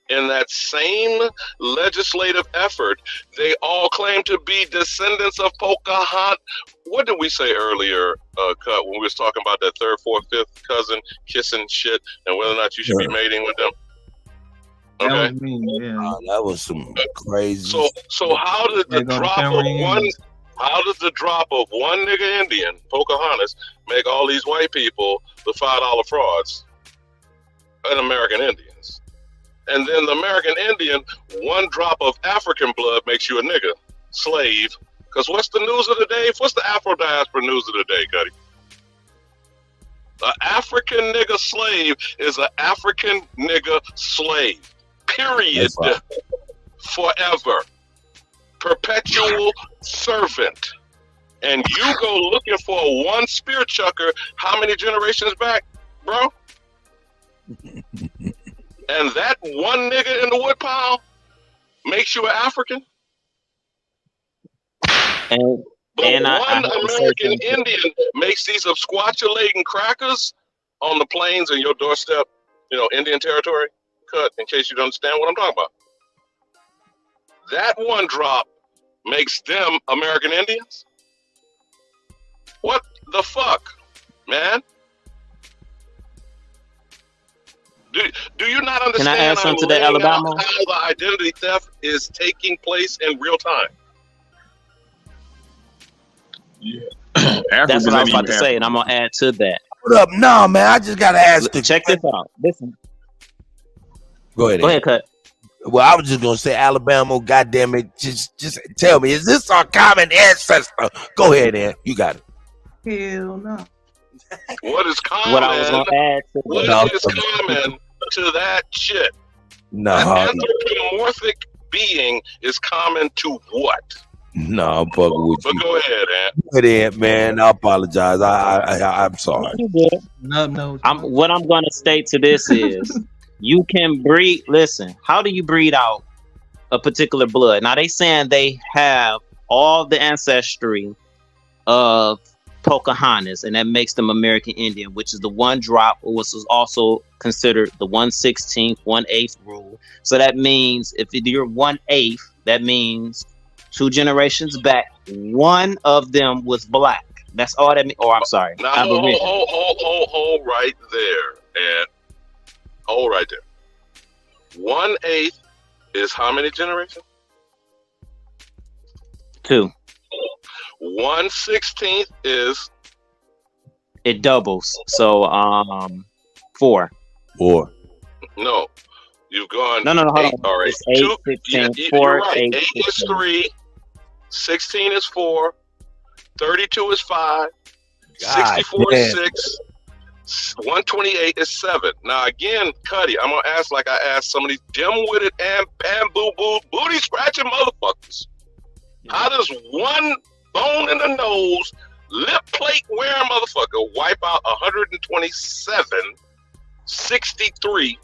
in that same legislative effort, they all claim to be descendants of Pocahontas. What did we say earlier, Cut, when we was talking about that third, fourth, fifth cousin kissing shit and whether or not you should be mating with them? Okay. That was me, yeah. That was some crazy. So how did the drop of one nigga Indian, Pocahontas, make all these white people the $5 frauds and American Indians? And then the American Indian, one drop of African blood makes you a nigga, slave. Because what's the news of the day? What's the Afro-diaspora news of the day, Kutty? An African nigga slave is an African nigga slave. Period. Forever. Perpetual servant. And you go looking for one spear chucker how many generations back, bro? And that one nigga in the woodpile makes you an African? And one American Indian makes these absquatulating crackers on the plains in your doorstep, Indian territory, Cut, in case you don't understand what I'm talking about. That one drop makes them American Indians? What the fuck, man? Do you not Can I understand add I'm something to that, laying out Alabama? how the identity theft is taking place in real time? Yeah. That's what I was about to say, and I'm gonna add to that. What up? No, man. I just gotta ask the. Check this out. Listen. Go ahead. Go ahead, Cut. Well, I was just gonna say, Alabama. Goddamn it! Just tell me, is this our common ancestor? Go ahead, Ant. You got it. Hell no. What is common? What I was gonna add to What that. is common to that shit? No, An anthropomorphic being is common to what? no, I'm fucking with But you. go ahead, Ant. Go ahead, man. I apologize. I'm sorry. No. What I'm gonna state to this is, you can breed. Listen, how do you breed out a particular blood? Now they saying they have all the ancestry of Pocahontas, and that makes them American Indian, which is the one drop, which was also considered the 1/16, 1/8 rule. So that means if you're 1/8, that means 2 generations back, one of them was black. That's all that means. Oh, I'm sorry. Now Aboriginal. hold right there, and hold right there. 1/8 is how many generations? 2. 1/16 is It doubles. So 4. 4. no. You've gone No, hold 8. on. All right. It's 8, 16, 4, you're right. 8, 8 is 16. 3. 16 is 4. 32 is 5. God 64 damn. is 6. 128 is 7. Now again, Kutty, I'm gonna ask like I asked some of these dim-witted and bamboo booty scratching motherfuckers. How does one bone in the nose, lip plate wearing motherfucker wipe out 127, 63,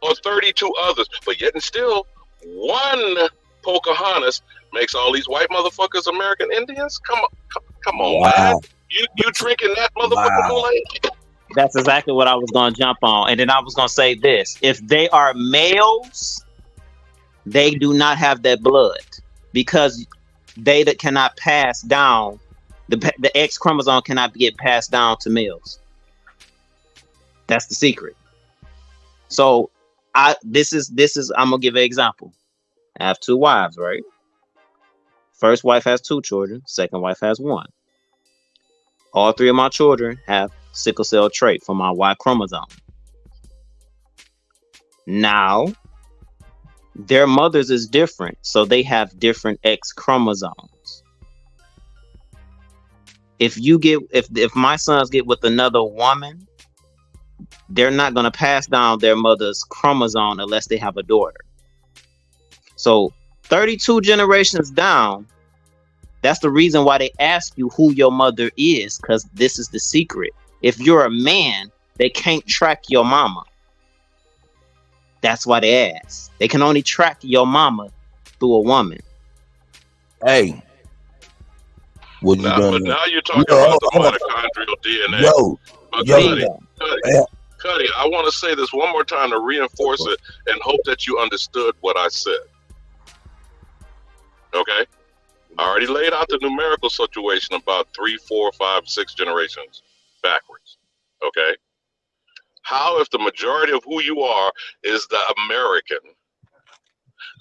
or 32 others? But yet and still, one Pocahontas makes all these white motherfuckers American Indians? Come on, Wow. man. You drinking that motherfucking Wow. Kool-Aid? That's exactly what I was going to jump on. And then I was going to say this. If they are males, they do not have that blood because they that cannot pass down, the X chromosome cannot get passed down to males. That's the secret. So this is I'm going to give an example. I have 2 wives, right? First wife has 2 children. Second wife has 1. All 3 of my children have sickle cell trait for my Y chromosome. Now, their mothers is different, so they have different X chromosomes. If my sons get with another woman, they're not going to pass down their mother's chromosome unless they have a daughter. So 32 generations down, that's the reason why they ask you who your mother is, because this is the secret. If you're a man, they can't track your mama. That's why they ask. They can only track your mama through a woman. Hey. What you done? But now you're talking about the mitochondrial DNA. Kutty, I want to say this one more time to reinforce it and hope that you understood what I said. Okay? I already laid out the numerical situation about 3, 4, 5, 6 generations backwards. Okay? How if the majority of who you are is the American,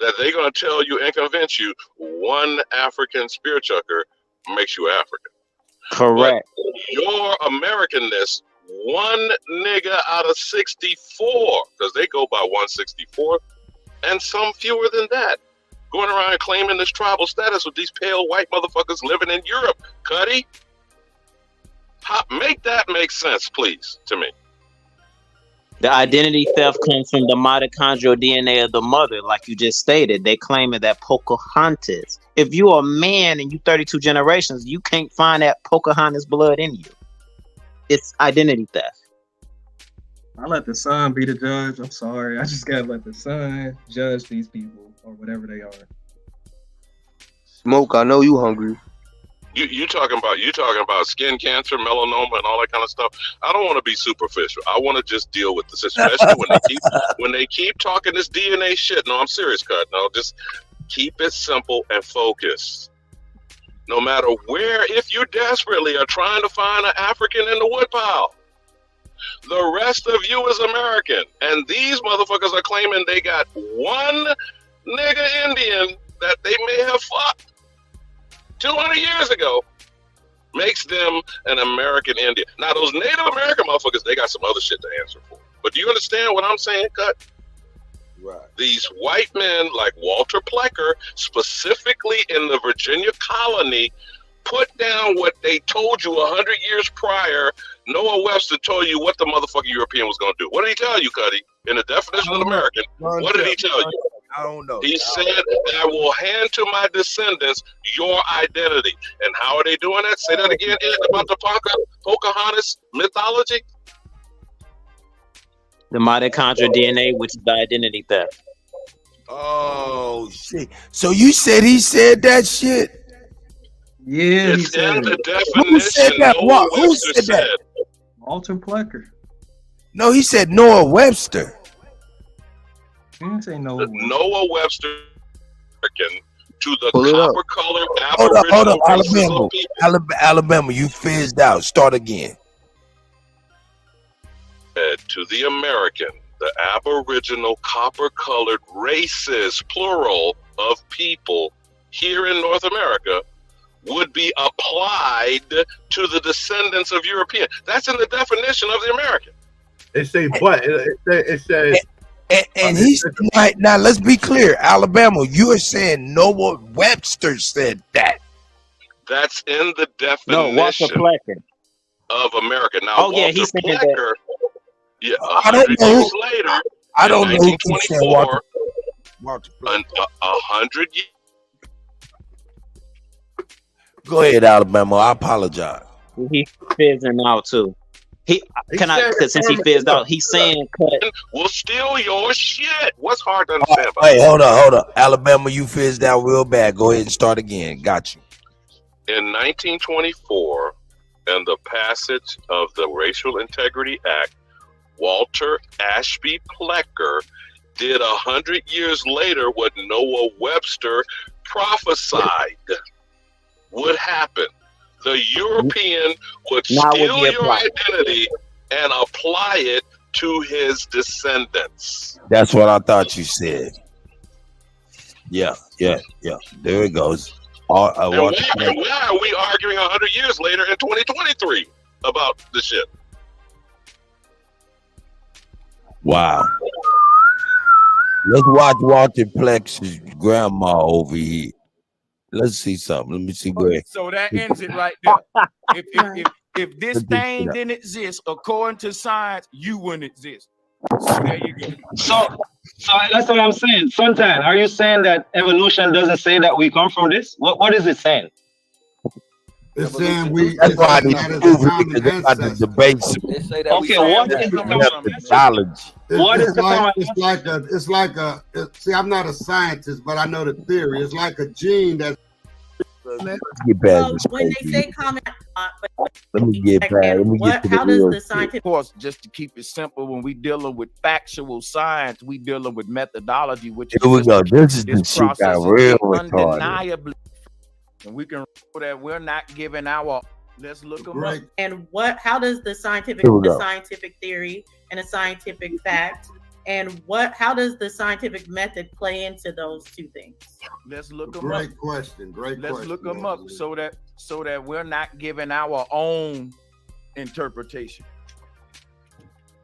that they're going to tell you and convince you one African spear chucker makes you African? Correct. But your Americanness, one nigga out of 64, because they go by 164, and some fewer than that, going around claiming this tribal status with these pale white motherfuckers living in Europe. Kutty, make that make sense, please, to me. The identity theft comes from the mitochondrial DNA of the mother, like you just stated. They claim it that Pocahontas. If you're a man and you 32 generations, you can't find that Pocahontas blood in you. It's identity theft. I let the sun be the judge. I'm sorry. I just gotta let the sun judge these people or whatever they are. Smoke, I know you hungry. You talking about skin cancer, melanoma, and all that kind of stuff. I don't want to be superficial. I want to just deal with this, especially when they keep talking this DNA shit. No, I'm serious, Cut. No, just keep it simple and focused. No matter where, if you desperately are trying to find an African in the woodpile, The rest of you is American. And these motherfuckers are claiming they got one nigga Indian that they may have fucked 200 years ago. Makes them an American Indian. Now, those Native American motherfuckers, they got some other shit to answer for. But do you understand what I'm saying, Cut? Right. These white men like Walter Plecker, specifically in the Virginia colony, put down what they told you 100 years prior. Noah Webster told you what the motherfucking European was going to do. What did he tell you, Cuddy? In the definition of American, what did he tell you? I don't know. He said, I will hand to my descendants your identity. And how are they doing that? Say that again, Ed, about the Pocahontas mythology. The mitochondrial DNA, which is the identity theft. Oh shit! So you said he said that shit? Yeah, It's in the definition. Who said that? Noah Who Webster said that? Walter Plecker. No, he said Noah Webster. He didn't say Noah. Noah Webster to the Pull it up. copper-colored Hold up, Aboriginal races Alabama. of people. Alabama, you fizzed out. Start again. To the American, the Aboriginal copper-colored races, plural, of people here in North America would be applied to the descendants of European. That's in the definition of the American. It say, but it says. And he's right now. Let's be clear, Alabama. You are saying Noah Webster said that. That's in the No, Walter definition Plecker. of America. Now, Oh, yeah, Walter he said that. Plecker, yeah, I don't 100 know. years later, I don't in know who keeps saying 1924, Walter. 100 years. Go ahead, Alabama. I apologize. He fizzing out too. Because since he fizzed out, he's saying cut. We'll steal your shit. What's hard to understand about Hey, hold up. Alabama, you fizzed out real bad. Go ahead and start again. Got you. In 1924, and the passage of the Racial Integrity Act, Walter Ashby Plecker did 100 years later what Noah Webster prophesied would happen. The European would Now would steal he your apply? identity and apply it to his descendants. That's what I thought you said. Yeah. There it goes. And why are we arguing 100 years later in 2023 about the shit? Wow. Let's watch Walter Plex's grandma over here. Let's see something. Let me see where. So that ends it right there. If this thing didn't exist, according to science, you wouldn't exist. So there you go. So that's what I'm saying. Suntan, are you saying that evolution doesn't say that we come from this? What is it saying? It's saying we. That's why they that is prove a it common because they got the ancestor. debates. Okay, what is the knowledge? What is It's the like see, I'm not a scientist, but I know the theory. It's like a gene that. Get back to When space, they say common, Let me get back. Let me get to the how does real the shit. scientific? Of course, just to keep it simple, when we dealing with factual science, we dealing with methodology, which Here we is go. This is the this shit got process is real retarded. undeniably, and we can know that we're not giving our. Let's look them up. And how does the scientific Here we go. theory and a scientific fact and how does the scientific method play into those two things? Let's look them up. Great question. Let's look them up so that we're not giving our own interpretation,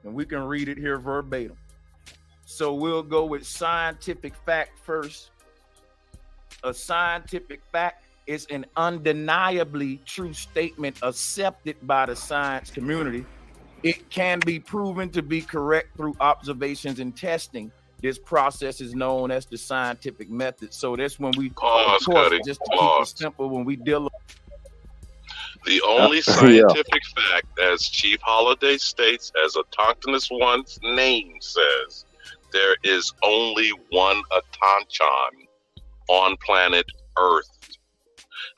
and we can read it here verbatim. So we'll go with scientific fact first. A scientific fact is an undeniably true statement accepted by the science community. It can be proven to be correct through observations and testing. This process is known as the scientific method. So that's when we Pause, of course, Cuddy, just to pause. keep it simple, when we deal. The only scientific fact, as Chief Holiday states, as Autochthonous One's name says, there is only one Atanchan on planet Earth.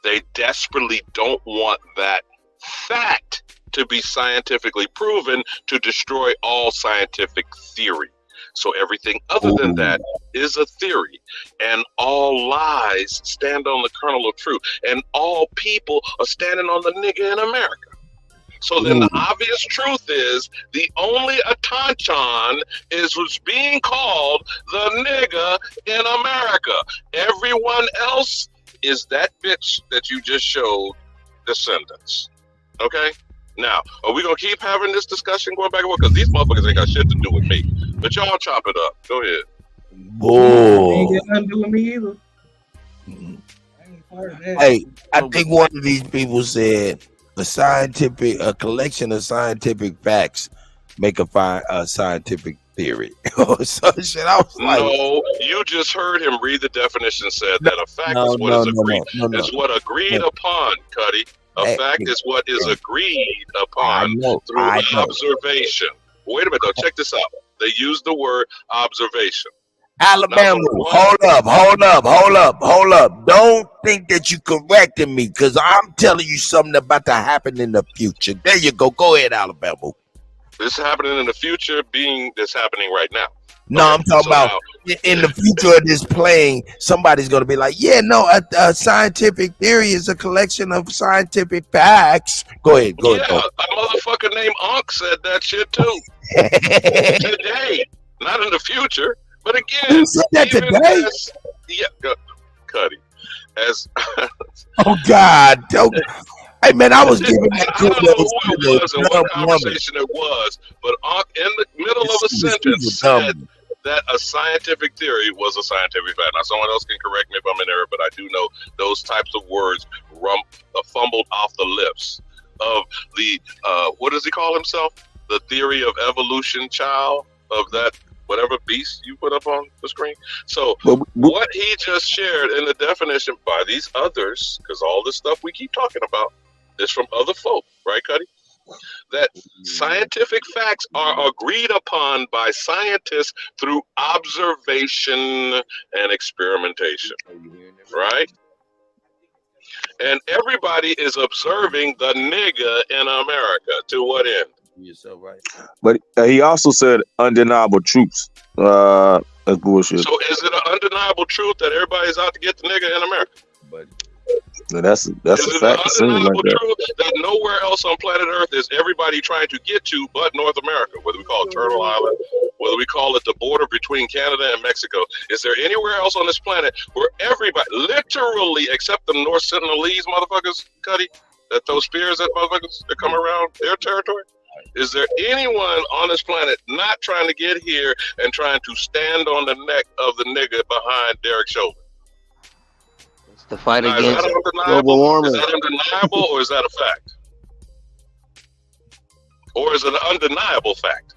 They desperately don't want that fact to be scientifically proven to destroy all scientific theory. So everything other than that is a theory, and all lies stand on the kernel of truth, and all people are standing on the nigga in America. So then the obvious truth is the only Atanchan was being called the nigga in America. Everyone else is that bitch that you just showed descendants. Okay? Now, are we going to keep having this discussion going back and forth? Because these motherfuckers ain't got shit to do with me. But y'all chop it up. Go ahead. Whoa. Ain't got nothing to do with me either. Hey, I think one of these people said a collection of scientific facts make a scientific theory. So shit, I was like, No, you just heard him read the definition. Said that a fact is what is agreed upon, Kutty. A fact is what is agreed upon through observation. Wait a minute, though. Check this out. They use the word observation. Alabama, hold up. Don't think that you correcting me, because I'm telling you something about to happen in the future. There you go. Go ahead, Alabama. This happening in the future being this happening right now. No, I'm talking about in the future of this playing, somebody's going to be like, yeah, no, a scientific theory is a collection of scientific facts. Go ahead. A motherfucker named Unc said that shit too. Today, not in the future, but again. Who said that today? Kutty. Oh, God. Hey, man, I was giving that I don't know who it was and what conversation it was, but Unc in the middle of a sentence said that a scientific theory was a scientific fact. Now, someone else can correct me if I'm in error, but I do know those types of words fumbled off the lips of the, what does he call himself? The theory of evolution child of that whatever beast you put up on the screen. So what he just shared in the definition by these others, because all this stuff we keep talking about is from other folk, right, Kutty? That scientific facts are agreed upon by scientists through observation and experimentation, right? And everybody is observing the nigga in America. To what end? Yourself right. But he also said undeniable truths. That's bullshit. So is it an undeniable truth that everybody's out to get the nigga in America? That's a fact. Is it an undeniable truth that nowhere else on planet Earth is everybody trying to get to but North America? Whether we call it Turtle Island, whether we call it the border between Canada and Mexico, is there anywhere else on this planet where everybody, literally, except the North Sentinelese motherfuckers, Kutty, that those spears that motherfuckers that come around their territory? Is there anyone on this planet not trying to get here and trying to stand on the neck of the nigga behind Derek's shoulder? It's the fight Now, against global warming. Is that undeniable or is that a fact? Or is it an undeniable fact?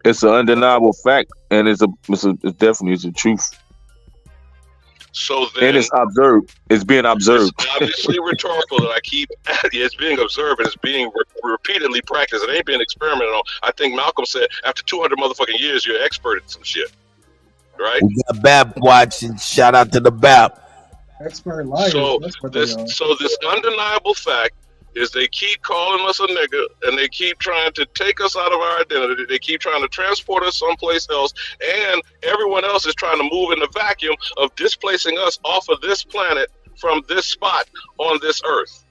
It's an undeniable fact, and it's definitely a truth. So then, and it's observed. It's being observed. It's obviously rhetorical that I keep. It's being observed and it's being repeatedly practiced. It ain't being experimented on. I think Malcolm said after 200 motherfucking years, you're an expert at some shit, right? We got BAP watching. Shout out to the BAP. Expert liars. So this undeniable fact is they keep calling us a nigga and they keep trying to take us out of our identity. They keep trying to transport us someplace else, and everyone else is trying to move in the vacuum of displacing us off of this planet from this spot on this earth.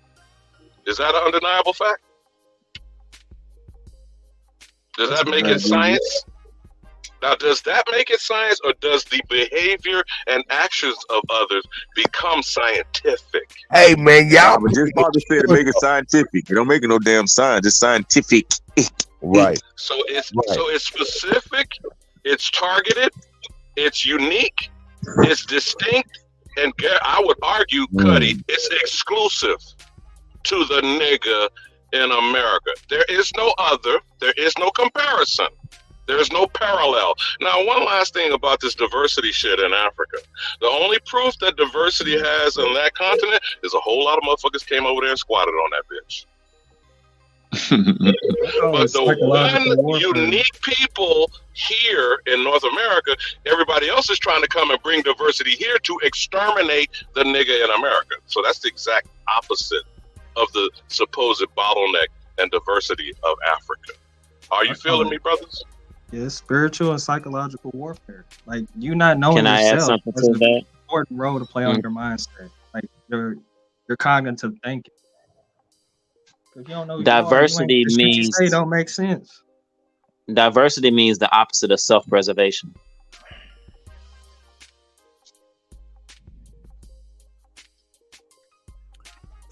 Is that an undeniable fact? Does that make it science? Now, does that make it science, or does the behavior and actions of others become scientific? Hey, man, y'all. But just about to say to make it scientific. You don't make it no damn science. It's scientific. Right. So it's specific, it's targeted, it's unique, it's distinct, and I would argue, Kutty, it's exclusive to the nigga in America. There is no other. There is no comparison. There's no parallel. Now, one last thing about this diversity shit in Africa. The only proof that diversity has on that continent is a whole lot of motherfuckers came over there and squatted on that bitch. But the one unique people here in North America, everybody else is trying to come and bring diversity here to exterminate the nigga in America. So that's the exact opposite of the supposed bottleneck and diversity of Africa. Are you feeling me, brothers? Yeah, spiritual and psychological warfare. Like, you not knowing Can I add yourself something is to an that? important role to play on your mindset. Like your cognitive thinking. If you don't know who Diversity the shit you means say don't make sense. diversity means the opposite of self-preservation.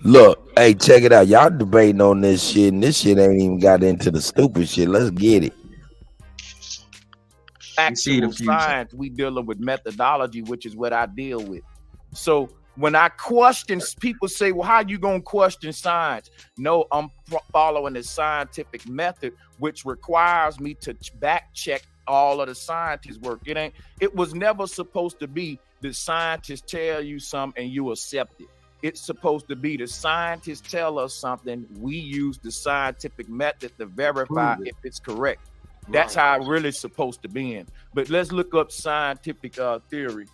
Look, hey, check it out. Y'all debating on this shit, and this shit ain't even got into the stupid shit. Let's get it. Actual science, we dealing with methodology, which is what I deal with. So when I question, people say, well, how you gonna question science? No, I'm following the scientific method, which requires me to back check all of the scientists' work. It was never supposed to be the scientists tell you something and you accept it. It's supposed to be the scientists tell us something, we use the scientific method to verify if it's correct. That's how it really supposed to be in. But let's look up scientific theory.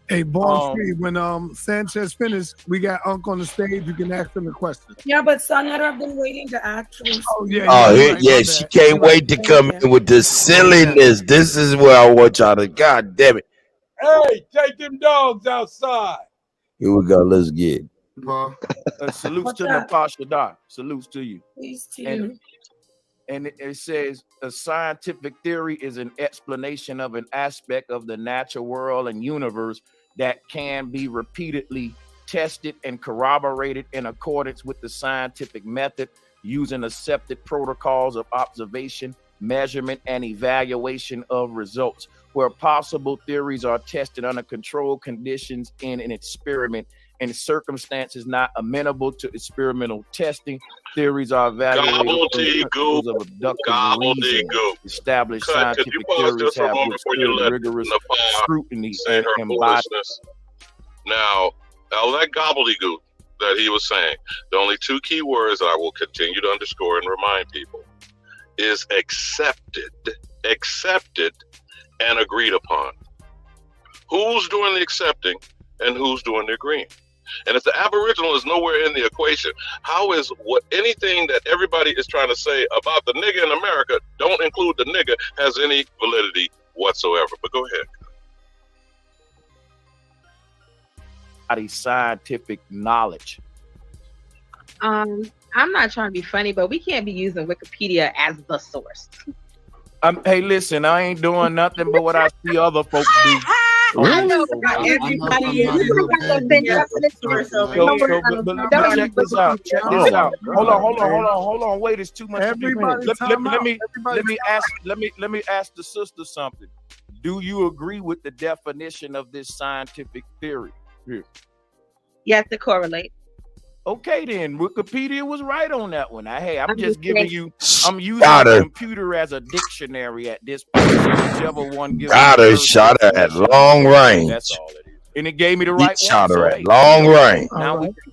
Hey, Born Free, when Sanchez finished, we got Unc on the stage. You can ask him a question. Yeah, but Sanetta, I've been waiting to actually. Oh, yeah. Yeah, she can't wait to come in with the silliness. This is where I want y'all to, God damn it. Hey, take them dogs outside. Here we go. Let's get Salutes to Natasha Dar. Salutes to you. Peace to you. And it says a scientific theory is an explanation of an aspect of the natural world and universe that can be repeatedly tested and corroborated in accordance with the scientific method using accepted protocols of observation, measurement, and evaluation of results. Where possible, theories are tested under controlled conditions in an experiment. In circumstances not amenable to experimental testing, theories are evaluated of abductive reasoning. Established scientific theories have withstood rigorous scrutiny and embodied. Now, all that gobbledygook that he was saying, the only two key words that I will continue to underscore and remind people is accepted, and agreed upon. Who's doing the accepting and who's doing the agreeing? And if the Aboriginal is nowhere in the equation, how is what anything that everybody is trying to say about the nigga in America, don't include the nigga, has any validity whatsoever? But go ahead. Scientific knowledge. I'm not trying to be funny, but we can't be using Wikipedia as the source. Hey, listen, I ain't doing nothing but what I see other folks do. I know everybody is. Check this out. Hold on. Wait, it's too much. Let me ask the sister something. Do you agree with the definition of this scientific theory? Here. Yes, to correlate. Okay, then Wikipedia was right on that one. I'm just giving you. I'm using the computer as a dictionary at this point. Whichever one gives. Shot her at long range. That's all it is. And it gave me the right shot one. her at long range.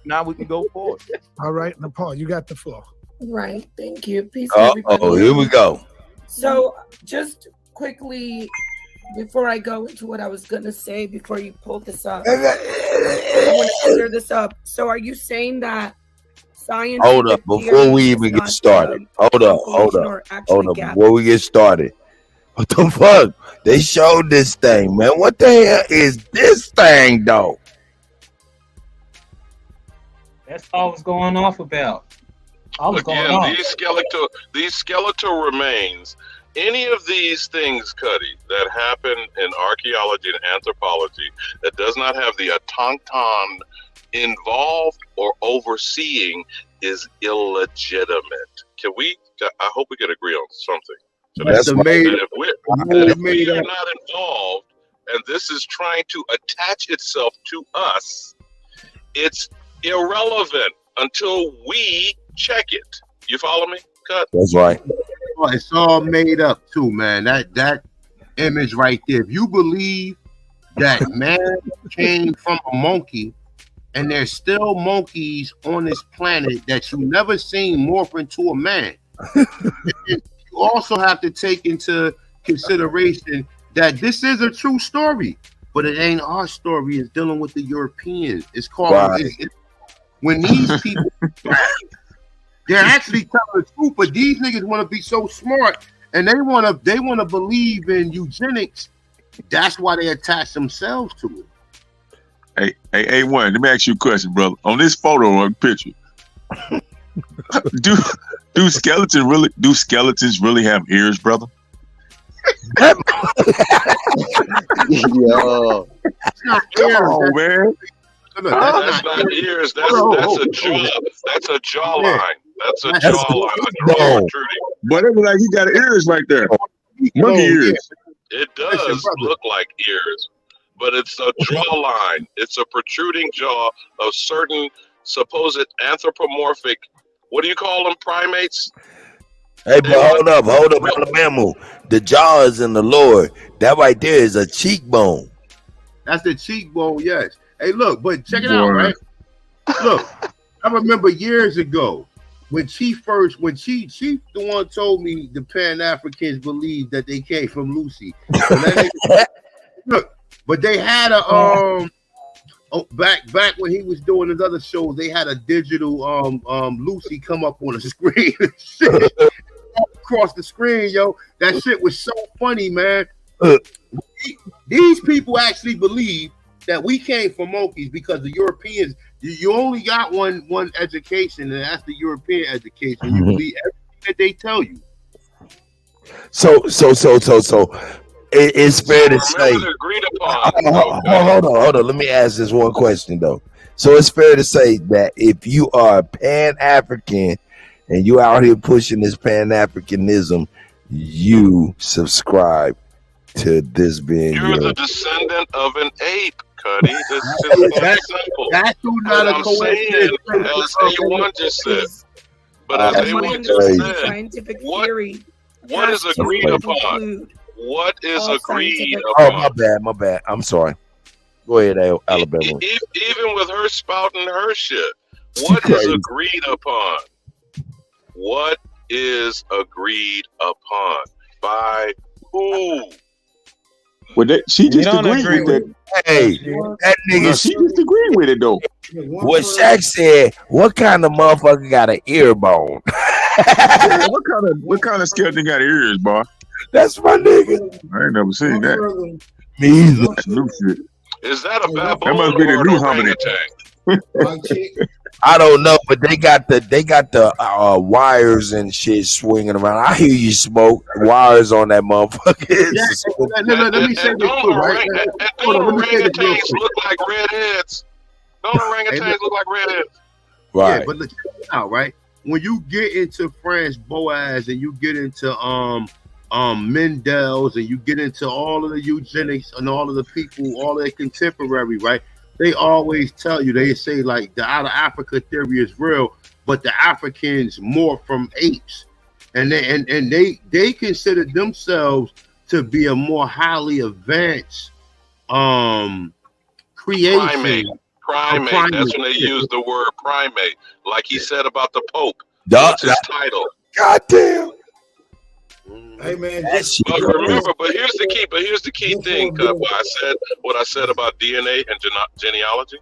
Now we can go forward. All right, Nepal, you got the floor. Right. Thank you. Peace. Here we go. So, just quickly, before I go into what I was gonna say, before you pull this up, I want to clear this up. So, are you saying that science? Hold up, before we even get started. Hold up. Before we get started, what the fuck? They showed this thing, man. What the hell is this thing, though? That's all I was going off about. These skeletal remains. Any of these things, Kutty, that happen in archaeology and anthropology that does not have the autochthon involved or overseeing is illegitimate. I hope we can agree on something. That's made. If we are not involved and this is trying to attach itself to us, it's irrelevant until we check it. You follow me, Cut? That's right. It's all made up too, man. That image right there. If you believe that man came from a monkey, and there's still monkeys on this planet that you never seen morph into a man, you also have to take into consideration that this is a true story, but it ain't our story. It's dealing with the Europeans. It's called when these people. They're actually telling the truth, but these niggas want to be so smart, and they want to believe in eugenics. That's why they attach themselves to it. Hey, A1, let me ask you a question, brother. On this photo or picture, do skeletons really have ears, brother? Yo. Come on, man. That's not ears. That's a jaw. That's a jawline. That's a jawline. Protruding. But it was like he got ears right there. Monkey ears. It does look like ears, but it's a jawline. It's a protruding jaw of certain supposed anthropomorphic. What do you call them? Primates. Hey, but hold up, Alabama. The jaw is in the lower. That right there is a cheekbone. That's the cheekbone, yes. Hey, look, but check it out, right? Look, I remember years ago when Chief the one told me the Pan-Africans believed that they came from Lucy. Look, but they had a back when he was doing his other shows, they had a digital Lucy come up on the screen. Across the screen, yo. That shit was so funny, man. These people actually believe that we came from monkeys because the Europeans, you only got one education, and that's the European education. You believe everything that they tell you. So it's fair to say. Hold on. Let me ask this one question though. So it's fair to say that if you are Pan-African and you out here pushing this Pan-Africanism, you subscribe to this being You're the descendant of an ape, Kutty. It's simple. That's not a coincidence. As A1 just said. But as A1 just said, scientific theory. What is agreed upon? What is agreed Oh, upon? my bad. I'm sorry. Go ahead, Alabama. Even with her spouting her shit, what is agreed upon? What is agreed upon? By who? Well, she just agreed with that. Hey, that nigga. She just agreed with it though. What Shaq said, what kind of motherfucker got an ear bone? what kind of skeleton got ears, boy? That's my nigga. I ain't never seen that. Me either. That's new shit. Is that a baboon That must be the or new an hominid. I don't know, but they got the wires and shit swinging around. I hear you smoke wires on that motherfucker. Let me say this too, right? Don't orangutans look like redheads? Don't orangutans look like redheads? Right. Yeah, but look out, right? When you get into Franz Boas and you get into Mendel's and you get into all of the eugenics and all of the people, all their contemporary, right? They always tell you, they say like the out of Africa theory is real, but the Africans more from apes, and they consider themselves to be a more highly advanced creation. Primate. That's when they use the word primate, like he said about the Pope. That's his title. Goddamn. Hey man, but remember, but here's the key thing. I said what I said about DNA and genealogy.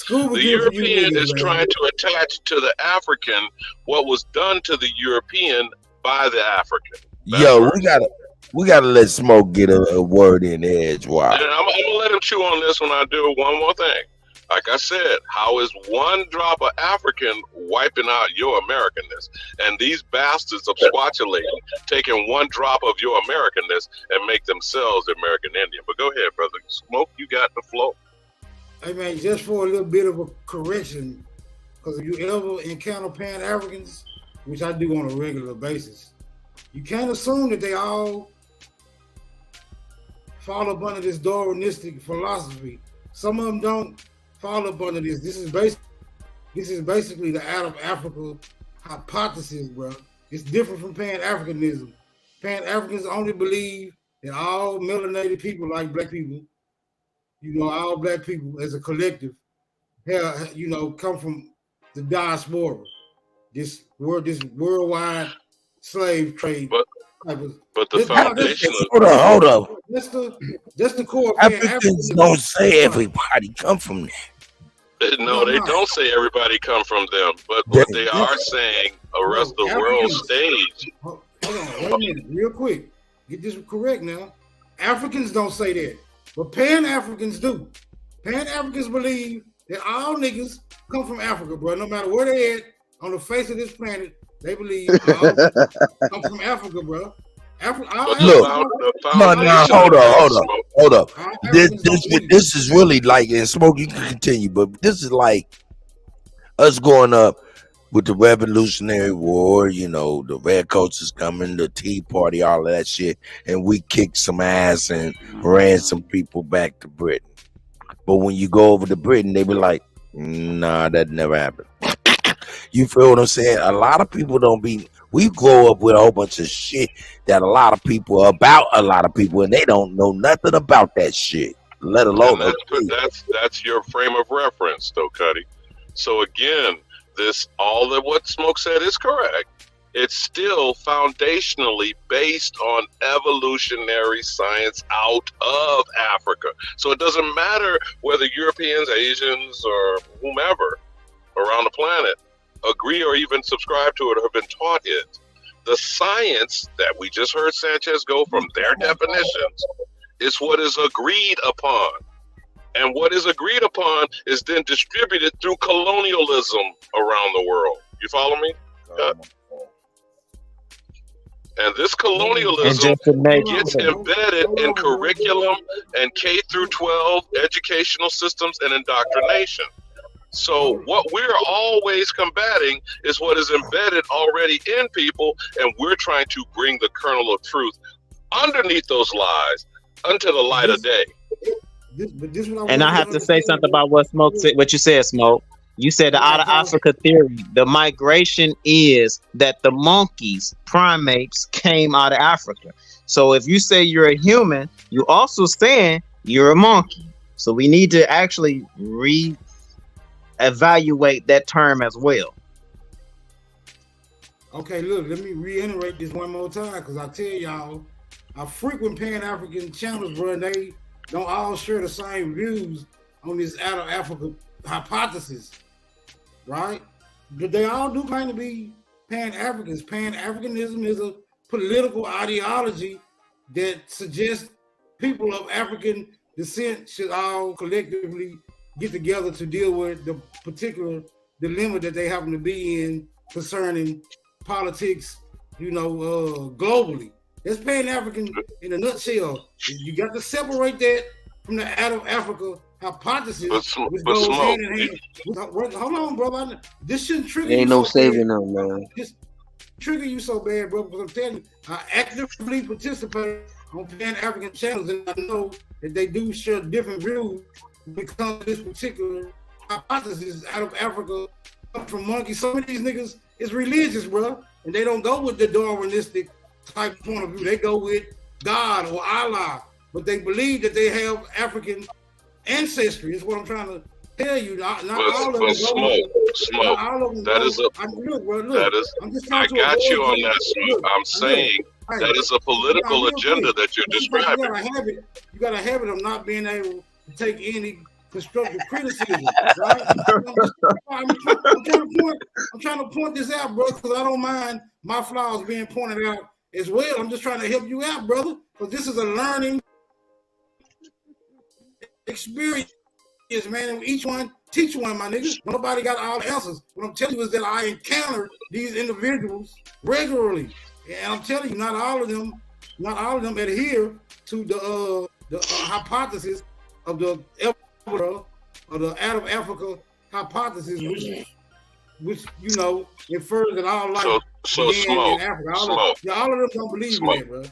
The European is trying to attach to the African what was done to the European by the African. Yo, we gotta let Smoke get a word in edgewise. And I'm gonna let him chew on this when I do one more thing. Like I said, how is one drop of African wiping out your Americanness? And these bastards of Swatchalate taking one drop of your Americanness and make themselves American Indian. But go ahead, brother. Smoke, you got the flow. Hey man, just for a little bit of a correction, because if you ever encounter Pan-Africans, which I do on a regular basis, you can't assume that they all fall up under this Darwinistic philosophy. Some of them don't fall up under this. This is basically the out of Africa hypothesis, bro. It's different from Pan-Africanism. Pan-Africans only believe that all melanated people, like black people, all black people as a collective, come from the diaspora. This worldwide slave trade. But the foundation of hold up. That's the core. Africans don't say everybody come from there. No, they don't say everybody come from them. But what they are saying, a rest of the world stage. Hold on, wait a minute, real quick. Get this correct now. Africans don't say that, but Pan-Africans do. Pan-Africans believe that all niggas come from Africa, bro. No matter where they at on the face of this planet, they believe all niggas come from Africa, bro. Look, no, hold up. This is really like, and Smoke, you can continue, but this is like us going up with the Revolutionary War, you know, the Redcoats is coming, the Tea Party, all of that shit, and we kicked some ass and ran some people back to Britain. But when you go over to Britain, they be like, nah, that never happened. You feel what I'm saying? A lot of people don't be, we grow up with a whole bunch of shit that a lot of people, and they don't know nothing about that shit, let alone that's your frame of reference, though, Kutty. So again, all of what Smoke said is correct. It's still foundationally based on evolutionary science out of Africa. So it doesn't matter whether Europeans, Asians, or whomever around the planet agree or even subscribe to it or have been taught it. The science that we just heard Sanchez go from their definitions is what is agreed upon. And what is agreed upon is then distributed through colonialism around the world. You follow me? And this colonialism gets embedded in curriculum and K through 12 educational systems and indoctrination. So what we're always combating is what is embedded already in people, and we're trying to bring the kernel of truth underneath those lies unto the light of day. And I have to say something about what Smoke said. What you said, Smoke. You said the out of Africa theory. The migration is that the monkeys, primates, came out of Africa. So if you say you're a human, you also saying you're a monkey. So we need to actually evaluate that term as well. Okay, look, let me reiterate this one more time, because I tell y'all, I frequent Pan-African channels, bro, and they don't all share the same views on this out of Africa hypothesis, right? But they all do kind of be Pan-Africans. Pan-Africanism is a political ideology that suggests people of African descent should all collectively get together to deal with the particular dilemma that they happen to be in concerning politics, you know, globally. That's Pan-African in a nutshell. You got to separate that from the out of Africa hypothesis, which goes hand in hand. Hold on, brother. This shouldn't trigger you. Ain't no saving them, man. This trigger you so bad, bro, because I'm telling you, I actively participate on Pan-African channels, and I know that they do share different views because this particular hypothesis out of Africa come from monkeys. Some of these niggas is religious, bro, and they don't go with the Darwinistic type point of view. They go with God or Allah, but they believe that they have African ancestry. Is what I'm trying to tell you. Not all of them. Smoke. That is I got you on that, Smoke. I'm saying that is a political agenda that you're describing. You gotta have it of not being able to take any constructive criticism, right? I'm trying to point this out, bro, because I don't mind my flaws being pointed out as well. I'm just trying to help you out, brother, because this is a learning experience, man. And each one teach one, my niggas. Nobody got all the answers. What I'm telling you is that I encounter these individuals regularly, and I'm telling you, not all of them adhere to the hypothesis of the out of Africa hypothesis, which you know infers that all life Smoke. in Africa. All of them don't believe in that, bro.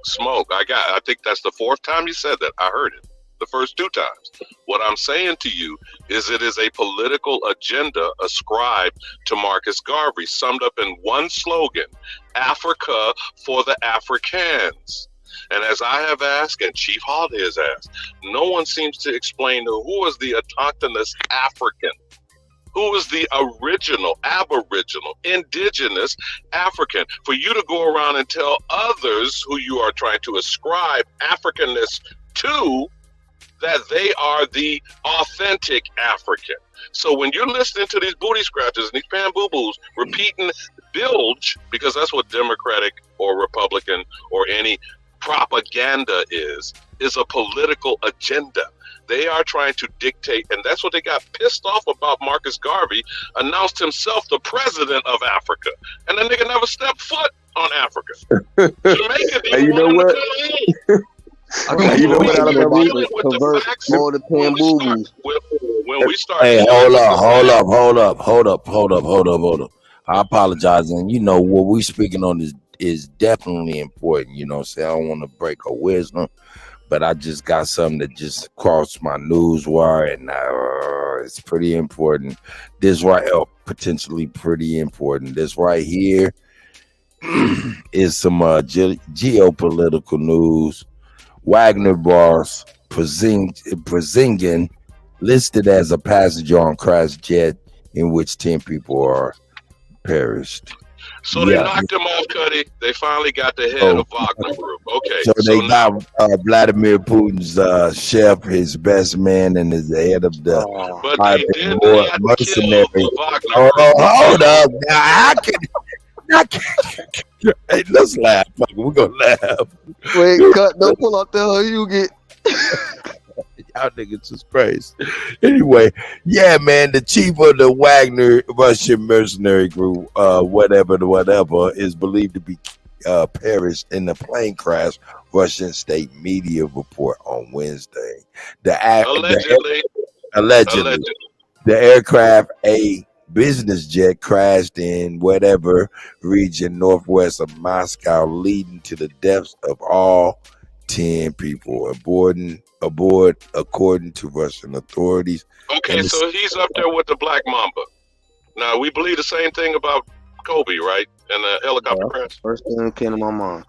Smoke. I think that's the fourth time you said that. I heard it the first two times. What I'm saying to you is it is a political agenda ascribed to Marcus Garvey, summed up in one slogan: Africa for the Africans. And as I have asked, and Chief Holiday has asked, no one seems to explain who is the autochthonous African, who is the original, aboriginal, indigenous African. For you to go around and tell others who you are trying to ascribe Africanness to, that they are the authentic African. So when you're listening to these booty scratchers and these pan-boo-boos repeating bilge, because that's what Democratic or Republican or any propaganda is a political agenda. They are trying to dictate, and that's what they got pissed off about. Marcus Garvey announced himself the president of Africa, and the nigga never stepped foot on Africa. Jamaica didn't You know want him what? to come in. You know what, We're Alabama? dealing with the Convert facts all the pan boo-boos. when we start. Hey, dealing hold with the up. I apologize, and you know what we speaking on is definitely important. You know, what I'm saying I don't want to break her wisdom, but I just got something that just crossed my news wire, and it's pretty important. This right, potentially pretty important. This right here is some geopolitical news. Wagner boss Przingin listed as a passenger on crash jet in which 10 people are perished. So they knocked him off, Kutty. They finally got the head of Wagner Group. Okay. So they got Vladimir Putin's chef, his best man, and is the head of the mercenary. Hold up. Now I can hey, let's laugh. We're gonna laugh. Wait, cut. Don't pull out the hell you get. Y'all niggas is crazy. Anyway, yeah, man, the chief of the Wagner Russian mercenary group, whatever, is believed to be perished in the plane crash. Russian state media report on Wednesday. Allegedly, the aircraft, a business jet, crashed in whatever region northwest of Moscow, leading to the deaths of all 10 people aboard, according to Russian authorities. Okay, so he's up there with the Black Mamba. Now, we believe the same thing about Kobe, right? And the helicopter crash. First thing that came to my mind.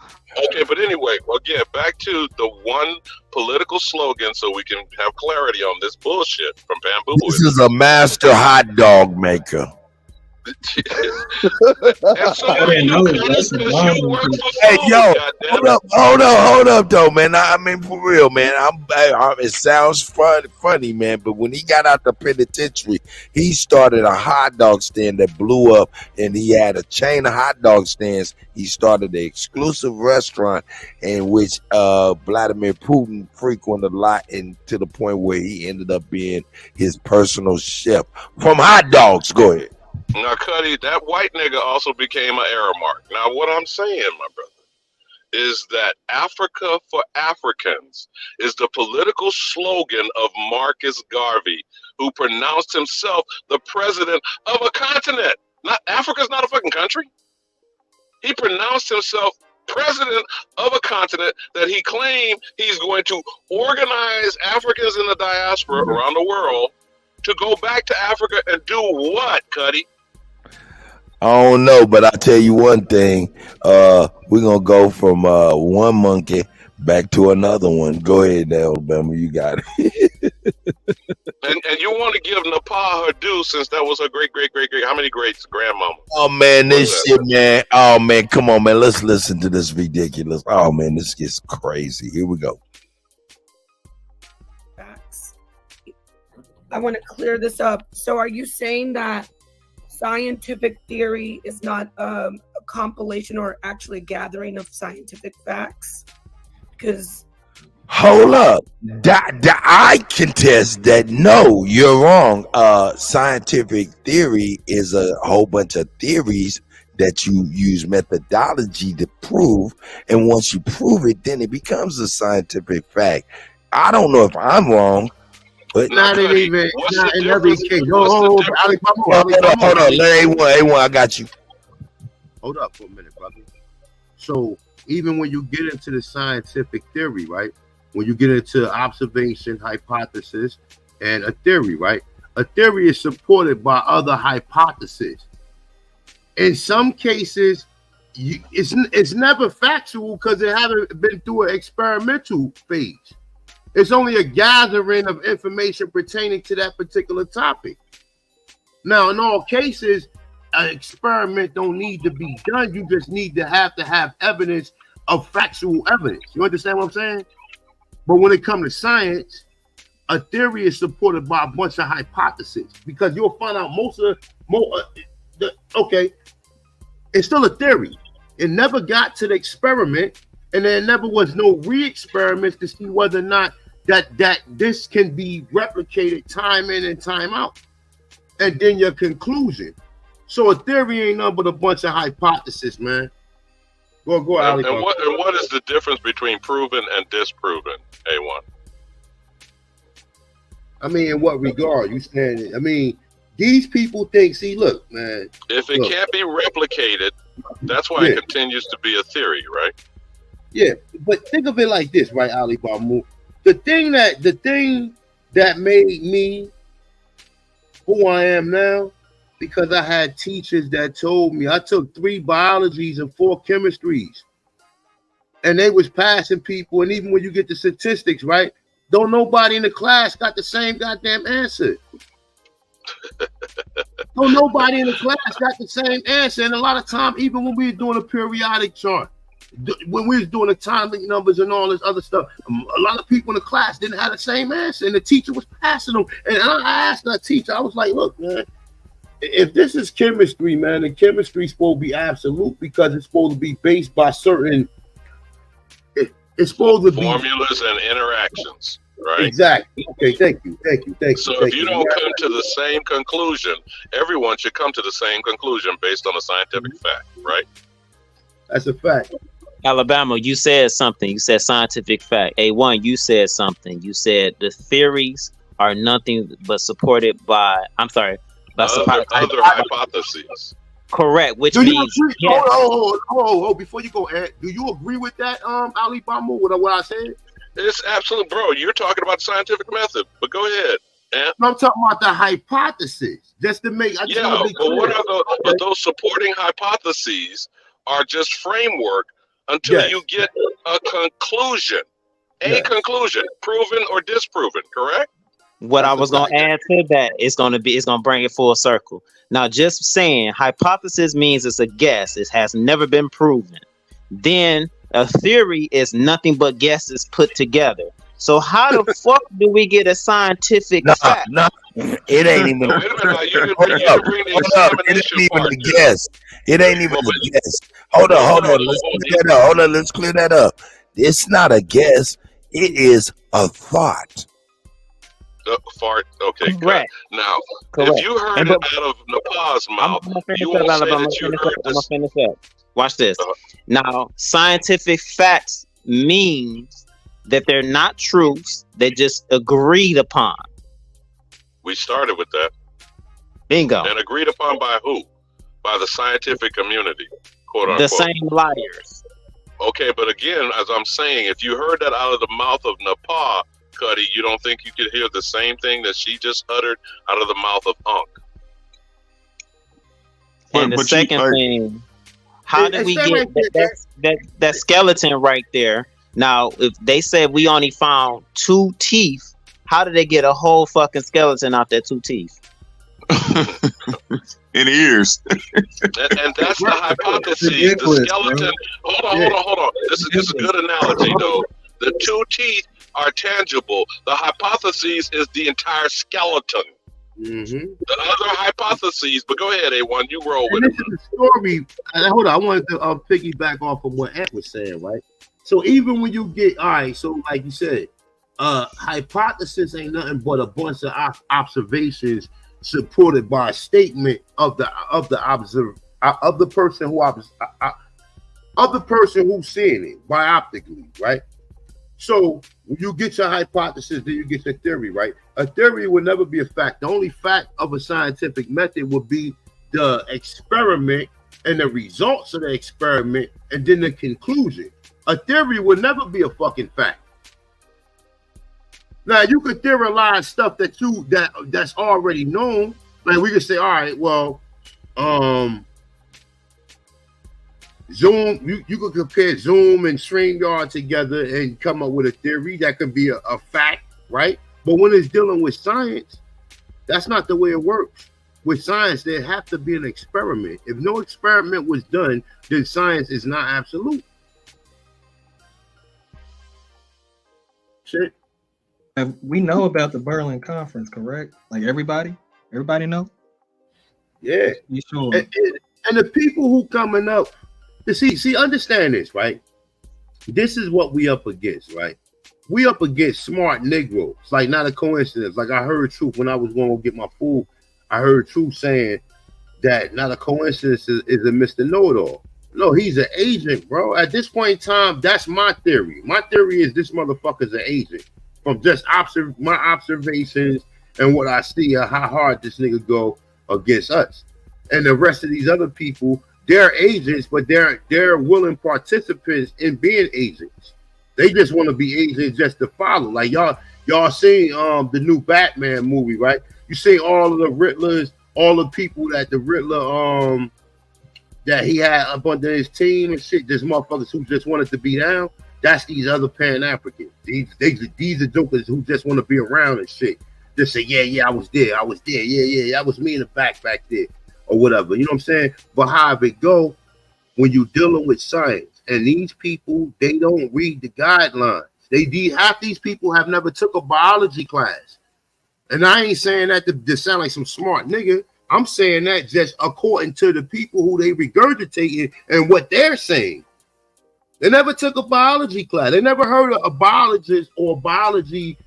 Okay, but anyway, again, back to the one political slogan so we can have clarity on this bullshit from Bamboo. This is a master hot dog maker. And so Hey, yo, hold up, though, man. I mean, for real, man. It sounds funny, man. But when he got out the penitentiary, he started a hot dog stand that blew up, and he had a chain of hot dog stands. He started an exclusive restaurant in which Vladimir Putin frequented a lot, and to the point where he ended up being his personal chef from hot dogs. Go ahead. Now, Kutty, that white nigga also became an error mark. Now, what I'm saying, my brother, is that Africa for Africans is the political slogan of Marcus Garvey, who pronounced himself the president of a continent. Not Africa's not a fucking country. He pronounced himself president of a continent that he claimed he's going to organize Africans in the diaspora around the world to go back to Africa and do what, Kutty? I don't know, but I'll tell you one thing. We're going to go from one monkey back to another one. Go ahead, Alabama. You got it. and you want to give Nepal her due since that was her great, how many greats? Grandmama. Oh, man, this shit, man. Oh, man, come on, man. Let's listen to this ridiculous. Oh, man, this gets crazy. Here we go. I want to clear this up. So are you saying that scientific theory is not a compilation or actually a gathering of scientific facts? Because hold up. I contest that. No, you're wrong. Scientific theory is a whole bunch of theories that you use methodology to prove. And once you prove it, then it becomes a scientific fact. I don't know if I'm wrong. But not even in every case. Hold on. A1, I got you. Hold up for a minute, brother. So even when you get into the scientific theory, right? When you get into observation, hypothesis, and a theory, right? A theory is supported by other hypotheses. In some cases, it's never factual because it haven't been through an experimental phase. It's only a gathering of information pertaining to that particular topic. Now, in all cases, an experiment don't need to be done. You just need to have evidence of factual evidence. You understand what I'm saying? But when it comes to science, a theory is supported by a bunch of hypotheses because you'll find out okay, it's still a theory. It never got to the experiment and there never was no re-experiments to see whether or not that this can be replicated time in and time out. And then your conclusion. So a theory ain't nothing but a bunch of hypotheses, man. Go, Ali. And what is the difference between proven and disproven, A1? I mean, in what regard? You saying? I mean, these people think. See, look, man. If it can't be replicated, that's why it continues to be a theory, right? Yeah, but think of it like this, right, Ali Bamu? The thing that made me who I am now, because I had teachers that told me I took 3 biologies and 4 chemistries, and they was passing people. And even when you get the statistics, right, don't nobody in the class got the same goddamn answer. Don't nobody in the class got the same answer. And a lot of time, even when we were doing a periodic chart, when we was doing the timing numbers and all this other stuff, a lot of people in the class didn't have the same answer, and the teacher was passing them. And I asked that teacher, I was like, look, man, if this is chemistry, man, then chemistry is supposed to be absolute, because it's supposed to be based by certain, it's supposed to be formulas and interactions, right? Exactly. Okay, thank you. So if you don't come to the same conclusion, everyone should come to the same conclusion based on a scientific fact, right? That's a fact. Alabama, you said something. You said scientific fact. A1, you said something. You said the theories are nothing but supported by, other hypotheses. Correct, which do means you agree? Hold, before you go, Ed, do you agree with that, Ali Bamu, with what I said? It's absolute, bro. You're talking about the scientific method, but go ahead. No, I'm talking about the hypothesis. Just to make, but what are those supporting hypotheses? Are just framework until you get a conclusion. Conclusion, proven or disproven, correct? What I was going to add to that, it's going to bring it full circle. Now, just saying hypothesis means it's a guess. It has never been proven. Then a theory is nothing but guesses put together. So how the fuck do we get a scientific fact? No, it ain't even. Hold up. It ain't even a guess. It ain't even a guess. Hold on. Let's clear that up. It's not a guess. It is a thought. Fart. Okay, correct. Now, if you heard it out of Nepal's mouth, you won't say that you heard this. I'm gonna finish up. Watch this. Now, scientific facts means that they're not truths, they just agreed upon. We started with that. Bingo. And agreed upon by who? By the scientific community, quote unquote. The same liars. Okay, but again, as I'm saying, if you heard that out of the mouth of Nepal, Kutty, you don't think you could hear the same thing that she just uttered out of the mouth of Unk? And the second thing, how did we get that skeleton right there? Now, if they said we only found 2 teeth, how did they get a whole fucking skeleton out there 2 teeth? In ears. and that's the hypothesis. The skeleton. Hold on. This is a good analogy, though. The 2 teeth are tangible. The hypothesis is the entire skeleton. The other hypotheses, but go ahead, A1, you roll with it. This is the story. Hold on, I wanted to piggyback off of what Ant was saying, right? So even when you get, all right, so like you said, hypothesis ain't nothing but a bunch of observations supported by a statement of the person who's seeing it bioptically, right? So when you get your hypothesis, then you get your theory, right? A theory would never be a fact. The only fact of a scientific method would be the experiment and the results of the experiment, and then the conclusion. A theory would never be a fucking fact. Now you could theorize stuff that's already known. Like we could say, all right, well, Zoom, you could compare Zoom and StreamYard together and come up with a theory that could be a fact, right? But when it's dealing with science, that's not the way it works. With science, there have to be an experiment. If no experiment was done, then science is not absolute. Shit. We know about the Berlin Conference, correct? Like everybody know? Yeah. You sure? And the people who coming up, see, understand this, right? this is what we up against, right? We up against smart Negroes. Like, not a coincidence. Like, I heard Truth when I was going to get my food. I heard Truth saying that not a coincidence is a Mr. Know-It-All. No, he's an agent, bro. At this point in time, that's my theory. My theory is this motherfucker's an agent. From just my observations and what I see of how hard this nigga go against us. And the rest of these other people, they're agents, but they're willing participants in being agents. They just want to be agents just to follow. Like y'all seen the new Batman movie, right? You see all of the Riddlers, all the people that the Riddler that he had up under his team and shit, just motherfuckers who just wanted to be down. That's these other Pan-Africans. These are jokers who just want to be around and shit. Just say, yeah, I was there. Yeah, that was me in the back there. Or whatever. You know what I'm saying? But however it go, when you're dealing with science, and these people, they don't read the guidelines. Half these people have never took a biology class. And I ain't saying that to sound like some smart nigga. I'm saying that just according to the people who they regurgitating and what they're saying. They never took a biology class. They never heard of a biologist or a biology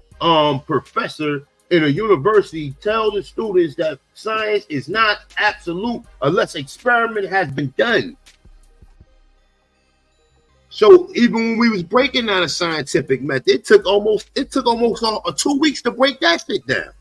professor in a university tell the students that science is not absolute unless experiment has been done. So even when we was breaking down a scientific method, it took almost 2 weeks to break that shit down.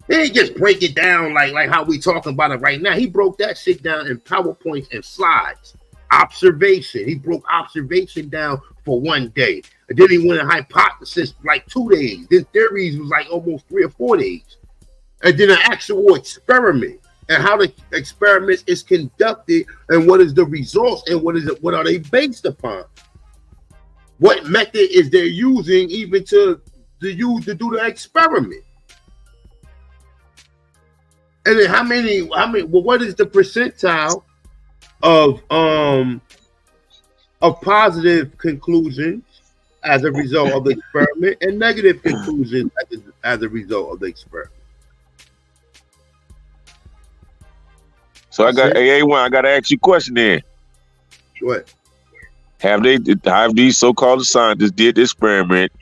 He didn't just break it down like how we talking about it right now. He broke that shit down in PowerPoints and slides. Observation. He broke observation down for 1 day. And then he went a hypothesis like 2 days. Then theories was like almost 3 or 4 days. And then an actual experiment and how the experiment is conducted and what is the results and what are they based upon? What method is they using even to do the experiment? And then how many, well, what is the percentile of positive conclusions as a result of the experiment and negative conclusions as a result of the experiment? So I got AA1. I got to ask you a question then. What? Have these so-called scientists did the experiment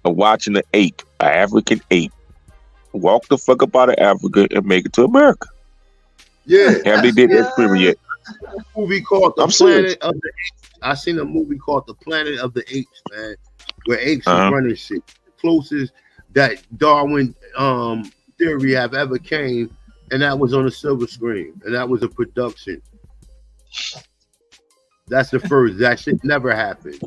of watching an ape, an African ape, walk the fuck up out of Africa and make it to America? Yeah. Have they did that experiment yet? A movie called The Planet of the Apes. I seen a movie called The Planet of the Apes, man, where apes are running shit. The closest that Darwin theory have ever came, and that was on a silver screen, and that was a production. That's the first. That shit never happened.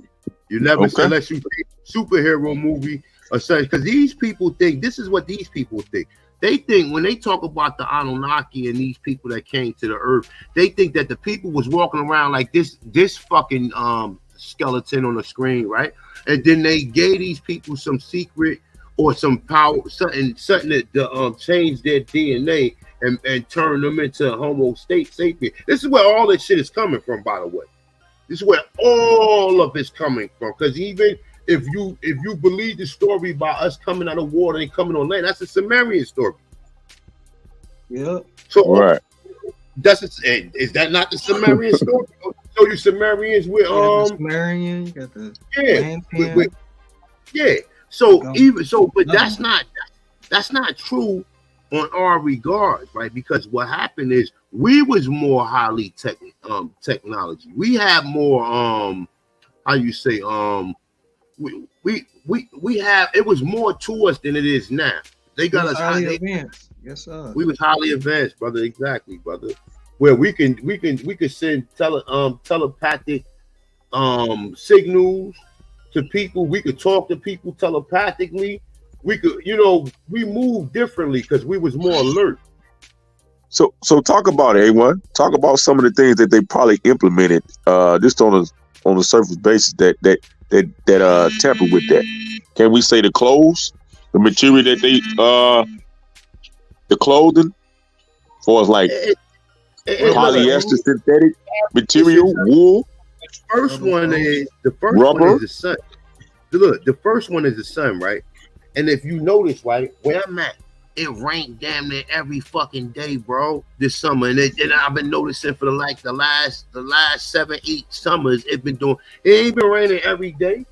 You never, unless you take a superhero movie or such, because these people think, this is what these people think. They think when they talk about the Anunnaki and these people that came to the earth, they think that the people was walking around like this fucking skeleton on the screen, right? And then they gave these people some secret or some power, something that change their DNA and turn them into Homo sapien. This is where all this shit is coming from, by the way. This is where all of it's coming from. Because even if you believe the story about us coming out of water and coming on land, that's a Sumerian story. Yeah. So is that not the Sumerian story? So you Sumerians with Sumerian, you got the but that's not true on our regards, right? Because what happened is we was more highly technology. We have more we have, it was more to us than it is now. They got us highly advanced. Yes, sir. We was highly advanced, brother. Exactly, brother. Where we could send telepathic signals to people. We could talk to people telepathically. We could, we move differently because we was more alert. So talk about it, A1. Talk about some of the things that they probably implemented just on a surface basis that tamper with that. Can we say the clothes, the material that they the clothing, as far as like polyester, synthetic material, wool? The first one is the sun. Look, the first one is the sun, right? And if you notice, right, where I'm at, it rained damn near every fucking day, bro, this summer. And I've been noticing for the last 7-8 summers, it ain't been raining every day,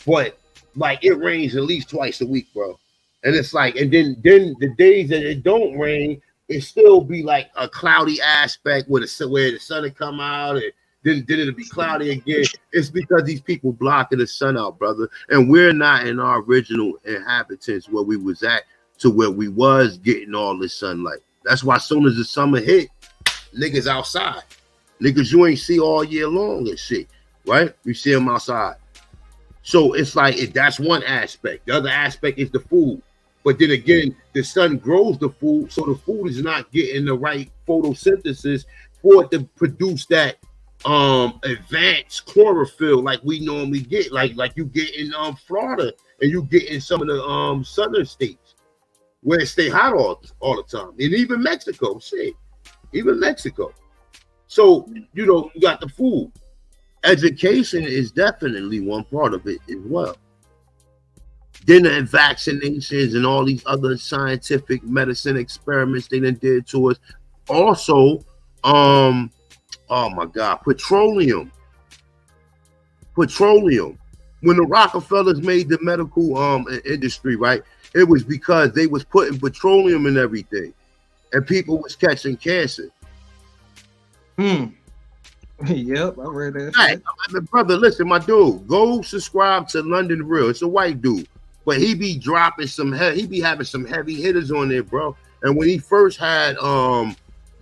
but like it rains at least twice a week, bro. And it's like, and then the days that it don't rain, it still be like a cloudy aspect where the sun will come out, and then it'll be cloudy again. It's because these people blocking the sun out, brother. And we're not in our original inhabitants where we was at to where we was getting all this sunlight. That's why as soon as the summer hit, niggas outside. Niggas you ain't see all year long and shit, right? You see them outside. So it's like, that's one aspect. The other aspect is the food. But then again, the sun grows the food, so the food is not getting the right photosynthesis for it to produce that advanced chlorophyll like we normally get, like you get in Florida and you get in some of the southern states where it stay hot all the time, and even Mexico, even Mexico. So you got the food. Education is definitely one part of it as well. Then the vaccinations and all these other scientific medicine experiments they done did to us. Also, oh my God, petroleum. When the Rockefellers made the medical industry, right, it was because they was putting petroleum in everything, and people was catching cancer. Yep, I read that. Right. Brother, listen, my dude, go subscribe to London Real. It's a white dude, but he be dropping he be having some heavy hitters on there, bro. And when he first had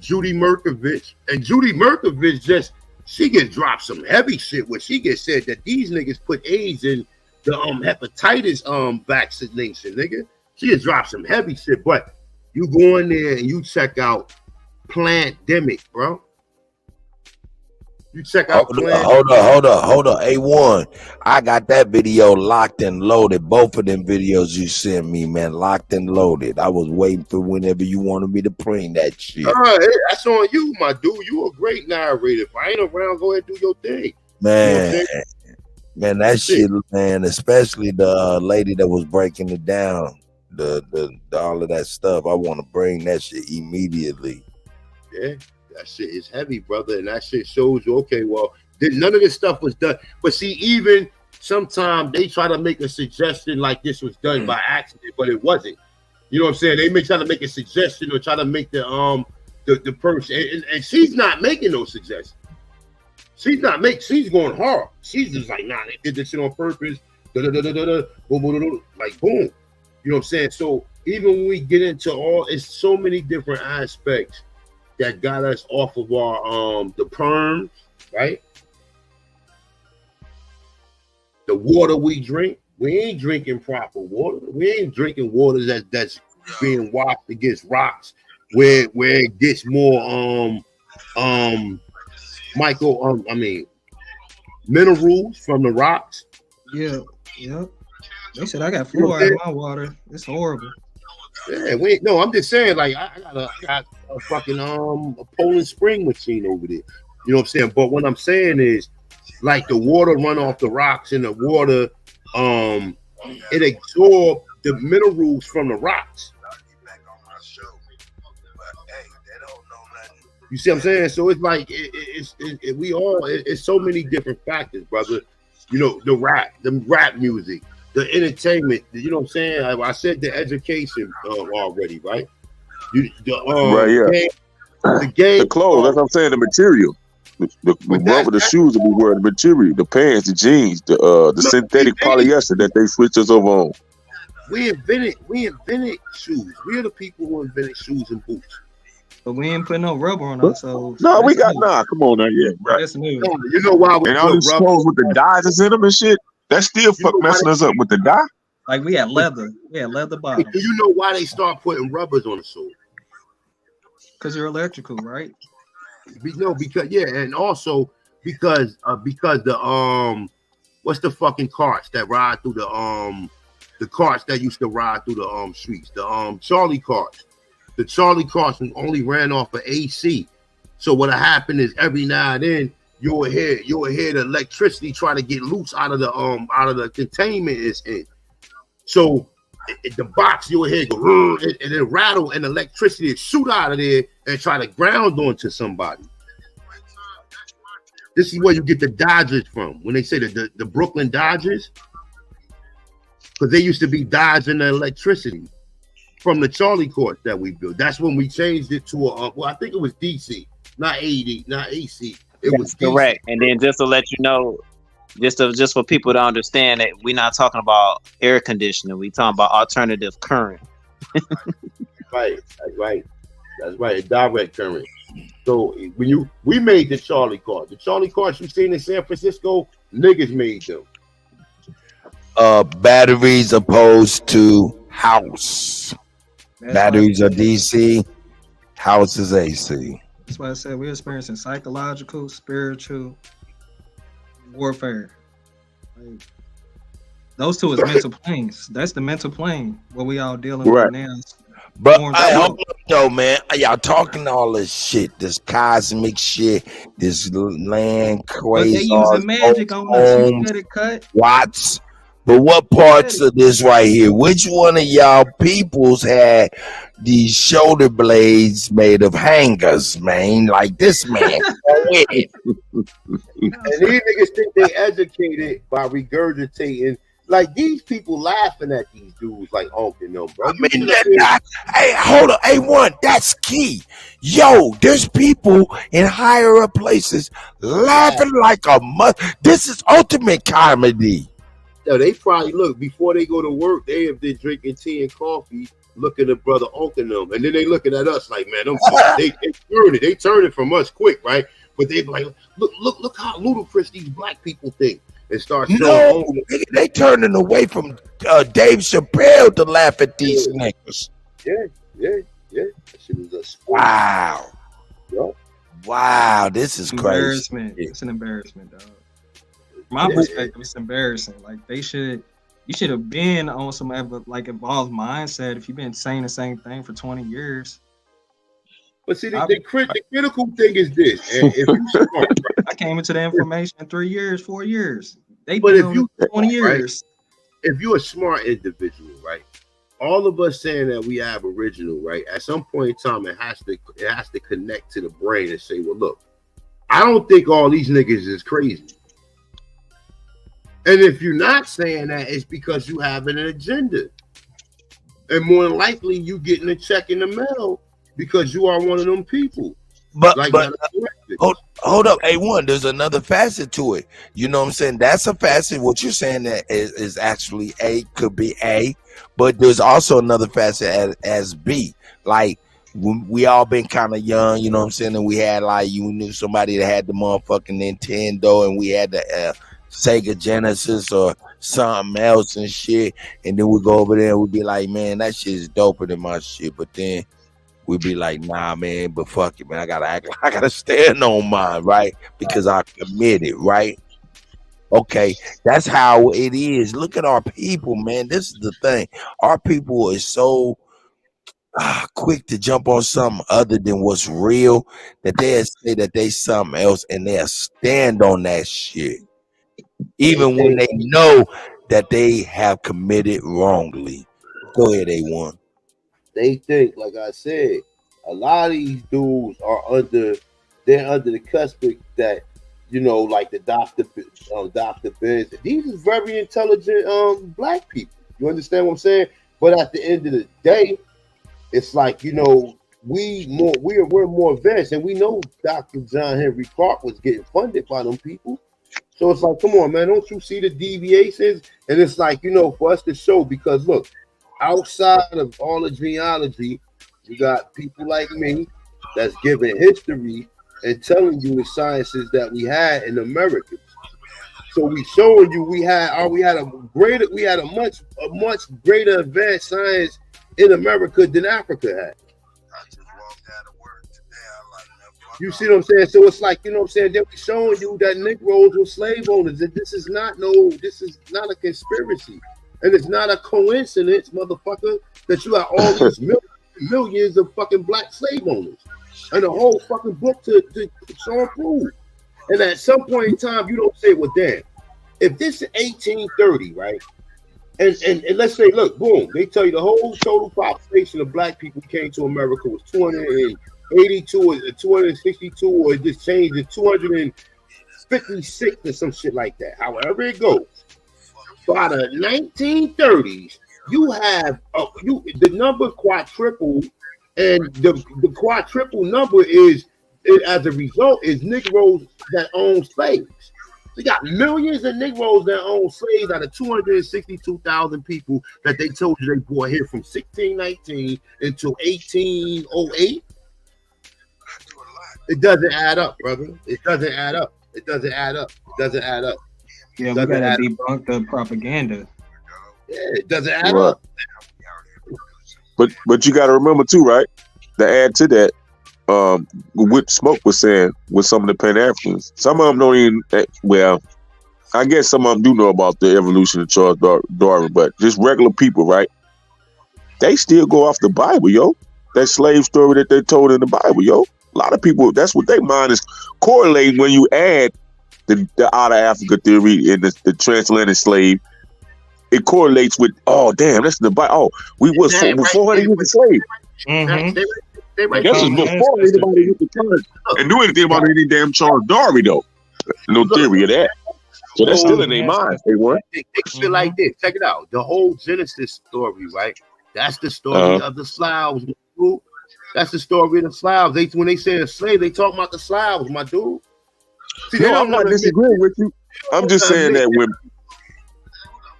Judy Merkovich, and Judy Merkovich she gets dropped some heavy shit where she gets said that these niggas put AIDS in the hepatitis vaccination, nigga. She gets dropped some heavy shit, but you go in there and you check out Plandemic, bro. You check out Hold up. A1, I got that video locked and loaded. Both of them videos you sent me, man, locked and loaded. I was waiting for whenever you wanted me to bring that shit. That's on you, my dude. You a great narrator. If I ain't around, go ahead and do your thing. Man, man, that shit, man, especially the lady that was breaking it down, the all of that stuff. I want to bring that shit immediately. Yeah. That shit is heavy, brother, and that shit shows you, okay, well, none of this stuff was done. But see, even sometimes they try to make a suggestion like this was done by accident, but it wasn't. You know what I'm saying? They may try to make a suggestion or try to make the person, and she's not making no suggestions. She's going hard. She's just like, nah, they did this shit on purpose. Like boom. You know what I'm saying? So even when we get into it's so many different aspects that got us off of our the perms, right? The water we drink, we ain't drinking proper water. We ain't drinking water that's being washed against rocks, where it gets more minerals from the rocks. Yeah. They said I got fluoride in my water. It's horrible. Yeah, I'm just saying, like I got a fucking a Poland Spring machine over there. You know what I'm saying? But what I'm saying is, like, the water run off the rocks, and the water it absorbs the minerals from the rocks. You see what I'm saying? So it's like it's so many different factors, brother. You know, the rap music, the entertainment, you know what I'm saying? I said the education already, right? Right, yeah. The clothes, that's what I'm saying, the material. The rubber, the shoes that we wear, the material, the pants, the jeans, the synthetic polyester that they switched us over on. We invented shoes. We are the people who invented shoes and boots. But we ain't putting no rubber on ourselves. No, we got come on now, yeah, right. That's new. You know why we and all these clothes with the dyes that's in them and shit, that's still messing us up with the dye. Like we had leather. We had leather bottoms. Do you know why they start putting rubbers on the sole? Because you're electrical, right? And also because the what's the fucking carts that ride through the carts that used to ride through the streets, the Charlie carts. The Charlie carts only ran off of AC. So what happened is every now and then you'll hear the electricity try to get loose out of the containment it's in. So the box, you'll hear go, and it rattle, and electricity would shoot out of there and try to ground onto somebody. This is where you get the Dodgers from. When they say the Brooklyn Dodgers, because they used to be dodging the electricity from the Charlie court that we built. That's when we changed it to well, I think it was DC, not AD, not AC. It was correct. And then just to let you know, just for people to understand that we're not talking about air conditioning. We're talking about alternative current. Right. That's right. Direct current. So when we made the Charlie card. The Charlie cards you seen in San Francisco, niggas made them. Batteries opposed to house. Batteries are DC, house is AC. That's why I said we're experiencing psychological, spiritual warfare. Like, those two is mental planes. That's the mental plane where we all dealing with now. But hold up though, man. Y'all talking all this shit, this cosmic shit, this land crazy. They using magic on us. You better cut. Watts. But what parts of this right here? Which one of y'all peoples had these shoulder blades made of hangers, man? Like this man. And these niggas think they educated by regurgitating. Like these people laughing at these dudes like Uncle them, bro. I mean, hey, hold on. Hey, one, that's key. Yo, there's people in higher up places laughing like a This is ultimate comedy. Yo, they probably look before they go to work. They have been drinking tea and coffee, looking at brother Uncle them, and then they looking at us like, man, them they turn it from us quick, right? But they be like, look how ludicrous these black people think. And start showing they turning away from Dave Chappelle to laugh at these niggas. Yeah. That shit was a wow. Yo. Wow, this is crazy. Embarrassment. It's an embarrassment, dog. From my perspective, it's embarrassing. Like you should have been on some like evolved mindset if you've been saying the same thing for 20 years. But see, the critical thing is this. And if you smart, right? I came into the information in 3 years, 4 years. But if you 20 years. Right? If you're a smart individual, right? All of us saying that we have original, right? At some point in time, it has to connect to the brain and say, well, look, I don't think all these niggas is crazy. And if you're not saying that, it's because you have an agenda. And more than likely, you getting a check in the mail because you are one of them people. But hold up, A1, there's another facet to it. You know what I'm saying? That's a facet. What you're saying that is actually A, could be A, but there's also another facet as B. Like, we all been kind of young, you know what I'm saying? And we had, like, you knew somebody that had the motherfucking Nintendo, and we had the Sega Genesis or something else and shit. And then we go over there and we be like, man, that shit is doper than my shit. But then we'd be like, nah, man, but fuck it, man. I gotta stand on mine, right? Because I committed, right? Okay, that's how it is. Look at our people, man. This is the thing. Our people is so quick to jump on something other than what's real that they'll say that they something else and they'll stand on that shit. Even when they know that they have committed wrongly. Go ahead, A1. They think, like I said, a lot of these dudes are under the cusp that, you know, like the Dr. Benz. These are very intelligent black people. You understand what I'm saying? But at the end of the day, it's like, you know, we're more advanced, and we know Dr. John Henry Clark was getting funded by them people. So it's like, come on, man, don't you see the deviations? And it's like, you know, for us to show, because look, outside of all the genealogy, you got people like me that's giving history and telling you the sciences that we had in America. So we showing you we had a much greater advanced science in America than Africa had. You see what I'm saying? So it's like, you know what I'm saying, they're showing you that Negroes were slave owners. And this is not a conspiracy. And it's not a coincidence, motherfucker, that you have all these millions of fucking black slave owners. And a whole fucking book to show and prove. And at some point in time, you don't say, well, damn, if this is 1830, right? And let's say, look, boom, they tell you the whole total population of black people who came to America was 282 or 262, or it just changed to 256 or some shit like that. However it goes. By the 1930s, you have the number quadrupled, and the quadruple number is as a result is Negroes that own slaves. We got millions of Negroes that own slaves out of 262,000 people that they told you they brought here from 1619 until 1808. It doesn't add up, brother. It doesn't add up. It doesn't add up. It doesn't add up. Yeah, we gotta debunk the propaganda. Yeah, it doesn't add up. But you got to remember too, right? To add to that, what Smoke was saying with some of the Pan Africans, some of them don't even. Well, I guess some of them do know about the evolution of Charles Darwin, but just regular people, right? They still go off the Bible, yo. That slave story that they told in the Bible, yo. A lot of people, that's what they mind is correlating when you add the out of Africa theory and the transatlantic slave. It correlates with, oh damn, that's the Bible. Oh, we was 400 years a slave. Mm-hmm. This is before anybody hit the turn and knew anything about any damn Charles Darwin, though. No theory of that. So that's still in their minds. They weren't. They feel like this. Check it out. The whole Genesis story, right? That's the story of the Slavs. That's the story of the Slavs. When they say a slave, they talk about the Slavs, my dude. See, no, I'm not disagreeing with you. I'm just saying that when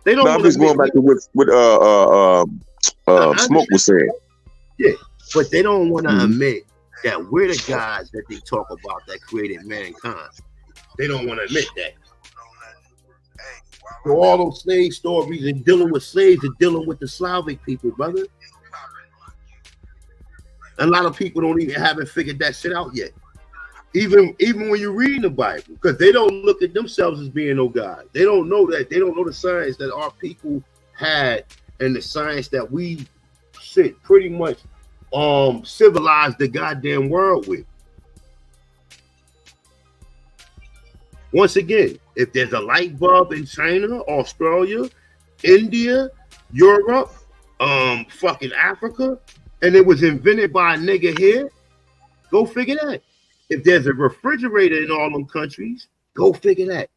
they don't. I'm just going back to what Smoke was saying. Yeah, but they don't want to admit that we're the guys that they talk about that created mankind. They don't want to admit that. So all those slave stories and dealing with slaves and dealing with the Slavic people, brother. A lot of people haven't figured that shit out yet. Even when you read the Bible, because they don't look at themselves as being no God. They don't know that. They don't know the science that our people had and the science that we should pretty much civilize the goddamn world with. Once again, if there's a light bulb in China, Australia, India, Europe, fucking Africa, and it was invented by a nigga here, go figure that. If there's a refrigerator in all them countries, go figure that.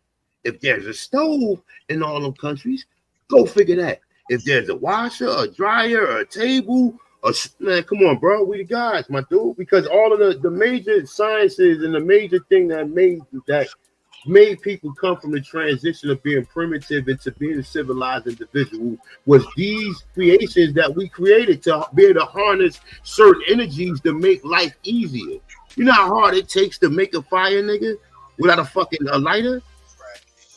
If there's a stove in all them countries, go figure that. If there's a washer, a dryer, a table, man, come on, bro, we the guys, my dude. Because all of the major sciences and the major thing that made people come from the transition of being primitive into being a civilized individual was these creations that we created to be able to harness certain energies to make life easier. You know how hard it takes to make a fire, nigga, without a lighter?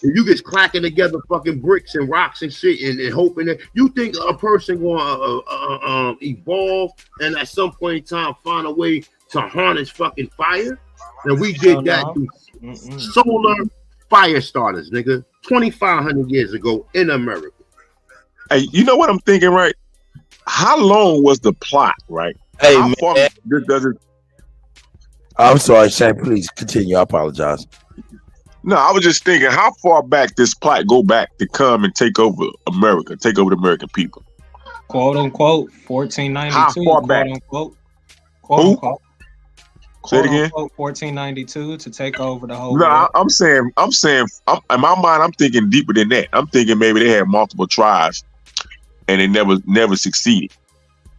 If you just clacking together fucking bricks and rocks and shit and hoping that you think a person gonna evolve and at some point in time find a way to harness fucking fire? And we did that through solar fire starters, nigga, 2,500 years ago in America. Hey, you know what I'm thinking, right? How long was the plot, right? Hey, how man. far does it? I'm sorry, Shane. Please continue. I apologize. No, I was just thinking, how far back this plot go back to come and take over America, take over the American people? Quote unquote, 1492. How far back? Quote unquote. Say it again. 1492 to take over the whole. No, world. I'm saying, in my mind, I'm thinking deeper than that. I'm thinking maybe they had multiple tribes, and they never succeeded.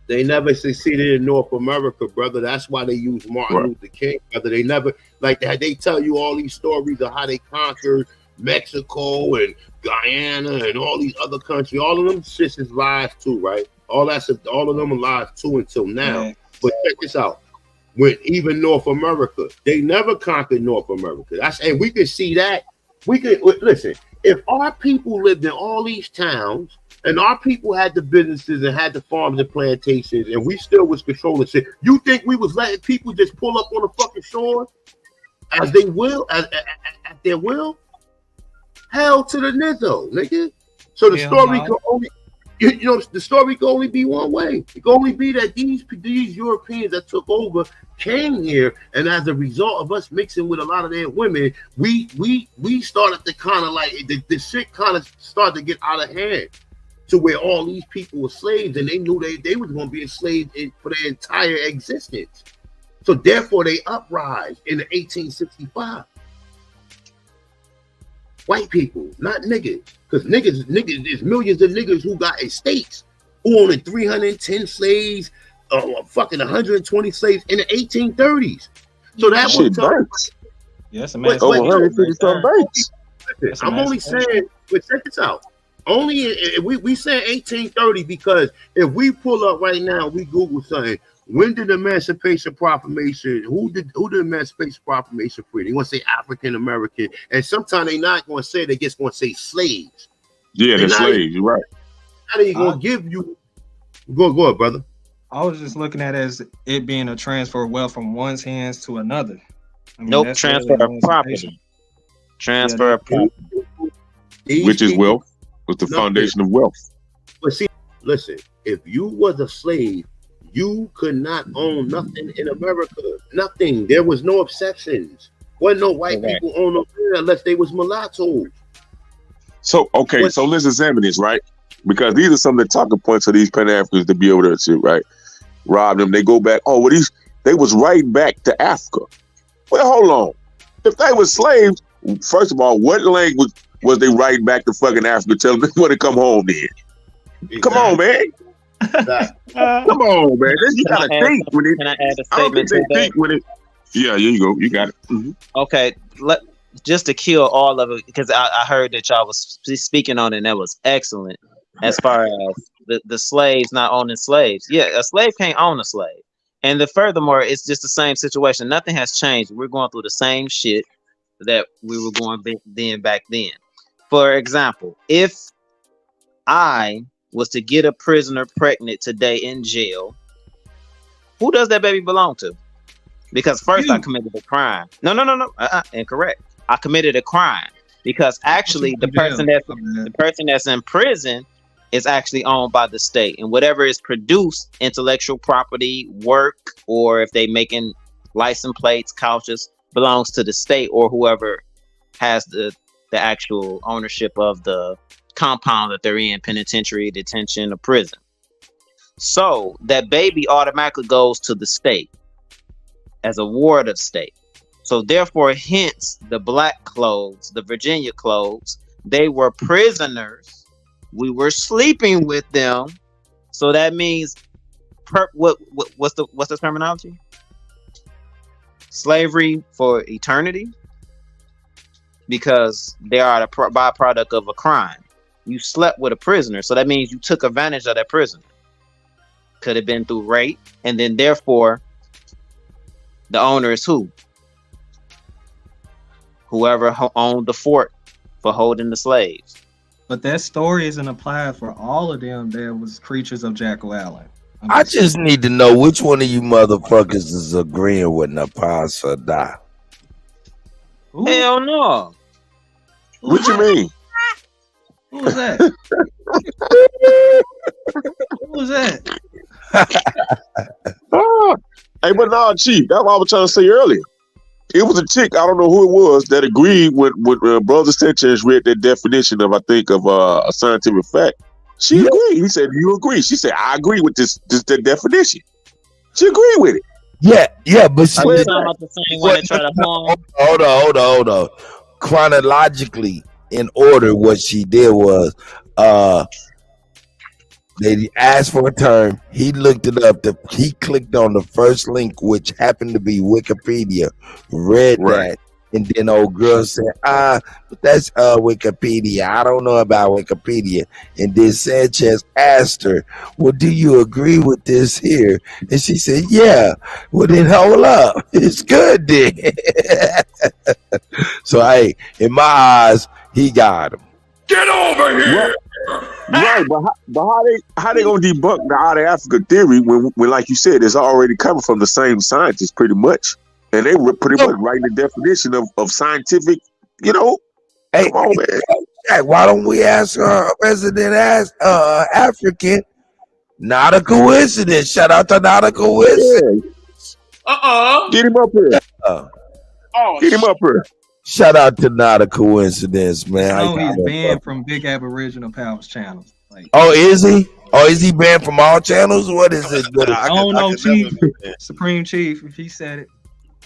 They never succeeded in North America, brother. That's why they use Martin Luther King, brother. They never, like that. They tell you all these stories of how they conquered Mexico and Guyana and all these other countries. All of them shits is lies too, right? All of them are lies too until now. Yeah. But check this out. When even North America, they never conquered North America. And we can see that. We can listen. If our people lived in all these towns and our people had the businesses and had the farms and plantations, and we still was controlling shit, you think we was letting people just pull up on the fucking shore as they will, at their will? Hell to the nizzo, nigga. So the story can only. The story can only be one way. It can only be that these Europeans that took over came here, and as a result of us mixing with a lot of their women, we started to kind of like the shit kind of started to get out of hand. to where all these people were slaves, and they knew they was going to be enslaved for their entire existence. So therefore, they uprise in 1865. White people, not niggas, because niggas, there's millions of niggas who got estates, who owned 310 slaves, fucking 120 slaves in the 1830s. So that was Banks. Yes, man. Over 150 some banks. I'm only saying, but check this out. Only we saying 1830 because if we pull up right now, we Google something. When did the Emancipation Proclamation? Who did the Emancipation Proclamation free? They want to say African American, and sometimes they not going to say. They just going to say slaves. Yeah, they're slaves. You're right. How they going to give you? Go ahead, brother. I was just looking at it as it being a transfer of wealth from one's hands to another. I mean, nope, transfer of property. Transfer of property. Which is wealth. Was the foundation of wealth. But see, listen, if you was a slave, you could not own nothing in America. Nothing. There was no exceptions. Wasn't no white people own no unless they was mulattoes. So okay, so let's examine this, right? Because these are some of the talking points of these Pan-Africans to be able to right, rob them. They go back. Oh, well, they was right back to Africa. Well, hold on. If they were slaves, first of all, what language was they right back to fucking Africa? Tell them they want to come home then. Exactly. Come on, man. Come on, man. You gotta think when it. Can I add a I don't think statement they to think when it. Yeah, here you go. You got it. Mm-hmm. Okay, just to kill all of it, because I heard that y'all was speaking on it, and that was excellent. As far as the slaves not owning slaves, yeah, a slave can't own a slave, and furthermore, it's just the same situation. Nothing has changed. We're going through the same shit that we were going back then. For example, if I was to get a prisoner pregnant today in jail, who does that baby belong to? Because first I committed a crime. No. Incorrect. I committed a crime because actually the person that's in prison is actually owned by the state, and whatever is produced, intellectual property, work, or if they making license plates, couches, belongs to the state or whoever has the actual ownership of the compound that they're in, penitentiary, detention, or prison. So that baby automatically goes to the state as a ward of state. So therefore, hence the black clothes, the Virginia clothes, they were prisoners. We were sleeping with them. So that means what's the terminology? Slavery for eternity, because they are the byproduct of a crime. You slept with a prisoner, so that means you took advantage of that prisoner. Could have been through rape, and then therefore the owner is who? Whoever owned the fort for holding the slaves. But that story isn't applied for all of them. There was creatures of Jackal Island. I just need to know which one of you motherfuckers is agreeing with Napasa Da. Hell no. What you mean? Who was that? Who was that? Hey, but no, Chief, that's what I was trying to say earlier. It was a chick, I don't know who it was, that agreed with Brother Sanchez read that definition of, I think, of a scientific fact. She agreed. He said, "You agree?" She said, "I agree with this definition." She agreed with it. Yeah, but she did about the same one that tried to hold on. Chronologically, in order, what she did was they asked for a term. He looked it up. He clicked on the first link, which happened to be Wikipedia. Read that, and then old girl said, but that's Wikipedia. I don't know about Wikipedia. And then Sanchez asked her, well, do you agree with this here? And she said, yeah. Well, then hold up. It's good then. So, hey, in my eyes, he got him. Get over here! Right, but how they gonna debunk the out of Africa theory when like you said, it's already coming from the same scientists pretty much, and they were pretty much writing the definition of scientific, you know. Hey, come on, man. Why don't we ask our resident African? Not a coincidence. Shout out to Not a Coincidence. Get him up here. Get him up here. Shout out to Not a Coincidence, man. I know he's banned from Big Aboriginal Powers channels. Like, oh, is he? Oh, is he banned from all channels? What is it? I don't know, Chief, Supreme Chief, if he said it.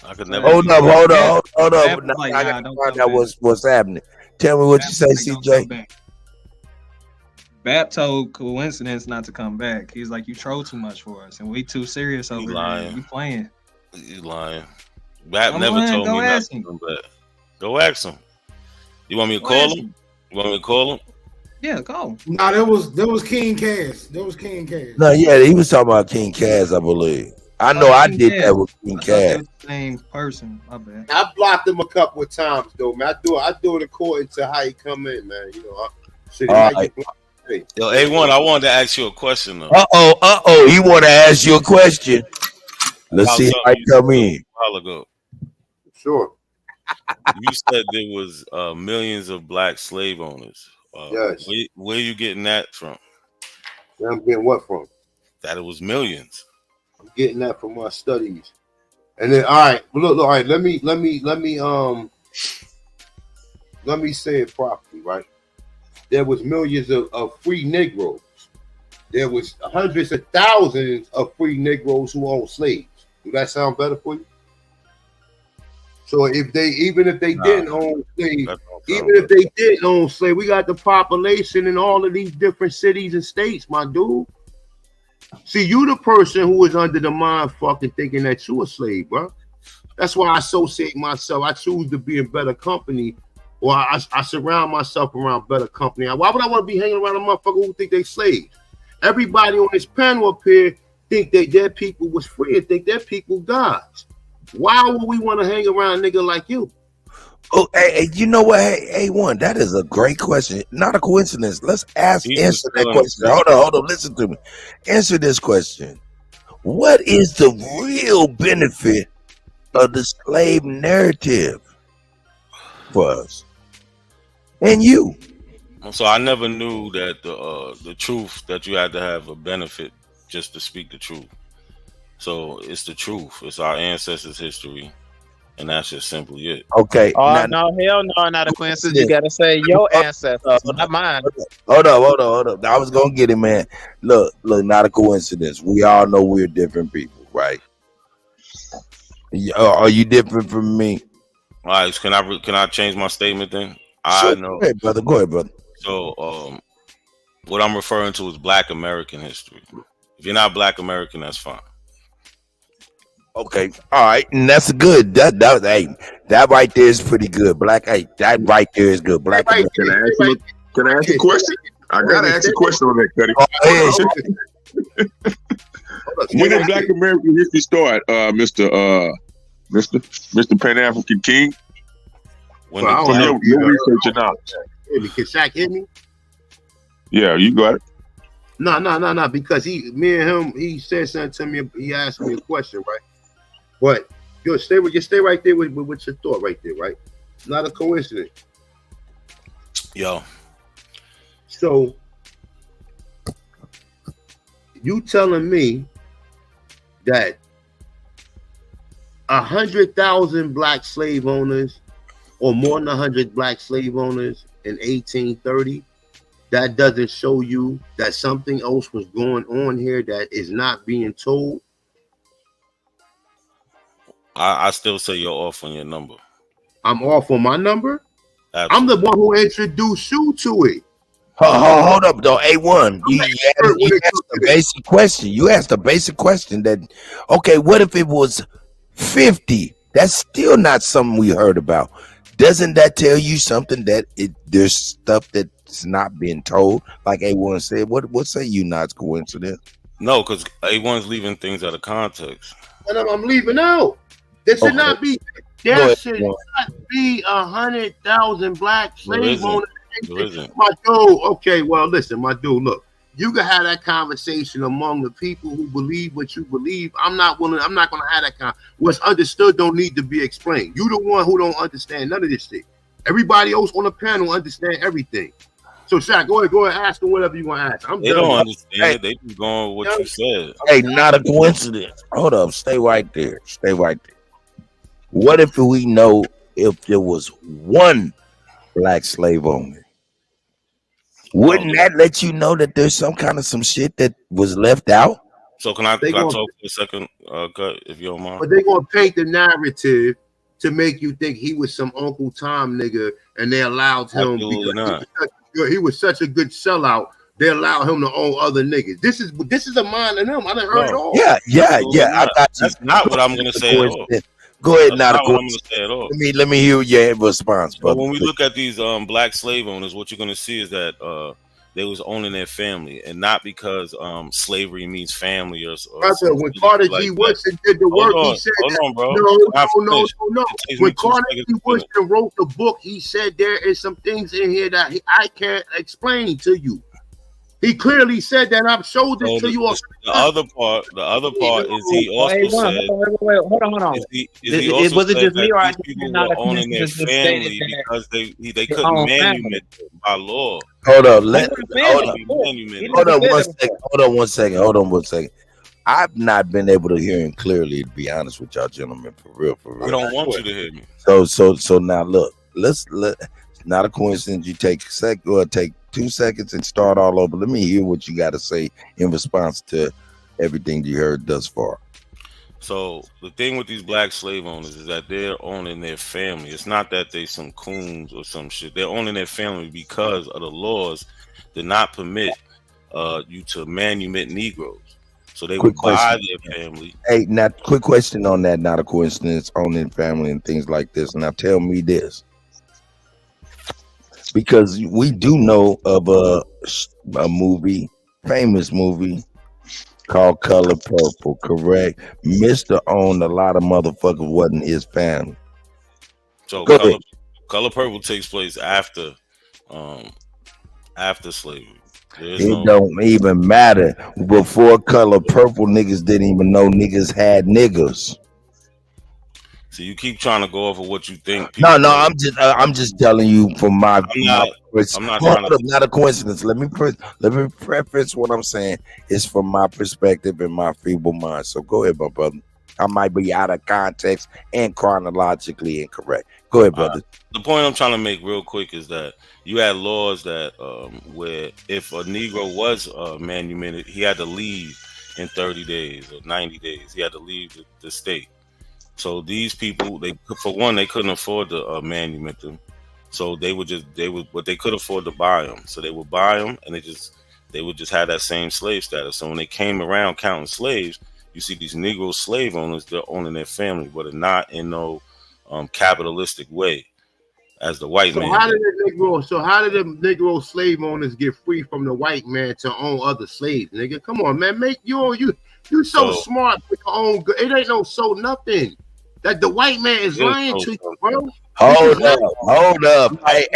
I could never. Hold up. Bap Now, like, I nah, gotta don't find come out back. what's happening. Tell me what you say, Bap like, don't come CJ. back. Bap told Coincidence not to come back. He's like, you troll too much for us, and we too serious over here. You playing. You lying. Bap I'm never lying. told Go me not ask to him. come back. Go ask him. You want me to Go call ask him? You want me to call him? Yeah, go. Nah, there was King Cass. There was King Cass. No, yeah, he was talking about King Kaz, I believe. I know I did that with King Kaz. Same person. My bad. I blocked him a couple of times though, man. I do it according to how he come in, man. You know, shit, he All might right. get blocked. Yo, A1, I wanted to ask you a question though. He want to ask you a question. Let's see how he come in. A while ago. Sure. You said there was millions of black slave owners. Yes. Where you getting that from? Where I'm getting what from? That it was millions. I'm getting that from my studies. And then, all right, look, all right. Let me say it properly, right? There was millions of free Negroes. There was hundreds of thousands of free Negroes who owned slaves. Do that sound better for you? So even if they didn't own slaves, we got the population in all of these different cities and states, my dude. See, you the person who is under the mind fucking thinking that you a slave, bro. That's why I associate myself. I choose to be in better company, or I surround myself around better company. Why would I want to be hanging around a motherfucker who think they slaves? Everybody on this panel up here think that their people was free and think their people gods. Why would we want to hang around a nigga like you? Oh, hey, you know what? Hey, A1, that is a great question. Not a coincidence. Let's answer that question. Hold on. Listen to me. Answer this question. What is the real benefit of the slave narrative for us and you? So I never knew that the truth, that you had to have a benefit just to speak the truth. So it's the truth. It's our ancestors' history. And that's just simply it. Okay. Oh, no, hell no, not a coincidence. You got to say your ancestors, not mine. Hold up. I was going to get it, man. Look, not a coincidence. We all know we're different people, right? Are you different from me? All right, can I change my statement then? Sure. I know. Go ahead, brother. So, what I'm referring to is Black American history. If you're not Black American, that's fine. Okay, all right, and that's good. That right there is pretty good. That right there is good. Black. Can I ask a question? I gotta ask a question on that, Kutty. When did Black American history start, Mr. Pan African King? From your research and knowledge. Can Shaq hit me? Yeah, you got it. No. Because me and him, he said something to me. He asked me a question, right? But you stay right there with your thought right there, right? Not a coincidence. Yo. So you telling me that 100,000 black slave owners, or more than 100 black slave owners in 1830, that doesn't show you that something else was going on here that is not being told? I still say you're off on your number. I'm off on my number? Absolutely. I'm the one who introduced you to it. Hold up, though. A1, you asked a basic question. You asked a basic question that, okay, what if it was 50? That's still not something we heard about. Doesn't that tell you something that there's stuff that's not being told? Like A1 said, what say you not coincidence? No, because A1's leaving things out of context. And I'm leaving out. There should not be. There should not be 100,000 black slave owners. My dude. Okay, well, listen, my dude. Look, you can have that conversation among the people who believe what you believe. I'm not gonna have that what's understood don't need to be explained. You the one who don't understand none of this shit. Everybody else on the panel understand everything. So, Shaq, go ahead, ask them whatever you want to ask. They don't understand. They just going with what you said. Hey, not a coincidence. Hold up, stay right there. What if we know if there was one black slave owner? Wouldn't that let you know that there's some shit that was left out? So can I They talk gonna- for a second, Cut, if you don't mind? But they're gonna paint the narrative to make you think he was some Uncle Tom nigga, and they allowed him Absolutely not. he was such a good sellout. They allowed him to own other niggas. This is a mind of them. I done heard it all. Yeah. I got you. That's not what I'm gonna say at all. Go ahead, That's now. not what I'm gonna say at all. Let me hear your response, But brother. when we look at these black slave owners, what you're gonna see is that they was owning their family, and not because slavery means family or Brother, when Carter G. Woodson did the work, he said, hold on, bro. No. When Carter G. Woodson wrote the book, he said there is some things in here that I can't explain to you. He clearly said that. I've showed it to you. The other part is he also said. Wait, hold on. Was it just me or these people were owning their family because they couldn't own manumit them by law. Hold on. Hold on one second. I've not been able to hear him clearly, to be honest with y'all gentlemen, for real. I don't want you to hear me. So now look, let's not a coincidence. You take 2 seconds and start all over. Let me hear what you got to say in response to everything you heard thus far. So the thing with these black slave owners is that they're owning their family. It's not that they some coons or some shit. They're owning their family because of the laws did not permit you to manumit Negroes. So they would buy their family. Hey, now quick question on that. Not a coincidence, owning family and things like this. Now tell me this, because we do know of a movie, famous movie called Color Purple, correct? Mr. owned a lot of motherfuckers, wasn't his family. So Go ahead. Color Purple takes place after slavery. It don't even matter. Before Color Purple, niggas didn't even know niggas had niggas. So you keep trying to go over what you think. No, I'm just telling you from my. Not a coincidence. Let me preface what I'm saying. It's from my perspective and my feeble mind. So go ahead, my brother. I might be out of context and chronologically incorrect. Go ahead, brother. The point I'm trying to make real quick is that you had laws that where if a Negro was manumitted, he had to leave in 30 days or 90 days. He had to leave the state. So these people, they couldn't afford to manumit them. So but they could afford to buy them. So they would buy them, and they would just have that same slave status. So when they came around counting slaves, you see these Negro slave owners, they're owning their family, but they're not in no capitalistic way as the white man. How did the Negro slave owners get free from the white man to own other slaves, nigga? Come on, man. You so smart for your own good. It ain't no so nothing. That the white man is lying to you, bro. Hold up. Hey,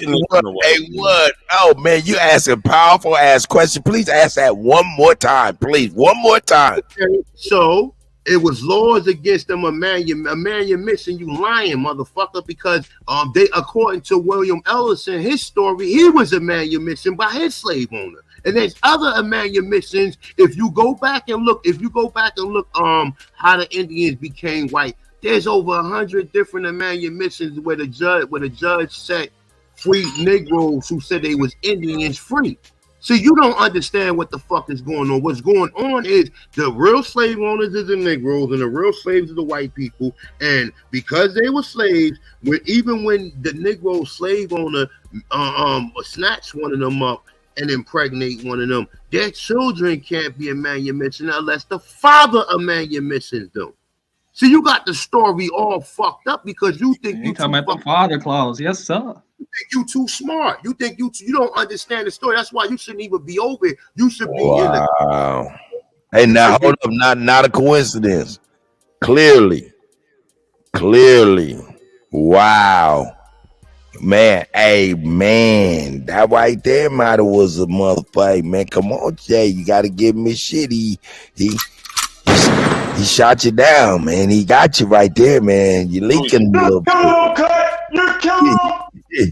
what? Oh man, you asking powerful ass question. Please ask that one more time, please. One more time. Okay, so it was laws against them. A man you're missing. You lying, motherfucker. Because they, according to William Ellison, his story, he was a man you're missing by his slave owner. And there's other manumissions. If you go back and look, how the Indians became white. There's over 100 different manumissions where the judge set free Negroes who said they was Indians free. So you don't understand what the fuck is going on. What's going on is the real slave owners is the Negroes and the real slaves are the white people. And because they were slaves, even when the Negro slave owner snatched one of them up and impregnate one of them, their children can't be a manumission unless the father of manumissions them. So you got the story all fucked up because you think you talking about the father clause. Yes, sir. You think you too smart. You think you don't understand the story. That's why you shouldn't even be over it. You should be in the. Hey, now hold up, not a coincidence. Clearly. Wow. Man, hey man, that right there might have was a motherfucker. Man, come on, Jay. You gotta give me shit. He shot you down, man. He got you right there, man. You leaking a little bit.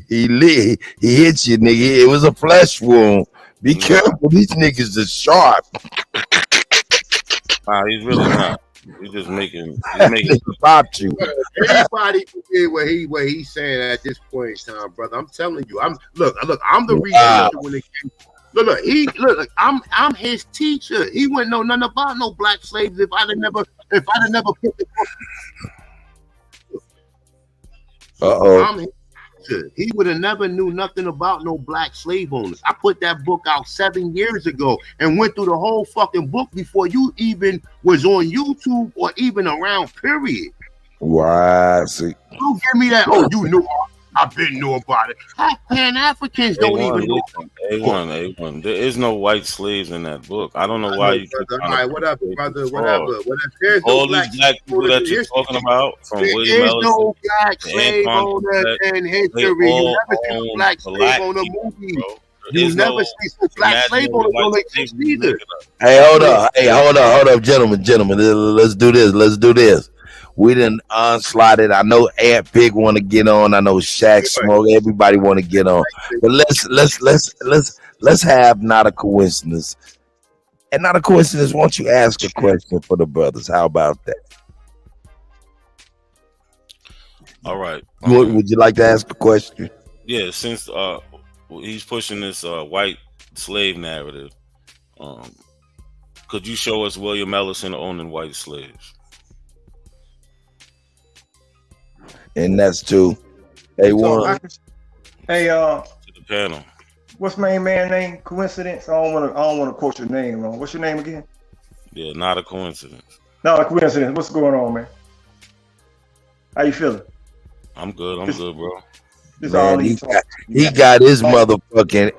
He hit you, nigga. It was a flesh wound. Be careful. These niggas are sharp. Nah, he's really not. You're just making. About you. Anybody can hear what he's saying at this point in time, brother. I'm telling you. I'm the researcher when it came. Look, I'm his teacher. He wouldn't know nothing about no black slaves if I'd have never put the I'm his teacher. He would have never knew nothing about no black slave owners. I put that book out 7 years ago and went through the whole fucking book before you even was on YouTube or even around, period. Wow, see. Don't give me that. Oh, you knew. I've been knew about it. Pan-Africans don't even know. A1. There is no white slaves in that book. I don't know why you. All right, whatever, brother. Whatever. There's all no these black people that you're talking about, from William There's Ellison, no black slave owner in history. You never see a black slave owner movie. You never see some black slave owner don't exist either. Hey, hold up, gentlemen. Let's do this. We didn't onslaught it. I know Ant Pig want to get on. I know Shaq Smoke. Everybody want to get on. But let's have not a coincidence. And not a coincidence. Won't you ask a question for the brothers? How about that? All right. Would you like to ask a question? Yeah, since he's pushing this white slave narrative, could you show us William Ellison owning white slaves? And that's two. A1. Hey, to the panel. What's my man name? Coincidence? I don't want to quote your name wrong. What's your name again? Yeah, not a coincidence. Not a coincidence. What's going on, man? How you feeling? I'm good, bro. Man, he got his motherfucking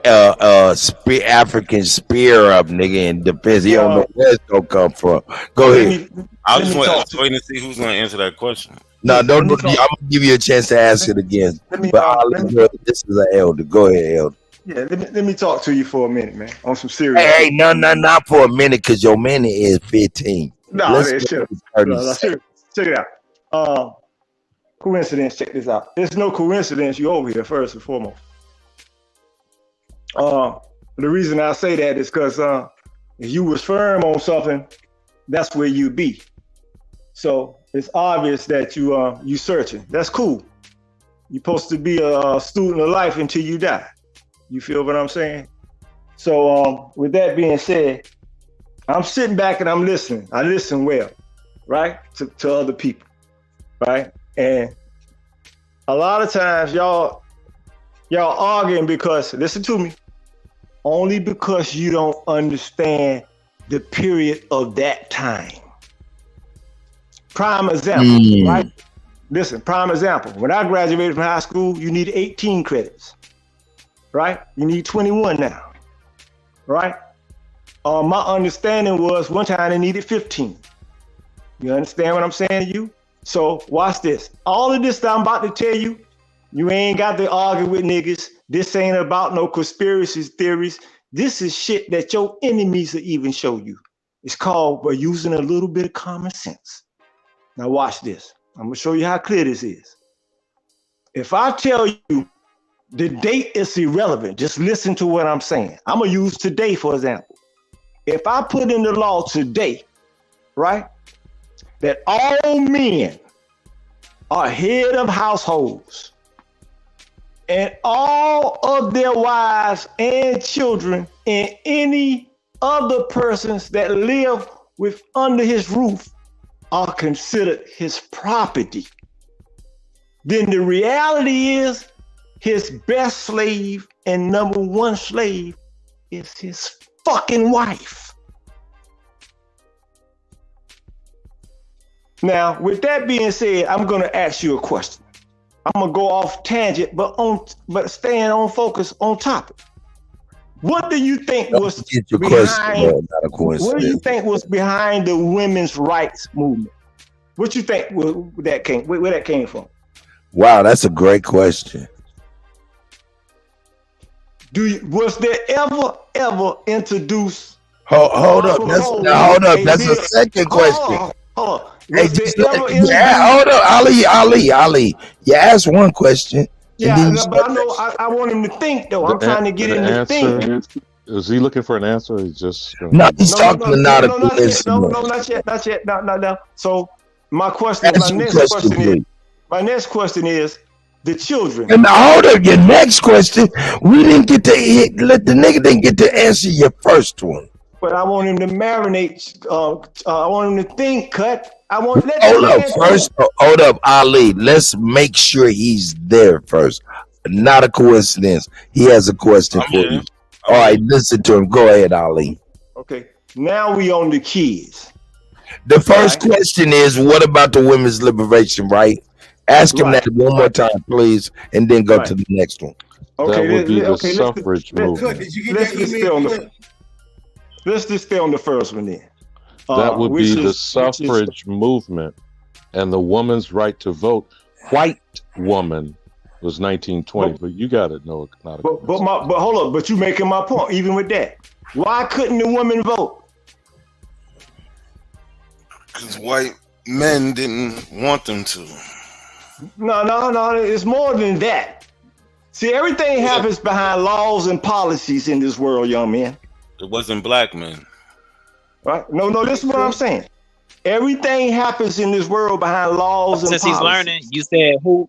African spear up, nigga, in defense. He don't know where it's gonna come from. Go ahead. I just waiting to see who's gonna answer that question. No, don't. I'm gonna give you a chance to ask it again. This is an elder. Go ahead, elder. Yeah, let me talk to you for a minute, man. On some serious. Hey, not for a minute, cause your minute is 15. No, sure. Check it out. Coincidence. Check this out. There's no coincidence you over here first and foremost. The reason I say that is because if you was firm on something, that's where you be. So it's obvious that you searching. That's cool. You're supposed to be a student of life until you die. You feel what I'm saying? So with that being said, I'm sitting back and I'm listening. I listen well, right? To other people, right? And a lot of times y'all arguing because, listen to me, only because you don't understand the period of that time. Prime example, right? Listen, prime example. When I graduated from high school, you need 18 credits, right? You need 21 now, right? My understanding was one time they needed 15. You understand what I'm saying to you? So watch this. All of this that I'm about to tell you, you ain't got to argue with niggas. This ain't about no conspiracy theories. This is shit that your enemies will even show you. It's called by using a little bit of common sense. Now watch this. I'm gonna show you how clear this is. If I tell you the date is irrelevant, just listen to what I'm saying. I'm gonna use today, for example. If I put in the law today, right, that all men are head of households and all of their wives and children and any other persons that live with under his roof are considered his property, then the reality is his best slave and number one slave is his fucking wife. Now, with that being said, I'm going to ask you a question. I'm going to go off tangent, but staying on focus on topic. What do you think was behind? What do you think was behind the women's rights movement? What you think where that came from? Wow, that's a great question. Was there ever introduced? Hold up. That's a second question. Hold on. Hey, hold up, Ali. You asked one question. Yeah, but I know I want him to think though. I'm trying to get him to think. Is he looking for an answer? Or he's just No, he's talking no, not no, a not yet. No, coincidence. not yet. No. So my question, Answer the question, please. my next question is the children. And hold up, your next question. We didn't get to let the nigga didn't get to answer your first one. But I want him to marinate. I want him to think. Cut. I want. Hold up, first. Hold up, Ali. Let's make sure he's there first. Not a coincidence. He has a question for you. All right, listen to him. Go ahead, Ali. Okay. Now we on the kids. The first question is, what about the women's liberation, right? Ask him that one more time, please, and then go to the next one. Okay, that would be the suffrage movement. Let's just stay on the first one then. That would be the suffrage movement and the woman's right to vote. White woman was 1920, but you got it. No, not. But hold up. But you making my point. Even with that, why couldn't the women vote? Because white men didn't want them to. No. It's more than that. See, everything happens behind laws and policies in this world, young man. It wasn't black men. Right? No, this is what I'm saying. Everything happens in this world behind laws and policies. Since he's learning, you said who?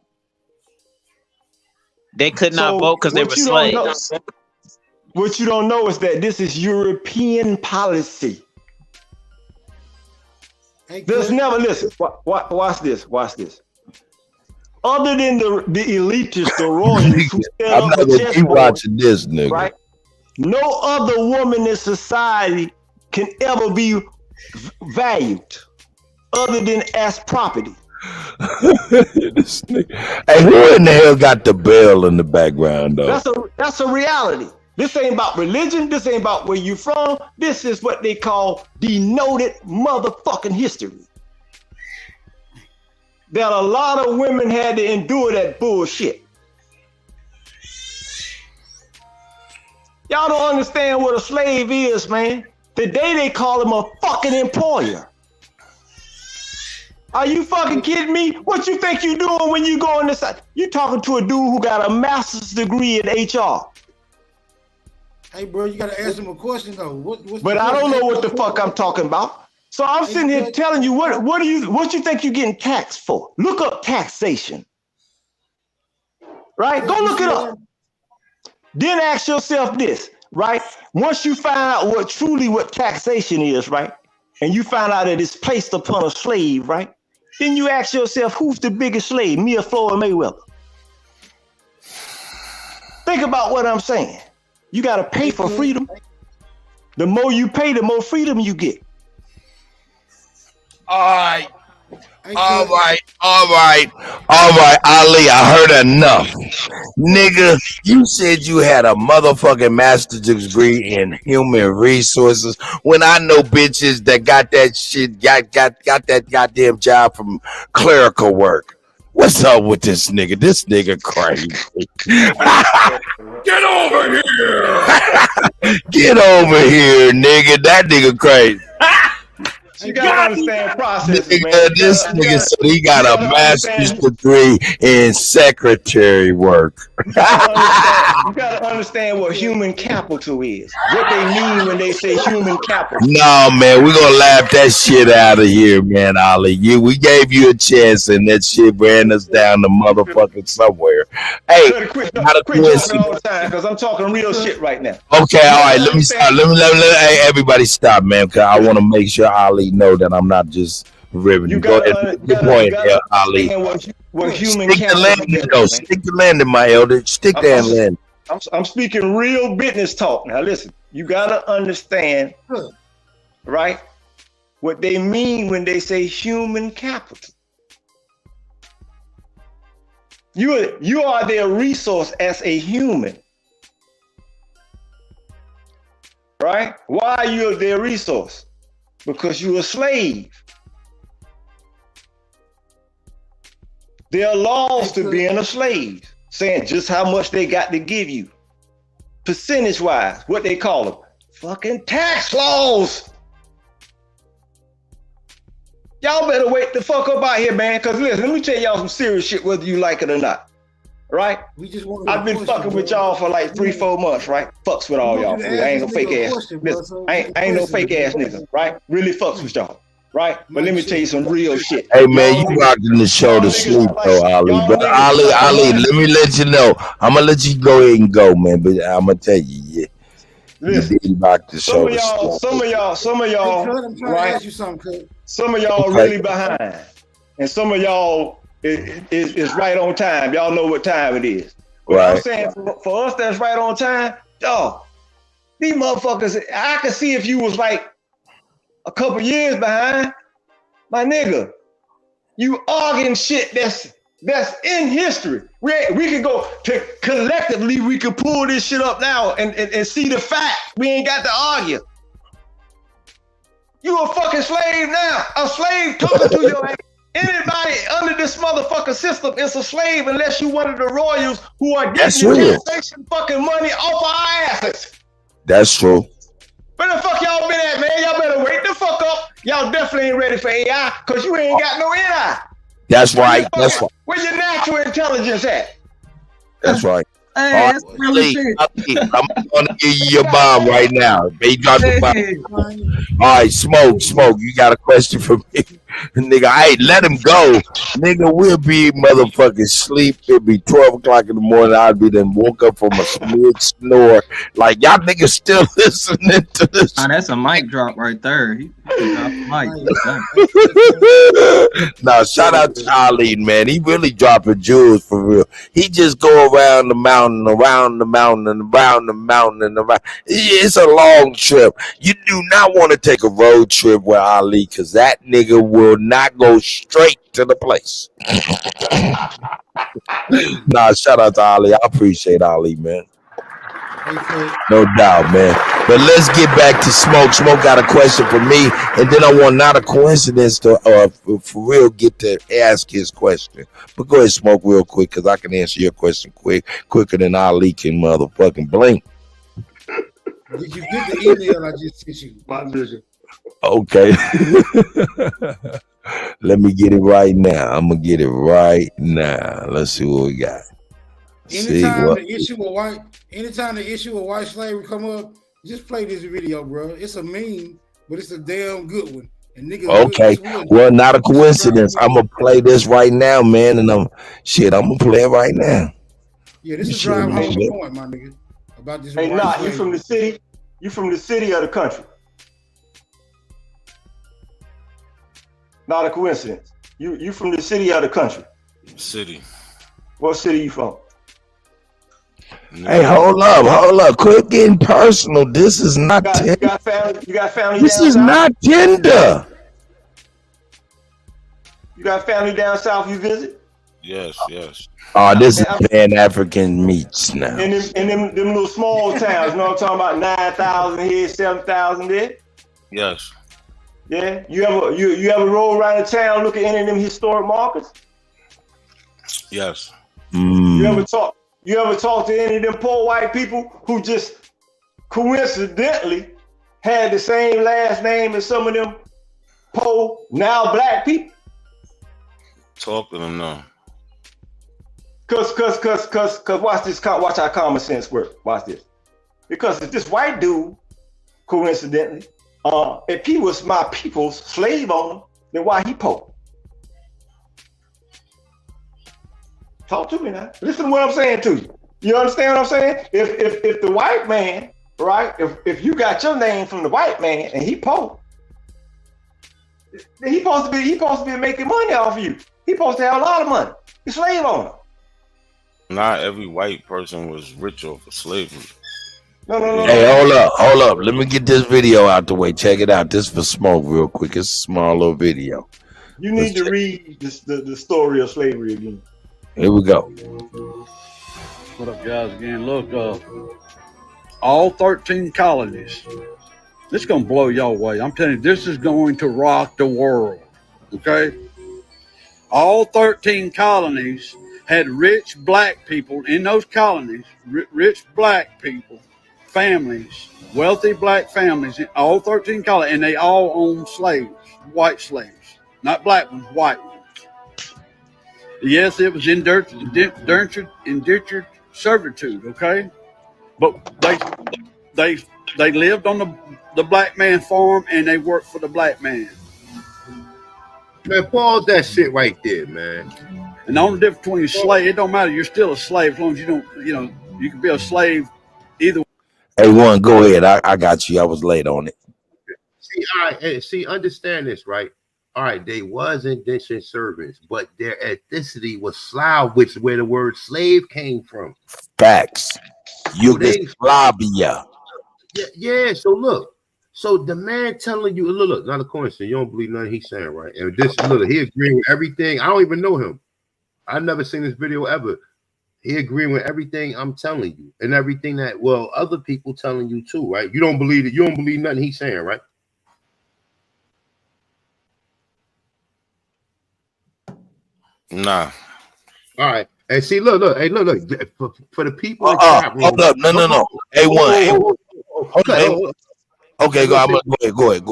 They could not vote because they were slaves. What you don't know is that this is European policy. There's never, listen, watch this. Other than the elitists, the royals who stand I'm up not for gonna keep watching this, nigga. right? No other woman in society can ever be valued other than as property. This nigga. Hey, who in the hell got the bell in the background, though? That's a reality. This ain't about religion. This ain't about where you from. This is what they call denoted motherfucking history. That a lot of women had to endure that bullshit. Y'all don't understand what a slave is, man. Today they call him a fucking employer. Are you fucking kidding me? What you think you doing when you go on this side? You talking to a dude who got a master's degree in HR. Hey, bro, you gotta ask him a question though. But I don't know what the fuck I'm talking about. So I'm sitting here telling you what you think you're getting taxed for? Look up taxation. Right? Go look it up. Then ask yourself this, right? Once you find out what taxation is, right? And you find out that it's placed upon a slave, right? Then you ask yourself, who's the biggest slave, me or Floyd Mayweather? Think about what I'm saying. You got to pay for freedom. The more you pay, the more freedom you get. All right, Ali, I heard enough. Nigga, you said you had a motherfucking master's degree in human resources when I know bitches that got that shit, got that goddamn job from clerical work. What's up with this nigga? This nigga crazy. Get over here! Get over here, nigga. That nigga crazy. You gotta understand processes, man. This nigga said he got a master's degree in secretary work. You gotta understand what human capital is. What they mean when they say human capital. No, man, we're gonna laugh that shit out of here, man, Ali. We gave you a chance and that shit ran us down the motherfucking somewhere. Hey, quit talking all the time because I'm talking real shit right now. Okay, all right, let me stop. Let everybody stop, man, because I want to make sure Ali know that I'm not just ribbing. Go ahead. Good point, Ali. What human stick the landing, though. Stick the landing, my elder. Stick that landing. I'm speaking real business talk. Now listen, you gotta understand, right? What they mean when they say human capital. You are their resource as a human. Right? Why are you their resource? Because you're a slave. There are laws to being a slave, saying just how much they got to give you. Percentage-wise, what they call them. Fucking tax laws. Y'all better wake the fuck up out here, man. Because listen, let me tell y'all some serious shit, whether you like it or not. right? We just want. I've been fucking with y'all for like 3-4 months, right? Fucks with all y'all. I ain't no fake ass. Listen, I ain't no fake ass nigga, right? Really fucks with y'all, right? But let me tell you some real shit. Hey man, you rocking the show to sleep though, Ali. But Ali, let me let you know. I'm gonna let you go ahead and go, man. But I'm gonna tell you, yeah. Listen, you did rock the show. Some of y'all, right? Some of y'all Okay. really behind, and some of y'all is right on time. Y'all know what time it is. But I'm Right. saying for us that's right on time, y'all, these motherfuckers, I could see if you was like a couple years behind, my nigga, you arguing shit that's in history. We could go to collectively, we could pull this shit up now and see the fact. We ain't got to argue. You a fucking slave now. A slave talking to your ass. Anybody under this motherfucking system is a slave unless you one of the royals who are That's getting real. taxation fucking money off our asses. That's true. Where the fuck y'all been at, man? Y'all better wake the fuck up. Y'all definitely ain't ready for AI because you ain't got no AI. That's right. That's right. Where your natural intelligence at? That's right. Hey, All that's really shit. I'm gonna give you your bomb right now. Baby, drop the bomb. All right, smoke. You got a question for me, nigga? Hey, let him go, nigga. We'll be motherfucking sleep. It'll be 12 o'clock in the morning. I'll be then woke up from a mid snore. Like y'all niggas still listening to this. Oh, that's a mic drop right there. He dropped the mic. Nah, shout out to Ali, man. He really dropping jewels for real. He just go around the mountain, around the mountain, and around the mountain, and around. It's a long trip. You do not want to take a road trip with Ali, because that nigga will not go straight to the place. Nah, shout out to Ali. I appreciate Ali, man. No doubt, man. But let's get back to Smoke. Smoke got a question for me, and then I want not a coincidence to for real get to ask his question. But go ahead, Smoke, real quick, because I can answer your question quicker than Ali can motherfucking blink. Did you get the email I just sent you? My vision. Okay. Let me get it right now. I'm gonna get it right now. Let's see what we got. Anytime the issue of white slavery come up, just play this video, bro. It's a meme, but it's a damn good one. And niggas Okay, well, not a coincidence. I'm gonna play this right now, man, and I'm gonna play it right now. Yeah, this is drive home the point, my nigga. About this. Hey, nah, you from the city? You from the city or the country? Not a coincidence. You from the city or the country? City. What city you from? Hey, hold up. Quit getting personal. This is not You got family This down is south? not Tinder. You got family down south you visit? Yes. Oh, this is Pan-African meats now. In them little small towns, you know what I'm talking about? 9,000 here, 7,000 there. Yes. Yeah. You ever roll around the town, look at any of them historic markers? Yes. You ever talk to any of them poor white people who just coincidentally had the same last name as some of them poor now black people? Talk to them now. Cause watch this. Watch how common sense works. Watch this. Because if this white dude, coincidentally, if he was my people's slave owner, then why he poor? Talk to me now. Listen to what I'm saying to you. You understand what I'm saying? If the white man, right? If you got your name from the white man and he poor, then he supposed to be making money off of you. He supposed to have a lot of money. He's slave owner. Not every white person was rich off of slavery. No. Hey, hold up. Let me get this video out the way. Check it out. This for Smoke real quick. It's a small little video. You need to read the story of slavery again. Here we go. What up, guys? Again, look, all 13 colonies. This is going to blow y'all away. I'm telling you, this is going to rock the world. Okay? All 13 colonies had rich black people in those colonies, rich black people, families, wealthy black families in all 13 colonies, and they all owned slaves, white slaves. Not black ones, white ones. Yes, it was indentured servitude. Okay, but they lived on the black man farm and they worked for the black man. Man, pause that shit right there, man. And the only difference between slave, it don't matter. You're still a slave as long as you don't, you can be a slave either. Hey, one, go ahead. I got you. I was late on it. See, all right, see, understand this, right? All right, they was indentured servants, but their ethnicity was Slav, which is where the word slave came from. Facts. Yugoslavia. Yeah. So look, so the man telling you, look, not a coincidence. You don't believe nothing he's saying, right? And this, look, he agreeing with everything. I don't even know him. I've never seen this video ever. He agreeing with everything I'm telling you, and everything that other people telling you too, right? You don't believe it. You don't believe nothing he's saying, right? Nah. All right. And see, look. Hey, look. For the people in the chat room. Hold up. No. A1. Okay, go ahead.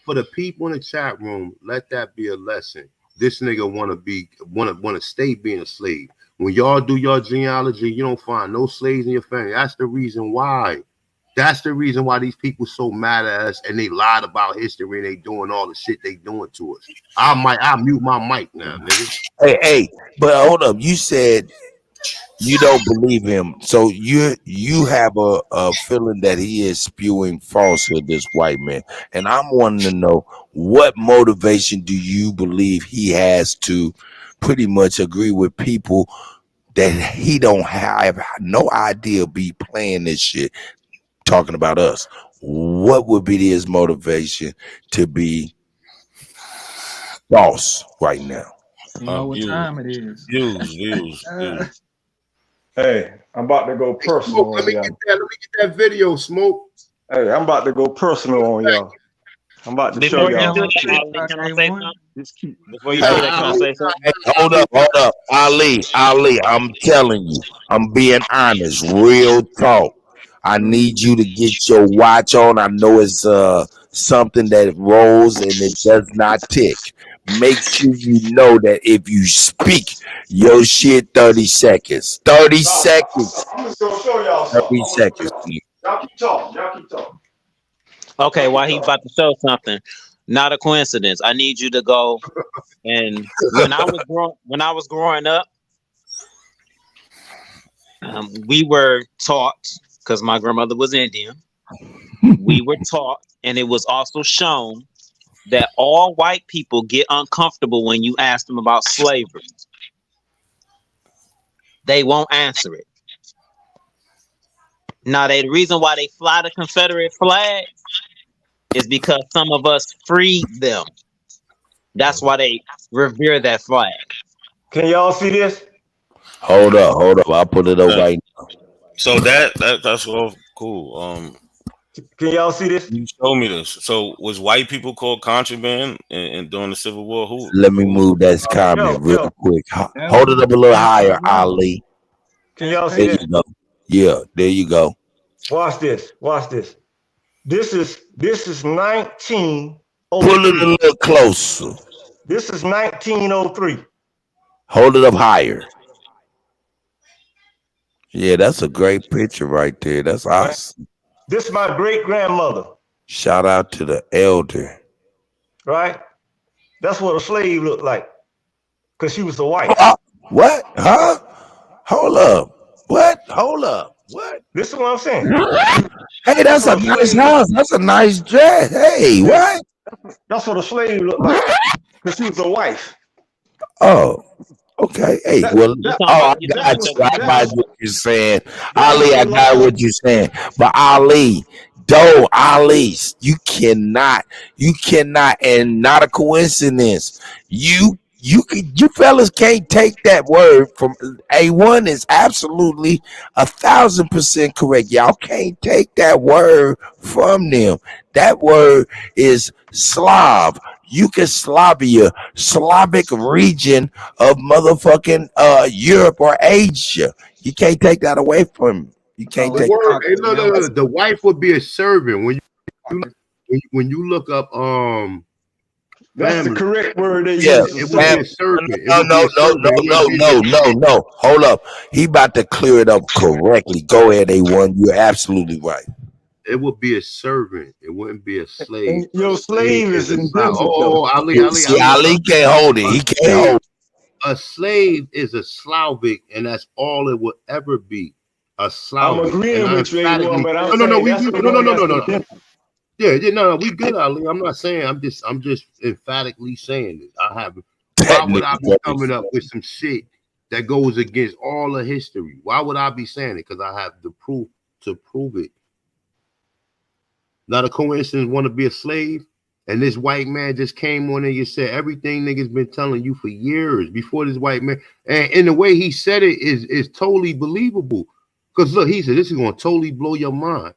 For the people in the chat room, let that be a lesson. This nigga want to stay being a slave. When y'all do your genealogy, you don't find no slaves in your family. That's the reason why. That's the reason why these people so mad at us and they lied about history and they doing all the shit they doing to us. I'll mute my mic now, nigga. Hey, but hold up. You said you don't believe him. So you have a feeling that he is spewing falsehood, this white man. And I'm wanting to know, what motivation do you believe he has to pretty much agree with people that he don't have no idea be playing this shit, talking about us? What would be his motivation to be false right now? You know what time it is. Views. Hey, I'm about to go personal. Smoke, let me get that video, Smoke. Hey, I'm about to go personal on y'all. I'm about to show y'all. Before you do that, can I say something? Hey, hold up. Ali, I'm telling you, I'm being honest, real talk. I need you to get your watch on. I know it's something that rolls and it does not tick. Make sure you know that if you speak your shit 30 seconds. 30 seconds. I'm just gonna show y'all 30 seconds. Y'all keep talking. Okay, while he's about to show something, not a coincidence. I need you to go and when I was growing up, we were taught, because my grandmother was Indian, we were taught, and it was also shown that all white people get uncomfortable when you ask them about slavery. They won't answer it. Now, the reason why they fly the Confederate flag is because some of us freed them. That's why they revere that flag. Can y'all see this? Hold up. I'll put it up right now. So that's all cool. Can y'all see this? You show me this. So was white people called contraband and during the Civil War? Let me move that comment real quick. Hold it up a little higher, Ali. Can y'all see there this? You go. Yeah, there you go. Watch this. This is 1903. Pull it a little closer. This is 1903. Hold it up higher. Yeah, that's a great picture right there. That's awesome. This is my great grandmother. Shout out to the elder. Right? That's what a slave looked like. Because she was a white. What? Huh? Hold up. What? Hold up. What? This is what I'm saying. Hey, that's a nice house. That's a nice dress. Hey, what? That's what a slave looked like. Because she was a wife. Oh, okay. Hey, I got you. I got what you're saying. Ali, I got what you're saying. But Ali, you cannot, and not a coincidence. You fellas can't take that word from A1 is absolutely 1,000% correct. Y'all can't take that word from them. That word is Slav, Yugoslavia, Slavic region of motherfucking Europe or Asia. You can't take that away from them. You can't take Hey, no. The wife would be a servant when you look up That's the Family. correct word they Yeah, use. It would be a servant. It no, would be no, a no, servant. no, It no, wouldn't be no, a no, no. Hold up. He about to clear it up correctly. Go ahead, A1. You're absolutely right. It would be a servant. It wouldn't be a slave. And your slave is a slave. indentured though. See, Ali can't hold it. He can't hold it. A slave is a Slavic, and that's all it will ever be. A Slavic. I'm agreeing And with you, A1, but I'm no, saying we that's good. the No, one that's no. Yeah, no, we good, Ali. I'm not saying. I'm just emphatically saying it. Why would I be coming up with some shit that goes against all the history? Why would I be saying it? Because I have the proof to prove it. Not a coincidence. Want to be a slave, and this white man just came on and you said everything niggas been telling you for years before this white man, and the way he said it is totally believable. Because look, he said this is gonna totally blow your mind.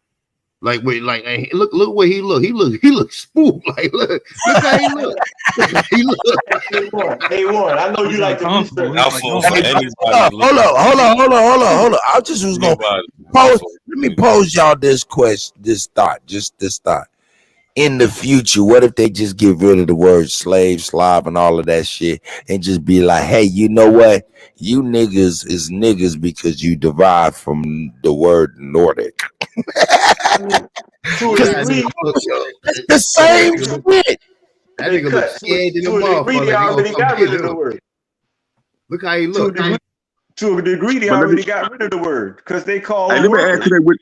Like wait, like hey, look where he look. He looks spooked. Like look how he look. He look. A1, I know you like to research. Hold on. I just was gonna pose. Let me pose y'all this question, this thought. In the future, what if they just get rid of the word slave, Slav, and all of that shit, and just be like, hey, you know what? You niggas is niggas because you derive from the word Nordic. It's the same shit. That nigga look scared in the motherfucker. They already got rid of the word. Look how he look. To a degree, they already got rid of the word because they call. Hey, let me add to that.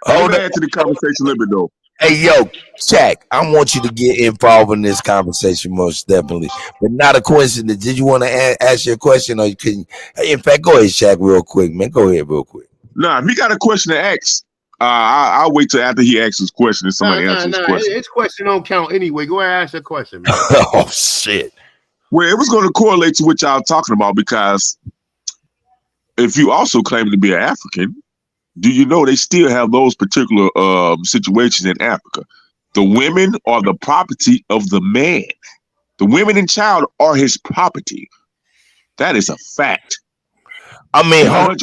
Let me add to the conversation a little bit though. Hey, yo, Shaq, I want you to get involved in this conversation most definitely. But not a coincidence. Did you want to ask your question or you couldn't? In fact, go ahead, Shaq, real quick, man. Go ahead real quick. Nah, if he got a question to ask, I'll wait till after he asks his question and somebody answers his question. His question don't count anyway. Go ahead and ask your question, man. Oh, shit. Well, it was going to correlate to what y'all talking about because if you also claim to be an African, do you know they still have those particular situations in Africa? The women are the property of the man. The women and child are his property. That is a fact. I mean, hold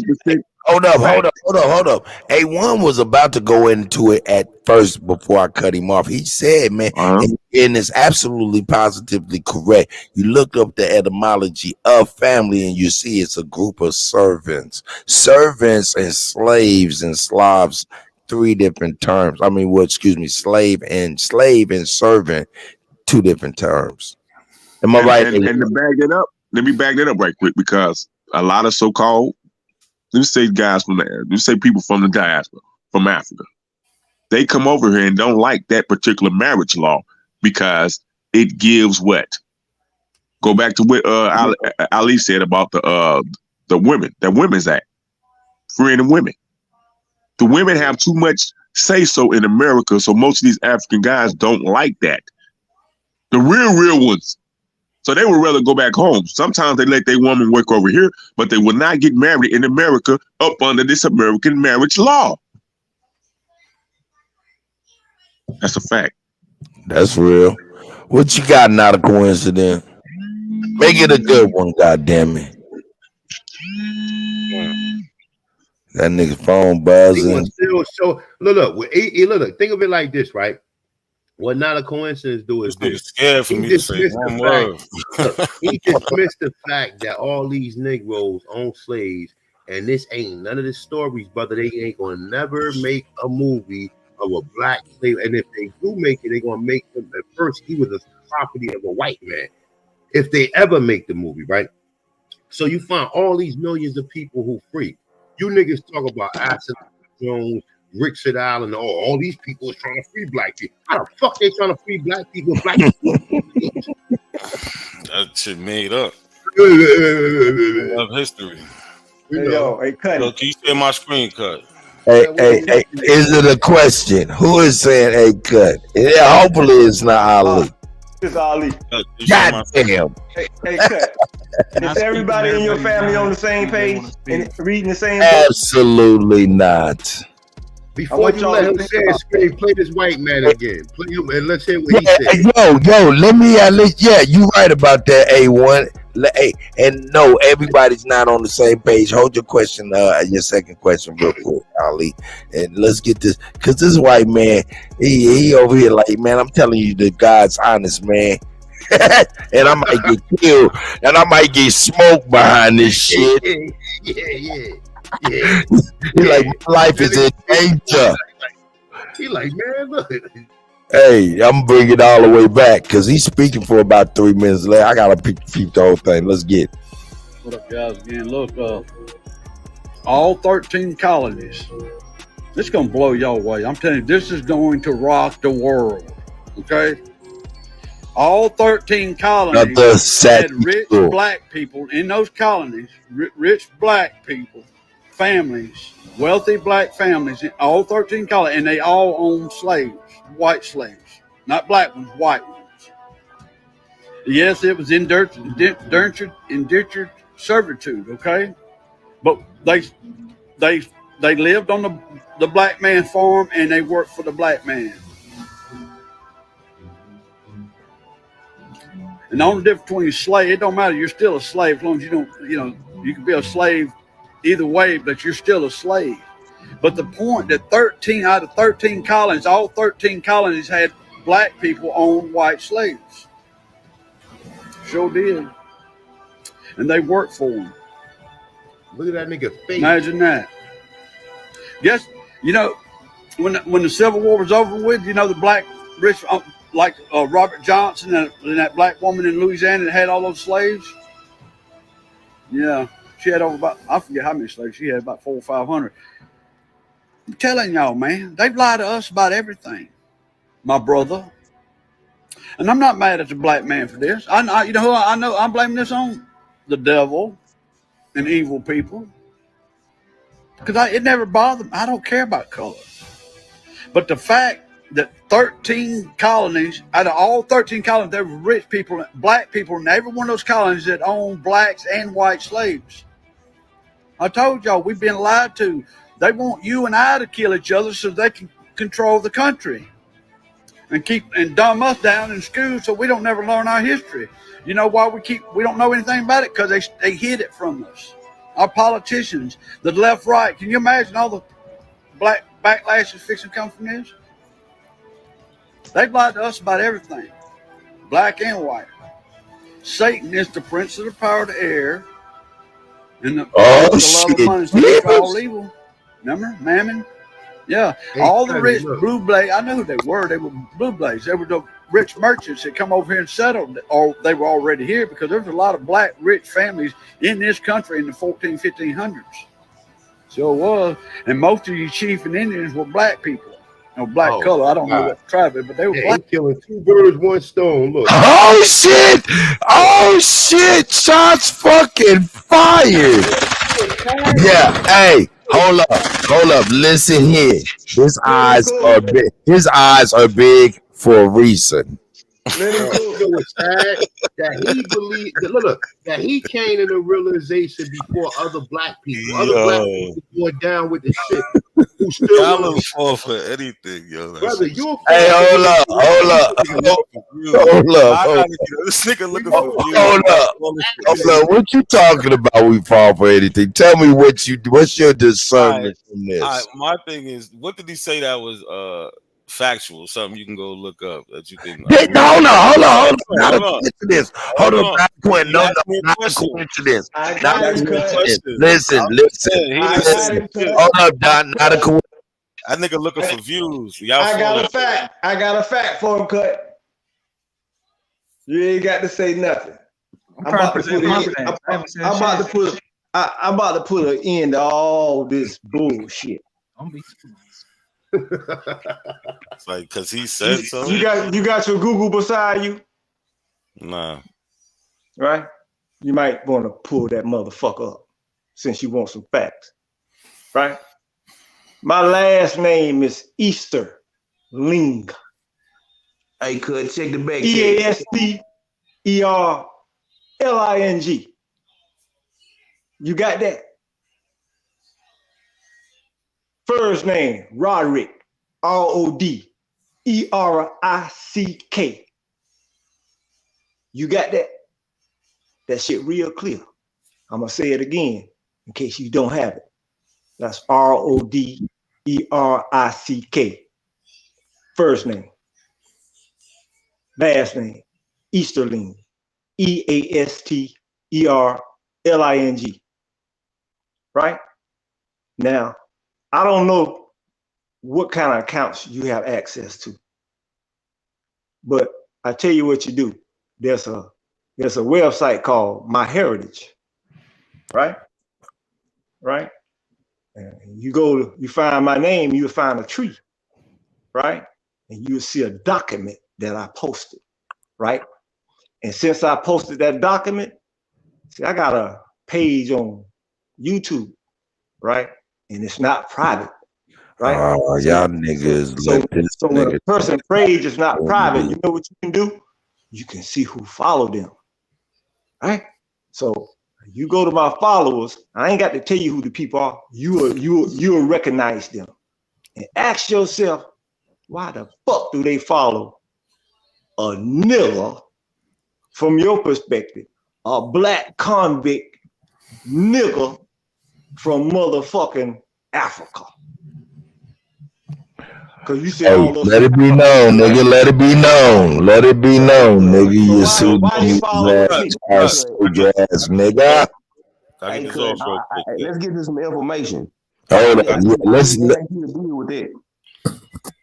up. A1 was about to go into it at first before I cut him off. He said, man, and it's absolutely positively correct. You look up the etymology of family and you see it's a group of servants. Servants and slaves and Slavs, three different terms. I mean, slave and servant, two different terms. Am I right? And to bag it up, let me bag that up right quick because a lot of so-called, let's say guys from there, let's say people from the diaspora, from Africa, they come over here and don't like that particular marriage law because it gives what? Go back to what Ali said about the women, that Women's Act, freeing the women. The women have too much say so in America, so most of these African guys don't like that. The real ones. So they would rather go back home. Sometimes they let their woman work over here, but they will not get married in America up under this American marriage law. That's a fact. That's real. What you got? Not a coincidence. Make it a good one, goddamn it. That nigga phone buzzing. So look. Think of it like this, right? What not a coincidence do is this. Scared for me to say one word. He dismissed the fact that all these Negroes own slaves, and this ain't none of the stories, brother. They ain't gonna never make a movie of a black slave, and if they do make it, they're gonna make him. At first, he was a property of a white man. If they ever make the movie, right? So you find all these millions of people who free. You niggas talk about Acid Jones, Richard Allen, all these people are trying to free black people. How the fuck they trying to free black people? That shit made up. Of history. Hey, Kutty. So can you say my screen cut? Hey, is it a question? Who is saying hey cut? Yeah, hopefully it's not Ali. It's Ali. God damn. Hey, Cut. Is everybody in your family on the same page and reading the same book? Absolutely not. Before you let him say his screen, play this white man again. Play him and let's hear what he said. Yo, let me yeah, you right about that, A1. Hey, and no, everybody's not on the same page. Hold your question, your second question real quick, Ali. And let's get this, because this white man, he over here like, man, I'm telling you, the God's honest, man. and I might get killed, and I might get smoked behind this shit. Yeah. He like, my life is in danger. He like, man, look. Hey, I'm bringing it all the way back because he's speaking for about 3 minutes later. I gotta peep the whole thing. Let's get it. What up, guys? Again, look, all 13 colonies. This is gonna blow y'all away. I'm telling you, this is going to rock the world. Okay, all 13 colonies had rich black people in those colonies. Rich black people, families, wealthy black families in all 13 colonies, and they all owned slaves. White slaves, not black ones, white ones. Yes, it was indentured servitude, okay? But they lived on the black man farm and they worked for the black man. And the only difference between slave, it don't matter, you're still a slave as long as you don't, you can be a slave either way, but you're still a slave. But the point that 13 out of 13 colonies, all 13 colonies had black people own white slaves. Sure did. And they worked for them. Look at that nigga face. Imagine that. Guess, when the Civil War was over with, the black rich, like Robert Johnson and that black woman in Louisiana that had all those slaves. Yeah, she had over about, I forget how many slaves, she had about 400 or 500. I'm telling y'all, man, they've lied to us about everything, my brother. And I'm not mad at the black man for this. I know I'm blaming this on the devil and evil people because it never bothered me. I don't care about color. But the fact that 13 colonies, out of all 13 colonies, there were rich people, black people in every one of those colonies that owned blacks and white slaves. I told y'all, we've been lied to. They want you and I to kill each other so they can control the country and dumb us down in school so we don't never learn our history. You know why we don't know anything about it? Because they hid it from us. Our politicians, the left, right. Can you imagine all the black backlashes fixing to come from this? They've lied to us about everything, black and white. Satan is the prince of the power of the air, and the love of money is all evil. Remember, Mammon? Yeah, all the rich blue blades. I knew who they were. They were blue blades. They were the rich merchants that come over here and settled, or they were already here because there was a lot of black rich families in this country in the 1500s. So it was, and most of you chief and Indians were black people. Black color. I don't know what tribe it, but they were black. Killing 2 birds, 1 stone. Look. Oh shit! Oh shit! Shots fucking fired! Yeah. Hey, hold up. Listen here. His eyes are big. His eyes are big for a reason. It's sad that he believed that he came to the realization before other black people. Other black people going down with the shit. Who still fall for anything, yo. Brother, you hey, hold up. This nigga looking for you. Hold up. What you talking about? We fall for anything. Tell me what's your discernment from this? My thing is, what did he say that was factual? Something you can go look up that you think. Hold on. Not a coincidence. Hold on. Not a coincidence. Listen. Hold up, Don. Not a coincidence. That nigga looking for views. I got a fact for him, Cut. You ain't got to say nothing. I'm about to put an end to all this bullshit. It's like, cause he said so. You got your Google beside you? Nah. Right? You might want to pull that motherfucker up since you want some facts. Right? My last name is Easterling. Hey, could check the back. EASTERLING. You got that? First name, Roderick, RODERICK. You got that? That shit real clear. I'm going to say it again in case you don't have it. That's RODERICK. First name. Last name, Easterling, Easterling, right? Now, I don't know what kind of accounts you have access to, but I tell you what you do. There's a website called My Heritage, right? Right? And you find my name, you'll find a tree, right? And you'll see a document that I posted, right? And since I posted that document, see, I got a page on YouTube, right? And it's not private, right? Oh, y'all niggas let this So when nigga a person page is not private, you know what you can do? You can see who followed them, right? So you go to my followers. I ain't got to tell you who the people are. You'll recognize them, and ask yourself, why the fuck do they follow a nigger from your perspective, a black convict nigger from motherfucking Africa? Because you say Hey, all those let it be known, nigga. Let it be known. Let it be known, nigga. You see ass nigga. Hey, let's get to some information. Hold up. Let's deal with that.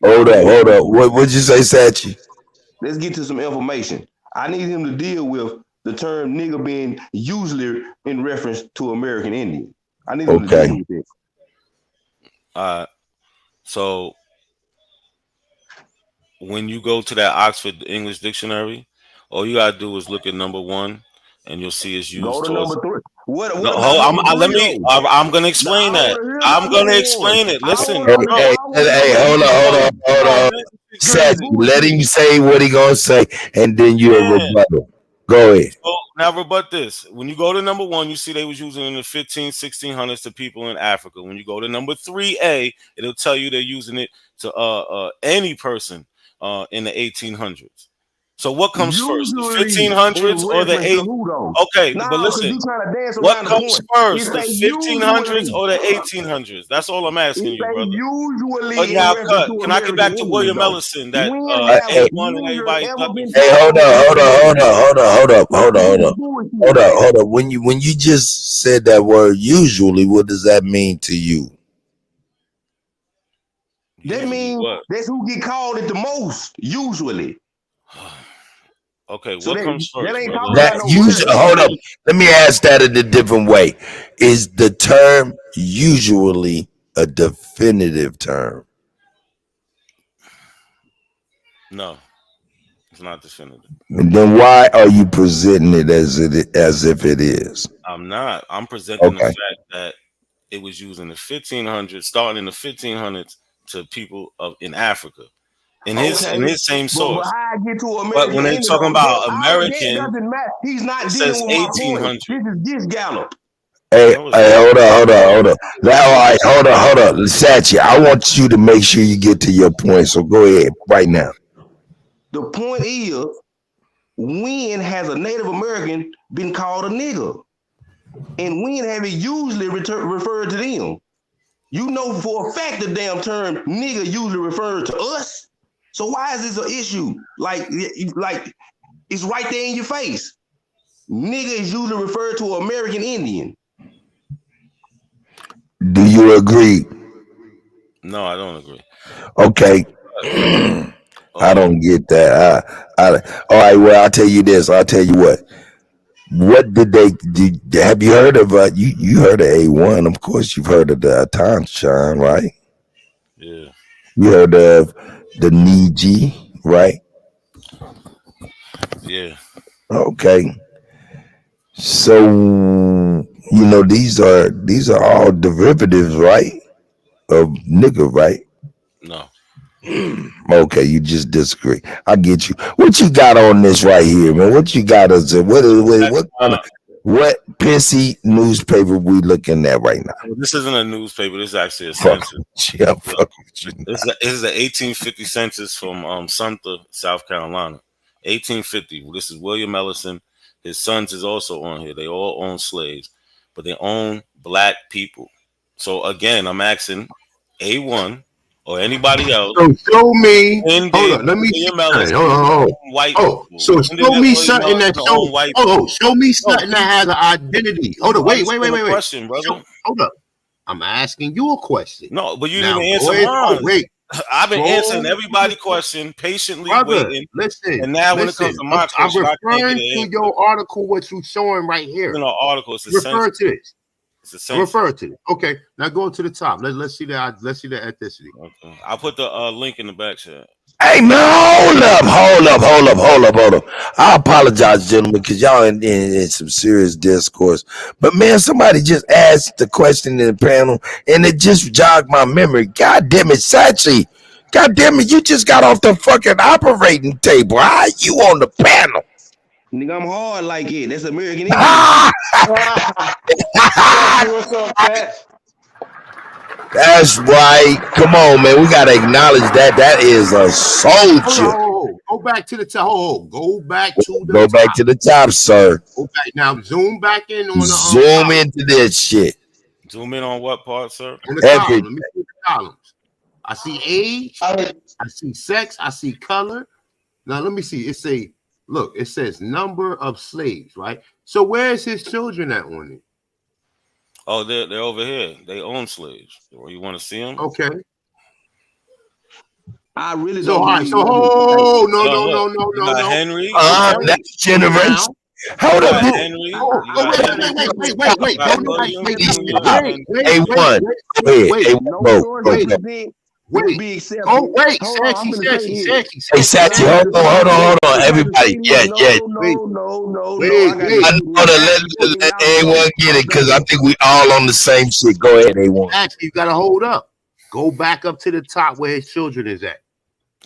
hold up. What'd you say, Sachi? Let's get to some information. I need him to deal with the term nigga being usually in reference to American Indian. I need him to deal with it. So when you go to that Oxford English Dictionary, all you gotta do is look at number 1, and you'll see it's used. Go to number 3. What No, about number 3? I'm gonna explain that. I'm gonna explain it. Listen, Hey, hold on. Sachi, let him say what he gonna say, and then you'll rebuttal. Go ahead. So now rebut this. When you go to number 1, you see they was using it in the 1600s to people in Africa. When you go to number 3A, it'll tell you they're using it to any person in the 1800s. So what comes first, the 1500s or the 800s? Okay, but listen, what comes first, the 1500s or the 1800s? That's all I'm asking you, brother. But now, can I get back to William Ellison? That A1 and everybody. Hey, hold up. When you just said that word usually, what does that mean to you? That means that's who get called it the most, usually. Okay, so what comes first? Hold up. Let me ask that in a different way. Is the term usually a definitive term? No, it's not definitive. Then why are you presenting it as if it is? I'm not. I'm presenting the fact that it was used in the 1500s, starting in the 1500s to people in Africa. In his same source. But how I get to American But when they're talking about American, doesn't matter. He's not it dealing says with my 1800. point. This is Gallop. Hey, hold on. Hold on. Sachi, I want you to make sure you get to your point. So go ahead right now. The point is, when has a Native American been called a nigger? And when have it usually referred to them? You know for a fact the damn term nigger usually referred to us. So why is this an issue? Like it's right there in your face. Nigger is usually referred to American Indian. Do you agree? No, I don't agree. Okay. I don't get that. All right. Well, I'll tell you this. I'll tell you what. What did they do? Have you heard of you heard of A1? Of course, you've heard of the Atanchan, right? Yeah. You heard of the Niji, right? Yeah. Okay. So these are all derivatives, right? Of nigga, right? No. Okay, you just disagree. I get you. What you got on this right here, man? What you got us? What pissy newspaper we looking at right now? Well, this isn't a newspaper. This is actually a census. This is the 1850 census from Sumter, South Carolina. 1850. This is William Ellison. His sons is also on here. They all own slaves, but they own black people. So again, I'm asking A1 or anybody else. So show me. Hold Hold on, let me see. Hold on. White Oh, people. so show me something that shows. White Show me something that has an identity. Hold on, wait. Question, brother. Hold up. I'm asking you a question. No, but you Now, didn't answer go ahead. mine. Wait. I've been Scroll. answering everybody's question, patiently Brother, waiting. listen. And now when it comes to my I'm question, I can't referring get to an your article, what you showing right here. answer. Article, it's Refer to this. It's essential. Refer to it. Okay, now go to the top. Let's see that. Let's see the ethnicity. Okay. I'll put the link in the back chat. Hey man, hold up. I apologize, gentlemen, because y'all in some serious discourse. But man, somebody just asked the question in the panel, and it just jogged my memory. God damn it, Sachi. God damn it, you just got off the fucking operating table. How are you on the panel? Nigga, I'm hard like it. That's American English. What's up, Pat? That's right. Come on, man. We gotta acknowledge that. That is a soldier. Go back to the top. Go back to the Go top. back to the top, sir. Go back now. Zoom back in on the zoom into this shit. Zoom in on what part, sir? On the column. Let me see the columns. I see age. I see sex. I see color. Now let me see. It says number of slaves, right? So where's his children at on it? Oh, they're over here. They own slaves. You want to see them? Okay. I really So don't. all right. So no. Henry. Next generation. Hold up. Wait. A1. Hey, Sachi, hold on. Everybody. Yeah. Let A1 get it, because I think we all on the same shit. Go ahead, A1. Actually, you gotta hold up. Go back up to the top where his children is at.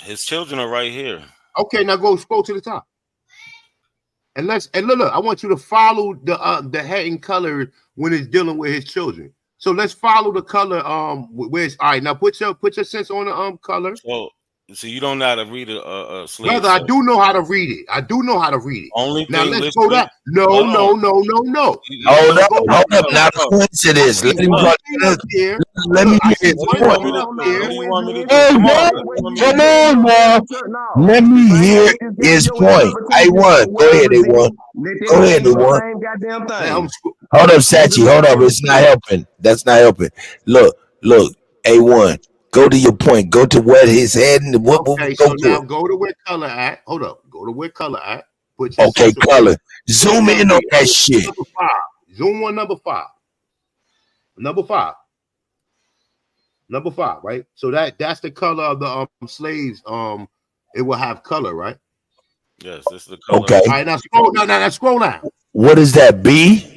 His children are right here. Okay, now go scroll to the top. And look, I want you to follow the heading color when it's dealing with his children. So let's follow the color. Where's all right? Now put your sense on the color. So you don't know how to read a slave. Brother, I do know how to read it. Only now thing let's go that. No. Hold up. Now listen to this. Let me hear his point. Come on, man. Let me hear his point. A1. Go ahead, A1. Hold up, Sachi. Hold up. It's not helping. That's not helping. Look. A1. Go to your point. Go to where his head and what. Okay, so now go to where color at. Hold up. Go to where color at. Okay, color. Zoom in on that shit. Number 5. Zoom on number 5. Number 5, right? So that's the color of the slaves. It will have color, right? Yes, this is the color. Okay. All right, now scroll down. What is that? B?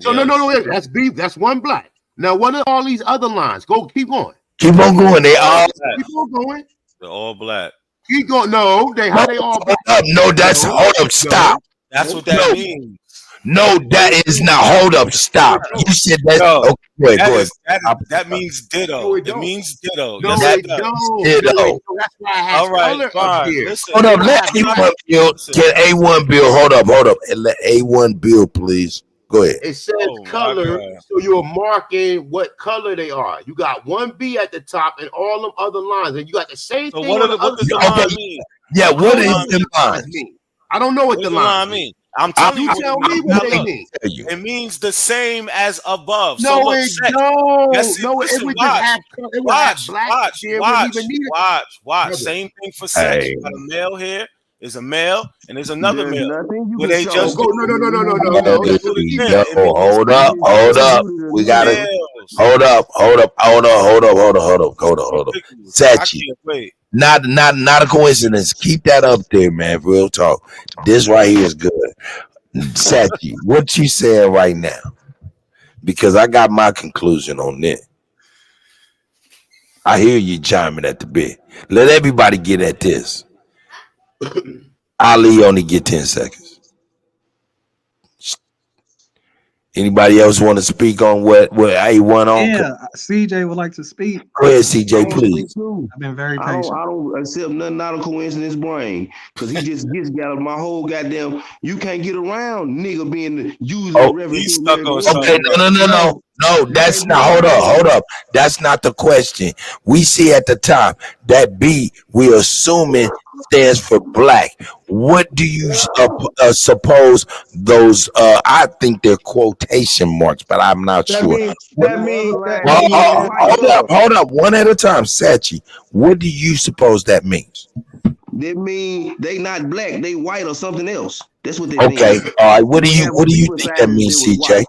So no, that's B. That's one black. Now, what are all these other lines? Keep going. Keep on going. They all. Keep on going. They're all black. Keep going. No, how they all black? Hold up. Stop. That's what that means. No, that is not. Hold up. Stop. You said that. Okay, go ahead. That means ditto. It means ditto. No, yes, it don't. Ditto. That's why I have all right, color fine. up here. Listen, Hold up. Let A1 build. Can A1 build? Hold up. And let A1 build, please. Go ahead. It says color, so you're marking what color they are. You got one B at the top and all them other lines, and you got the same thing. What does the line mean? Yeah, what is the line? I don't know what the line mean. I'm telling you. Tell me what they mean. It means the same as above. No, so it don't. Yes, no, listen, it would just have black. Watch. Same thing for sex. You got a male here. There's a male and there's another male. But they just go. No. Hold up. We gotta hold up. Sachi. Not a coincidence. Keep that up there, man. Real talk. This right here is good. Sachi, what you saying right now? Because I got my conclusion on this. I hear you chiming at the bit. Let everybody get at this. Ali only get 10 seconds. Anybody else want to speak on what A1 on? Yeah, CJ would like to speak. Go ahead, CJ, please. I've been very I patient. don't accept nothing out of coincidence brain because he just got my whole goddamn. You can't get around nigga being using the reference. He's stuck on Okay, something. no, that's not. Hold up. That's not the question. We see at the top that B, we assuming stands for black. What do you suppose those? I think they're quotation marks, but I'm not sure. Hold up, one at a time, Sachi. What do you suppose that means? That mean they not black, they white or something else. That's what they mean. Okay, all right. What do you think that means, CJ?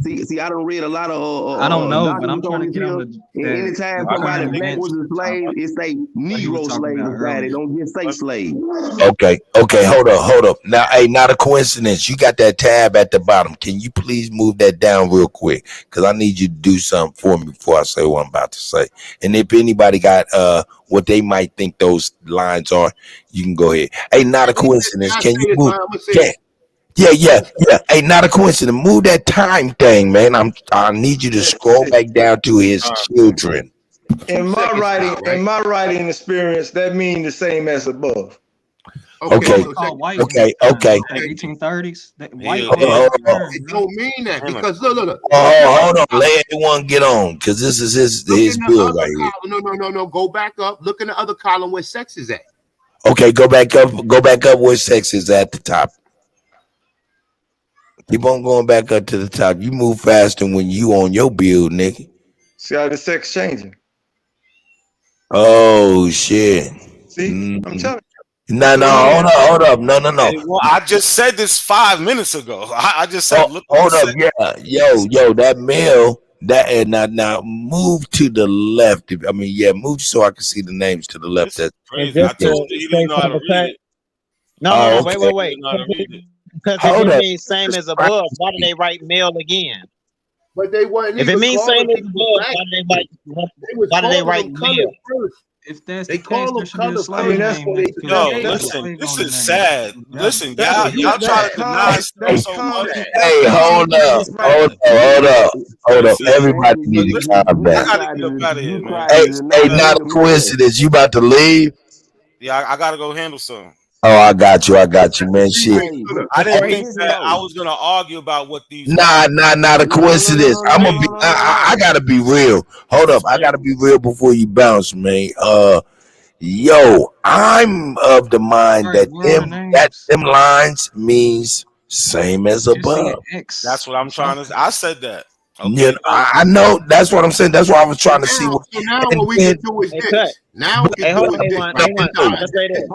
See, I don't read a lot of. I don't know, but I'm trying to get on the. Anytime somebody black was a slave, it say Negro slave inside. It don't just say slave. Okay. Hold up. Now, not a coincidence. You got that tab at the bottom. Can you please move that down real quick? Because I need you to do something for me before I say what I'm about to say. And if anybody got what they might think those lines are, you can go ahead. Hey, not a coincidence. Can you move? Yeah. Hey, not a coincidence. Move that time thing, man. I need you to scroll back down to his children. In my writing experience, that means the same as above. Okay. 1830s. It don't mean that because look. Hold on. Let everyone get on because this is his bill right here. No. Go back up. Look in the other column where sex is at. Okay, go back up where sex is at the top. Keep on going back up to the top. You move faster when you on your bill, nigga. See how the sex changing. Oh shit. See, I'm telling you. No, hold up. No. Hey, well, I just said this 5 minutes ago. I just said, look. Hold up, yeah. Yo, that male, that now move to the left. I mean, move so I can see the names to the left. That's crazy. I told you he didn't know how to read it. No, okay. wait. Because if it means same as above, why do they write male again? But they weren't. If it means same as above, why do they write male? If that's they the call case, them there should be a color. slave name. Yo, listen, this is sad. Listen, y'all try to deny stuff so much. Hey, hold up. Everybody needs to calm down. I gotta get up out of here, man. Hey, not a coincidence. You about to leave? Yeah, I gotta go handle something. Oh, I got you, man. Shit. I didn't think that I was gonna argue about what these. Not a coincidence. I'm gonna be. I gotta be real. Hold up, I gotta be real before you bounce, man. Yo, I'm of the mind that them lines means same as above. That's what I'm trying to. I said that. Okay. Yeah, I know. That's what I'm saying. That's why I was trying to see what. So now what we can do is this. Now we can do is this.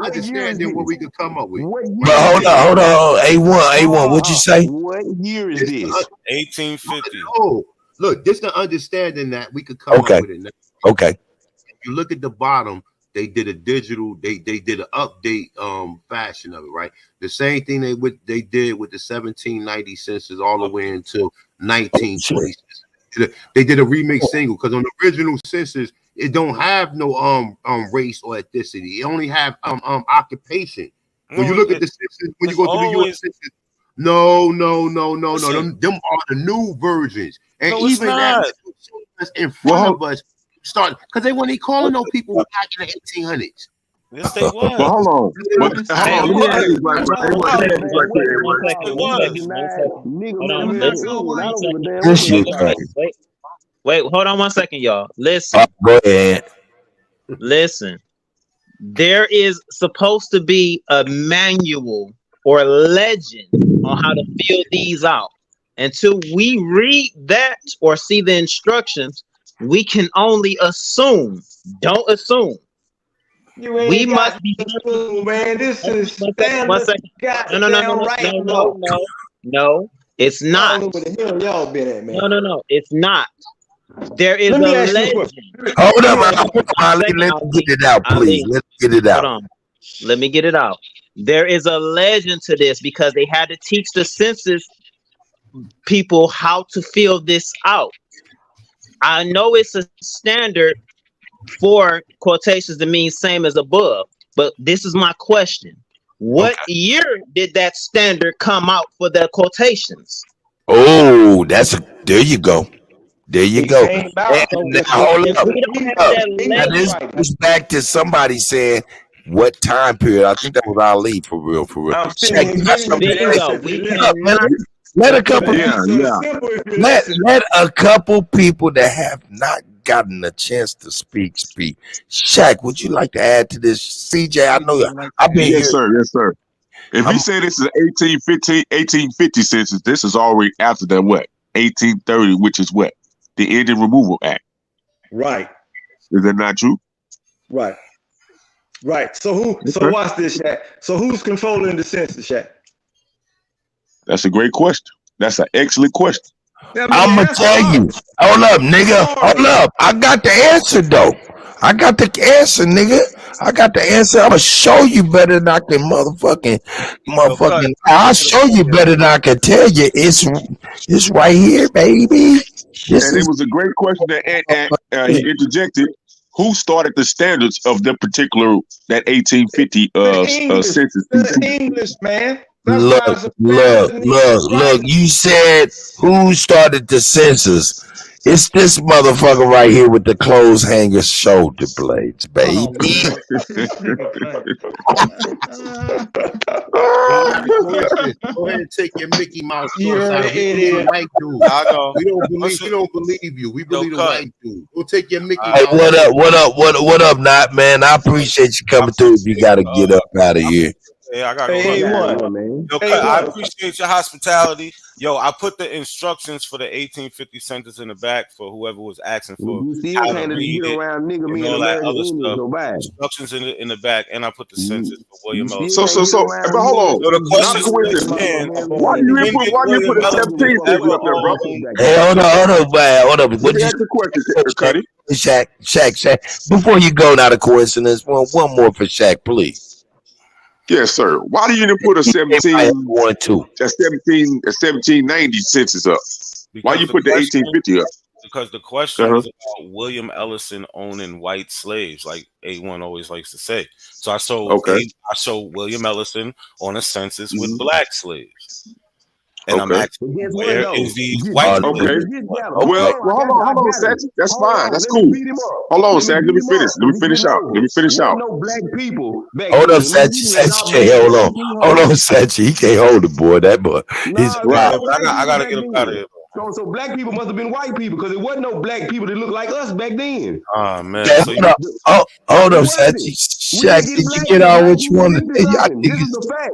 Understanding what we could come up with. But hold on. A1. What you say? What year is this? 1850. Oh, look, just the understanding that we could come up with it. Okay. If you look at the bottom, they did a digital. They did an update fashion of it, right? The same thing they did with the 1790 census all the way into 1920. They did a remix single because on the original census it don't have no race or ethnicity. It only have occupation. When you look at the census, when you go to the U.S. census, no. Them are the new versions, and no, even that's in front of us. Start because they weren't calling no people back in the 1800s. Yes, they was. But hold on. Wait, hold on 1 second, y'all. Listen. Go ahead. Listen. There is supposed to be a manual or a legend on how to fill these out. Until we read that or see the instructions, we can only assume. Don't assume. We must be man. This is one second. No, it's not. Y'all been at, man. No, it's not. There is a legend. Hold up, let's get it out, please. Let's get it out. Hold on. Let me get it out. There is a legend to this because they had to teach the census people how to fill this out. I know it's a standard for quotations that mean same as above, but this is my question. What year did that standard come out for the quotations? Oh, there you go. There you It go. came out. And So now, if hold if up. we don't have that Now this link, goes back to somebody saying what time period. I think that was Ali for real, for real. I'm Check. finna Got give you something the to say. Bingo. answer. We Look, man, cannot. let a We couple cannot. So it's simple if you listen. let a couple people that have not gotten a chance to speak. Shaq, would you like to add to this? CJ, I know I've been Yes, here. sir. Yes, sir. If he say this is 1850 census, this is already after the what? 1830, which is what? The Indian Removal Act. Right. Is that not true? Right. Right. So Okay. watch this, Shaq. So who's controlling the census, Shaq? That's a great question. That's an excellent question. I'm gonna tell you. Hold up, nigga. Hold up. I got the answer though. I got the answer, nigga. I got the answer. I'm gonna show you better than I can motherfucking. I'll show you better than I can tell you. It's right here, baby. This And it is was a great question that he interjected. Who started the standards of the particular that 1850 census? The English, man. That's look, why the look, standards need to be right. You said who started the census? It's this motherfucker right here with the clothes hanger shoulder blades, baby. Go ahead and take your Mickey Mouse You're shorts an out. We believe idiot. the white dude. I know. We don't believe you. We believe the white dude. Go take your Mickey Hey, Mouse. what up, Not man? I appreciate you coming through. If you gotta get up out of here. Yeah, I gotta Hey, go. man. Yo, Hey, I what? appreciate your hospitality. Yo, I put the instructions for the 1850 census in the back for whoever was asking for You still how to can't read get it around nigga and me all and that American other Indians stuff. go by. Instructions in the back, and I put the census for William You Ellison. still But hold on. So the Not question coincidence. still stands: Why do you when put did William a Ellison 17 ever census up there, bro? Hey, hold on, man. Hold up. Let What me you ask you a question, Kutty. Shaq. Before you go, not a coincidence. One more for Shaq, please. Yes, sir. Why do you didn't put a 1790 census up? Why you put the 1850 up? Because the question was about William Ellison owning white slaves, like A1 always likes to say. So I showed William Ellison on a census with black slaves. And I'm asking, where is these white slaves? Okay. Well, hold on, Satch. That's fine. That's cool. Hold on, Satch. Let me finish. Let me finish out. No black people back Hold then. up, Satch. Hold on, Satch. He can't hold it, boy. That boy. He's right. I gotta get him out of here. So black people must have been white people because there wasn't no black people that looked like us back then. Oh man. Yeah, So hold up, Satch. Shaq, did you get all what you wanted? This is the fact.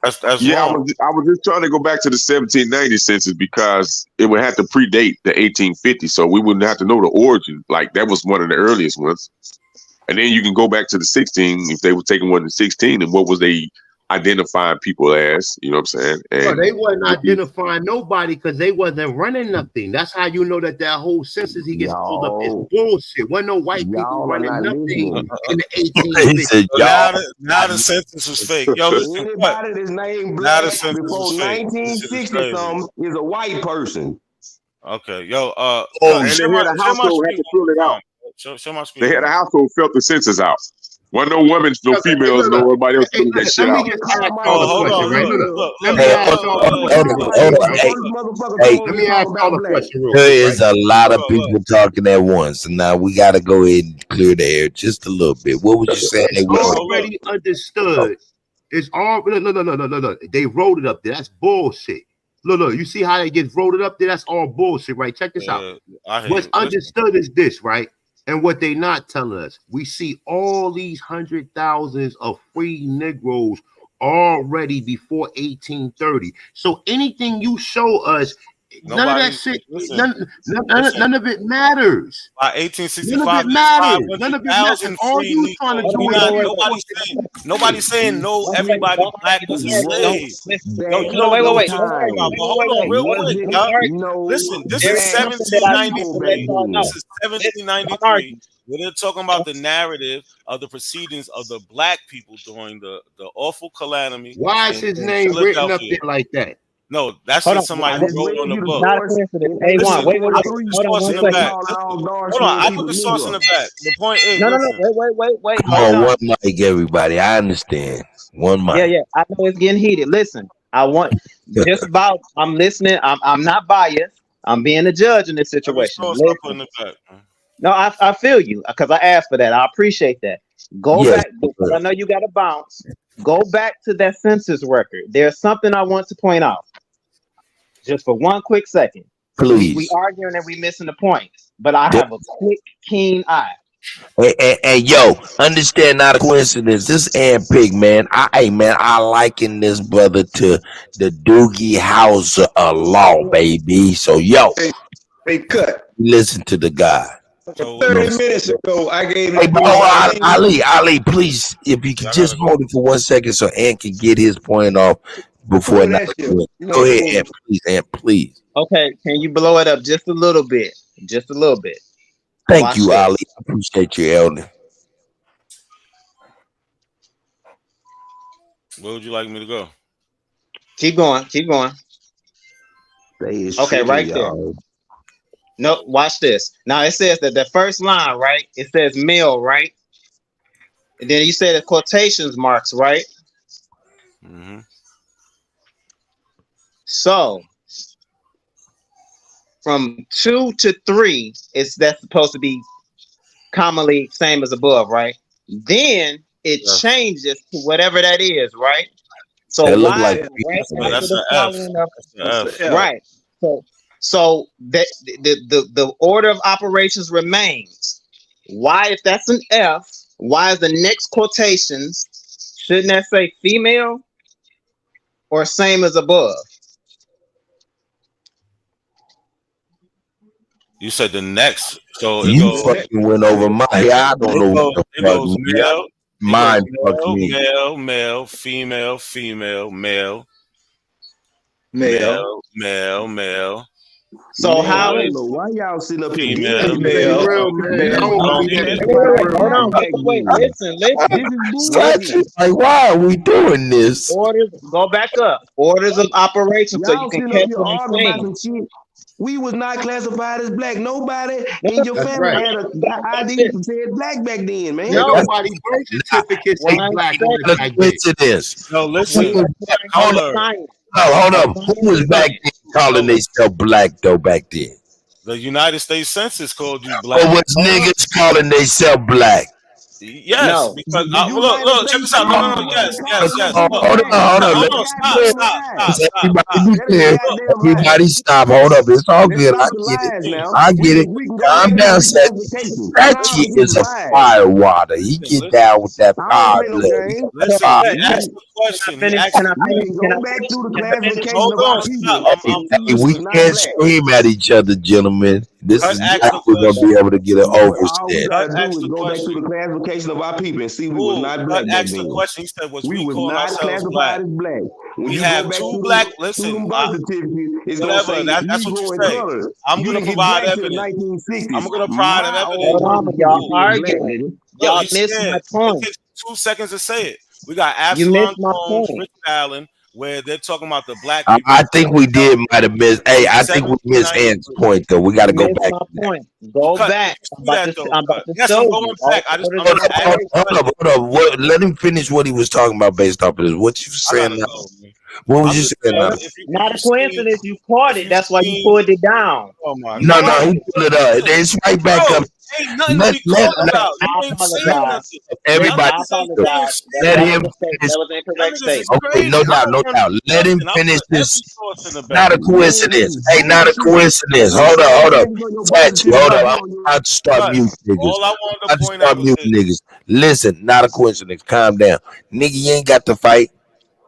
That's wrong. I was just trying to go back to the 1790 census because it would have to predate the 1850, so we wouldn't have to know the origin. Like that was one of the earliest ones, and then you can go back to the 16 if they were taking one in 16, and what was they identifying people as? You know what I'm saying? And they wasn't identifying nobody because they wasn't running nothing. That's how you know that whole census he gets pulled up is bullshit. Wasn't no white people running nothing in the 1850s. Now the census was fake. Yo, listen, anybody that's named black before 1960 something is a white person. Okay, yo, and they had a household had to fill it out. Show my screen. They had a household filled the census out. Wasn't no women, no females, no nobody else filled that shit out. Let me ask y'all a question. There is a lot of people talking at once, and now we got to go ahead and clear the air just a little bit. What was you saying? It's already understood. It's all look. They wrote it up there. That's bullshit. Look. You see how they get wrote it up there? That's all bullshit, right? Check this out. What's understood is this, right? And what they not telling us, we see all these 100,000s of free Negroes already before 1830. So anything you show us, none of that shit, none of it matters. By 1865, none of it matters. None of it matters. All you trying to do is nobody's saying no. Everybody black was a slave. Wait. Listen, this is 1793. This is 1793. Where they're talking about the narrative of the proceedings of the black people during the awful calamity. Why is his name written up there like that? No, that's what somebody wrote on the book. Not a coincidence. Hey, Juan, wait. Hold on, I put the source in the back. The point is, no. Wait. Come on, one mic, everybody. I understand. One mic. Yeah. I know it's getting heated. Listen, I want just about. I'm listening. I'm not biased. I'm being a judge in this Every situation. straw stop Listen. putting it back. Man. No, I feel you because I asked for that. I appreciate that. Go Yes, back. Because I know you got to bounce. Go back to that census record. There's something I want to point out. Just for one quick second. We please. arguing and we missing the point. But I have a quick, keen eye. Hey, yo, understand not a coincidence. This handpick, man. I liken this brother to the Doogie Howser of law, baby. So, yo, Hey, cut. listen to the guy. So 30 minutes ago, I gave Hey, my bro, boy Ali, please, if you could just hold it for 1 second so Ant can get his point off before Cool now. that shit. You know, Go ahead, cool. Ant, please. Okay, can you blow it up just a little bit? Just a little bit. Thank Watch you, this. Ali. I appreciate you, Elder. Where would you like me to go? Keep going. Keep going. Okay, right there. No, watch this. Now it says that the first line, right? It says male, right? And then you say the quotations marks, right? Mm-hmm. So from 2 to 3, that's supposed to be commonly same as above, right? Then it changes to whatever that is, right? So It look why like right That's after the the F. following of That's the F. right? So that the order of operations remains. Why, if that's an F, why is the next quotations shouldn't that say female or same as above? You said the next, so it You goes. fucking went over my head. I don't know what the It fuck. goes male. Mind fucks me. Male, female, male. So Man, how I is don't know why y'all sitting up here female? Hold on, wait, listen. Like, why are we doing this? Orders, go back up. Orders of operation so you Y'all can sitting up catch here what I'm arguing about saying. some shit. We was not classified as black. Nobody in your family right. had a ID that said black back then, man. No, nobody birth certificate say black on it like this. Listen to this. No, listen. Hold up. Who was back then calling themselves black though back then? The United States Census called you black. Or was niggas calling themselves black? Yes, No. because look, check this out. No, yes. Hold on. Everybody stop. Hold up. It's all good. I get it. Calm down, that shit is a fire water. He get down with that fire blood. Listen, he asked the question. Can I finish? Go back through the classification of our people. Hey, we can't scream at each other, gentlemen. This is not we're gonna be able to get it All we overstead. gotta do is go back to the classification of our people and see we was not black back asked the then. question. He said, "Was We we was calling not ourselves classified black?" as black. When We you have go back two to black. to Listen, them birth certificates, it's gonna whatever. say That's what Negro you and say. colored. I'm You gonna didn't get provide black till the evidence. 1960s. I'm gonna provide My evidence. old Hold on, birth y'all certificate is black, arguing. nigga. Y'all He's missed my scared. point. It takes 2 seconds to say it. We got You Absalom missed my Jones, point. Richard Allen, where they're talking about the black people. I think we might have missed. Hey, I think we missed Ant's point though. We got to You go missed back. my point. Go back. I'm about to Yes, show I'm going you. back. I'm Hold gonna ask you. up. Let him finish what he was talking about based off of this. What you I saying gotta now? go, man. What was I'm you just saying saying, now? Not a coincidence. You caught it. That's why you pulled it down. Oh my No, God. he pulled it up. It's right back Bro, up. ain't nothing to be called about. You ain't saying nothing. Everybody, I apologize. let That him was a mistake. finish. That was an incorrect Niggas is statement. Okay, no doubt. Let him finish this. Not a coincidence. Hey, not a coincidence. Hold up. Touch. Hold up. I'm about to start mute niggas. All I wanted to point out was mute niggas. Listen, not a coincidence. Calm down. Nigga, you ain't got to fight.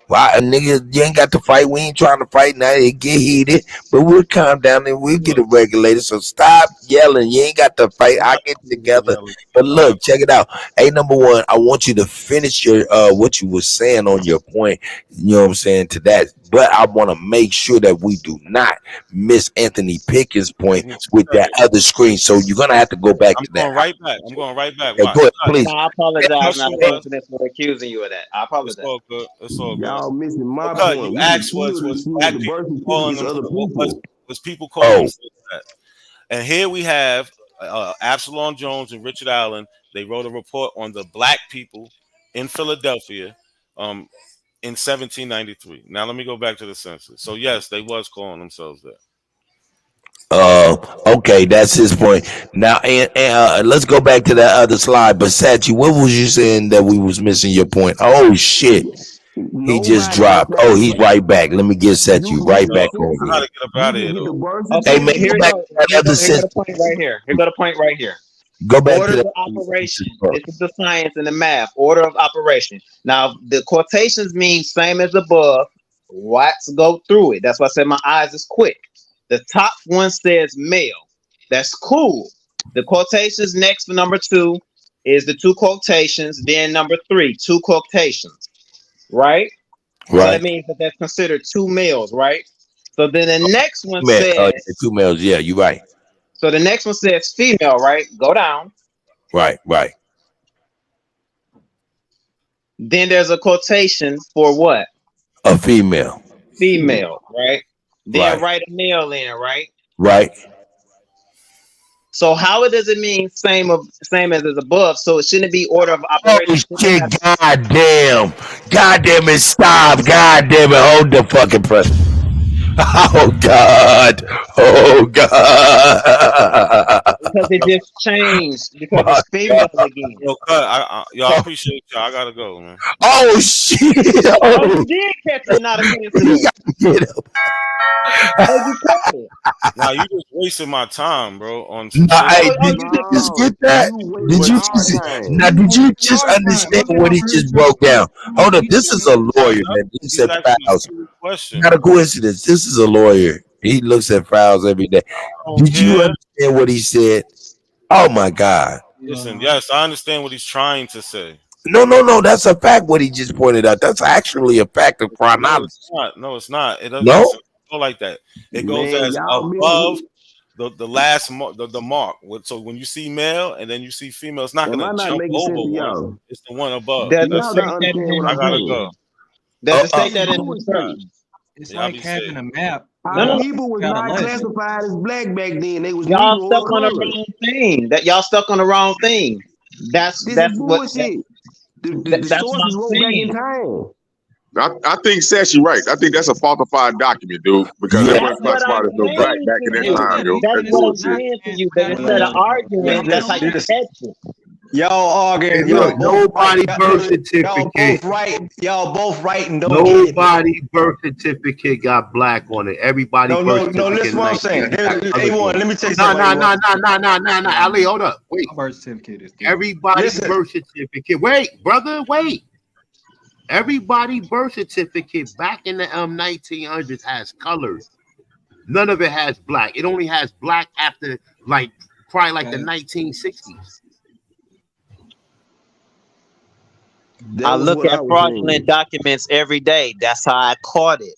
Why, nigga, you ain't got to fight. We ain't trying to fight now. It get heated, but we'll calm down and we'll get it regulated. So stop yelling. You ain't got to fight. I get together. But look, check it out. Hey, number one, I want you to finish your what you were saying on your point. You know what I'm saying to that. But I want to make sure that we do not miss Anthony Pickens' point with that other screen. So you're gonna have to go back to that. I'm going right back. Hey, go ahead, please. No, I apologize. Not a coincidence for accusing you of that. I apologize. It's all good. It's all good. Y'all missing my Because point. you We asked were was killed black the birth people calling certificates them of other people. was people calling themselves that. And here we have Absalom Jones and Richard Allen. They wrote a report on the black people in Philadelphia in 1793. Now let me go back to the census. So yes, they was calling themselves that. Okay, that's his point. Now, and let's go back to that other slide. But Sachi, what was you saying that we was missing your point? Oh shit, he just dropped. Oh, he's right back. Let me get Sachi right back I over gotta here. get up out of here though. Hey man, Here go we back go. to that other Here go the sentence. point right here. Here go the point right here. Go back to Orders that. of operation. This is the science and the math. Order of operation. Now, the quotations mean same as above. Watts go through it. That's why I said my eyes is quick. The top one says male. That's cool. The quotations next for number 2 is the 2 quotations. Then number 3, 2 quotations. Right? So Right. that means that that's considered 2 males, right? So then the next one Man, says, 2 males. Yeah, you're right. so the next one says female, right? Go down. Right. Then there's a quotation for what? A female. Female, right? Then Right. write a male in, right? Right. So how does it mean same as above? So it shouldn't be order of Oh operation. shit! Goddamn it! Stop! Goddamn it! Hold the fucking press. Oh God! Oh God! Because it just changed. Because it's female again. Yo, cut. Y'all appreciate y'all. I gotta go, man. Oh shit! Oh, you did catch it, not a coincidence. Get up. Oh, you caught it. Nah, you just wasting my time, bro. On Nah, hey, did you just get that? Did you just understand what he just broke down? Hold up, this is a lawyer, man. He said files. Not a coincidence. This is a lawyer. He looks at files every day. Did you understand what he said? Oh my God. Listen, yes, I understand what he's trying to say. No. That's a fact. What he just pointed out. That's actually a fact of chronology. No, it's not. It doesn't No? go like that. It goes Man, as y'all above the last the mark. So when you see male and then you see female, it's not Am I gonna not jump making sense over to one. y'all? It's the one above. Does it That's say it. that in what I I'm gotta saying. go. Does it say that in the scripture? It's Yeah, I like be having saying. a map. Our people was Got a not legend. classified as black back then. They was Y'all Negro stuck on the color. wrong thing. That y'all stuck on the wrong thing. That's This is what bullshit. The that's what sources I'm roll back in saying. time. I think Sashi right. I think that's a falsified document, dude, because it That's wasn't what I'm classified as no black saying back in to that you. time, yo. That's That's what I'm bullshit. saying to you. That instead of arguing, that's how you catch it. Y'all arguing. Hey, Y'all look, both right. nobody birth Y'all certificate. both right. Y'all both right and don't get it. Nobody birth certificate got black on it. Everybody birth certificate. Listen what I'm saying. A1, let me tell you something. Nah, Ali, hold up. Wait. My birth certificate is good. Everybody's birth certificate. Wait, brother, wait. Everybody's birth certificate back in the 1900s has colors. None of it has black. It only has black after probably the 1960s. I look at fraudulent documents every day. That's how I caught it.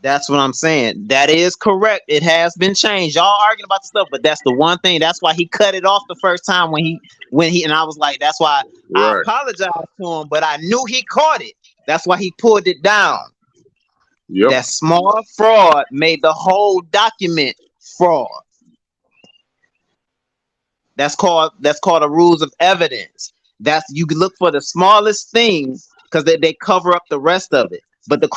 That's what I'm saying. That is correct. It has been changed. Y'all arguing about the stuff, but that's the one thing. That's why he cut it off the first time when he and I was like, that's why I apologized to him, but I knew he caught it. That's why he pulled it down. Yep. That small fraud made the whole document fraud. That's called the rules of evidence. That's you can look for the smallest things because they cover up the rest of it. But the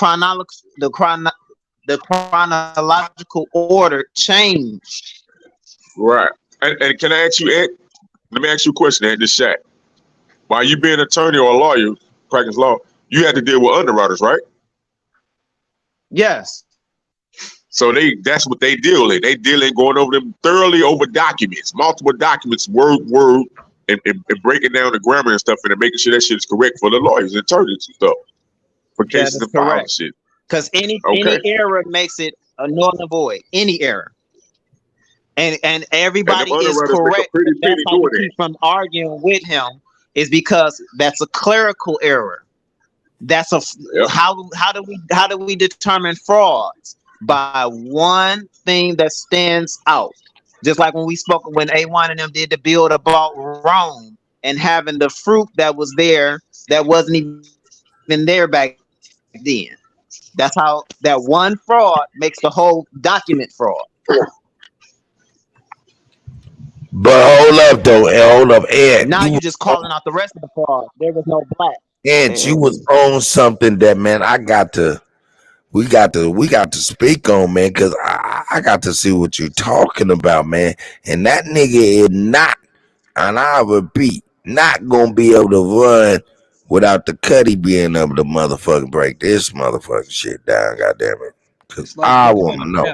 chronological order changed. Right. And can I ask you, Ed? Let me ask you a question, Ed, this Shaq. While you being an attorney or a lawyer, practice law, you had to deal with underwriters, right? Yes. So that's what they deal in. They deal in going over them thoroughly over documents, multiple documents, word, and breaking down the grammar and stuff and making sure that shit is correct for the lawyers and attorneys and stuff. For cases and files and shit. Because any error makes it a null and void. Any error. And everybody is correct. That's how we keep from arguing with him, is because that's a clerical error. That's how do we determine frauds? By one thing that stands out. Just like when A1 and them did the build about Rome and having the fruit that was there that wasn't even there back then. That's how that one fraud makes the whole document fraud. But hold up, Ed. Now you're just calling out the rest of the fraud. There was no black. And you was on something that, man, we got to speak on, man, because I got to see what you're talking about, man. And that nigga is not, and I repeat, not gonna be able to run without the Kutty being able to motherfucking break this motherfucking shit down, goddamn it. Because I want to know.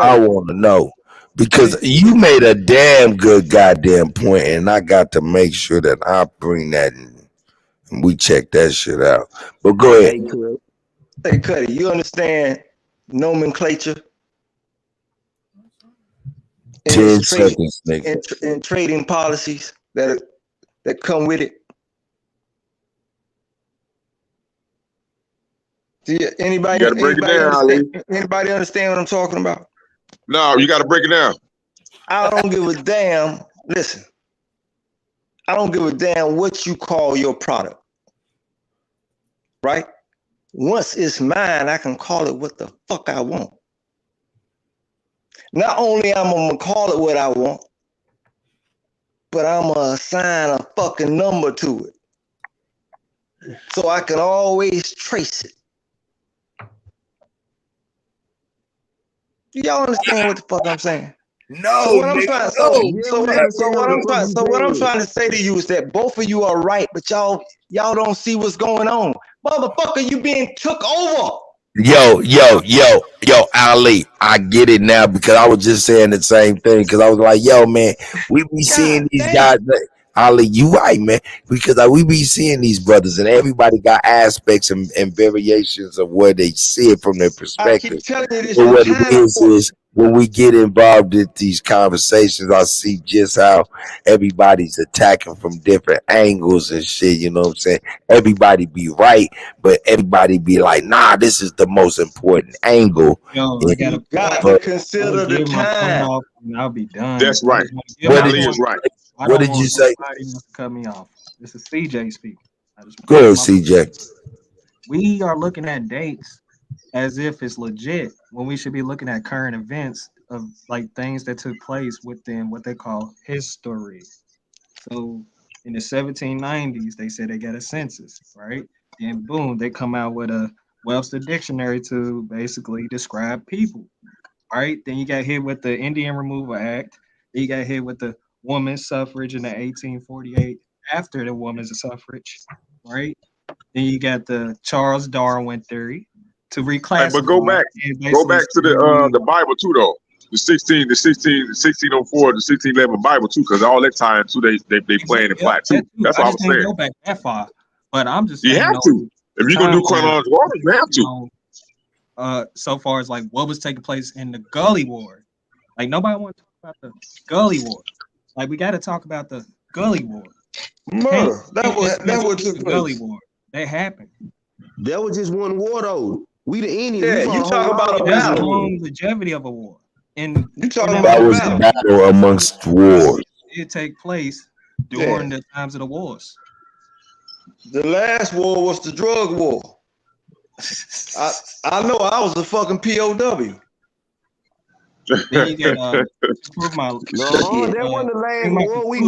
I want to know. Because you made a damn good goddamn point, and I got to make sure that I bring that in and we check that shit out. But go ahead. Hey, Kutty, you understand nomenclature? 10 seconds, nigga. And trading policies that come with it. Anybody understand what I'm talking about? No, you got to break it down. I don't give a damn. Listen, I don't give a damn what you call your product. Right? Once it's mine, I can call it what the fuck I want. Not only I'm gonna call it what I want, but I'm gonna assign a fucking number to it, so I can always trace it. Do y'all understand what the fuck I'm saying? No. So what I'm trying to say to you is that both of you are right, but y'all don't see what's going on. Motherfucker, you being took over. Yo, Ali, I get it now because I was just saying the same thing because I was like, yo, man, we be seeing these guys. Ali, you right, man, because we be seeing these brothers and everybody got aspects and variations of where they see it from their perspective. I keep telling you this. But what it is when we get involved in these conversations, I see just how everybody's attacking from different angles and shit. You know what I'm saying? Everybody be right, but everybody be like, nah, this is the most important angle. Yo, you got to consider the time. I'll be done. That's right. Ali is right. What did you say? Cut me off. This is CJ speaking. Go ahead, CJ. We are looking at dates as if it's legit when we should be looking at current events of like things that took place within what they call history. So in the 1790s, they said they got a census, right? And boom, they come out with a Webster dictionary to basically describe people, right? Then you got hit with the Indian Removal Act. Then you got hit with the women's suffrage in the 1848 after the women's suffrage, right? Then you got the Charles Darwin theory to reclassify. But go back to the Bible too, though. The 1604, the 1611 Bible too, because all that time too they playing in flat too. That's what I was saying. Go back that far, but I'm just you saying, have to. If you're gonna do chronological order, you have to. So far as like what was taking place in the Gully War, like nobody wants to talk about the Gully War. Like we got to talk about the Gully War. Murder. That was the Gully War. That happened. That was just one war though. We the Indians. Yeah, you talk about a That's battle. the longevity of a war. And you talking that about was a battle amongst wars. It take place during the times of the wars. The last war was the drug war. I know I was a fucking POW. Then you get prove my no, that wasn't the last war. We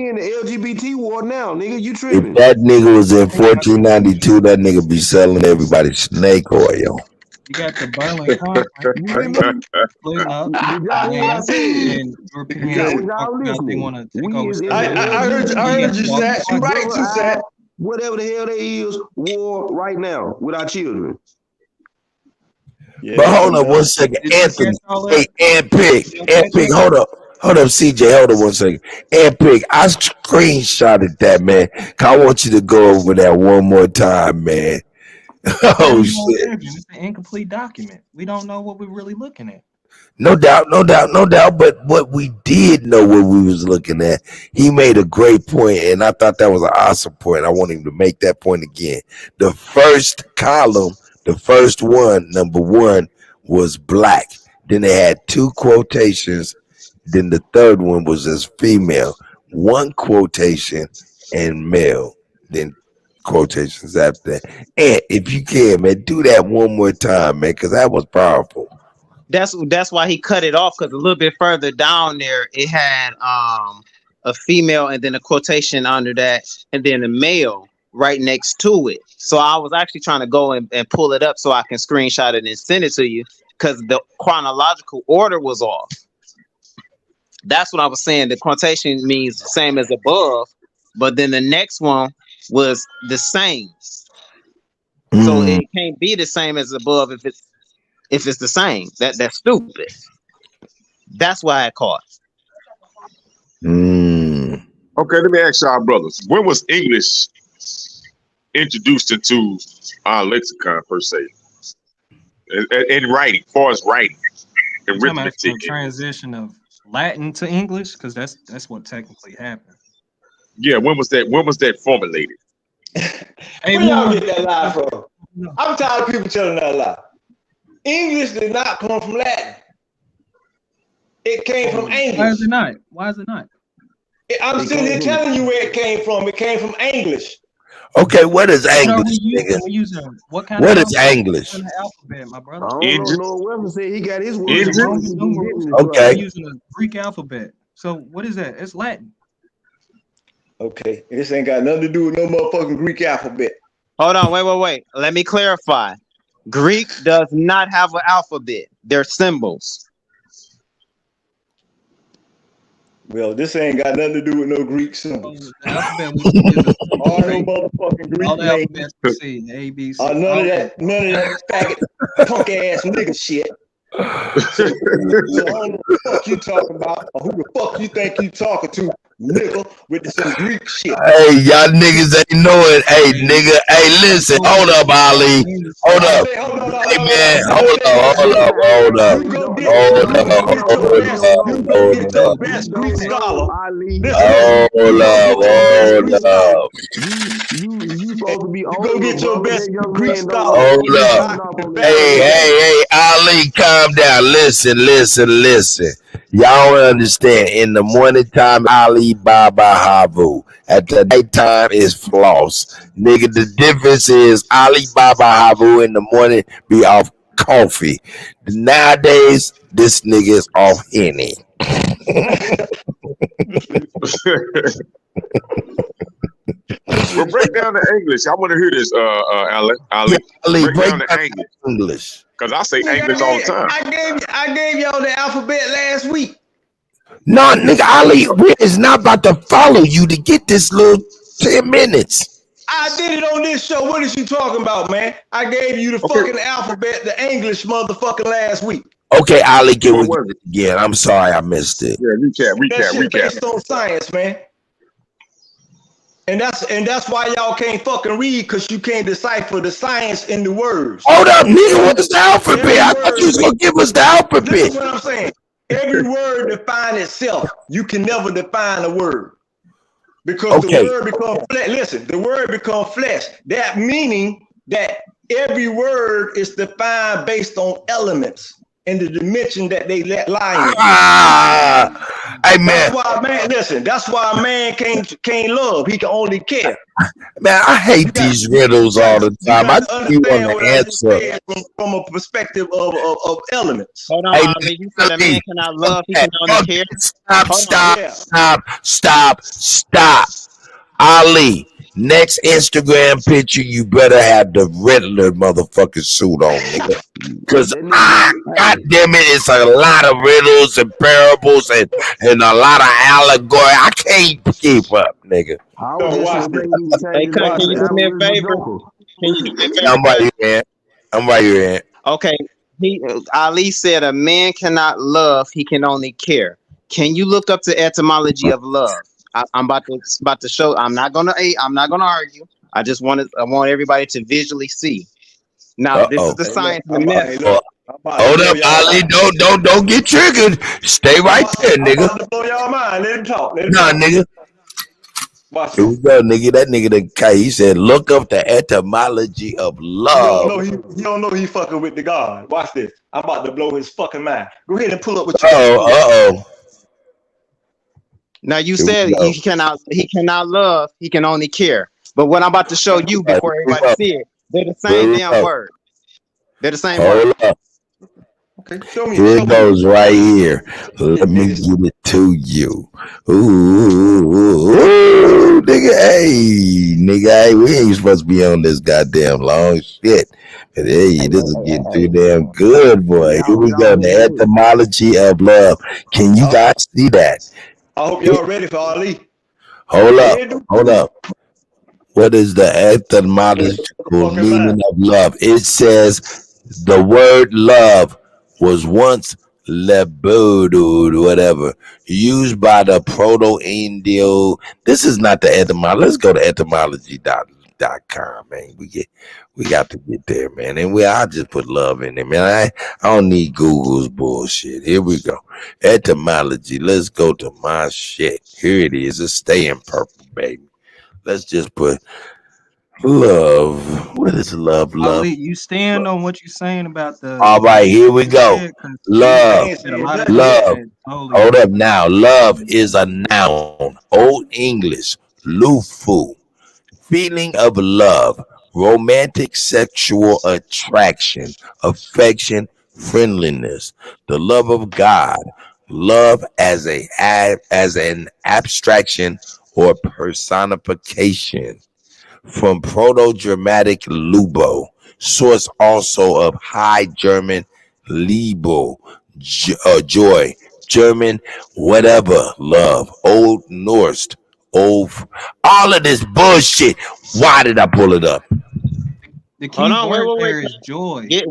in the LGBT war now, nigga. You tripping? If that nigga was in 1492, that nigga be selling everybody snake oil. You got the Berlin Conference splitting up. And Europeans they want to take over. I heard you, Zach. You right too, Zach. Whatever the hell they is, war right now with our children. Yeah. But hold on 1 second, Anthony. Hey, and Pig, hold up, CJ, hold on 1 second. And Pig, I screenshotted that, man. I want you to go over that one more time, man. Oh shit! It's an incomplete document. We don't know what we're really looking at. No doubt. But what we did know what we was looking at, he made a great point, and I thought that was an awesome point. I want him to make that point again. The first column, the first one, number one, was black. Then they had two quotations. Then the third one was as female. One quotation and male. Then quotations after that. And if you can, man, do that one more time, man, because that was powerful. That's why he cut it off, because a little bit further down there it had a female and then a quotation under that and then a male, right next to it. So I was actually trying to go and pull it up so I can screenshot it and send it to you because the chronological order was off. That's what I was saying. The quotation means the same as above, but then the next one was the same. So it can't be the same as above if it's the same. That's stupid. That's why I caught. Okay, let me ask y'all brothers. When was English introduced into our lexicon per se? In writing, as far as writing, and arithmetic. Transition of Latin to English, because that's what technically happened. Yeah, when was that formulated? Where y'all get that lie from? I'm tired of people telling that lie. English did not come from Latin. It came from English. Why is it not? Why is it not? I'm sitting here telling you where it came from. It came from English. Okay, what is What are English, we nigga? using? What kind What of is English? alphabet, my brother? I don't know. Weapon said he got his words. Okay. We're using a Greek alphabet. So what is that? It's Latin. Okay, this ain't got nothing to do with no motherfucking Greek alphabet. Hold on, wait. Let me clarify. Greek does not have an alphabet. They're symbols. Well, this ain't got nothing to do with no Greek symbols. The alphabet we use is All no motherfucking Greek all the names. alphabets we see, A, B, C. None of that faggot punk ass nigga shit. So I don't know what the fuck you talking about, or who the fuck you think you talking to, nigga, with some Greek shit. Hey, y'all niggas ain't know it. Hey, nigga. Hey, listen. Hold up, Ali. Hold up. Hey, man. Hold up. You go get your best Greek scholar. Hold up. You supposed to be You go get your best Greek scholar. Hold up. Hey, Ali, calm down. Listen. Y'all don't understand. In the morning time, Ali Baba Havu. At the nighttime is floss. Nigga, the difference is Ali Baba Havu in the morning be off coffee. Nowadays, this nigga is off Henny. Well, break down the English. I want to hear this, Ali. Break down the English. Because I say English all the time. I gave y'all the alphabet last week. No, nigga, Ali, we is not about to follow you to get this little 10 minutes. I did it on this show. What is you talking about, man? I gave you the fucking alphabet, the English motherfucking last week. Okay, Ali, get with it again. I'm sorry I missed it. Yeah, recap. That shit based on science, man. And that's why y'all can't fucking read, because you can't decipher the science in the words. Hold up, nigga, what's the alphabet? I thought you was going to give us the alphabet. This is what I'm saying. Every word defines itself. You can never define a word. Because the word becomes flesh. Listen, the word becomes flesh. That meaning that every word is defined based on elements and the dimension that they lie in. Hey, man. That's why, man, listen, that's why a man can't love. He can only care. Man, I hate these riddles all the time. I just want to answer. From a perspective of elements. Hold on, Ali. You said a man cannot love, he can only care. Stop. Ali, next Instagram picture, you better have the Riddler motherfucking suit on, nigga. Because, God damn it, it's a lot of riddles and parables and a lot of allegory. I can't keep up, nigga. Hey, can you do me a favor? I'm right here. Okay. Ali said a man cannot love, he can only care. Can you look up the etymology of love? I'm about to show. I'm not gonna argue. I want everybody to visually see. Now, this is the science and the method. Hold up, Ali. Don't get triggered. Stay right there, nigga. I'm about to blow y'all mind. Let him talk. Nah, nigga. Here we go, nigga. That nigga, he said, look up the etymology of love. You don't know he fucking with the God. Watch this. I'm about to blow his fucking mind. Go ahead and pull up what you Now you said he cannot love, he can only care. But what I'm about to show you before everybody see it, they're the same damn word. They're the same word. Okay, show me. Here it goes right here. Let me give it to you. Ooh, nigga, hey, we ain't supposed to be on this goddamn long shit. But hey, this is getting too damn good, boy. Here we go. The etymology of love. Can you guys see that? I hope y'all ready for Ali. Hold up. What is the etymological meaning of love? It says the word love was once lebudu, whatever, used by the Proto-Indo. This is not the etymology. Let's go to etymology.com, man. We got to get there, man. And I just put love in there, man. I don't need Google's bullshit. Here we go. Etymology. Let's go to my shit. Here it is. It's staying purple, baby. Let's just put love. What is love? Love. Ali, you stand on what you're saying about the. All right, here we go. Love. Love. Hold up now. Love is a noun. Old English. Lufu. Feeling of love. Romantic sexual attraction. Affection. Friendliness. The love of God. Love as an abstraction or personification. From Proto-Germanic lubo, source also of High German liebo, joy, German whatever, love, Old Norse, all of this bullshit. Why did I pull it up? The key word there is joy. Get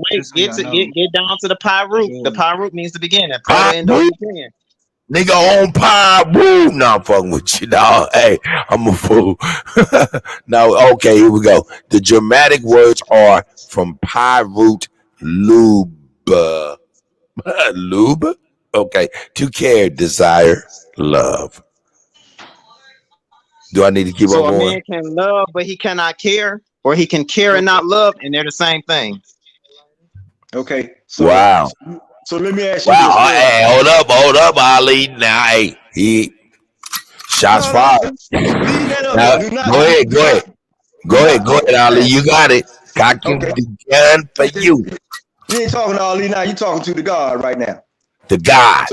down to the pi root. The pi root means to begin. That Proto-Indo-European. Nigga on pie root. No, I'm fucking with you, dog. Hey, I'm a fool. Now, okay, here we go. The Germanic words are from pi root luba. Luba? Okay. To care, desire, love. Do I need to keep on So a going? man can love, but he cannot care, or he can care and not love, and they're the same thing. Okay. So, wow. So let me ask you wow. this. Hey, hold up, Ali. Now, hey, shots fired. Now, go ahead, Ali. You got it. Cocking the gun for you. You ain't talking to Ali now. You talking to the God right now. The God.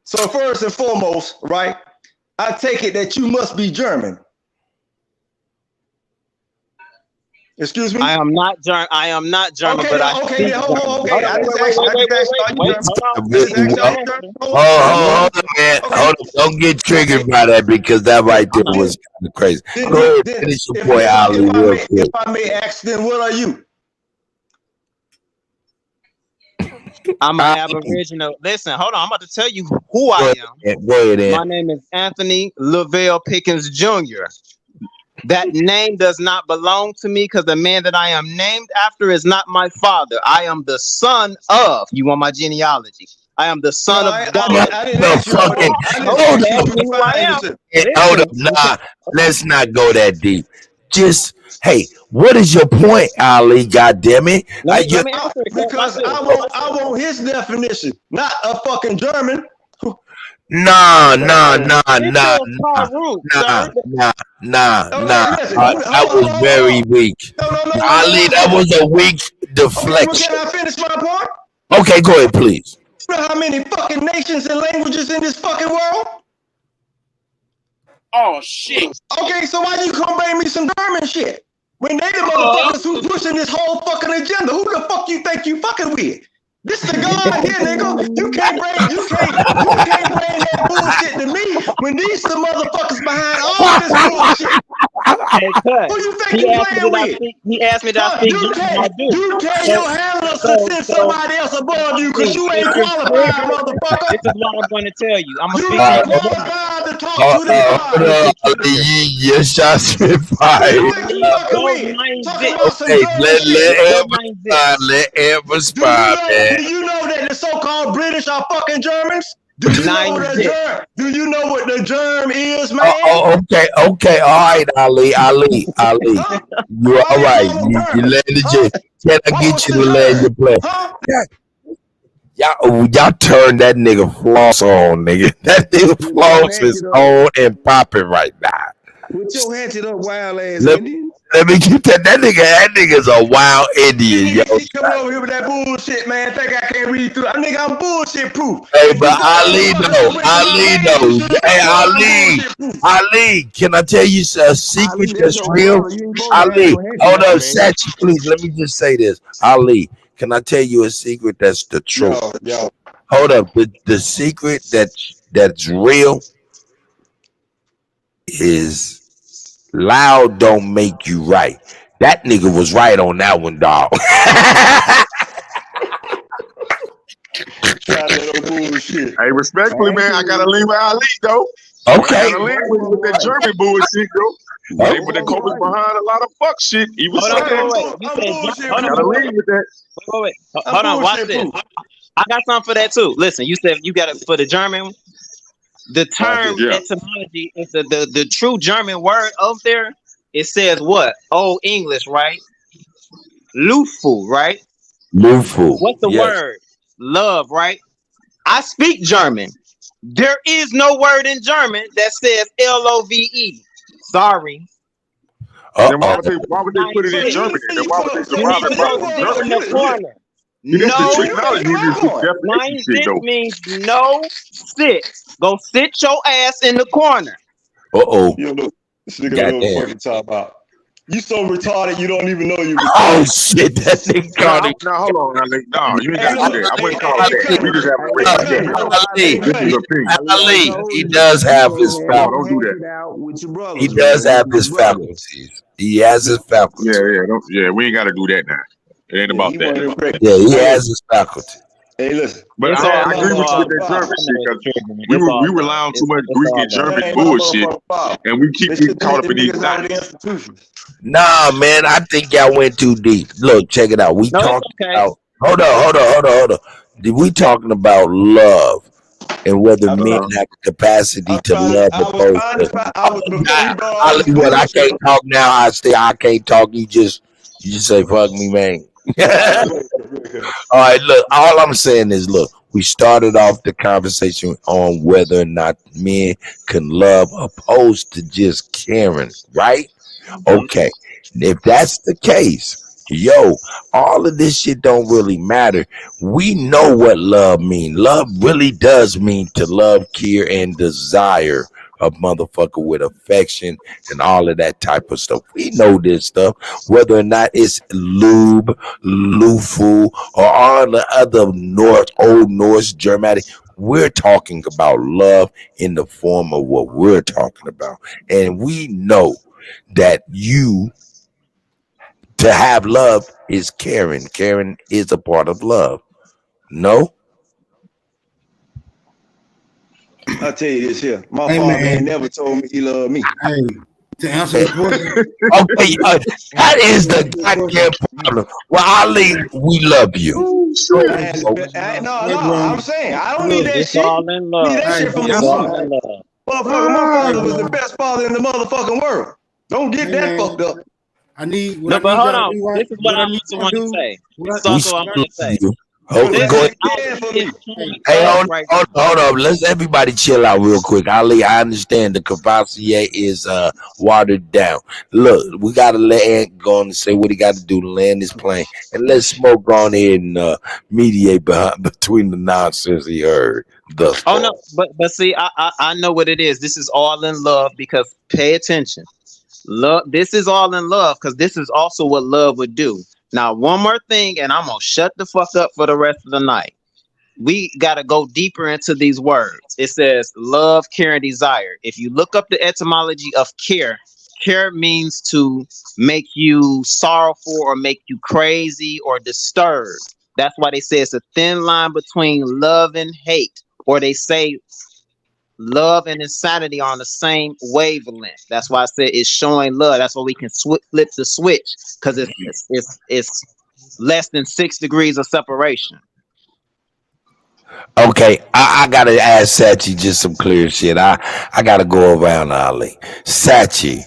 So first and foremost, right? I take it that you must be German. Excuse me? I am not German. Okay, but I okay, speak then, German. okay. I just asked Hold on, man. Hold on. Don't get triggered by that because that right there was kind of crazy. Go ahead, finish your point, Ali, real quick. If I may ask, then what are you? I'm an Aboriginal. Listen, hold on. I'm about to tell you who I am. Go ahead, My name is Anthony Lavelle Pickens Jr. That name does not belong to me because the man that I am named after is not my father. I am the son of. You want my genealogy? I am the son of God. Hold up. Nah, let's not go that deep. Just, hey, what is your point, Ali? God damn it. Because I want his definition, not a fucking German. Nah. That was very weak. Ali, that was a weak deflection. Can I finish my point? Okay, go ahead, please. You know how many fucking nations and languages in this fucking world? Oh shit. Okay, so why you come bring me some German shit? When they the motherfuckers who pushing this whole fucking agenda, who the fuck you think you fucking with? This the God here, nigga. You can't bring that bullshit to me when these the motherfuckers behind all this bullshit. Hey, who you think you playing with? He asked me to speak. You tell your handlers to send somebody else above you because you ain't qualified, motherfucker. This is what I'm going to tell you. I'm You going ain't qualified to talk to this God. Your shots been fired. Okay, let Amber respond, man. Do you know that the so-called British are fucking Germans? Do you know what the germ is, man? Okay. All right, Ali. You all right. You landed your. Can I get you to land your plane? Y'all turned that nigga floss on, nigga. That nigga floss is on and popping right now. Put your hatchet up, wild ass Let, Indian. let me get that. That nigga's a wild Indian, yo. He coming over here with that bullshit, man. Think I can't read through. Nigga, I'm bullshit proof. Hey, but Ali though. Hey, Ali, can I tell you a secret that's real? Ali, hold up, Sachi, please. Let me just say this. Ali, can I tell you a secret that's the truth? Yo. Hold up, the secret that's real is loud don't make you right. That nigga was right on that one, dog. Hey, respectfully, man, I gotta leave with Ali though. Okay. I gotta leave with that German bullshit though. But the Kobe's behind a lot of fuck shit. He was saying, I gotta leave with that. Wait. Hold on, watch this. I got something for that too. Listen, you said you got it for the German. The term etymology is the true German word up there. It says what? Old English, right? Lufu, right? Lufu. What's the word? Love, right? I speak German. There is no word in German that says Love. Sorry. Then why would they put it in German? Then why would they derive it from German? This means no sit. Go sit your ass in the corner. Uh-oh. You know, this nigga don't know what the fuck you talking about. You so retarded you don't even know you retarded. Oh shit, that nigga called it. Now hold on, Ali. No, you ain't got to do that. I wouldn't call it that. We just have a Ali, he does have his faculties. Don't do that. He does have his faculties. He has his faculties. Yeah, we ain't got to do that now. It ain't about that. Yeah, he has his faculties. Hey, listen. But I agree with you with that German shit because we rely on too much Greek and German bullshit, and we keep getting caught up in these knots. Nah, man, I think y'all went too deep. Look, check it out. We talking about. Hold on. We talking about love and whether men have the capacity to love a person. Hollywood, I can't talk now. I can't talk. You just say fuck me, man. All right, look, all I'm saying is, look, we started off the conversation on whether or not men can love opposed to just caring, right? Okay, if that's the case, all of this shit don't really matter. We know what love means. Love really does mean to love, care, and desire a motherfucker with affection and all of that type of stuff. We know this stuff, whether or not it's lube, lufu, or all the other Old Norse, Germanic. We're talking about love in the form of what we're talking about. And we know that to have love is caring. Caring is a part of love. No? I'll tell you this here. My father ain't never told me he loved me. Hey, to answer the question. Okay, that is the goddamn problem. Well, Ali, we love you. No, I'm saying I don't need that It's shit. all in love. Need that shit from the woman. Motherfucker, my father was the best father in the motherfucking world. Don't get that fucked up. I need. No, but hold on. This is what I also want to say. This is what I want to say. Go ahead. Hey, hold on. Let's everybody chill out real quick. Ali, I understand the Cavassier is watered down. Look, we gotta let Ant go on and say what he got to do to land his plane, and let Smoke go on ahead and mediate between the nonsense he heard thus far. Oh no, but see, I know what it is. This is all in love because pay attention. Love. This is all in love because this is also what love would do. Now, one more thing, and I'm gonna shut the fuck up for the rest of the night. We gotta go deeper into these words. It says love, care, and desire. If you look up the etymology of care, care means to make you sorrowful or make you crazy or disturbed. That's why they say it's a thin line between love and hate, or they say love and insanity are on the same wavelength. That's why I said it's showing love. That's why we can flip the switch because it's less than 6 degrees of separation. Okay, I gotta ask Sachi just some clear shit. I gotta go around Ali. Sachi,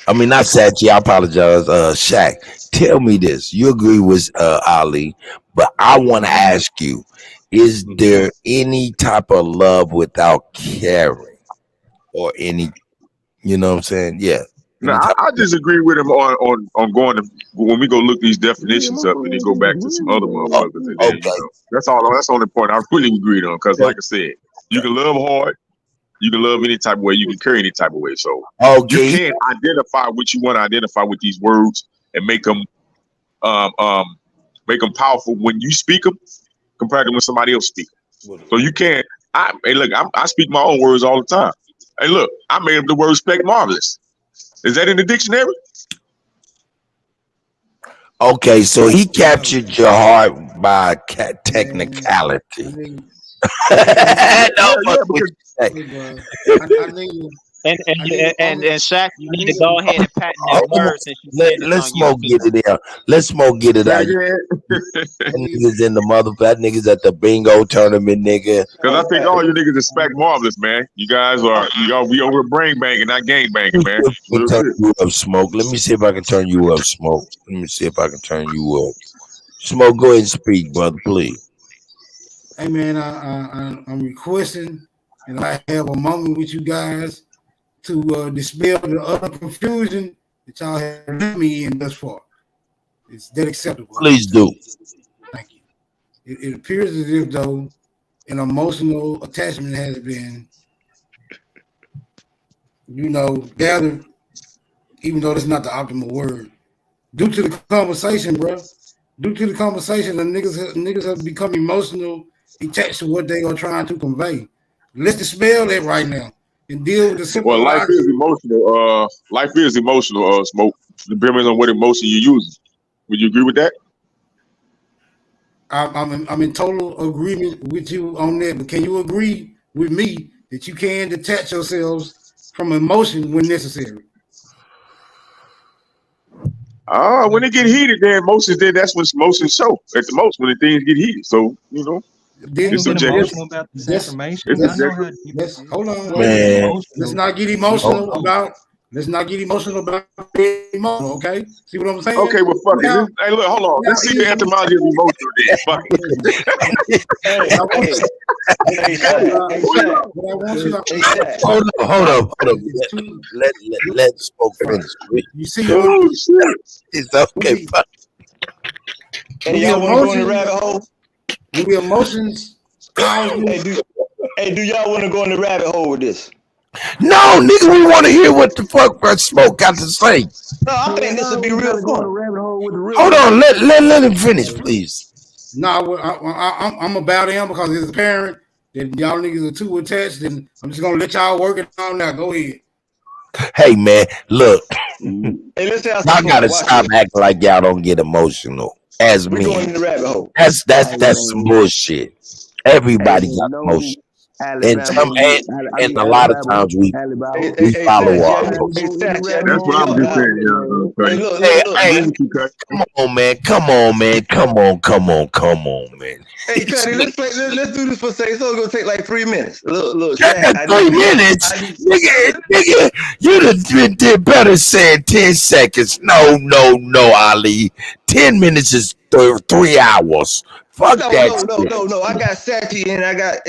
I mean not Sachi. I apologize. Shaq, tell me this. You agree with Ali, but I want to ask you: is there any type of love without caring, or any, You know what I'm saying? Yeah. No, I disagree with him on going to when we go look these definitions up and then go back to some other motherfuckers and then that's all. That's the only point I really agreed on because, like I said, you can love hard, you can love any type of way, you can carry any type of way. So you can't identify what you want to identify with these words and make them powerful when you speak them compared to when somebody else speaks. So you can't. Hey, look, I speak my own words all the time. Hey, look, I made up the word "spec marvelous." Is that in the dictionary? Okay, so he captured your heart by technicality. And Shaq, you need to go ahead and patent that word since you said it. Let's smoke get it out. Let's smoke get it out. Niggas in the that niggas at the bingo tournament, nigga. Because I think all you niggas is spec marvelous, man. You guys we over brain banging, not gang banging, man. Turn you up, Smoke. Let me see if I can turn you up, Smoke. Let me see if I can turn you up. Smoke, go ahead and speak, brother, please. Hey man, I'm requesting, and I have a moment with you guys to dispel the other confusion that y'all have left me in thus far. Is that acceptable? Please do. Thank you. It appears as if though an emotional attachment has been, gathered, even though that's not the optimal word, due to the conversation, bro. Due to the conversation, the niggas have become emotional, attached to what they are trying to convey. Let's dispel that right now and deal with the simple. Well, life is emotional. Life is emotional. Smoke. Depending on what emotion you're using. Would you agree with that? I'm in total agreement with you on that. But can you agree with me that you can detach yourselves from emotion when necessary? When it get heated, then emotions. Then that's when emotions show at the most when the things get heated. So it's subjective. About this information. Hold on. Man. Let's not get emotional about. Let's not get emotional about emotional. Okay, see what I'm saying? Okay, well, fuck it. Hey, look, hold on. Let's see the etymology of emotional. Then fuck it. Hold up. Let Smoke finish. You see? Oh shit! It's okay. Hey, y'all want to go in the rabbit hole? When the emotions cause you. Hey, do y'all want to go in the rabbit hole with this? No, nigga, we want to hear what the fuck Smoke got to say. No, I think this would be real fun. Hold on, let him finish, please. No, I'm about him because as a parent, that y'all niggas are too attached, and I'm just gonna let y'all work it on now. Go ahead. Hey man, look, hey, let's y'all gotta stop acting like y'all don't get emotional. As me, going in the rabbit hole. That's some bullshit. Everybody got emotion. And a lot of times we follow up. That's what I'm just saying, Come on, man. Come on, man. Hey, Kutty, let's do this for a second. It's only gonna take like 3 minutes. Look. 3 minutes, nigga. You did better saying 10 seconds. No, Ali. 10 minutes is 3 hours. Fuck no, that. No. I got Sachi and I got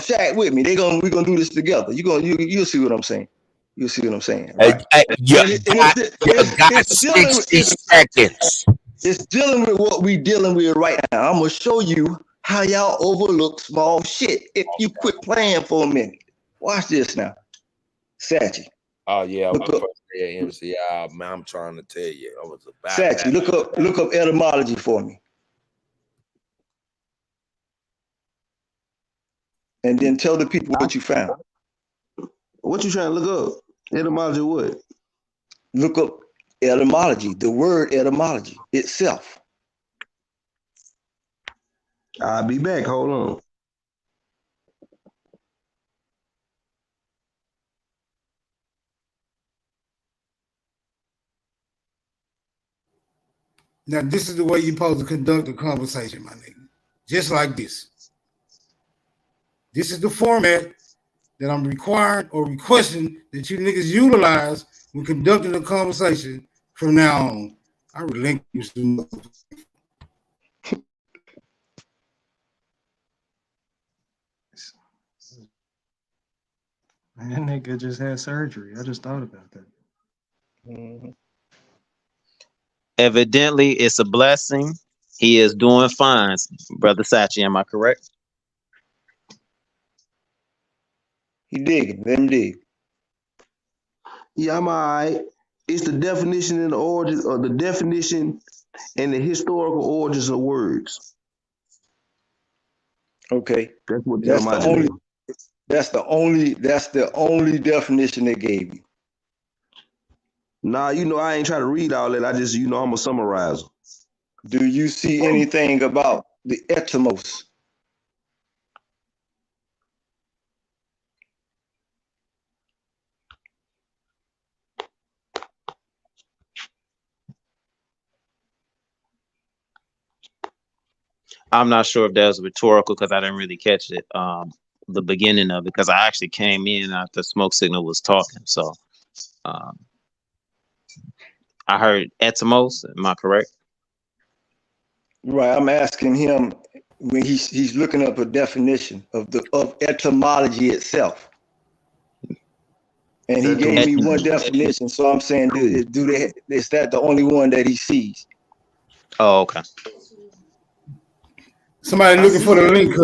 Shaq with me. We're gonna do this together. You'll see what I'm saying. You'll see what I'm saying. Right? You got 60 seconds. It's dealing with what we dealing with right now. I'm gonna show you how y'all overlook small shit if you quit playing for a minute. Watch this now, Sachi. Oh yeah, my first day at MCI, man. I'm trying to tell you, I was about Sachi. Look up etymology for me. And then tell the people what you found. What you trying to look up? Etymology what? Look up etymology, the word etymology itself. I'll be back. Hold on. Now, this is the way you're supposed to conduct a conversation, my nigga. Just like this. This is the format that I'm requiring or requesting that you niggas utilize when conducting a conversation from now on. I relinquish the That nigga just had surgery. I just thought about that. Mm-hmm. Evidently, it's a blessing. He is doing fine, Brother Sachi. Am I correct? He digging. Let him dig. Yeah, I'm all right. It's the definition and the origin, or the definition and the historical origins of words. Okay. That's what That's the only. That's the only definition they gave you. Nah, you know, I ain't trying to read all that. I just, you know, I'm a summarizer. Do you see anything about the etymos? I'm not sure if that was rhetorical because I didn't really catch it. The beginning of it, because I actually came in after Smoke Signal was talking. So I heard etymos. Am I correct? Right. I'm asking him when he's looking up a definition of etymology itself. And he gave me one definition. So I'm saying, is that the only one that he sees? Oh, okay. Somebody looking for the link.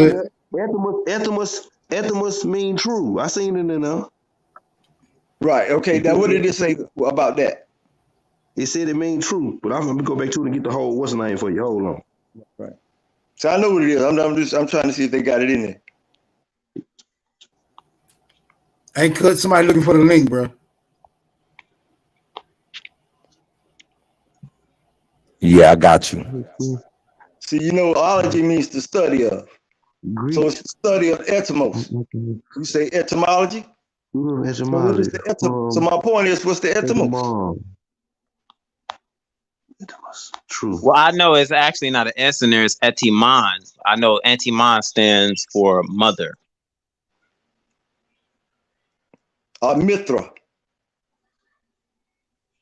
Etymos mean true. I seen it in there. Right. Okay. Now, what did it say about that? It said it mean true, but I'm gonna go back to it and get the whole what's the name for you. Hold on. Right. So I know what it is. I'm trying to see if they got it in there. Hey, Cut, somebody looking for the link, bro. Yeah, I got you. See, you know, ology means the study of. So it's the study of etymos. You say etymology? Etymology. So my point is, what's the etymos? True. Well, I know it's actually not an S in there. It's etymon. I know etymon stands for mother. Mithra.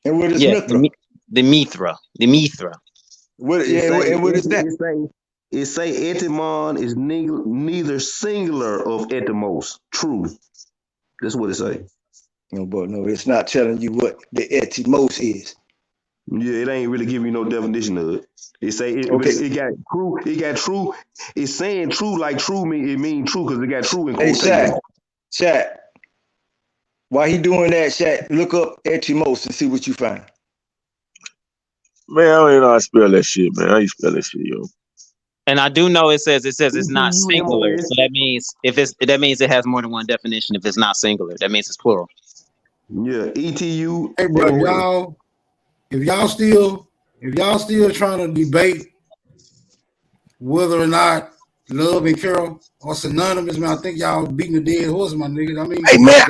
And what is Mithra? The Mithra. The Mithra. What is that? It say etymon is neither singular of etymos. True. That's what it say. No, but no, it's not telling you what the etymos is. Yeah, it ain't really giving you no definition of it. It say it got true. It got true. It's saying true like true mean true because it got true in quotation. Chat. While he doing that, chat, look up etymos and see what you find. Man, I don't even know how to spell that shit, man. How you spell that shit, yo? And I do know it says it's not singular. So that means that means it has more than one definition. If it's not singular, that means it's plural. Yeah, ETU. Hey, bro, if y'all still trying to debate whether or not love and Carol are synonymous, man, I think y'all beating the dead horse, my niggas. I mean, hey man,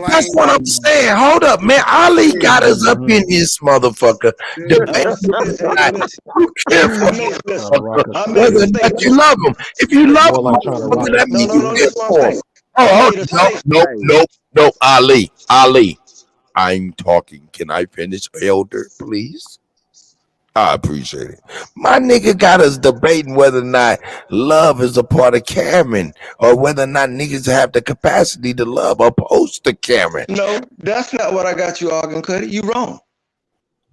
that's what I'm saying. Hold up, man. Ali got us up in this motherfucker. Whether or not you love him. If you love him, that means you live for him. No, Ali. I'm talking. Can I finish, Elder, please? I appreciate it. My nigga got us debating whether or not love is a part of Cameron or whether or not niggas have the capacity to love opposed to Cameron. No, that's not what I got you arguing, Kutty. You wrong.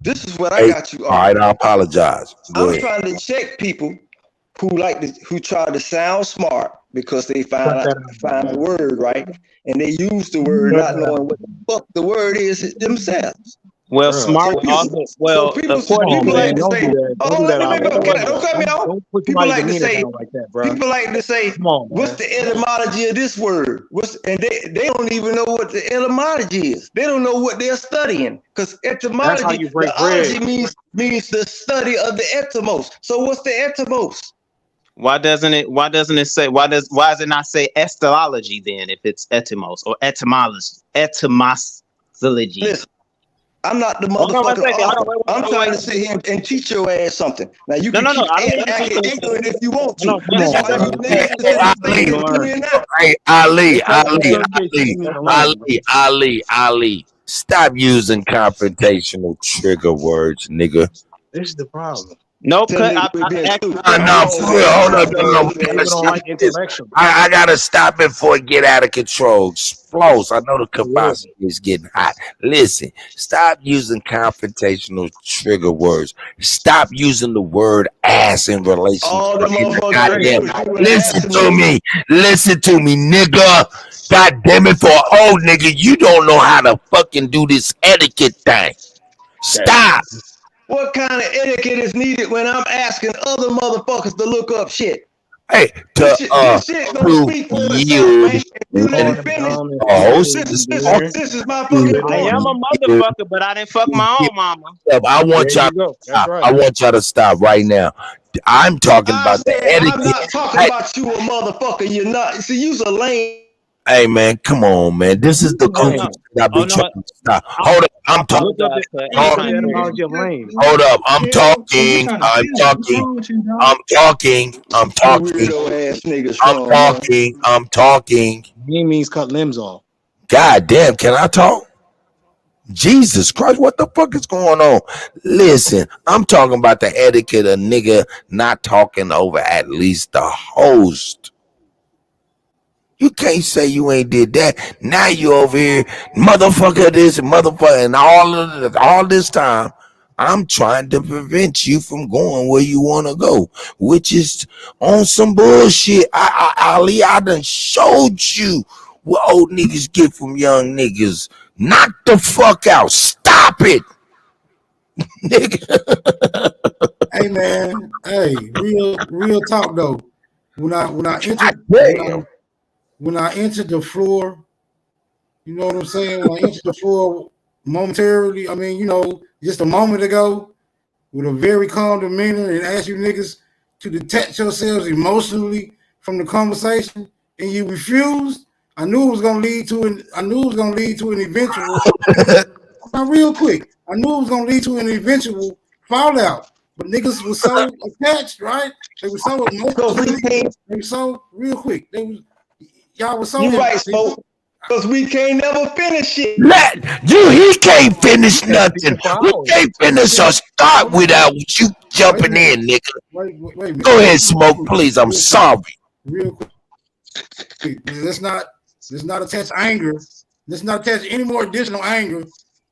This is what I got you arguing. All right, I apologize. I'm trying to check people who try to sound smart because they find a word, right? And they use the word not knowing what the fuck the word is themselves. Well, smart. People like to say, what's the etymology of this word? And they don't even know what the etymology is. They don't know what they're studying because etymology means the study of the etymos. So what's the etymos? Why doesn't it say why does it not say estology then if it's etymos or etymology? Listen, I'm not the motherfucker. I'm trying to sit here and teach your ass something. Now you can keep acting ignorant if you want to. Ali. Stop using confrontational trigger words, nigga. This is the problem. No, Tell cut. niggas we being stupid. No, for real. Hold up. No, I gotta stop it before it get out of control. Explodes. I know the capacity is getting hot. Listen, stop using confrontational trigger words. Stop using the word ass in relation All the to motherfuckers goddamn. Listen to me, nigga. God damn it, for an old nigga, you don't know how to fucking do this etiquette thing. Stop. What kind of etiquette is needed when I'm asking other motherfuckers to look up shit? Hey, this shit gonna speak for itself, man. If you let me finish, this is my fucking I point. am a motherfucker, but I didn't fuck my own mama. I want y'all to stop. I want y'all to stop right now. I'm talking about the etiquette. I'm not talking about you a motherfucker. You're not. See, you's a lame. Hey man, come on, man. This is the goofy shit I be trying to stop. Hold up, I'm talking. Hold up, I'm talking. I'm talking. He means cut limbs off. God damn, can I talk? Jesus Christ, what the fuck is going on? Listen, I'm talking about the etiquette of nigga not talking over at least the host. You can't say you ain't did that. Now you over here, motherfucker this and motherfucker, and all this time, I'm trying to prevent you from going where you want to go, which is on some bullshit. Ali, I done showed you what old niggas get from young niggas. Knock the fuck out. Stop it, nigga. Hey man, hey, real talk though. When I entered the floor, you know what I'm saying? When I entered the floor momentarily, I mean, you know, just a moment ago, with a very calm demeanor and asked you niggas to detach yourselves emotionally from the conversation, and you refused. I knew it was gonna lead to an eventual. Now, real quick, I knew it was gonna lead to an eventual fallout. But niggas were so attached, right? They were so emotional. They were so real quick. Y'all were so. You right, Smoke. Because we can't never finish it. He can't finish nothing. We can't finish or start without you jumping in, nigga. Wait, go ahead, Smoke, please. I'm sorry. Real quick. Let's not attach anger. Let's not attach any more additional anger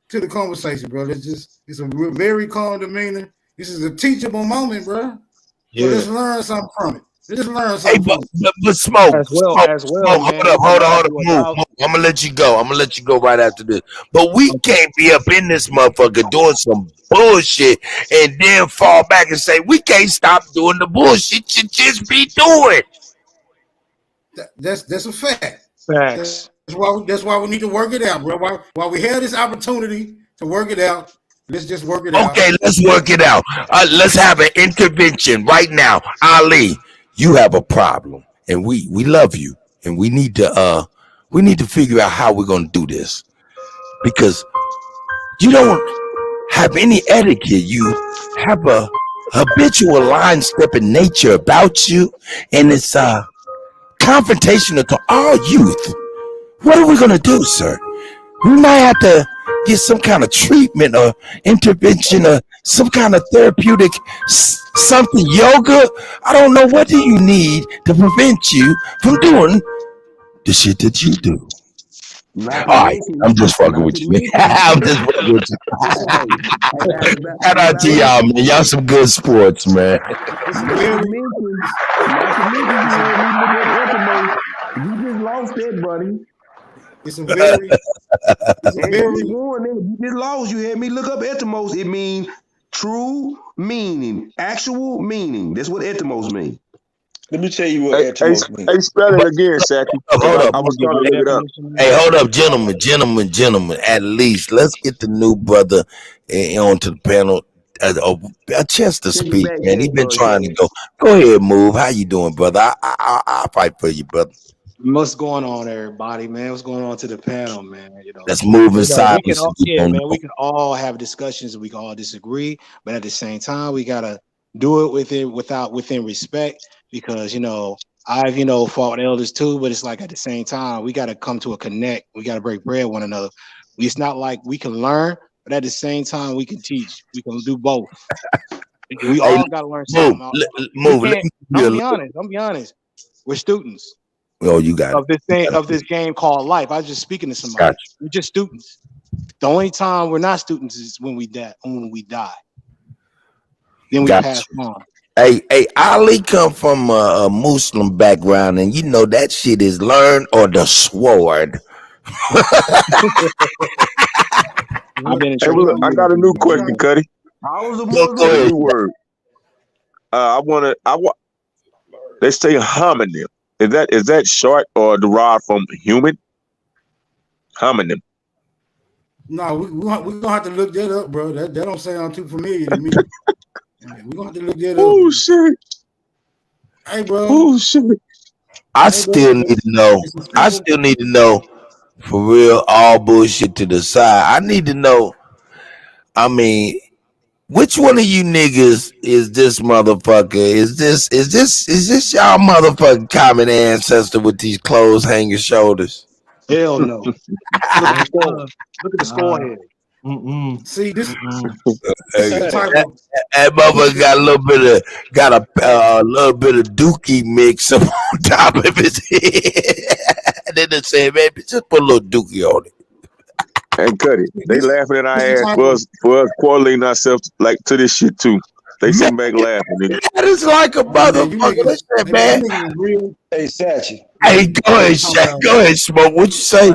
to the conversation, bro. It's a very calm demeanor. This is a teachable moment, bro. Yeah. So let's learn something from it. Let's learn something. Hey, but Smoke, Smoke, hold up, move. I'm gonna let you go. Right after this. But we can't be up in this motherfucker doing some bullshit and then fall back and say we can't stop doing the bullshit you just be doing. That's a fact. Facts. That's why we need to work it out, bro. While we have this opportunity to work it out, let's just work it out. Okay, let's work it out. Let's have an intervention right now. Ali, you have a problem, and we love you, and we need to figure out how we're gonna do this, because you don't have any etiquette. You have a habitual line stepping nature about you, and it's confrontational to all youth. What are we gonna do, sir? We might have to get some kind of treatment or intervention or some kind of therapeutic something, yoga. I don't know. What do you need to prevent you from doing the shit that you do? All right, I'm just fucking with you. I'm just fucking with you. Shout out to y'all, man. Y'all some good sports, man. You just lost that, buddy. It's a very you just lost. You had me look up etymos. It means true meaning, actual meaning. That's what etymos mean. Let me tell you what etymos means. Hey, spell it again, Saki. Hold up. I was gonna look it up. Hey, hold up, gentlemen. At least let's get the new brother onto the panel. A chance to speak, man. He's been trying to go. Go ahead, move. How you doing, brother? I'll fight for you, brother. What's going on, everybody, man? What's going on to the panel, man? You know, let's move inside. We can all have discussions and we can all disagree, but at the same time, we gotta do it within respect, because I've fought elders too, but it's like at the same time we gotta come to a connect. We gotta break bread with one another. It's not like we can learn, but at the same time we can teach. We can do both. We all got to learn something. I'm gonna be honest. We're students. Oh, you got of this game called life. I was just speaking to somebody. Gotcha. We're just students. The only time we're not students is when we die. When we die, then we pass on. Hey, Ali come from a Muslim background, and you know that shit is learned or the sword. I got a new question, Kutty. How was the New word. Let's say homonym. Is that short or derived from human? Homonym. No, we're gonna have to look that up, bro. That don't sound too familiar to me. We're gonna have to look that up. Oh shit. Hey, bro. Oh shit. I still need to know. For real, all bullshit to the side. I need to know. I mean, which one of you niggas is this motherfucker? Is this y'all motherfucking common ancestor with these clothes hanging shoulders? Hell no. Look at the score. Look at the score here. See this. That motherfucker got a little bit of dookie mix up on top of his head. And then they say, baby, just put a little dookie on it. And Kutty, they laughing at our ass for us correlating ourselves like to this shit too. They sitting back laughing, nigga. That is like a motherfucker. Listen, man. Hey, Satchie. Hey, go ahead, Shaq. Go ahead, Smoke. What you say?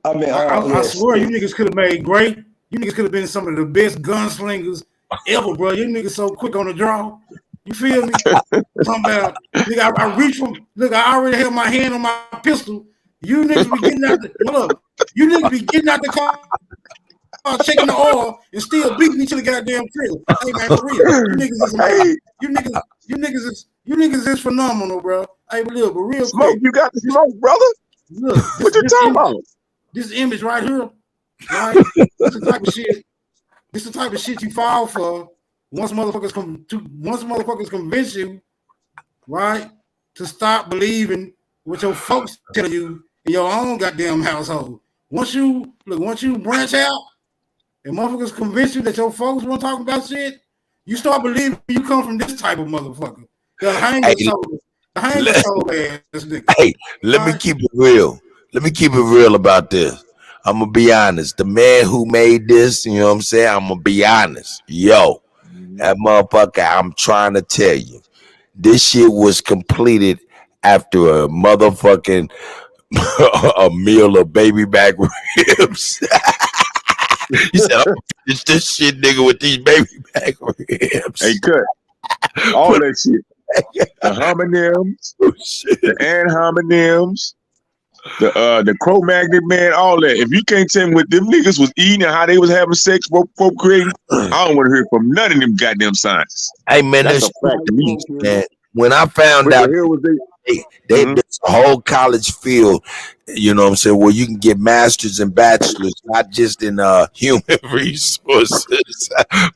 I mean, I swear you niggas could have made great. You niggas could have been some of the best gunslingers ever, bro. You niggas so quick on the draw. You feel me? Talking about, nigga, I reach from. Look, I already have my hand on my pistol. You niggas be getting out the look. You niggas be getting out the car, checking the oil, and still beating me to the goddamn trigger. Hey man, for real, you niggas is amazing. You niggas is phenomenal, bro. Hey, but look, but real Smoke, quick, you got the smoke, brother. Look, what you talking about? This image right here, right? This the type of shit. This the type of shit you fall for once motherfuckers convince you, right, to stop believing what your folks tell you in your own goddamn household. Once you branch out and motherfuckers convince you that your folks won't talk about shit, you start believing you come from this type of motherfucker. Hey, let me keep it real. Let me keep it real about this. I'm gonna be honest. The man who made this, you know what I'm saying? I'm gonna be honest. Yo, that motherfucker, I'm trying to tell you, this shit was completed after a motherfucking a meal of baby back ribs. He said, I'm gonna finish this shit, nigga, with these baby back ribs. Hey, cut. All that shit. The homonyms, the anhomonyms, the Cro-Magnon man, all that. If you can't tell me what them niggas was eating and how they was having sex, procreating, I don't want to hear from none of them goddamn scientists. Hey man, that's a fact to me, man. When I found out there's a whole college field, you know what I'm saying, where you can get masters and bachelors, not just in human resources,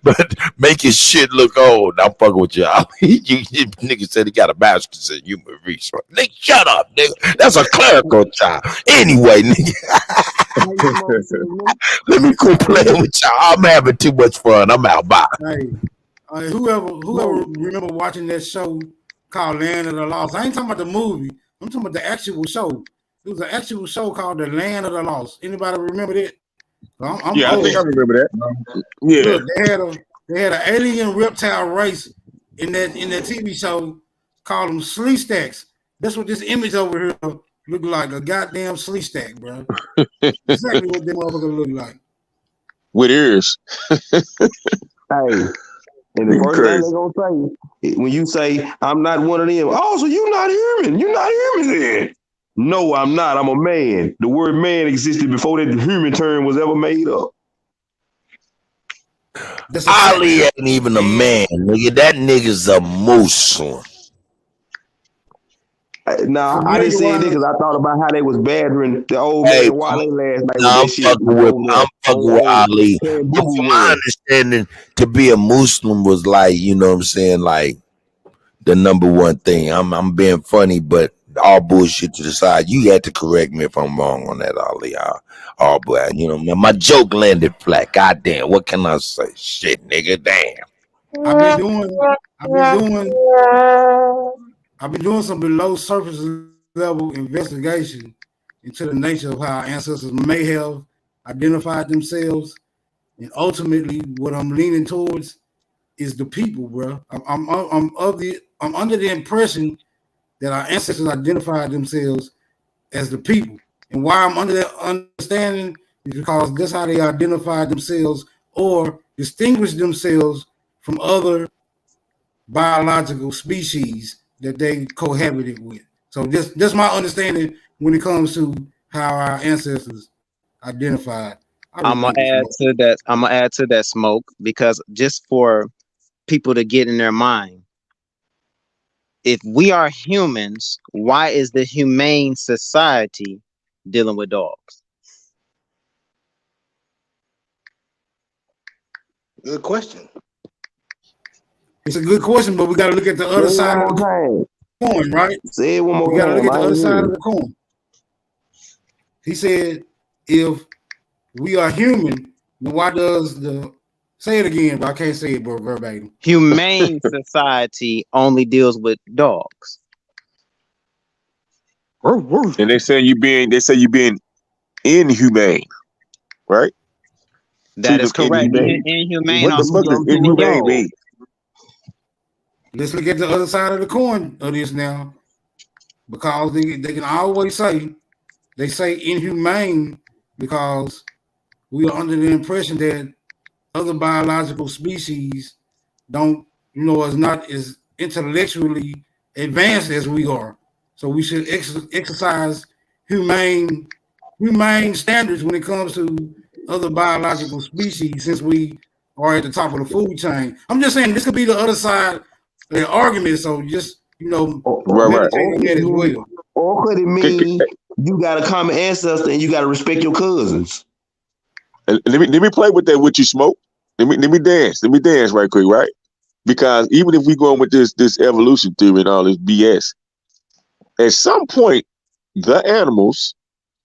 but making shit look old. I'm fucking with y'all. you nigga said he got a master's in human resources. Nigga, shut up, nigga. That's a clerical job. Anyway, nigga. Let me quit playing with y'all. I'm having too much fun. I'm out. Bye. Hey, whoever remember watching that show called Land of the Lost? I ain't talking about the movie. I'm talking about the actual show. It was an actual show called The Land of the Lost. Anybody remember that? I think I remember that. Yeah, look, they had an alien reptile race in that TV show called them Slee Stacks. That's what this image over here look like, a goddamn Slee Stack, bro. Exactly what them motherfuckers look like. With ears. Hey. And the first thing they're gonna say when you say I'm not one of them, oh, so you're not human. You're not human then. No, I'm not. I'm a man. The word man existed before that human term was ever made up. Ali ain't even a man, nigga. That nigga's a Muslim. Nah, I didn't say it because I thought about how they was badgering the old man Wale last night. I'm fucking with Ali. But from my understanding, to be a Muslim was like, you know what I'm saying, like the number one thing. I'm being funny, but all bullshit to the side. You had to correct me if I'm wrong on that, Ali. All boy, you know, man, my joke landed flat. Goddamn, what can I say? Shit, nigga, damn. I've been doing some below surface level investigation into the nature of how our ancestors may have identified themselves, and ultimately, what I'm leaning towards is the people, bro. I'm under the impression that our ancestors identified themselves as the people, and why I'm under that understanding is because that's how they identified themselves or distinguished themselves from other biological species that they cohabited with. So that's my understanding when it comes to how our ancestors identified. I'm gonna add to that. I'm gonna add to that, Smoke, because just for people to get in their mind, if we are humans, why is the humane society dealing with dogs? Good question. It's a good question, but we got to look at the other side of the coin, right? Say it one more We got to time. look at the other side of the coin. He said, if we are human, then why does say it again, but I can't say it verbatim. Humane society only deals with dogs. And they say you being inhumane, right? That is correct. Inhumane. What the fuck does inhumane mean? Let's look at the other side of the coin of this now, because they can always say inhumane because we are under the impression that other biological species don't, is not as intellectually advanced as we are. So we should exercise humane standards when it comes to other biological species, since we are at the top of the food chain. I'm just saying this could be the other side of the argument. So just meditate on that as well. Or could it mean you got a common ancestor and you got to respect your cousins? Let me play with that with you, Smoke. Let me dance. Let me dance right quick, right? Because even if we go on with this evolution theory and all this BS, at some point the animals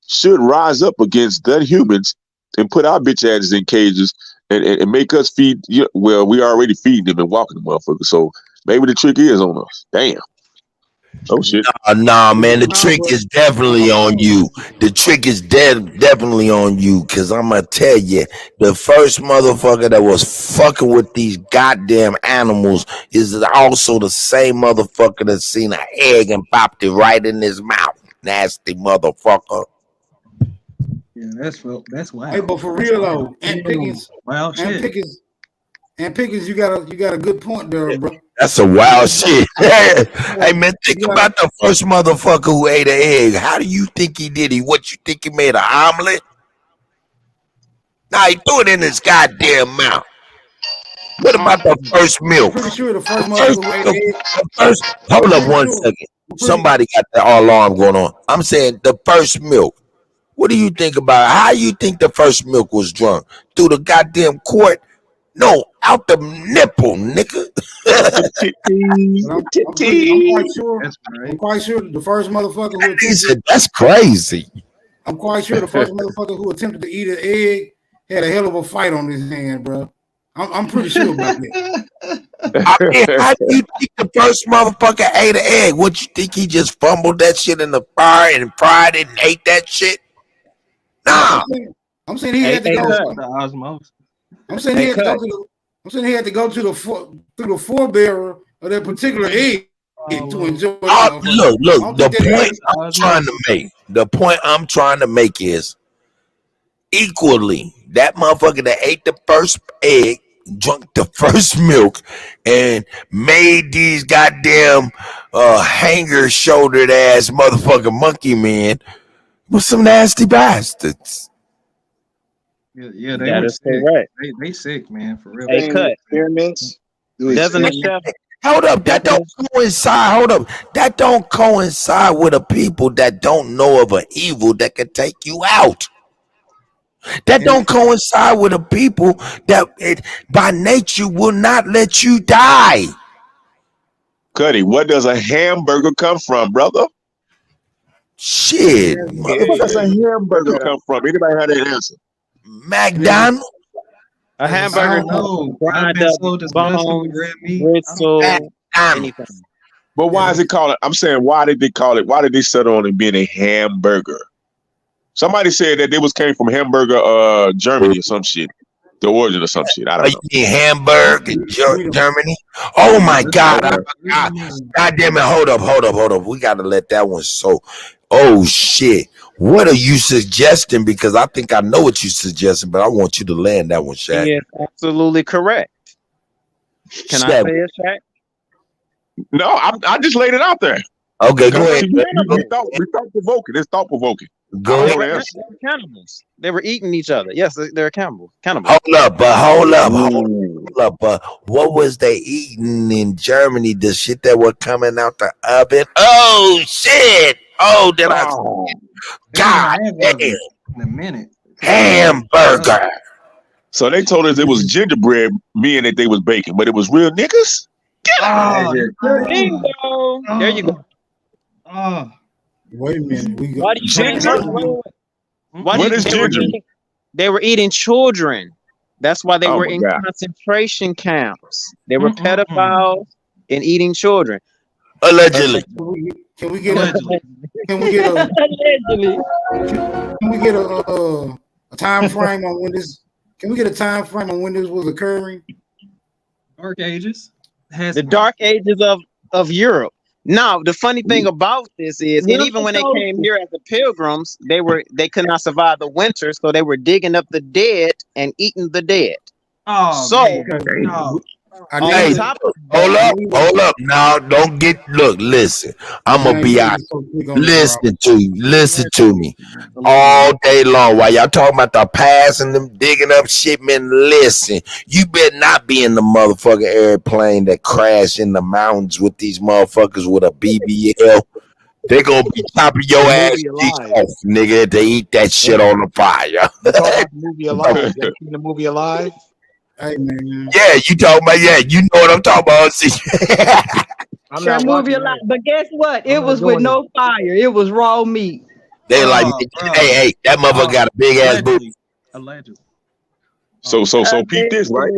should rise up against the humans and put our bitch asses in cages and make us feed. Well, we already feeding them and walking the motherfuckers. So maybe the trick is on us. Damn. Oh shit. Nah, man. The trick is definitely on you. The trick is definitely on you. Cause I'm gonna tell you, the first motherfucker that was fucking with these goddamn animals is also the same motherfucker that seen an egg and popped it right in his mouth. Nasty motherfucker. Yeah, that's wild. Hey, but for real though, Ant Pickens, you got a good point there, bro. That's a wild shit. Hey man, think about the first motherfucker who ate an egg. How do you think he did it? What, you think he made an omelet? Nah, he threw it in his goddamn mouth. What about the first milk? I'm pretty sure the first motherfucker who ate an egg. Hold up 1 second. Somebody got the alarm going on. I'm saying the first milk. What do you think about it? How you think the first milk was drunk? Through the goddamn quart? No, out the nipple, nigga. I'm quite sure the first motherfucker who attempted, that's crazy. I'm quite sure the first motherfucker who attempted to eat an egg had a hell of a fight on his hand, bro. I'm pretty sure about that. I mean, how do you think the first motherfucker ate an egg? What, you think he just fumbled that shit in the fire and fried it and ate that shit? Nah. I'm saying he had to go. I'm saying he had to go through the forebearer of that particular egg to enjoy. Look. The point I'm trying to make is equally that motherfucker that ate the first egg, drunk the first milk, and made these goddamn hanger-shouldered ass motherfucking monkey men with some nasty bastards. Yeah, that is correct. They sick, man, for real. Hey, Cut. Experiments. Doesn't the chef? Hold up, that don't coincide. Hold up, that don't coincide with the people that don't know of an evil that can take you out. That don't coincide with the people that by nature will not let you die. Kutty, what does a hamburger come from, brother? Shit, where does a hamburger come from? Anybody have that answer? McDonald's. A hamburger, grind up bones, bristle, anything. But why is it called? I'm saying, why did they call it? Why did they settle on it being a hamburger? Somebody said that they came from Hamburger, Germany or some shit. The origin of some shit. I don't know. You mean Hamburg in Germany? Oh my God! I forgot. God damn it! Hold up! We gotta let that one soak. Oh shit! What are you suggesting? Because I think I know what you're suggesting, but I want you to land that one, Shaq. He is absolutely correct. Can I say it, Shaq? No, I just laid it out there. Okay, go ahead. We thought provoking. It's thought provoking. Go They ahead. were cannibals. They were eating each other. Yes, they're cannibals. Hold up. What was they eating in Germany? The shit that were coming out the oven? Oh shit! Oh, did I? God damn! In a minute. Hamburger. So they told us it was gingerbread, meaning that they was baking, but it was real niggas. Get out of here! Bingo. There you go. Wait a minute. Why do you think What is ginger? They were eating children. That's why they Oh were my in God. concentration camps. They were pedophiles and eating children. Allegedly. Can we get a time frame on when this? Can we get a time frame on when this was occurring? Dark Ages. The Dark Ages of Europe. Now, the funny thing about this is, and even when they came here as the pilgrims, they could not survive the winter, so they were digging up the dead and eating the dead. Oh, so Hey, hold up. Now, don't get. Look, listen. I'm gonna be honest. Listen to me. All day long while y'all talking about the past and them digging up shit, man. Listen, you better not be in the motherfucking airplane that crashed in the mountains with these motherfuckers with a BBL. They're gonna be chopping your ass cheeks off, nigga, if they eat that shit on the fire. You talking about the movie Alive? You seen the movie Alive? Hey man. Yeah, you talking about, yeah, you know what I'm talking about. I'm That not movie a watching lot, that. but guess what? It I'm not was with doing no fire. It was raw meat. They like, hey, that motherfucker got a big ass booty. Allegedly. So peep this, right?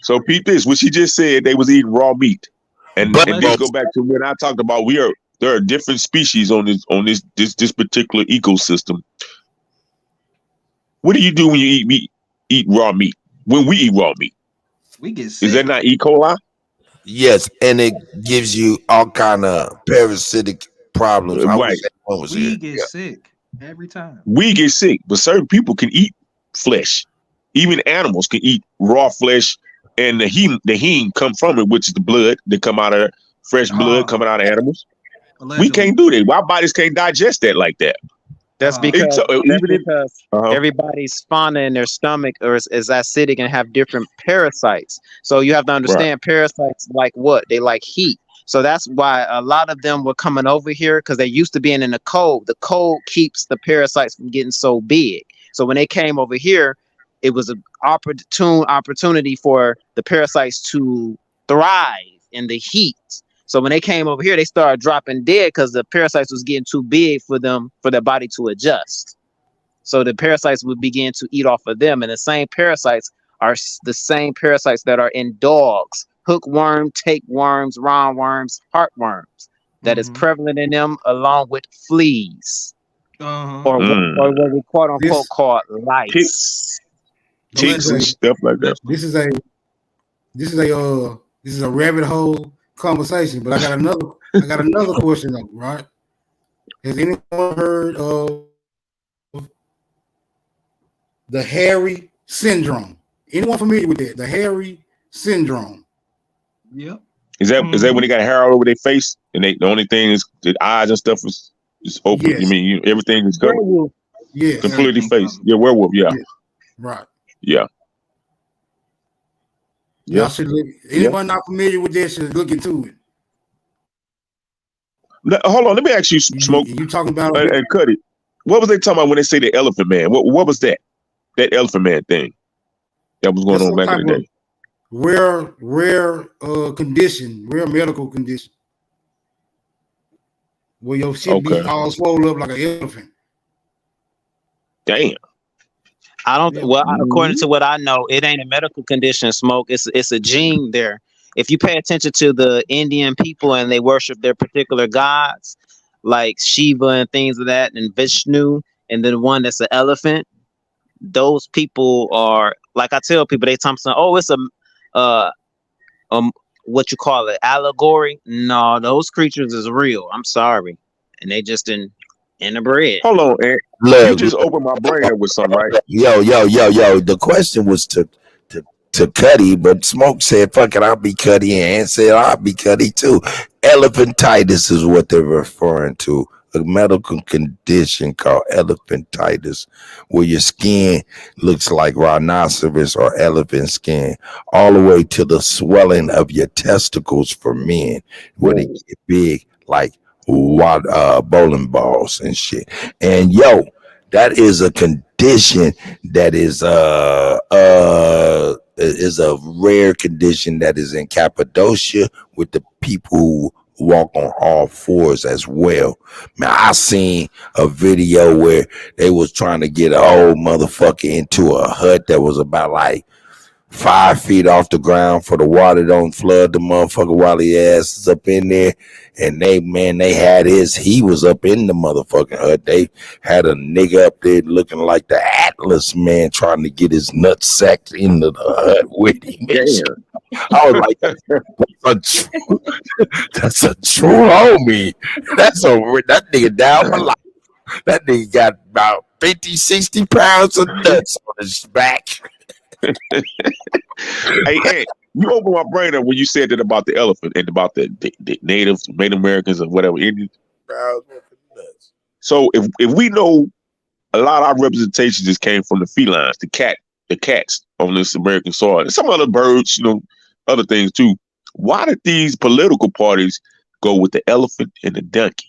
So peep this. What she just said, they was eating raw meat, and this go back to when I talked about there are different species on this particular ecosystem. What do you do when you eat meat? Eat raw meat. When we eat raw meat, we get sick. Is that not E. coli? Yes, and it gives you all kind of parasitic problems. Right. We get sick every time. We get sick, but certain people can eat flesh. Even animals can eat raw flesh, and the heme come from it, which is the blood that come out of fresh blood coming out of animals. Allegedly. We can't do that. Our bodies can't digest that like that. That's because, Uh-huh. everybody's fauna in their stomach is acidic and have different parasites. So you have to understand parasites like what? They like heat. So that's why a lot of them were coming over here because they're used to being in the cold. The cold keeps the parasites from getting so big. So when they came over here, it was an opportunity for the parasites to thrive in the heat. So when they came over here, they started dropping dead because the parasites was getting too big for their body to adjust. So the parasites would begin to eat off of them. And the same parasites are the same parasites that are in dogs: hookworm, tapeworms, roundworms, heartworms. That is prevalent in them, along with fleas, or what we quote unquote call lice. Ticks and stuff like that. This is a rabbit hole conversation, but I got another question though, right? Has anyone heard of the hairy syndrome? Anyone familiar with that? The hairy syndrome. Yep. Is that when they got hair all over their face and the only thing is the eyes and stuff is open? Yes. You mean everything is covered? Werewolf. Yes. Completely face. Yeah, werewolf. Yeah. Yes. Right. Yeah. Y'all should look. Anyone not familiar with that should look into it. Hold on, let me ask you, Smoke. You talking about and Kutty? What was they talking about when they say the Elephant Man? What was that? That Elephant Man thing that was going on back in the day. Rare condition, rare medical condition, where your shit be all swollen up like an elephant. Damn. I don't. Yeah. Well, according to what I know, it ain't a medical condition. Smoke. It's a gene there. If you pay attention to the Indian people and they worship their particular gods, like Shiva and things of that, and Vishnu, and then one that's an elephant. Those people are like I tell people. They tell me, "Oh, it's a uh what you call it, allegory." No, those creatures is real. I'm sorry, and they just in the bread. Hold on, Ant. You Look, just opened my brain up with something, right? yo. The question was to Kutty, but Smoke said, "Fuck it, I'll be Kutty," and Ant said, "I'll be Kutty too." Elephantitis is what they're referring to. A medical condition called elephantitis, where your skin looks like rhinoceros or elephant skin, all the way to the swelling of your testicles for men, where they get big like bowling balls and shit. And yo, that is a condition that is a rare condition that is in Cappadocia with the people who walk on all fours as well. Man, I seen a video where they was trying to get an old motherfucker into a hut that was about like 5 feet off the ground for the water don't flood the motherfucker while he ass is up in there. And they had he was up in the motherfucking hut. They had a nigga up there looking like the Atlas man trying to get his nut sacked into the hut with him. I was like, that's a true homie. That nigga down for life. That nigga got about 50, 60 pounds of nuts on his back. Hey, you opened my brain up when you said that about the elephant and about the Native Americans or whatever Indians. So if we know a lot of our representation just came from the felines, the cats on this American soil, and some other birds, other things too. Why did these political parties go with the elephant and the donkey?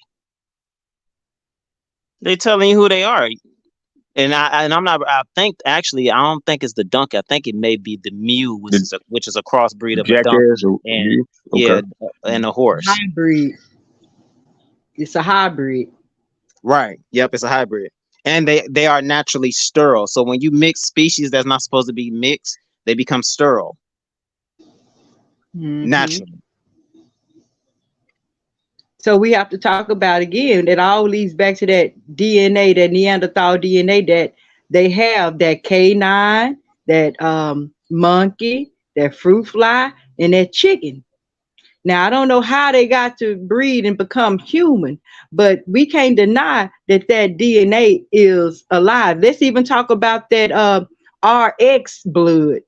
They telling you who they are. And I'm not. I think actually, I don't think it's the donkey. I think it may be the mule, which is a crossbreed of a donkey and and a horse. Hybrid. It's a hybrid. Right. Yep. It's a hybrid, and they are naturally sterile. So when you mix species that's not supposed to be mixed, they become sterile naturally. So we have to talk about again that all leads back to that DNA, that Neanderthal DNA that they have, that canine, that monkey, that fruit fly, and that chicken. Now, I don't know how they got to breed and become human, but we can't deny that DNA is alive. Let's even talk about that RX blood.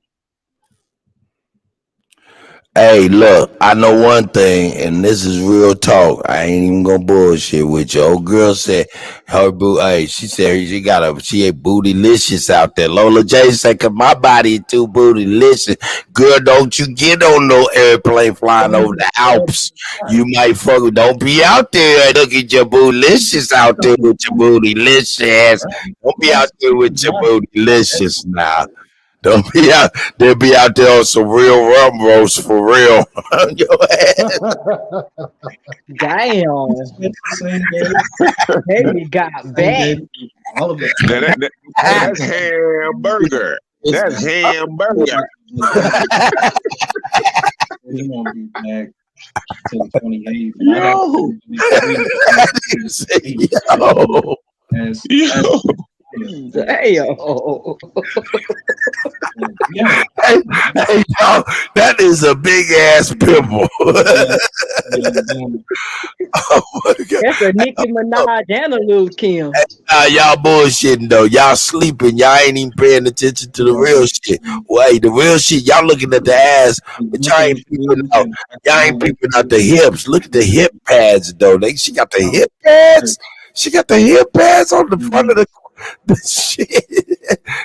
Hey, look, I know one thing, and this is real talk. I ain't even gonna bullshit with you. Old girl said she said she ate bootylicious out there. Lola J said, "Cause my body too bootylicious." Girl, don't you get on no airplane flying over the Alps. You might don't be out there. Look at your bootylicious out there with your bootylicious. Don't be out there with your bootylicious now. Don't be out. They'll be out there on some real rum roast for real. Your ass. Damn. Baby got back. All of it. That's hamburger. That's hamburger. We won't be back till the 28th. Yo. Damn. Hey, y'all, that is a big ass pimple. Oh my God. That's a Nicki Minaj and a Lil Kim. Y'all bullshitting though. Y'all sleeping. Y'all ain't even paying attention to the real shit. Wait, the real shit. Y'all looking at the ass, but y'all ain't peeping out. Y'all ain't peeping out the hips. Look at the hip pads though. She got the hip pads. She got the hip pads on the front of the shit.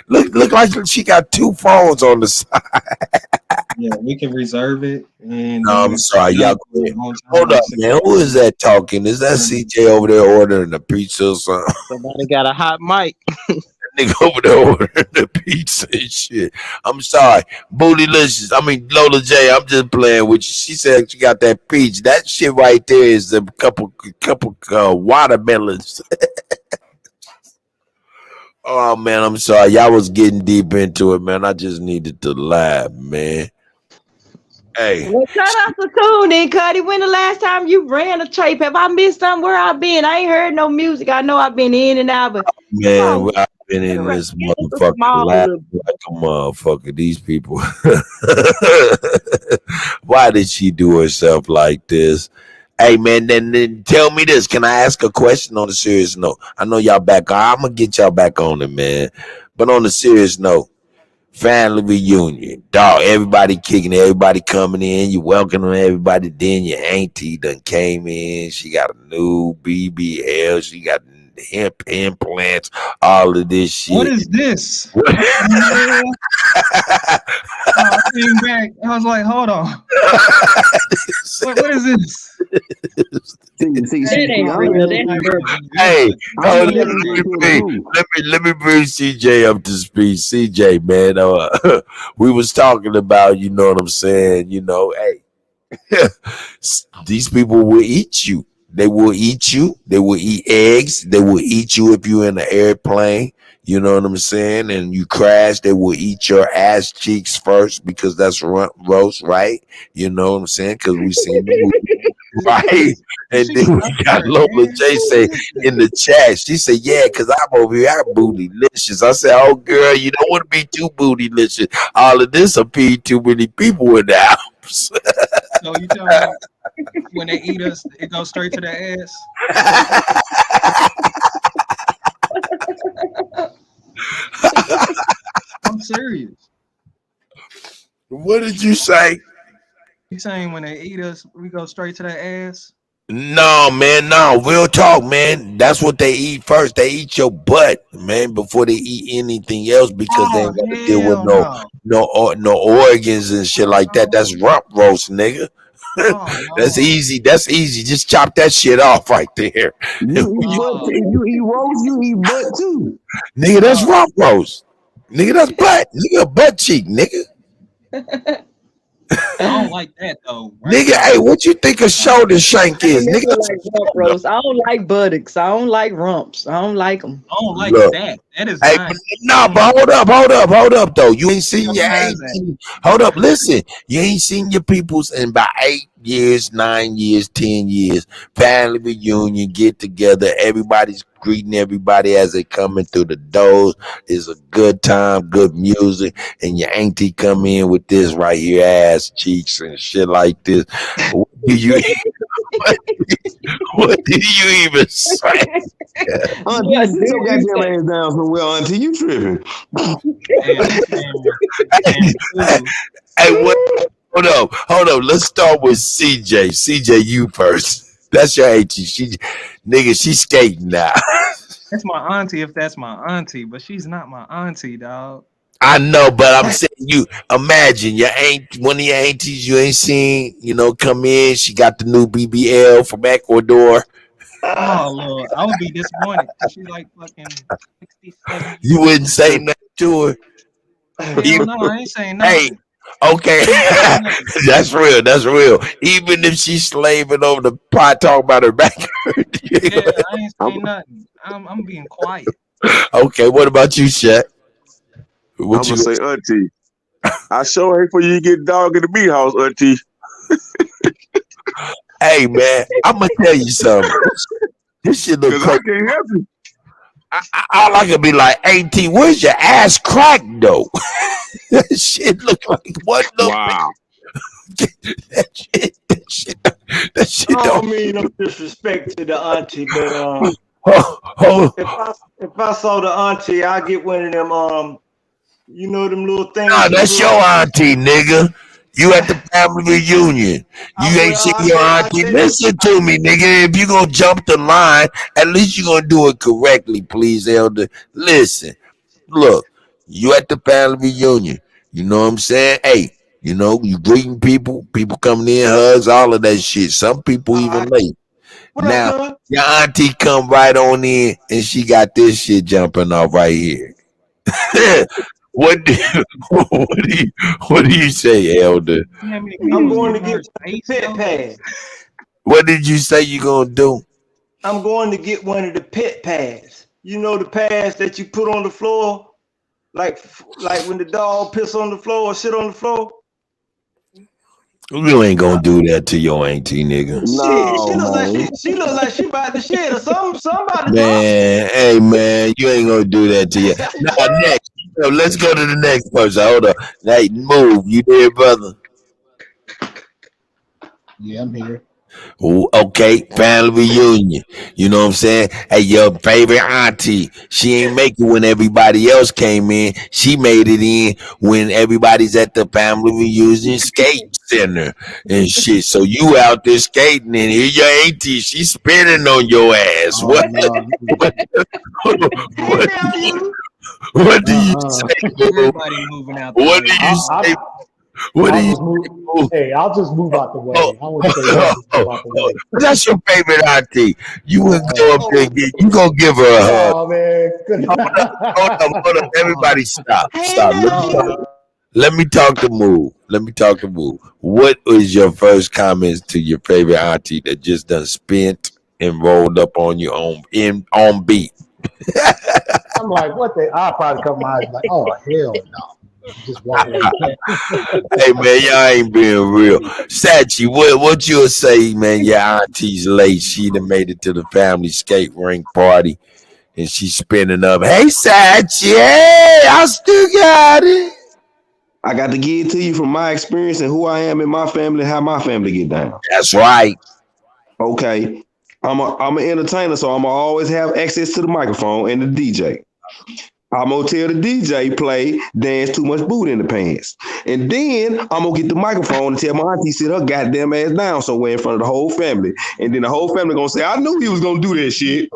Look like she got 2 phones on the side. Yeah, we can reserve it. And no, I'm sorry, y'all. Hold up, man. Who is that talking? Is that CJ over there ordering a pizza or something? Somebody got a hot mic. That nigga over there ordering the pizza and shit. I'm sorry, Bootylicious. I mean Lola J. I'm just playing with you. She said she got that peach. That shit right there is a couple watermelons. Oh man, I'm sorry. Y'all was getting deep into it, man. I just needed to laugh, man. Hey. Well, shout out to Tune in, Kutty. When the last time you ran a tape? Have I missed somewhere I've been? I ain't heard no music. I know I've been in and out, but Man, I've been in this motherfucking lab like a motherfucker. These people. Why did she do herself like this? Hey man, then tell me this. Can I ask a question on a serious note? I know y'all back on. I'm gonna get y'all back on it, man. But on a serious note, family reunion, dog. Everybody kicking, everybody coming in. You welcoming everybody. Then your auntie done came in. She got a new BBL. She got hemp implants. All of this shit. What is this? I came back. I was like, hold on. What is this? Hey, let me bring CJ up to speed. CJ, man, we was talking about, you know what I'm saying, hey, these people will eat you. They will eat you. They will eat eggs. They will eat you if you're in an airplane. You know what I'm saying? And you crash, they will eat your ass cheeks first because that's roast, right? You know what I'm saying? Because we seen the movie. Right. And then we got Lola J say in the chat, she said, yeah, because I'm over here, I'm bootylicious. I said, oh, girl, you don't want to be too bootylicious. All of this will feed too many people in the house. So you tell me when they eat us, it goes straight to their ass? I'm serious. What did you say? You saying when they eat us, we go straight to their ass? No, man, no. Real talk, man. That's what they eat first. They eat your butt, man, before they eat anything else because they ain't got to deal with no organs and shit like that. That's rump roast, nigga. That's easy. That's easy. Just chop that shit off right there. You eat roast, you eat butt too. Nigga, that's rump roast. Nigga, that's butt. Nigga, butt cheek, nigga. I don't like that though. Right? Nigga, hey, what you think a shoulder shank is? Nigga, like rump roast. I don't like buttocks. I don't like rumps. I don't like them. I don't like that. That is but hold up though. You ain't seen your auntie. Hold up, listen. You ain't seen your peoples in about 8 years, 9 years, 10 years. Family reunion, get together. Everybody's greeting everybody as they coming through the doors. It's a good time, good music, and your auntie come in with this right here, ass cheeks and shit like this. What do you even say? Auntie, you sit your goddamn ass down somewhere, Auntie. You tripping? Hey, hold up. Let's start with CJ. CJ, you first. That's your auntie. She's skating now. That's my auntie if that's my auntie, but she's not my auntie, dog. I know, but I'm saying you imagine one of your aunties you ain't seen, come in. She got the new BBL from Ecuador. Oh Lord, I would be disappointed. She's like fucking 67. You wouldn't say nothing to her. Hell no, I ain't saying nothing. Hey, okay, that's real. That's real. Even if she's slaving over the pot, talking about her back. Yeah, I ain't saying nothing. I'm being quiet. Okay, what about you, Shaq? I'm gonna say, Auntie. I sure hate for you to get dog in the meat house, Auntie. Hey man, I'm gonna tell you something. This shit look crazy. I can't help you. All I can be like, Auntie, where's your ass crack though? That shit look like what? Wow. That shit. I don't mean no disrespect to the auntie, but if I saw the auntie, I get one of them them little things. Nah, that's your auntie, nigga. You at the family reunion. You ain't seen your auntie. Listen to me, nigga. If you gonna jump the line, at least you gonna do it correctly, please, Elder. Listen, look, you at the family reunion. You know what I'm saying? Hey, you greeting people coming in, hugs, all of that shit. Some people even late. Now, your auntie come right on in and she got this shit jumping off right here. What do you say, Elder? I'm going to get the pit pads. What did you say you gonna do? I'm going to get one of the pit pads. you know, the pads that you put on the floor, like when the dog piss on the floor or shit on the floor. You ain't gonna do that to your auntie, nigga. Shit, she look like she about to shit or somebody. Man, hey man, you ain't gonna do that to you. Now next, let's go to the next person. Hold on. Hey, move. You there, brother? Yeah, I'm here. Ooh, okay, family reunion. You know what I'm saying? Hey, your favorite auntie. She ain't make it when everybody else came in. She made it in when everybody's at the family reunion skate center and shit. So you out there skating and here your auntie, she's spinning on your ass. What do you say? Everybody moving out. What do you say? What do you? Hey, I'll just move out the way. I want to say move out the way. That's your favorite auntie. You would go up there and you gonna give her a hug. Oh man, hold up. Everybody stop. Let me talk to Move. What was your first comments to your favorite auntie that just done spent and rolled up on you on beat? I'm like, what the? I'll probably cover my eyes like, oh hell no. Just walk away. Hey man, y'all ain't being real. Sachi, what you'll say, man? Your auntie's late. She done made it to the family skate rink party, and she's spinning up. Hey Sachi, hey, I still got it. I got to give it to you from my experience and who I am in my family and how my family get down. That's right. Okay, I'm an entertainer, so I'm gonna always have access to the microphone and the DJ. I'm gonna tell the DJ play Dance Too Much Boot in the Pants. And then I'm gonna get the microphone and tell my auntie sit her goddamn ass down somewhere in front of the whole family. And then the whole family gonna say, I knew he was gonna do that shit.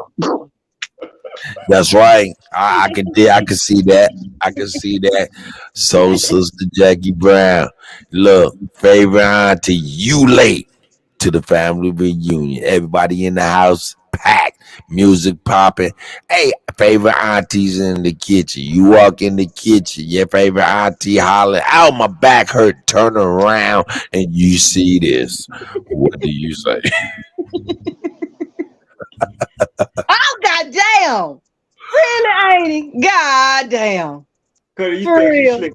That's right. I can see that. I can see that. So Sister Jackie Brown, look, favorite auntie, you late to the family reunion. Everybody in the house packed, music popping. Hey, favorite aunties in the kitchen. You walk in the kitchen, your favorite auntie holler, "Ow, my back hurt." Turn around and you see this. What do you say? Oh goddamn! Really, ain't it? Goddamn! For real.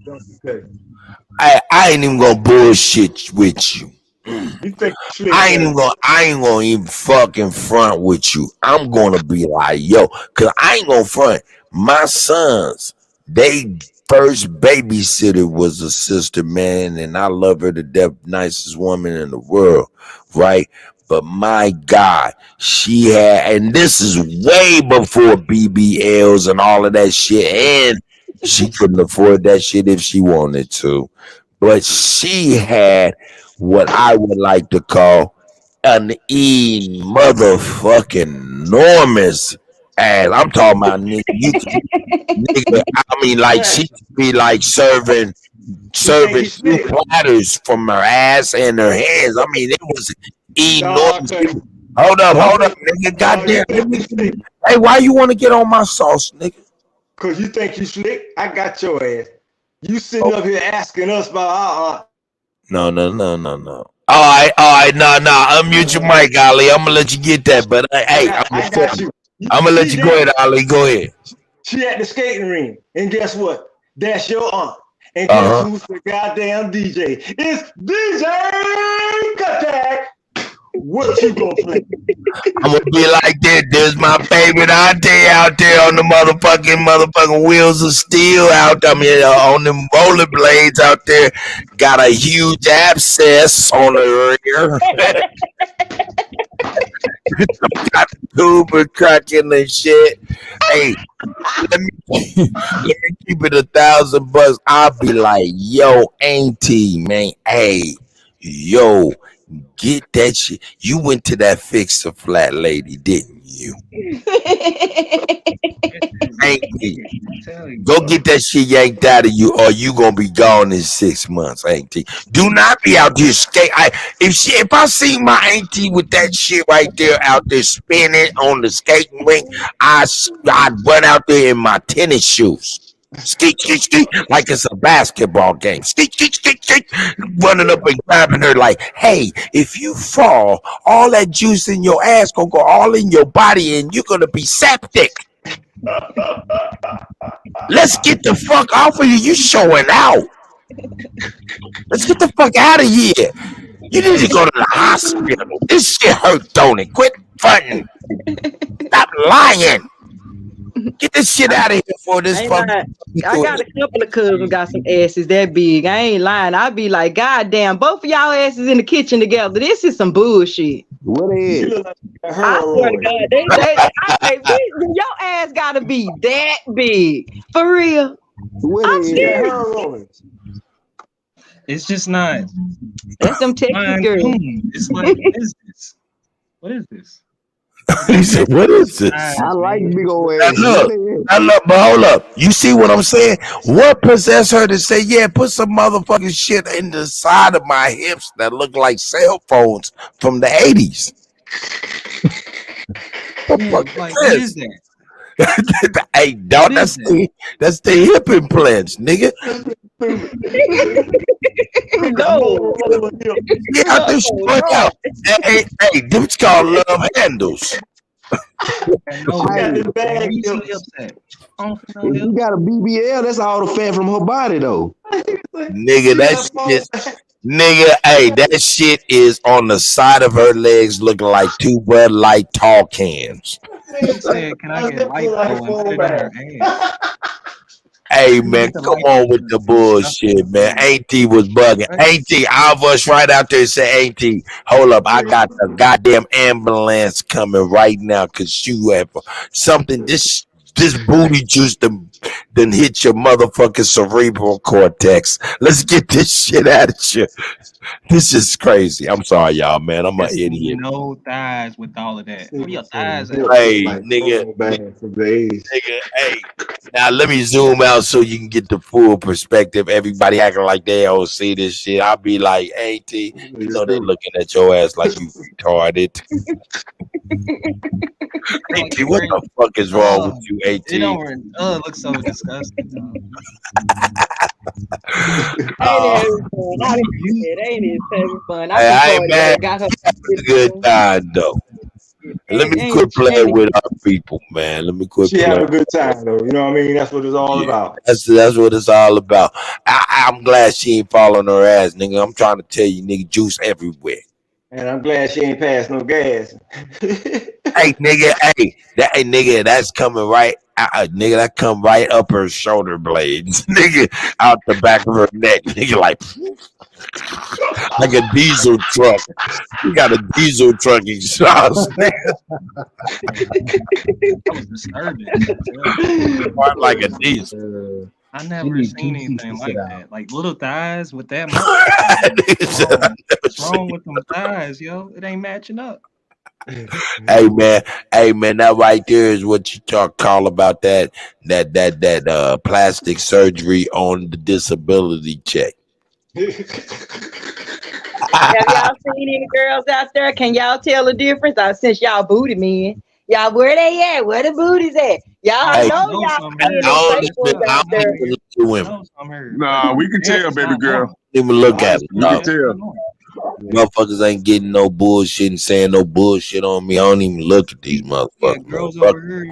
I ain't even gonna bullshit with you. You think I ain't gonna even fucking front with you. I'm gonna be like, yo, cause I ain't gonna front. My sons, they first babysitter was a sister, man, and I love her to death, nicest woman in the world, right? But my God, she had, and this is way before BBLs and all of that shit, and she couldn't afford that shit if she wanted to. But she had what I would like to call an motherfucking enormous ass. I'm talking about nigga. Nigga, I mean, like she could be like serving two platters from her ass and her hands. I mean, it was enormous. Hold up, nigga. Goddamn. Hey, why you want to get on my sauce, nigga? Cause you think you slick? I got your ass. You sitting up here asking us about No. All right, no. Unmute your mic, Ali. I'm gonna let you get that, but hey, I got you. I'm gonna let you go ahead, Ali. Go ahead. She at the skating ring, and guess what? That's your aunt. And guess who's the goddamn DJ? It's DJ Kuttack. What you gonna play? I'm gonna be like that. There's my favorite auntie out there on the motherfucking wheels of steel out there. I mean, on them rollerblades out there. Got a huge abscess on the rear. Got the tuber cracking and shit. Hey, let me keep it $1,000. I'll be like, yo, auntie, man. Hey, yo. Get that shit. You went to that fix a flat lady, didn't you? Go get that shit yanked out of you, or you gonna be gone in 6 months, auntie. Do not be out there skate. If I see my auntie with that shit right there out there spinning on the skating rink, I'd run out there in my tennis shoes. Skeet, like it's a basketball game. Skeet, running up and grabbing her like, hey, if you fall, all that juice in your ass gonna go all in your body and you're gonna be septic. Let's get the fuck off of you. You showing out. Let's get the fuck out of here. You need to go to the hospital. This shit hurt, don't it? Quit fronting. Stop lying. Get this shit out of here for this fucking. I got a couple of cousins got some asses that big. I ain't lying. I be like, God damn, both of y'all asses in the kitchen together. This is some bullshit. What is? I swear to God, your ass gotta be that big. For real. I'm serious. It's just not. That's them Texas girls. It's like, what is this? What is this? He said, "What is this?" I like big old ass. Now look, but hold up. You see what I'm saying? What possessed her to say, "Yeah, put some motherfucking shit in the side of my hips that look like cell phones from the '80s"? What is that? Hey, dog, that's the hip implants, nigga. No. Yeah, this shit out. Hey, them's called love handles. If you got a BBL, that's all the fat from her body, though. Nigga, that shit. Nigga, hey, that shit is on the side of her legs looking like two Bud Light tall cans. He said, "Can I get lipo and put it in her ass?" Hey, man, come on with the bullshit, man. Auntie was bugging. Auntie, all of us right out there say, Auntie, hold up. I got the goddamn ambulance coming right now because you have something. This booty juice done hit your motherfucking cerebral cortex. Let's get this shit out of you. This is crazy. I'm sorry, y'all, man. I'm an idiot. No thighs with all of that. Where your thighs at? Hey, nigga, hey. Now let me zoom out so you can get the full perspective. Everybody acting like they don't see this shit. I'll be like, Auntie, you know they looking at your ass like you retarded. Auntie, what the fuck is wrong with you, Auntie? It don't look so disgusting. Ain't it having fun? I ain't mad. It's a good time though. Let me quit playing with our people, man. Let me quit She playing. have a good time though. You know what I mean? That's what it's all about. That's what it's all about. I'm glad she ain't following her ass, nigga. I'm trying to tell you, nigga, juice everywhere. And I'm glad she ain't passed no gas. Hey, nigga, that's coming right. Nigga, that come right up her shoulder blades, nigga, out the back of her neck, nigga, like a diesel truck. You got a diesel truck exhaust, nigga. That was disturbing. Like a diesel. I never seen anything like that. Like little thighs with that What's wrong with them thighs, yo? It ain't matching up. Hey man, that right there is what you call about that plastic surgery on the disability check. Have y'all seen any girls out there? Can y'all tell the difference? Since y'all booty men, y'all where they at? Where the booties at? Y'all know y'all seeing out there. Nah, we can tell, baby girl. Even look at it. We can tell. Motherfuckers ain't getting no bullshit and saying no bullshit on me. I don't even look at these motherfuckers. Motherfucker,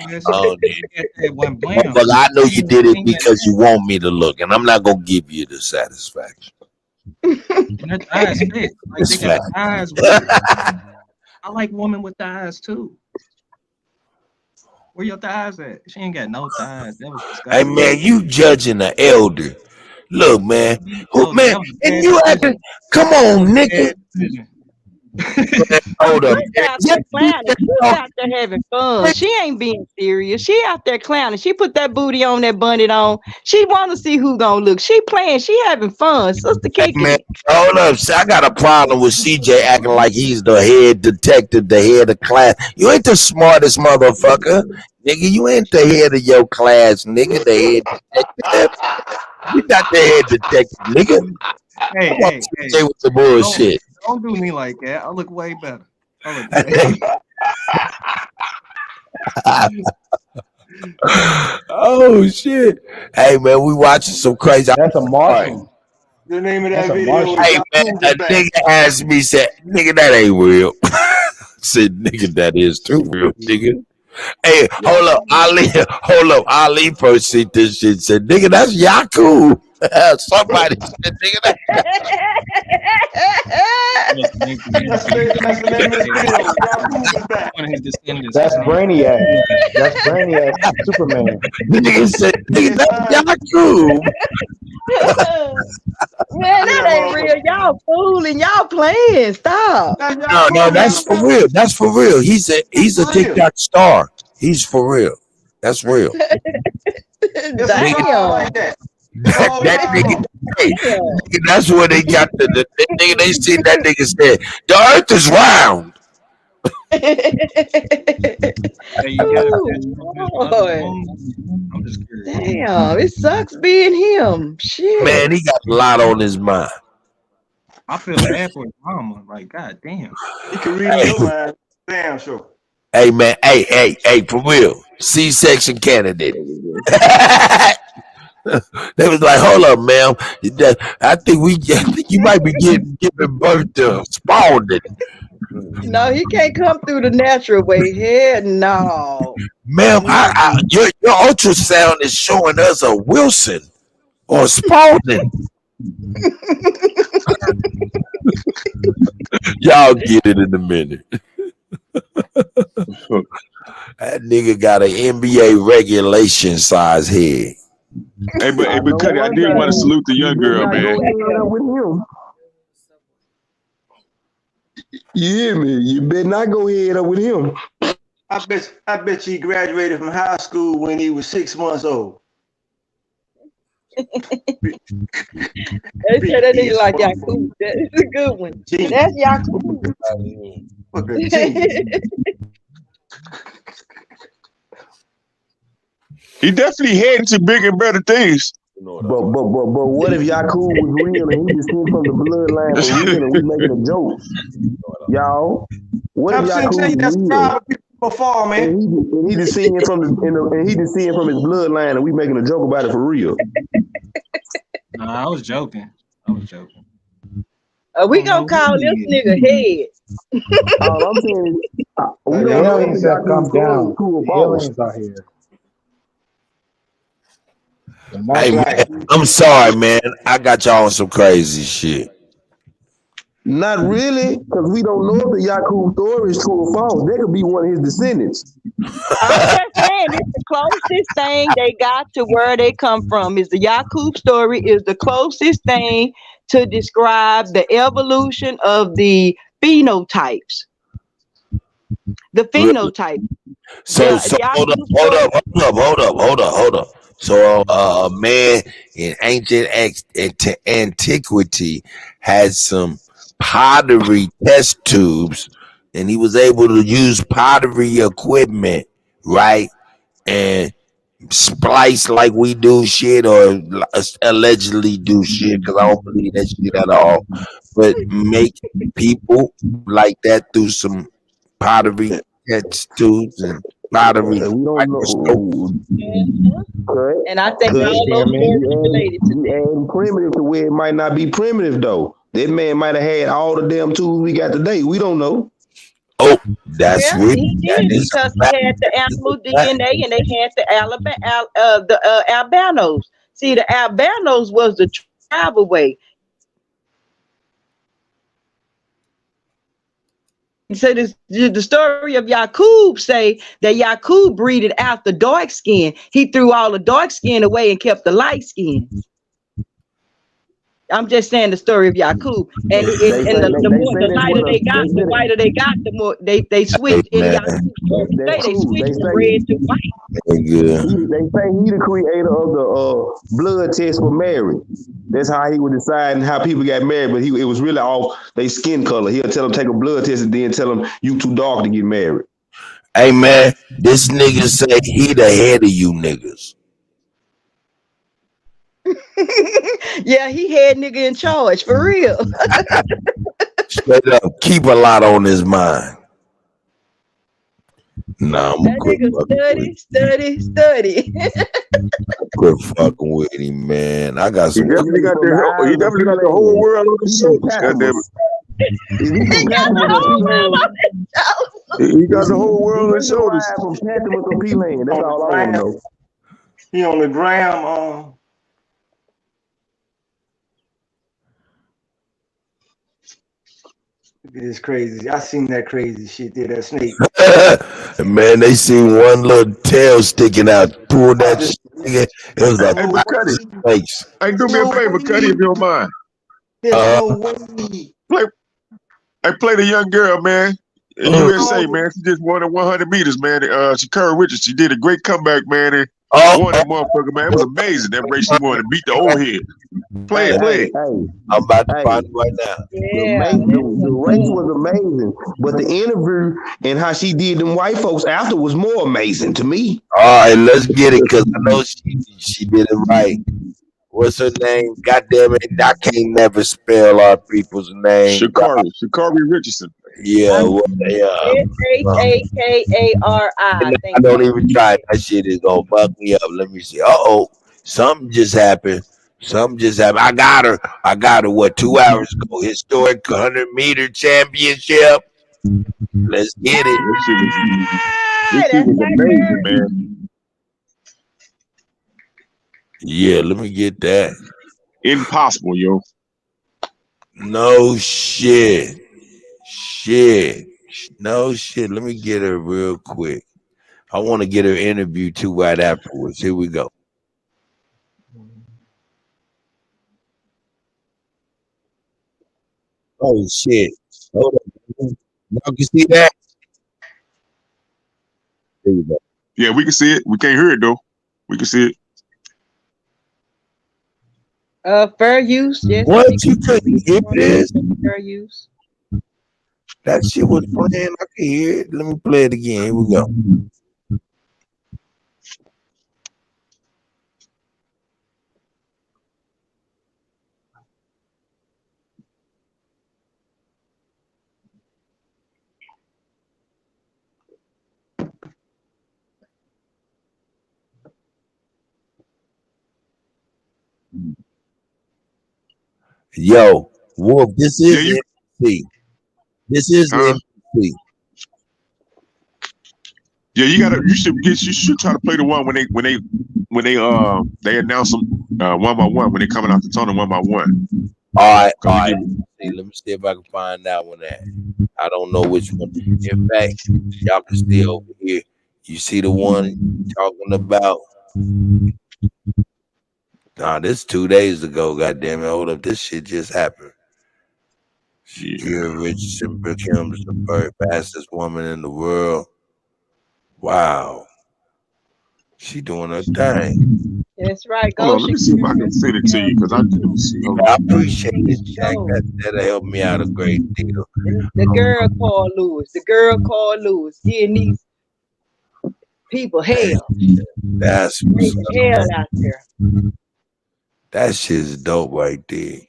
I know you did it because you want me to look, and I'm not gonna give you the satisfaction. Their thighs fit. Like they got thighs. I like women with thighs too. Where your thighs at? She ain't got no thighs. That was disgusting. Hey man, you judging the elder. Look, man. Man, and you acting, come on, nigga. Hold up. She's out there having fun. She ain't being serious. She out there clowning. She put that booty on, that bunny on. She want to see who gonna look. She playing. She having fun. Sister Kiki. Man, hold up. See, I got a problem with CJ acting like he's the head detective, the head of class. You ain't the smartest motherfucker. Nigga, you ain't the head of your class, nigga. The head detective. You not the head detective, nigga. Hey, with the bullshit. Don't do me like that. I look way better. Oh shit! Hey man, we watching some crazy. That's a Martian. The name of that video. Hey man, a nigga asked me, said, "Nigga, that ain't real." Said, "Nigga, that is too real, nigga." Hey, hold up, Ali. Hold up, Ali first see this shit. Said, "Nigga, that's Yaku." Somebody said, "Nigga, that's That's Brainiac. That's Brainiac Superman. nigga said, nigga, that's Yaku." Man, that ain't real. Y'all fooling. Y'all playing. Stop. No, that's for real. That's for real. He's a TikTok star. He's for real. That's real. Damn. That nigga, hey, nigga, that's where they got the nigga. They seen that nigga said the earth is round. I'm just curious. Damn, it sucks being him. Shit. Man, he got a lot on his mind. I feel bad for his mama. Like, god damn. He can read your mind. Damn sure. Hey man, hey, for real. C-section candidate. They was like, hold up, ma'am. I think you might be giving birth to Spalding. No, he can't come through the natural way. Hell no. Ma'am, your ultrasound is showing us a Wilson or Spalding. Y'all get it in a minute. That nigga got an NBA regulation size head. Hey, but Kutty, I did want to salute the young girl, man. You hear me? You better not go head up with him. I bet he graduated from high school when he was 6 months old. They said that nigga like Yaku. That's a good one. That's Yaku. He definitely heading to bigger and better things. But what if Yaku was real and he descended from the bloodline for real and we making a joke? Y'all, what if Yaku was real? Before, man. And he descended from his bloodline and we making a joke about it for real. Nah, I was joking. We gonna call this nigga head. All I'm saying is, we The don't know aliens if have come Yaku's down. cool The balls. aliens are here. Hey man, I'm sorry, man. I got y'all on some crazy shit. Not really, because we don't know if the Yaku story is true or false. They could be one of his descendants. I'm just saying, it's the closest thing they got to where they come from. Is the Yaku story is the closest thing to describe the evolution of the phenotypes. The phenotype. So hold up. So a man in ancient antiquity had some pottery test tubes, and he was able to use pottery equipment, right? And splice like we do shit, or allegedly do shit, because I don't believe that shit at all. But make people like that through some pottery test tubes and pottery. We don't know. And I think all those stories related to that. And primitive to where it might not be primitive though. That man might have had all the damn tools we got today. We don't know. Oh, that's weird. He did, because he had the animal DNA and they had the albinos. See, the albinos was the travel way. So the story of Yakub say that Yakub breeded out the dark skin. He threw all the dark skin away and kept the light skin. I'm just saying the story of Yakub. And the lighter they got, the whiter they got, the more they switched in Yakub's story. They switched the red to white. They say he the creator of the blood test for marriage. That's how he was deciding how people got married, but it was really all they skin color. He'll tell them take a blood test and then tell them you too dark to get married. Hey man, this nigga say he the head of you niggas. Yeah, he had nigga in charge for real. Straight up, keep a lot on his mind. Nah, I'm that nigga study. Quit fucking with him, man. I got some. He definitely got the whole world on the show. He got the whole world on his shoulders. From Pantheon to P-Land. That's all I want to know. He on the gram. Look at this crazy. I seen that crazy shit there. That snake. Man, they seen one little tail sticking out. Pulled that shit. It was a face. Hey, do me a favor, Kutty, if you don't mind. Play the young girl, man. In USA, man. She just won the 100 meters, man. Shakira Richards. She did a great comeback, man. And won that motherfucker, man. It was amazing. That race she won to beat the old head. Play it. I'm about to find it right now. The race was amazing, but the interview and how she did them white folks after was more amazing to me. All right, let's get it, because I know she did it right. What's her name? God damn it, I can't never spell our people's name. Shakari Richardson. Yeah, SHAKARI. I don't even try. That shit is gonna fuck me up. Let me see. Something just happened. I got her. What, 2 hours ago? Historic 100-meter championship. Let's get it. This shit was amazing, man. Yeah, let me get that. Impossible, yo. No shit. No shit. Let me get her real quick. I want to get her interview too right afterwards. Here we go. Oh shit. Hold on. Y'all can see that? There you go. Yeah, we can see it. We can't hear it though. We can see it. Fair use, yes. What, you couldn't hear this? Fair use. That shit was playing. I can hear it. Let me play it again. Here we go. Yo, Wolf, this is NBC. This is NBC. Yeah, you should try to play the one when they announce them one by one when they coming out the tunnel one by one. All right. Let me see if I can find that one at. I don't know which one. In fact, y'all can stay over here. You see the one talking about? Nah, this 2 days ago. Goddamn it! Hold up, this shit just happened. Shakira Richardson becomes the very fastest woman in the world. Wow, she doing her thing. That's right. Hold on, let me see if I can send it to you because I appreciate it, Jack. That'll help me out a great deal. The girl called Lewis. Getting these people hell. That's what's up. Hell out there. That shit's dope right there.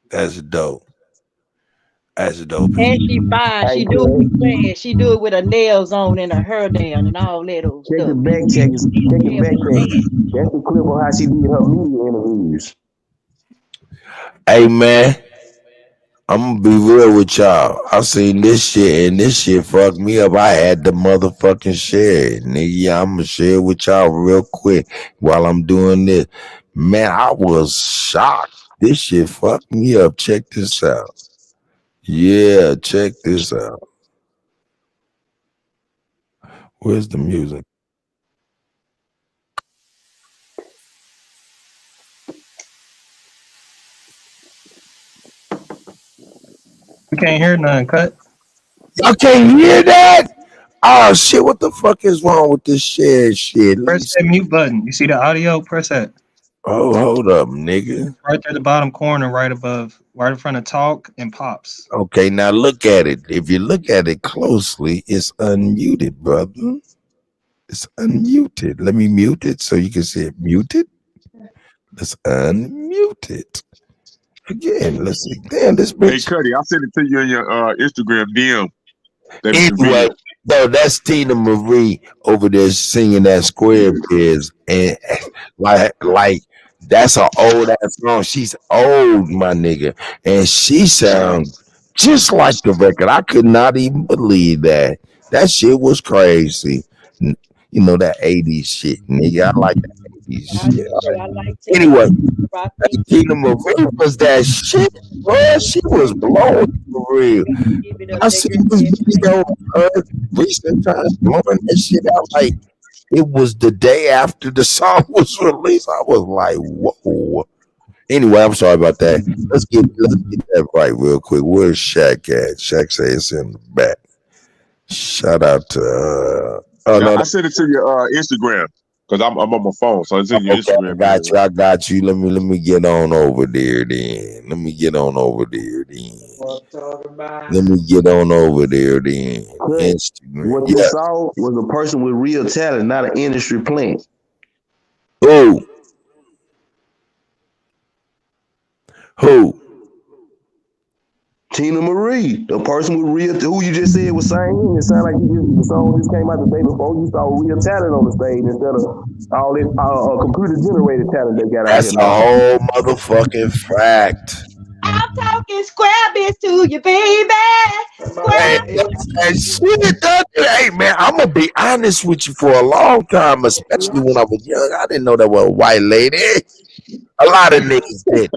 That's dope. And she fine. She do it with plans. She do it with her nails on and her hair down and all that old stuff. Check the back check. That's the clip of how she did her media interviews. Hey man, I'm gonna be real with y'all. I seen this shit and this shit fucked me up. I had to motherfucking share it. Nigga, I'm gonna share it with y'all real quick while I'm doing this. Man, I was shocked. This shit fucked me up. Check this out. Yeah, check this out. Where's the music? We can't hear none, Cut. Y'all can't hear that? Oh shit, what the fuck is wrong with this shit? Press that mute button. You see the audio? Press that. Oh, hold up, nigga. Right there, the bottom corner, right in front of talk and pops. Okay, now look at it. If you look at it closely, it's unmuted, brother. It's unmuted. Let me mute it so you can see it muted. Let's unmute it. Again, let's see. Damn, this bitch. Hey, Kutty, I'll send it to you in your Instagram DM. Anyway, no, that's Tina Marie over there singing that Square Biz, and like that's an old ass song. She's old, my nigga, and she sounds just like the record. I could not even believe that. That shit was crazy. You know that 80s shit, nigga. I like that 80s shit. Anyway, Tina Marie was that shit, bro. She was blowing for real. I seen this video of her recent times blowing that shit out like it was the day after the song was released. I was like, whoa. Anyway, I'm sorry about that. Let's get that right real quick. Where's Shaq at? Shaq says it's in the back. Shout out to oh no, I sent it to your Instagram because I'm on my phone, so it's in your Instagram. I got you. Let me get on over there then. Let me get on over there then. Instagram. What you saw was a person with real talent, not an industry plant. Who? Tina Marie, the person with real, who you just said was singing. It sounded like the song just came out the day before. You saw real talent on the stage instead of all this computer generated talent they got out here. That's a whole motherfucking fact. I'm talking square bits to you, baby. Hey man, I'm gonna be honest with you. For a long time, especially when I was young, I didn't know that was a white lady. A lot of niggas did.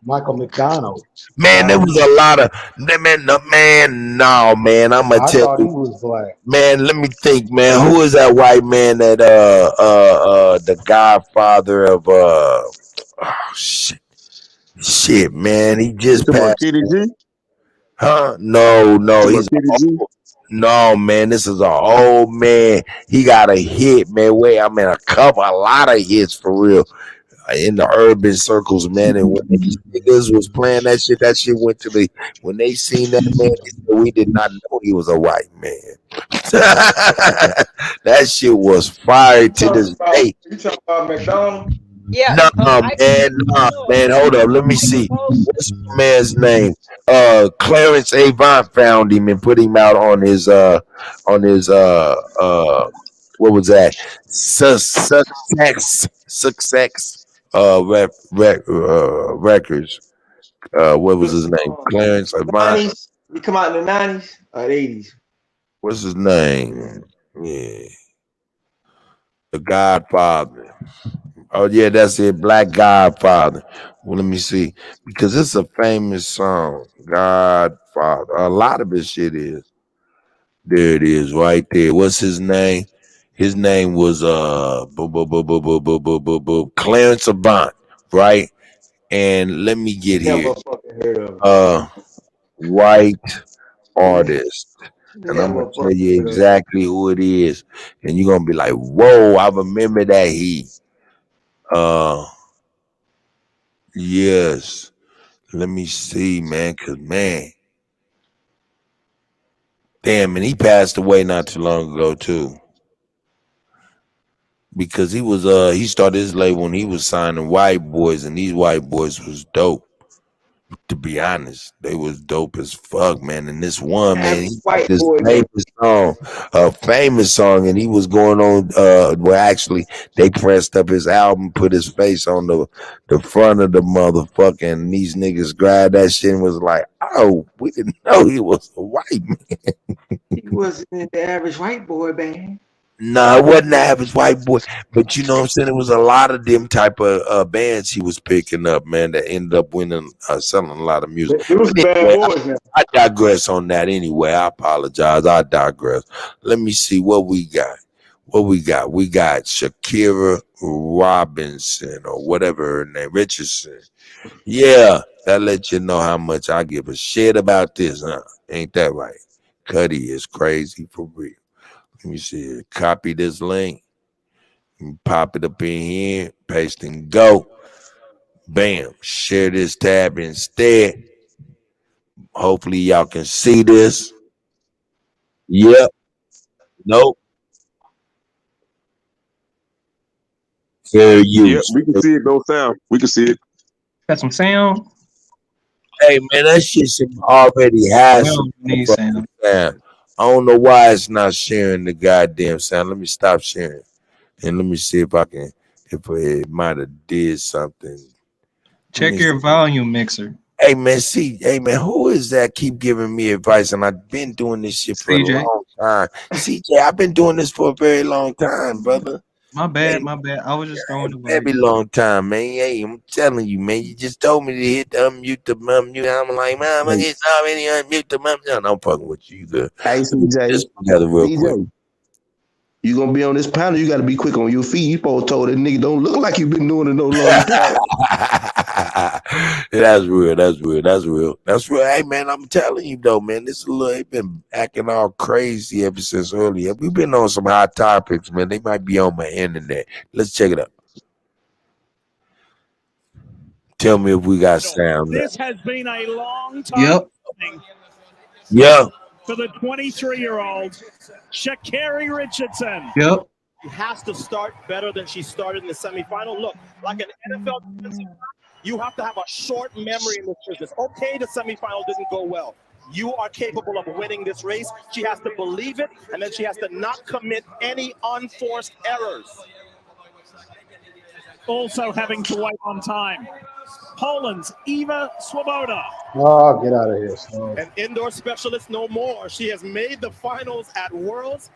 Michael McDonald. Man, there was a lot of man. I'm gonna tell thought you. He was black. Man, let me think, man. Who is that white man that the godfather of shit, man. He just passed. Huh? No, he's no, man. This is an old man. He got a hit, man. A lot of hits for real. In the urban circles, man, and when these niggas was playing that shit went to when they seen that man, they said, we did not know he was a white man. That shit was fire to this day. You talking about McDonald? Yeah. Man, hold up. Let me see. What's the man's name? Clarence Avant found him and put him out on his what was that? Success. Records. What was his name? Clarence Avant. He come out in the 90s or 80s. What's his name? Yeah. The Godfather. Oh yeah, that's it. Black Godfather. Well, let me see. Because it's a famous song. Godfather. A lot of his shit is. There it is, right there. What's his name? His name was Clarence Avant, right? And let me get here. White artist. And I'm gonna tell you exactly who it is. And you're gonna be like, whoa, I remember that he. Yes. Let me see, man, cause man. Damn, and he passed away not too long ago too. Because he started his label when he was signing white boys, and these white boys was dope. To be honest, they was dope as fuck, man. And this one, man, he got this famous song, and he was going on. Well, actually, they pressed up his album, put his face on the front of the motherfucker, and these niggas grabbed that shit and was like, "Oh, we didn't know he was a white man." He wasn't the average white boy, man. No, it wasn't the average white boy, but you know what I'm saying? It was a lot of them type of bands he was picking up, man, that ended up winning, selling a lot of music. It was bad boys now. I digress on that anyway. I apologize. I digress. Let me see what we got. We got Shakira Robinson or whatever her name, Richardson. Yeah, that lets you know how much I give a shit about this, huh? Ain't that right? Kutty is crazy for real. Let me see. Copy this link. Pop it up in here. Paste and go. Bam. Share this tab instead. Hopefully y'all can see this. Yep. Nope. Fair use. Yeah, we can see it. No sound. We can see it. Got some sound. Hey man, that shit already has some sound. I don't know why it's not sharing the goddamn sound. Let me stop sharing. And let me see if I can, if it might have did something. Check your volume mixer. Hey man, who is that keep giving me advice? And I've been doing this shit for CJ. a long time. CJ, I've been doing this for a very long time, brother. My bad. I was just throwing Very advice. long time, man. Hey, I'm telling you, man. You just told me to hit the unmute the unmute. I'm like, man, I'm gonna get already unmute the unmute. I'm fucking with you, good. Hey, CJ, Just together real quick. DJ, you gonna be on this panel? You got to be quick on your feet. You supposed told that nigga don't look like you been doing it no long time. That's real. That's real. That's real. That's real. Hey man, I'm telling you though, man. This it been acting all crazy ever since earlier. We've been on some hot topics, man. They might be on my internet. Let's check it out. Tell me if we got sound. This has been a long time coming Yeah. for the 23-year-old Sha'Carri Richardson. Yep. She has to start better than she started in the semifinal. Look, like an NFL defensive back, you have to have a short memory in this business. Okay, the semifinal didn't go well. You are capable of winning this race. She has to believe it, and then she has to not commit any unforced errors. Also having to wait on time. Poland's Eva Swoboda. Oh, get out of here, Snow. An indoor specialist no more. She has made the finals at Worlds.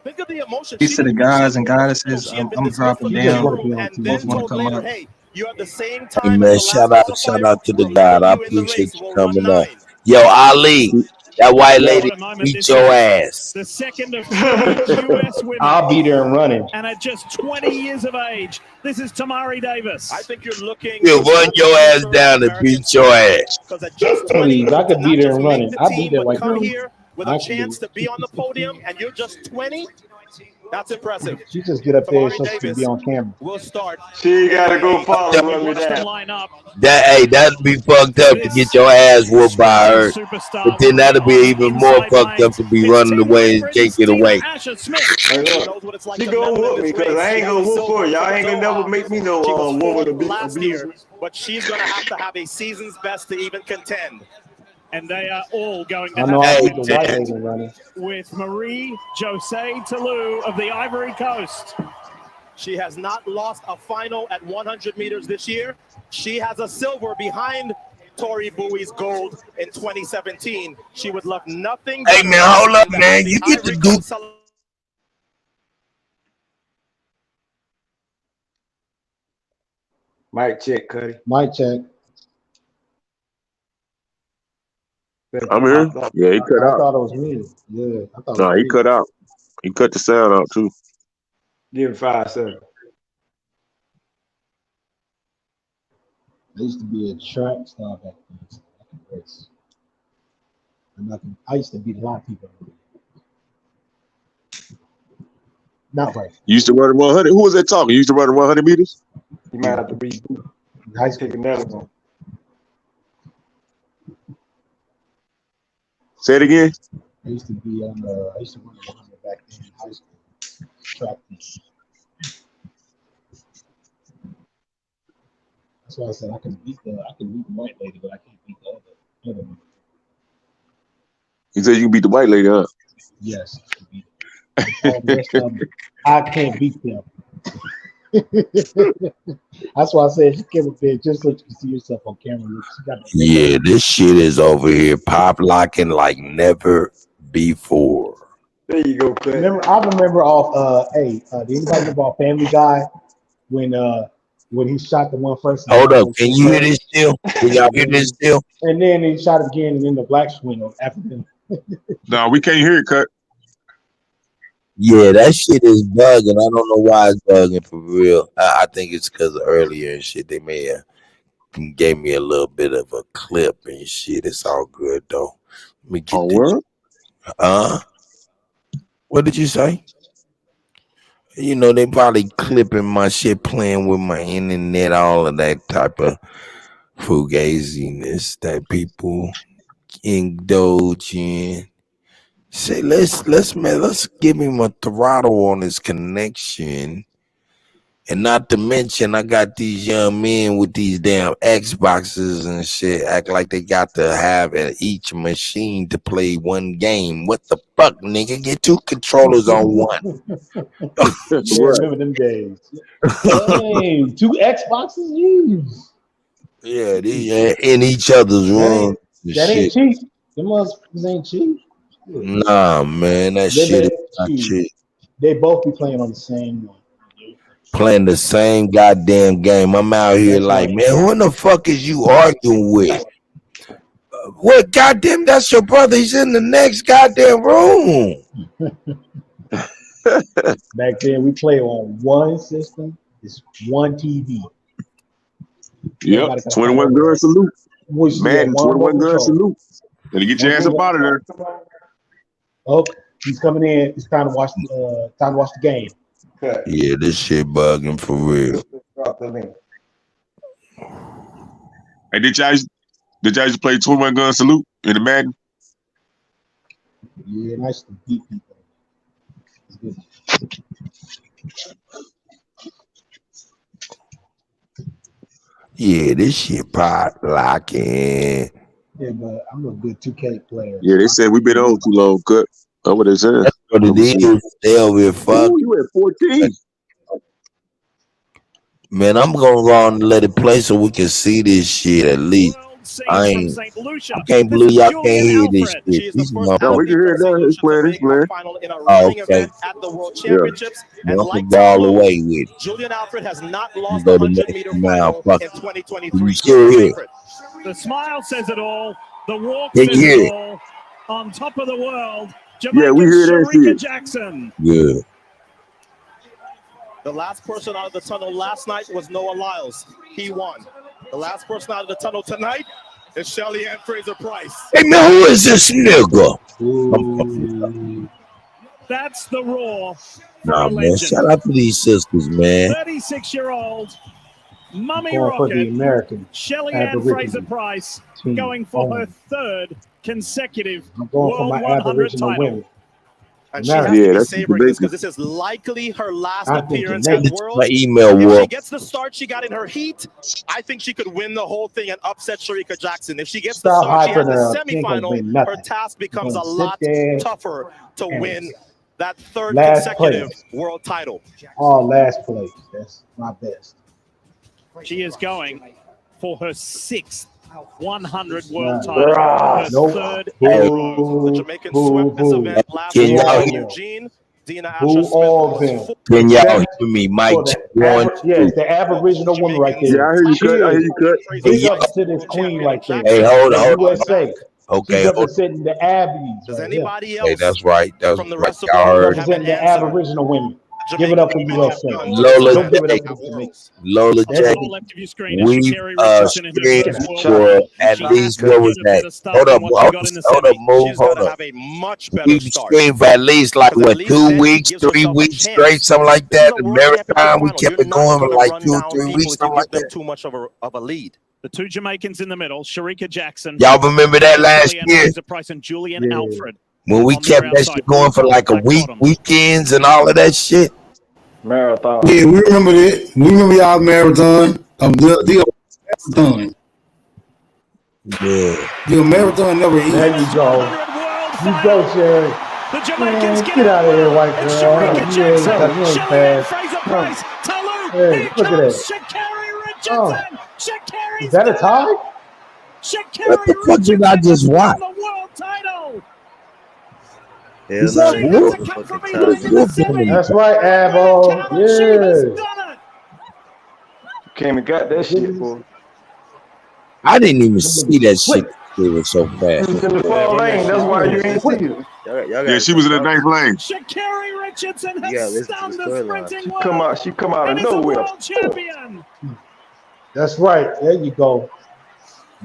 Think of the emotion. Peace to the guys and goddesses. I'm dropping down. Both want to come up. Hey, you have the same Hey time. man, shout out to the God. I appreciate you coming up. Yo, Ali, that white lady beat your ass. The second of US women. I'll be there and running. And at just 20 years of age, this is Tamari Davis. I think you're looking. You run your ass down and beat your ass. Please, I could be there and running. I'll be there like come here with a chance to be on the podium, and you're just 20. That's impressive. She just get up there so she can be on camera. We'll start. She gotta go follow run me down. That'd be fucked up to get your ass whooped by her. But then that'd be even more fucked up to be running away and can't get away. Hey, look, she gonna whoop me because I ain't gonna whoop her. Y'all ain't gonna never make me no woman to be abused. But she's gonna have a season's best to even contend. And they are all going to I know I have beat the white lady running. with Marie-Josée Tallou of the Ivory Coast. She has not lost a final at 100 meters this year. She has a silver behind Tori Bowie's gold in 2017. She would love nothing. Hey man, hold up, man. You get to do. Mic check, Kutty. Mic check. I'm here. Yeah, he cut I out. thought it was me. Yeah, I thought. No, he cut out. He cut the sound out too. Give him 5 seconds. I used to be a track star back then. So I can race. I used to beat a lot of people. Not right. You used to run 100. Who was that talking? You used to run 100 meters? You might have to reboot. High school. Take another one. Say it again. I used to be on I used to run 100 back then in high school. Track team. That's why I said I can beat the white lady, but I can't beat the other one. He said you can beat the white lady, huh? Yes, I can beat all the rest of them, I can't beat them. That's why I said she came up there just so you can see yourself on camera. Yeah, this shit is over here pop locking like never before. There you go, Clint. I remember off did anybody remember off Family Guy when he shot the one first? Hold up, can you hear this still? Can y'all hear this still? And then he shot again and then the black swing after them. No, we can't hear it, Cut. Yeah, that shit is bugging. I don't know why it's bugging for real. I think it's because earlier and shit, they may have gave me a little bit of a clip and shit. It's all good though. Let me get what did you say? You know, they probably clipping my shit, playing with my internet, all of that type of fugaziness that people indulge in. Say, let's give him a throttle on his connection. And not to mention, I got these young men with these damn Xboxes and shit, act like they got to have each machine to play one game. What the fuck, nigga? Get 2 controllers on one. Yeah, remember them days. Hey, 2 Xboxes? Jeez. Yeah, they in each other's room. That ain't cheap. Them motherfuckers ain't cheap. Nah, man, that shit is not cheap. They both be playing on the same one. Playing the same goddamn game. I'm out here like, man, who in the fuck is you arguing with? What goddamn? That's your brother. He's in the next goddamn room. Back then, we play on one system. It's one TV. Yep. 21 gun salute. Man, 21 gun salute. Gotta get your ass up out of there. Oh, he's coming in. It's time to watch the game. Yeah, this shit bugging for real. Hey, did y'all just play 21 gun salute in the Madden? Yeah, nice to beat people. It's good. Yeah, this shit pot locking. Yeah, but I'm a good 2K player. Yeah, they said we been on too long. Cut. That's what they said. That's what it is. They over here fuck. Ooh, you at 14. Man, I'm gonna go on and let it play so we can see this shit at least. I can't believe y'all can't hear this shit. No, we can hear that. It's playing. Oh, okay. At the World Championships, Yeah. Like all the way with it. Julian Alfred has not lost Go the to 100-meter now. final Fuck. in 2023. You still here? The smile says it all. The walk Can says you hear it it? all. On top of the world, Yeah, we hear that Sharika shit. Jackson. Yeah. The last person out of the tunnel last night was Noah Lyles. He won. The last person out of the tunnel tonight is Shelly Ann Fraser-Price. Hey man, who is this nigga? That's the raw. Nah, man. Shout out to these sisters, man. 36-year-old Mummy Going for the Rocket, American Shelly Ann Aboriginal Fraser-Price, team. going for her third consecutive I'm going for World my 100 Aboriginal title. women. And she has to be savoring this because this is likely her last appearance at Worlds. My email If she world. gets the start she got in her heat, I think she could win the whole thing and upset Sharika Jackson. If she gets the Stop start she has hyping in her the up. She ain't gonna semifinal, win nothing. her task becomes a She's gonna lot sit there tougher to and win that third last consecutive place. world title. All last place. That's my best. She is going for her sixth 100 world Nah. title. Her Nope. third Boo, in a row. The Jamaicans swept this event last Can year y'all in hear? Eugene. Dina Boo Asher Smith all of was them. Can y'all Except hear me? Mike for the one, yes, two. the Aboriginal woman right there. Yeah, I hear you, She Cut. I hear is you, Cut. Hey, big ups to this queen right there. Hey, hold from on. USA. Okay, She's hold representing the Abbeys. Does right here. anybody Hey, else that's right. That's from the right. rest of Y'all the world heard. have an Representing the answer? Aboriginal women. Give it up for USA. Lola Don't give it up J. for the Jamaicans. Lola On J. the left of your screen is We Sha'Carri Richardson in her screamed first world for title. at She least has to what was get a that? better start Hold than up, what she got in the hold up, semi. move, She's got hold to up. have a much We better start. screamed for at least like Because at what, least 2 then it weeks, gives 3 herself a weeks straight, chance. something like This is that. a The World Championship marathon, we final. kept You're it not going for going to like run 2 or down 3 people weeks, if you something like give them that. too much of a lead. The two Jamaicans in the middle, Sharika Jackson. Y'all remember that last Shelly Ann year Fraser-Price and Julian Alfred. when we On their kept that outside, shit going for blue like a top, black week, bottoms. weekends and all of that shit? Marathon. Yeah, we remember that. We remember y'all marathon. The marathon. Yeah. The marathon never eat. There you go. You go, Sherry. The Jamaicans Man, get out of here, white girl. You ain't fast. Hey, look at that. Sha'Carri Richardson. Oh, Sha'Carri's is that a got tie? it. What the Sha'Carri fuck did I just watch? the world title. Is that Wolf? What is Wolf doing? That's right, Abbo. Yeah. Came and got that shit, boy. I didn't even see that shit. It was so fast. You was in the fall lane. That's why you ain't see it. Yeah, she was in the ninth lane. Sha'Carri Richardson has stunned the sprinting world. She come out of and is a nowhere. world champion. That's right. There you go.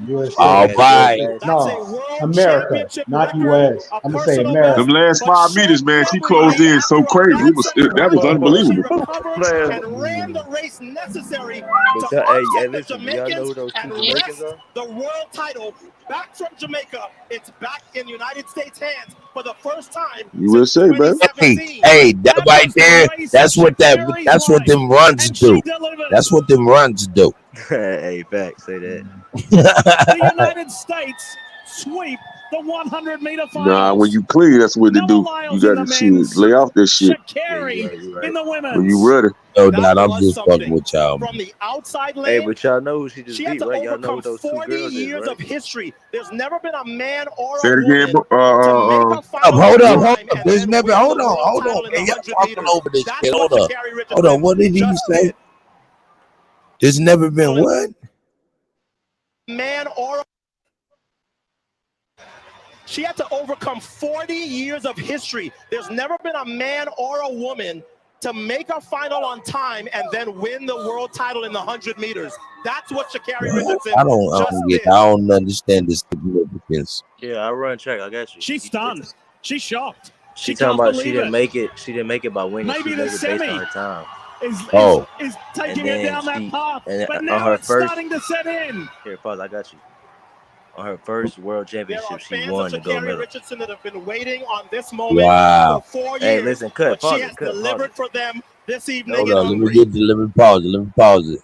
USA. All right. No, America, not US. I'm gonna say America. Them last 5 meters, man, she closed in so crazy. That was unbelievable. And ran the race necessary to upset the Jamaicans and wrest the world title back from Jamaica. It's back in United States hands for the first time. USA, man. Hey, that right there, that's what them runs do. That's what them runs do. Hey, back, say that. The United States sweep the 100-meter finals. Nah, when you clean, that's what they do. You Miles got in to the shit. men's, Lay off that shit. Sha'Carri in the women's. When you ready. No That doubt, I'm was just fucking something. with y'all. From the outside Hey, lane, but y'all know who she just she had beat, to right? Y'all know overcome who those two 40 girls is, years right? of history. There's never been a man or Say a it again. woman to make a final Hold up. time and There's then never. win Hold the on. world Hold title on, in man. the Y'all 100 talking meters. over this That's shit. what Hold up. Sha'Carri Hold on. Richardson What did he just say? did. There's never been what? Man or she had to overcome 40 years of history. There's never been a man or a woman to make a final on time and then win the world title in the 100 meters. That's what Sha'Carri Richardson just did. I don't understand the significance. Yeah, I run track. I got you. She's stunned. She's shocked. She She talking can't about she believe didn't it. make it. She didn't make it by winning. Maybe She the made it based on semi her time. is taking her down that path, but on now her it's first, starting to set in. Here, pause. I got you. On her first world There championship, are she fans won of the gold Sha'Carri medal. Richardson that have been waiting on this moment Wow. for 4 years. Hey, listen, cut. But Pause she it. has Cut. Pause delivered it. for them this evening Hold in on. Hungary. Let me pause it.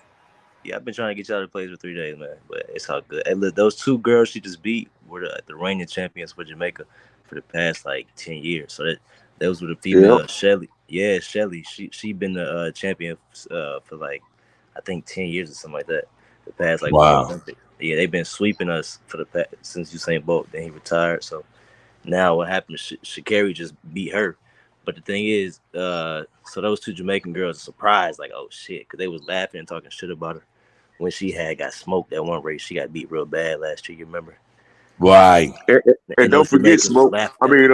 Yeah, I've been trying to get y'all to play for 3 days, man. But it's all good. Hey, look, those two girls she just beat were the reigning champions for Jamaica for the past like 10 years. So those were the female Shelly. Yeah, Shelly. She been the champion for like I think 10 years or something like that. The past like Wow. four Olympics. Yeah, they've been sweeping us for the past since Usain Bolt. Then he retired. So now what happened? Sha'Carri just beat her. But the thing is, so those two Jamaican girls are surprised, like, oh shit, because they was laughing and talking shit about her when she got smoked that one race. She got beat real bad last year. You remember? Right. And don't forget, Smoke. I mean,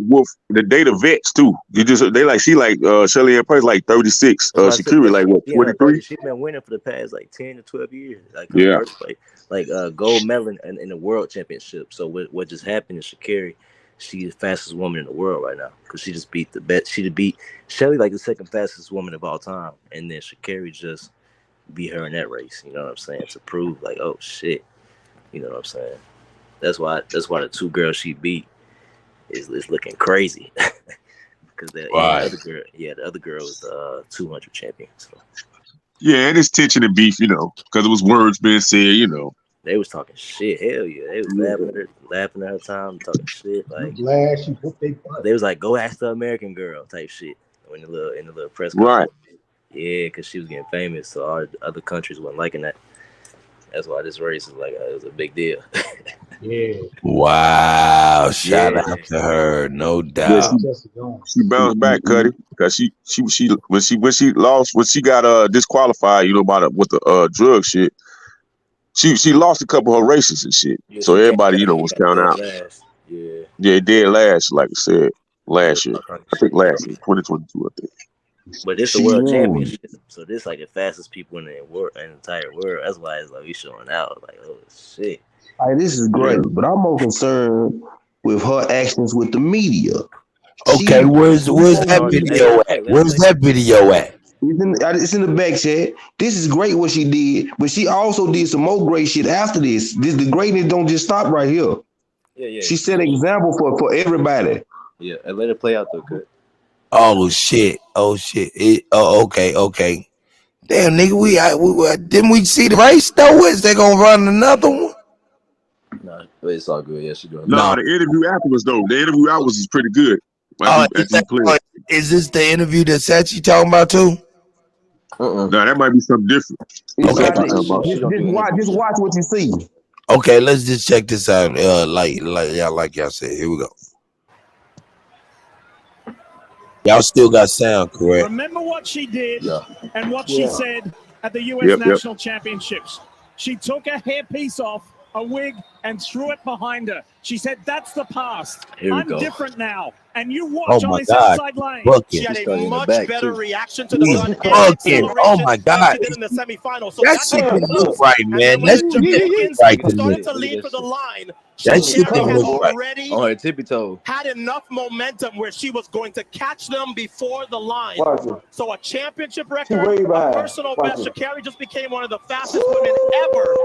Wolf, the data vets too. She like Shelly Ann Price like 36. Sha'Carri like what, 23? She's been winning for the past like 10 to 12 years. Like Yeah. first place, like gold medal in the world championship. So what just happened is Sha'Carri, she's the fastest woman in the world right now because she just beat the best. She beat Shelly like the second fastest woman of all time, and then Sha'Carri just beat her in that race. You know what I'm saying? To prove like, oh shit, you know what I'm saying? That's why the two girls she beat is looking crazy because the other girl was the 200 champion. So. Yeah, and it's tension and beef, because it was words being said, They was talking shit. Hell yeah, they was laughing at her time, talking shit. Like they was like, "Go ask the American girl" type shit in the little press conference. Right. Yeah, because she was getting famous, so all other countries wasn't liking that. That's why this race is like it was a big deal. Yeah. Wow. Shout out to her, no doubt. She bounced back, Kutty, because when she lost, when she got disqualified, with the drug shit. She lost a couple of her races and shit. Yeah, so everybody, was counting out. Last. Yeah. Yeah, it did last, like I said, last year. I think last year, 2022, I think. But this the world championship, so this like the fastest people in the entire world. That's why it's like we showing out. Like, oh shit. Hey, this is great, but I'm more concerned with her actions with the media. Okay, where's that video at? Where's that video at? It's in the back chat. This is great what she did, but she also did some more great shit after this. The greatness don't just stop right here. Yeah. She set an example for everybody. Yeah, and let it play out though, good. Oh shit! Okay. Damn, nigga, we didn't we see the race though? Is they gonna run another one? No, it's all good. Yeah, she doing. No, the interview afterwards though. The interview afterwards is pretty good. Is this the interview that Sachi talking about too? No, that might be something different. Just watch what you see. Okay, let's just check this out. Like y'all said, here we go. Y'all still got sound, correct? Remember what she did and what she said at the U.S. National Championships. She took a hairpiece off, a wig, and threw it behind her. She said, "That's the past. I'm different now." And you watch on this outside lane. She had a much better reaction to the gun Oh my God. in the semifinals. So That shit didn't look right, man. That shit didn't look right to me. to lead for the line. That shit didn't had look right. already On her tippy toe. had enough momentum where she was going to catch them before the line. So a championship record, a personal best. Sha'Carri just became one of the fastest women ever.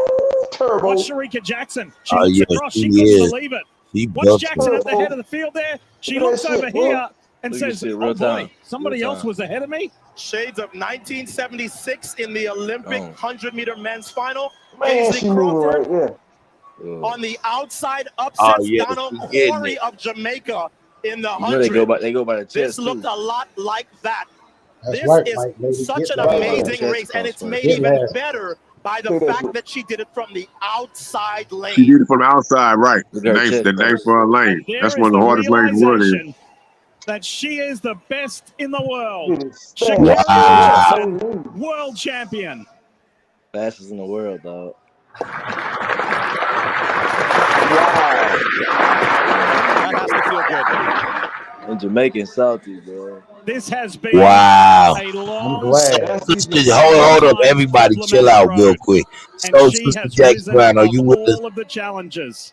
Turbo. Watch Sharika Jackson. She Oh, looks yeah, across. she She couldn't is. believe it. She Watch buffed Jackson her. at the head of the field there. She looks over here and Look at says, this shit, "Oh real boy, time. somebody Real else time. was ahead of me." Shades of 1976 in the Olympic 100-meter men's final. Man, Ainsley she moving Crawford right on the outside, upsets yeah, Donald she's getting Corey it. of Jamaica in the You know 100. they go by the chest. This looked too. a lot like that. That's This right, is Mike, lady. such Get an last. amazing race, and it's made Get even last. better by the fact that she did it from the outside lane. She did it from the outside, right? The name for her lane. There That's is one of the the hardest lanes in the world. realization that she is the best in the world. Wow. World champion. Fastest in the world, dog. That has to feel good. And Jamaican salty, bro. This has been Wow. a long, Hold up, everybody, chill out real quick. and So, she Sister has Jackson risen Brown, are above you with us? all of the challenges.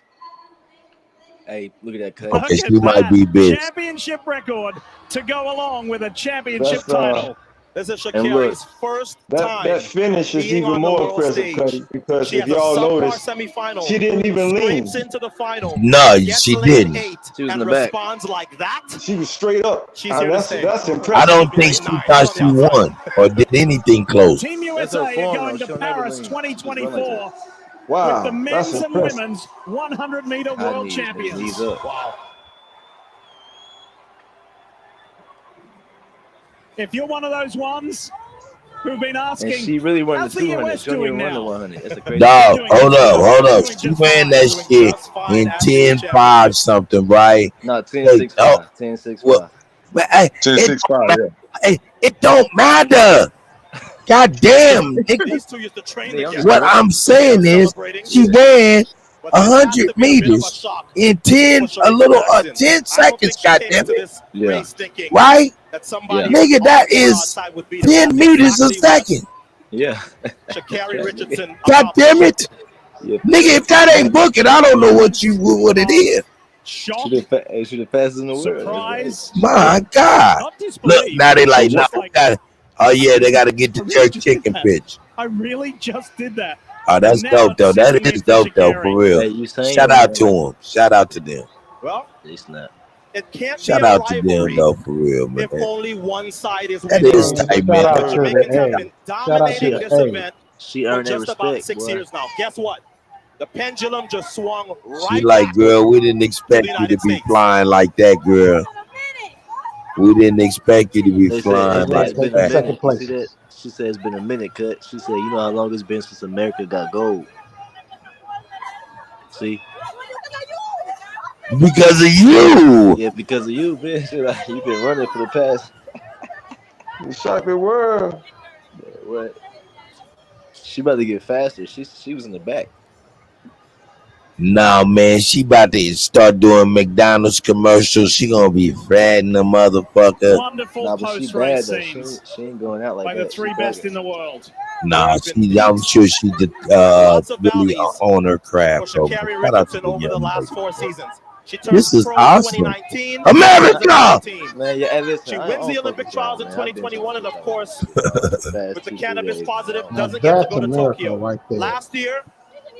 Hey, look at that cut. Okay, Look she at might that be busy. championship record to go along with a championship That's, title. This is And look, Sha'Carri's first That time finish is being even on the more world impressive, stage. Cuddy, because She if has a y'all subpar notice, semifinal. she didn't even lean. Scrapes into the final. No, gets she lane didn't. 8 She was and in the back. responds like that. She was straight up. She's here to stay. That's I impressive. don't think she thought she won or did anything close. Team That's her USA are form, going though. to She'll never Paris lean. 2024 with Wow, the that's men's and impressive. women's 100-meter High world knees, champions. knees up. Wow. If you're one of those ones who've been asking, And she really run the how's the 200. US She don't doing even run the now? 100. That's the crazy Dog, thing. hold up. She ran that shit in 10.5 something, right? No, Hey, 10.65. 10.65. well, but, hey, 10.65, yeah. it don't matter. God damn. These two used to train together. What I'm saying is, she ran 100 meters in 10 seconds. Goddamn it! Yeah. Right, Yeah. nigga, that is 10 meters a second. Yeah. Sha'Carri Richardson. God damn it, Yeah. nigga! If that ain't booking, I don't know what it is. Shock. She the fastest in the world. Surprise. My God! Look, now they like, no, oh yeah, they got to get the jerk chicken pitch. I really just did that. Oh, that's Now dope though. it's That sitting is there for dope though, for real. Hey, you saying Shout out that, to them. Shout out to them. Well, They snap. it can't Shout be a out to them rivalry though, for real, man. if only one side is That winning. is tight, man. Shout The out to Jamaicans the have A. been Shout out to dominating the this A. event She for earned that just about respect, 6 boy. years now. Guess what? The pendulum just swung She right like, back. girl, we didn't expect you to be flying like that, girl. We didn't expect you to be They say flying like it's been a that. minute. Second You place. see that? She said it's been a minute, cut. She said, you know how long it's been since America got gold. See? Because of you. Yeah, because of you, bitch. Like, you've been running for the past. The chocolate world. What? She about to get faster. She was in the back. Nah, man, she about to start doing McDonald's commercials. She gonna be fatting the motherfucker. Wonderful Nah, but she post-race bad though. scenes She ain't going out like by that. the three She best better. in the world. Nah, I'm sure she did really on her craft. For So Sha'Carri shout out to Richardson the over the young last lady. 4 seasons. She turned This is pro in awesome. 2019. America! Man, yeah, hey, listen, She I wins the don't Olympic fuck with y'all, trials in man. I've been 2021, and of course, fast with the 2 cannabis 3 days. positive, Now doesn't get to that's go to America Tokyo. right there. Last year,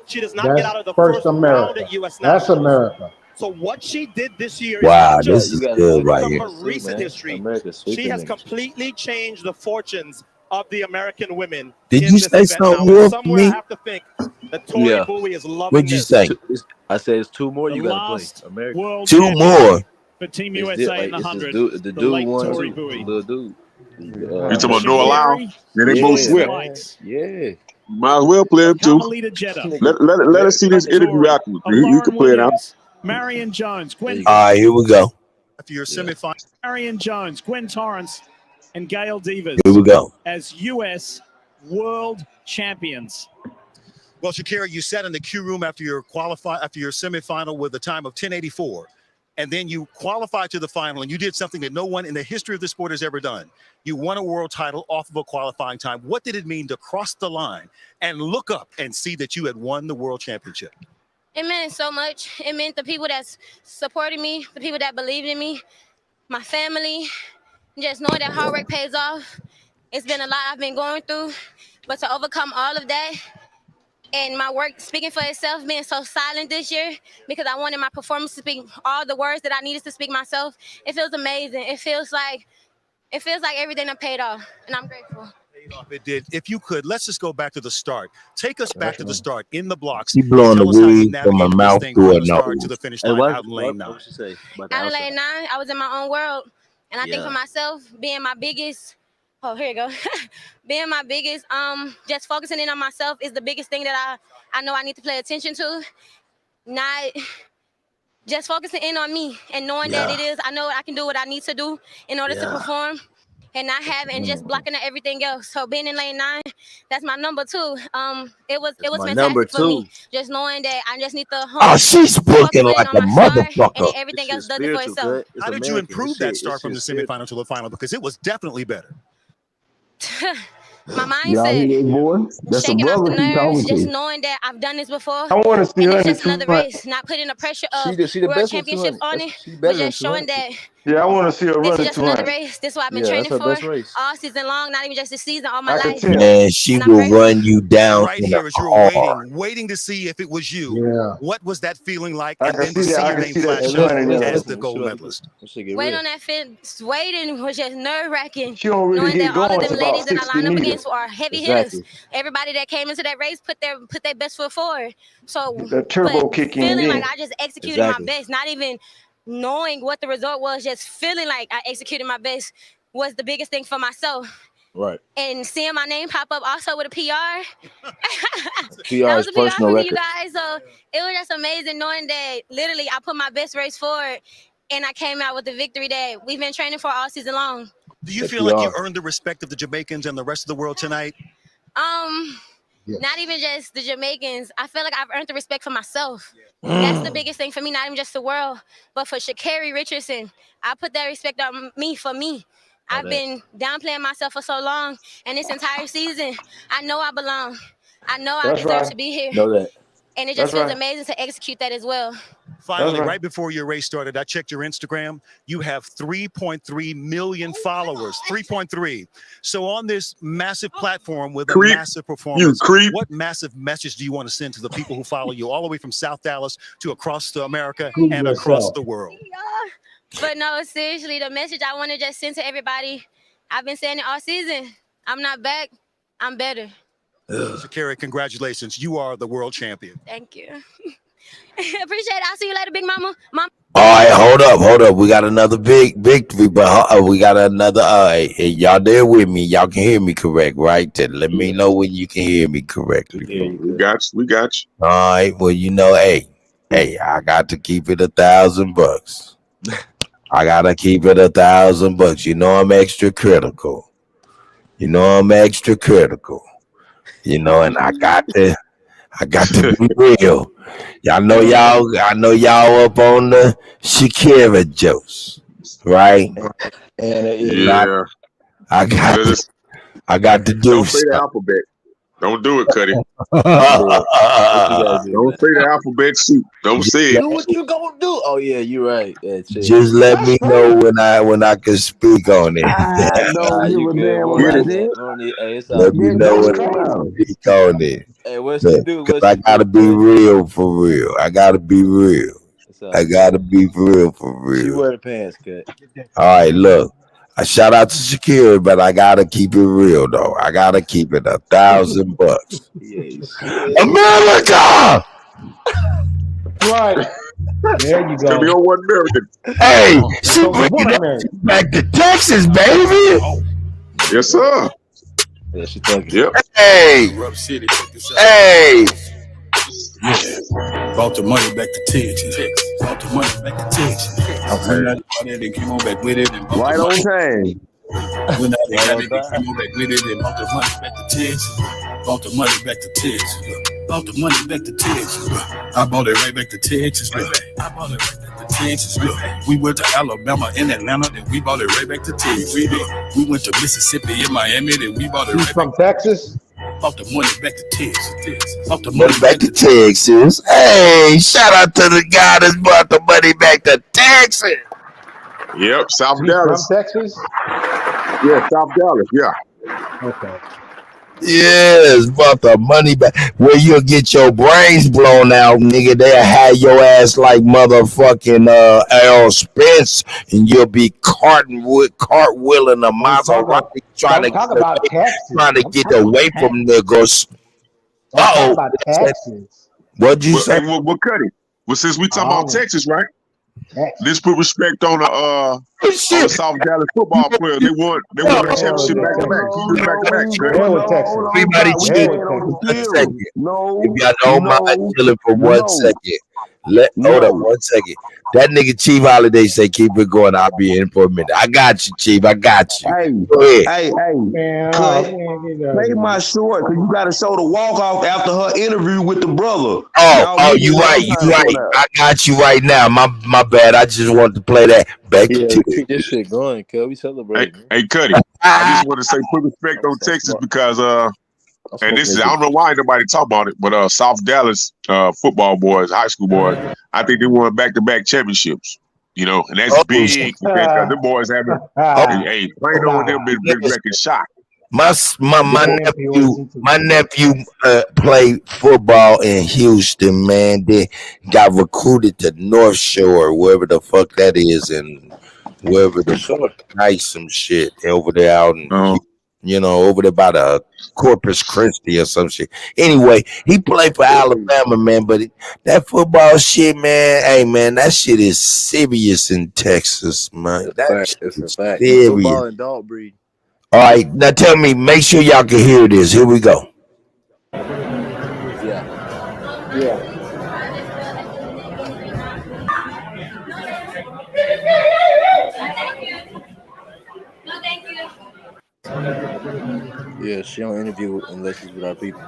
she does not That's get out of the first first round America. at U.S. That's Nationals. America. So what she did this year Wow, is not this just is You gotta good look right from here. her too, recent man. history. America's She sweeping has niggas. completely changed the fortunes of the American women Did in you this say event. something Now, real for somewhere I me? have to think that Tori Yeah. Bowie is loving What'd you this. say? I said it's 2 more The you gotta play. last America. world 2 champion more. for Team It's USA like in the it's this 100, dude. The the dude late won Tori too. Bowie. Little dude. You talking about Sha'Carri, Noah Lau? Yeah, they both Yeah, swept. flights. yeah. Might as well play him too. Carmelita Jetta, Let us see this interview Tori, afterwards. He Lauren can play it out. Williams, Marion Jones, There Gwen you go. All right, here we go. after your semifinal. Marion Jones, Gwen Torrance, and Gail Divas Here we go. as U.S. World Champions. Well, Sha'Carri, you sat in the Q room after your semifinal with a time of 10.84, and then you qualified to the final, and you did something that no one in the history of the sport has ever done. You won a world title off of a qualifying time. What did it mean to cross the line and look up and see that you had won the world championship? It meant so much. It meant the people that supported me, the people that believed in me, my family, just knowing that hard work pays off. It's been a lot I've been going through, but to overcome all of that and my work speaking for itself, being so silent this year because I wanted my performance to speak all the words that I needed to speak myself, it feels amazing. It feels like everything that paid off, and I'm grateful. It did. If you could, let's just go back to the start. Take us back to the start in the blocks. She blowing the Tell us how you weed from her navigated this mouth thing through from her the start to nose. the finish Hey, line what out in lane 9. what she say about the Out in outside? lane 9, I was in my own world, and I think Yeah. for myself, being my biggest. Oh, here you go. Being my biggest, just focusing in on myself is the biggest thing that I know I need to pay attention to. Not just focusing in on me and knowing that it is, I know I can do what I need to do in order to perform and not have and just blocking out everything else. So being in lane 9, that's my number 2. It was my number fantastic for me. 2. Just knowing that I just need to Oh, she's working like a and then motherfucker. everything else does it for itself. How did you improve that start from the semifinal to the final? Because it was definitely better. My Y'all mindset, hear that, boy? That's the shaking off the brother he nerves, talking just to. knowing that I've done this before. I want to see And her it's in just the another 200. race, not putting the pressure of She the world best one championships 200. on it, She but better than just showing 200. that Yeah, I want to see her this run is the just another 200. race. This is what I've been Yeah, training that's her for best race. all season long, not even just this season, all my I can life. tell. Man, she And I'm will grateful. run you down Right in here the as you were car. waiting to see if it was you. Yeah. What was that feeling like? I And can then to see see that. I your can name see that flash Hey, up shining in her. as the gold medalist. That shit get Waiting real. on that fence, waiting was just nerve-wracking. She don't really Knowing get that all of going them to about ladies that I 60 line up meters. against are heavy hitters. Exactly. Everybody that came into that race put their best foot forward. So, The turbo but kick in feeling like then. I just executed my Exactly. best, not even knowing what the result was, just feeling like I executed my best was the biggest thing for myself. Right. And seeing my name pop up also with a PR. PR That is was a PR personal for me, you record. guys. So it was just amazing knowing that literally I put my best race forward and I came out with the victory that we've been training for all season long. Do you That feel like you PR. earned the respect of the Jamaicans and the rest of the world tonight? Not even just the Jamaicans. I feel like I've earned the respect for myself. That's the biggest thing for me, not even just the world, but for Sha'Carri Richardson. I put that respect on me for me. I've been downplaying myself for so long, and this entire season, I know I belong. I know I That's deserve right. to be here. Know that. And it That's just feels right. amazing to execute that as well. Finally, right. right before your race started, I checked your Instagram. You have 3.3 million followers. 3.3. So on this massive platform with a Creep. massive You performance, creep. what massive message do you want to send to the people who follow you all the way from South Dallas to across to America Prove and across yourself. the world? But no, seriously, the message I want to just send to everybody, I've been saying it all season. I'm not back. I'm better. Sha'Carri, congratulations. You are the world champion. Thank you. Appreciate it. I'll see you later, big mama. Mom. All right, hold up. We got another big victory, but we got another. Hey, y'all there with me? Y'all can hear me correct, right? Let me know when you can hear me correctly. We got you. We got you. All right. Well, hey, I got to keep it $1,000. I gotta keep it $1,000. You know I'm extra critical. And I got to be real. I know y'all up on the Shakira jokes, right? And Yeah. I got to do Don't say the stuff. alphabet. Don't do it, Kutty. What you Don't say the alphabet soup. Don't say do it. what you gonna do? Oh yeah, you're right. Yeah, chill. Just let me know when I can speak on it. I don't give you a good. damn We'll what I let said. that. Hey, it's all Let me good. know That's when I crazy. can speak on it. Hey, what she do? Because What I she gotta do? be real for real. I gotta be real. It's all I good. gotta be for real for She real. wear the pants, cut. All right, look. I shout out to Shakira, but I gotta keep it real though. I gotta keep it $1,000. Yeah, shit. America! Right. There you Tell me go. on one American. Hey, Let's she go with bringing one that American. shit back to Texas, baby. Yes, sir. Yeah, she thugging. Yep. Hey, Rough City, check this out. hey. Yeah. Brought the money back to Texas. Brought the money back to Texas. I went out and got it and came on back with it and brought Right the on money. time. Went out and Right got on it and time. came on back with it and brought the money back to Texas. Brought the money back to Texas. Brought the money back to Texas. I bought it right back to Texas. I bought it right back to Texas. We went to Alabama and Atlanta, then we bought it right back to Texas. We went to Mississippi and Miami, then we bought it He's right from back. Texas. Bought the money back to Texas. Bought the Money money back to Texas. Hey, shout out to the guy that's brought the money back to Texas. Yep. South He's from Dallas. Texas. Yeah, South Dallas. Yeah. Okay. Yes, but the money back where you'll get your brains blown out, nigga. They'll have your ass like motherfucking Errol Spence, and you'll be cartwheeling a Maserati trying Don't talk to about taxes. trying to Don't get talk about away from taxes. niggas. Don't talk Uh-oh. about taxes. What'd you Well, say? hey, well, Kutty. Well, since we talking about Oh, Texas, right? taxes. Let's put respect on the South Dallas football players. They won the championship back to back. Two years back to back. Bear with Texas. Everybody Bear chill with for Texas. 1 second. If y'all don't mind chilling for 1 second. Hold up 1 second. That nigga Chief Holiday say keep it going. I'll be in for a minute. I got you, Chief. I got you. Go ahead. Hey, Man, Cut. man, Play my short because you got to show the walk off after her interview with the brother. Oh, you right. You right. I got you right now. My bad. I just wanted to play that. Back Yeah, to keep this shit going, cuz. We celebrating. Hey, Kutty. I just want to say put respect on Texas because and this is I don't know why nobody talk about it, but South Dallas football boys, high school boys, I think they won back-to-back championships. You know, and that's big because the boys having hey, playing over them been making shot. My nephew played football in Houston, man. They got recruited to North Shore, wherever the fuck that is, and wherever the fuck nice some shit over there out in over there by the Corpus Christi or some shit. Anyway, he played for Alabama, man. But that football shit, man, hey man, that shit is serious in Texas, man. That It's shit a is fact. serious. Football and dog breed. All right, now tell me, make sure y'all can hear this. Here we go. Yeah. Yeah, she don't interview unless she's with our people.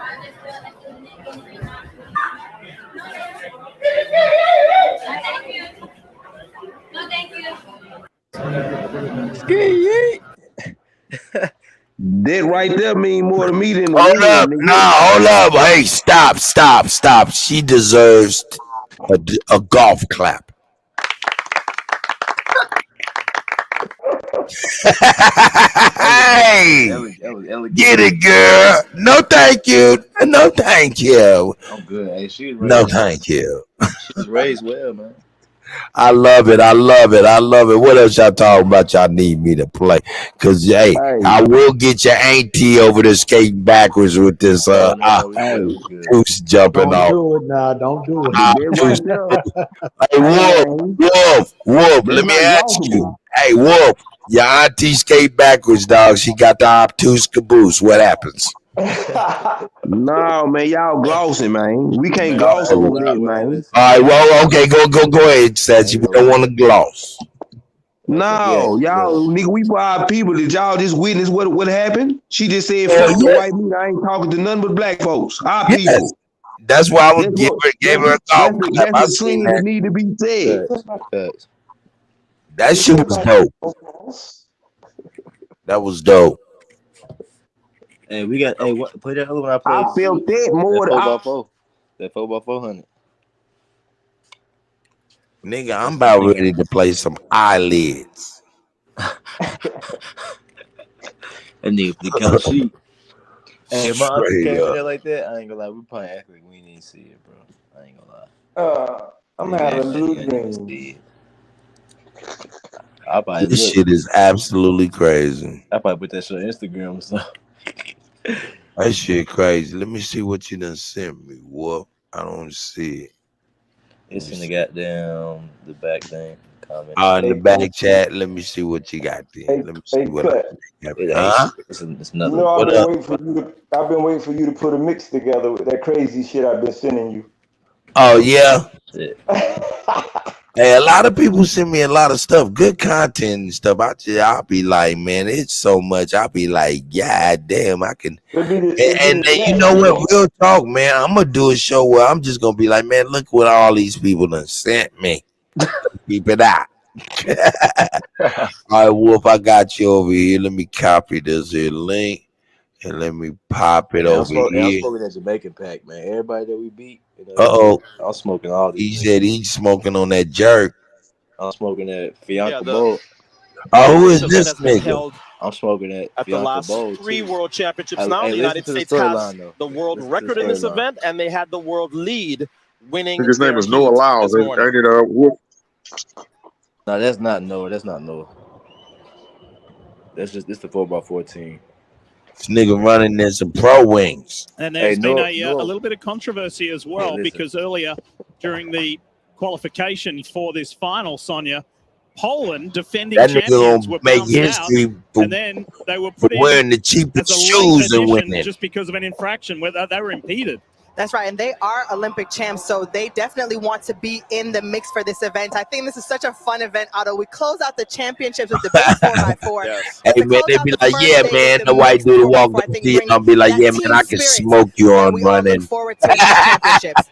That right there mean more to me than the Hold up, win, hold up. Hey, stop. She deserves a golf clap. Hey, get it, girl. No, thank you. No, thank you. I'm good. Hey, she was No, raised. thank you. She was raised well, man. I love it. What else y'all talking about? Y'all need me to play? Cause hey, I will get your auntie over there skating backwards with this goose jumping Don't off. do it now. Don't do it. Hey, Wolf. Let me ask you. Hey, Wolf, your auntie skate backwards, dog. She got the obtuse caboose. What happens? No, man, y'all glossing, man. We can't gloss over that, man. All right, well, okay, go ahead, Sachi. We don't want to gloss. No, y'all, nigga, we for our people. Did y'all just witness what happened? She just said, fuck the white meat. I ain't talking to none but black folks. Our people. That's why I gave her a golf clap. I That's the seen thing that that. need to be said. That shit was dope. That was dope. Hey, we got what play that other one I played. I felt that more than than 4x4. That 4x400. Nigga, I'm about ready to play some eyelids. And nigga, the count sheet. Hey, if my auntie Straight came in up. there like that, I ain't gonna lie. We probably act like we didn't see it, bro. I ain't gonna lie. I'm Nigga having act like blue you ain't even dreams. see it. I probably This shit is absolutely crazy. I probably put that shit on Instagram or something. That shit crazy. Let me see what you done sent me. Whoop. I don't see it. It's in the goddamn the back thing. Comment. In the back chat. Let me see what you got there. Let me see what Cut. It's You nothing. know, What up? I've been waiting for you to put a mix together with that crazy shit I've been sending you. Oh yeah. Shit. Hey, a lot of people send me a lot of stuff, good content and stuff. I'll be like, man, it's so much. I'll be like, God damn, I can. And you know what? Real talk, man. I'm gonna do a show where I'm just gonna be like, man, look what all these people done sent me. Keep it out. All right, Wolf, I got you over here. Let me copy this here link and let me pop it over I'm here. smoking that Jamaican pack, man. Everybody that we beat. Uh-oh. I'm smoking all He these. said he's smoking on that jerk. I'm smoking that Fianca Bowl. Oh, who is this nigga? I'm smoking that. At the Bianca last Bowl, 3 too. World Championships Hey, now, hey, the listen United to the States has storyline, though. the world Listen to the record in this storyline. event, and they had the world lead winning I think his name their is Noah heat Lyles. this morning. Ain't it? Whoop. No, that's not Noah. That's not Noah. This the 4x14. This nigga running in some pro wings. And there's Hey, been Noah, a little bit of controversy as well, listen. because earlier during the qualification for this final, Sonia, Poland, defending That nigga champions, gonna were make pumped out, history for and then they were for put in wearing the cheapest as a late shoes and addition winning. just because of an infraction where they were impeded. That's right, and they are Olympic champs, so they definitely want to be in the mix for this event. I think this is such a fun event, Otto. We close out the championships with the big 4x4. Yes. Hey man, they be like, yeah, man. The white dude walk up to you and I'll be like, yeah, man, I can smoke you on running. Forward to these championships.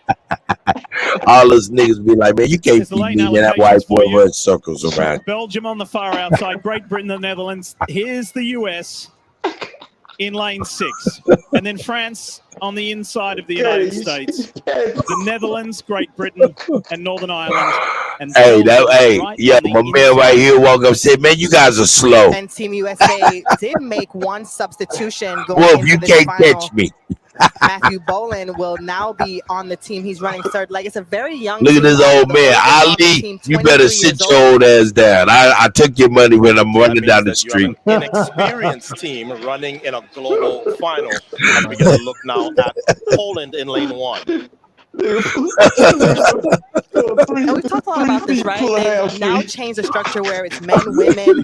All those niggas be like, man, you can't There's beat lane me, man. That allocations white boy for you. runs circles around. Belgium on the far outside, Great Britain, the Netherlands. Here's the US in lane 6. And then France on the inside of the United States. The Netherlands, Great Britain, and Northern Ireland. And Hey, Belgium right yo, on the my man right here walk up and say, man, you guys are slow. And Team USA did make one substitution going Wolf, into you this can't final. catch me. Matthew Boland will now be on the team. He's running third leg. It's a very young Look at team. this old man. Ali, you better sit your old ass down. I took your money when I'm running down the street. An inexperienced team running in a global final. And we get to look now at Poland in lane 1. And we've talked a lot about this, right? They've now changed the structure where it's men, women.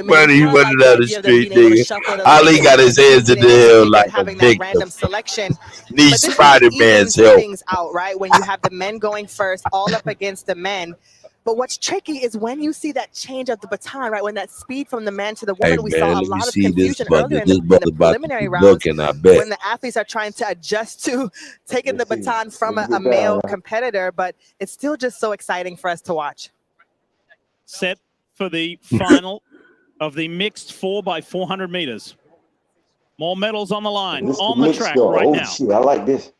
Money, you running down the street, nigga. Ali got his hands in the hill like a having that random victim. selection. Needs Spider-Man's help. Things out, right? When you have the men going first, all up against the men. But what's tricky is when you see that change of the baton, right? When that speed from the man to the woman, Hey, we man, saw a let me lot of see this confusion brother. earlier in This the brother about to preliminary be rounds. looking, I bet. When the athletes are trying to adjust to taking the baton from a male competitor, but it's still just so exciting for us to watch. Set for the final of the mixed 4x400 meters. More medals on the line, This on the mix track though. right Oh now. shit, I like this.